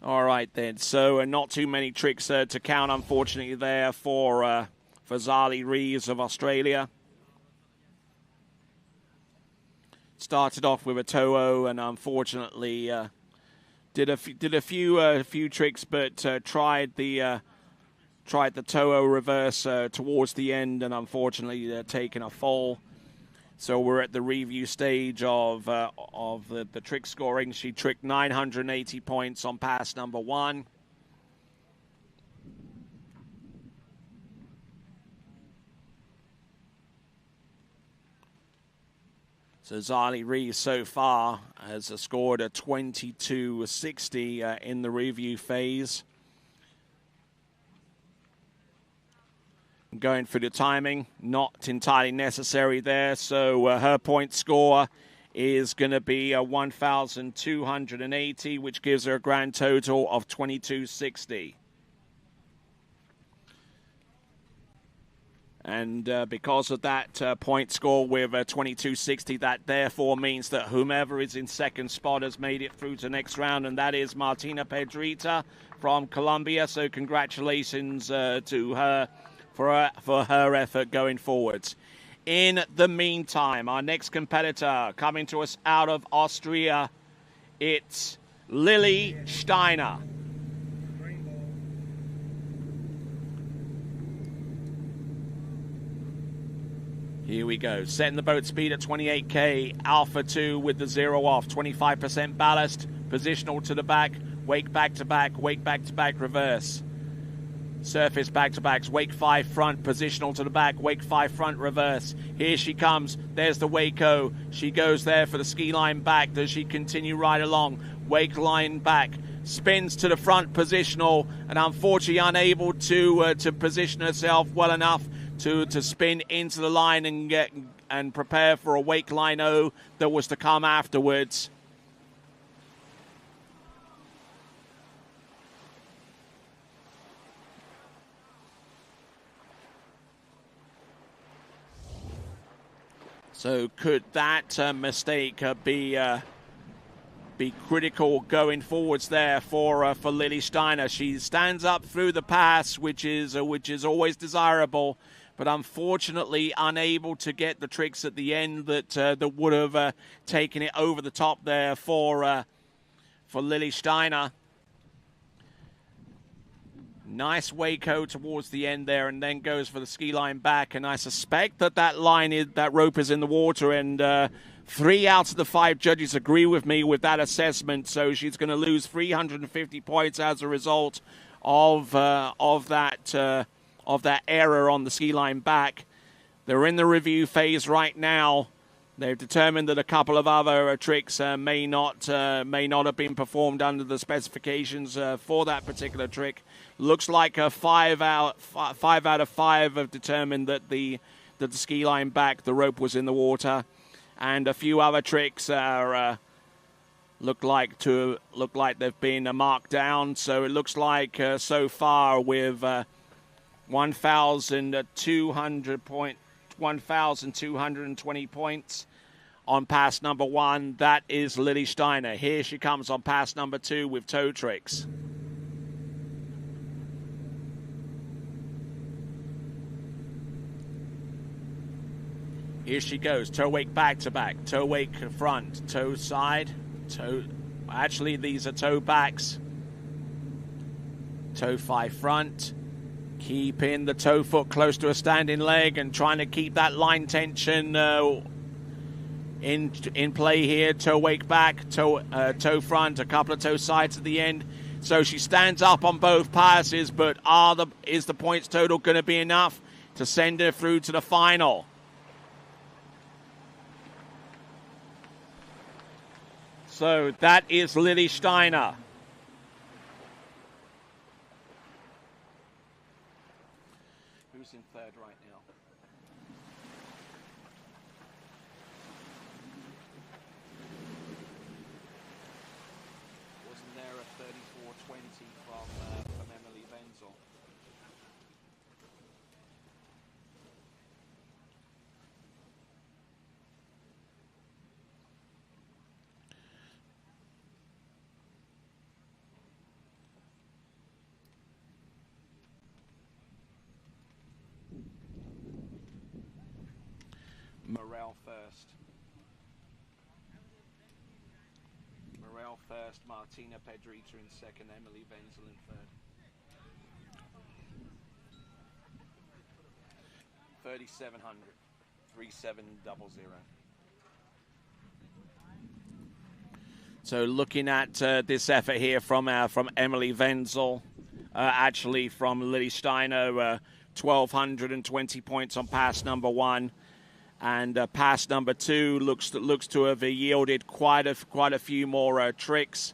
All right, then. So not too many tricks to count, unfortunately, there for Zali Reeves of Australia. Started off with a toe and unfortunately did a few tricks, but tried the toe reverse towards the end, and unfortunately taking a fall. So we're at the review stage of the trick scoring. She tricked 980 points on pass number 1. So Zali Reeves so far has scored a 22.60 in the review phase. Going for the timing, not entirely necessary there. So her point score is going to be 1,280, which gives her a grand total of 22.60. And because of that point score with 22.60, that therefore means that whomever is in second spot has made it through to the next round, and that is Martina Pedrita from Colombia. So congratulations to her for her effort going forwards. In the meantime, our next competitor coming to us out of Austria, it's Lily Steiner. Here we go. Setting the boat speed at 28k, Alpha 2 with the 0 off, 25% ballast, positional to the back, wake back to back, wake back to back, reverse. Surface back to backs, wake 5 front, positional to the back, wake 5 front, reverse. Here she comes. There's the Waco. She goes there for the ski line back. Does she continue right along? Wake line back. Spins to the front, positional, and unfortunately unable to position herself well enough to spin into the line and prepare for a wake line O that was to come afterwards. So could that mistake be critical going forwards there for Lily Steiner? She stands up through the pass, which is always desirable, but unfortunately unable to get the tricks at the end that would have taken it over the top there for Lily Steiner. Nice Waco towards the end there, and then goes for the ski line back. And I suspect that rope is in the water, and 3 out of the 5 judges agree with me with that assessment. So she's going to lose 350 points as a result of that error on the ski line back. They're in the review phase right now. They've determined that a couple of other tricks may not have been performed under the specifications for that particular trick. Looks like 5 out of 5 have determined that the ski line back, the rope was in the water, and a few other tricks are look like they've been marked down. So it looks like so far with 1,220 points on pass number 1. That is Lily Steiner. Here she comes on pass number 2 with toe tricks. Here she goes. Toe wake back to back. Toe wake front. Toe side. Toe. Actually, these are toe backs. Toe 5 front. Keeping the toe foot close to a standing leg and trying to keep that line tension in play here. Toe wake back, toe front, a couple of toe sides at the end. So she stands up on both passes, but is the points total going to be enough to send her through to the final? So that is Lily Steiner. Who's in third right now? Wasn't there a 34.20 from Amelia Mendez? Moral first. Moral first, Martina Pedrita in second, Emily Wenzel in third. 3,700. 3700. So looking at this effort here from Emily Wenzel, actually from Lily Steiner, 1,220 points on pass number 1. And pass number 2 looks to have yielded quite a few more tricks.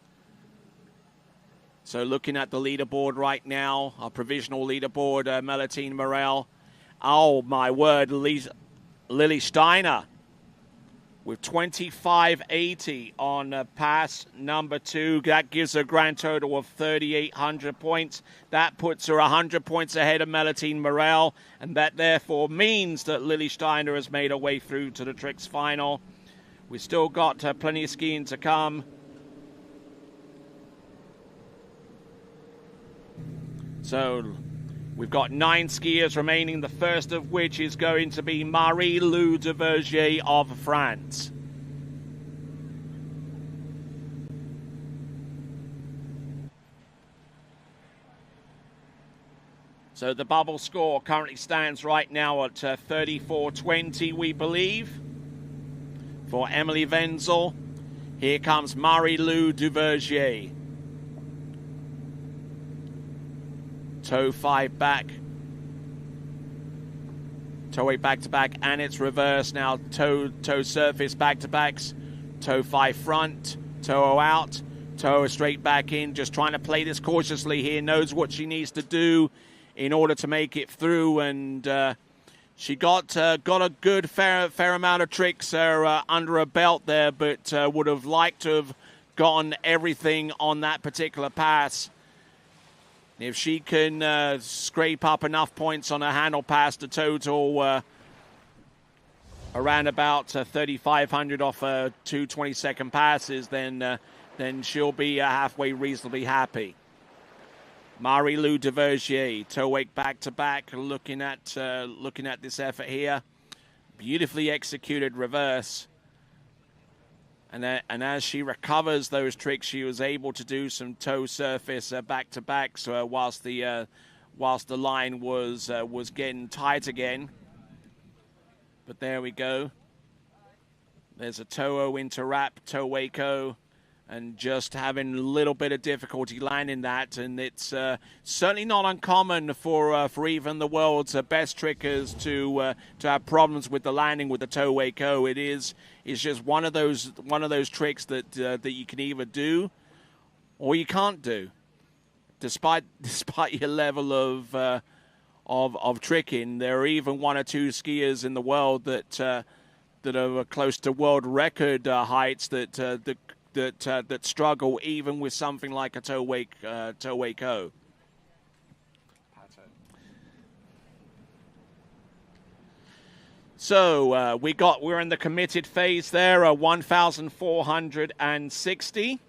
So looking at the leaderboard right now, our provisional leaderboard, Melatine Moral. Oh my word, Lily Steiner with 2580 on pass number 2. That gives her a grand total of 3,800 points. That puts her 100 points ahead of Melatine Moral, and that therefore means that Lily Steiner has made her way through to the tricks final. We've still got plenty of skiing to come. So we've got 9 skiers remaining, the first of which is going to be Marie-Lou Duvergier of France. So the bubble score currently stands right now at 34-20, we believe, for Emily Wenzel. Here comes Marie-Lou Duvergier. Toe 5 back. Toe 8 back to back, and it's reverse now. Toe surface back to backs. Toe 5 front. Toe out. Toe straight back in. Just trying to play this cautiously here. Knows what she needs to do in order to make it through, and she got a good fair amount of tricks under her belt there, but would have liked to have gotten everything on that particular pass. If she can scrape up enough points on her handle pass to total around about 3,500 off her 2 20-second passes, then she'll be halfway reasonably happy. Marie-Lou Duvergier, toe wake back to back, looking at this effort here. Beautifully executed reverse. And as she recovers those tricks, she was able to do some toe surface back to back. So whilst the line was getting tight again. But there we go. There's a toe-o into wrap, toe wake-o, and just having a little bit of difficulty landing that. And it's certainly not uncommon for even the world's best trickers to have problems with the landing with the toe wake-o. It's just one of those tricks that you can either do or you can't do, despite your level of tricking. There are even 1 or 2 skiers in the world that are close to world record heights that struggle even with something like a toe wake-o. So we're in the committed phase there, 1,460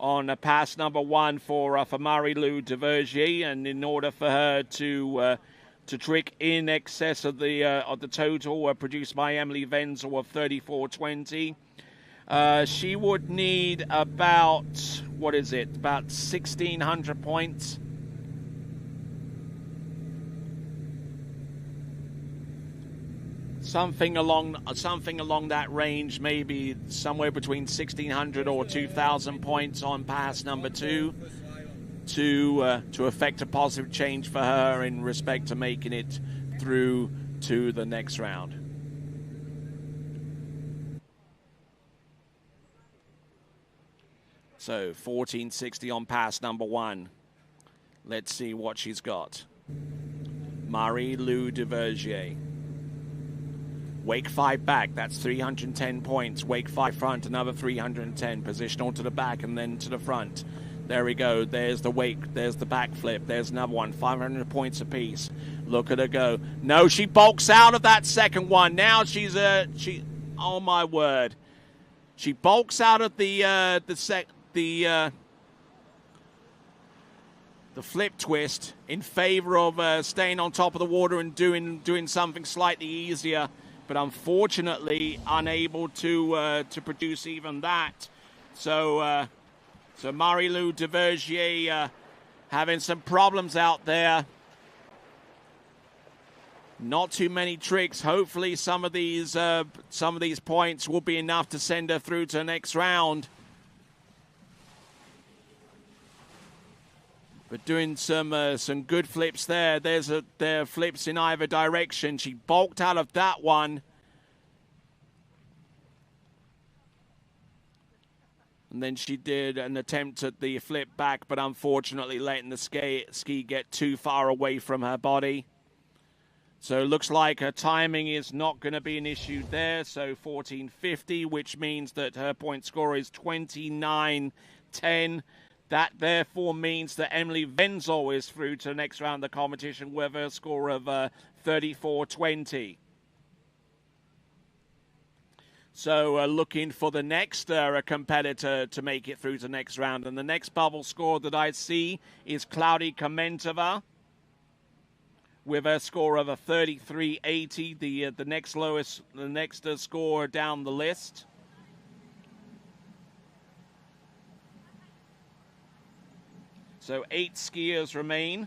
on pass number 1 for Marie-Lou Duvergier, and in order for her to trick in excess of the total produced by Emily Wenzel of 34.20, she would need about 1,600 points. Something along that range, maybe somewhere between 1,600 or 2,000 points on pass number 2 to affect a positive change for her in respect to making it through to the next round. So 1460 on pass number 1. Let's see what she's got. Marie-Lou Duvergier. Wake 5 back, that's 310 points. Wake 5 front, another 310. Positional to the back and then to the front. There we go. There's the wake. There's the back flip. There's another one. 500 points apiece. Look at her go. No, she bulks out of that second one. Now she's oh my word. She bulks out of the flip twist in favor of staying on top of the water and doing something slightly easier, but unfortunately unable to produce even that. So Marie-Lou Duvergier having some problems out there. Not too many tricks. Hopefully some of these points will be enough to send her through to the next round. But doing some good flips there. There are flips in either direction. She bulked out of that one. And then she did an attempt at the flip back, but unfortunately letting the ski get too far away from her body. So it looks like her timing is not going to be an issue there. So 14.50, which means that her point score is 29.10. That therefore means that Emily Wenzel is through to the next round of the competition with a score of 34.20. So looking for the next competitor to make it through to the next round. And the next bubble score that I see is Claudia Kmentto with a score of a 33.80, the next lowest, the next score down the list. So 8 skiers remain.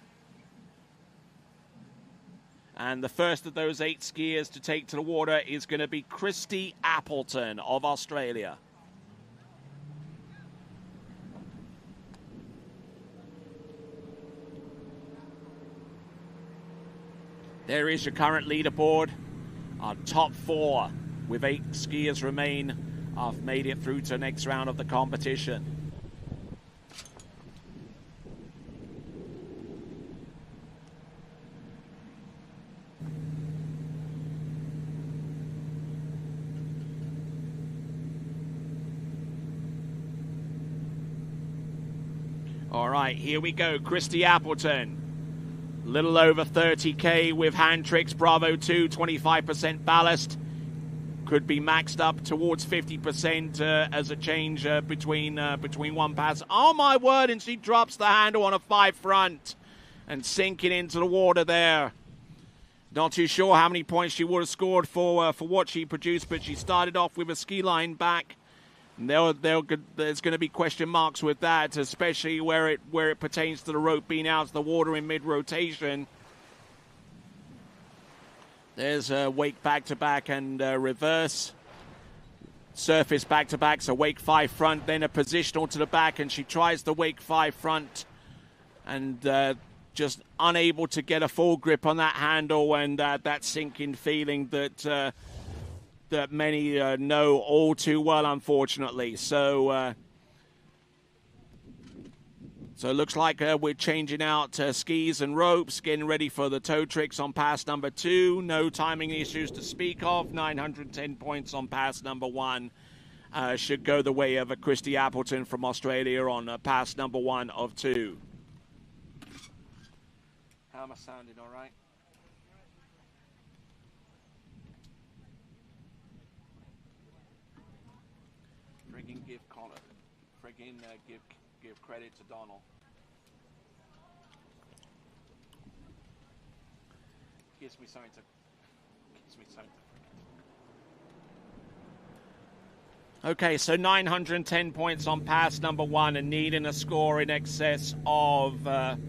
And the first of those 8 skiers to take to the water is going to be Christy Appleton of Australia. There is your current leaderboard. Our top 4 with 8 skiers remain have made it through to the next round of the competition. All right, here we go. Christy Appleton. Little over 30K with hand tricks. Bravo 2, 25% ballast. Could be maxed up towards 50% as a change between one pass. Oh, my word, and she drops the handle on a 5 front and sinking into the water there. Not too sure how many points she would have scored for what she produced, but she started off with a ski line back. There's going to be question marks with that, especially where it pertains to the rope being out of the water in mid-rotation. There's a wake back-to-back and reverse. Surface back-to-back, so wake 5 front, then a positional to the back, and she tries the wake 5 front and just unable to get a full grip on that handle and that sinking feeling that many know all too well, unfortunately. So it looks like we're changing out skis and ropes, getting ready for the toe tricks on pass number 2. No timing issues to speak of. 910 points on pass number 1. Should go the way of a Christy Appleton from Australia on pass number 1 of 2. How am I sounding, all right? Give credit to Donald. Gives me something to Okay, so 910 points on pass number 1 and needing a score in excess of the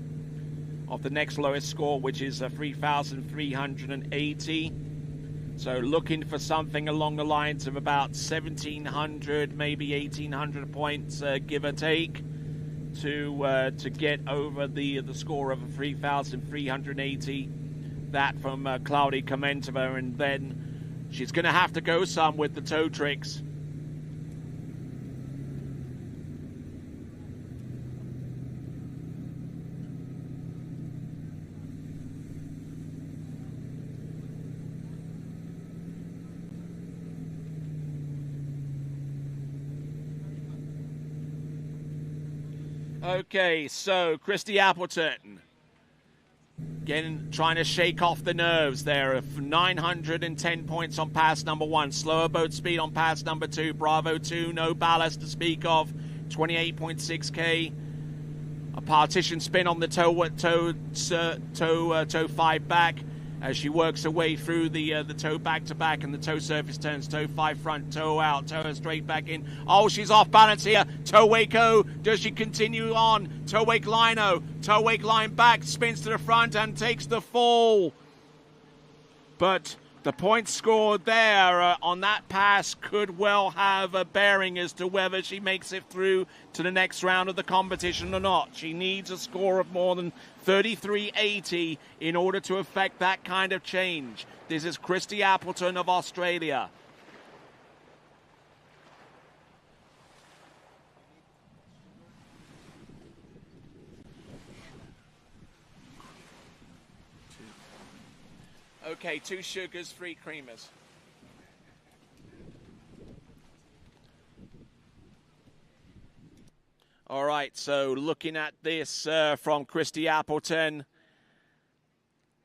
next lowest score, which is 3,380. So looking for something along the lines of about 1,700, maybe 1,800 points, give or take, to get over the score of 3,380. That from Claudia Kmentto, and then she's going to have to go some with the toe tricks. Okay, so Christy Appleton again trying to shake off the nerves there. Of 910 points on pass number 1, slower boat speed on pass number 2, Bravo 2, no ballast to speak of, 28.6K. A partition spin on the toe 5 back as she works her way through the toe back-to-back, and the toe surface turns, toe 5 front, toe out, toe straight back in. Oh, she's off balance here. Toe wake O. Does she continue on? Toe wake line O. Toe wake line back, spins to the front and takes the fall. but the point scored there on that pass could well have a bearing as to whether she makes it through to the next round of the competition or not. She needs a score of more than 33.80 in order to affect that kind of change. This is Christy Appleton of Australia. Okay, 2 sugars, 3 creamers. All right, so looking at this from Christy Appleton,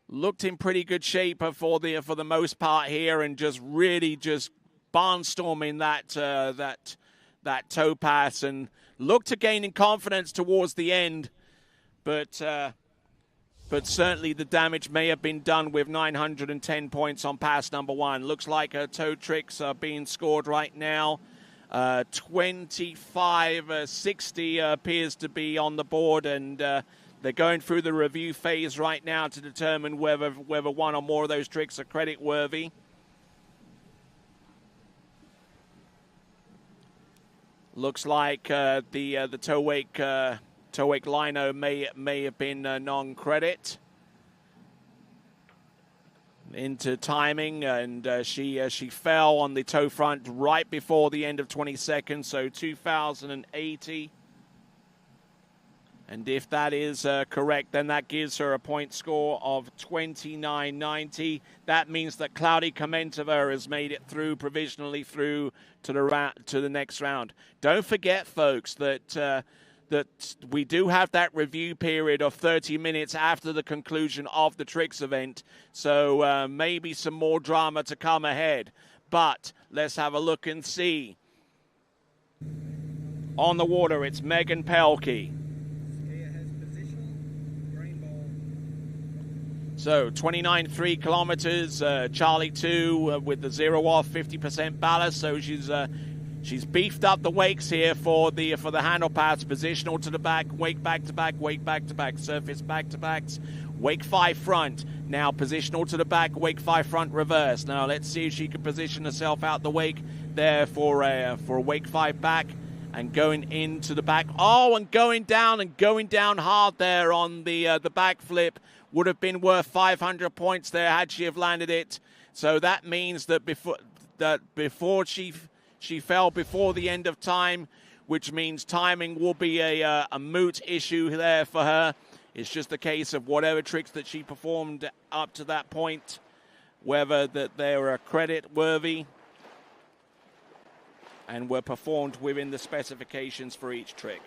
looked in pretty good shape for the most part here, and just really just barnstorming that toe pass, and looked to gain in confidence towards the end, but certainly the damage may have been done with 910 points on pass number 1. Looks like her toe tricks are being scored right now. 25.60 appears to be on the board, and they're going through the review phase right now to determine whether one or more of those tricks are credit worthy. Looks like the toe wake lino may have been non-credit. Into timing, and she fell on the toe front right before the end of 20 seconds, so 2,080. And if that is correct, then that gives her a point score of 29.90. That means that Claudia Kmentto has made it through provisionally through to the next round. Don't forget, folks, that we do have that review period of 30 minutes after the conclusion of the tricks event. So maybe some more drama to come ahead. But let's have a look and see. On the water, it's Megan Pelkey. So 29.3 kilometers, Charlie 2 with the 0 off, 50% ballast. So she's beefed up the wakes here for the handle paths. Positional to the back, wake back to back, wake back to back, surface back to backs, wake 5 front. Now positional to the back, wake 5 front reverse. Now let's see if she can position herself out the wake there for a wake 5 back and going into the back. Oh, and going down hard there on the back flip. Would have been worth 500 points there had she have landed it. So that means that before she fell before the end of time, which means timing will be a moot issue there for her. It's just a case of whatever tricks that she performed up to that point, whether that they were credit worthy and were performed within the specifications for each trick.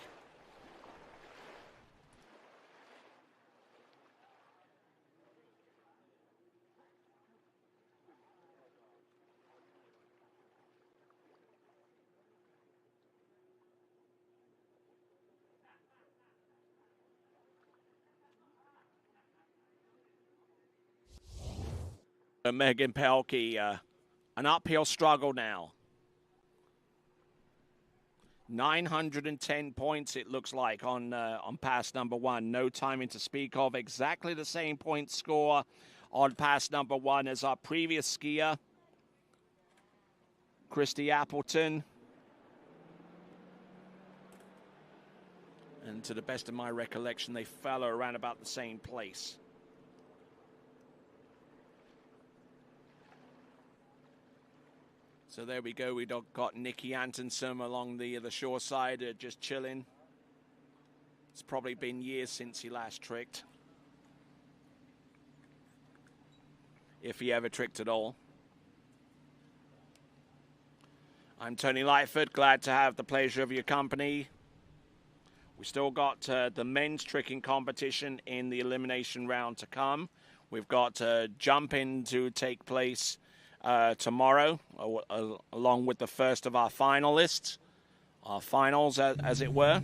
Megan Pelkey, an uphill struggle now. 910 points, it looks like, on pass number 1. No timing to speak of. Exactly the same point score on pass number 1 as our previous skier, Christy Appleton. And to the best of my recollection, they fell around about the same place. So there we go. We got Nikki Antonsen along the shore side, just chilling. It's probably been years since he last tricked, if he ever tricked at all. I'm Tony Lightfoot. Glad to have the pleasure of your company. We still got the men's tricking competition in the elimination round to come. We've got jumping to take place tomorrow, along with the first of our finalists, our finals, as it were.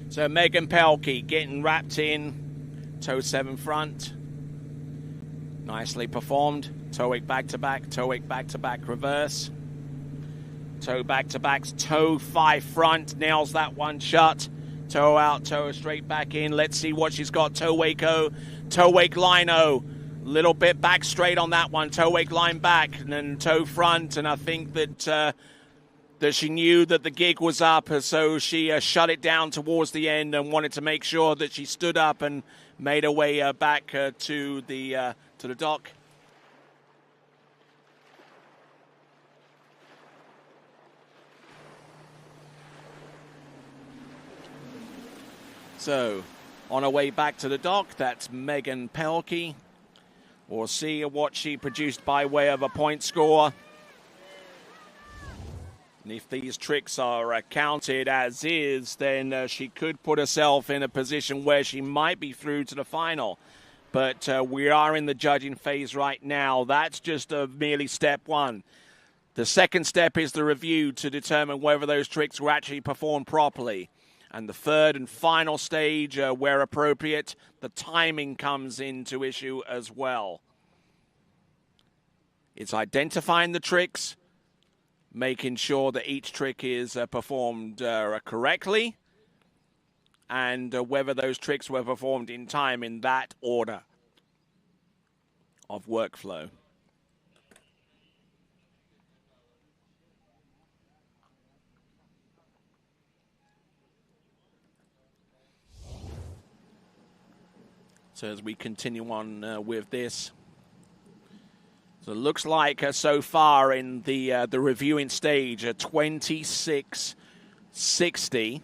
So Megan Pelkey getting wrapped in, toe 7 front. Nicely performed. Toe wake back to back, toe wake back to back reverse. Toe back to back, toe 5 front, nails that one shut. Toe out, toe straight back in. Let's see what she's got. Toe wake O, toe wake line O. Little bit back straight on that one. Toe wake line back and then toe front. And I think that that she knew that the gig was up, so she shut it down towards the end and wanted to make sure that she stood up and made her way back to the dock. So, on her way back to the dock, that's Megan Pelkey. We'll see what she produced by way of a point score. And if these tricks are counted as is, then she could put herself in a position where she might be through to the final. But we are in the judging phase right now. That's just merely step 1. The second step is the review to determine whether those tricks were actually performed properly. And the third and final stage, where appropriate, the timing comes into issue as well. It's identifying the tricks, making sure that each trick is performed correctly, and whether those tricks were performed in time in that order of workflow. So as we continue on with this, so it looks like so far in the reviewing stage, 26.60.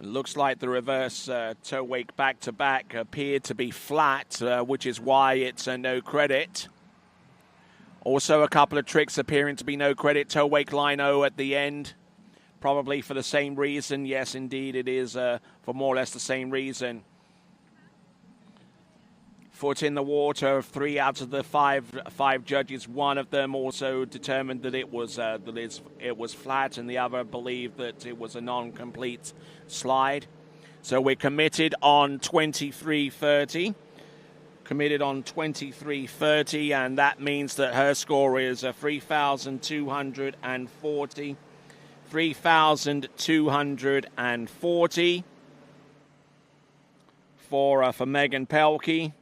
It looks like the reverse toe wake back to back appeared to be flat, which is why it's no credit. Also a couple of tricks appearing to be no credit. Toe wake line O at the end. Probably for the same reason. Yes, indeed, it is for more or less the same reason. Foot in the water. 3 out of the five judges. One of them also determined that it was flat, and the other believed that it was a non-complete slide. So we're committed on 23.30. Committed on 23.30, and that means that her score is 3,240. 3,240 for Megan Pelkey.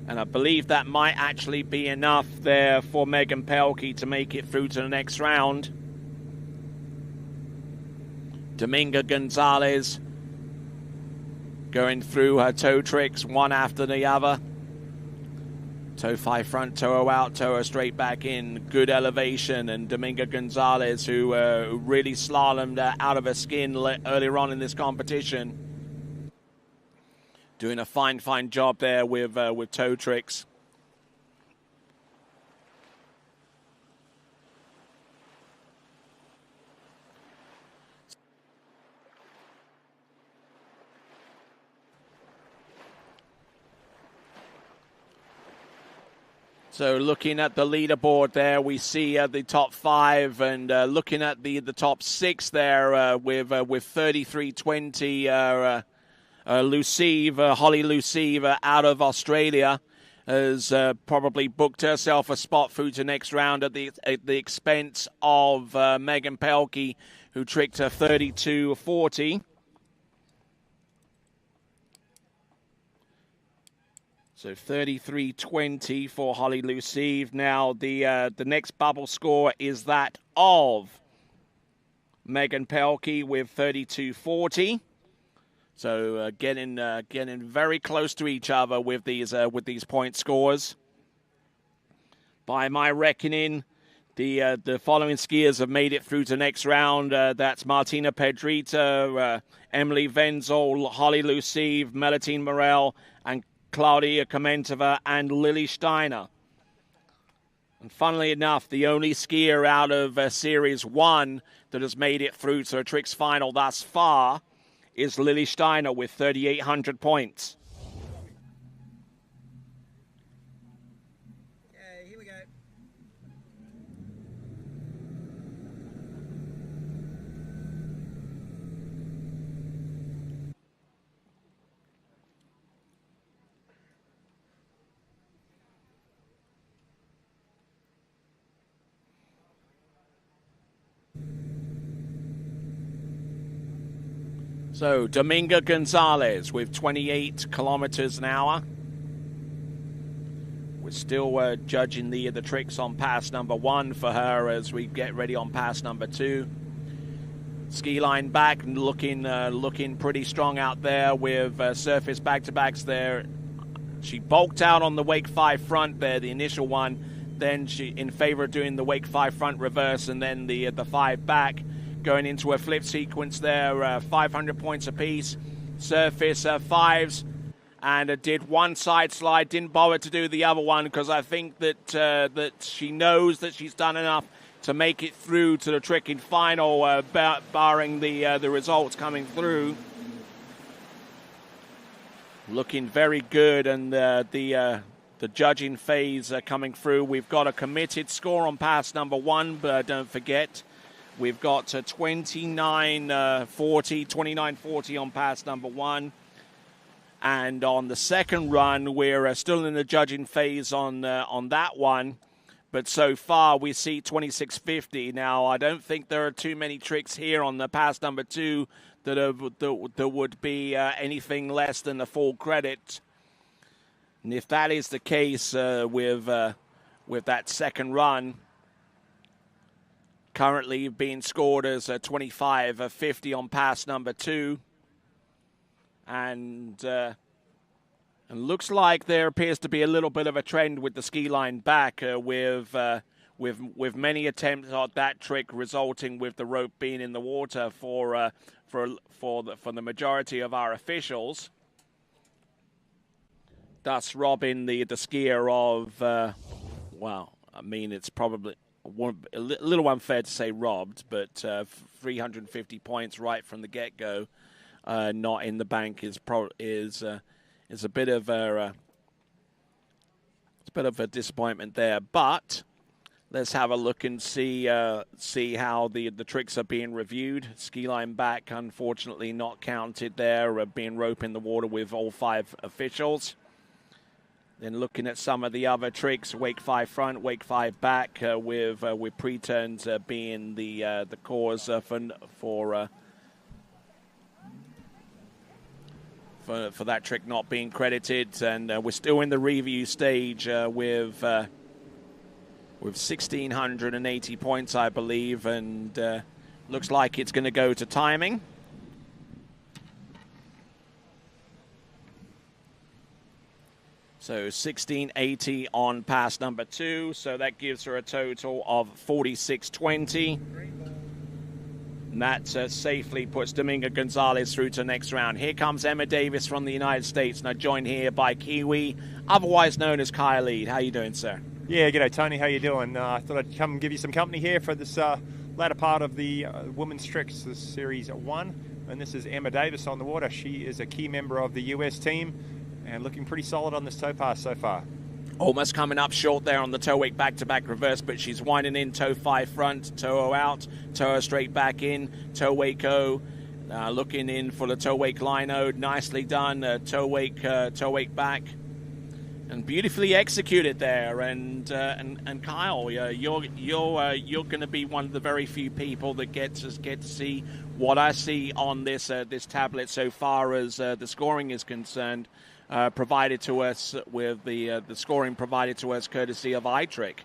And I believe that might actually be enough there for Megan Pelkey to make it through to the next round. Dominga Gonzalez going through her toe tricks one after the other. Toe 5 front, toe out, toe straight back in. Good elevation. And Dominga Gonzalez, who really slalomed out of her skin earlier on in this competition. Doing a fine job there with toe tricks. So looking at the leaderboard there, we see the top 5, and looking at the top 6 there with 33.20, Holly Lucive out of Australia has probably booked herself a spot through to next round at the expense of Megan Pelkey, who tricked her 32.40. So 33.20 for Holly Lucive. Now the next bubble score is that of Megan Pelkey with 32.40. So getting very close to each other with these point scores. By my reckoning, the following skiers have made it through to the next round. That's Martina Pedrita, Emily Wenzel, Holly Lucive, Melatine Moral, and Claudia Kmentto and Lily Steiner. And funnily enough, the only skier out of Series 1 that has made it through to a tricks final thus far is Lily Steiner with 3,800 points. Okay, here we go. So Dominga Gonzalez with 28 kilometers an hour. We're still judging the tricks on pass number 1 for her as we get ready on pass number 2. Ski line back, looking pretty strong out there with surface back-to-backs there. She bulked out on the wake 5 front there, the initial one. Then she in favor of doing the wake 5 front reverse and then the 5 back. Going into a flip sequence there, 500 points apiece. Surface 5s. And did one side slide, didn't bother to do the other one because I think that that she knows that she's done enough to make it through to the trick in final, barring the results coming through. Looking very good, and the judging phase coming through. We've got a committed score on pass number 1, but don't forget, we've got 29.40 on pass number 1. And on the second run, we're still in the judging phase on that one. But so far, we see 26.50. Now, I don't think there are too many tricks here on the pass number 2 that would be anything less than the full credit. And if that is the case with that second run, currently being scored as 25.50 on pass number 2. And looks like there appears to be a little bit of a trend with the ski line back, with many attempts at that trick resulting with the rope being in the water for the majority of our officials, thus robbing the skier of well, I mean it's probably a little unfair to say robbed, but 350 points right from the get-go. Not in the bank is a bit of a disappointment there. But let's have a look and see how the tricks are being reviewed. Ski line back, unfortunately, not counted there. Being rope in the water with all 5 officials. Then looking at some of the other tricks, wake 5 front, wake 5 back, with pre-turns being the cause for that trick not being credited. And we're still in the review stage with 1,680 points, I believe, and looks like it's going to go to timing. So 1,680 on pass number 2, so that gives her a total of 46.20. And that safely puts Dominga Gonzalez through to the next round. Here comes Emma Davis from the United States, now joined here by Kiwi, otherwise known as Kyle Eade. How you doing, sir? Yeah, g'day, Tony. How you doing? I thought I'd come and give you some company here for this latter part of the Women's Tricks, this Series 1. And this is Emma Davis on the water. She is a key member of the US team and looking pretty solid on this toe pass so far. Almost coming up short there on the toe wake back-to-back reverse, but she's winding in toe 5 front, toe O out, toe O straight back in, toe wake O, looking in for the toe wake line O. Nicely done, toe wake back, and beautifully executed there. And Kyle, you're going to be one of the very few people that get to see what I see on this tablet so far as the scoring is concerned. Provided to us with the scoring provided to us courtesy of iTrick.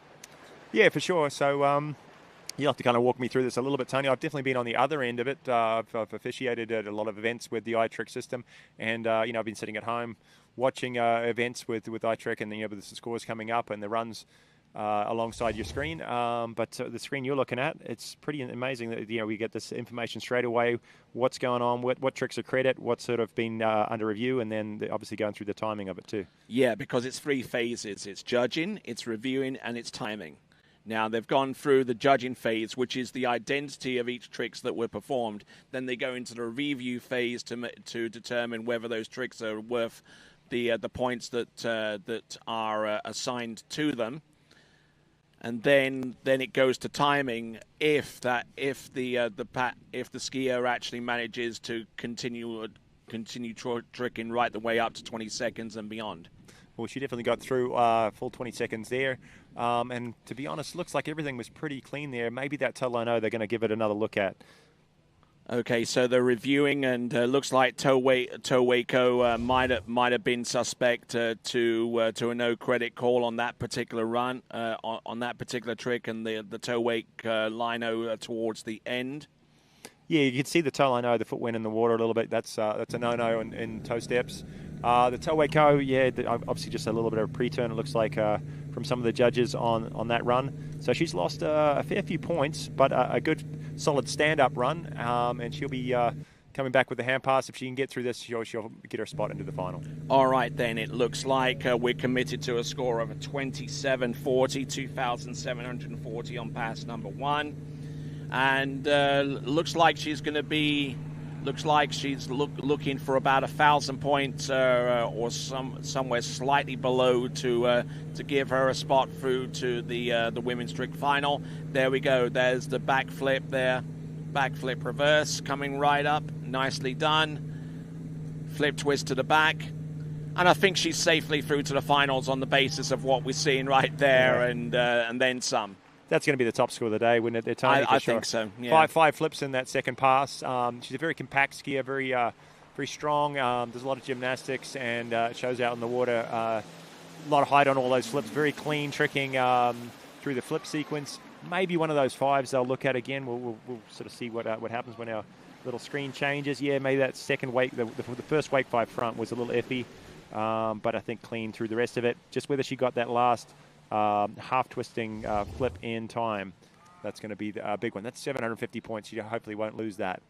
Yeah, for sure. So you'll have to kind of walk me through this a little bit, Tony. I've definitely been on the other end of it. I've officiated at a lot of events with the iTrick system, and I've been sitting at home watching events with iTrick, and with the scores coming up and the runs alongside your screen. But the screen you're looking at, it's pretty amazing that we get this information straight away. What's going on? What tricks are credit? What's sort of been under review? And then obviously going through the timing of it too. Yeah, because it's 3 phases. It's judging, it's reviewing, and it's timing. Now, they've gone through the judging phase, which is the identity of each tricks that were performed. Then they go into the review phase to determine whether those tricks are worth the points that are assigned to them. And then it goes to timing if the skier actually manages to continue tricking right the way up to 20 seconds and beyond. Well, she definitely got through full 20 seconds there. And to be honest, looks like everything was pretty clean there. Maybe that toe line O they're going to give it another look at. Okay, so they're reviewing, and looks like Towako might have been suspect to a no credit call on that particular run, on that particular trick, and the toe wake lino towards the end. Yeah, you can see the toe lino, the foot went in the water a little bit. That's a no-no in toe steps. The Towako, yeah, obviously just a little bit of a pre-turn, it looks like, from some of the judges on that run. So she's lost a fair few points, but a good solid stand-up run, and she'll be coming back with the hand pass. If she can get through this, she'll get her spot into the final. All right, then. It looks like we're committed to a score of a 2740, 2,740 on pass number 1. And looks like she's going to be... Looks like she's looking for about 1,000 points or somewhere slightly below to give her a spot through to the women's trick final. There we go. There's the backflip there. Backflip reverse coming right up. Nicely done. Flip twist to the back. And I think she's safely through to the finals on the basis of what we're seeing right there, yeah. and then some. That's going to be the top score of the day, wouldn't it, Tony? I think so, yeah. Five flips in that second pass. She's a very compact skier, very strong. There's a lot of gymnastics, and it shows out in the water. A lot of height on all those flips. Very clean tricking through the flip sequence. Maybe one of those fives they'll look at again. We'll sort of see what happens when our little screen changes. Yeah, maybe that second wake, the first wake five front was a little iffy, but I think clean through the rest of it. Just whether she got that last half twisting flip in time, that's going to be a big one. That's 750 points. You hopefully won't lose that.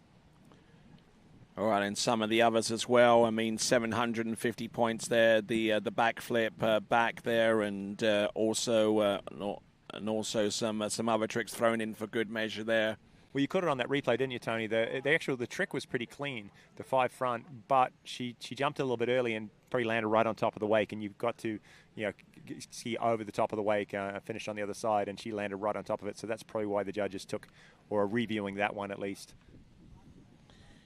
All right, and some of the others as well. I mean, 750 points there. The backflip back there, and also some other tricks thrown in for good measure there. Well, you caught it on that replay, didn't you, Tony? The trick was pretty clean, the five front, but she jumped a little bit early and probably landed right on top of the wake, and you've got to, ski over the top of the wake, finish on the other side, and she landed right on top of it. So that's probably why the judges took, or are reviewing that one at least.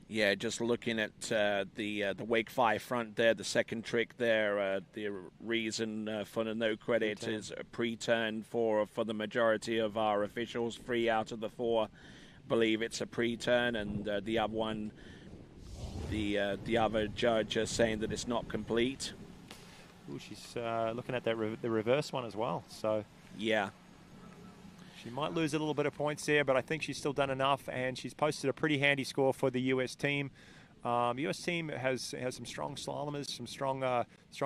Yeah, just looking at the wake five front there, the second trick there, the reason for the no credit pre-turn. Is a pre-turn for the majority of our officials. 3 out of the 4 believe it's a pre-turn, and the other one, the other judge is saying that it's not complete. Ooh, she's looking at that the reverse one as well. So yeah, she might lose a little bit of points there, but I think she's still done enough, and she's posted a pretty handy score for the US team. US team has some strong slalomers, some strong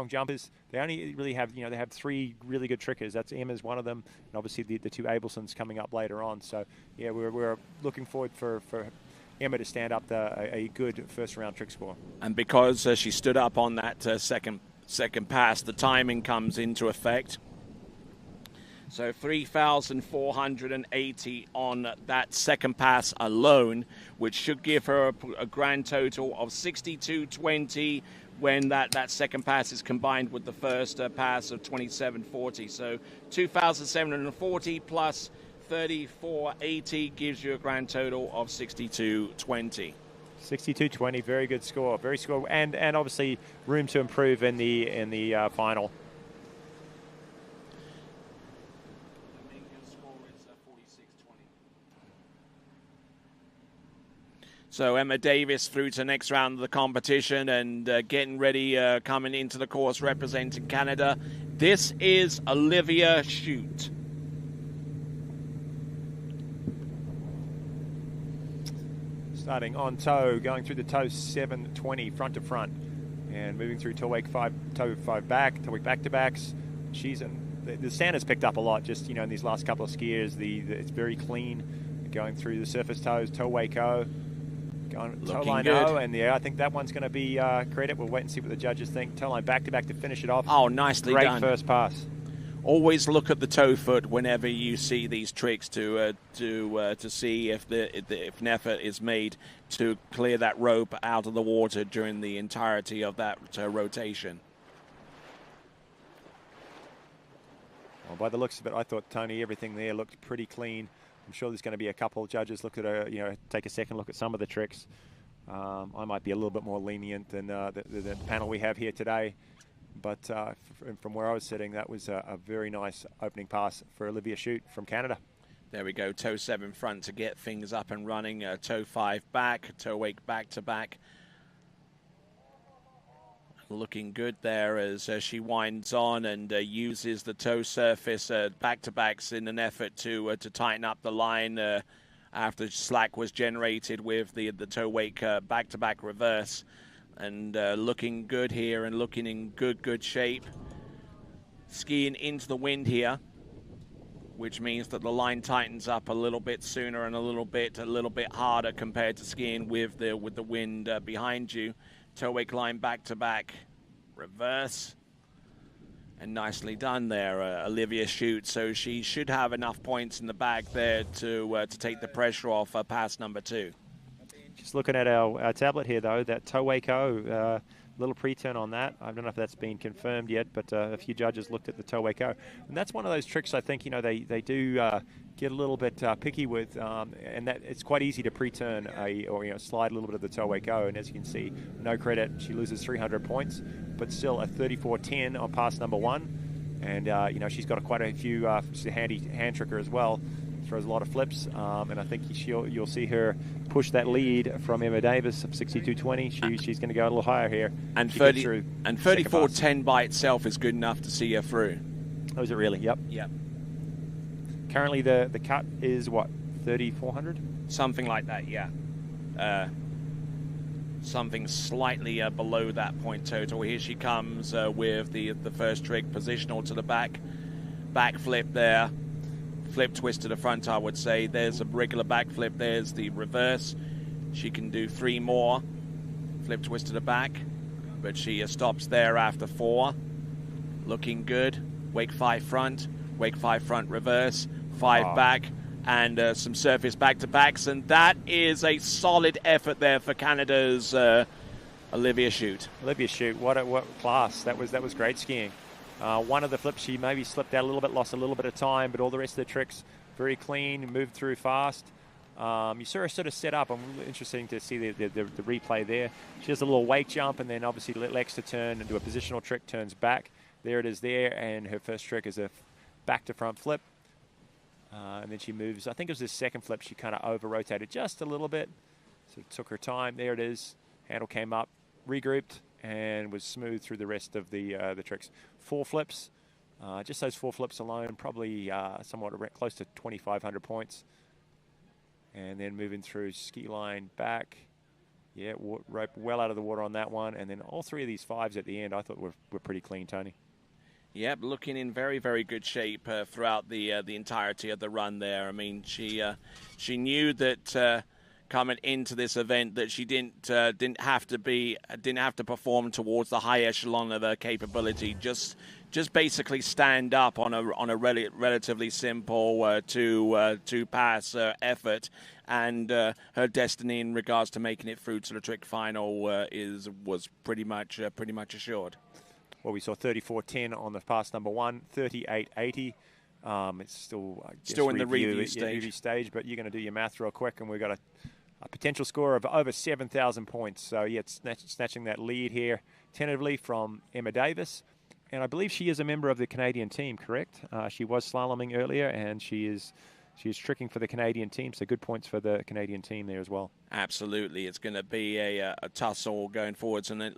jumpers. They only really have, they have 3 really good trickers. That's Emma's one of them, and obviously the 2 Abelsons coming up later on. So yeah, we're looking forward for Emma to stand up a good first round trick score. And because she stood up on that second pass, the timing comes into effect. So 3,480 on that second pass alone, which should give her a grand total of 62.20 when that second pass is combined with the first pass of 27.40. So 2,740 plus 3,480 gives you a grand total of 62.20. 62.20, very good score, and obviously room to improve in the final. So Emma Davis through to the next round of the competition, and getting ready, coming into the course representing Canada. This is Olivia Shute. Starting on toe, going through the toe 720 front to front, and moving through toe wake 5 back, toe wake back to backs. The standard's picked up a lot just in these last couple of skiers. It's very clean, going through the surface toes, toe wake O. Going toe line O, and I think that one's going to be credit. We'll wait and see what the judges think. Toe line back to back to finish it off. Oh, nicely done. Great first pass. Always look at the toe foot whenever you see these tricks to see if an effort is made to clear that rope out of the water during the entirety of that rotation. Well, by the looks of it, I thought, Tony, everything there looked pretty clean. I'm sure there's going to be a couple of judges look at take a second look at some of the tricks. I might be a little bit more lenient than the panel we have here today, but from where I was sitting, that was a very nice opening pass for Olivia Shute from Canada. There we go, toe 7 front to get things up and running. Toe 5 back, toe wake back to back. Looking good there as she winds on and uses the toe surface back-to-backs in an effort to tighten up the line after slack was generated with the toe wake back-to-back reverse. And looking good here and looking in good shape. Skiing into the wind here, which means that the line tightens up a little bit sooner and a little bit harder compared to skiing with the wind behind you. Toe wake line back to back, reverse, and nicely done there, Olivia Shute. So she should have enough points in the bag there to take the pressure off pass number 2. Just looking at our tablet here, though, that toe wake little pre-turn on that. I don't know if that's been confirmed yet, but a few judges looked at the toe wake and that's one of those tricks I think they do get a little bit picky with, and that it's quite easy to pre-turn or slide a little bit of the toe wake and as you can see, no credit. She loses 300 points, but still a 34.10 on pass number 1, and she's got quite a few. She's a handy hand tricker as well. Throws a lot of flips, and I think you'll see her push that lead from Emma Davis of 62.20. She's going to go a little higher here. And 34.10 by itself is good enough to see her through. Oh, is it really? Yep. Yep. Currently the cut is what, 3,400? Something like that, yeah. Something slightly below that point total. Here she comes with the first trick, positional to the back flip there. Flip twist to the front, I would say. There's a regular backflip. There's the reverse. She can do 3 more. Flip twist to the back, but she stops there after 4. Looking good. Wake 5 front, wake 5 front reverse, 5 back, and some surface back-to-backs. And that is a solid effort there for Canada's Olivia Shute. Olivia Shute, what class. That was great skiing. One of the flips, she maybe slipped out a little bit, lost a little bit of time, but all the rest of the tricks, very clean, moved through fast. You saw her sort of set up. I'm really interested to see the replay there. She does a little wake jump and then obviously elects to turn and do a positional trick, turns back. There it is there, and her first trick is a back to front flip. And then she moves, I think it was the second flip, she kind of over-rotated just a little bit. So it took her time. There it is. Handle came up, regrouped, and was smooth through the rest of the tricks. 4 flips, just those 4 flips alone, probably somewhat close to 2,500 points. And then moving through ski line back. Yeah, rope well out of the water on that one. And then all 3 of these 5s at the end, I thought were pretty clean, Tony. Yep, looking in very, very good shape throughout the entirety of the run there. I mean, she knew that coming into this event that she didn't have to perform towards the high echelon of her capability. Just basically stand up on a relatively simple two pass effort, and her destiny in regards to making it through to the trick final was pretty much assured. Well, we saw 34.10 on the pass number 1, 38.80. It's still in the review stage, but you're going to do your math real quick, and we've got a potential score of over 7,000 points. So, yeah, it's snatching that lead here tentatively from Emma Davis. And I believe she is a member of the Canadian team, correct? She was slaloming earlier, and she is tricking for the Canadian team. So good points for the Canadian team there as well. Absolutely. It's going to be a tussle going forwards. And it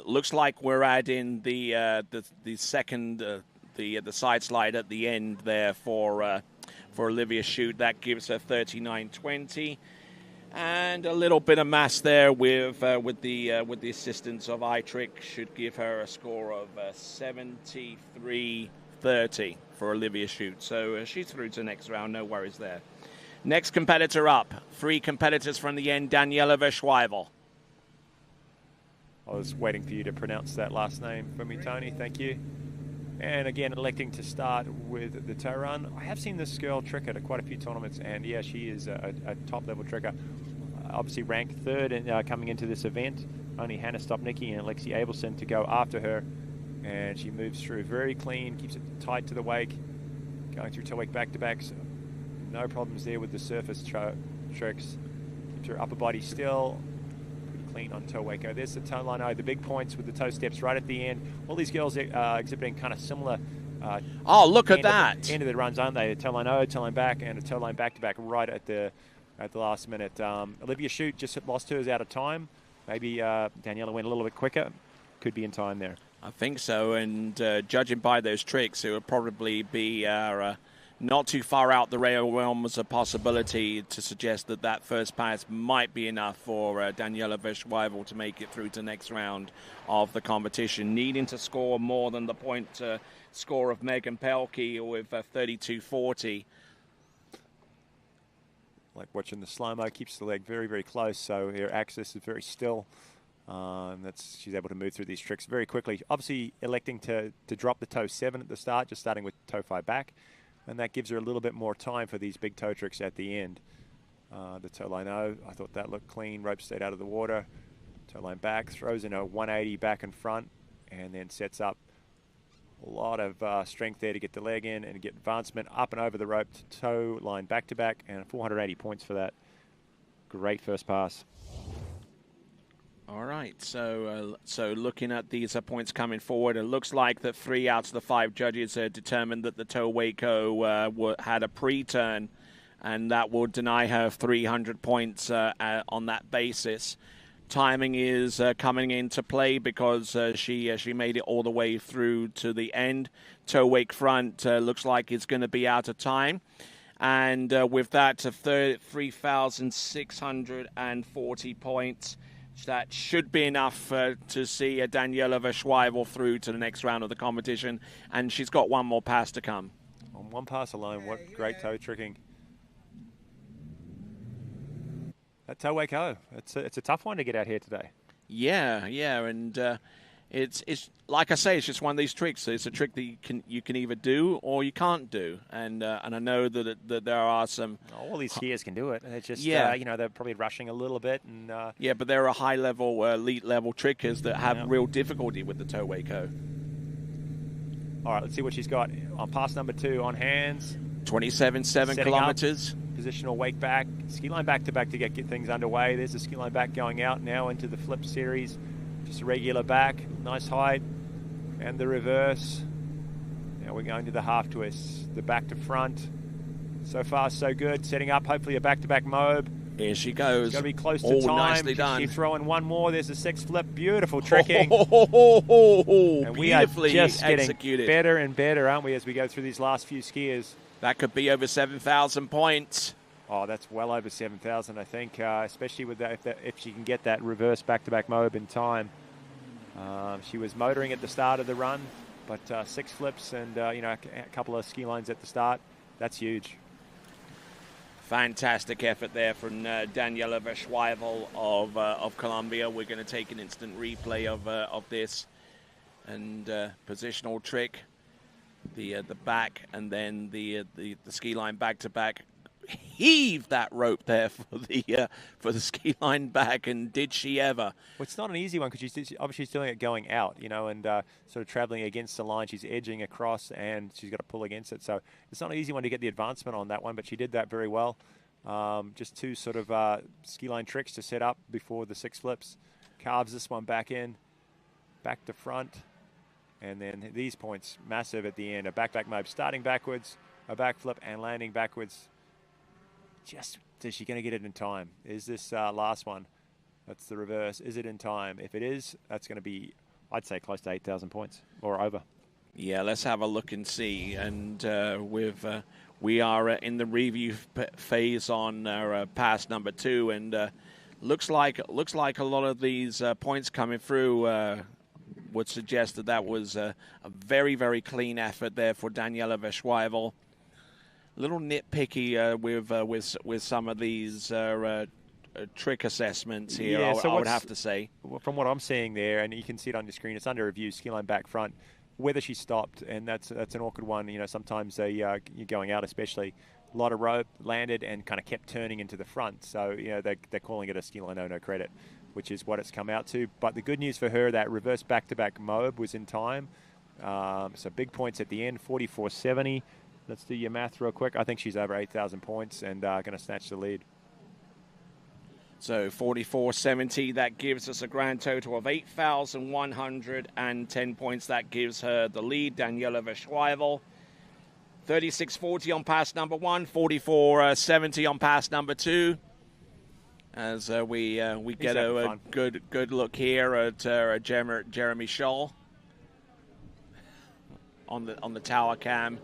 looks like we're adding the second, the side slide at the end there for Olivia Shute. That gives her 39.20. And a little bit of mass there with the assistance of iTrick should give her a score of 73.30 for Olivia Shute. So she's through to the next round, no worries there. Next competitor up, 3 competitors from the end, Daniela Verschweibel. I was waiting for you to pronounce that last name for me, Tony. Thank you. And again, electing to start with the toe run. I have seen this girl trick at quite a few tournaments, and yeah, she is a top-level tricker. Obviously ranked 3rd coming into this event. Only Hannah Stniki and Alexi Abelson to go after her. And she moves through very clean, keeps it tight to the wake, going through toe wake back-to-backs. No problems there with the surface tricks. Keeps her upper body still. Clean on toe wake. There's the toe line. The big points with the toe steps right at the end. All these girls are exhibiting kind of similar Oh, look at that. End of the runs, aren't they? A toe line O, toe line back, and a toe line back-to-back right at the last minute. Olivia Shute just lost hers out of time. Maybe Daniela went a little bit quicker. Could be in time there. I think so, and judging by those tricks, it would probably be not too far out the realm as a possibility to suggest that that first pass might be enough for Daniela Verschweifel to make it through to the next round of the competition, needing to score more than the point score of Megan Pelkey with 32.40. Like watching the slow-mo, keeps the leg very, very close, so her axis is very still. She's able to move through these tricks very quickly. Obviously electing to drop the toe 7 at the start, just starting with toe 5 back. And that gives her a little bit more time for these big toe tricks at the end. The toe line O, I thought that looked clean. Rope stayed out of the water. Toe line back, throws in a 180 back and front, and then sets up a lot of strength there to get the leg in and get advancement up and over the rope to toe line back to back, and 480 points for that. Great first pass. All right, so looking at these points coming forward, it looks like that 3 out of the 5 judges determined that the toe Waco had a pre-turn, and that will deny her 300 points on that basis. Timing is coming into play because she made it all the way through to the end. Toe wake front looks like it's going to be out of time. And with that, 3,640 points. That should be enough to see Daniela Verschweifel through to the next round of the competition. And she's got one more pass to come. On one pass alone, what great toe tricking. That toe wake O, it's a tough one to get out here today. Yeah, and it's like I say, it's just one of these tricks. It's a trick that you can either do or you can't do. And I know that there are some. All these skiers can do it. It's just yeah. They're probably rushing a little bit and. Yeah, but there are high level, elite level trickers that have real difficulty with the toe Waco. All right, let's see what she's got on pass number 2 on hands. 27.7 kilometers. Positional wake back, ski line back to back to get things underway. There's the ski line back going out now into the flip series. Just a regular back, nice height, and the reverse. Now we're going to the half twist, the back to front. So far, so good. Setting up, hopefully, a back-to-back mob. Here she goes. Got to be close to time. Nicely done. She throw in one more. There's a 6 flip. Beautiful tricking. And we are just executed. Getting better and better, aren't we, as we go through these last few skiers. That could be over 7,000 points. Oh, that's well over 7,000, I think, especially with that if she can get that reverse back-to-back mob in time. She was motoring at the start of the run, but 6 flips and a couple of ski lines at the start. That's huge. Fantastic effort there from Daniela Verschweifel of Colombia. We're going to take an instant replay of this and positional trick, the back and then the ski line back to back. Heave that rope there for the ski line back, and did she ever? Well, it's not an easy one because she's doing it going out, and sort of traveling against the line. She's edging across, and she's got to pull against it. So it's not an easy one to get the advancement on that one, but she did that very well. Just 2 sort of ski line tricks to set up before the 6 flips. Carves this one back in, back to front, and then these points massive at the end. A back mob starting backwards, a back flip, and landing backwards. Just, is she going to get it in time? Is this last one? That's the reverse. Is it in time? If it is, that's going to be, I'd say, close to 8,000 points or over. Yeah, let's have a look and see. And we are in the review phase on pass number 2, and looks like a lot of these points coming through would suggest that was a very, very clean effort there for Daniela Verschweifel. A little nitpicky with some of these trick assessments here, yeah, I would have to say. From what I'm seeing there, and you can see it on your screen, it's under review, ski line back front, whether she stopped, and that's an awkward one. Sometimes you're going out, especially a lot of rope, landed, and kind of kept turning into the front. So, they're calling it a ski line no credit, which is what it's come out to. But the good news for her, that reverse back-to-back mob was in time. So big points at the end, 44.70. Let's do your math real quick. I think she's over 8,000 points and going to snatch the lead. So 44.70, that gives us a grand total of 8,110 points. That gives her the lead, Daniela Verschweivel. 36.40 on pass number 1, 44.70 on pass number 2. As we get a good look here at Jeremy Scholl on the tower cam.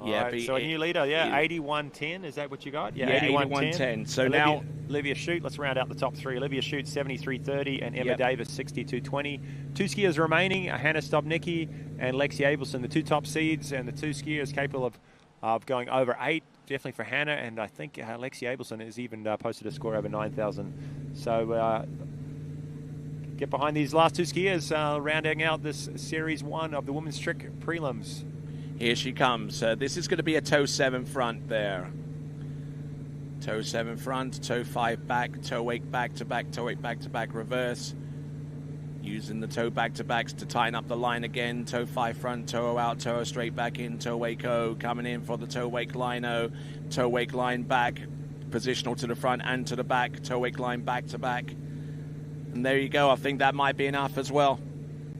So a new leader, 81.10. Is that what you got? Yeah, 81.10. So Olivia, now Olivia Shute. Let's round out the top 3. Olivia Shute 73.30 and Emma Davis 62.20. 2 skiers remaining: Hannah Stniki and Lexi Abelson, the 2 top seeds, and the 2 skiers capable of going over 8. Definitely for Hannah, and I think Lexi Abelson has even posted a score over 9,000. So get behind these last 2 skiers, rounding out this Series 1 of the Women's Trick Prelims. Here she comes. This is going to be a toe 7 front there. Toe 7 front, toe 5 back, toe 8 back to back, toe 8 back to back reverse. Using the toe back to backs to tighten up the line again. Toe 5 front, toe out, toe straight back in, toe wake O. Coming in for the toe wake line O. Toe wake line back. Positional to the front and to the back. Toe wake line back to back. And there you go. I think that might be enough as well.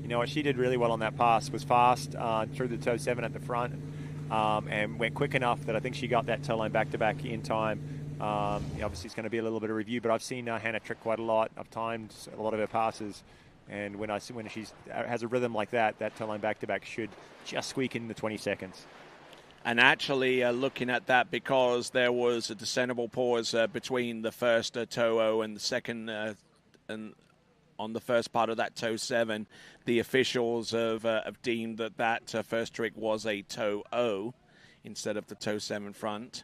You know what, she did really well on that pass. Was fast through the toe 7 at the front and went quick enough that I think she got that toe line back to back in time. Obviously, it's going to be a little bit of review, but I've seen Hannah trick quite a lot. I've timed a lot of her passes. And when she has a rhythm like that, that toe line back-to-back should just squeak in the 20 seconds. And actually, looking at that, because there was a discernible pause between the first toe O and the second, and on the first part of that toe 7, the officials have deemed that first trick was a toe O instead of the toe 7 front.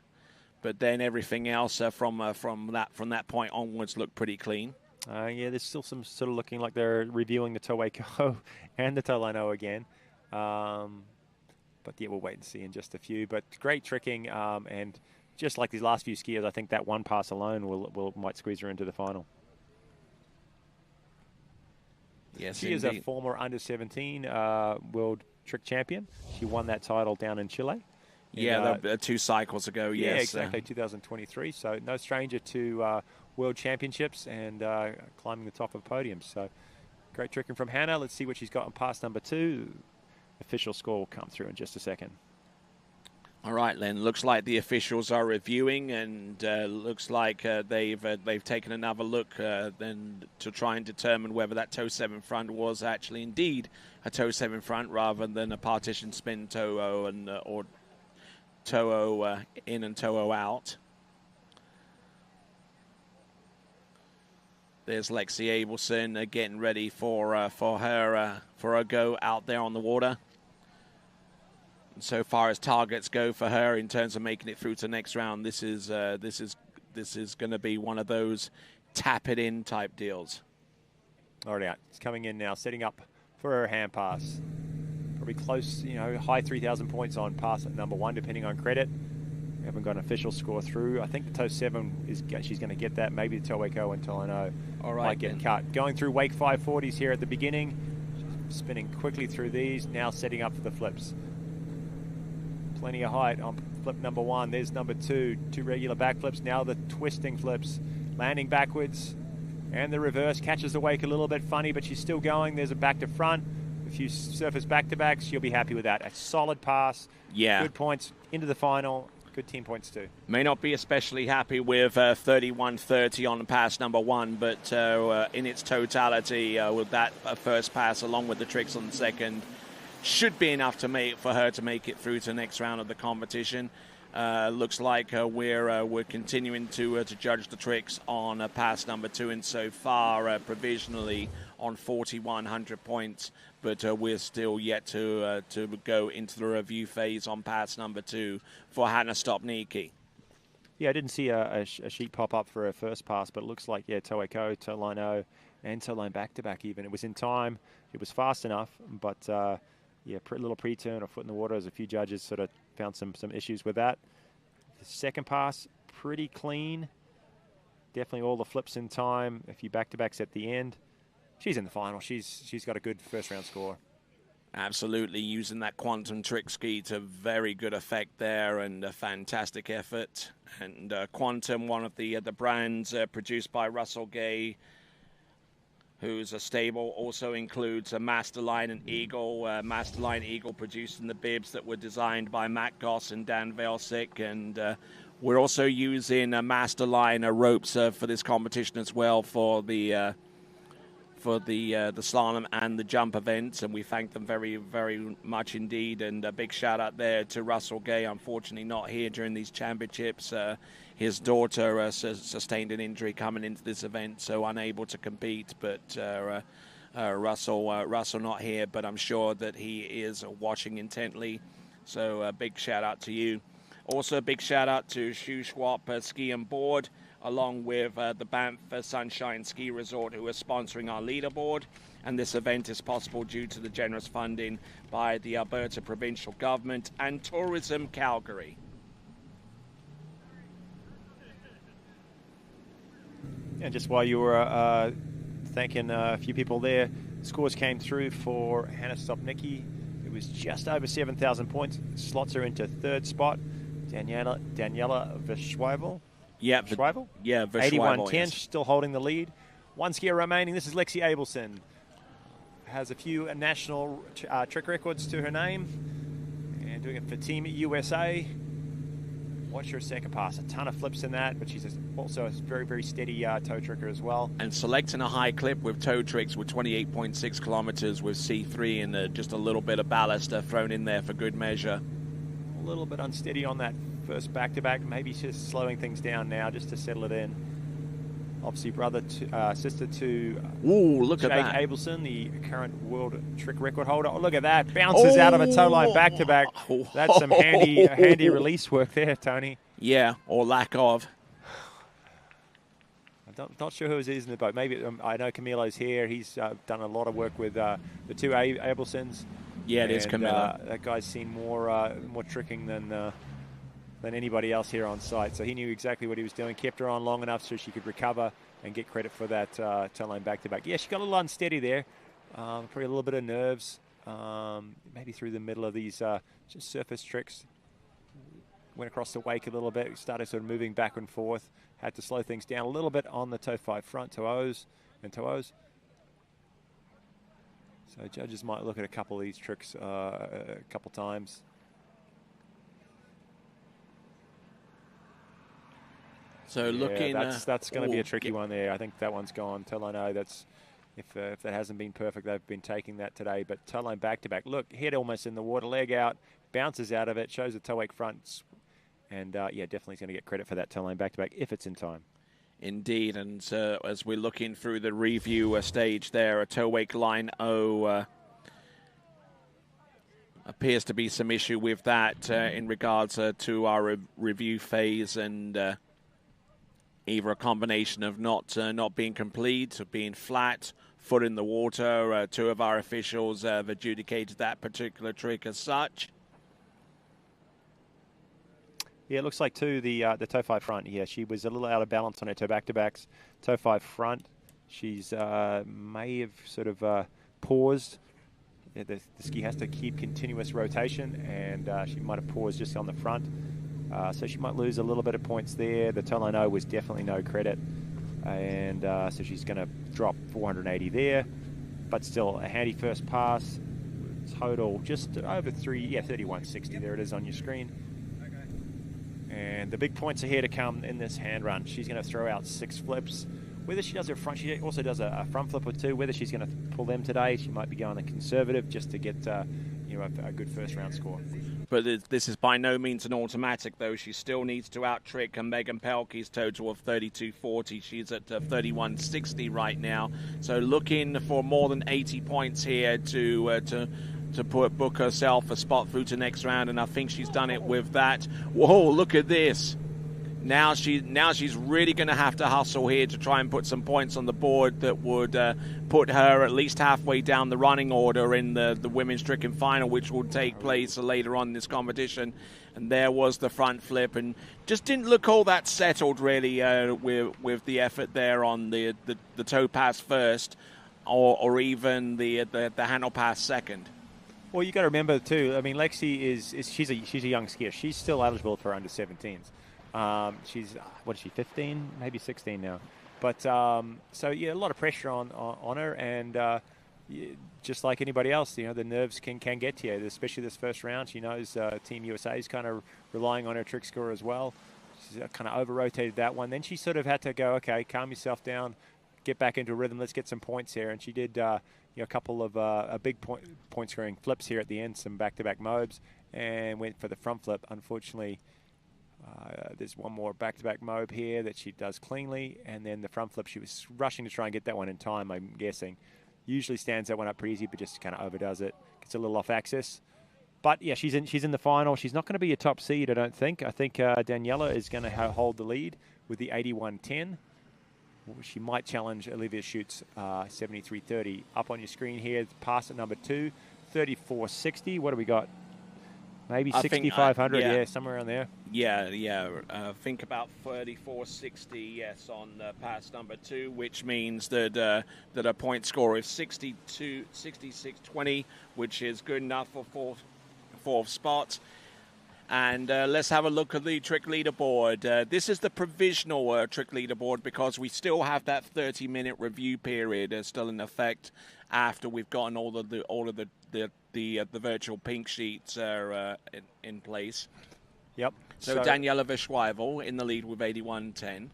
But then everything else from that point onwards looked pretty clean. There's still some sort of looking like they're reviewing the toe wake O and the toe line O again. But yeah, we'll wait and see in just a few. But great tricking, and just like these last few skiers, I think that one pass alone might squeeze her into the final. Yes, she is a former under-17 world trick champion. She won that title down in Chile. Yeah, 2 cycles ago, yes. Yeah, exactly, 2023. So no stranger to World Championships and climbing the top of podiums. So great tricking from Hannah. Let's see what she's got on pass number 2. Official score will come through in just a second. All right, Len. Looks like the officials are reviewing, and looks like they've taken another look then to try and determine whether that toe 7 front was actually indeed a toe 7 front rather than a partition spin toe O and or toe O in and toe O out. There's Lexi Abelson getting ready for a go out there on the water. And so far as targets go for her in terms of making it through to the next round, this is going to be one of those tap it in type deals. All right, it's coming in now, setting up for her hand pass. Probably close, high 3,000 points on pass at number 1, depending on credit. We haven't got an official score through. I think the toe 7 she's going to get that. Maybe the toe wake O until I know might get cut. Going through wake 540s here at the beginning. Spinning quickly through these. Now setting up for the flips. Plenty of height on flip number 1. There's number 2. 2 regular back flips. Now the twisting flips. Landing backwards. And the reverse catches the wake a little bit funny, but she's still going. There's a back to front. A few surface back-to-backs. She'll be happy with that. A solid pass. Yeah. Good points into the final. Good team points too. May not be especially happy with 31.30 on pass number 1, but in its totality, with that first pass along with the tricks on the second, should be enough for her to make it through to the next round of the competition. Looks like we're continuing to judge the tricks on pass number 2, and so far provisionally on 4,100 points, but we're still yet to go into the review phase on pass number 2 for Hannah Stniki. Yeah, I didn't see a sheet pop up for her first pass, but it looks like, toe wake O, toe line O, and toe line back-to-back even. It was in time. It was fast enough, but little pre-turn or foot in the water, as a few judges sort of found some issues with that. The second pass, pretty clean. Definitely all the flips in time. A few back-to-backs at the end. She's in the final. She's got a good first-round score. Absolutely, using that quantum trick ski to very good effect there, and a fantastic effort. And Quantum, one of the brands produced by Russell Gay, who's a stable, also includes a Masterline and Eagle. Masterline Eagle producing the bibs that were designed by Matt Goss and Dan Velsick, and we're also using a Masterline ropes for this competition as well for the slalom and the jump events, and we thank them very, very much indeed. And a big shout out there to Russell Gay, unfortunately not here during these championships. His daughter sustained an injury coming into this event, so unable to compete. But Russell not here, but I'm sure that he is watching intently. So a big shout out to you. Also a big shout out to Shuswap Ski and Board, along with the Banff Sunshine Ski Resort, who are sponsoring our leaderboard. And this event is possible due to the generous funding by the Alberta Provincial Government and Tourism Calgary. And just while you were thanking a few people there, scores came through for Hannah Stniki. It was just over 7,000 points. Slots her into third spot. Daniela Vishwival. Yeah, Vishwival? Yeah, Vishwival. 81-10, yes. still holding the lead. One skier remaining. This is Lexi Abelson. Has a few national trick records to her name. And doing it for Team USA. Watch her second pass. A ton of flips in that, but she's also a very, very steady toe tricker as well. And selecting a high clip with toe tricks with 28.6 kilometers with C3 and just a little bit of ballast thrown in there for good measure. A little bit unsteady on that first back-to-back. Maybe just slowing things down now just to settle it in. Obviously, sister to look Jake at that. Abelson, the current world trick record holder. Oh, look at that. Bounces out of a toe line back-to-back. That's some handy release work there, Tony. Yeah, or lack of. I'm not sure who it is in the boat. Maybe I know Camilo's here. He's done a lot of work with the two Abelsons. Yeah, it is Camilo. That guy's seen more tricking than anybody else here on site. So he knew exactly what he was doing. Kept her on long enough so she could recover and get credit for that toe line back-to-back. Yeah, she got a little unsteady there. Probably a little bit of nerves. Maybe through the middle of these just surface tricks. Went across the wake a little bit. Started sort of moving back and forth. Had to slow things down a little bit on the toe 5 front, toe O's and toe O's. So judges might look at a couple of these tricks a couple times. So looking, that's going to be a tricky one there. I think that one's gone. Toe line O. That's if that hasn't been perfect, they've been taking that today. But toe line back to back. Look, head almost in the water, leg out, bounces out of it, shows the toe wake front, and yeah, definitely going to get credit for that toe line back to back if it's in time. Indeed, and as we're looking through the review stage there, a toe wake line O. Appears to be some issue with that in regards to our review phase, and either a combination of not being complete, or being flat, foot in the water. Two of our officials have adjudicated that particular trick as such. Yeah, it looks like too the toe 5 front. Yeah, she was a little out of balance on her toe back-to-backs. Toe 5 front, she's may have sort of paused. Yeah, the ski has to keep continuous rotation, and she might have paused just on the front. So she might lose a little bit of points there. The toe line O was definitely no credit, and so she's going to drop 480 there. But still, a handy first pass. Total just over 3160. There it is on your screen. And the big points are here to come in this hand run. She's going to throw out 6 flips. Whether she does her front, she also does a front flip or 2. Whether she's going to pull them today, she might be going the conservative just to get a good first round score. But this is by no means an automatic, though. She still needs to out-trick Megan Pelkey's total of 3240. She's at 3160 right now. So looking for more than 80 points here to book herself a spot through to next round, and I think she's done it with that. Whoa, look at this. Now she's really going to have to hustle here to try and put some points on the board that would put her at least halfway down the running order in the women's tricking final, which will take place later on in this competition. And there was the front flip, and just didn't look all that settled really with the effort there on the toe pass first, or even the handle pass second. Well, you got to remember too. I mean, Lexi she's a young skier. She's still eligible for under 17s. She's 15, maybe 16 now. But so yeah, a lot of pressure on her, and just like anybody else, the nerves can get to you, especially this first round. She knows Team USA is kind of relying on her trick score as well. She's kind of over-rotated that one. Then she sort of had to go, okay, calm yourself down, get back into rhythm, let's get some points here. And she did a couple of big point scoring flips here at the end, some back-to-back mobs, and went for the front flip. Unfortunately, there's one more back-to-back mob here that she does cleanly, and then the front flip, she was rushing to try and get that one in time, I'm guessing. Usually stands that one up pretty easy, but just kind of overdoes it. Gets a little off axis. But yeah, she's in the final. She's not going to be a top seed, I don't think. I think Daniela is going to hold the lead with the 81.10. She might challenge Olivia Schutz's 73.30. Up on your screen here, pass at number 2, 34.60. What do we got? Maybe 6,500, yeah, somewhere around there. Yeah. Think about 34.60, yes, on pass number 2, which means that a point score is 66.20, which is good enough for fourth spot. And let's have a look at the trick leaderboard. This is the provisional trick leaderboard because we still have that 30-minute review period still in effect after we've gotten all of the virtual pink sheets are in place. Yep. So Daniela Verschweivel in the lead with 81.10.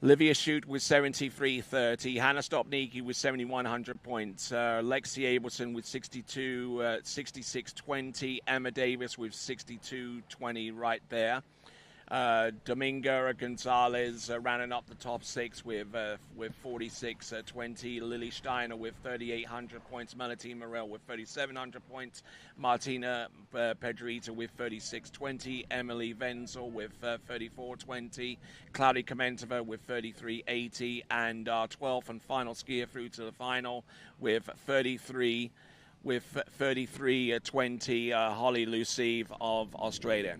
Olivia Schutt with 73.30. Hannah Stopniki with 7,100 points. Lexi Abelson with 66.20. Emma Davis with 62.20 right there. Domingo Gonzalez rounding up the top 6 with 46.20. Lily Steiner with 3,800 points. Melatine Moral with 3,700 points. Martina Pedrita with 36.20. Emily Wenzel with 34.20. Claudia Kmentto with 33.80. And our 12th and final skier through to the final with 33.20. Holly Lucive of Australia.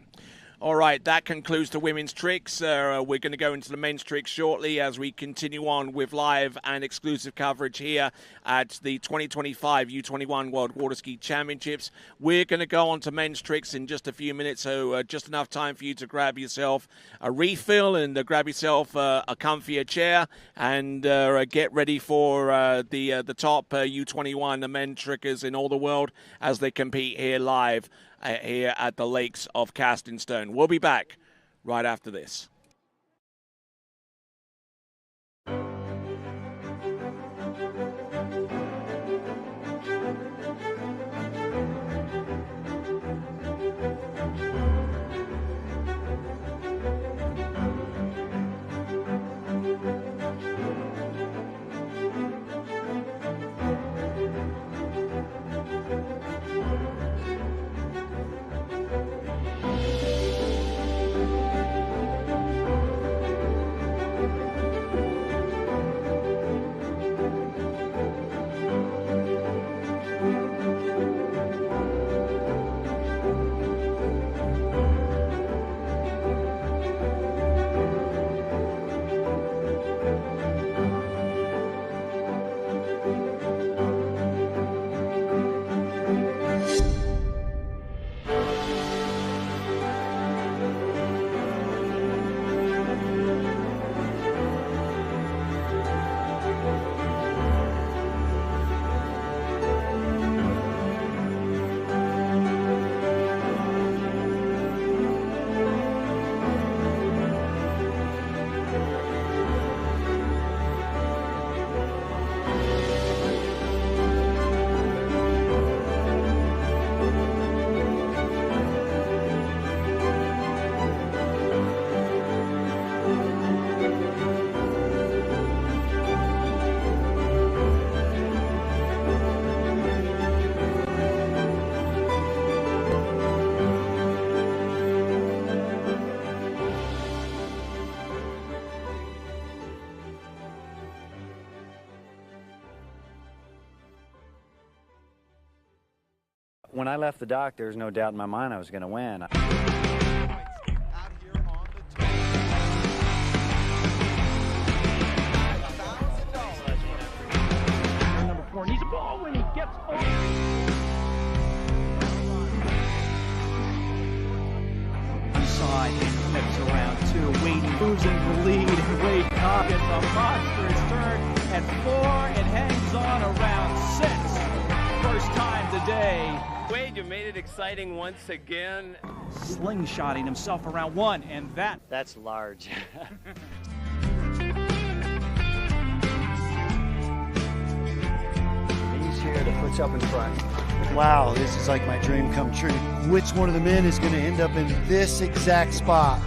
All right, that concludes the women's tricks. We're going to go into the men's tricks shortly as we continue on with live and exclusive coverage here at the 2025 U21 World Waterski Championships. We're going to go on to men's tricks in just a few minutes, so just enough time for you to grab yourself a refill and grab yourself a comfier chair and get ready for the top U21 men trickers in all the world as they compete here live here at the Lakes of Casting Stone. We'll be back right after this. When I left the dock, there was no doubt in my mind I was going to win. Number 4 needs a ball when he gets over. moves into the lead, and Wade Cobb gets a monstrous turn, and 4, and hangs on around 6. First time today. Wade, you made it exciting once again. Slingshotting himself around 1, and that's large. He's here to put you up in front. Wow, this is like my dream come true. Which one of the men is going to end up in this exact spot?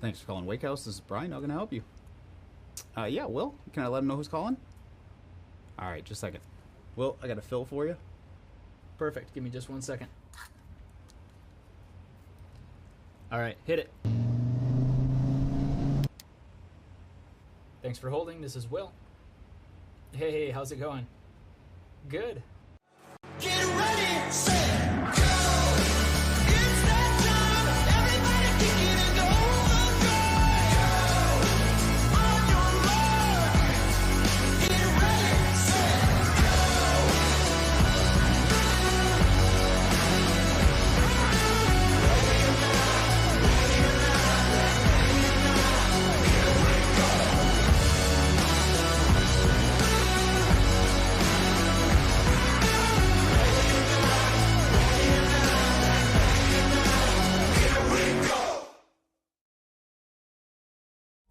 Thanks for calling Wake House. This is Brian. How can I help you? Yeah, Will. Can I let him know who's calling? All right, just a second. Will, I got a fill for you. Perfect. Give me just 1 second. All right, hit it. Thanks for holding. This is Will. Hey, how's it going? Good. Get ready, set, go. It's that time. Everybody kick it and go. Go. On your mark. Get ready, set,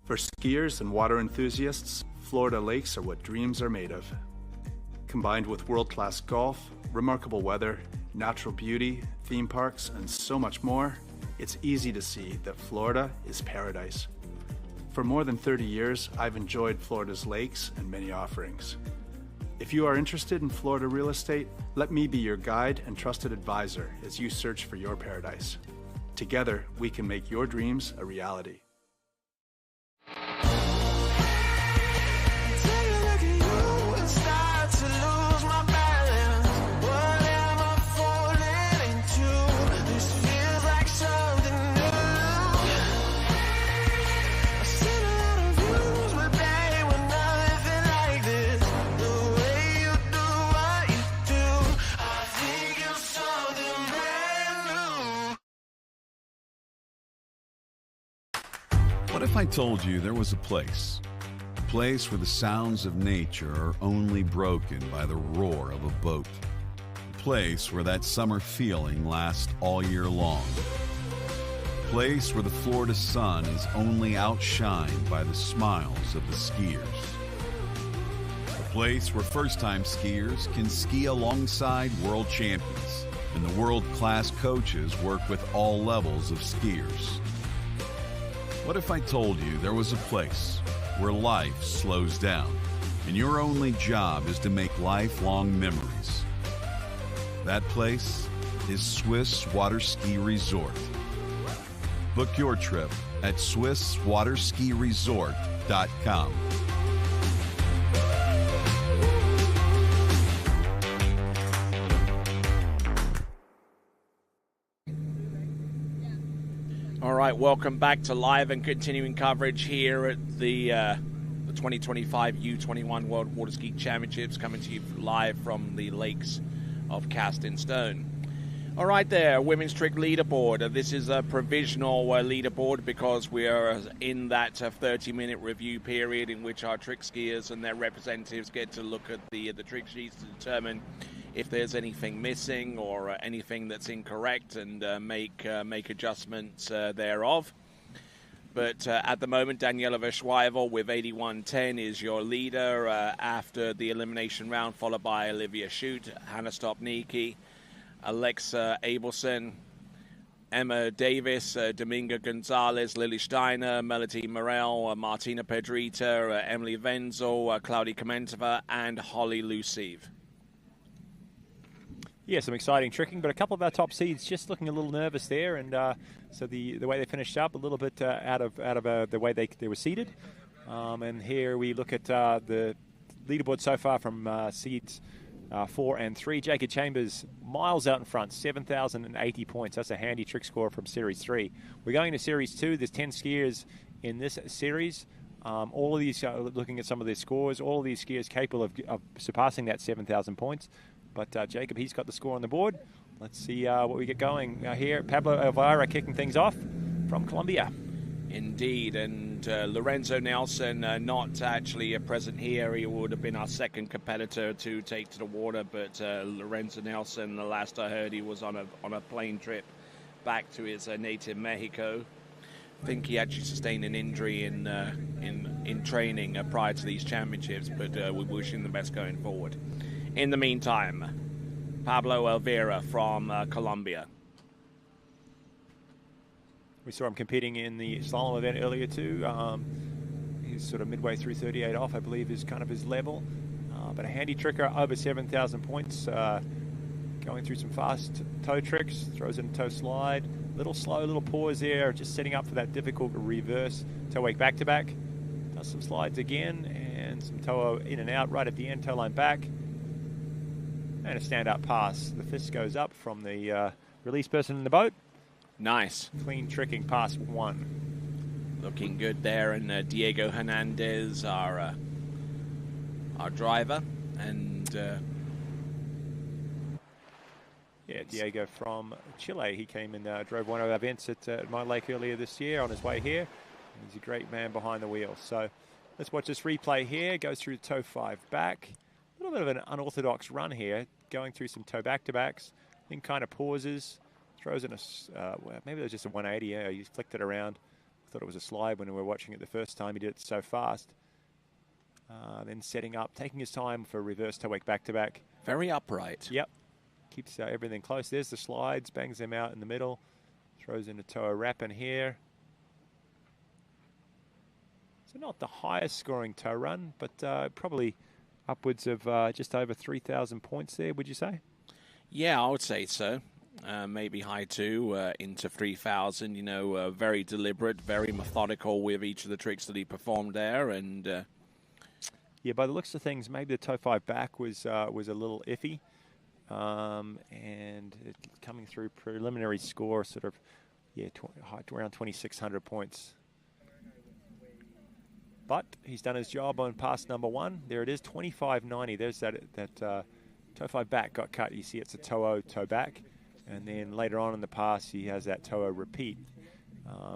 For skiers and water enthusiasts, Florida lakes are what dreams are made of. Combined with world-class golf, remarkable weather, natural beauty, theme parks, and so much more, it's easy to see that Florida is paradise. For more than 30 years, I've enjoyed Florida's lakes and many offerings. If you are interested in Florida real estate, let me be your guide and trusted advisor as you search for your paradise. Together, we can make your dreams a reality. What if I told you there was a place where the sounds of nature are only broken by the roar of a boat, a place where that summer feeling lasts all year long, a place where the Florida sun is only outshined by the smiles of the skiers, a place where first-time skiers can ski alongside world champions and the world-class coaches work with all levels of skiers. What if I told you there was a place where life slows down and your only job is to make lifelong memories? That place is Swiss Waterski Resort. Book your trip at SwissWaterskiResort.com. All right, welcome back to live and continuing coverage here at the 2025 U21 World Waterski Championships, coming to you live from the lakes of Cast in Stone. All right there, women's trick leaderboard. This is a provisional leaderboard because we are in that 30-minute review period in which our trick skiers and their representatives get to look at the trick sheets to determine if there's anything missing or anything that's incorrect and make adjustments thereof. But at the moment, Daniela Verschweivel with 81.10 is your leader after the elimination round, followed by Olivia Shute, Hannah Stniki, Alexa Abelson, Emma Davis, Dominga Gonzalez, Lily Steiner, Melatine Moral, Martina Pedrita, Emily Wenzel, Claudia Kmentto, and Holly Lucive. Yeah, some exciting tricking, but a couple of our top seeds just looking a little nervous there, and so the way they finished up a little bit out of the way they were seeded. And here we look at the leaderboard so far from seeds 4 and 3. Jacob Chambers miles out in front, 7,080 points. That's a handy trick score from Series 3. We're going to Series 2. There's 10 skiers in this series. All of these, looking at some of their scores, all of these skiers capable of surpassing that 7,000 points. But Jacob, he's got the score on the board. Let's see what we get going here. Pablo Elvira kicking things off from Colombia. Indeed, and Lorenzo Nelson not actually present here. He would have been our second competitor to take to the water, but Lorenzo Nelson, the last I heard, he was on a plane trip back to his native Mexico. I think he actually sustained an injury in training prior to these championships, but we wish him the best going forward. In the meantime, Pablo Elvira from Colombia. We saw him competing in the slalom event earlier too. He's sort of midway through 38 off, I believe, is kind of his level. But a handy tricker, over 7,000 points. Going through some fast toe tricks, throws in a toe slide. Little slow, little pause there, just setting up for that difficult reverse toe wake back-to-back. Does some slides again, and some toe in and out right at the end, toe line back. And a stand-up pass. The fist goes up from the release person in the boat. Nice. Clean tricking pass 1. Looking good there, and Diego Hernandez, our driver, and yeah, Diego from Chile. He came and drove one of our events at my lake earlier this year on his way here. He's a great man behind the wheel. So let's watch this replay here. Goes through toe 5 back. A little bit of an unorthodox run here, going through some toe back-to-backs, then kind of pauses, throws in a, well, maybe it was just a 180. Yeah, he flicked it around. I thought it was a slide when we were watching it the first time. He did it so fast. Then setting up, taking his time for reverse toe wake back-to-back. Very upright. Yep. Keeps everything close. There's the slides, bangs them out in the middle, throws in a toe wrap in here. So not the highest scoring toe run, but probably upwards of just over 3,000 points there, would you say? Yeah, I would say so. Maybe high 2 into 3,000. You know, very deliberate, very methodical with each of the tricks that he performed there. And yeah, by the looks of things, maybe the toe 5 back was a little iffy. And coming through preliminary score, sort of, yeah, around 2,600 points. But he's done his job on pass number 1. There it is, 25.90. There's that toe 5 back got cut. You see it's a toe back. And then later on in the pass, he has that toe repeat.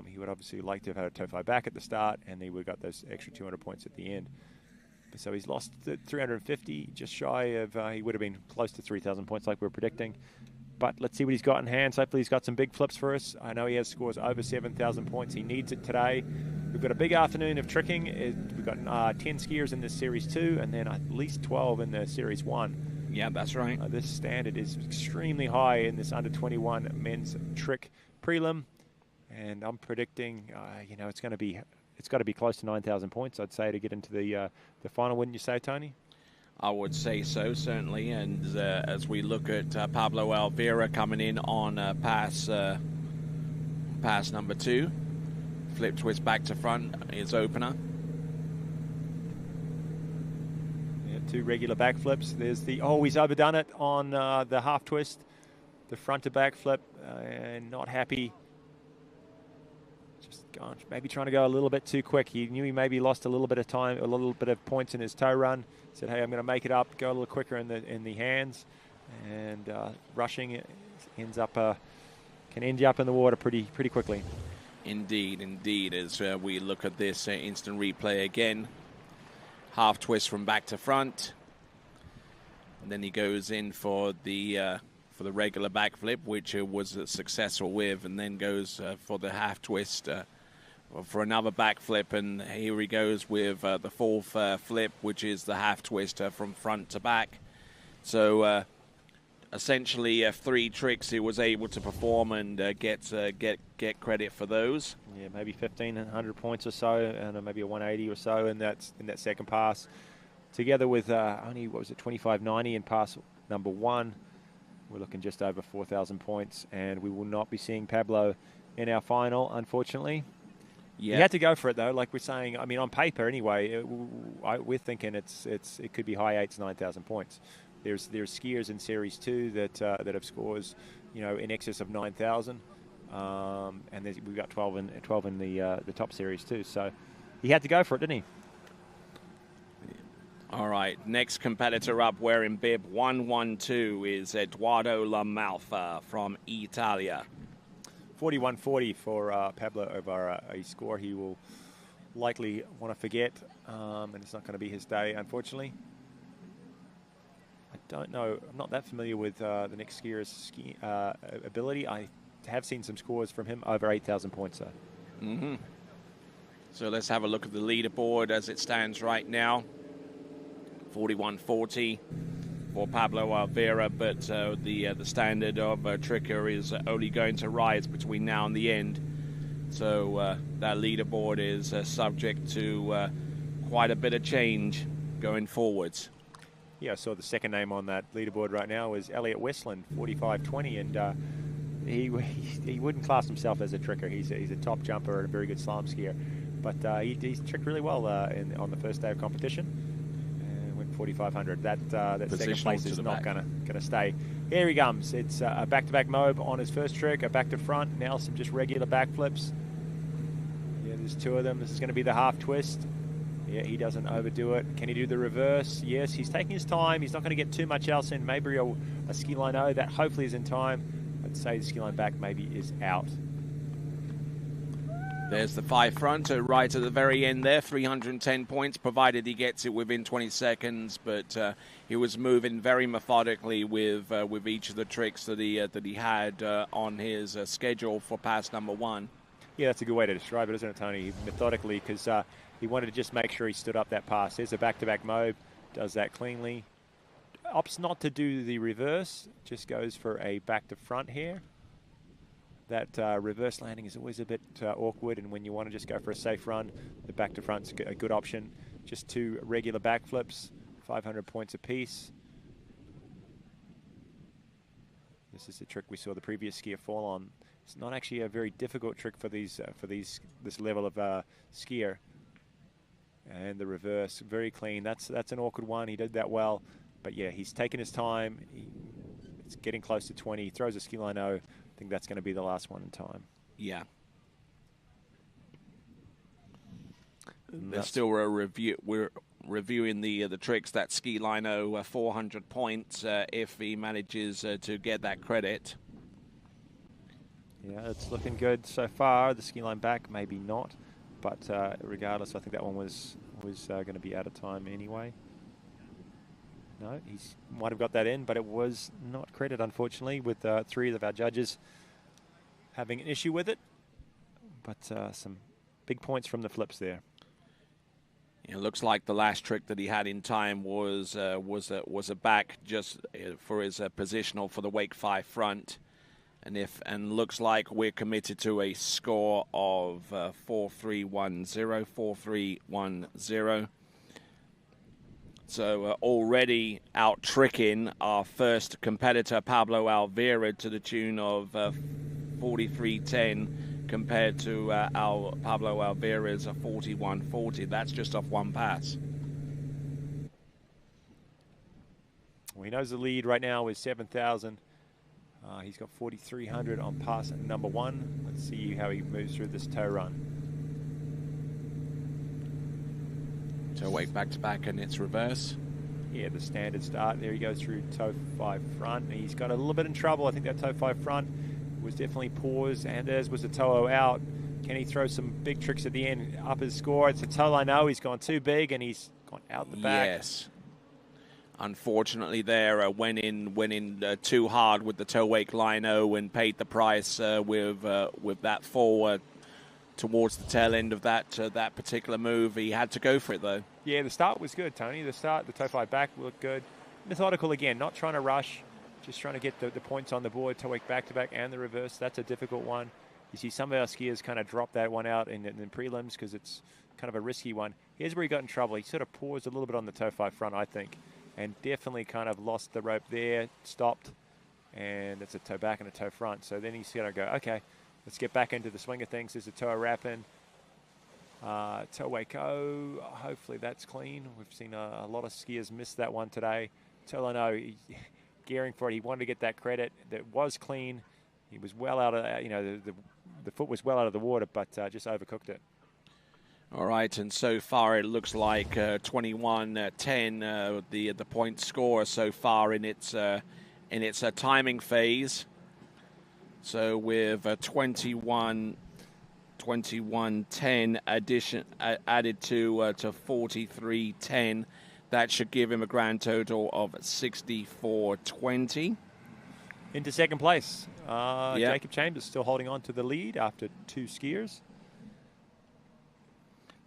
He would obviously like to have had a toe 5 back at the start, and he would have got those extra 200 points at the end. So he's lost 350, just shy of, he would have been close to 3,000 points like we were predicting. But let's see what he's got in hands. Hopefully he's got some big flips for us. I know he has scores over 7,000 points. He needs it today. We've got a big afternoon of tricking. We've got 10 skiers in this Series 2 and then at least 12 in the Series 1. Yeah, that's right. This standard is extremely high in this under 21 men's trick prelim. And I'm predicting, you know, it's got to be close to 9,000 points, I'd say, to get into the final, wouldn't you say, Tony? I would say so, certainly. And as we look at Pablo Alvira coming in on pass number 2, flip twist back to front, his opener. Yeah, 2 regular back flips. There's the, he's overdone it on the half twist, the front to back flip, and not happy. Maybe trying to go a little bit too quick. He knew he maybe lost a little bit of time, a little bit of points in his toe run. Said, hey, I'm going to make it up, go a little quicker in the hands. And rushing ends up, can end you up in the water pretty quickly. Indeed. As we look at this instant replay again. Half twist from back to front. And then he goes in for the regular backflip, which was successful with, and then goes for the half twist for another backflip, and here he goes with the fourth flip, which is the half twist from front to back. So essentially 3 tricks he was able to perform and get credit for those. Yeah, maybe 1,500 points or so, and maybe a 180 or so in that second pass, together with only 25.90 in pass number 1. We're looking just over 4,000 points, and we will not be seeing Pablo in our final, unfortunately. Yeah. You had to go for it, though. Like we're saying, I mean, on paper anyway, we're thinking it could be high 8,000 to 9,000 points. There's skiers in Series 2 that have scores, you know, in excess of 9,000, and we've got 12 in the top Series 2. So he had to go for it, didn't he? All right, next competitor up wearing bib 112 is Eduardo Lamalfa from Italia. 41.40 for Pablo over a score he will likely want to forget, and it's not going to be his day, unfortunately. I don't know. I'm not that familiar with the next skier's ability. I have seen some scores from him over 8,000 points, though. Mm-hmm. So let's have a look at the leaderboard as it stands right now. 41.40 for Pablo Alvira, but the standard of Tricker is only going to rise between now and the end. So that leaderboard is subject to quite a bit of change going forwards. Yeah, I saw the second name on that leaderboard right now is Elliot Westland, 45.20, and he wouldn't class himself as a tricker. He's a top jumper and a very good slalom skier. But he's tricked really well on the first day of competition. And went 4,500. That second place is not going to stay. Here he comes. It's a back-to-back mob on his first trick, a back to front. Now some just regular backflips. Yeah, there's two of them. This is going to be the half twist. Yeah, he doesn't overdo it. Can he do the reverse? Yes, he's taking his time. He's not going to get too much else in. Maybe a ski line O. That hopefully is in time. I'd say the ski line back maybe is out. There's the 5 front, right at the very end there, 310 points, provided he gets it within 20 seconds. But he was moving very methodically with each of the tricks that he had on his schedule for pass number 1. Yeah, that's a good way to describe it, isn't it, Tony? Methodically, because he wanted to just make sure he stood up that pass. There's a back-to-back mob, does that cleanly. Opts not to do the reverse, just goes for a back to front here. That reverse landing is always a bit awkward, and when you want to just go for a safe run, the back to front's a good option. Just 2 regular backflips, 500 points apiece. This is the trick we saw the previous skier fall on. It's not actually a very difficult trick for this level of skier. And the reverse, very clean. That's an awkward one. He did that well, but yeah, he's taken his time. It's getting close to 20. He throws a ski line O. I think that's going to be the last one in time. Yeah. There's still a review. We're reviewing the tricks. That ski line O, 400 points if he manages to get that credit. Yeah, it's looking good so far. The ski line back, maybe not. But regardless, I think that one was going to be out of time anyway. No, he might have got that in, but it was not credit, unfortunately, with 3 of our judges having an issue with it. But some big points from the flips there. It looks like the last trick that he had in time was a back just for his positional for the wake 5 front. And looks like we're committed to a score of 4-3-1-0, 4-3-1-0. So already out-tricking our first competitor, Pablo Alvira, to the tune of 43-10 compared to our Pablo Alvira's 41-40. That's just off 1 pass. Well, he knows the lead right now is 7,000. He's got 4,300 on pass number 1. Let's see how he moves through this toe run. Toe wake back to back and it's reverse. Yeah, the standard start. There he goes through toe 5 front. He's got a little bit in trouble. I think that toe 5 front was definitely paused, and as was the toe out. Can he throw some big tricks at the end, up his score? It's a toe line O. He's gone too big and he's gone out the back. Yes. Unfortunately, there went in too hard with the toe wake line O and paid the price with that forward towards the tail end of that particular move. He had to go for it though. Yeah, the start was good, Tony. The toe 5 back looked good. Methodical again, not trying to rush, just trying to get the points on the board. Toe wake back to back and the reverse. That's a difficult one. You see some of our skiers kind of drop that one out in the prelims because it's kind of a risky one. Here's where he got in trouble. He sort of paused a little bit on the toe 5 front, I think, and definitely kind of lost the rope there, stopped, and it's a toe back and a toe front. So then he's going to go, okay, let's get back into the swing of things. There's a toe wrap in. Toe wake O, hopefully that's clean. We've seen a lot of skiers miss that one today. Toe line O, gearing for it. He wanted to get that credit. That was clean. He was well out of, the foot was well out of the water, but just overcooked it. All right, and so far it looks like 21-10, the point score so far in its timing phase. So with 21-10 addition added to 43-10, that should give him a grand total of 64-20. Into second place. Jacob Chambers still holding on to the lead after 2 skiers.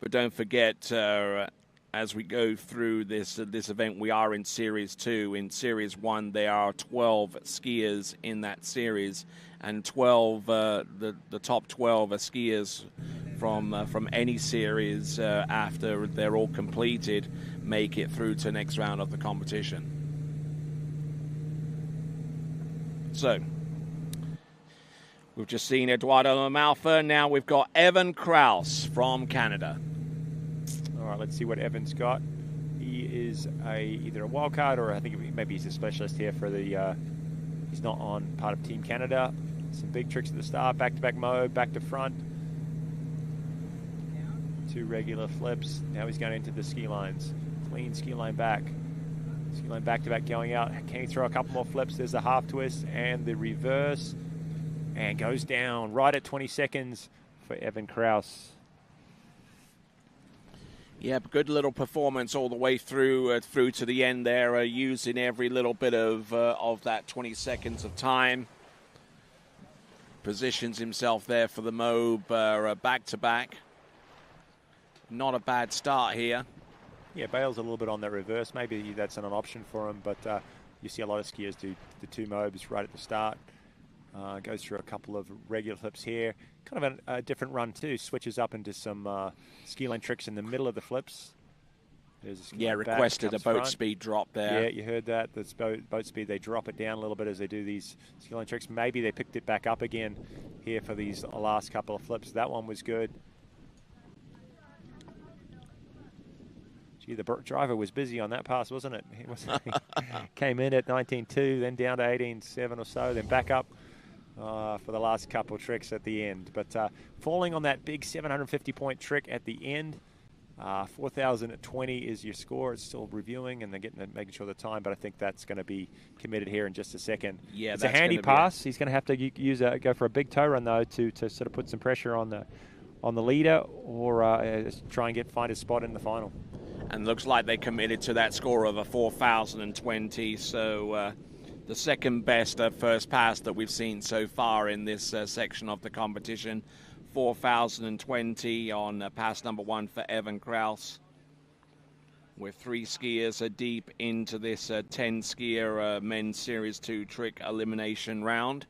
But don't forget, as we go through this event, we are in Series 2. In Series 1, there are 12 skiers in that series, and 12 the top 12 are skiers from any series after they're all completed make it through to the next round of the competition. So We've just seen Eduardo Amalfa. Now we've got Evan Kraus from Canada. All right, let's see what Evan's got. He is either a wild card or I think maybe he's a specialist here for the. He's not on part of Team Canada. Some big tricks at the start. Back-to-back mode, back to front. 2 regular flips. Now he's going into the ski lines. Clean ski line back. Ski line back-to-back going out. Can he throw a couple more flips? There's the half twist and the reverse. And goes down right at 20 seconds for Evan Kraus. Yeah, good little performance all the way through to the end there, using every little bit of that 20 seconds of time. Positions himself there for the mob back-to-back. Not a bad start here. Yeah, bails a little bit on that reverse. Maybe that's not an option for him, but you see a lot of skiers do the 2 mobs right at the start. Goes through a couple of regular flips here. Kind of a different run too. Switches up into some ski line tricks in the middle of the flips. Requested a boat speed drop there. Yeah, you heard that. That's boat speed. They drop it down a little bit as they do these ski line tricks. Maybe they picked it back up again here for these last couple of flips. That one was good. Gee, the driver was busy on that pass, wasn't it? He came in at 19.2, then down to 18.7 or so, then back up for the last couple tricks at the end. But falling on that big 750-point trick at the end, 4,020 is your score. It's still reviewing and they're making sure the time, but I think that's going to be committed here in just a second. Yeah, it's a handy pass. He's going to have to go for a big toe run though to sort of put some pressure on the leader or try and find his spot in the final. And looks like they committed to that score of a 4,020. So the second best first pass that we've seen so far in this section of the competition. 4,020 on pass number 1 for Evan Kraus. With 3 skiers deep into this 10-skier men's Series 2 trick elimination round.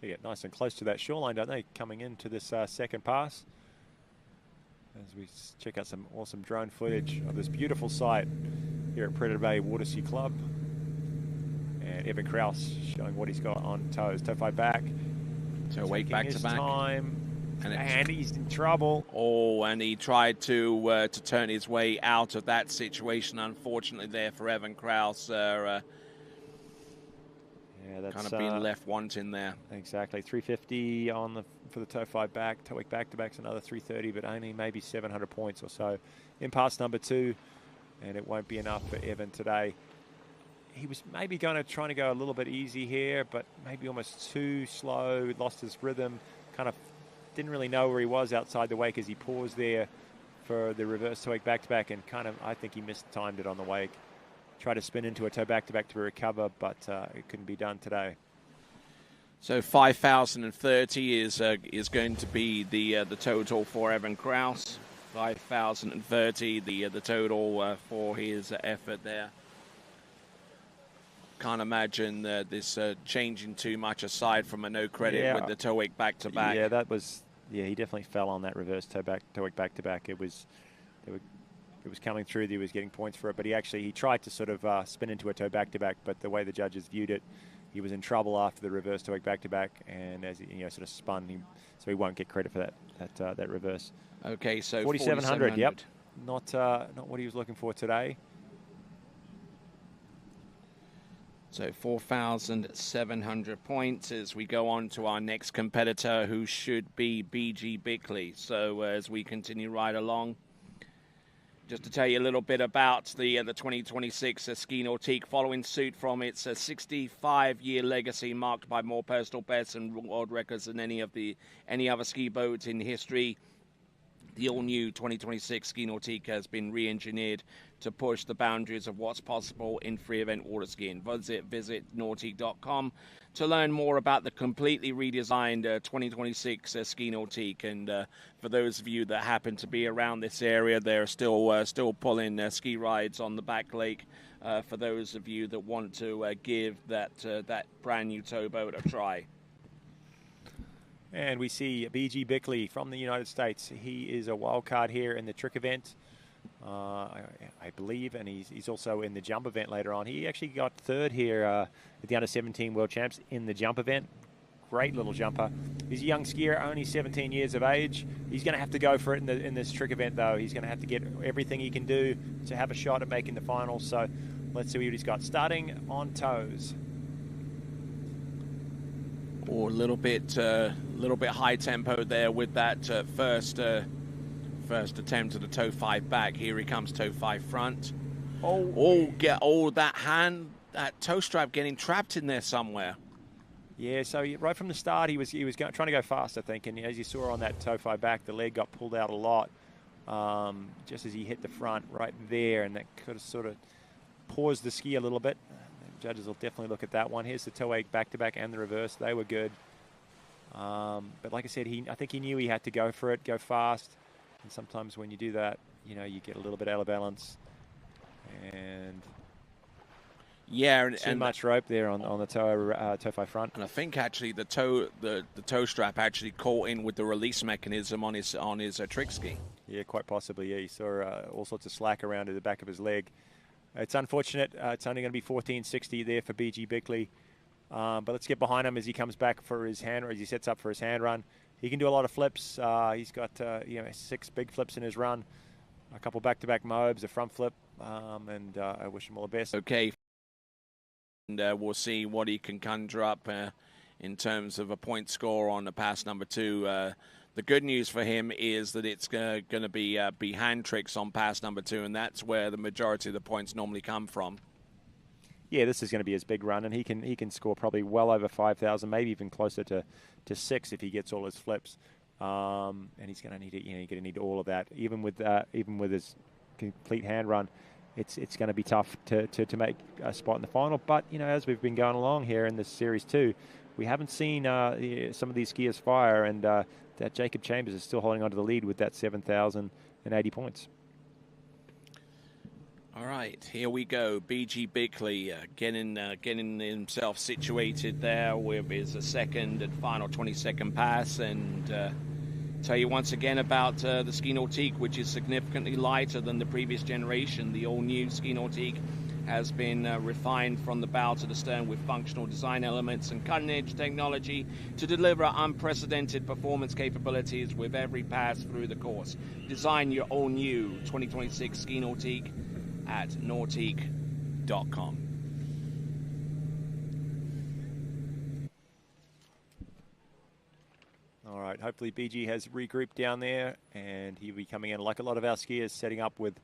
They get nice and close to that shoreline, don't they, coming into this second pass. As we check out some awesome drone footage of this beautiful site here at Predator Bay Waterski Club. And Evan Kraus showing what he's got on toes. Toe 5 back. Toe weight back to back. Time. And he's in trouble. Oh, and he tried to turn his way out of that situation, unfortunately, there for Evan Kraus. Yeah, that's kind of being left wanting there. Exactly. 350 for the toe 5 back. Toe week back to back's another 330, but only maybe 700 points or so in pass number 2, and it won't be enough for Evan today. He was maybe trying to go a little bit easy here, but maybe almost too slow. Lost his rhythm. Kind of didn't really know where he was outside the wake as he paused there for the reverse toe wake back to back, and I think he mistimed it on the wake. Tried to spin into a toe back-to-back to recover, but it couldn't be done today. So 5,030 is going to be the total for Evan Kraus. 5,030, the total for his effort there. Can't imagine this changing too much aside from a no credit with the toe wake back-to-back. Yeah, that was. Yeah, he definitely fell on that reverse toe wake back-to-back. It was coming through. He was getting points for it, but he tried to sort of spin into a toe back-to-back, but the way the judges viewed it, he was in trouble after the reverse toe back-to-back, and as he sort of spun, so he won't get credit for that reverse. Okay, so 4,700. Yep, not what he was looking for today. So 4,700 points as we go on to our next competitor, who should be BG Bickley. So as we continue right along. Just to tell you a little bit about the 2026 Ski Nautique, following suit from its 65-year legacy, marked by more personal bests and world records than any other ski boat in history. The all-new 2026 Ski Nautique has been re-engineered to push the boundaries of what's possible in free event water skiing. Visit nautique.com to learn more about the completely redesigned 2026 Ski Nautique. And for those of you that happen to be around this area, they're still pulling ski rides on the back lake. For those of you that want to give that brand new towboat a try. And we see B.G. Bickley from the United States. He is a wild card here in the trick event, I believe, and he's also in the jump event later on. He actually got third here at the Under-17 World Champs in the jump event. Great little jumper. He's a young skier, only 17 years of age. He's going to have to go for it in this trick event, though. He's going to have to get everything he can do to have a shot at making the finals. So let's see what he's got. Starting on toes. Or a little bit high tempo there with that first attempt at the toe 5 back. Here he comes, toe 5 front. That toe strap getting trapped in there somewhere. Yeah, so right from the start, he was trying to go fast, I think, and as you saw on that toe 5 back, the leg got pulled out a lot just as he hit the front right there, and that could have sort of paused the ski a little bit. Judges will definitely look at that one. Here's the toe 8 back-to-back and the reverse. They were good. But like I said, I think he knew he had to go for it, go fast, and sometimes when you do that, you get a little bit out of balance. And yeah, too much rope there on the toe 5 front. And I think actually the toe strap actually caught in with the release mechanism on his trick ski. Yeah, quite possibly. Yeah, you saw all sorts of slack around at the back of his leg. It's unfortunate. It's only going to be 14.60 there for B.G. Bickley. But let's get behind him as he comes back for his hand, or as he sets up for his hand run. He can do a lot of flips. He's got 6 big flips in his run, a couple back-to-back mobs, a front flip, and I wish him all the best. Okay. And we'll see what he can conjure up in terms of a point score on the pass number 2. The good news for him is that it's going to be hand tricks on pass number 2, and that's where the majority of the points normally come from. Yeah, this is going to be his big run, and he can score probably well over 5,000, maybe even closer to 6 if he gets all his flips. And he's going to need you're going to need all of that, even with his complete hand run. It's going to be tough to make a spot in the final. But as we've been going along here in this series 2, we haven't seen some of these skiers fire, and that Jacob Chambers is still holding on to the lead with that 7,080 points. All right, here we go. B.G. Bickley getting himself situated there with his second and final 20-second pass, and tell you once again about the Ski Nautique, which is significantly lighter than the previous generation. The all-new Ski Nautique has been refined from the bow to the stern with functional design elements and cutting-edge technology to deliver unprecedented performance capabilities with every pass through the course. Design your all-new 2026 Ski Nautique at nautique.com. All right, hopefully BG has regrouped down there, and he'll be coming in like a lot of our skiers, setting up with,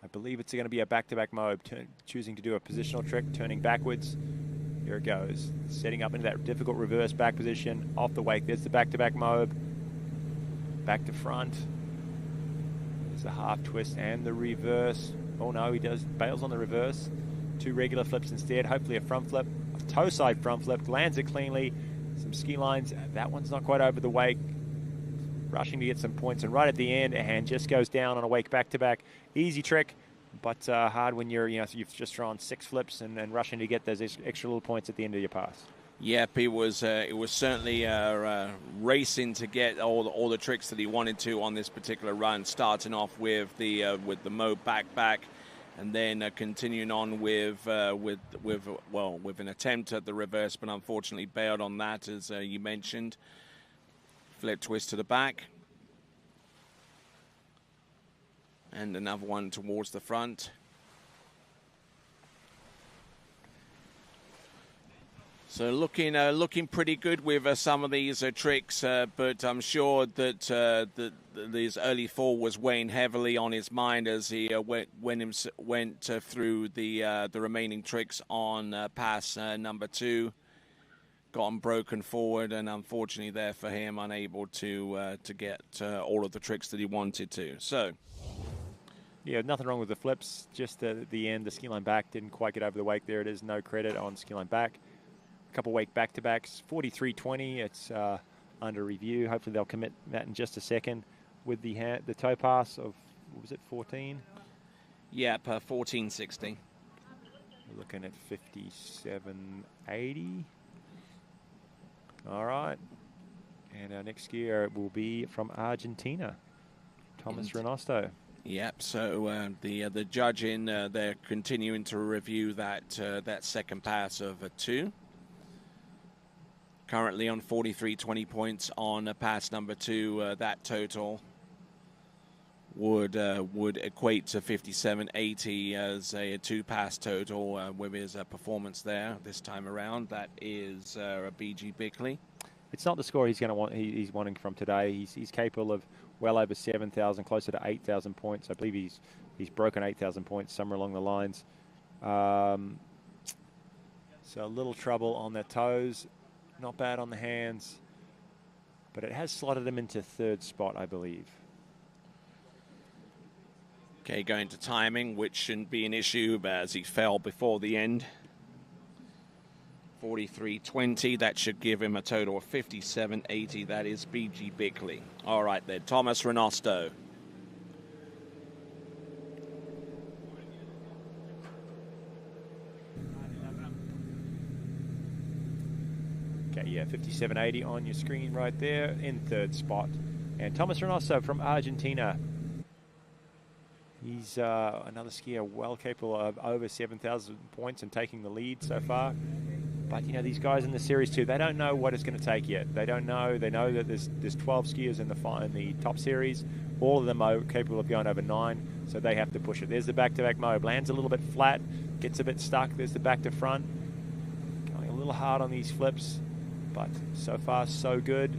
I believe it's going to be a back-to-back mob, choosing to do a positional trick, turning backwards. Here it goes, setting up into that difficult reverse back position, off the wake. There's the back-to-back mob, back to front. There's the half twist and the reverse. Oh no, he bails on the reverse. 2 regular flips instead, hopefully a front flip, a toe side front flip, lands it cleanly. Some ski lines, that one's not quite over the wake. Rushing to get some points, and right at the end, and just goes down on a wake back-to-back. Easy trick, but hard when you've just thrown 6 flips and rushing to get those extra little points at the end of your pass. Yep, it was certainly racing to get all the tricks that he wanted to on this particular run. Starting off with the mob back, and then continuing on with an attempt at the reverse, but unfortunately bailed on that, as you mentioned. Flip twist to the back, and another one towards the front. So looking pretty good with some of these tricks, but I'm sure that this early fall was weighing heavily on his mind as he went through the remaining tricks on pass number 2. Gotten broken forward, and unfortunately there for him, unable to get all of the tricks that he wanted to. So. Yeah, nothing wrong with the flips, just at the end, the ski line back didn't quite get over the wake there. It is no credit on ski line back. A couple wake back-to-backs, 43.20, it's under review. Hopefully they'll commit that in just a second with the toe pass of, what was it, 14? Yeah, per 14.60. We're looking at 57.80. All right. And our next skier will be from Argentina, Thomas Renosto. Yep. So the judging, they're continuing to review that second pass of a 2. Currently on 43.20 points on pass number 2. That total would equate to 57.80 as a 2-pass total with his performance there this time around. That is a BG Bickley. It's not the score he's going to want. He's wanting from today. He's capable of well over 7,000, closer to 8,000 points. I believe he's broken 8,000 points somewhere along the lines. So a little trouble on the toes, not bad on the hands, but it has slotted him into 3rd spot, I believe. Okay, going to timing, which shouldn't be an issue as he fell before the end. 43.20, that should give him a total of 57.80. That is BG Bickley. All right then, Thomas Renosto. Okay, yeah, 57.80 on your screen right there in 3rd spot. And Thomas Renosto from Argentina. He's another skier well capable of over 7,000 points and taking the lead so far. But, you know, these guys in the Series 2, they don't know what it's going to take yet. They don't know. They know that there's 12 skiers in the top series. All of them are capable of going over 9, so they have to push it. There's the back-to-back mob. Lands a little bit flat, gets a bit stuck. There's the back-to-front. Going a little hard on these flips, but so far, so good.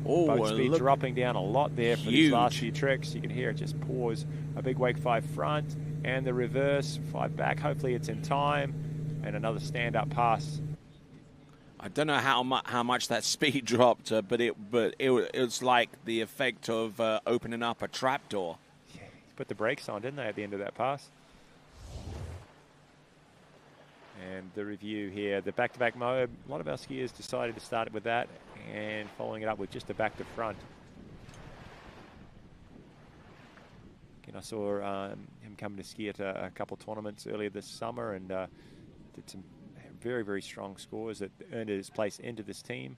Boat speed dropping down a lot there for these last few tricks. You can hear it just pours. A big wake 5 front and the reverse 5 back. Hopefully it's in time, and another stand-up pass. I don't know how much that speed dropped, but it was like the effect of opening up a trapdoor. Yeah, put the brakes on, didn't they, at the end of that pass? And the review here, the back-to-back mob. A lot of our skiers decided to start it with that and following it up with just a back-to-front. And I saw him come to ski at a couple tournaments earlier this summer and did some very, very strong scores that earned his place into this team.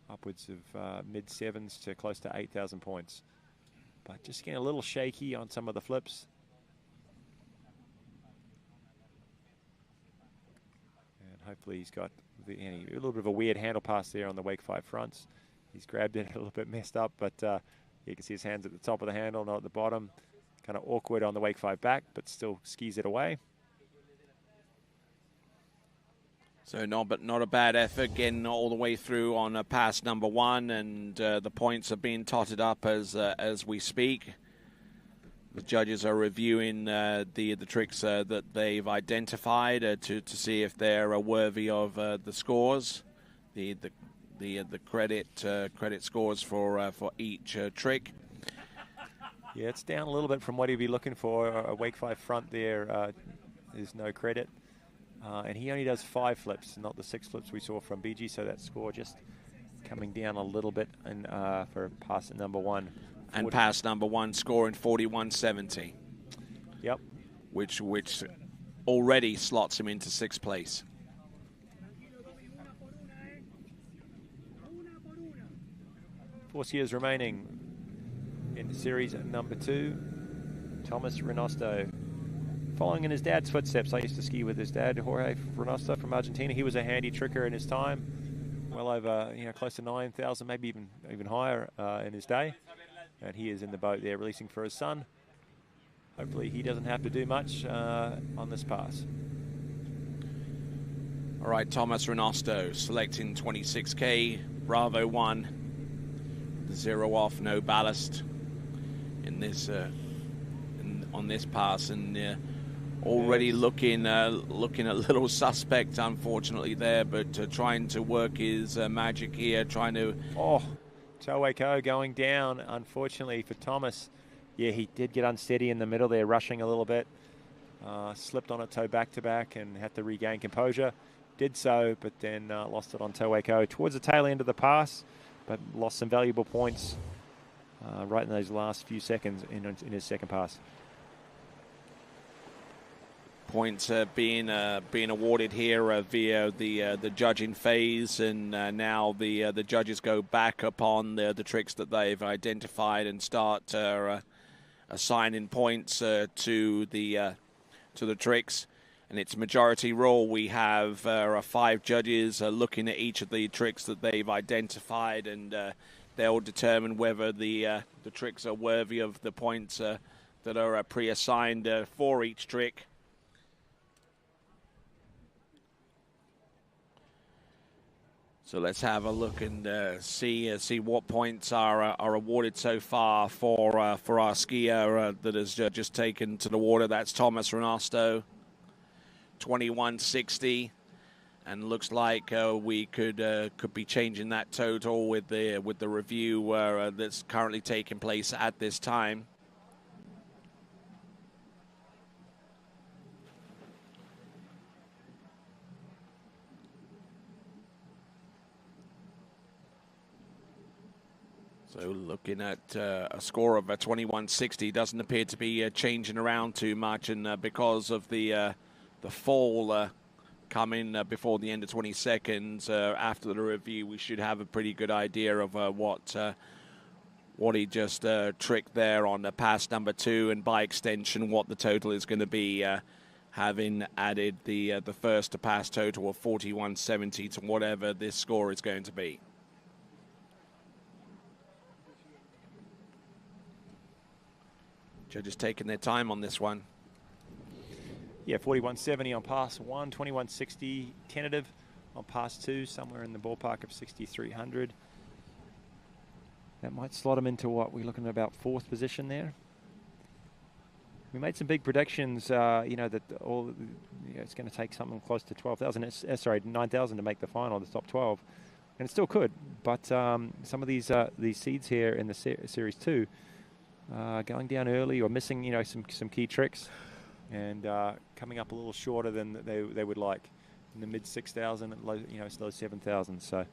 Upwards of mid-7s to close to 8,000 points. But just getting a little shaky on some of the flips. And hopefully he's got a little bit of a weird handle pass there on the wake 5 fronts. He's grabbed it a little bit messed up, but you can see his hands at the top of the handle, not at the bottom. Kind of awkward on the wake 5 back, but still skis it away. So not a bad effort, getting all the way through on pass number 1, and the points are being totted up as we speak. The judges are reviewing the tricks that they've identified to see if they're worthy of the scores, the credit scores for each trick. Yeah, it's down a little bit from what he'd be looking for. A wake 5 front there is no credit. And he only does 5 flips, not the 6 flips we saw from BG, so that score just coming down a little bit and for pass at number 1. And pass number 1 scoring 41.70. Yep. Which already slots him into 6th place. Four skiers remaining in series number 2. Thomas Renosto, following in his dad's footsteps. I used to ski with his dad, Jorge Renosto from Argentina. He was a handy tricker in his time, well over close to 9,000, maybe even higher in his day. And he is in the boat there, releasing for his son. Hopefully he doesn't have to do much on this pass. All right, Thomas Renosto selecting 26K, Bravo 1, the 0 off, no ballast in this on this pass, and already looking a little suspect, unfortunately there, but trying to work his magic here, trying to. Towako going down, unfortunately for Thomas. Yeah, he did get unsteady in the middle there, rushing a little bit. Slipped on a toe back-to-back and had to regain composure. Did so, but then lost it on Towako towards the tail end of the pass, but lost some valuable points right in those last few seconds in his second pass. Points being awarded here via the judging phase, and now the judges go back upon the tricks that they've identified and start assigning points to the tricks. And it's majority rule. We have 5 judges looking at each of the tricks that they've identified, and they'll determine whether the tricks are worthy of the points that are pre-assigned for each trick. So let's have a look and see what points are awarded so far for our skier that has just taken to the water. That's Thomas Renosto, 21.60, and looks like we could be changing that total with the review that's currently taking place at this time. So looking at a score of 21.60 doesn't appear to be changing around too much, and because of the fall coming before the end of 20 seconds after the review, we should have a pretty good idea of what he just tricked there on pass number 2, and by extension what the total is going to be, having added the first to pass total of 41.70 to whatever this score is going to be. Judges taking their time on this one. Yeah, 41.70 on pass 1, 21.60 tentative on pass 2, somewhere in the ballpark of 6,300. That might slot him into what we're looking at, about 4th position there. We made some big predictions, you know, that it's going to take something close to 12,000, sorry, 9,000 to make the final, the top 12, and it still could. But some of these seeds here in the Series 2. Going down early or missing, you know, some key tricks, and coming up a little shorter than they would like, in the mid 6,000 and low, you know, low 7,000. So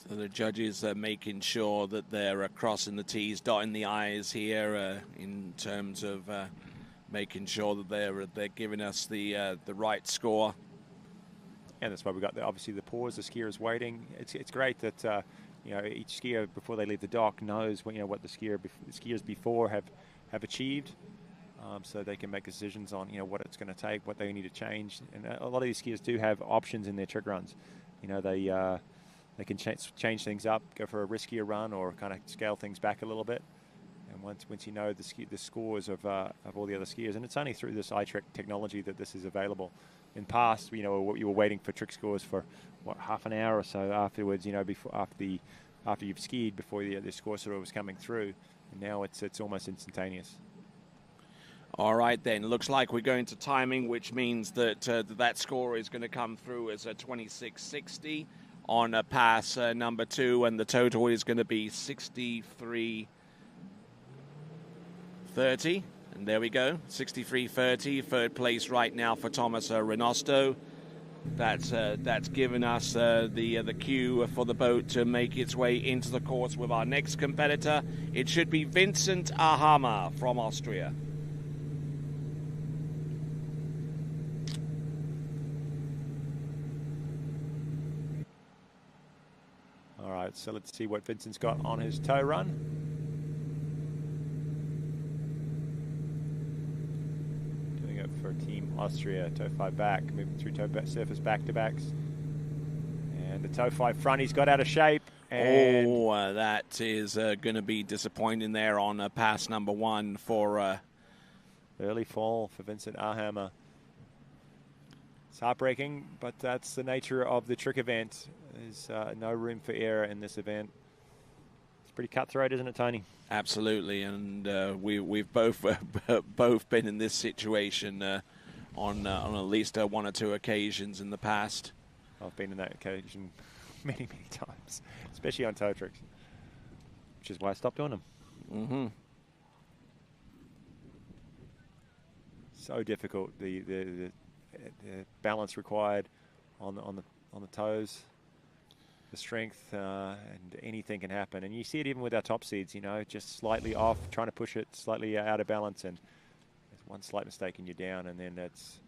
the judges are making sure that they're crossing the T's, dotting the I's here in terms of making sure that they're giving us the right score. And that's why we got obviously the pause. The skier is waiting. It's great that you know, each skier before they leave the dock knows what, you know, what the skiers before have achieved, so they can make decisions on, you know, what it's going to take, what they need to change. And a lot of these skiers do have options in their trick runs. You know, they can change things up, go for a riskier run, or kind of scale things back a little bit. And once you know the scores of all the other skiers, and it's only through this iTrick technology that this is available. In past, you know, you were waiting for trick scores for what, half an hour or so afterwards, you know, after you've skied, before the score sort of was coming through. And now it's almost instantaneous. All right, then. Looks like we're going to timing, which means that that score is going to come through as a 26.60 on pass number 2, and the total is going to be 63.30. And there we go, 63.30. 3rd place right now for Thomas Renosto. That's given us the cue for the boat to make its way into the course with our next competitor. It should be Vincent Ahama from Austria. All right, so let's see what Vincent's got on his toe run. For Team Austria, toe 5 back, moving through toe surface back-to-backs. And the toe 5 front, he's got out of shape. And that is going to be disappointing there on pass number 1 for... early fall for Vincent Ahama. It's heartbreaking, but that's the nature of the trick event. There's no room for error in this event. It's pretty cutthroat, isn't it, Tony? Absolutely, and we've both been in this situation on at least 1 or 2 occasions in the past. I've been in that occasion many times, especially on toe tricks, which is why I stopped doing them. Mm-hmm. So difficult, the balance required on the toes. the strength, and anything can happen. And you see it even with our top seeds, you know, just slightly off, trying to push it slightly out of balance, and there's one slight mistake and you're down, and then it's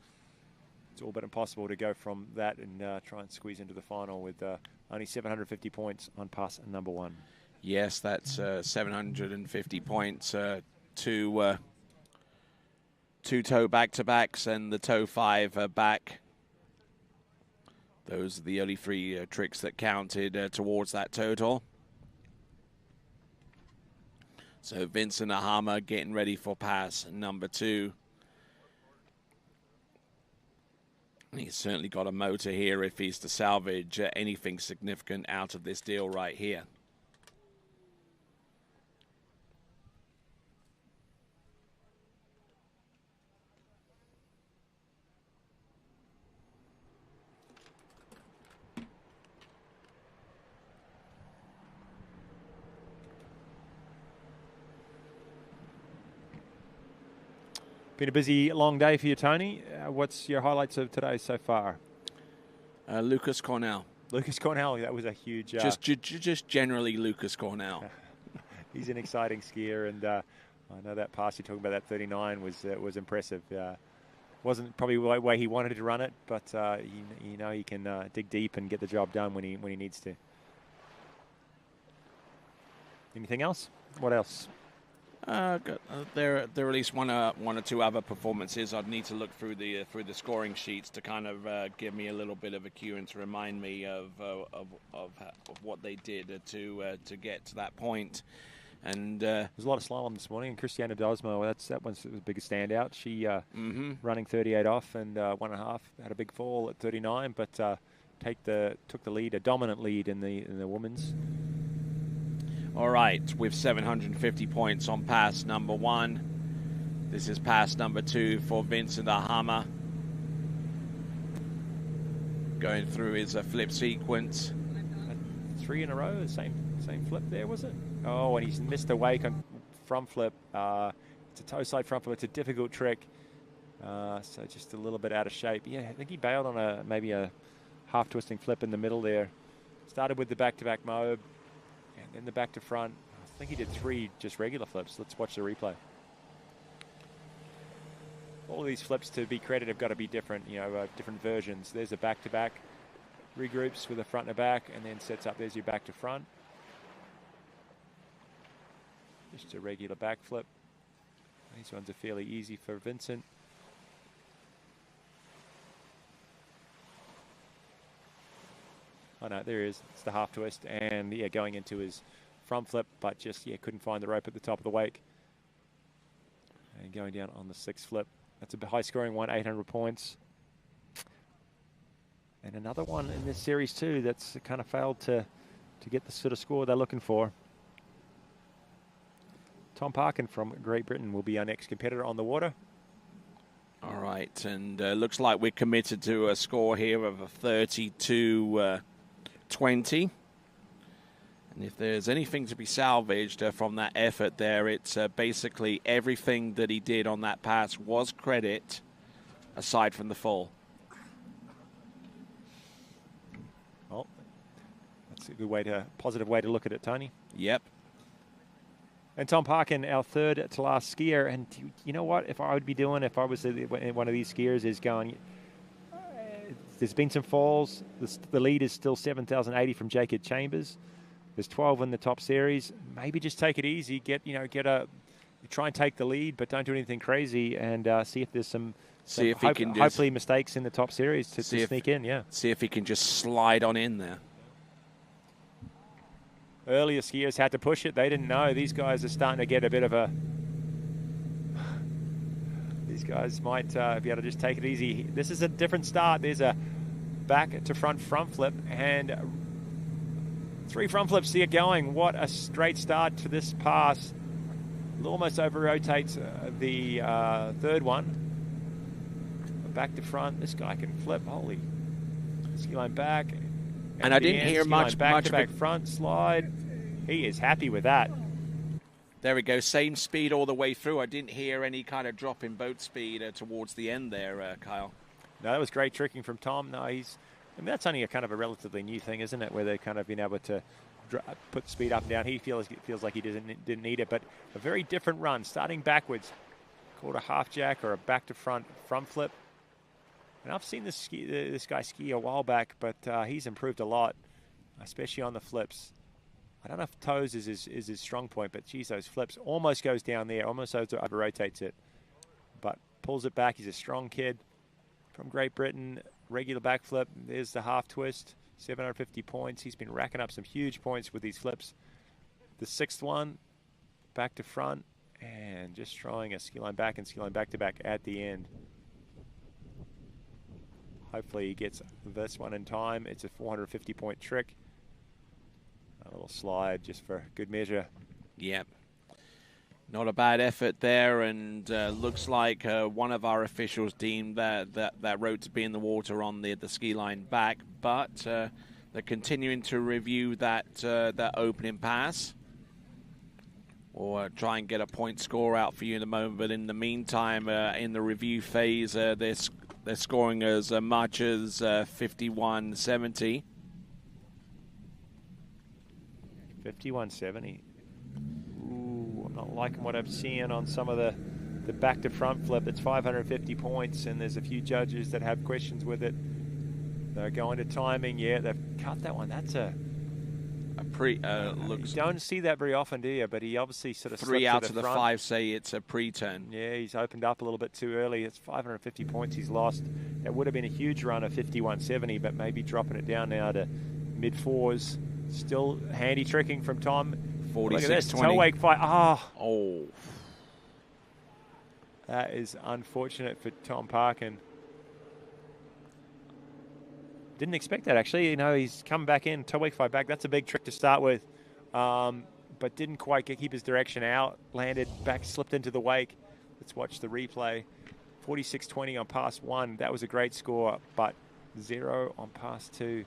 all but impossible to go from that and try and squeeze into the final with only 750 points on pass number 1. Yes, that's 750 points, two toe back-to-backs and the toe 5 back. Those are the only 3 tricks that counted towards that total. So Vincent Ahama getting ready for pass number 2. He's certainly got a motor here if he's to salvage anything significant out of this deal right here. Been a busy, long day for you, Tony. What's your highlights of today so far? Lucas Cornell. Lucas Cornell, that was a huge... Just generally Lucas Cornell. He's an exciting skier, and I know that pass you're talking about, that 39, was impressive. Wasn't probably the way he wanted to run it, but you know he can dig deep and get the job done when he needs to. Anything else? What else? There are at least one or two other performances. I'd need to look through the scoring sheets to kind of give me a little bit of a cue and to remind me of what they did to get to that point. And there's a lot of slalom this morning. And Christiana Dosmo, that one's the biggest standout. She running 38 off and 1.5, had a big fall at 39, but took the lead, a dominant lead in the women's. All right, with 750 points on pass number 1. This is pass number 2 for Vincent Ahama. Going through his flip sequence. 3 in a row, same flip there, was it? Oh, and he's missed a wake on front flip. It's a toe side front flip. It's a difficult trick. So just a little bit out of shape. Yeah, I think he bailed on maybe a half twisting flip in the middle there. Started with the back-to-back mob. And then the back to front. I think he did 3 just regular flips. Let's watch the replay. All of these flips, to be credited, have got to be different, different versions. There's a back-to-back, regroups with a front and a back, and then sets up. There's your back to front. Just a regular back flip. These ones are fairly easy for Vincent. Oh no, there he is. It's the half twist, and going into his front flip, but just couldn't find the rope at the top of the wake. And going down on the 6th flip. That's a high scoring one, 800 points. And another one in this series too that's kind of failed to get the sort of score they're looking for. Tom Parkin from Great Britain will be our next competitor on the water. All right, and looks like we're committed to a score here of a 32-20. And if there's anything to be salvaged from that effort there, it's basically everything that he did on that pass was credit, aside from the fall. Well, that's a good positive way to look at it, Tony. Yep. And Tom Parkin, our third to last skier. And you know what? If I was one of these skiers, is going, there's been some falls. The lead is still 7,080 from Jacob Chambers. There's 12 in the top series. Maybe just take it easy. Try and take the lead, but don't do anything crazy, and see if there's some hopefully mistakes in the top series to sneak in. Yeah. See if he can just slide on in there. Earlier skiers had to push it. They didn't know. These guys are starting to get a bit of a... These guys might be able to just take it easy. This is a different start. There's a back to front flip and 3 front flips to get going. What a straight start to this pass. It almost over-rotates the 3rd one. Back to front. This guy can flip. Holy. Ski line back. And I didn't hear much back front slide. He is happy with that. There we go. Same speed all the way through. I didn't hear any kind of drop in boat speed towards the end there, Kyle. No, that was great tricking from Tom. No, mean, that's only a kind of a relatively new thing, isn't it? Where they've kind of been able to put the speed up and down. He feels like he didn't need it, but a very different run, starting backwards, called a half jack or a back to front flip. And I've seen this guy ski a while back, but he's improved a lot, especially on the flips. I don't know if toes is his strong point, but geez, those flips almost goes down there, almost over rotates it, but pulls it back. He's a strong kid from Great Britain. Regular backflip. There's the half twist. 750 points. He's been racking up some huge points with these flips. The sixth one, back to front, and just throwing a ski line back and ski line back to back at the end. Hopefully he gets this one in time. It's a 450 point trick. A little slide just for good measure. Yep. Not a bad effort there, and looks like one of our officials deemed that road to be in the water on the ski line back, but they're continuing to review that opening pass, or try and get a point score out for you in the moment. But in the meantime, in the review phase, they're scoring as much as 51-70. 51-70. I'm not liking what I'm seeing on some of the back to front flip. It's 550 points, and there's a few judges that have questions with it. They're going to timing. Yeah, they've cut that one. That's a looks. You don't see that very often, do you? But he obviously sort of 3 out of the front. 5 say it's a pre-turn. Yeah, he's opened up a little bit too early. It's 550 points he's lost. That would have been a huge run of 51-70, but maybe dropping it down now to mid fours. Still handy tricking from Tom. 46-20. Toe wake fight. Oh. That is unfortunate for Tom Parkin. Didn't expect that, actually. You know, he's come back in, toe wake fight back. That's a big trick to start with. But didn't quite keep his direction out. Landed back, slipped into the wake. Let's watch the replay. 46-20 on pass 1. That was a great score, but 0 on pass 2.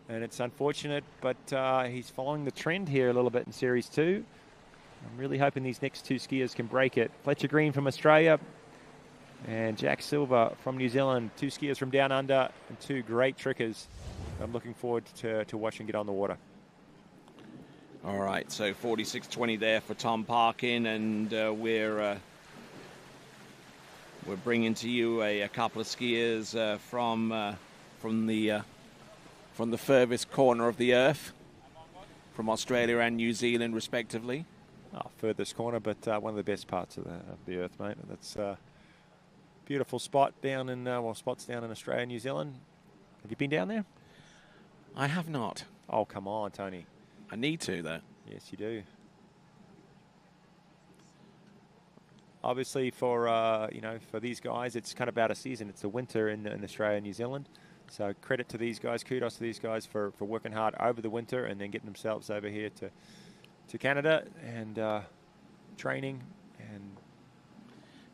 And it's unfortunate, but he's following the trend here a little bit in Series 2. I'm really hoping these next 2 skiers can break it. Fletcher Green from Australia and Jack Silver from New Zealand. 2 skiers from Down Under and 2 great trickers. I'm looking forward to watching get on the water. All right, so 46-20 there for Tom Parkin, and we're bringing to you a couple of skiers from the furthest corner of the earth, from Australia and New Zealand, respectively. Furthest corner, but one of the best parts of the earth, mate. That's a beautiful spot down in, spots down in Australia and New Zealand. Have you been down there? I have not. Oh, come on, Tony. I need to, though. Yes, you do. Obviously, for these guys, it's kind of out of season. It's the winter in Australia and New Zealand. So credit to these guys, kudos to these guys for working hard over the winter and then getting themselves over here to Canada and training and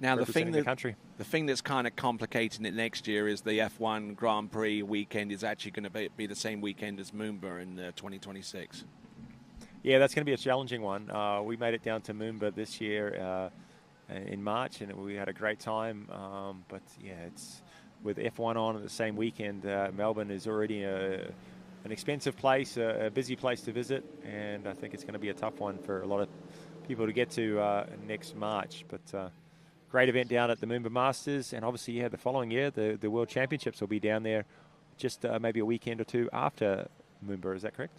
now representing the country. The thing that's kind of complicating it next year is the F1 Grand Prix weekend is actually going to be the same weekend as Moomba in 2026. Yeah, that's going to be a challenging one. We made it down to Moomba this year in March, and we had a great time. But yeah, it's with F1 on at the same weekend. Melbourne is already an expensive place, a busy place to visit, and I think it's going to be a tough one for a lot of people to get to next March. But great event down at the Moomba Masters, and obviously, yeah, the following year, the World Championships will be down there just maybe a weekend or 2 after Moomba. Is that correct?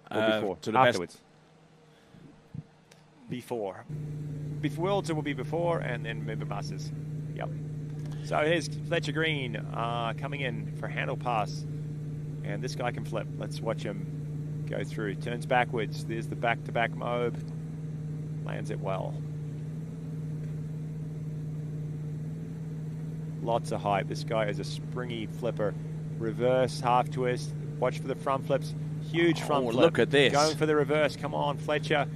Or before? Afterwards. Before. Worlds, it will be before, and then Moomba Masters. Yep. So here's Fletcher Green coming in for handle pass. And this guy can flip. Let's watch him go through. Turns backwards. There's the back-to-back mobe. Lands it well. Lots of hype. This guy is a springy flipper. Reverse, half twist. Watch for the front flips. Huge front flip. Look at this. Going for the reverse. Come on, Fletcher.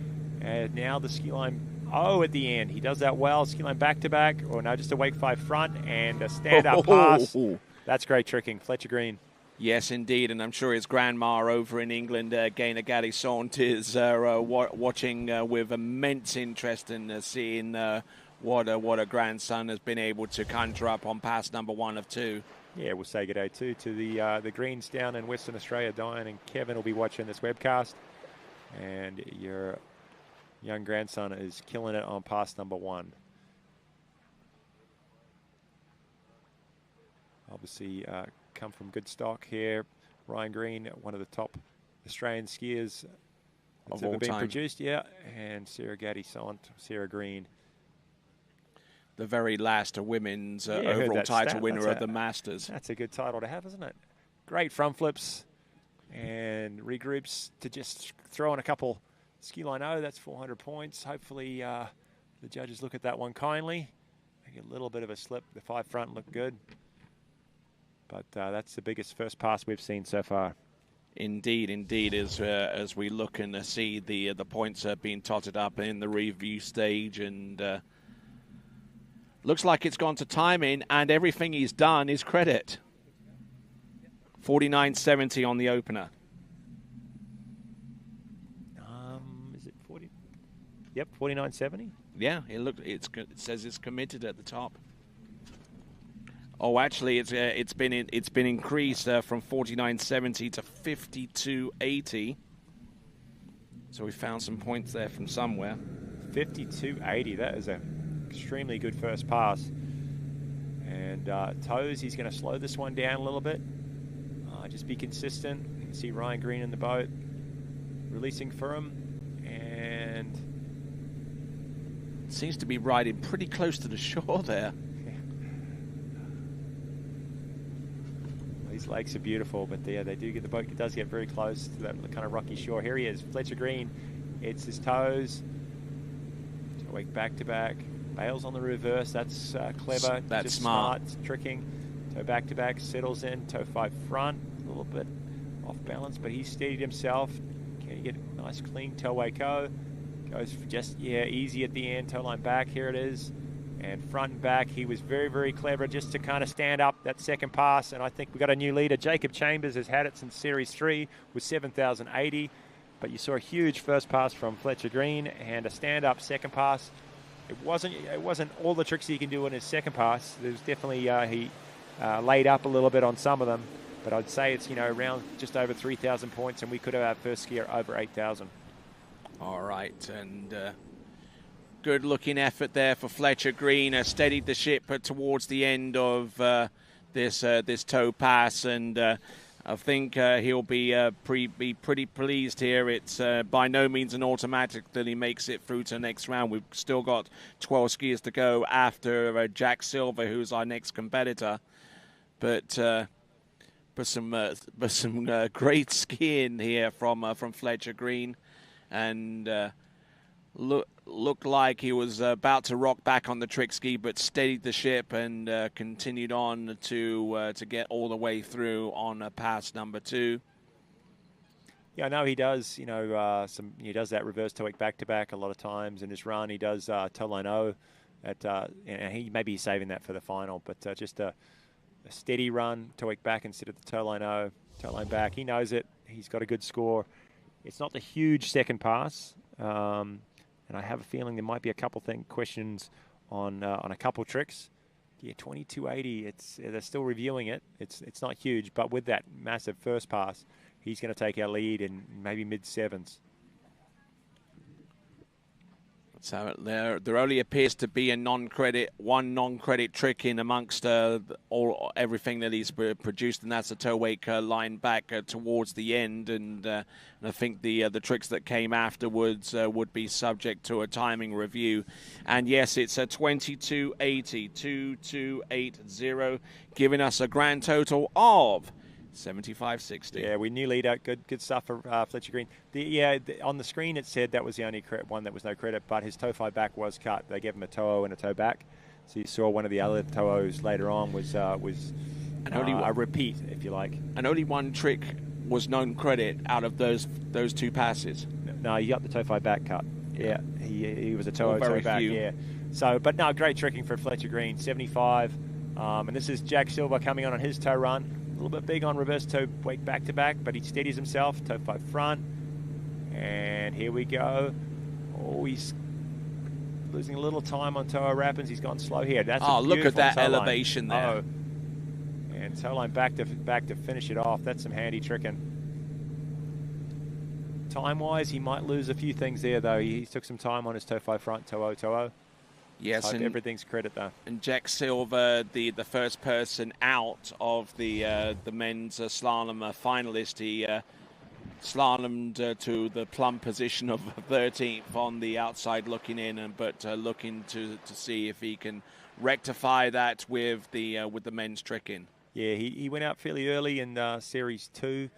And now the ski line. Oh, at the end. He does that well. Ski line back-to-back. Or no, just a wake 5 front. And a stand-up pass. That's great tricking. Fletcher Green. Yes, indeed, and I'm sure his grandma over in England, Gaynor Gally Saunders, watching with immense interest in seeing what a grandson has been able to conjure up on pass number 1 of 2. Yeah, we'll say good day too to the greens down in Western Australia. Diane and Kevin will be watching this webcast. And your young grandson is killing it on pass number 1. Obviously, come from good stock here. Ryan Green, one of the top Australian skiers that's ever been produced. Yeah, and Sarah Gaddy-Sant, Sarah Green. The very last women's overall title winner of the Masters. That's a good title to have, isn't it? Great front flips and regroups to just throw in a couple ski line. Oh, that's 400 points. Hopefully the judges look at that one kindly. Make a little bit of a slip. The 5 front looked good. But that's the biggest first pass we've seen so far. Indeed, indeed. As we look and see the points being totted up in the review stage, and looks like it's gone to timing, and everything he's done is credit. 49.70 on the opener. Is it 40? Yep, 49.70. Yeah, it says it's committed at the top. Oh, actually, it's been increased from 49.70 to 52.80. So we found some points there from somewhere. 52.80. That is an extremely good first pass. And toes, he's going to slow this one down a little bit. Just be consistent. You can see Ryan Green in the boat, releasing for him, and seems to be riding pretty close to the shore there. These lakes are beautiful, but they do get the boat. It does get very close to that kind of rocky shore. Here he is, Fletcher Green. It's his toes. Toe back to back. Bails on the reverse. That's clever. That's just smart. Tricking. Toe back to back. Settles in. Toe 5 front. A little bit off balance, but he steadied himself. Can he get a nice clean toe away go? Goes just easy at the end. Toe line back. Here it is. And front and back, he was very, very clever just to kind of stand up that second pass. And I think we got a new leader. Jacob Chambers has had it since Series 3 with 7,080. But you saw a huge first pass from Fletcher Green and a stand-up second pass. It wasn't all the tricks he can do in his second pass. There's definitely he laid up a little bit on some of them. But I'd say it's around just over 3,000 points, and we could have our first skier over 8,000. All right, and good looking effort there for Fletcher Green. Steadied the ship towards the end of this toe pass, and I think he'll be pretty pleased here. It's by no means an automatic that he makes it through to the next round. We've still got 12 skiers to go after Jack Silver, who's our next competitor. But some great skiing here from Fletcher Green, and looked like he was about to rock back on the trick ski, but steadied the ship and continued on to get all the way through on pass number 2. Yeah, I know he does. He does that reverse toe back to back a lot of times in his run. He does toe line O, and he maybe he's saving that for the final, but just a steady run, toe back instead of the toe line O, toe line back. He knows it. He's got a good score. It's not the huge second pass. And I have a feeling there might be a couple questions on a couple tricks. Yeah, 22.80. They're still reviewing it. It's not huge, but with that massive first pass, he's going to take our lead in maybe mid-7s. So there only appears to be one non-credit trick in amongst everything that he's produced, and that's a toe wake line back towards the end. And I think the tricks that came afterwards would be subject to a timing review. And yes, it's a 22.80, 2280, giving us a grand total of 75.60. Yeah, we new leader. Good stuff for Fletcher Green. On the screen it said that was the only one that was no credit, but his toe 5 back was cut. They gave him a toe and a toe back. So you saw one of the other toes later on was a repeat, if you like. And only one trick was known credit out of those 2 passes. No, he got the toe 5 back cut. Yeah, he was a toe back. Few. Yeah. So, but no, great tricking for Fletcher Green. 75. And this is Jack Silver coming on his toe run. A little bit big on reverse toe wake back to back, but he steadies himself. Toe 5 front. And here we go. Oh, he's losing a little time on toe rapids. He's gone slow here. That's look at that elevation there. And toe line back to finish it off. That's some handy tricking. Time-wise, he might lose a few things there, though. He took some time on his toe 5 front, toe 0. Yes, and everything's credit, though. And Jack Silver, the first person out of the men's slalom finalist, he slalomed to the plumb position of 13th on the outside looking in, but looking to see if he can rectify that with the men's tricking. Yeah, he went out fairly early in Series 2.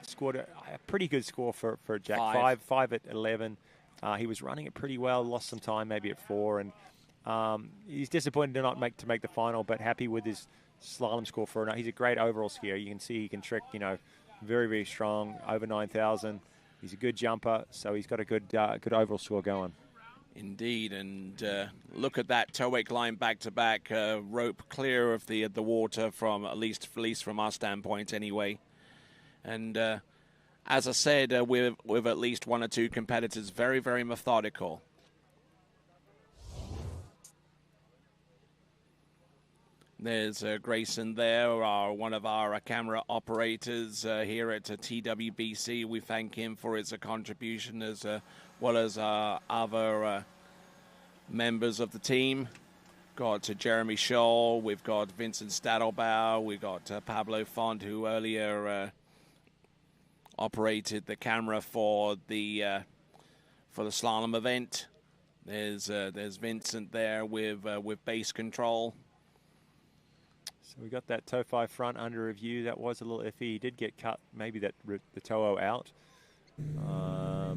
Scored a pretty good score for Jack. 5 at 11. He was running it pretty well. Lost some time, maybe at 4, and he's disappointed to not make the final, but happy with his slalom score he's a great overall skier. You can see he can trick, very, very strong, over 9,000. He's a good jumper, so he's got a good overall score going. Indeed, and look at that toe-wake line back-to-back, rope clear of the water from at least from our standpoint anyway. And as I said, with at least 1 or 2 competitors, very, very methodical. There's Grayson there, one of our camera operators here at TWBC. We thank him for his contribution as well as other members of the team. Got Jeremy Scholl, we've got Vincent Stadelbauer, we've got Pablo Font, who earlier operated the camera for the slalom event. There's Vincent there with base control. So we got that toe 5 front under review. That was a little iffy. He did get cut, maybe the toe out. They're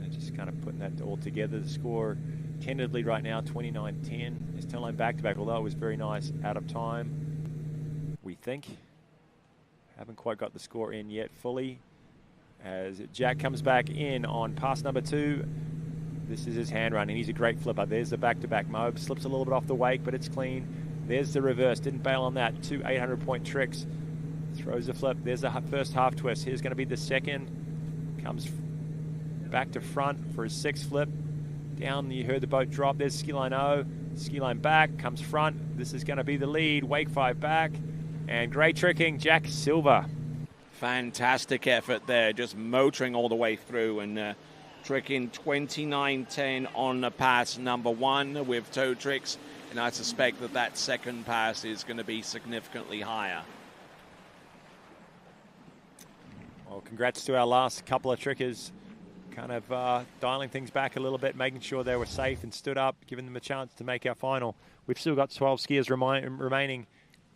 just kind of putting that all together. The score tentatively right now, 29-10. His toe line back-to-back, although it was very nice, out of time, we think. Haven't quite got the score in yet fully. As Jack comes back in on pass number 2. This is his hand run, and he's a great flipper. There's the back-to-back mob. Slips a little bit off the wake, but it's clean. There's the reverse. Didn't bail on that. 2 800-point tricks. Throws a flip. There's the first half twist. Here's going to be the second. Comes back to front for his 6th flip. Down, you heard the boat drop. There's ski line 0. Ski line back. Comes front. This is going to be the lead. Wake 5 back. And great tricking, Jack Silver. Fantastic effort there. Just motoring all the way through and tricking 29-10 on the pass number 1 with toe tricks. And I suspect that second pass is going to be significantly higher. Well, congrats to our last couple of trickers. Kind of dialing things back a little bit, making sure they were safe and stood up, giving them a chance to make our final. We've still got 12 skiers remaining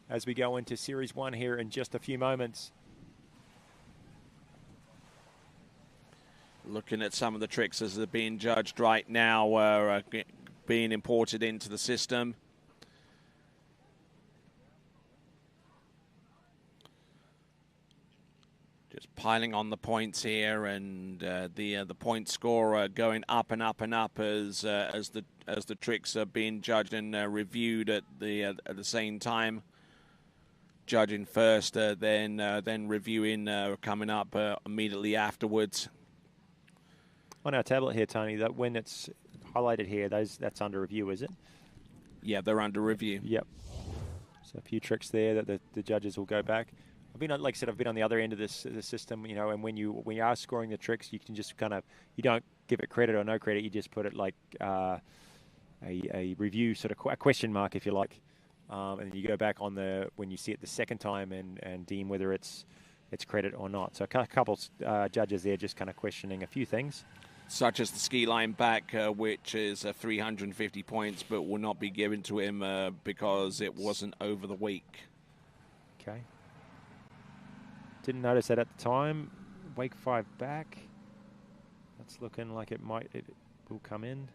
as we go into Series 1 here in just a few moments. Looking at some of the tricks as they're being judged right now, being imported into the system. Just piling on the points here, and the point score going up and up and up as the tricks are being judged and reviewed at the same time. Judging first, then reviewing coming up immediately afterwards. On our tablet here, Tony, that when it's highlighted here, that's under review, is it? Yeah, they're under review. Yep. So a few tricks there that the judges will go back. Like I said, I've been on the other end of this system, and when you are scoring the tricks, you can just you don't give it credit or no credit. You just put it like a review, sort of a question mark, if you like, and you go back on when you see it the second time and deem whether it's credit or not. So a couple judges there just kind of questioning a few things. Such as the ski line back, which is 350 points, but will not be given to him because it wasn't over the wake. Okay. Didn't notice that at the time. Wake 5 back. That's looking like it will come in.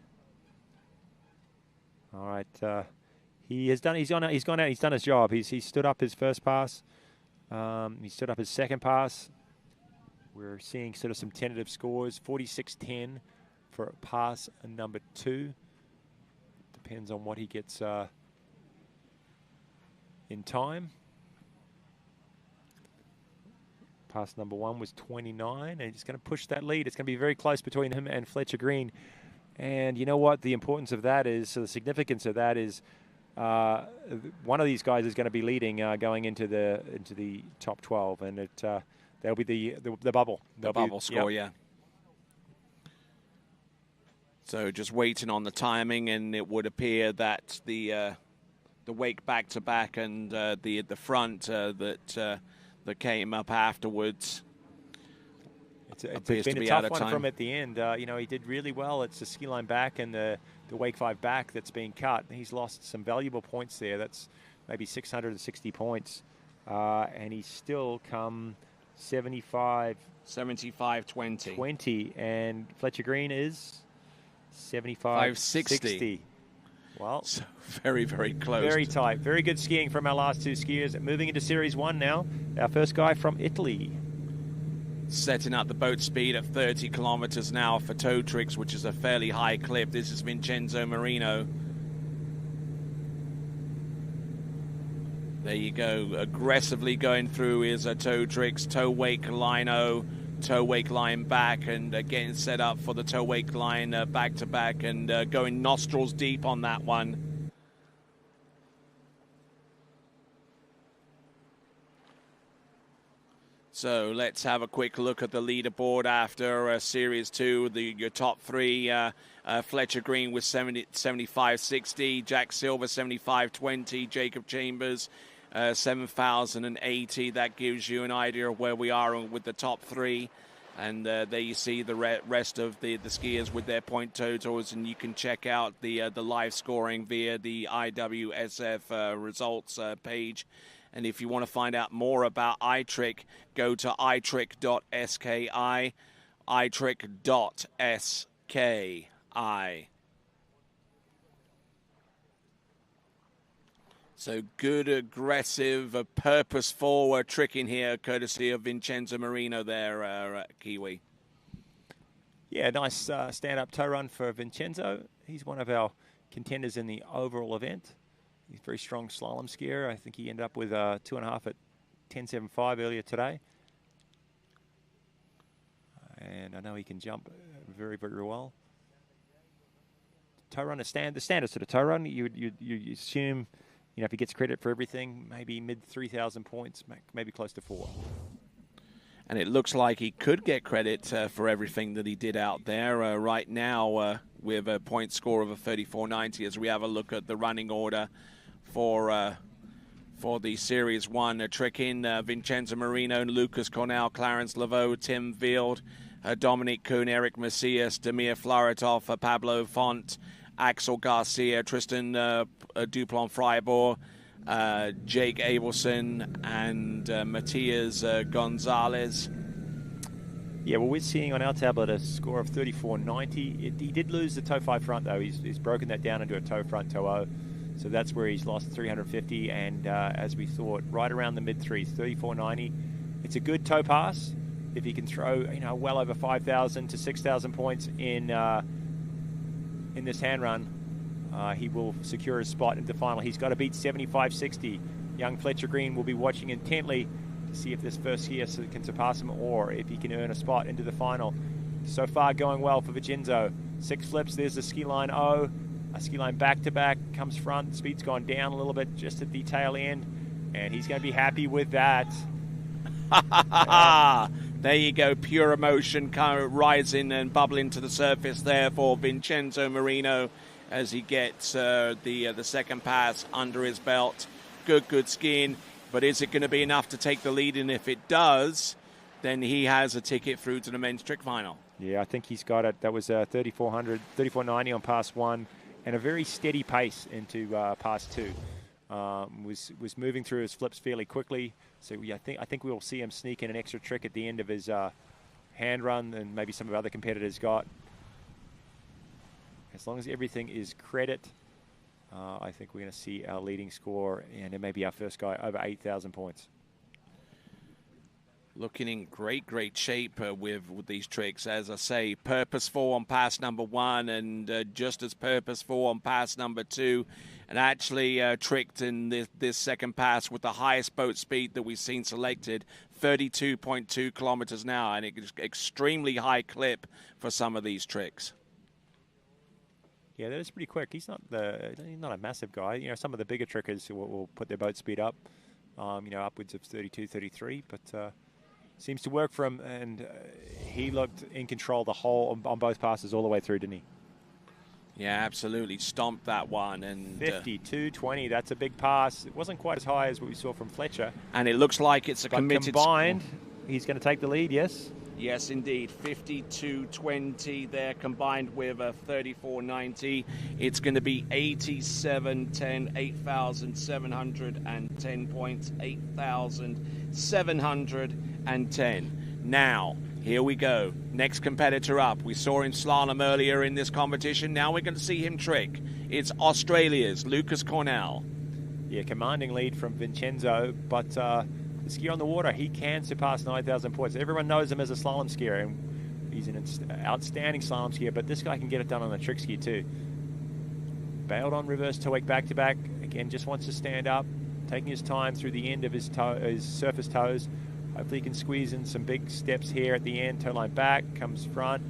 All right. He's gone out. He's done his job. He's stood up his first pass. He stood up his second pass. We're seeing sort of some tentative scores. 46-10 for pass number 2. Depends on what he gets in time. Pass number 1 was 29, and he's going to push that lead. It's going to be very close between him and Fletcher Green. And you know what? The importance of that is, so the significance of that is, one of these guys is going to be leading going into the top 12, and they'll be the bubble. The bubble score, yeah. So just waiting on the timing, and it would appear that the wake back-to-back and the front that came up afterwards. It's been a tough one from at the end. He did really well. It's the ski line back and the wake 5 back that's being cut. He's lost some valuable points there. That's maybe 660 points. And he's still come 75-20. 20. And Fletcher Green is 75-60. Well, so very, very close. Very tight. Very good skiing from our last 2 skiers. Moving into Series 1 now. Our first guy from Italy. Setting up the boat speed at 30 kilometers an hour for toe tricks, which is a fairly high clip. This is Vincenzo Marino. There you go. Aggressively going through his toe tricks, toe wake line O, toe wake line back, and getting set up for the toe wake line back to back, and going nostrils deep on that one. So let's have a quick look at the leaderboard after Series 2. Your top 3, Fletcher Green with 75-60, Jack Silver 75-20, Jacob Chambers 7,080. That gives you an idea of where we are with the top 3. And there you see the rest of the skiers with their point totals, and you can check out the live scoring via the IWSF results page. And if you want to find out more about iTrick, go to iTrick.ski, iTrick.ski. So good, aggressive, purposeful tricking here, courtesy of Vincenzo Marino there, Kiwi. Yeah, nice stand-up toe run for Vincenzo. He's one of our contenders in the overall event. He's a very strong slalom skier. I think he ended up with 2.5 at 10.75 earlier today. And I know he can jump very, very well. Toe run, the standards to the toe run, you assume, if he gets credit for everything, maybe mid 3,000 points, maybe close to 4. And it looks like he could get credit for everything that he did out there right now with a point score of a 34.90 as we have a look at the running order for the Series 1 trick-in. Vincenzo Marino, Lucas Cornell, Clarence Laveau, Tim Vield, Dominic Kuhn, Eric Macias, Demir Flaratov, Pablo Font, Axel Garcia, Tristan Duplon-Fribourg, Jake Abelson, and Matias Gonzalez. Yeah, well, we're seeing on our tablet a score of 34.90. He did lose the toe 5 front, though. He's broken that down into a toe front, toe O. So that's where he's lost 350. And as we thought, right around the mid-3s, 34.90. It's a good toe pass. If he can throw, well over 5,000 to 6,000 points in this hand run, he will secure his spot into the final. He's got to beat 75.60. Young Fletcher Green will be watching intently to see if this first skier can surpass him or if he can earn a spot into the final. So far going well for Vincenzo. 6 flips, there's the ski line O. A ski line back-to-back, comes front, speed's gone down a little bit just at the tail end, and he's going to be happy with that. There you go, pure emotion kind of rising and bubbling to the surface there for Vincenzo Marino as he gets the second pass under his belt. Good skiing, but is it going to be enough to take the lead? And if it does, then he has a ticket through to the men's trick final. Yeah, I think he's got it. That was 34.90 on pass 1. And a very steady pace into pass 2. Was moving through his flips fairly quickly. So I think we will see him sneak in an extra trick at the end of his hand run than maybe some of the other competitors got. As long as everything is credit, I think we're going to see our leading score and maybe our first guy over 8,000 points. Looking in great shape with these tricks. As I say, purposeful on pass number 1 and just as purposeful on pass number 2. And actually tricked in this second pass with the highest boat speed that we've seen selected, 32.2 kilometers an hour. And it's extremely high clip for some of these tricks. Yeah, that is pretty quick. He's not a massive guy. You know, some of the bigger trickers will put their boat speed up, you know, upwards of 32, 33, but seems to work for him, and he looked in control the whole on both passes all the way through, didn't he? Yeah, absolutely. Stomped that one. And 52-20, that's a big pass. It wasn't quite as high as what we saw from Fletcher. And it looks like it's a committed combined, he's going to take the lead, yes? Yes, indeed. 52.20 there, combined with a 34.90. It's going to be 87.10, 8,710 points, 8,710. Now, here we go. Next competitor up. We saw him slalom earlier in this competition. Now we're going to see him trick. It's Australia's Lucas Cornell. Yeah, commanding lead from Vincenzo, but the skier on the water, he can surpass 9,000 points. Everyone knows him as a slalom skier, and he's an outstanding slalom skier, but this guy can get it done on a trick ski too. Bailed on reverse toe wake back-to-back. Again, just wants to stand up, taking his time through the end of his surface toes. Hopefully he can squeeze in some big steps here at the end. Toe line back, comes front.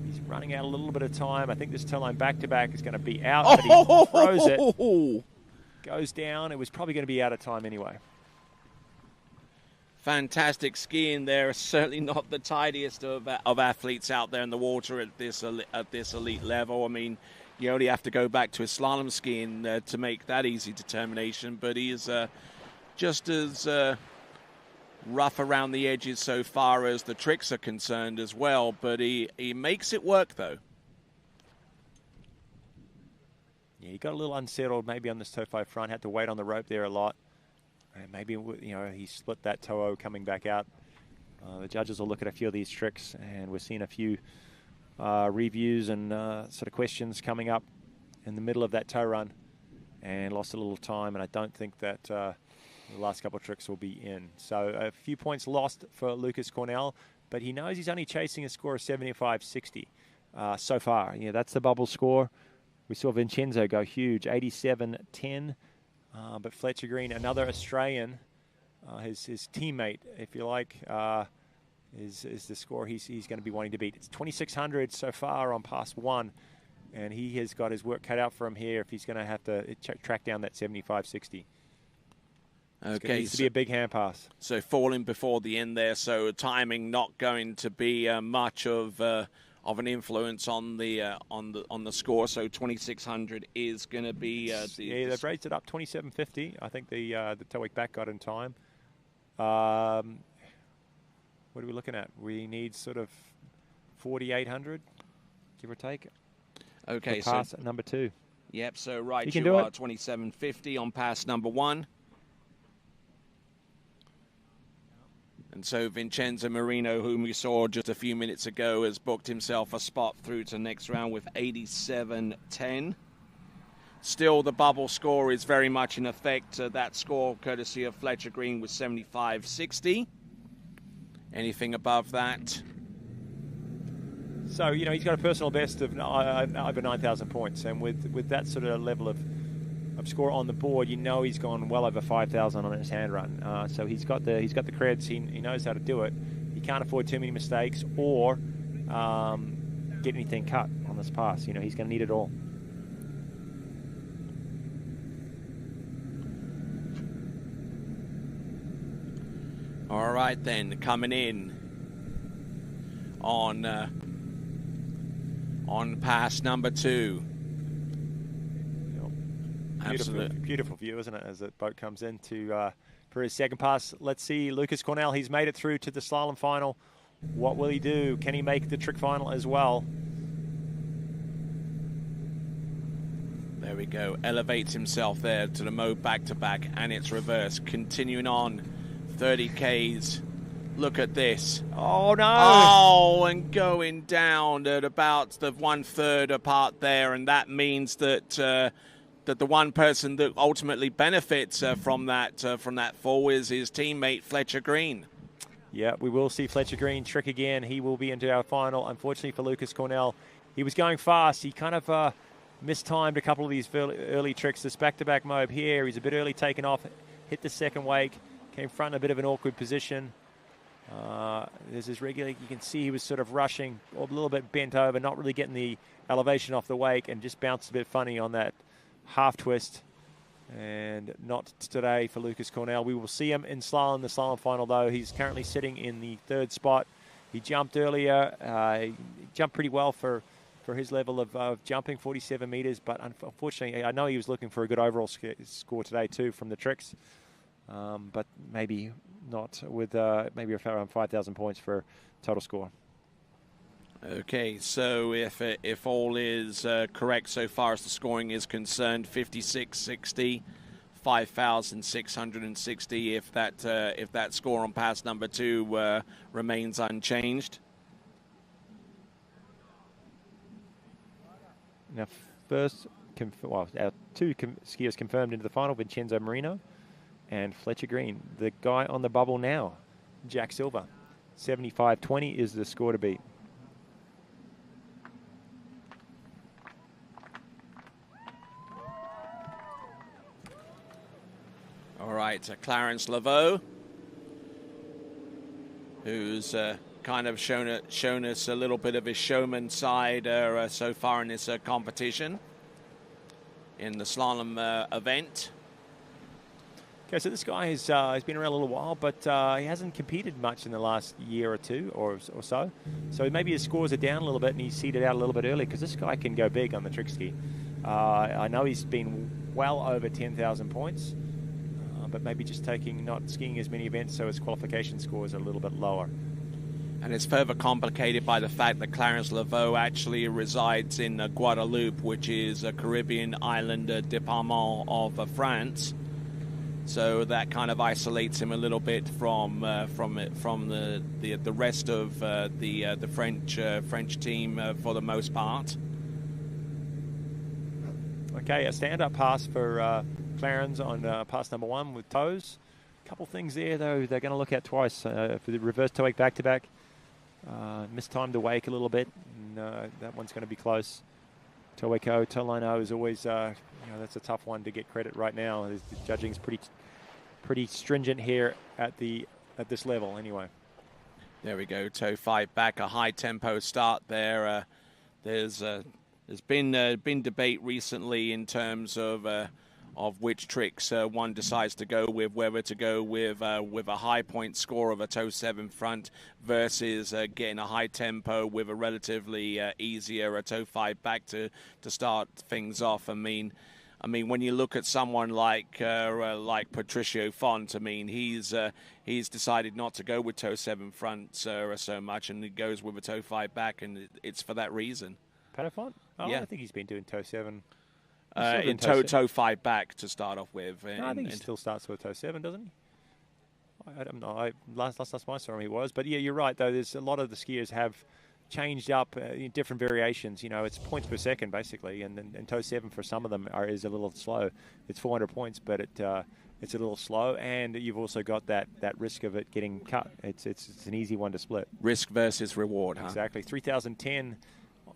He's running out a little bit of time. I think this toe line back-to-back is going to be out, but he throws it. Goes down. It was probably going to be out of time anyway. Fantastic skiing there. Certainly not the tidiest of athletes out there in the water at this elite level. I mean, you only have to go back to his slalom skiing to make that easy determination. But he is just as rough around the edges so far as the tricks are concerned as well. But he makes it work, though. Yeah, he got a little unsettled maybe on this toe 5 front. Had to wait on the rope there a lot. And maybe, you know, he split that toe coming back out. The judges will look at a few of these tricks, and we're seeing a few reviews and sort of questions coming up in the middle of that toe run, and lost a little time, and I don't think that the last couple of tricks will be in. So a few points lost for Lucas Cornell, but he knows he's only chasing a score of 75-60 so far. Yeah, that's the bubble score. We saw Vincenzo go huge, 87-10. But Fletcher Green, another Australian, his teammate, if you like, is the score he's going to be wanting to beat. It's 2,600 so far on pass 1, and he has got his work cut out for him here if he's going to have to track down that 75-60. Okay, needs to be a big hand pass. So falling before the end there, so timing not going to be much of an influence on the score. So 2,600 is going to be yeah, they've raised it up 27.50. I think the toe wake back got in time. What are we looking at? We need sort of 4,800, give or take. Okay, so pass number 2. Yep. So right, you are 27.50 on pass number 1. And so Vincenzo Marino, whom we saw just a few minutes ago, has booked himself a spot through to the next round with 87.10. Still, the bubble score is very much in effect. That score, courtesy of Fletcher Green, was 75.60. Anything above that? So, you know, he's got a personal best of over 9,000 points. And with that sort of level of score on the board, you know he's gone well over 5,000 on his hand run. So he's got the creds. He knows how to do it. He can't afford too many mistakes or get anything cut on this pass. You know, he's going to need it all. All right, then, coming in on pass number 2. Beautiful view, isn't it, as the boat comes in for his second pass. Let's see, Lucas Cornell, he's made it through to the slalom final. What will he do? Can he make the trick final as well? There we go. Elevates himself there to the mode back-to-back, and it's reverse. Continuing on, 30 Ks. Look at this. Oh, no. Oh, and going down at about the 1/3 apart there, and that means that that the one person that ultimately benefits from that fall is his teammate Fletcher Green. Yeah, we will see Fletcher Green trick again. He will be into our final. Unfortunately for Lucas Cornell, he was going fast. He kind of mistimed a couple of these early tricks. This back-to-back mob here, he's a bit early taken off, hit the second wake, came front in a bit of an awkward position. There's his regular. You can see he was sort of rushing, a little bit bent over, not really getting the elevation off the wake, and just bounced a bit funny on that half twist. And not today for Lucas Cornell. We will see him in slalom, the slalom final, though. He's currently sitting in the 3rd spot. He jumped earlier. He jumped pretty well for his level of jumping, 47 meters. But unfortunately, I know he was looking for a good overall score today, too, from the tricks. But maybe not with maybe around 5,000 points for total score. Okay, so if all is correct so far as the scoring is concerned, 56.60, 5,660. If that score on pass number 2 remains unchanged. Now, first, our 2 skiers confirmed into the final: Vincenzo Marino and Fletcher Green. The guy on the bubble now, Jack Silva, 75.20 is the score to beat. All right, Clarence Laveau, who's kind of shown us a little bit of his showman side so far in this competition in the slalom event. Okay, so this guy has been around a little while, but he hasn't competed much in the last year or 2 or so. So maybe his scores are down a little bit and he's seeded out a little bit early, because this guy can go big on the trick ski. I know he's been well over 10,000 points. But maybe just not skiing as many events, so his qualification scores are a little bit lower. And it's further complicated by the fact that Clarence Laveau actually resides in Guadeloupe, which is a Caribbean island department of France. So that kind of isolates him a little bit from the rest of the French team for the most part. Okay, a stand-up pass for Clarence on pass number 1 with toes. A couple things there, though, they're going to look at twice for the reverse toe wake back-to-back. Mistimed the wake a little bit, and that one's going to be close. Toe wake O, toe line O is always, that's a tough one to get credit right now. The judging's pretty stringent here at this level, anyway. There we go, toe 5 back, a high-tempo start there. There's been debate recently in terms of which tricks one decides to go with, whether to go with a high point score of a toe 7 front versus getting a high tempo with a relatively easier toe 5 back to start things off. I mean, when you look at someone like Patricio Font, I mean, he's decided not to go with toe 7 front so much, and he goes with a toe 5 back, and it's for that reason. Pato Font? Oh, yeah. I think he's been doing toe 7. In toe 5 back to start off with. No, I think he still starts with toe 7, doesn't he? I don't know. Last I saw him, he was. But yeah, you're right, though. There's a lot of the skiers have changed up different variations. It's points per second, basically. And toe 7 for some of them is a little slow. It's 400 points, but it's a little slow. And you've also got that risk of it getting cut. It's an easy one to split. Risk versus reward, huh? Exactly. 3,010.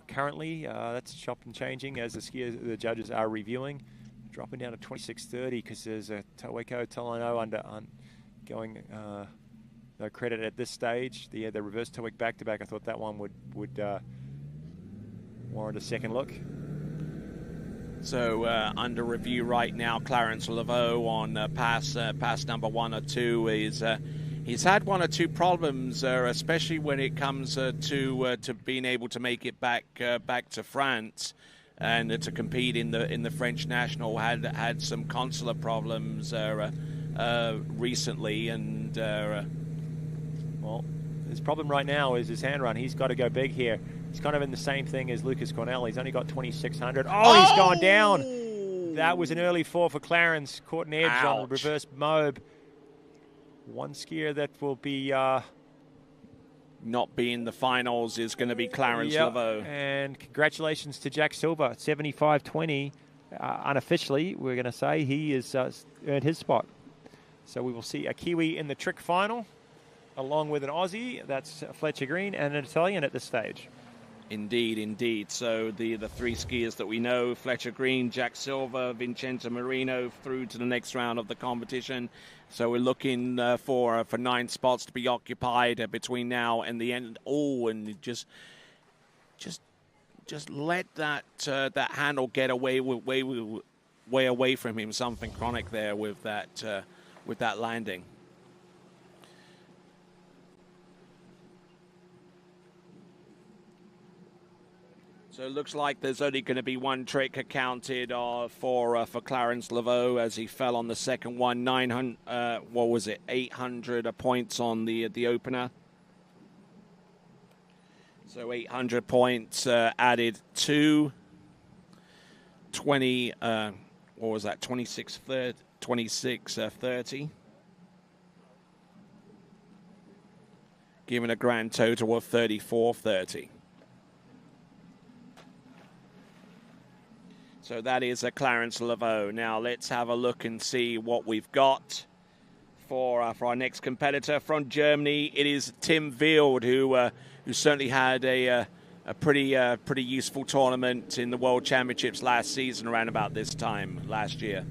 Currently, that's chopping and changing as the judges are reviewing. Dropping down to 26.30 because there's a Taweko Talano going no credit at this stage. The reverse Tawek back-to-back, I thought that one would warrant a second look. So under review right now, Clarence Laveau on pass number 1 or 2 he's had 1 or 2 problems, especially when it comes to being able to make it back to France and to compete in the French national. Had some consular problems recently, and well, his problem right now is his hand run. He's got to go big here. He's kind of in the same thing as Lucas Cornell. He's only got 2,600. Oh, he's gone down. That was an early fall for Clarence. Caught an edge on the reverse mobe. One skier that will be not be in the finals is going to be Clarence Laveau. And congratulations to Jack Silva, 75.20. Unofficially, we're going to say he has earned his spot. So we will see a Kiwi in the trick final, along with an Aussie. That's Fletcher Green, and an Italian at this stage. Indeed, indeed. So the three skiers that we know, Fletcher Green, Jack Silva, Vincenzo Marino, through to the next round of the competition. So we're looking for 9 spots to be occupied between now and the end. Oh, and just let that handle get way away from him. Something chronic there with that landing. So it looks like there's only going to be one trick accounted for Clarence Laveau as he fell on the second one. 800 points on the opener. So 800 points added to 20. What was that? 26.30. Giving a grand total of 34.30. So that is a Clarence Laveau. Now let's have a look and see what we've got for our next competitor from Germany. It is Tim Wild, who certainly had a pretty useful tournament in the World Championships last season, around about this time last year.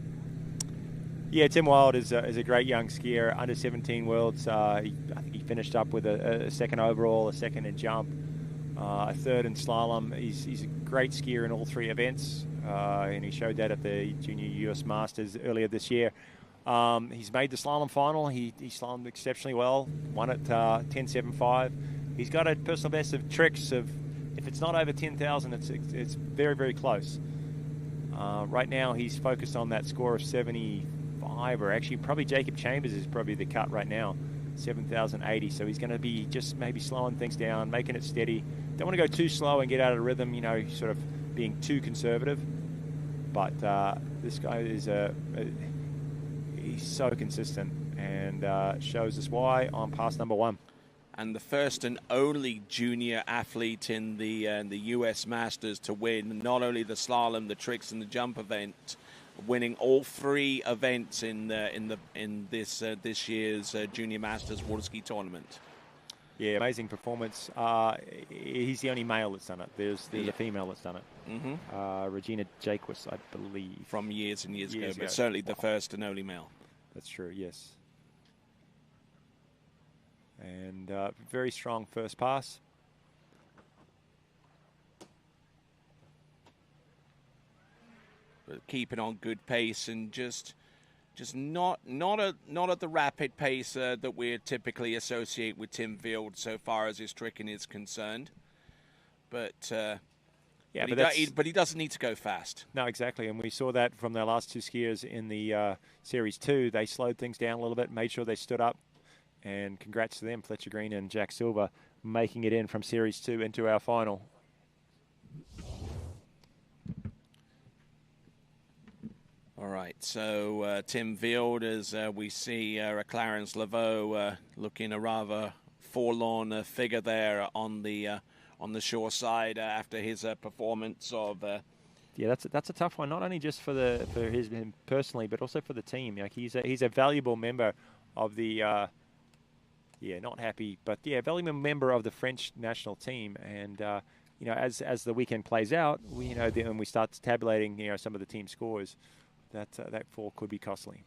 Yeah, Tim Wild is a great young skier, under 17 Worlds. I think he finished up with a second overall, a second in jump, a third in slalom. He's a great skier in all 3 events. And he showed that at the Junior US Masters earlier this year. He's made the slalom final. He slalomed exceptionally well, won at 10.75. He's got a personal best of tricks of, if it's not over 10,000, it's very, very close. Right now he's focused on that score of 75, or actually probably Jacob Chambers is probably the cut right now, 7,080. So he's going to be just maybe slowing things down, making it steady. Don't want to go too slow and get out of rhythm, sort of being too conservative. But this guy is he's so consistent, and shows us why on pass number 1. And the first and only junior athlete in the U.S. Masters to win not only the slalom, the tricks, and the jump event, winning all 3 events in this year's Junior Masters Waterski tournament. Yeah, amazing performance. He's the only male that's done it. There's a female that's done it. Mm-hmm. Regina Jaquist, I believe. From years and years ago, but certainly the first and only male. That's true, yes. And very strong first pass. But keeping on good pace and just not at the rapid pace that we typically associate with Tim Wild so far as his tricking is concerned. But but he doesn't need to go fast. No, exactly, and we saw that from their last 2 skiers in the Series 2. They slowed things down a little bit, made sure they stood up, and congrats to them, Fletcher Green and Jack Silva, making it in from Series 2 into our final. All right, so Tim Wild, as we see Clarence Laveau looking a rather forlorn figure there on the shore side after his performance of. Yeah, that's a tough one. Not only just for him personally, but also for the team. Like he's a valuable member of the. Not happy, but valuable member of the French national team, and as the weekend plays out, when we start tabulating some of the team scores. That fall could be costly.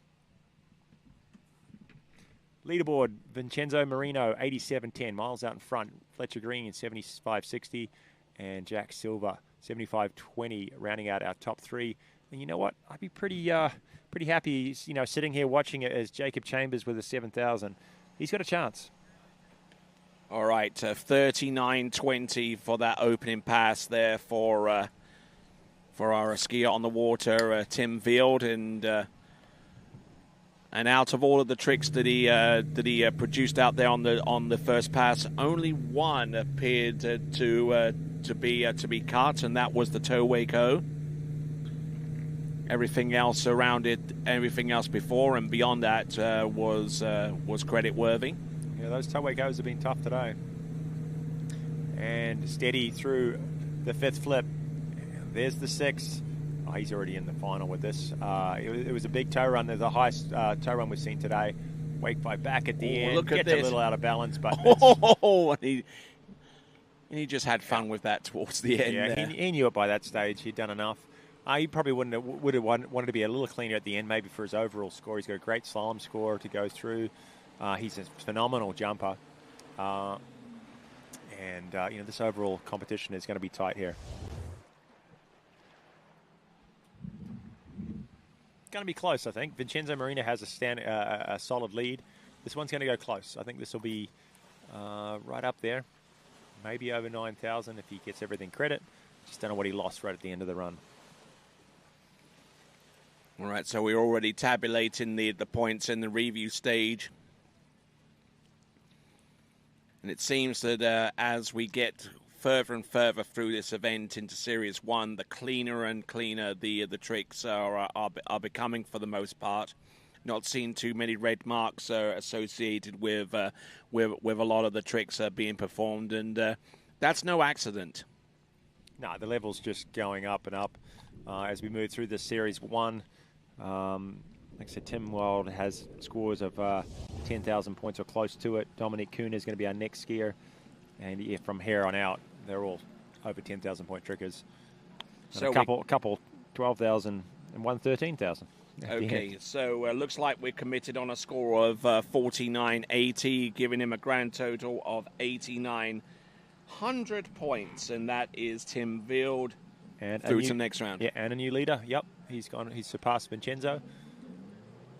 Leaderboard, Vincenzo Marino, 87.10, miles out in front. Fletcher Green, 75.60, and Jack Silva, 75.20, rounding out our top 3. And you know what? I'd be pretty happy, sitting here watching it as Jacob Chambers with a 7,000. He's got a chance. All right, 39.20 for that opening pass there for our skier on the water, Tim Wild, and out of all of the tricks that he produced out there on the first pass, only one appeared to be cut, and that was the toe wake-o. Everything else around it, everything else before and beyond that was credit worthy. Yeah, those toe wake-os have been tough today. And steady through the 5th flip. There's the 6th. Oh, he's already in the final with this. It was a big toe run. There's the highest toe run we've seen today. Wake by back at the end. Look at Gets this. A little out of balance, but And he just had fun with that towards the end. Yeah, he knew it by that stage. He'd done enough. He probably would have wanted to be a little cleaner at the end, maybe for his overall score. He's got a great slalom score to go through. He's a phenomenal jumper. This overall competition is going to be tight here. Going to be close, I think. Vincenzo Marina has a solid lead. This one's going to go close. I think this will be right up there. Maybe over 9,000 if he gets everything credit. Just don't know what he lost right at the end of the run. All right, so we're already tabulating the points in the review stage. And it seems that as we get further and further through this event into Series 1, the cleaner and cleaner the tricks are becoming for the most part. Not seeing too many red marks associated with a lot of the tricks being performed, and that's no accident. No, the level's just going up and up as we move through this Series 1. Like I said, Tim Wild has scores of 10,000 points or close to it. Dominic Kuhn is going to be our next skier. And from here on out, they're all over 10,000 point trickers. So a couple 12,000 and one 13,000. Okay, so looks like we're committed on a score of 49.80, giving him a grand total of 8,900 points, and that is Tim Wild through to the next round. Yeah, and a new leader. Yep, he's surpassed Vincenzo.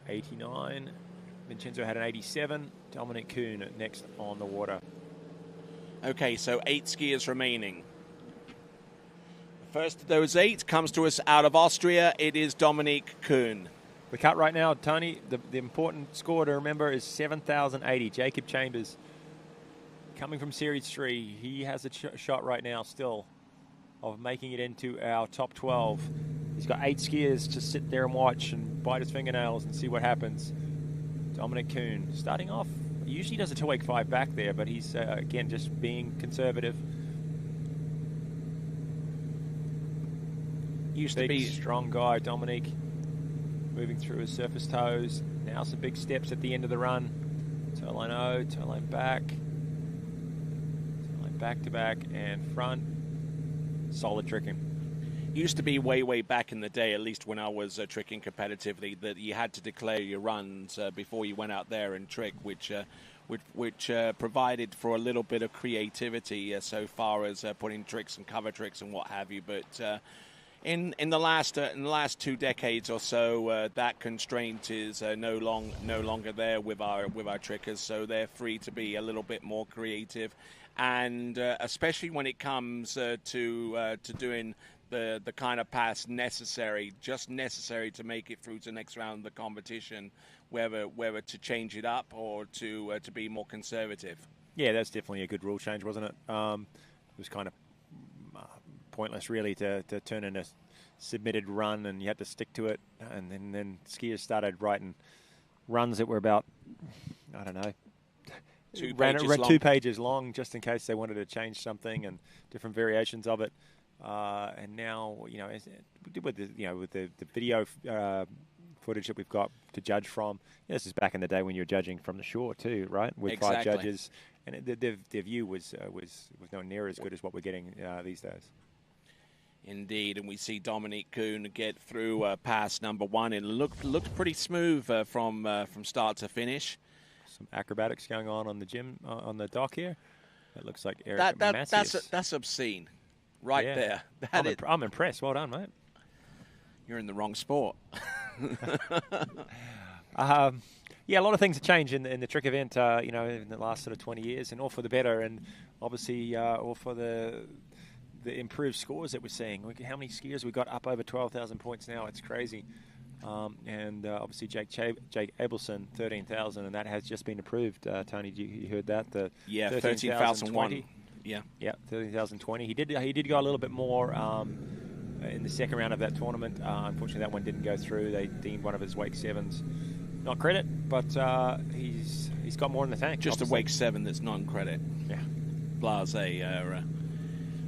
89. Vincenzo had an 87. Dominic Kuhn next on the water. Okay, so 8 skiers remaining. First of those 8 comes to us out of Austria. It is Dominic Kuhn. The cut right now, Tony, the important score to remember is 7,080. Jacob Chambers coming from Series 3. He has a shot right now still of making it into our top 12. He's got 8 skiers to sit there and watch and bite his fingernails and see what happens. Dominic Kuhn starting off. He usually does a 285 back there, but he's, again, just being conservative. Used to be strong guy, Dominic, moving through his surface toes. Now some big steps at the end of the run. Toe line O, toe line back. Toe line back to back and front. Solid tricking. Used to be way back in the day, at least when I was tricking competitively, that you had to declare your runs before you went out there and trick, which provided for a little bit of creativity so far as putting tricks and cover tricks and what have you. But in the last 2 decades or so, that constraint is no longer there with our trickers, so they're free to be a little bit more creative, and especially when it comes to doing the kind of pass necessary to make it through to the next round of the competition, whether to change it up or to be more conservative. Yeah, that's definitely a good rule change, wasn't it? It was kind of pointless, really, to turn in a submitted run, and you had to stick to it. And then skiers started writing runs that were about, I don't know, 2 pages long, just in case they wanted to change something and different variations of it. And now, with the video footage that we've got to judge from, this is back in the day when you were judging from the shore too, right? With exactly. 5 judges, and their view was nowhere near as good as what we're getting these days. Indeed, and we see Dominic Kuhn get through pass number 1. It looked pretty smooth from start to finish. Some acrobatics going on the gym on the dock here. It looks like Eric Macias. That's obscene. Right there. I'm impressed. Well done, mate. You're in the wrong sport. A lot of things have changed in the trick event, in the last sort of 20 years, and all for the better, and obviously all for the improved scores that we're seeing. Look at how many skiers we got up over 12,000 points now. It's crazy. And obviously Jake Abelson, 13,000, and that has just been approved. Tony, you heard that? 13,001. Yeah, 30,020. He did go a little bit more in the second round of that tournament. Unfortunately, that one didn't go through. They deemed one of his Wake 7s not credit, but he's got more in the tank. Just obviously. A Wake 7 that's non-credit. Yeah, blasé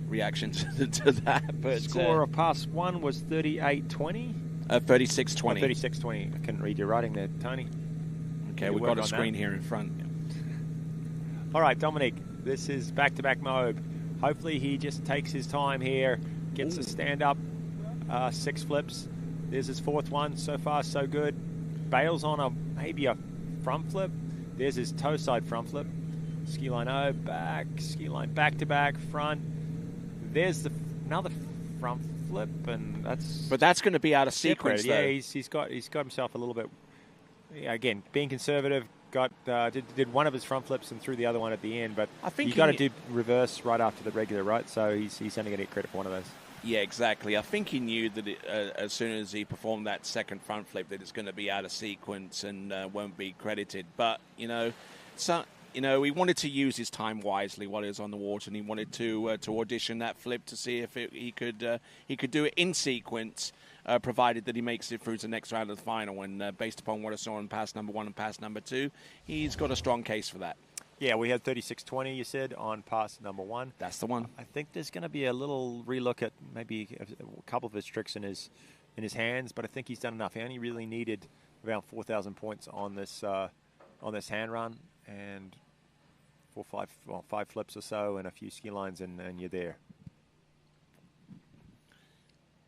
reaction to that. But score of pass 1 was 38.20. 36.20. 36.20. I couldn't read your writing there, Tony. Okay, we've got a screen here in front. All right, Dominic. This is back-to-back mode. Hopefully he just takes his time here, gets a stand-up 6 flips. There's his 4th one. So far, so good. Bails on maybe a front flip. There's his toe side front flip. Ski line O, back, ski line back to back, front. There's another front flip, and that's going to be out of sequence. Yeah, he's got himself a little bit. Yeah, again, being conservative, did one of his front flips and threw the other one at the end. But I think you got to do reverse right after the regular, right? So he's only going to get credit for one of those. Yeah, exactly. I think he knew that as soon as he performed that second front flip, that it's going to be out of sequence and won't be credited. But he wanted to use his time wisely while he was on the water, and he wanted to audition that flip to see if he could do it in sequence, provided that he makes it through to the next round of the final. And based upon what I saw in pass number 1 and pass number 2, he's got a strong case for that. Yeah, we had 36.20, you said, on pass number 1. That's the one. I think there's going to be a little relook at maybe a couple of his tricks in his hands, but I think he's done enough. He only really needed around 4,000 points on this hand run, and 5 flips or so and a few ski lines, and you're there.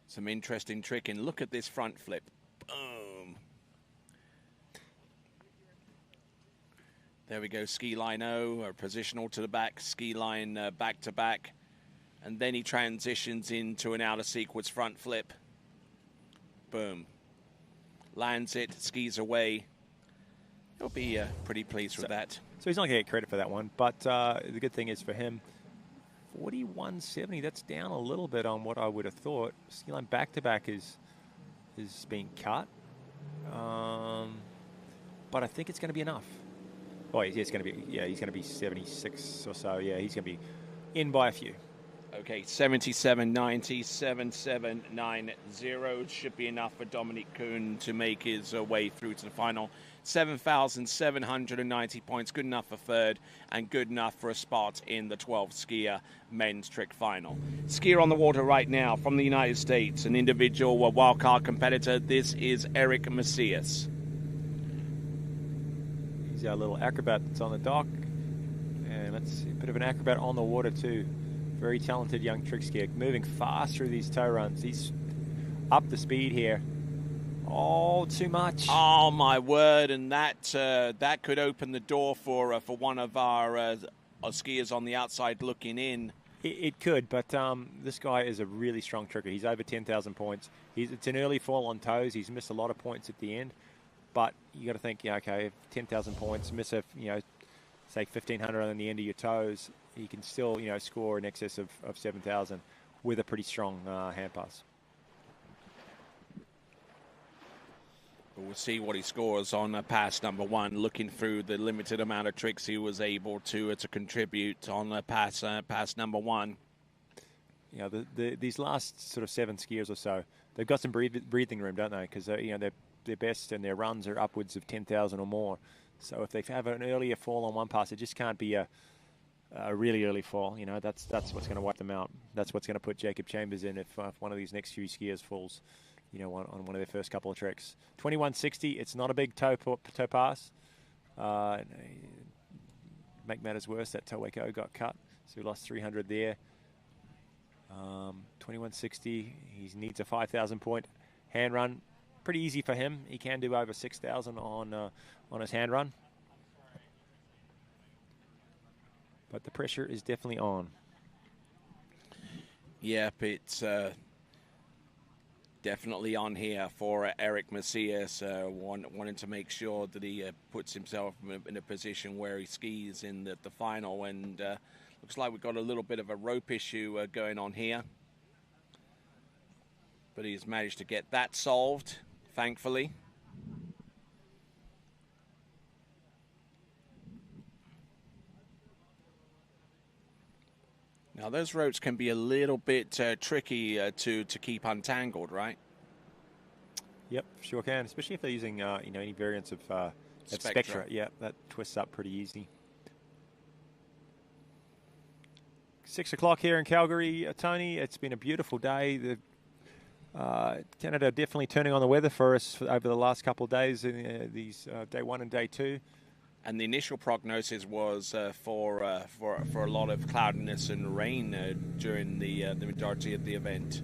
Some interesting tricking. Look at this front flip. Boom. There we go, ski line O, or positional to the back, ski line back to back. And then he transitions into an out of sequence front flip. Boom. Lands it, skis away. He'll be pretty pleased with that. So he's not going to get credit for that one, but the good thing is for him, 41.70, that's down a little bit on what I would have thought. Ski line back to back is being cut. But I think it's going to be enough. Oh, he's going to be 76 or so. Yeah, he's going to be in by a few. Okay, 77.90, 77.90 should be enough for Dominic Kuhn to make his way through to the final. 7,790 points, good enough for third and good enough for a spot in the 12 skier men's trick final. Skier on the water right now from the United States, an individual wildcard competitor. This is Eric Macias. He's our little acrobat that's on the dock, and let's see, a bit of an acrobat on the water too. Very talented young trick skier, moving fast through these toe runs. He's up the speed here. Oh, too much. Oh, my word. And that could open the door for one of our skiers on the outside looking in. It could, but this guy is a really strong tricker. He's over 10,000 points. It's an early fall on toes. He's missed a lot of points at the end. But you got to think, okay, 10,000 points, miss say 1,500 on the end of your toes, he can still, score in excess of 7,000 with a pretty strong hand pass. We'll see what he scores on pass number 1. Looking through the limited amount of tricks he was able to contribute on pass number 1. These last sort of 7 skiers or so, they've got some breathing room, don't they? Because their best and their runs are upwards of 10,000 or more. So if they have an earlier fall on one pass, it just can't be a really early fall. That's what's going to wipe them out. That's what's going to put Jacob Chambers in if one of these next few skiers falls, on one of their first couple of tricks. 21.60, it's not a big toe pass. Make matters worse, that toe wako got cut, so we lost 300 there. 21.60, he needs a 5,000 point hand run. Pretty easy for him. He can do over 6,000 on his hand run. But the pressure is definitely on. Yep, it's definitely on here for Eric Macias, wanting to make sure that he puts himself in a position where he skis in the final. And looks like we've got a little bit of a rope issue going on here. But he's managed to get that solved, thankfully. Now, those ropes can be a little bit tricky to keep untangled, right? Yep, sure can, especially if they're using any variants of Spectra. Yeah, that twists up pretty easy. 6 o'clock here in Calgary, Tony. It's been a beautiful day. Canada definitely turning on the weather for us over the last couple of days in these day 1 and day 2. And the initial prognosis was for a lot of cloudiness and rain during the majority of the event.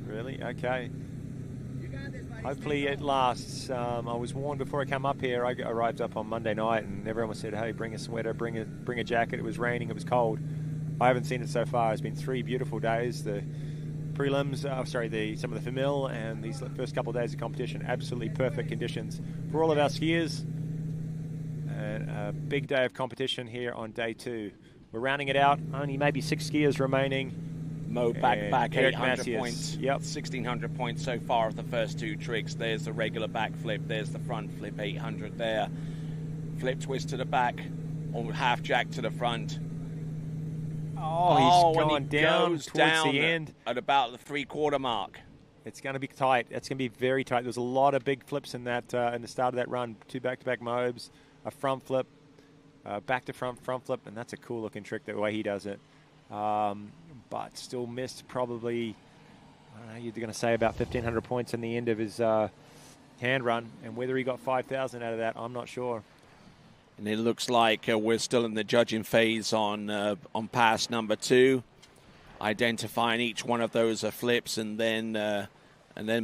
Really? Okay. Hopefully it lasts. I was warned before I come up here. I arrived up on Monday night, and everyone said, "Hey, bring a sweater, bring a jacket." It was raining. It was cold. I haven't seen it so far. It's been 3 beautiful days. The prelims, some of the female, and these first couple of days of competition, absolutely perfect conditions for all of our skiers. And a big day of competition here on day 2. We're rounding it out. Only maybe 6 skiers remaining. Mo back, 800 points. Yep. 1,600 points so far of the first 2 tricks. There's the regular backflip. There's the front flip, 800 there. Flip twist to the back, or half jack to the front. Oh, he's gone down goes towards down the end. At about the 3/4 mark. It's going to be tight. It's going to be very tight. There's a lot of big flips in that in the start of that run. 2 back-to-back mobs, a front flip, back to front flip, and that's a cool looking trick the way he does it. But still missed probably, I don't know, you're going to say about 1,500 points in the end of his hand run, and whether he got 5,000 out of that, I'm not sure. And it looks like we're still in the judging phase on pass number 2, identifying each one of those flips, and then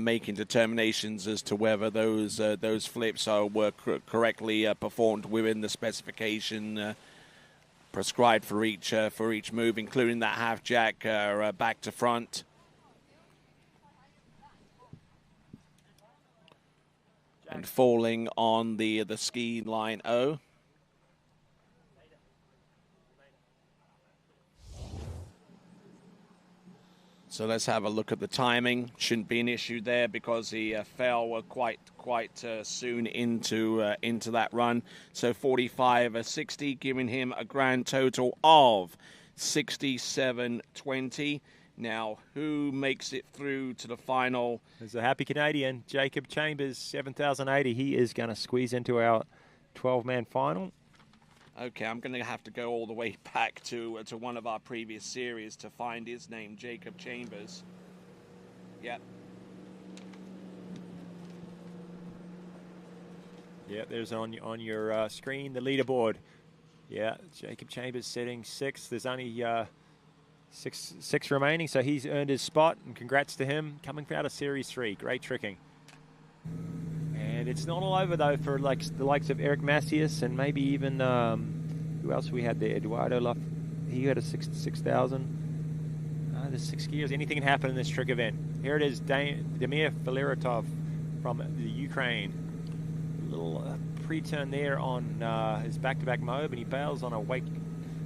making determinations as to whether those flips were correctly performed within the specification prescribed for each move, including that half jack back to front. And falling on the ski line O. So let's have a look at the timing. Shouldn't be an issue there because he fell quite soon into that run. So 45.60, giving him a grand total of 67.20. Now, who makes it through to the final? There's a happy Canadian, Jacob Chambers, 7,080. He is going to squeeze into our 12-man final. Okay, I'm going to have to go all the way back to one of our previous series to find his name, Jacob Chambers. Yep. Yeah, there's on your screen the leaderboard. Yeah, Jacob Chambers sitting 6th. There's only six remaining, so he's earned his spot, and congrats to him. Coming out of Series 3, great tricking. And it's not all over, though, for the likes of Eric Macias and maybe even, who else we had there? Eduardo Luff. He had a 6,000. There's 6 skiers. Anything can happen in this trick event. Here it is, Damir Filaretov from the Ukraine. A little pre-turn there on his back-to-back mob, and he bails on a wake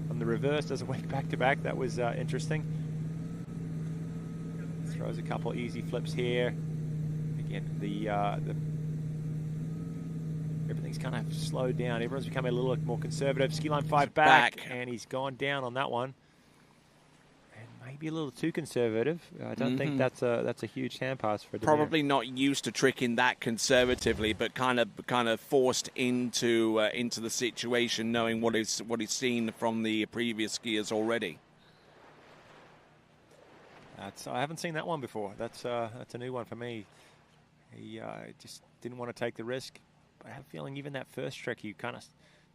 on the reverse, does a wake back-to-back. That was interesting. Throws a couple easy flips here. Again, the everything's kind of slowed down. Everyone's becoming a little more conservative. Ski line 5 back, and he's gone down on that one. And maybe a little too conservative. I don't think that's a huge hand pass for Demir. Probably not used to tricking that conservatively, but kind of forced into the situation, knowing what he's seen from the previous skiers already. I haven't seen that one before. That's a new one for me. He just didn't want to take the risk. I have a feeling even that first trick he kind of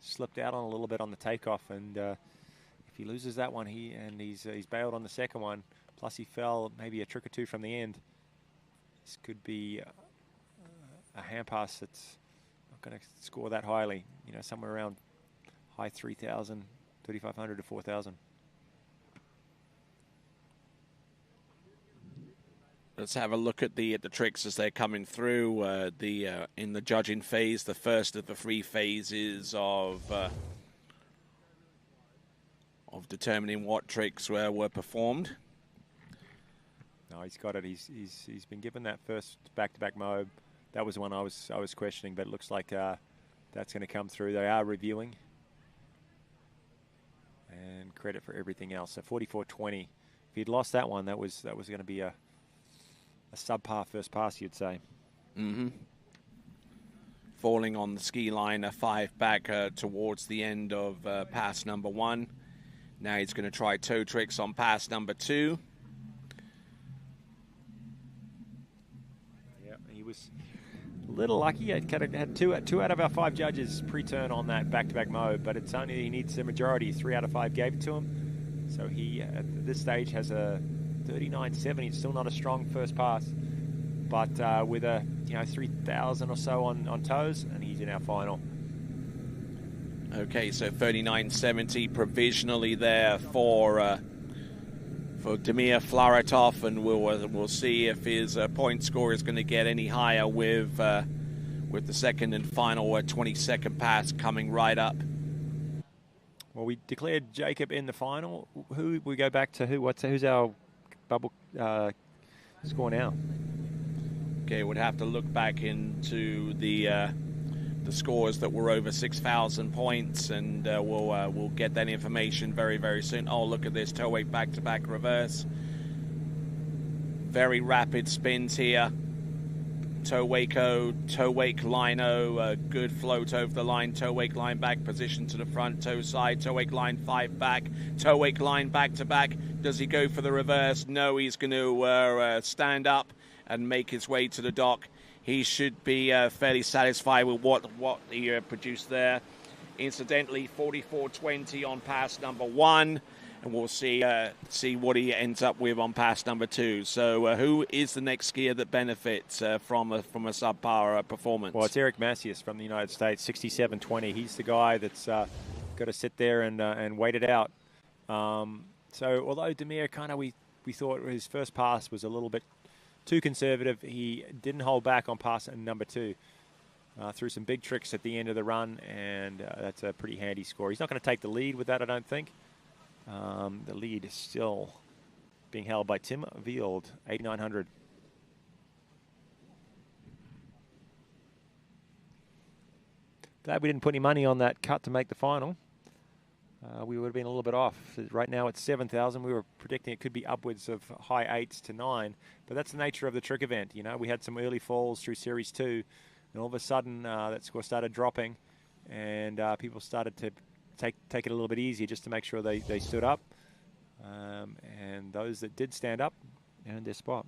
slipped out on a little bit on the takeoff, and if he loses that one, he's bailed on the second one. Plus he fell maybe a trick or two from the end. This could be a hand pass that's not going to score that highly. You know, somewhere around high 3,000, 3,500 to 4,000. Let's have a look at the tricks as they're coming through. In the judging phase, the first of the 3 phases of determining what tricks were performed. No, he's got it. He's been given that first back-to-back mob. That was one I was questioning, but it looks like that's going to come through. They are reviewing, and credit for everything else. So 44.20. If he'd lost that one, that was going to be a subpar first pass, you'd say. Mm-hmm. Falling on the ski line, a 5 back towards the end of pass number 1. Now he's going to try toe tricks on pass number 2. Yeah, he was A little lucky. I had two out of our 5 judges pre-turn on that back-to-back mode, but it's only he needs a majority. 3 out of 5 gave it to him. So he, at this stage, has a 39.70. It's still not a strong first pass, but with a 3,000 or so on toes, and he's in our final. Okay, so 39.70 provisionally there for Damir Flaratov, and we'll see if his point score is going to get any higher with the second and final 22nd pass coming right up. Well, we declared Jacob in the final. Who we go back to? Who's our bubble score now? Okay, we'd have to look back into the scores that were over 6,000 points, and we'll get that information very, very soon. Oh, look at this toe wake back-to-back reverse. Very rapid spins here. Toe wake lino, good float over the line, toe wake line back, position to the front, toe side, toe wake line 5 back, toe wake line back-to-back. Does he go for the reverse? No, he's going to stand up and make his way to the dock. He should be fairly satisfied with what he produced there. Incidentally, 44.20 on pass number 1, and we'll see what he ends up with on pass number 2. So who is the next skier that benefits from a subpar performance? Well, it's Eric Macias from the United States, 67.20. He's the guy that's got to sit there and wait it out. So although Damir we thought his first pass was a little bit too conservative, he didn't hold back on pass number 2. Threw some big tricks at the end of the run, and that's a pretty handy score. He's not going to take the lead with that, I don't think. The lead is still being held by Tim Vield, 8,900. Glad we didn't put any money on that cut to make the final. We would have been a little bit off. Right now it's 7,000. We were predicting it could be upwards of high 8s to 9, but that's the nature of the trick event. We had some early falls through Series 2, and all of a sudden that score started dropping, and people started to take it a little bit easier just to make sure they stood up, and those that did stand up earned their spot.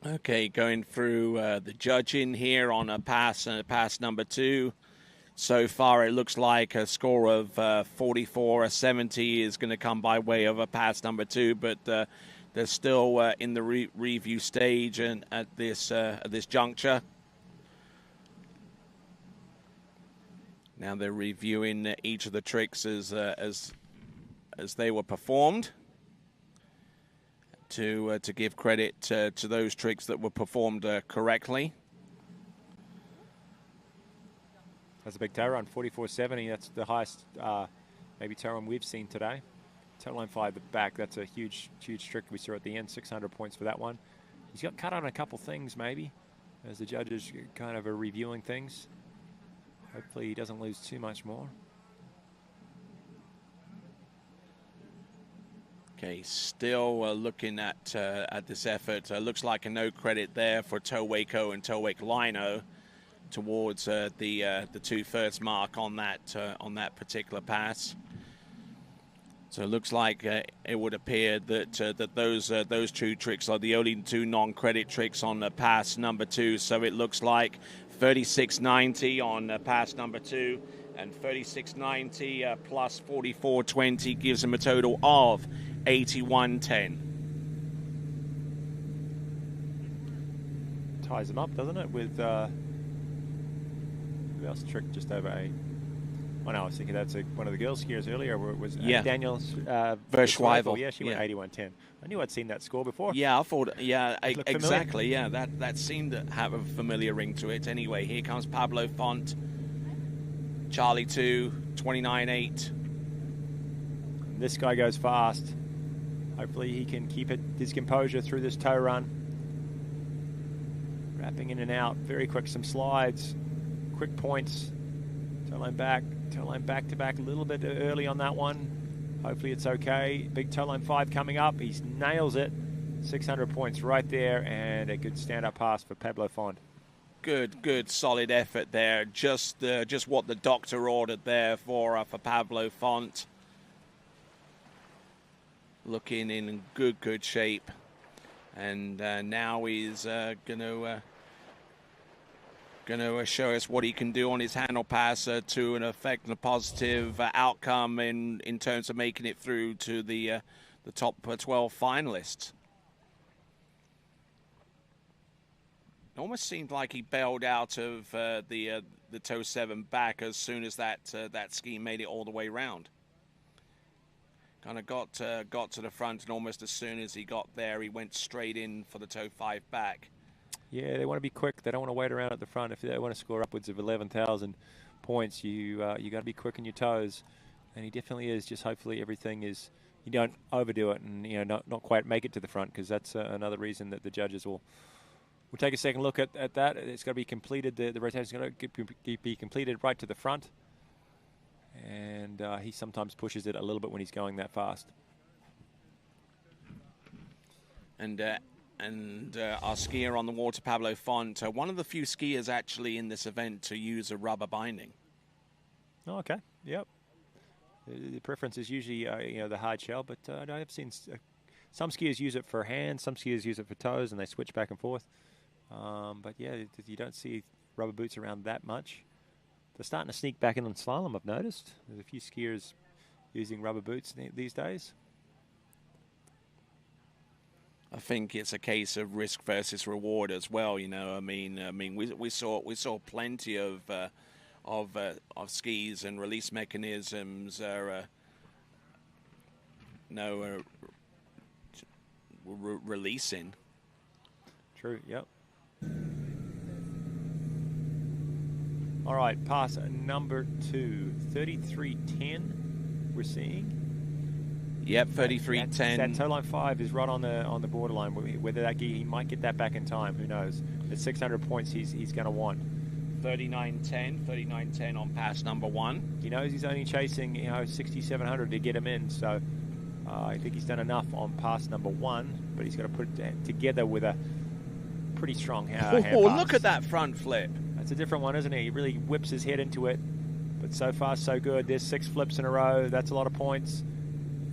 Okay, going through the judging here on a pass number 2. So far, it looks like a score of 44.70 is going to come by way of a pass number 2, but they're still in the review stage and at this juncture. Now they're reviewing each of the tricks as they were performed, to give credit to those tricks that were performed correctly. That's a big toe run, 44.70. That's the highest maybe toe run we've seen today. Toe line 5 back, that's a huge trick we saw at the end, 600 points for that one. He's got cut on a couple things maybe, as the judges kind of are reviewing things. Hopefully he doesn't lose too much more. Okay, still looking at this effort. Looks like a no credit there for toe wakeO and toe wake lino towards the 2 first mark on that particular pass. So it looks like it would appear that those 2 tricks are the only 2 non-credit tricks on the pass number 2. So it looks like 36.90 on pass number 2, and 36.90 plus 44.20 gives him a total of 81.10. Ties him up, doesn't it? With who else tricked just over 8? Oh no, I was thinking that's one of the girls' skiers earlier. Where it was Daniel Verschweifel. Yeah, she went 81.10. I knew I'd seen that score before. Yeah, I thought. Yeah, exactly. Yeah, that seemed to have a familiar ring to it. Anyway, here comes Pablo Font. Charlie 2, 29.8. This guy goes fast. Hopefully he can keep his composure through this toe run. Wrapping in and out, very quick. Some slides, quick points. Toe line back to back, a little bit early on that one. Hopefully it's okay. Big toe line 5 coming up. He nails it. 600 points right there, and a good stand-up pass for Pablo Font. Good, solid effort there. Just what the doctor ordered there for Pablo Font. Looking in good shape. And now he's going to show us what he can do on his handle pass to an effect and a positive outcome in terms of making it through to the top 12 finalists. It almost seemed like he bailed out of the toe 7 back as soon as that ski made it all the way round. Kind of got to the front, and almost as soon as he got there, he went straight in for the toe 5 back. Yeah, they want to be quick. They don't want to wait around at the front. If they want to score upwards of 11,000 points, you got to be quick on your toes, and he definitely is. Just hopefully everything is, you don't overdo it and not quite make it to the front, because that's another reason that the judges will take a second look at that. It's got to be completed. The rotation's got to be completed right to the front, and he sometimes pushes it a little bit when he's going that fast. And our skier on the water, Pablo Font, one of the few skiers actually in this event to use a rubber binding. Oh, okay. Yep. The preference is usually the hard shell, but I have seen some skiers use it for hands, some skiers use it for toes, and they switch back and forth. But yeah, you don't see rubber boots around that much. They're starting to sneak back in on slalom, I've noticed. There's a few skiers using rubber boots these days. I think it's a case of risk versus reward as well. I mean, we saw plenty of skis and release mechanisms releasing. True. Yep. All right, pass number 2, 33.10. We're seeing. Yep, 33.10. That toe line 5 is right on the borderline. Whether he might get that back in time, who knows? At 600 points, he's going to want. 39.10 on pass number 1. He knows he's only chasing 6,700 to get him in, so I think he's done enough on pass number 1, but he's got to put it together with a pretty strong hand pass. Look at that front flip. That's a different one, isn't it? He really whips his head into it, but so far so good. There's 6 flips in a row. That's a lot of points.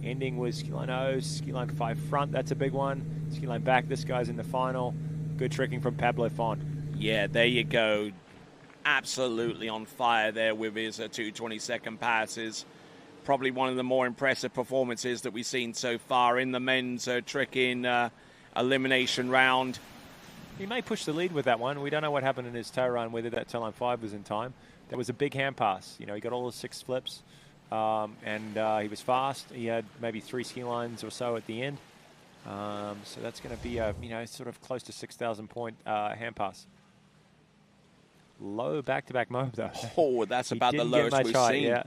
Ending was ski line 0, ski line 5 front. That's a big one. Ski line back. This guy's in the final. Good tricking from Pablo Font. Yeah, there you go. Absolutely on fire there with his 2:22 passes. Probably one of the more impressive performances that we've seen so far in the men's tricking elimination round. He may push the lead with that one. We don't know what happened in his toe run, whether that toe line 5 was in time. That was a big hand pass. He got all the 6 flips. And he was fast. He had maybe 3 ski lines or so at the end. So that's going to be a, sort of close to 6,000 point hand pass. Low back-to-back mode, though. Oh, that's about the lowest we've seen. Yeah.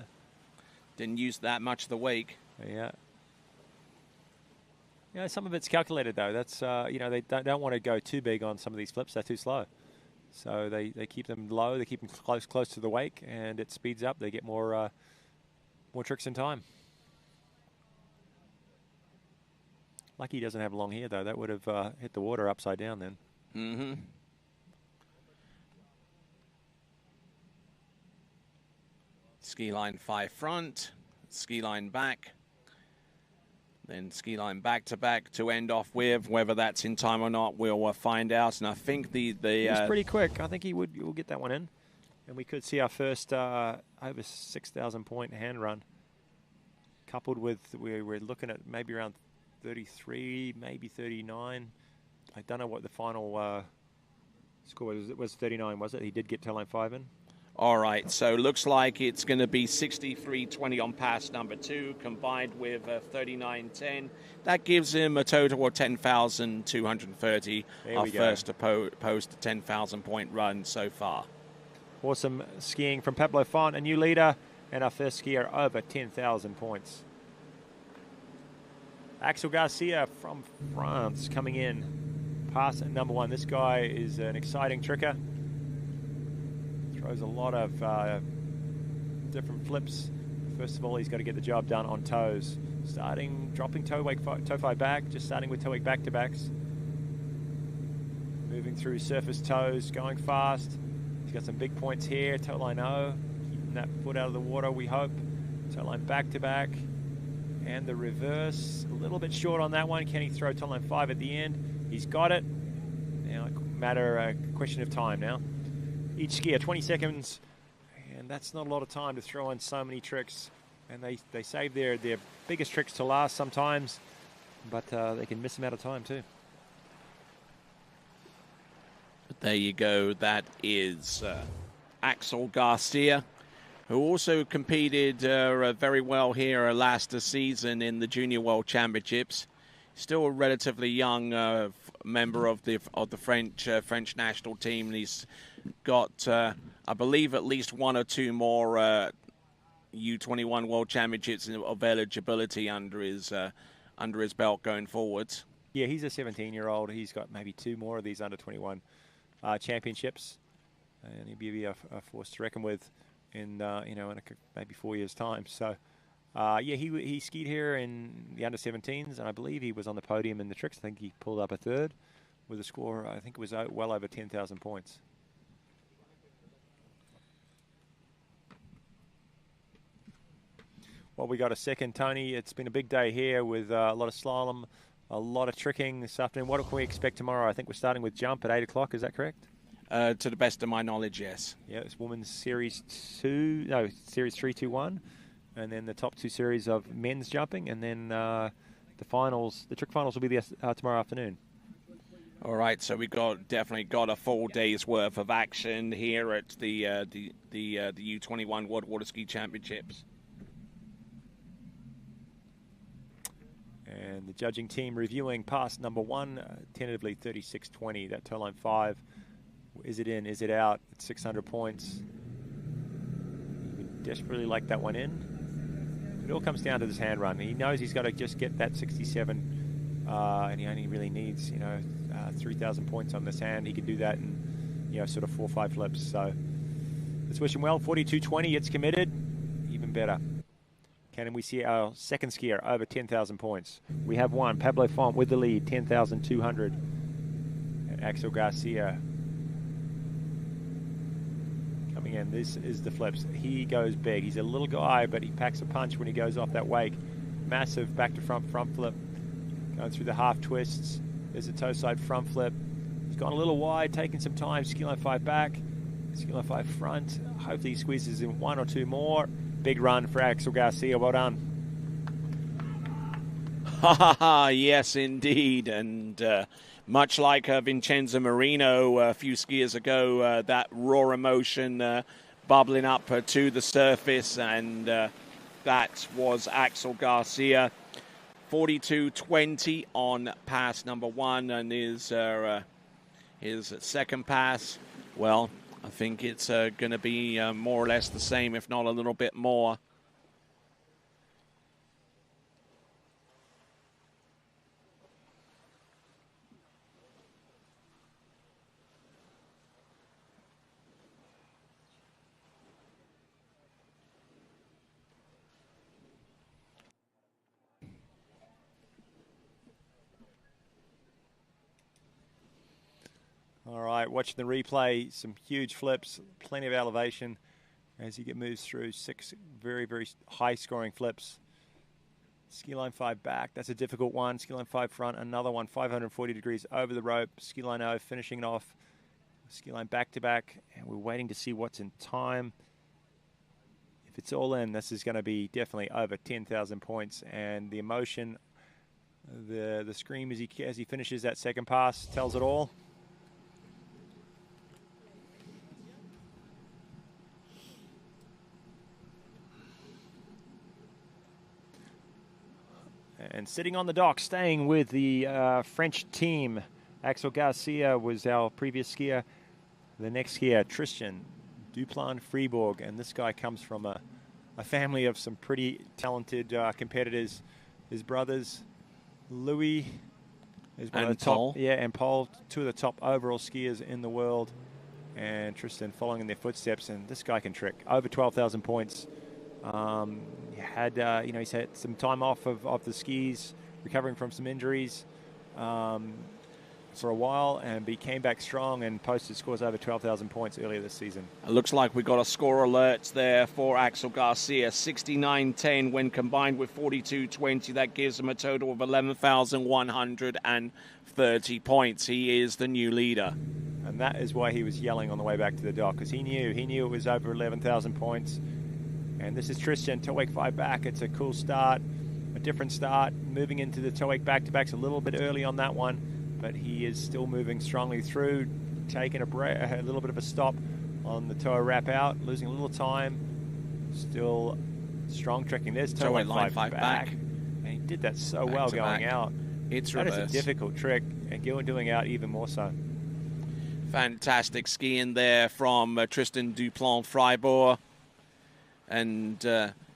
Didn't use that much of the wake. Yeah. Yeah, some of it's calculated, though. That's, they don't want to go too big on some of these flips. They're too slow. So they keep them low. They keep them close to the wake, and it speeds up. They get more tricks in time. Lucky he doesn't have long hair, though. That would have hit the water upside down then. Mm-hmm. Ski line 5 front, ski line back, then ski line back-to-back to end off with. Whether that's in time or not, we'll find out. And I think he was pretty quick. I think we'll get that one in. And we could see our first over 6,000 point hand run, coupled with we're looking at maybe around 33, maybe 39. I don't know what the final score was. It was 39, was it? He did get toe line 5 in. All right, so looks like it's going to be 63.20 on pass number 2, combined with 39.10. That gives him a total of 10,230. Our first post 10,000 point run so far. Awesome skiing from Pablo Font, a new leader, and our first skier over 10,000 points. Axel Garcia from France coming in. Pass number 1. This guy is an exciting tricker. Throws a lot of different flips. First of all, he's got to get the job done on toes. Dropping toe 5 back, just starting with toe wake back-to-backs. Moving through surface toes, going fast. He's got some big points here. Toe line 0, keeping that foot out of the water, we hope. Toe line back-to-back. And the reverse, a little bit short on that one. Can he throw toe line 5 at the end? He's got it. Now, a question of time now. Each skier, 20 seconds, and that's not a lot of time to throw in so many tricks. And they save their biggest tricks to last sometimes, but they can miss them out of time too. But there you go. That is Axel Garcia, who also competed very well here last season in the Junior World Championships. Still a relatively young member of the French national team. And he's got, I believe, at least one or two more U21 World Championships of eligibility under his belt going forwards. Yeah, he's a 17-year-old. He's got maybe two more of these under 21 championships, and he'll be a force to reckon with in maybe 4 years' time. So, yeah, he skied here in the under 17s, and I believe he was on the podium in the tricks. I think he pulled up a third with a score. I think it was well over 10,000 points. Well, we got a second, Tony. It's been a big day here with a lot of slalom, a lot of tricking this afternoon. What can we expect tomorrow? I think we're starting with jump at 8 o'clock. Is that correct? To the best of my knowledge, yes. Yeah, it's women's series 3, 2, 1. And then the top two series of men's jumping. And then the trick finals will be tomorrow afternoon. All right, so we definitely got a full day's worth of action here at the U21 World Waterski Championships. And the judging team reviewing pass number 1, tentatively 36.20. That toe line 5. Is it in? Is it out? It's 600 points. He would desperately like that one in. It all comes down to this hand run. He knows he's got to just get that 67, and he only really needs 3,000 points on this hand. He can do that in sort of 4 or 5 flips. So let's wish him well. 42.20 gets committed. Even better. Can we see our second skier over 10,000 points? We have one, Pablo Font with the lead, 10,200. And Axel Garcia coming in. This is the flips. He goes big. He's a little guy, but he packs a punch when he goes off that wake. Massive back to front flip. Going through the half twists. There's a toe side front flip. He's gone a little wide, taking some time. Ski line 5 back. Ski line 5 front. Hopefully he squeezes in 1 or 2 more. Big run for Axel Garcia. Well done. Yes, indeed. And much like Vincenzo Marino a few skiers ago, that raw emotion bubbling up to the surface. And that was Axel Garcia. 42.20 on pass number 1. And his second pass, well, I think it's going to be more or less the same, if not a little bit more. All right, watching the replay, some huge flips, plenty of elevation as he moves through 6 very, very high-scoring flips. Ski line 5 back, that's a difficult one. Ski line 5 front, another one, 540 degrees over the rope. Ski line 0, finishing it off. Ski line back-to-back, and we're waiting to see what's in time. If it's all in, this is going to be definitely over 10,000 points. And the emotion, the scream as he finishes that second pass tells it all. And sitting on the dock, staying with the French team, Axel Garcia was our previous skier. The next skier, Tristan Duplan-Fribourg, and this guy comes from a family of some pretty talented competitors. His brothers, Louis, is one of the top, and Paul, 2 of the top overall skiers in the world. And Tristan following in their footsteps, and this guy can trick. Over 12,000 points. He's had some time off of the skis, recovering from some injuries. for a while, and he came back strong and posted scores over 12,000 points earlier this season. It looks like we got a score alert there for Axel Garcia. 69.10 when combined with 42.20. That gives him a total of 11,130 points. He is the new leader. And that is why he was yelling on the way back to the dock, because he knew it was over 11,000 points. And this is Tristan, toe wake 5 back. It's a cool start, a different start. Moving into the toe wake back-to-backs a little bit early on that one, but he is still moving strongly through, taking a little bit of a stop on the toe wrap out, losing a little time. Still strong tricking. There's toe wake line 5 back. And he did that so well going out. It's that reverse. is a difficult trick, and doing out even more so. Fantastic skiing there from Tristan Duplan-Fribourg. And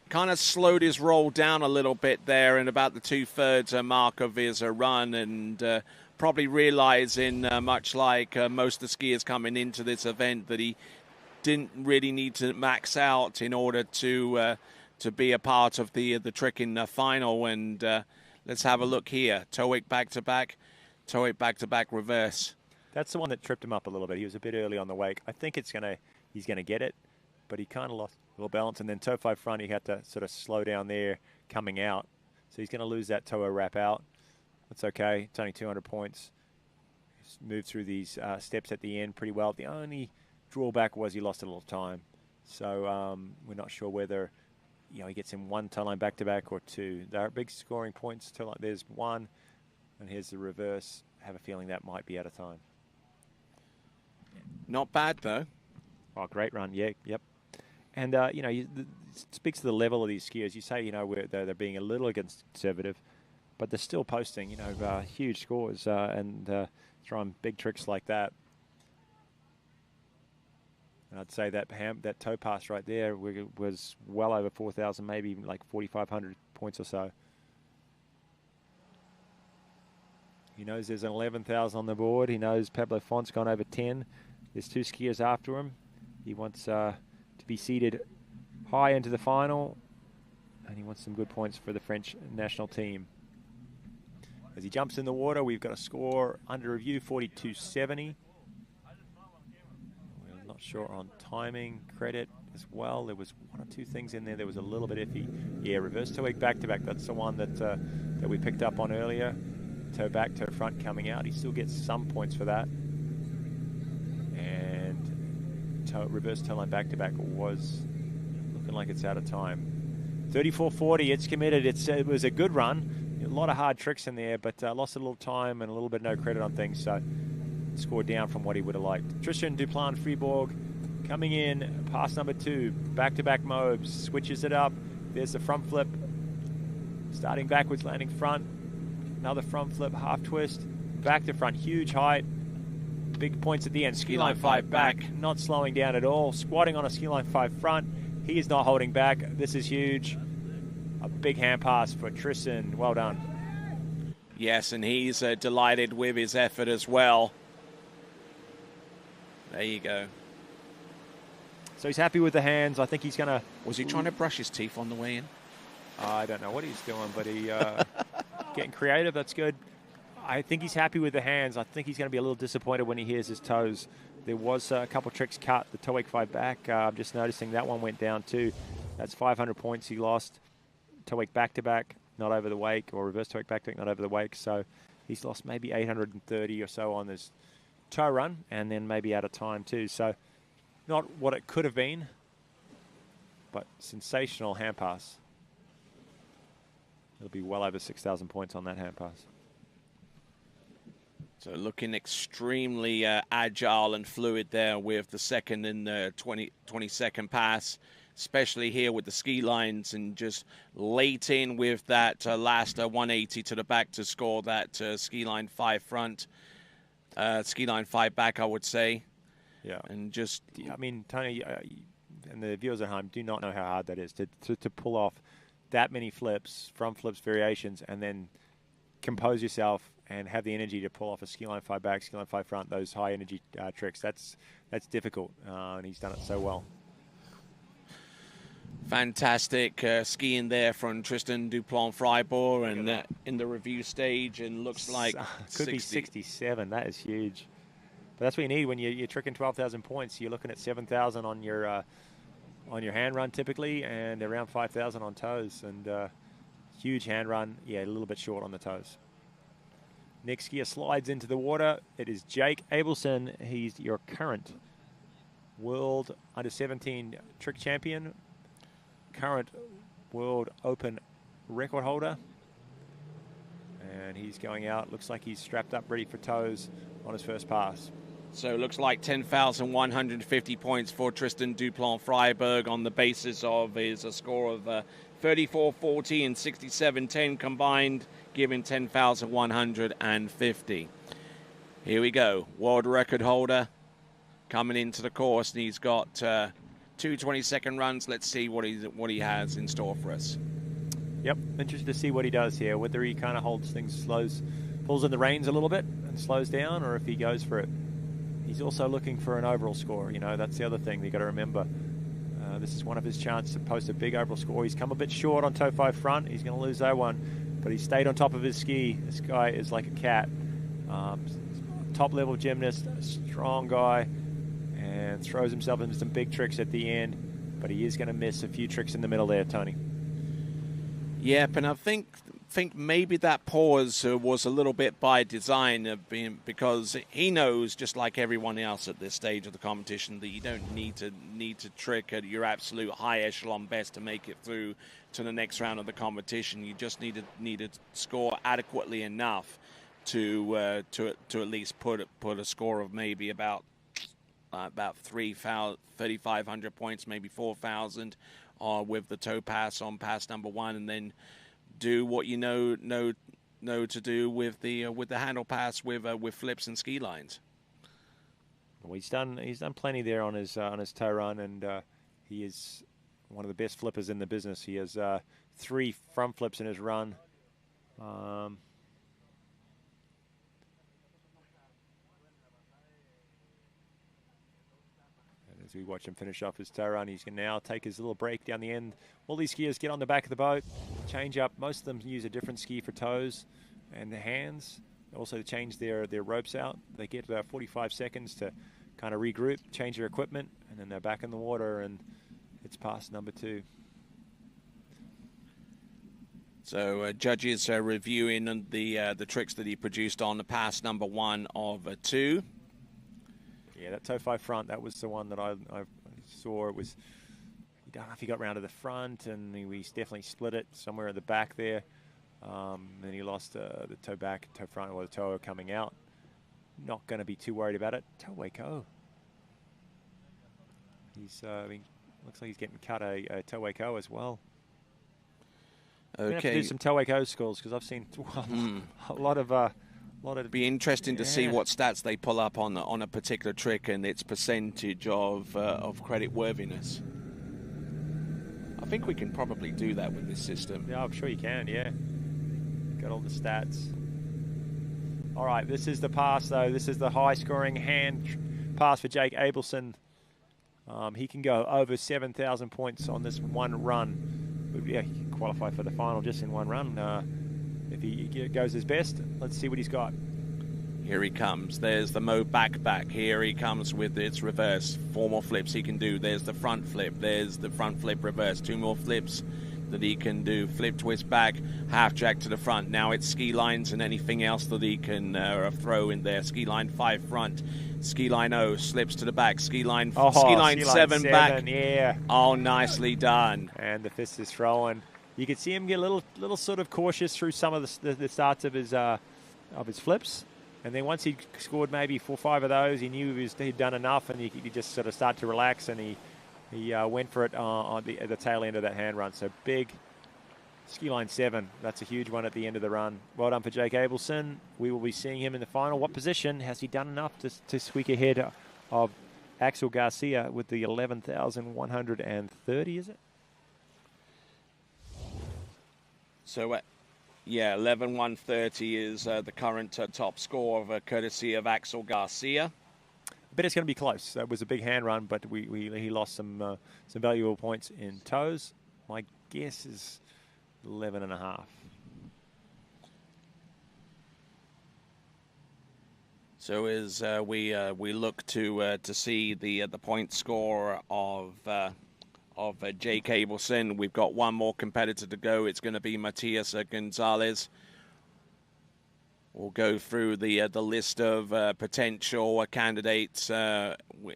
kind of slowed his roll down a little bit there in about the 2/3 mark of his run, and probably realizing, much like most of the skiers coming into this event, that he didn't really need to max out in order to be a part of the trick in the final. And let's have a look here. Toe wake back-to-back, toe wake back-to-back reverse. That's the one that tripped him up a little bit. He was a bit early on the wake. I think he's going to get it, but he kind of lost a little balance. And then toe 5 front, he had to sort of slow down there coming out. So he's going to lose that toe wrap out. That's okay. It's only 200 points. He's moved through these steps at the end pretty well. The only drawback was he lost a little time. So we're not sure whether he gets in 1 toe line back-to-back or 2. There are big scoring points. There's 1, and here's the reverse. I have a feeling that might be out of time. Not bad, though. Oh, great run. Yeah, yep. And, it speaks to the level of these skiers. You say, they're being a little conservative, but they're still posting, huge scores and throwing big tricks like that. And I'd say that toe pass right there was well over 4,000, maybe like 4,500 points or so. He knows there's an 11,000 on the board. He knows Pablo Font's gone over 10. There's 2 skiers after him. He wants to be seeded high into the final, and he wants some good points for the French national team. As he jumps in the water, we've got a score under review, 42.70. We're not sure on timing credit as well. There was 1 or 2 things in there that was a little bit iffy. Yeah, reverse toe wake back-to-back. That's the one that we picked up on earlier. Toe back, toe front coming out. He still gets some points for that. And reverse toe line back-to-back was looking like it's out of time. 34.40, it's committed. It was a good run. A lot of hard tricks in there, but lost a little time and a little bit no credit on things, so scored down from what he would have liked. Tristan Duplan-Fribourg coming in, pass number 2, back-to-back mobs, switches it up. There's the front flip, starting backwards, landing front. Another front flip, half twist, back to front, huge height. Big points at the end. Ski line 5 back, not slowing down at all. Squatting on a ski line 5 front. He is not holding back. This is huge. A big hand pass for Tristan. Well done. Yes, and he's delighted with his effort as well. There you go. So he's happy with the hands. I think he's going to... Was he trying to brush his teeth on the way in? I don't know what he's doing, but he getting creative. That's good. I think he's happy with the hands. I think he's going to be a little disappointed when he hears his toes. There was a couple tricks cut. The toe wake 5 back. I'm just noticing that one went down too. That's 500 points he lost. Toe wake back-to-back, not over the wake, or reverse toe wake back-to-back, not over the wake. So he's lost maybe 830 or so on this toe run, and then maybe out of time too. So not what it could have been, but sensational hand pass. It'll be well over 6,000 points on that hand pass. So looking extremely agile and fluid there with the second and 22nd pass, especially here with the ski lines, and just late in with that last 180 to the back to score that ski line 5 front, ski line 5 back, I would say. Yeah. And just... I mean, Tony, and the viewers at home do not know how hard that is to pull off that many flips, front flips, variations, and then compose yourself and have the energy to pull off a ski line 5 back, ski line 5 front, those high energy tricks. That's difficult, and he's done it so well. Fantastic skiing there from Tristan Duplan-Freibourg, and in the review stage, and looks like could be 67. That is huge. But that's what you need when you're tricking 12,000 points. You're looking at 7,000 on your hand run typically, and around 5,000 on toes. And huge hand run. Yeah, a little bit short on the toes. Next skier slides into the water. It is Jake Abelson. He's your current World Under-17 trick champion, current World Open record holder. And he's going out. Looks like he's strapped up ready for toes on his first pass. So it looks like 10,150 points for Tristan Duplan-Freibourg on the basis of a score of 34.40 and 67.10 combined, giving 10,150. Here we go. World record holder coming into the course, and he's got 2 20-second runs. Let's see what he has in store for us. Yep, interested to see what he does here, whether he kind of holds things, pulls in the reins a little bit and slows down, or if he goes for it. He's also looking for an overall score. You know, that's the other thing you got to remember. This is one of his chances to post a big overall score. He's come a bit short on toe 5 front. He's going to lose that one, but he stayed on top of his ski. This guy is like a cat. Top-level gymnast, a strong guy, and throws himself into some big tricks at the end, but he is going to miss a few tricks in the middle there, Tony. Yep, and I think maybe that pause was a little bit by design, because he knows, just like everyone else at this stage of the competition, that you don't need to trick at your absolute high echelon best to make it through to the next round of the competition. You just need to score adequately enough to at least put a score of maybe about 3,500 points, maybe 4,000, with the toe pass on pass number 1, and then do what you know to do with the handle pass with flips and ski lines. Well, he's done plenty there on his toe run, and he is one of the best flippers in the business. He has 3 front flips in his run. As we watch him finish off his toe run, he's going to now take his little break down the end. All these skiers get on the back of the boat, change up. Most of them use a different ski for toes and the hands. Also change their ropes out. They get about 45 seconds to kind of regroup, change their equipment, and then they're back in the water, and it's pass number 2. So judges are reviewing the tricks that he produced on the pass number 1 of 2. Yeah, that toe 5 front, that was the one that I saw. It was, I don't know if he got round to the front, and he definitely split it somewhere at the back there. Then he lost the toe back, toe front, or the toe coming out. Not going to be too worried about it. Toe Waco. He's, looks like he's getting cut a toe Waco as well. Okay. We're going to have to do some toe Waco scores, because I've seen a lot of... It'd be interesting to see what stats they pull up on a particular trick and its percentage of credit worthiness. I think we can probably do that with this system. Yeah, I'm sure you can, yeah. Got all the stats. All right, this is the pass, though. This is the high-scoring hand pass for Jake Abelson. He can go over 7,000 points on this one run. But yeah, he can qualify for the final just in one run. If he goes his best, let's see what he's got. Here he comes. There's the Mo back. Here he comes with its reverse. 4 more flips he can do. There's the front flip. There's the front flip reverse. 2 more flips that he can do. Flip twist back, half jack to the front. Now it's ski lines and anything else that he can throw in there. Ski line 5 front. Ski line 0 slips to the back. Ski line 7 back. Yeah. Oh, nicely done. And the fist is thrown. You could see him get a little sort of cautious through some of the starts of his flips, and then once he scored maybe 4 or 5 of those, he knew he'd done enough, and he just sort of started to relax, and he went for it at the tail end of that hand run. So big ski line 7. That's a huge one at the end of the run. Well done for Jake Abelson. We will be seeing him in the final. What position has he done enough to squeak ahead of Axel Garcia with the 11,130? Is it? So, yeah, 11,130 is the current top score of courtesy of Axel Garcia. I bet it's going to be close. That was a big hand run, but he lost some valuable points in toes. My guess is 11.5. So as we look to see the point score of Jake Abelson, we've got one more competitor to go. It's going to be Matias Gonzalez. We'll go through the list of potential candidates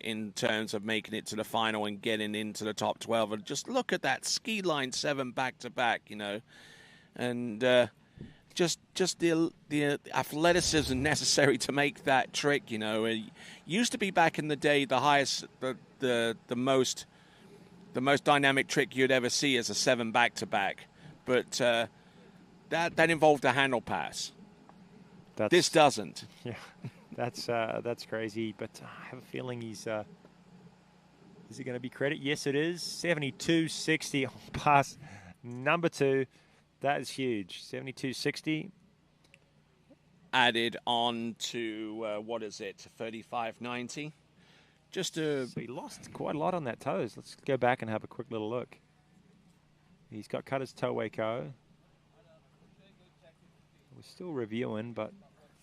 in terms of making it to the final and getting into the top 12. And just look at that ski line 7 back-to-back, you know, and just the athleticism necessary to make that trick, you know. It used to be back in the day the highest, the most dynamic trick you'd ever see is a 7 back-to-back, but that involved a handle pass. This doesn't. Yeah, that's crazy. But I have a feeling he's. Is it going to be credit? Yes, it is. 72.60 on pass number 2. That is huge. 72.60. Added on to what is it? 35.90. Just So he lost quite a lot on that toes. Let's go back and have a quick little look. He's got cut his toe Waco. We're still reviewing, but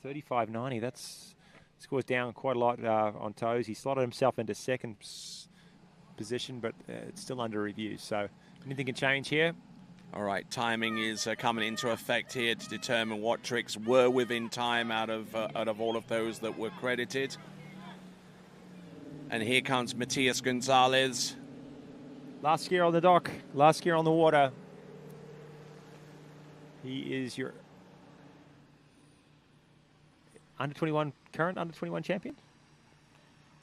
35.90, that's scores down quite a lot on toes. He slotted himself into second position, but it's still under review. So anything can change here. All right, timing is coming into effect here to determine what tricks were within time out of all of those that were credited. And here comes Matias Gonzalez. Last skier on the dock, last skier on the water. He is your current under 21 champion.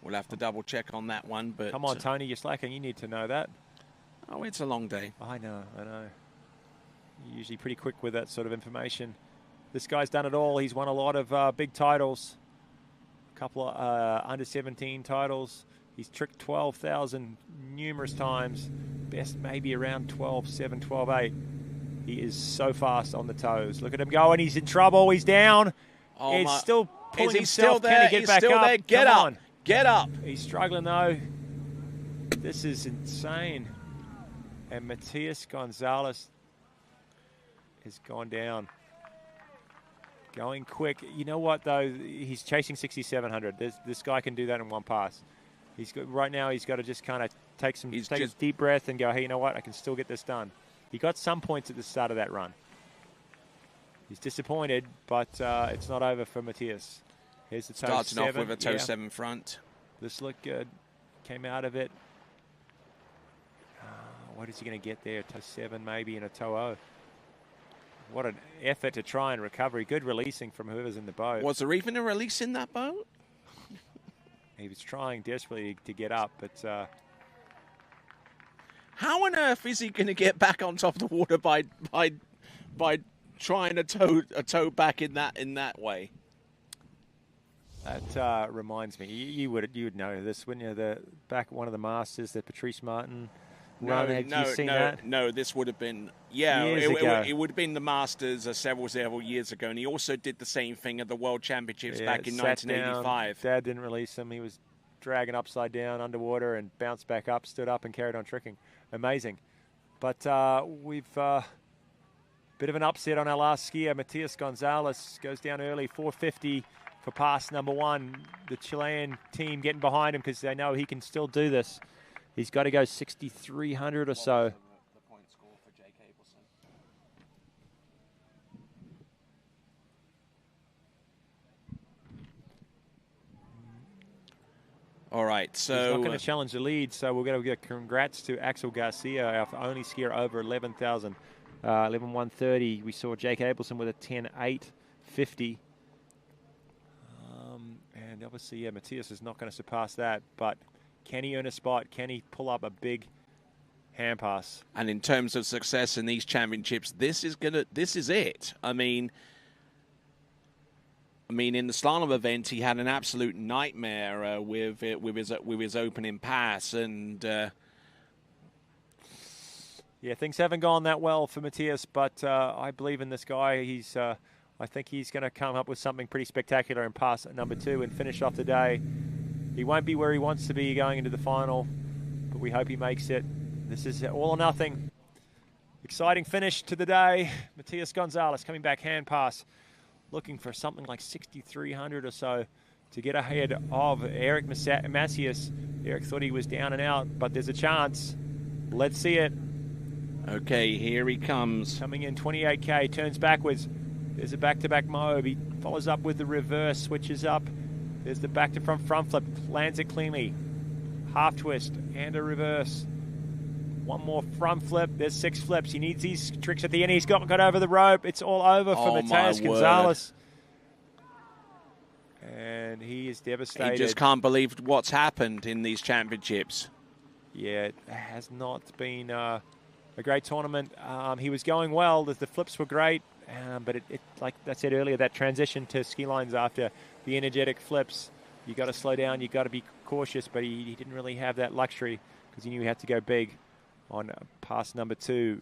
We'll have to double check on that one, but come on, Tony, you're slacking. You need to know that. Oh, it's a long day. I know. You're usually pretty quick with that sort of information. This guy's done it all. He's won a lot of big titles, a couple of under 17 titles. He's tricked 12,000 numerous times. Best maybe around 12.7, 12.8. He is so fast on the toes. Look at him going. He's in trouble. He's down. Oh, He's still pulling is he himself. still there? Can he get He's back still up? there. Get Come up. on. Get up. He's struggling, though. This is insane. And Matias Gonzalez has gone down. Going quick. You know what, though? He's chasing 6,700. This guy can do that in one pass. Right now, he's got to just kind of take a deep breath and go, hey, you know what? I can still get this done. He got some points at the start of that run. He's disappointed, but it's not over for Matias. Here's the toe Starting 7. off with a toe 7 front. This looked good. Came out of it. What is he going to get there? Toe 7 maybe and a toe 0. What an effort to try and recover. Good releasing from whoever's in the boat. Was there even a release in that boat? He was trying desperately to get up, but... How on earth is he going to get back on top of the water by trying a toe back in that way? That reminds me, you would know this, wouldn't you? The back at one of the Masters, the Patrice Martin run. Had you seen that? No, this would have been it would have been the Masters several years ago, and he also did the same thing at the World Championships back in 1985. Dad didn't release him. He was dragging upside down underwater and bounced back up, stood up, and carried on tricking. Amazing. But we've bit of an upset on our last skier. Matias Gonzalez goes down early, 450 for pass number 1. The Chilean team getting behind him because they know he can still do this. He's got to go 6,300 or so. All right, so he's not going to challenge the lead, so we're going to give congrats to Axel Garcia, our only skier over 11,000. 11,130. We saw Jake Abelson with a 10,850. And obviously, yeah, Matias is not going to surpass that. But can he earn a spot? Can he pull up a big hand pass? And in terms of success in these championships, this is it. I mean, in the slalom event, he had an absolute nightmare with his opening pass, and yeah, things haven't gone that well for Matias, but I believe in this guy. I think he's going to come up with something pretty spectacular in pass at number 2 and finish off the day. He won't be where he wants to be going into the final, but we hope he makes it. This is all or nothing. Exciting finish to the day. Matias Gonzalez coming back hand pass, looking for something like 6,300 or so to get ahead of Eric Macias. Eric thought he was down and out, but there's a chance. Let's see it. Okay, here he comes. Coming in 28K, turns backwards. There's a back-to-back mob. He follows up with the reverse, switches up. There's the back-to-front front flip, lands it cleanly. Half twist and a reverse. One more front flip. There's 6 flips. He needs these tricks at the end. He's got over the rope. It's all over for Matias Gonzalez. And he is devastated. He just can't believe what's happened in these championships. Yeah, it has not been a great tournament. He was going well. The flips were great. But it, like I said earlier, that transition to ski lines after the energetic flips, you got to slow down. You got to be cautious. But he didn't really have that luxury because he knew he had to go big on pass number 2.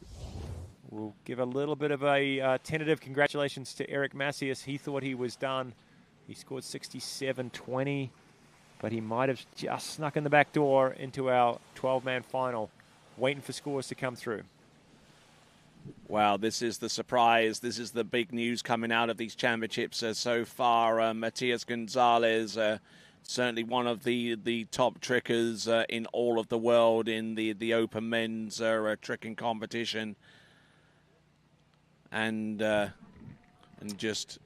We'll give a little bit of a tentative congratulations to Eric Macias. He thought he was done. He scored 67.20, but he might have just snuck in the back door into our 12-man final, waiting for scores to come through. Wow, this is the surprise. This is the big news coming out of these championships so far. Matias Gonzalez, certainly one of the top trickers in all of the world in the open men's tricking competition, and just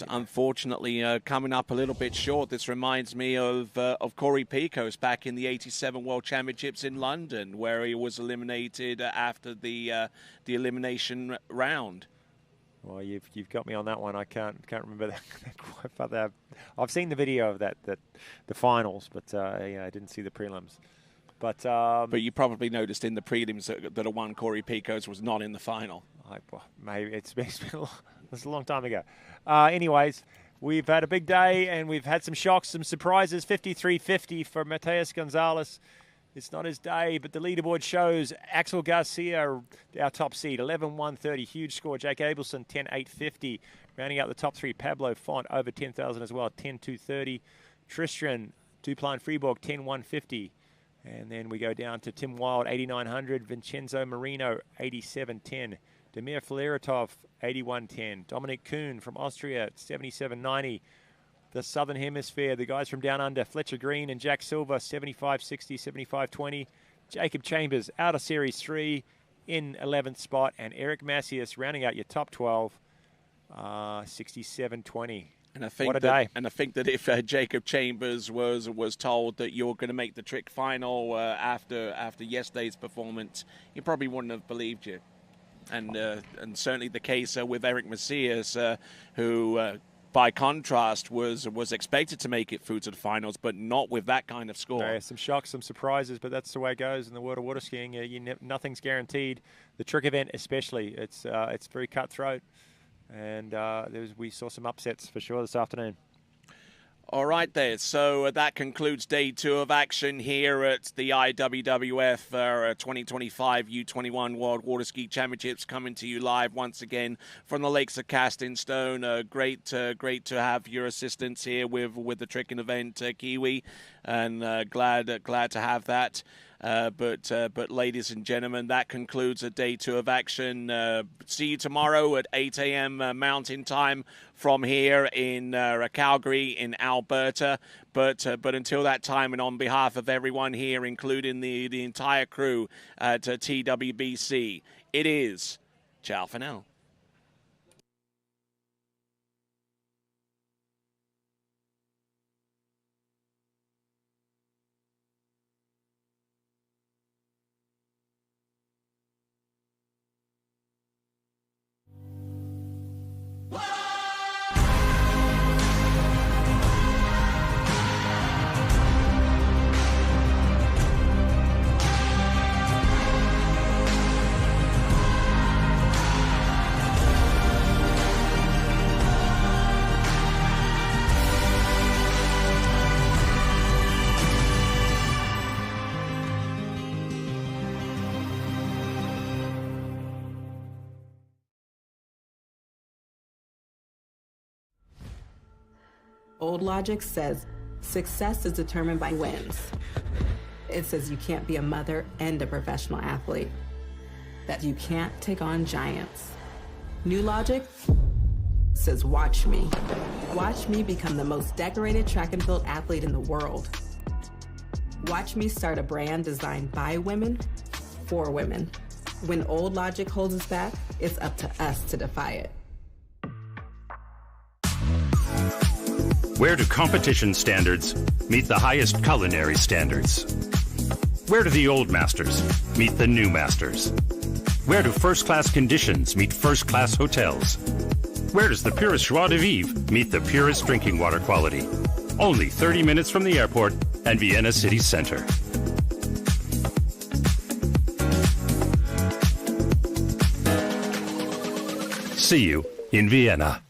unfortunately coming up a little bit short. This reminds me of Corey Picos back in the '87 World Championships in London, where he was eliminated after the elimination round. Well, you've got me on that one. I can't remember that quite far there. I've seen the video of the finals, but yeah, I didn't see the prelims. But you probably noticed in the prelims that a one Corey Picos was not in the final. Maybe it's a long time ago. Anyways, we've had a big day and we've had some shocks, some surprises. 53.50 for Matias Gonzalez. It's not his day, but the leaderboard shows Axel Garcia, our top seed, 11.130, huge score. Jake Abelson, 10.850. Rounding out the top 3, Pablo Font, over 10,000 as well, 10.230. Tristan Duplan Freeborg, 10.150. And then we go down to Tim Wild, 8,900. Vincenzo Marino, 87.10. Damir Filaretov, 81.10. Dominic Kuhn from Austria, 77.90. The Southern Hemisphere, the guys from Down Under, Fletcher Green and Jack Silva, 75.60, 75.20. Jacob Chambers out of Series 3 in 11th spot. And Eric Macias rounding out your top 12, 67.20. And I think what a day. And I think that if Jacob Chambers was told that you're going to make the trick final after yesterday's performance, he probably wouldn't have believed you. And certainly the case with Eric Macias, who by contrast was expected to make it through to the finals, but not with that kind of score. Yeah, some shocks, some surprises, but that's the way it goes in the world of water skiing. Nothing's guaranteed. The trick event especially, it's very cutthroat. And we saw some upsets for sure this afternoon. All right there, so that concludes day 2 of action here at the IWWF 2025 U21 World Waterski Championships, coming to you live once again from the lakes of Castingstone. Great to have your assistance here with the tricking event, Kiwi, and glad to have that. But ladies and gentlemen, that concludes day 2 of action. See you tomorrow at 8 a.m. Mountain Time from here in Calgary in Alberta. But until that time, and on behalf of everyone here, including the entire crew at TWBC, it is ciao for now. Old logic says success is determined by wins. It says you can't be a mother and a professional athlete, that you can't take on giants. New logic says, watch me. Watch me become the most decorated track and field athlete in the world. Watch me start a brand designed by women, for women. When old logic holds us back, it's up to us to defy it. Where do competition standards meet the highest culinary standards? Where do the old masters meet the new masters? Where do first-class conditions meet first-class hotels? Where does the purest joie de vivre meet the purest drinking water quality? Only 30 minutes from the airport and Vienna city center. See you in Vienna.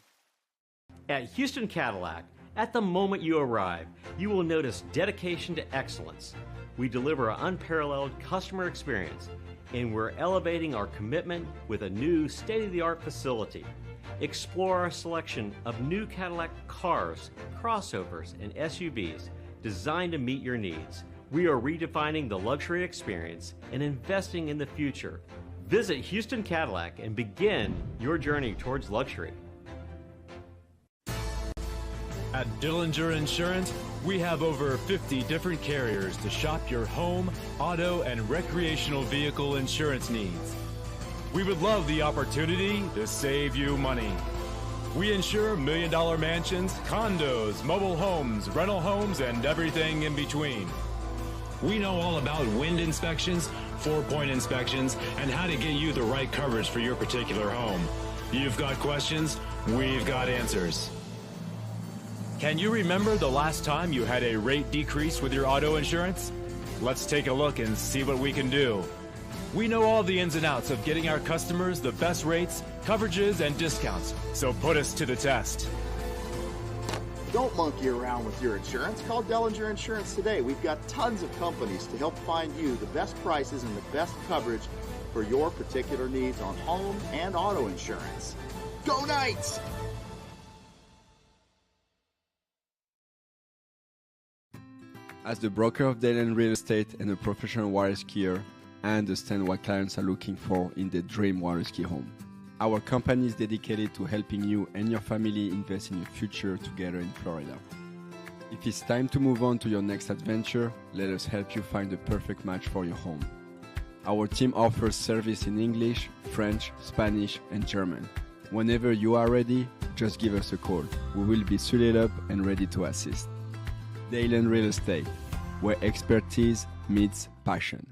At Houston Cadillac, at the moment you arrive, you will notice dedication to excellence. We deliver an unparalleled customer experience, and we're elevating our commitment with a new state-of-the-art facility. Explore our selection of new Cadillac cars, crossovers, and SUVs designed to meet your needs. We are redefining the luxury experience and investing in the future. Visit Houston Cadillac and begin your journey towards luxury. At Dillinger Insurance, we have over 50 different carriers to shop your home, auto, and recreational vehicle insurance needs. We would love the opportunity to save you money. We insure million-dollar mansions, condos, mobile homes, rental homes, and everything in between. We know all about wind inspections, 4-point inspections, and how to get you the right coverage for your particular home. You've got questions, we've got answers. Can you remember the last time you had a rate decrease with your auto insurance? Let's take a look and see what we can do. We know all the ins and outs of getting our customers the best rates, coverages, and discounts, so put us to the test. Don't monkey around with your insurance. Call Dillinger Insurance today. We've got tons of companies to help find you the best prices and the best coverage for your particular needs on home and auto insurance. Go Knights! As the broker of Dayland Real Estate and a professional water skier, I understand what clients are looking for in their dream water ski home. Our company is dedicated to helping you and your family invest in your future together in Florida. If it's time to move on to your next adventure, let us help you find the perfect match for your home. Our team offers service in English, French, Spanish, and German. Whenever you are ready, just give us a call. We will be suited up and ready to assist. Dayland Real Estate, where expertise meets passion.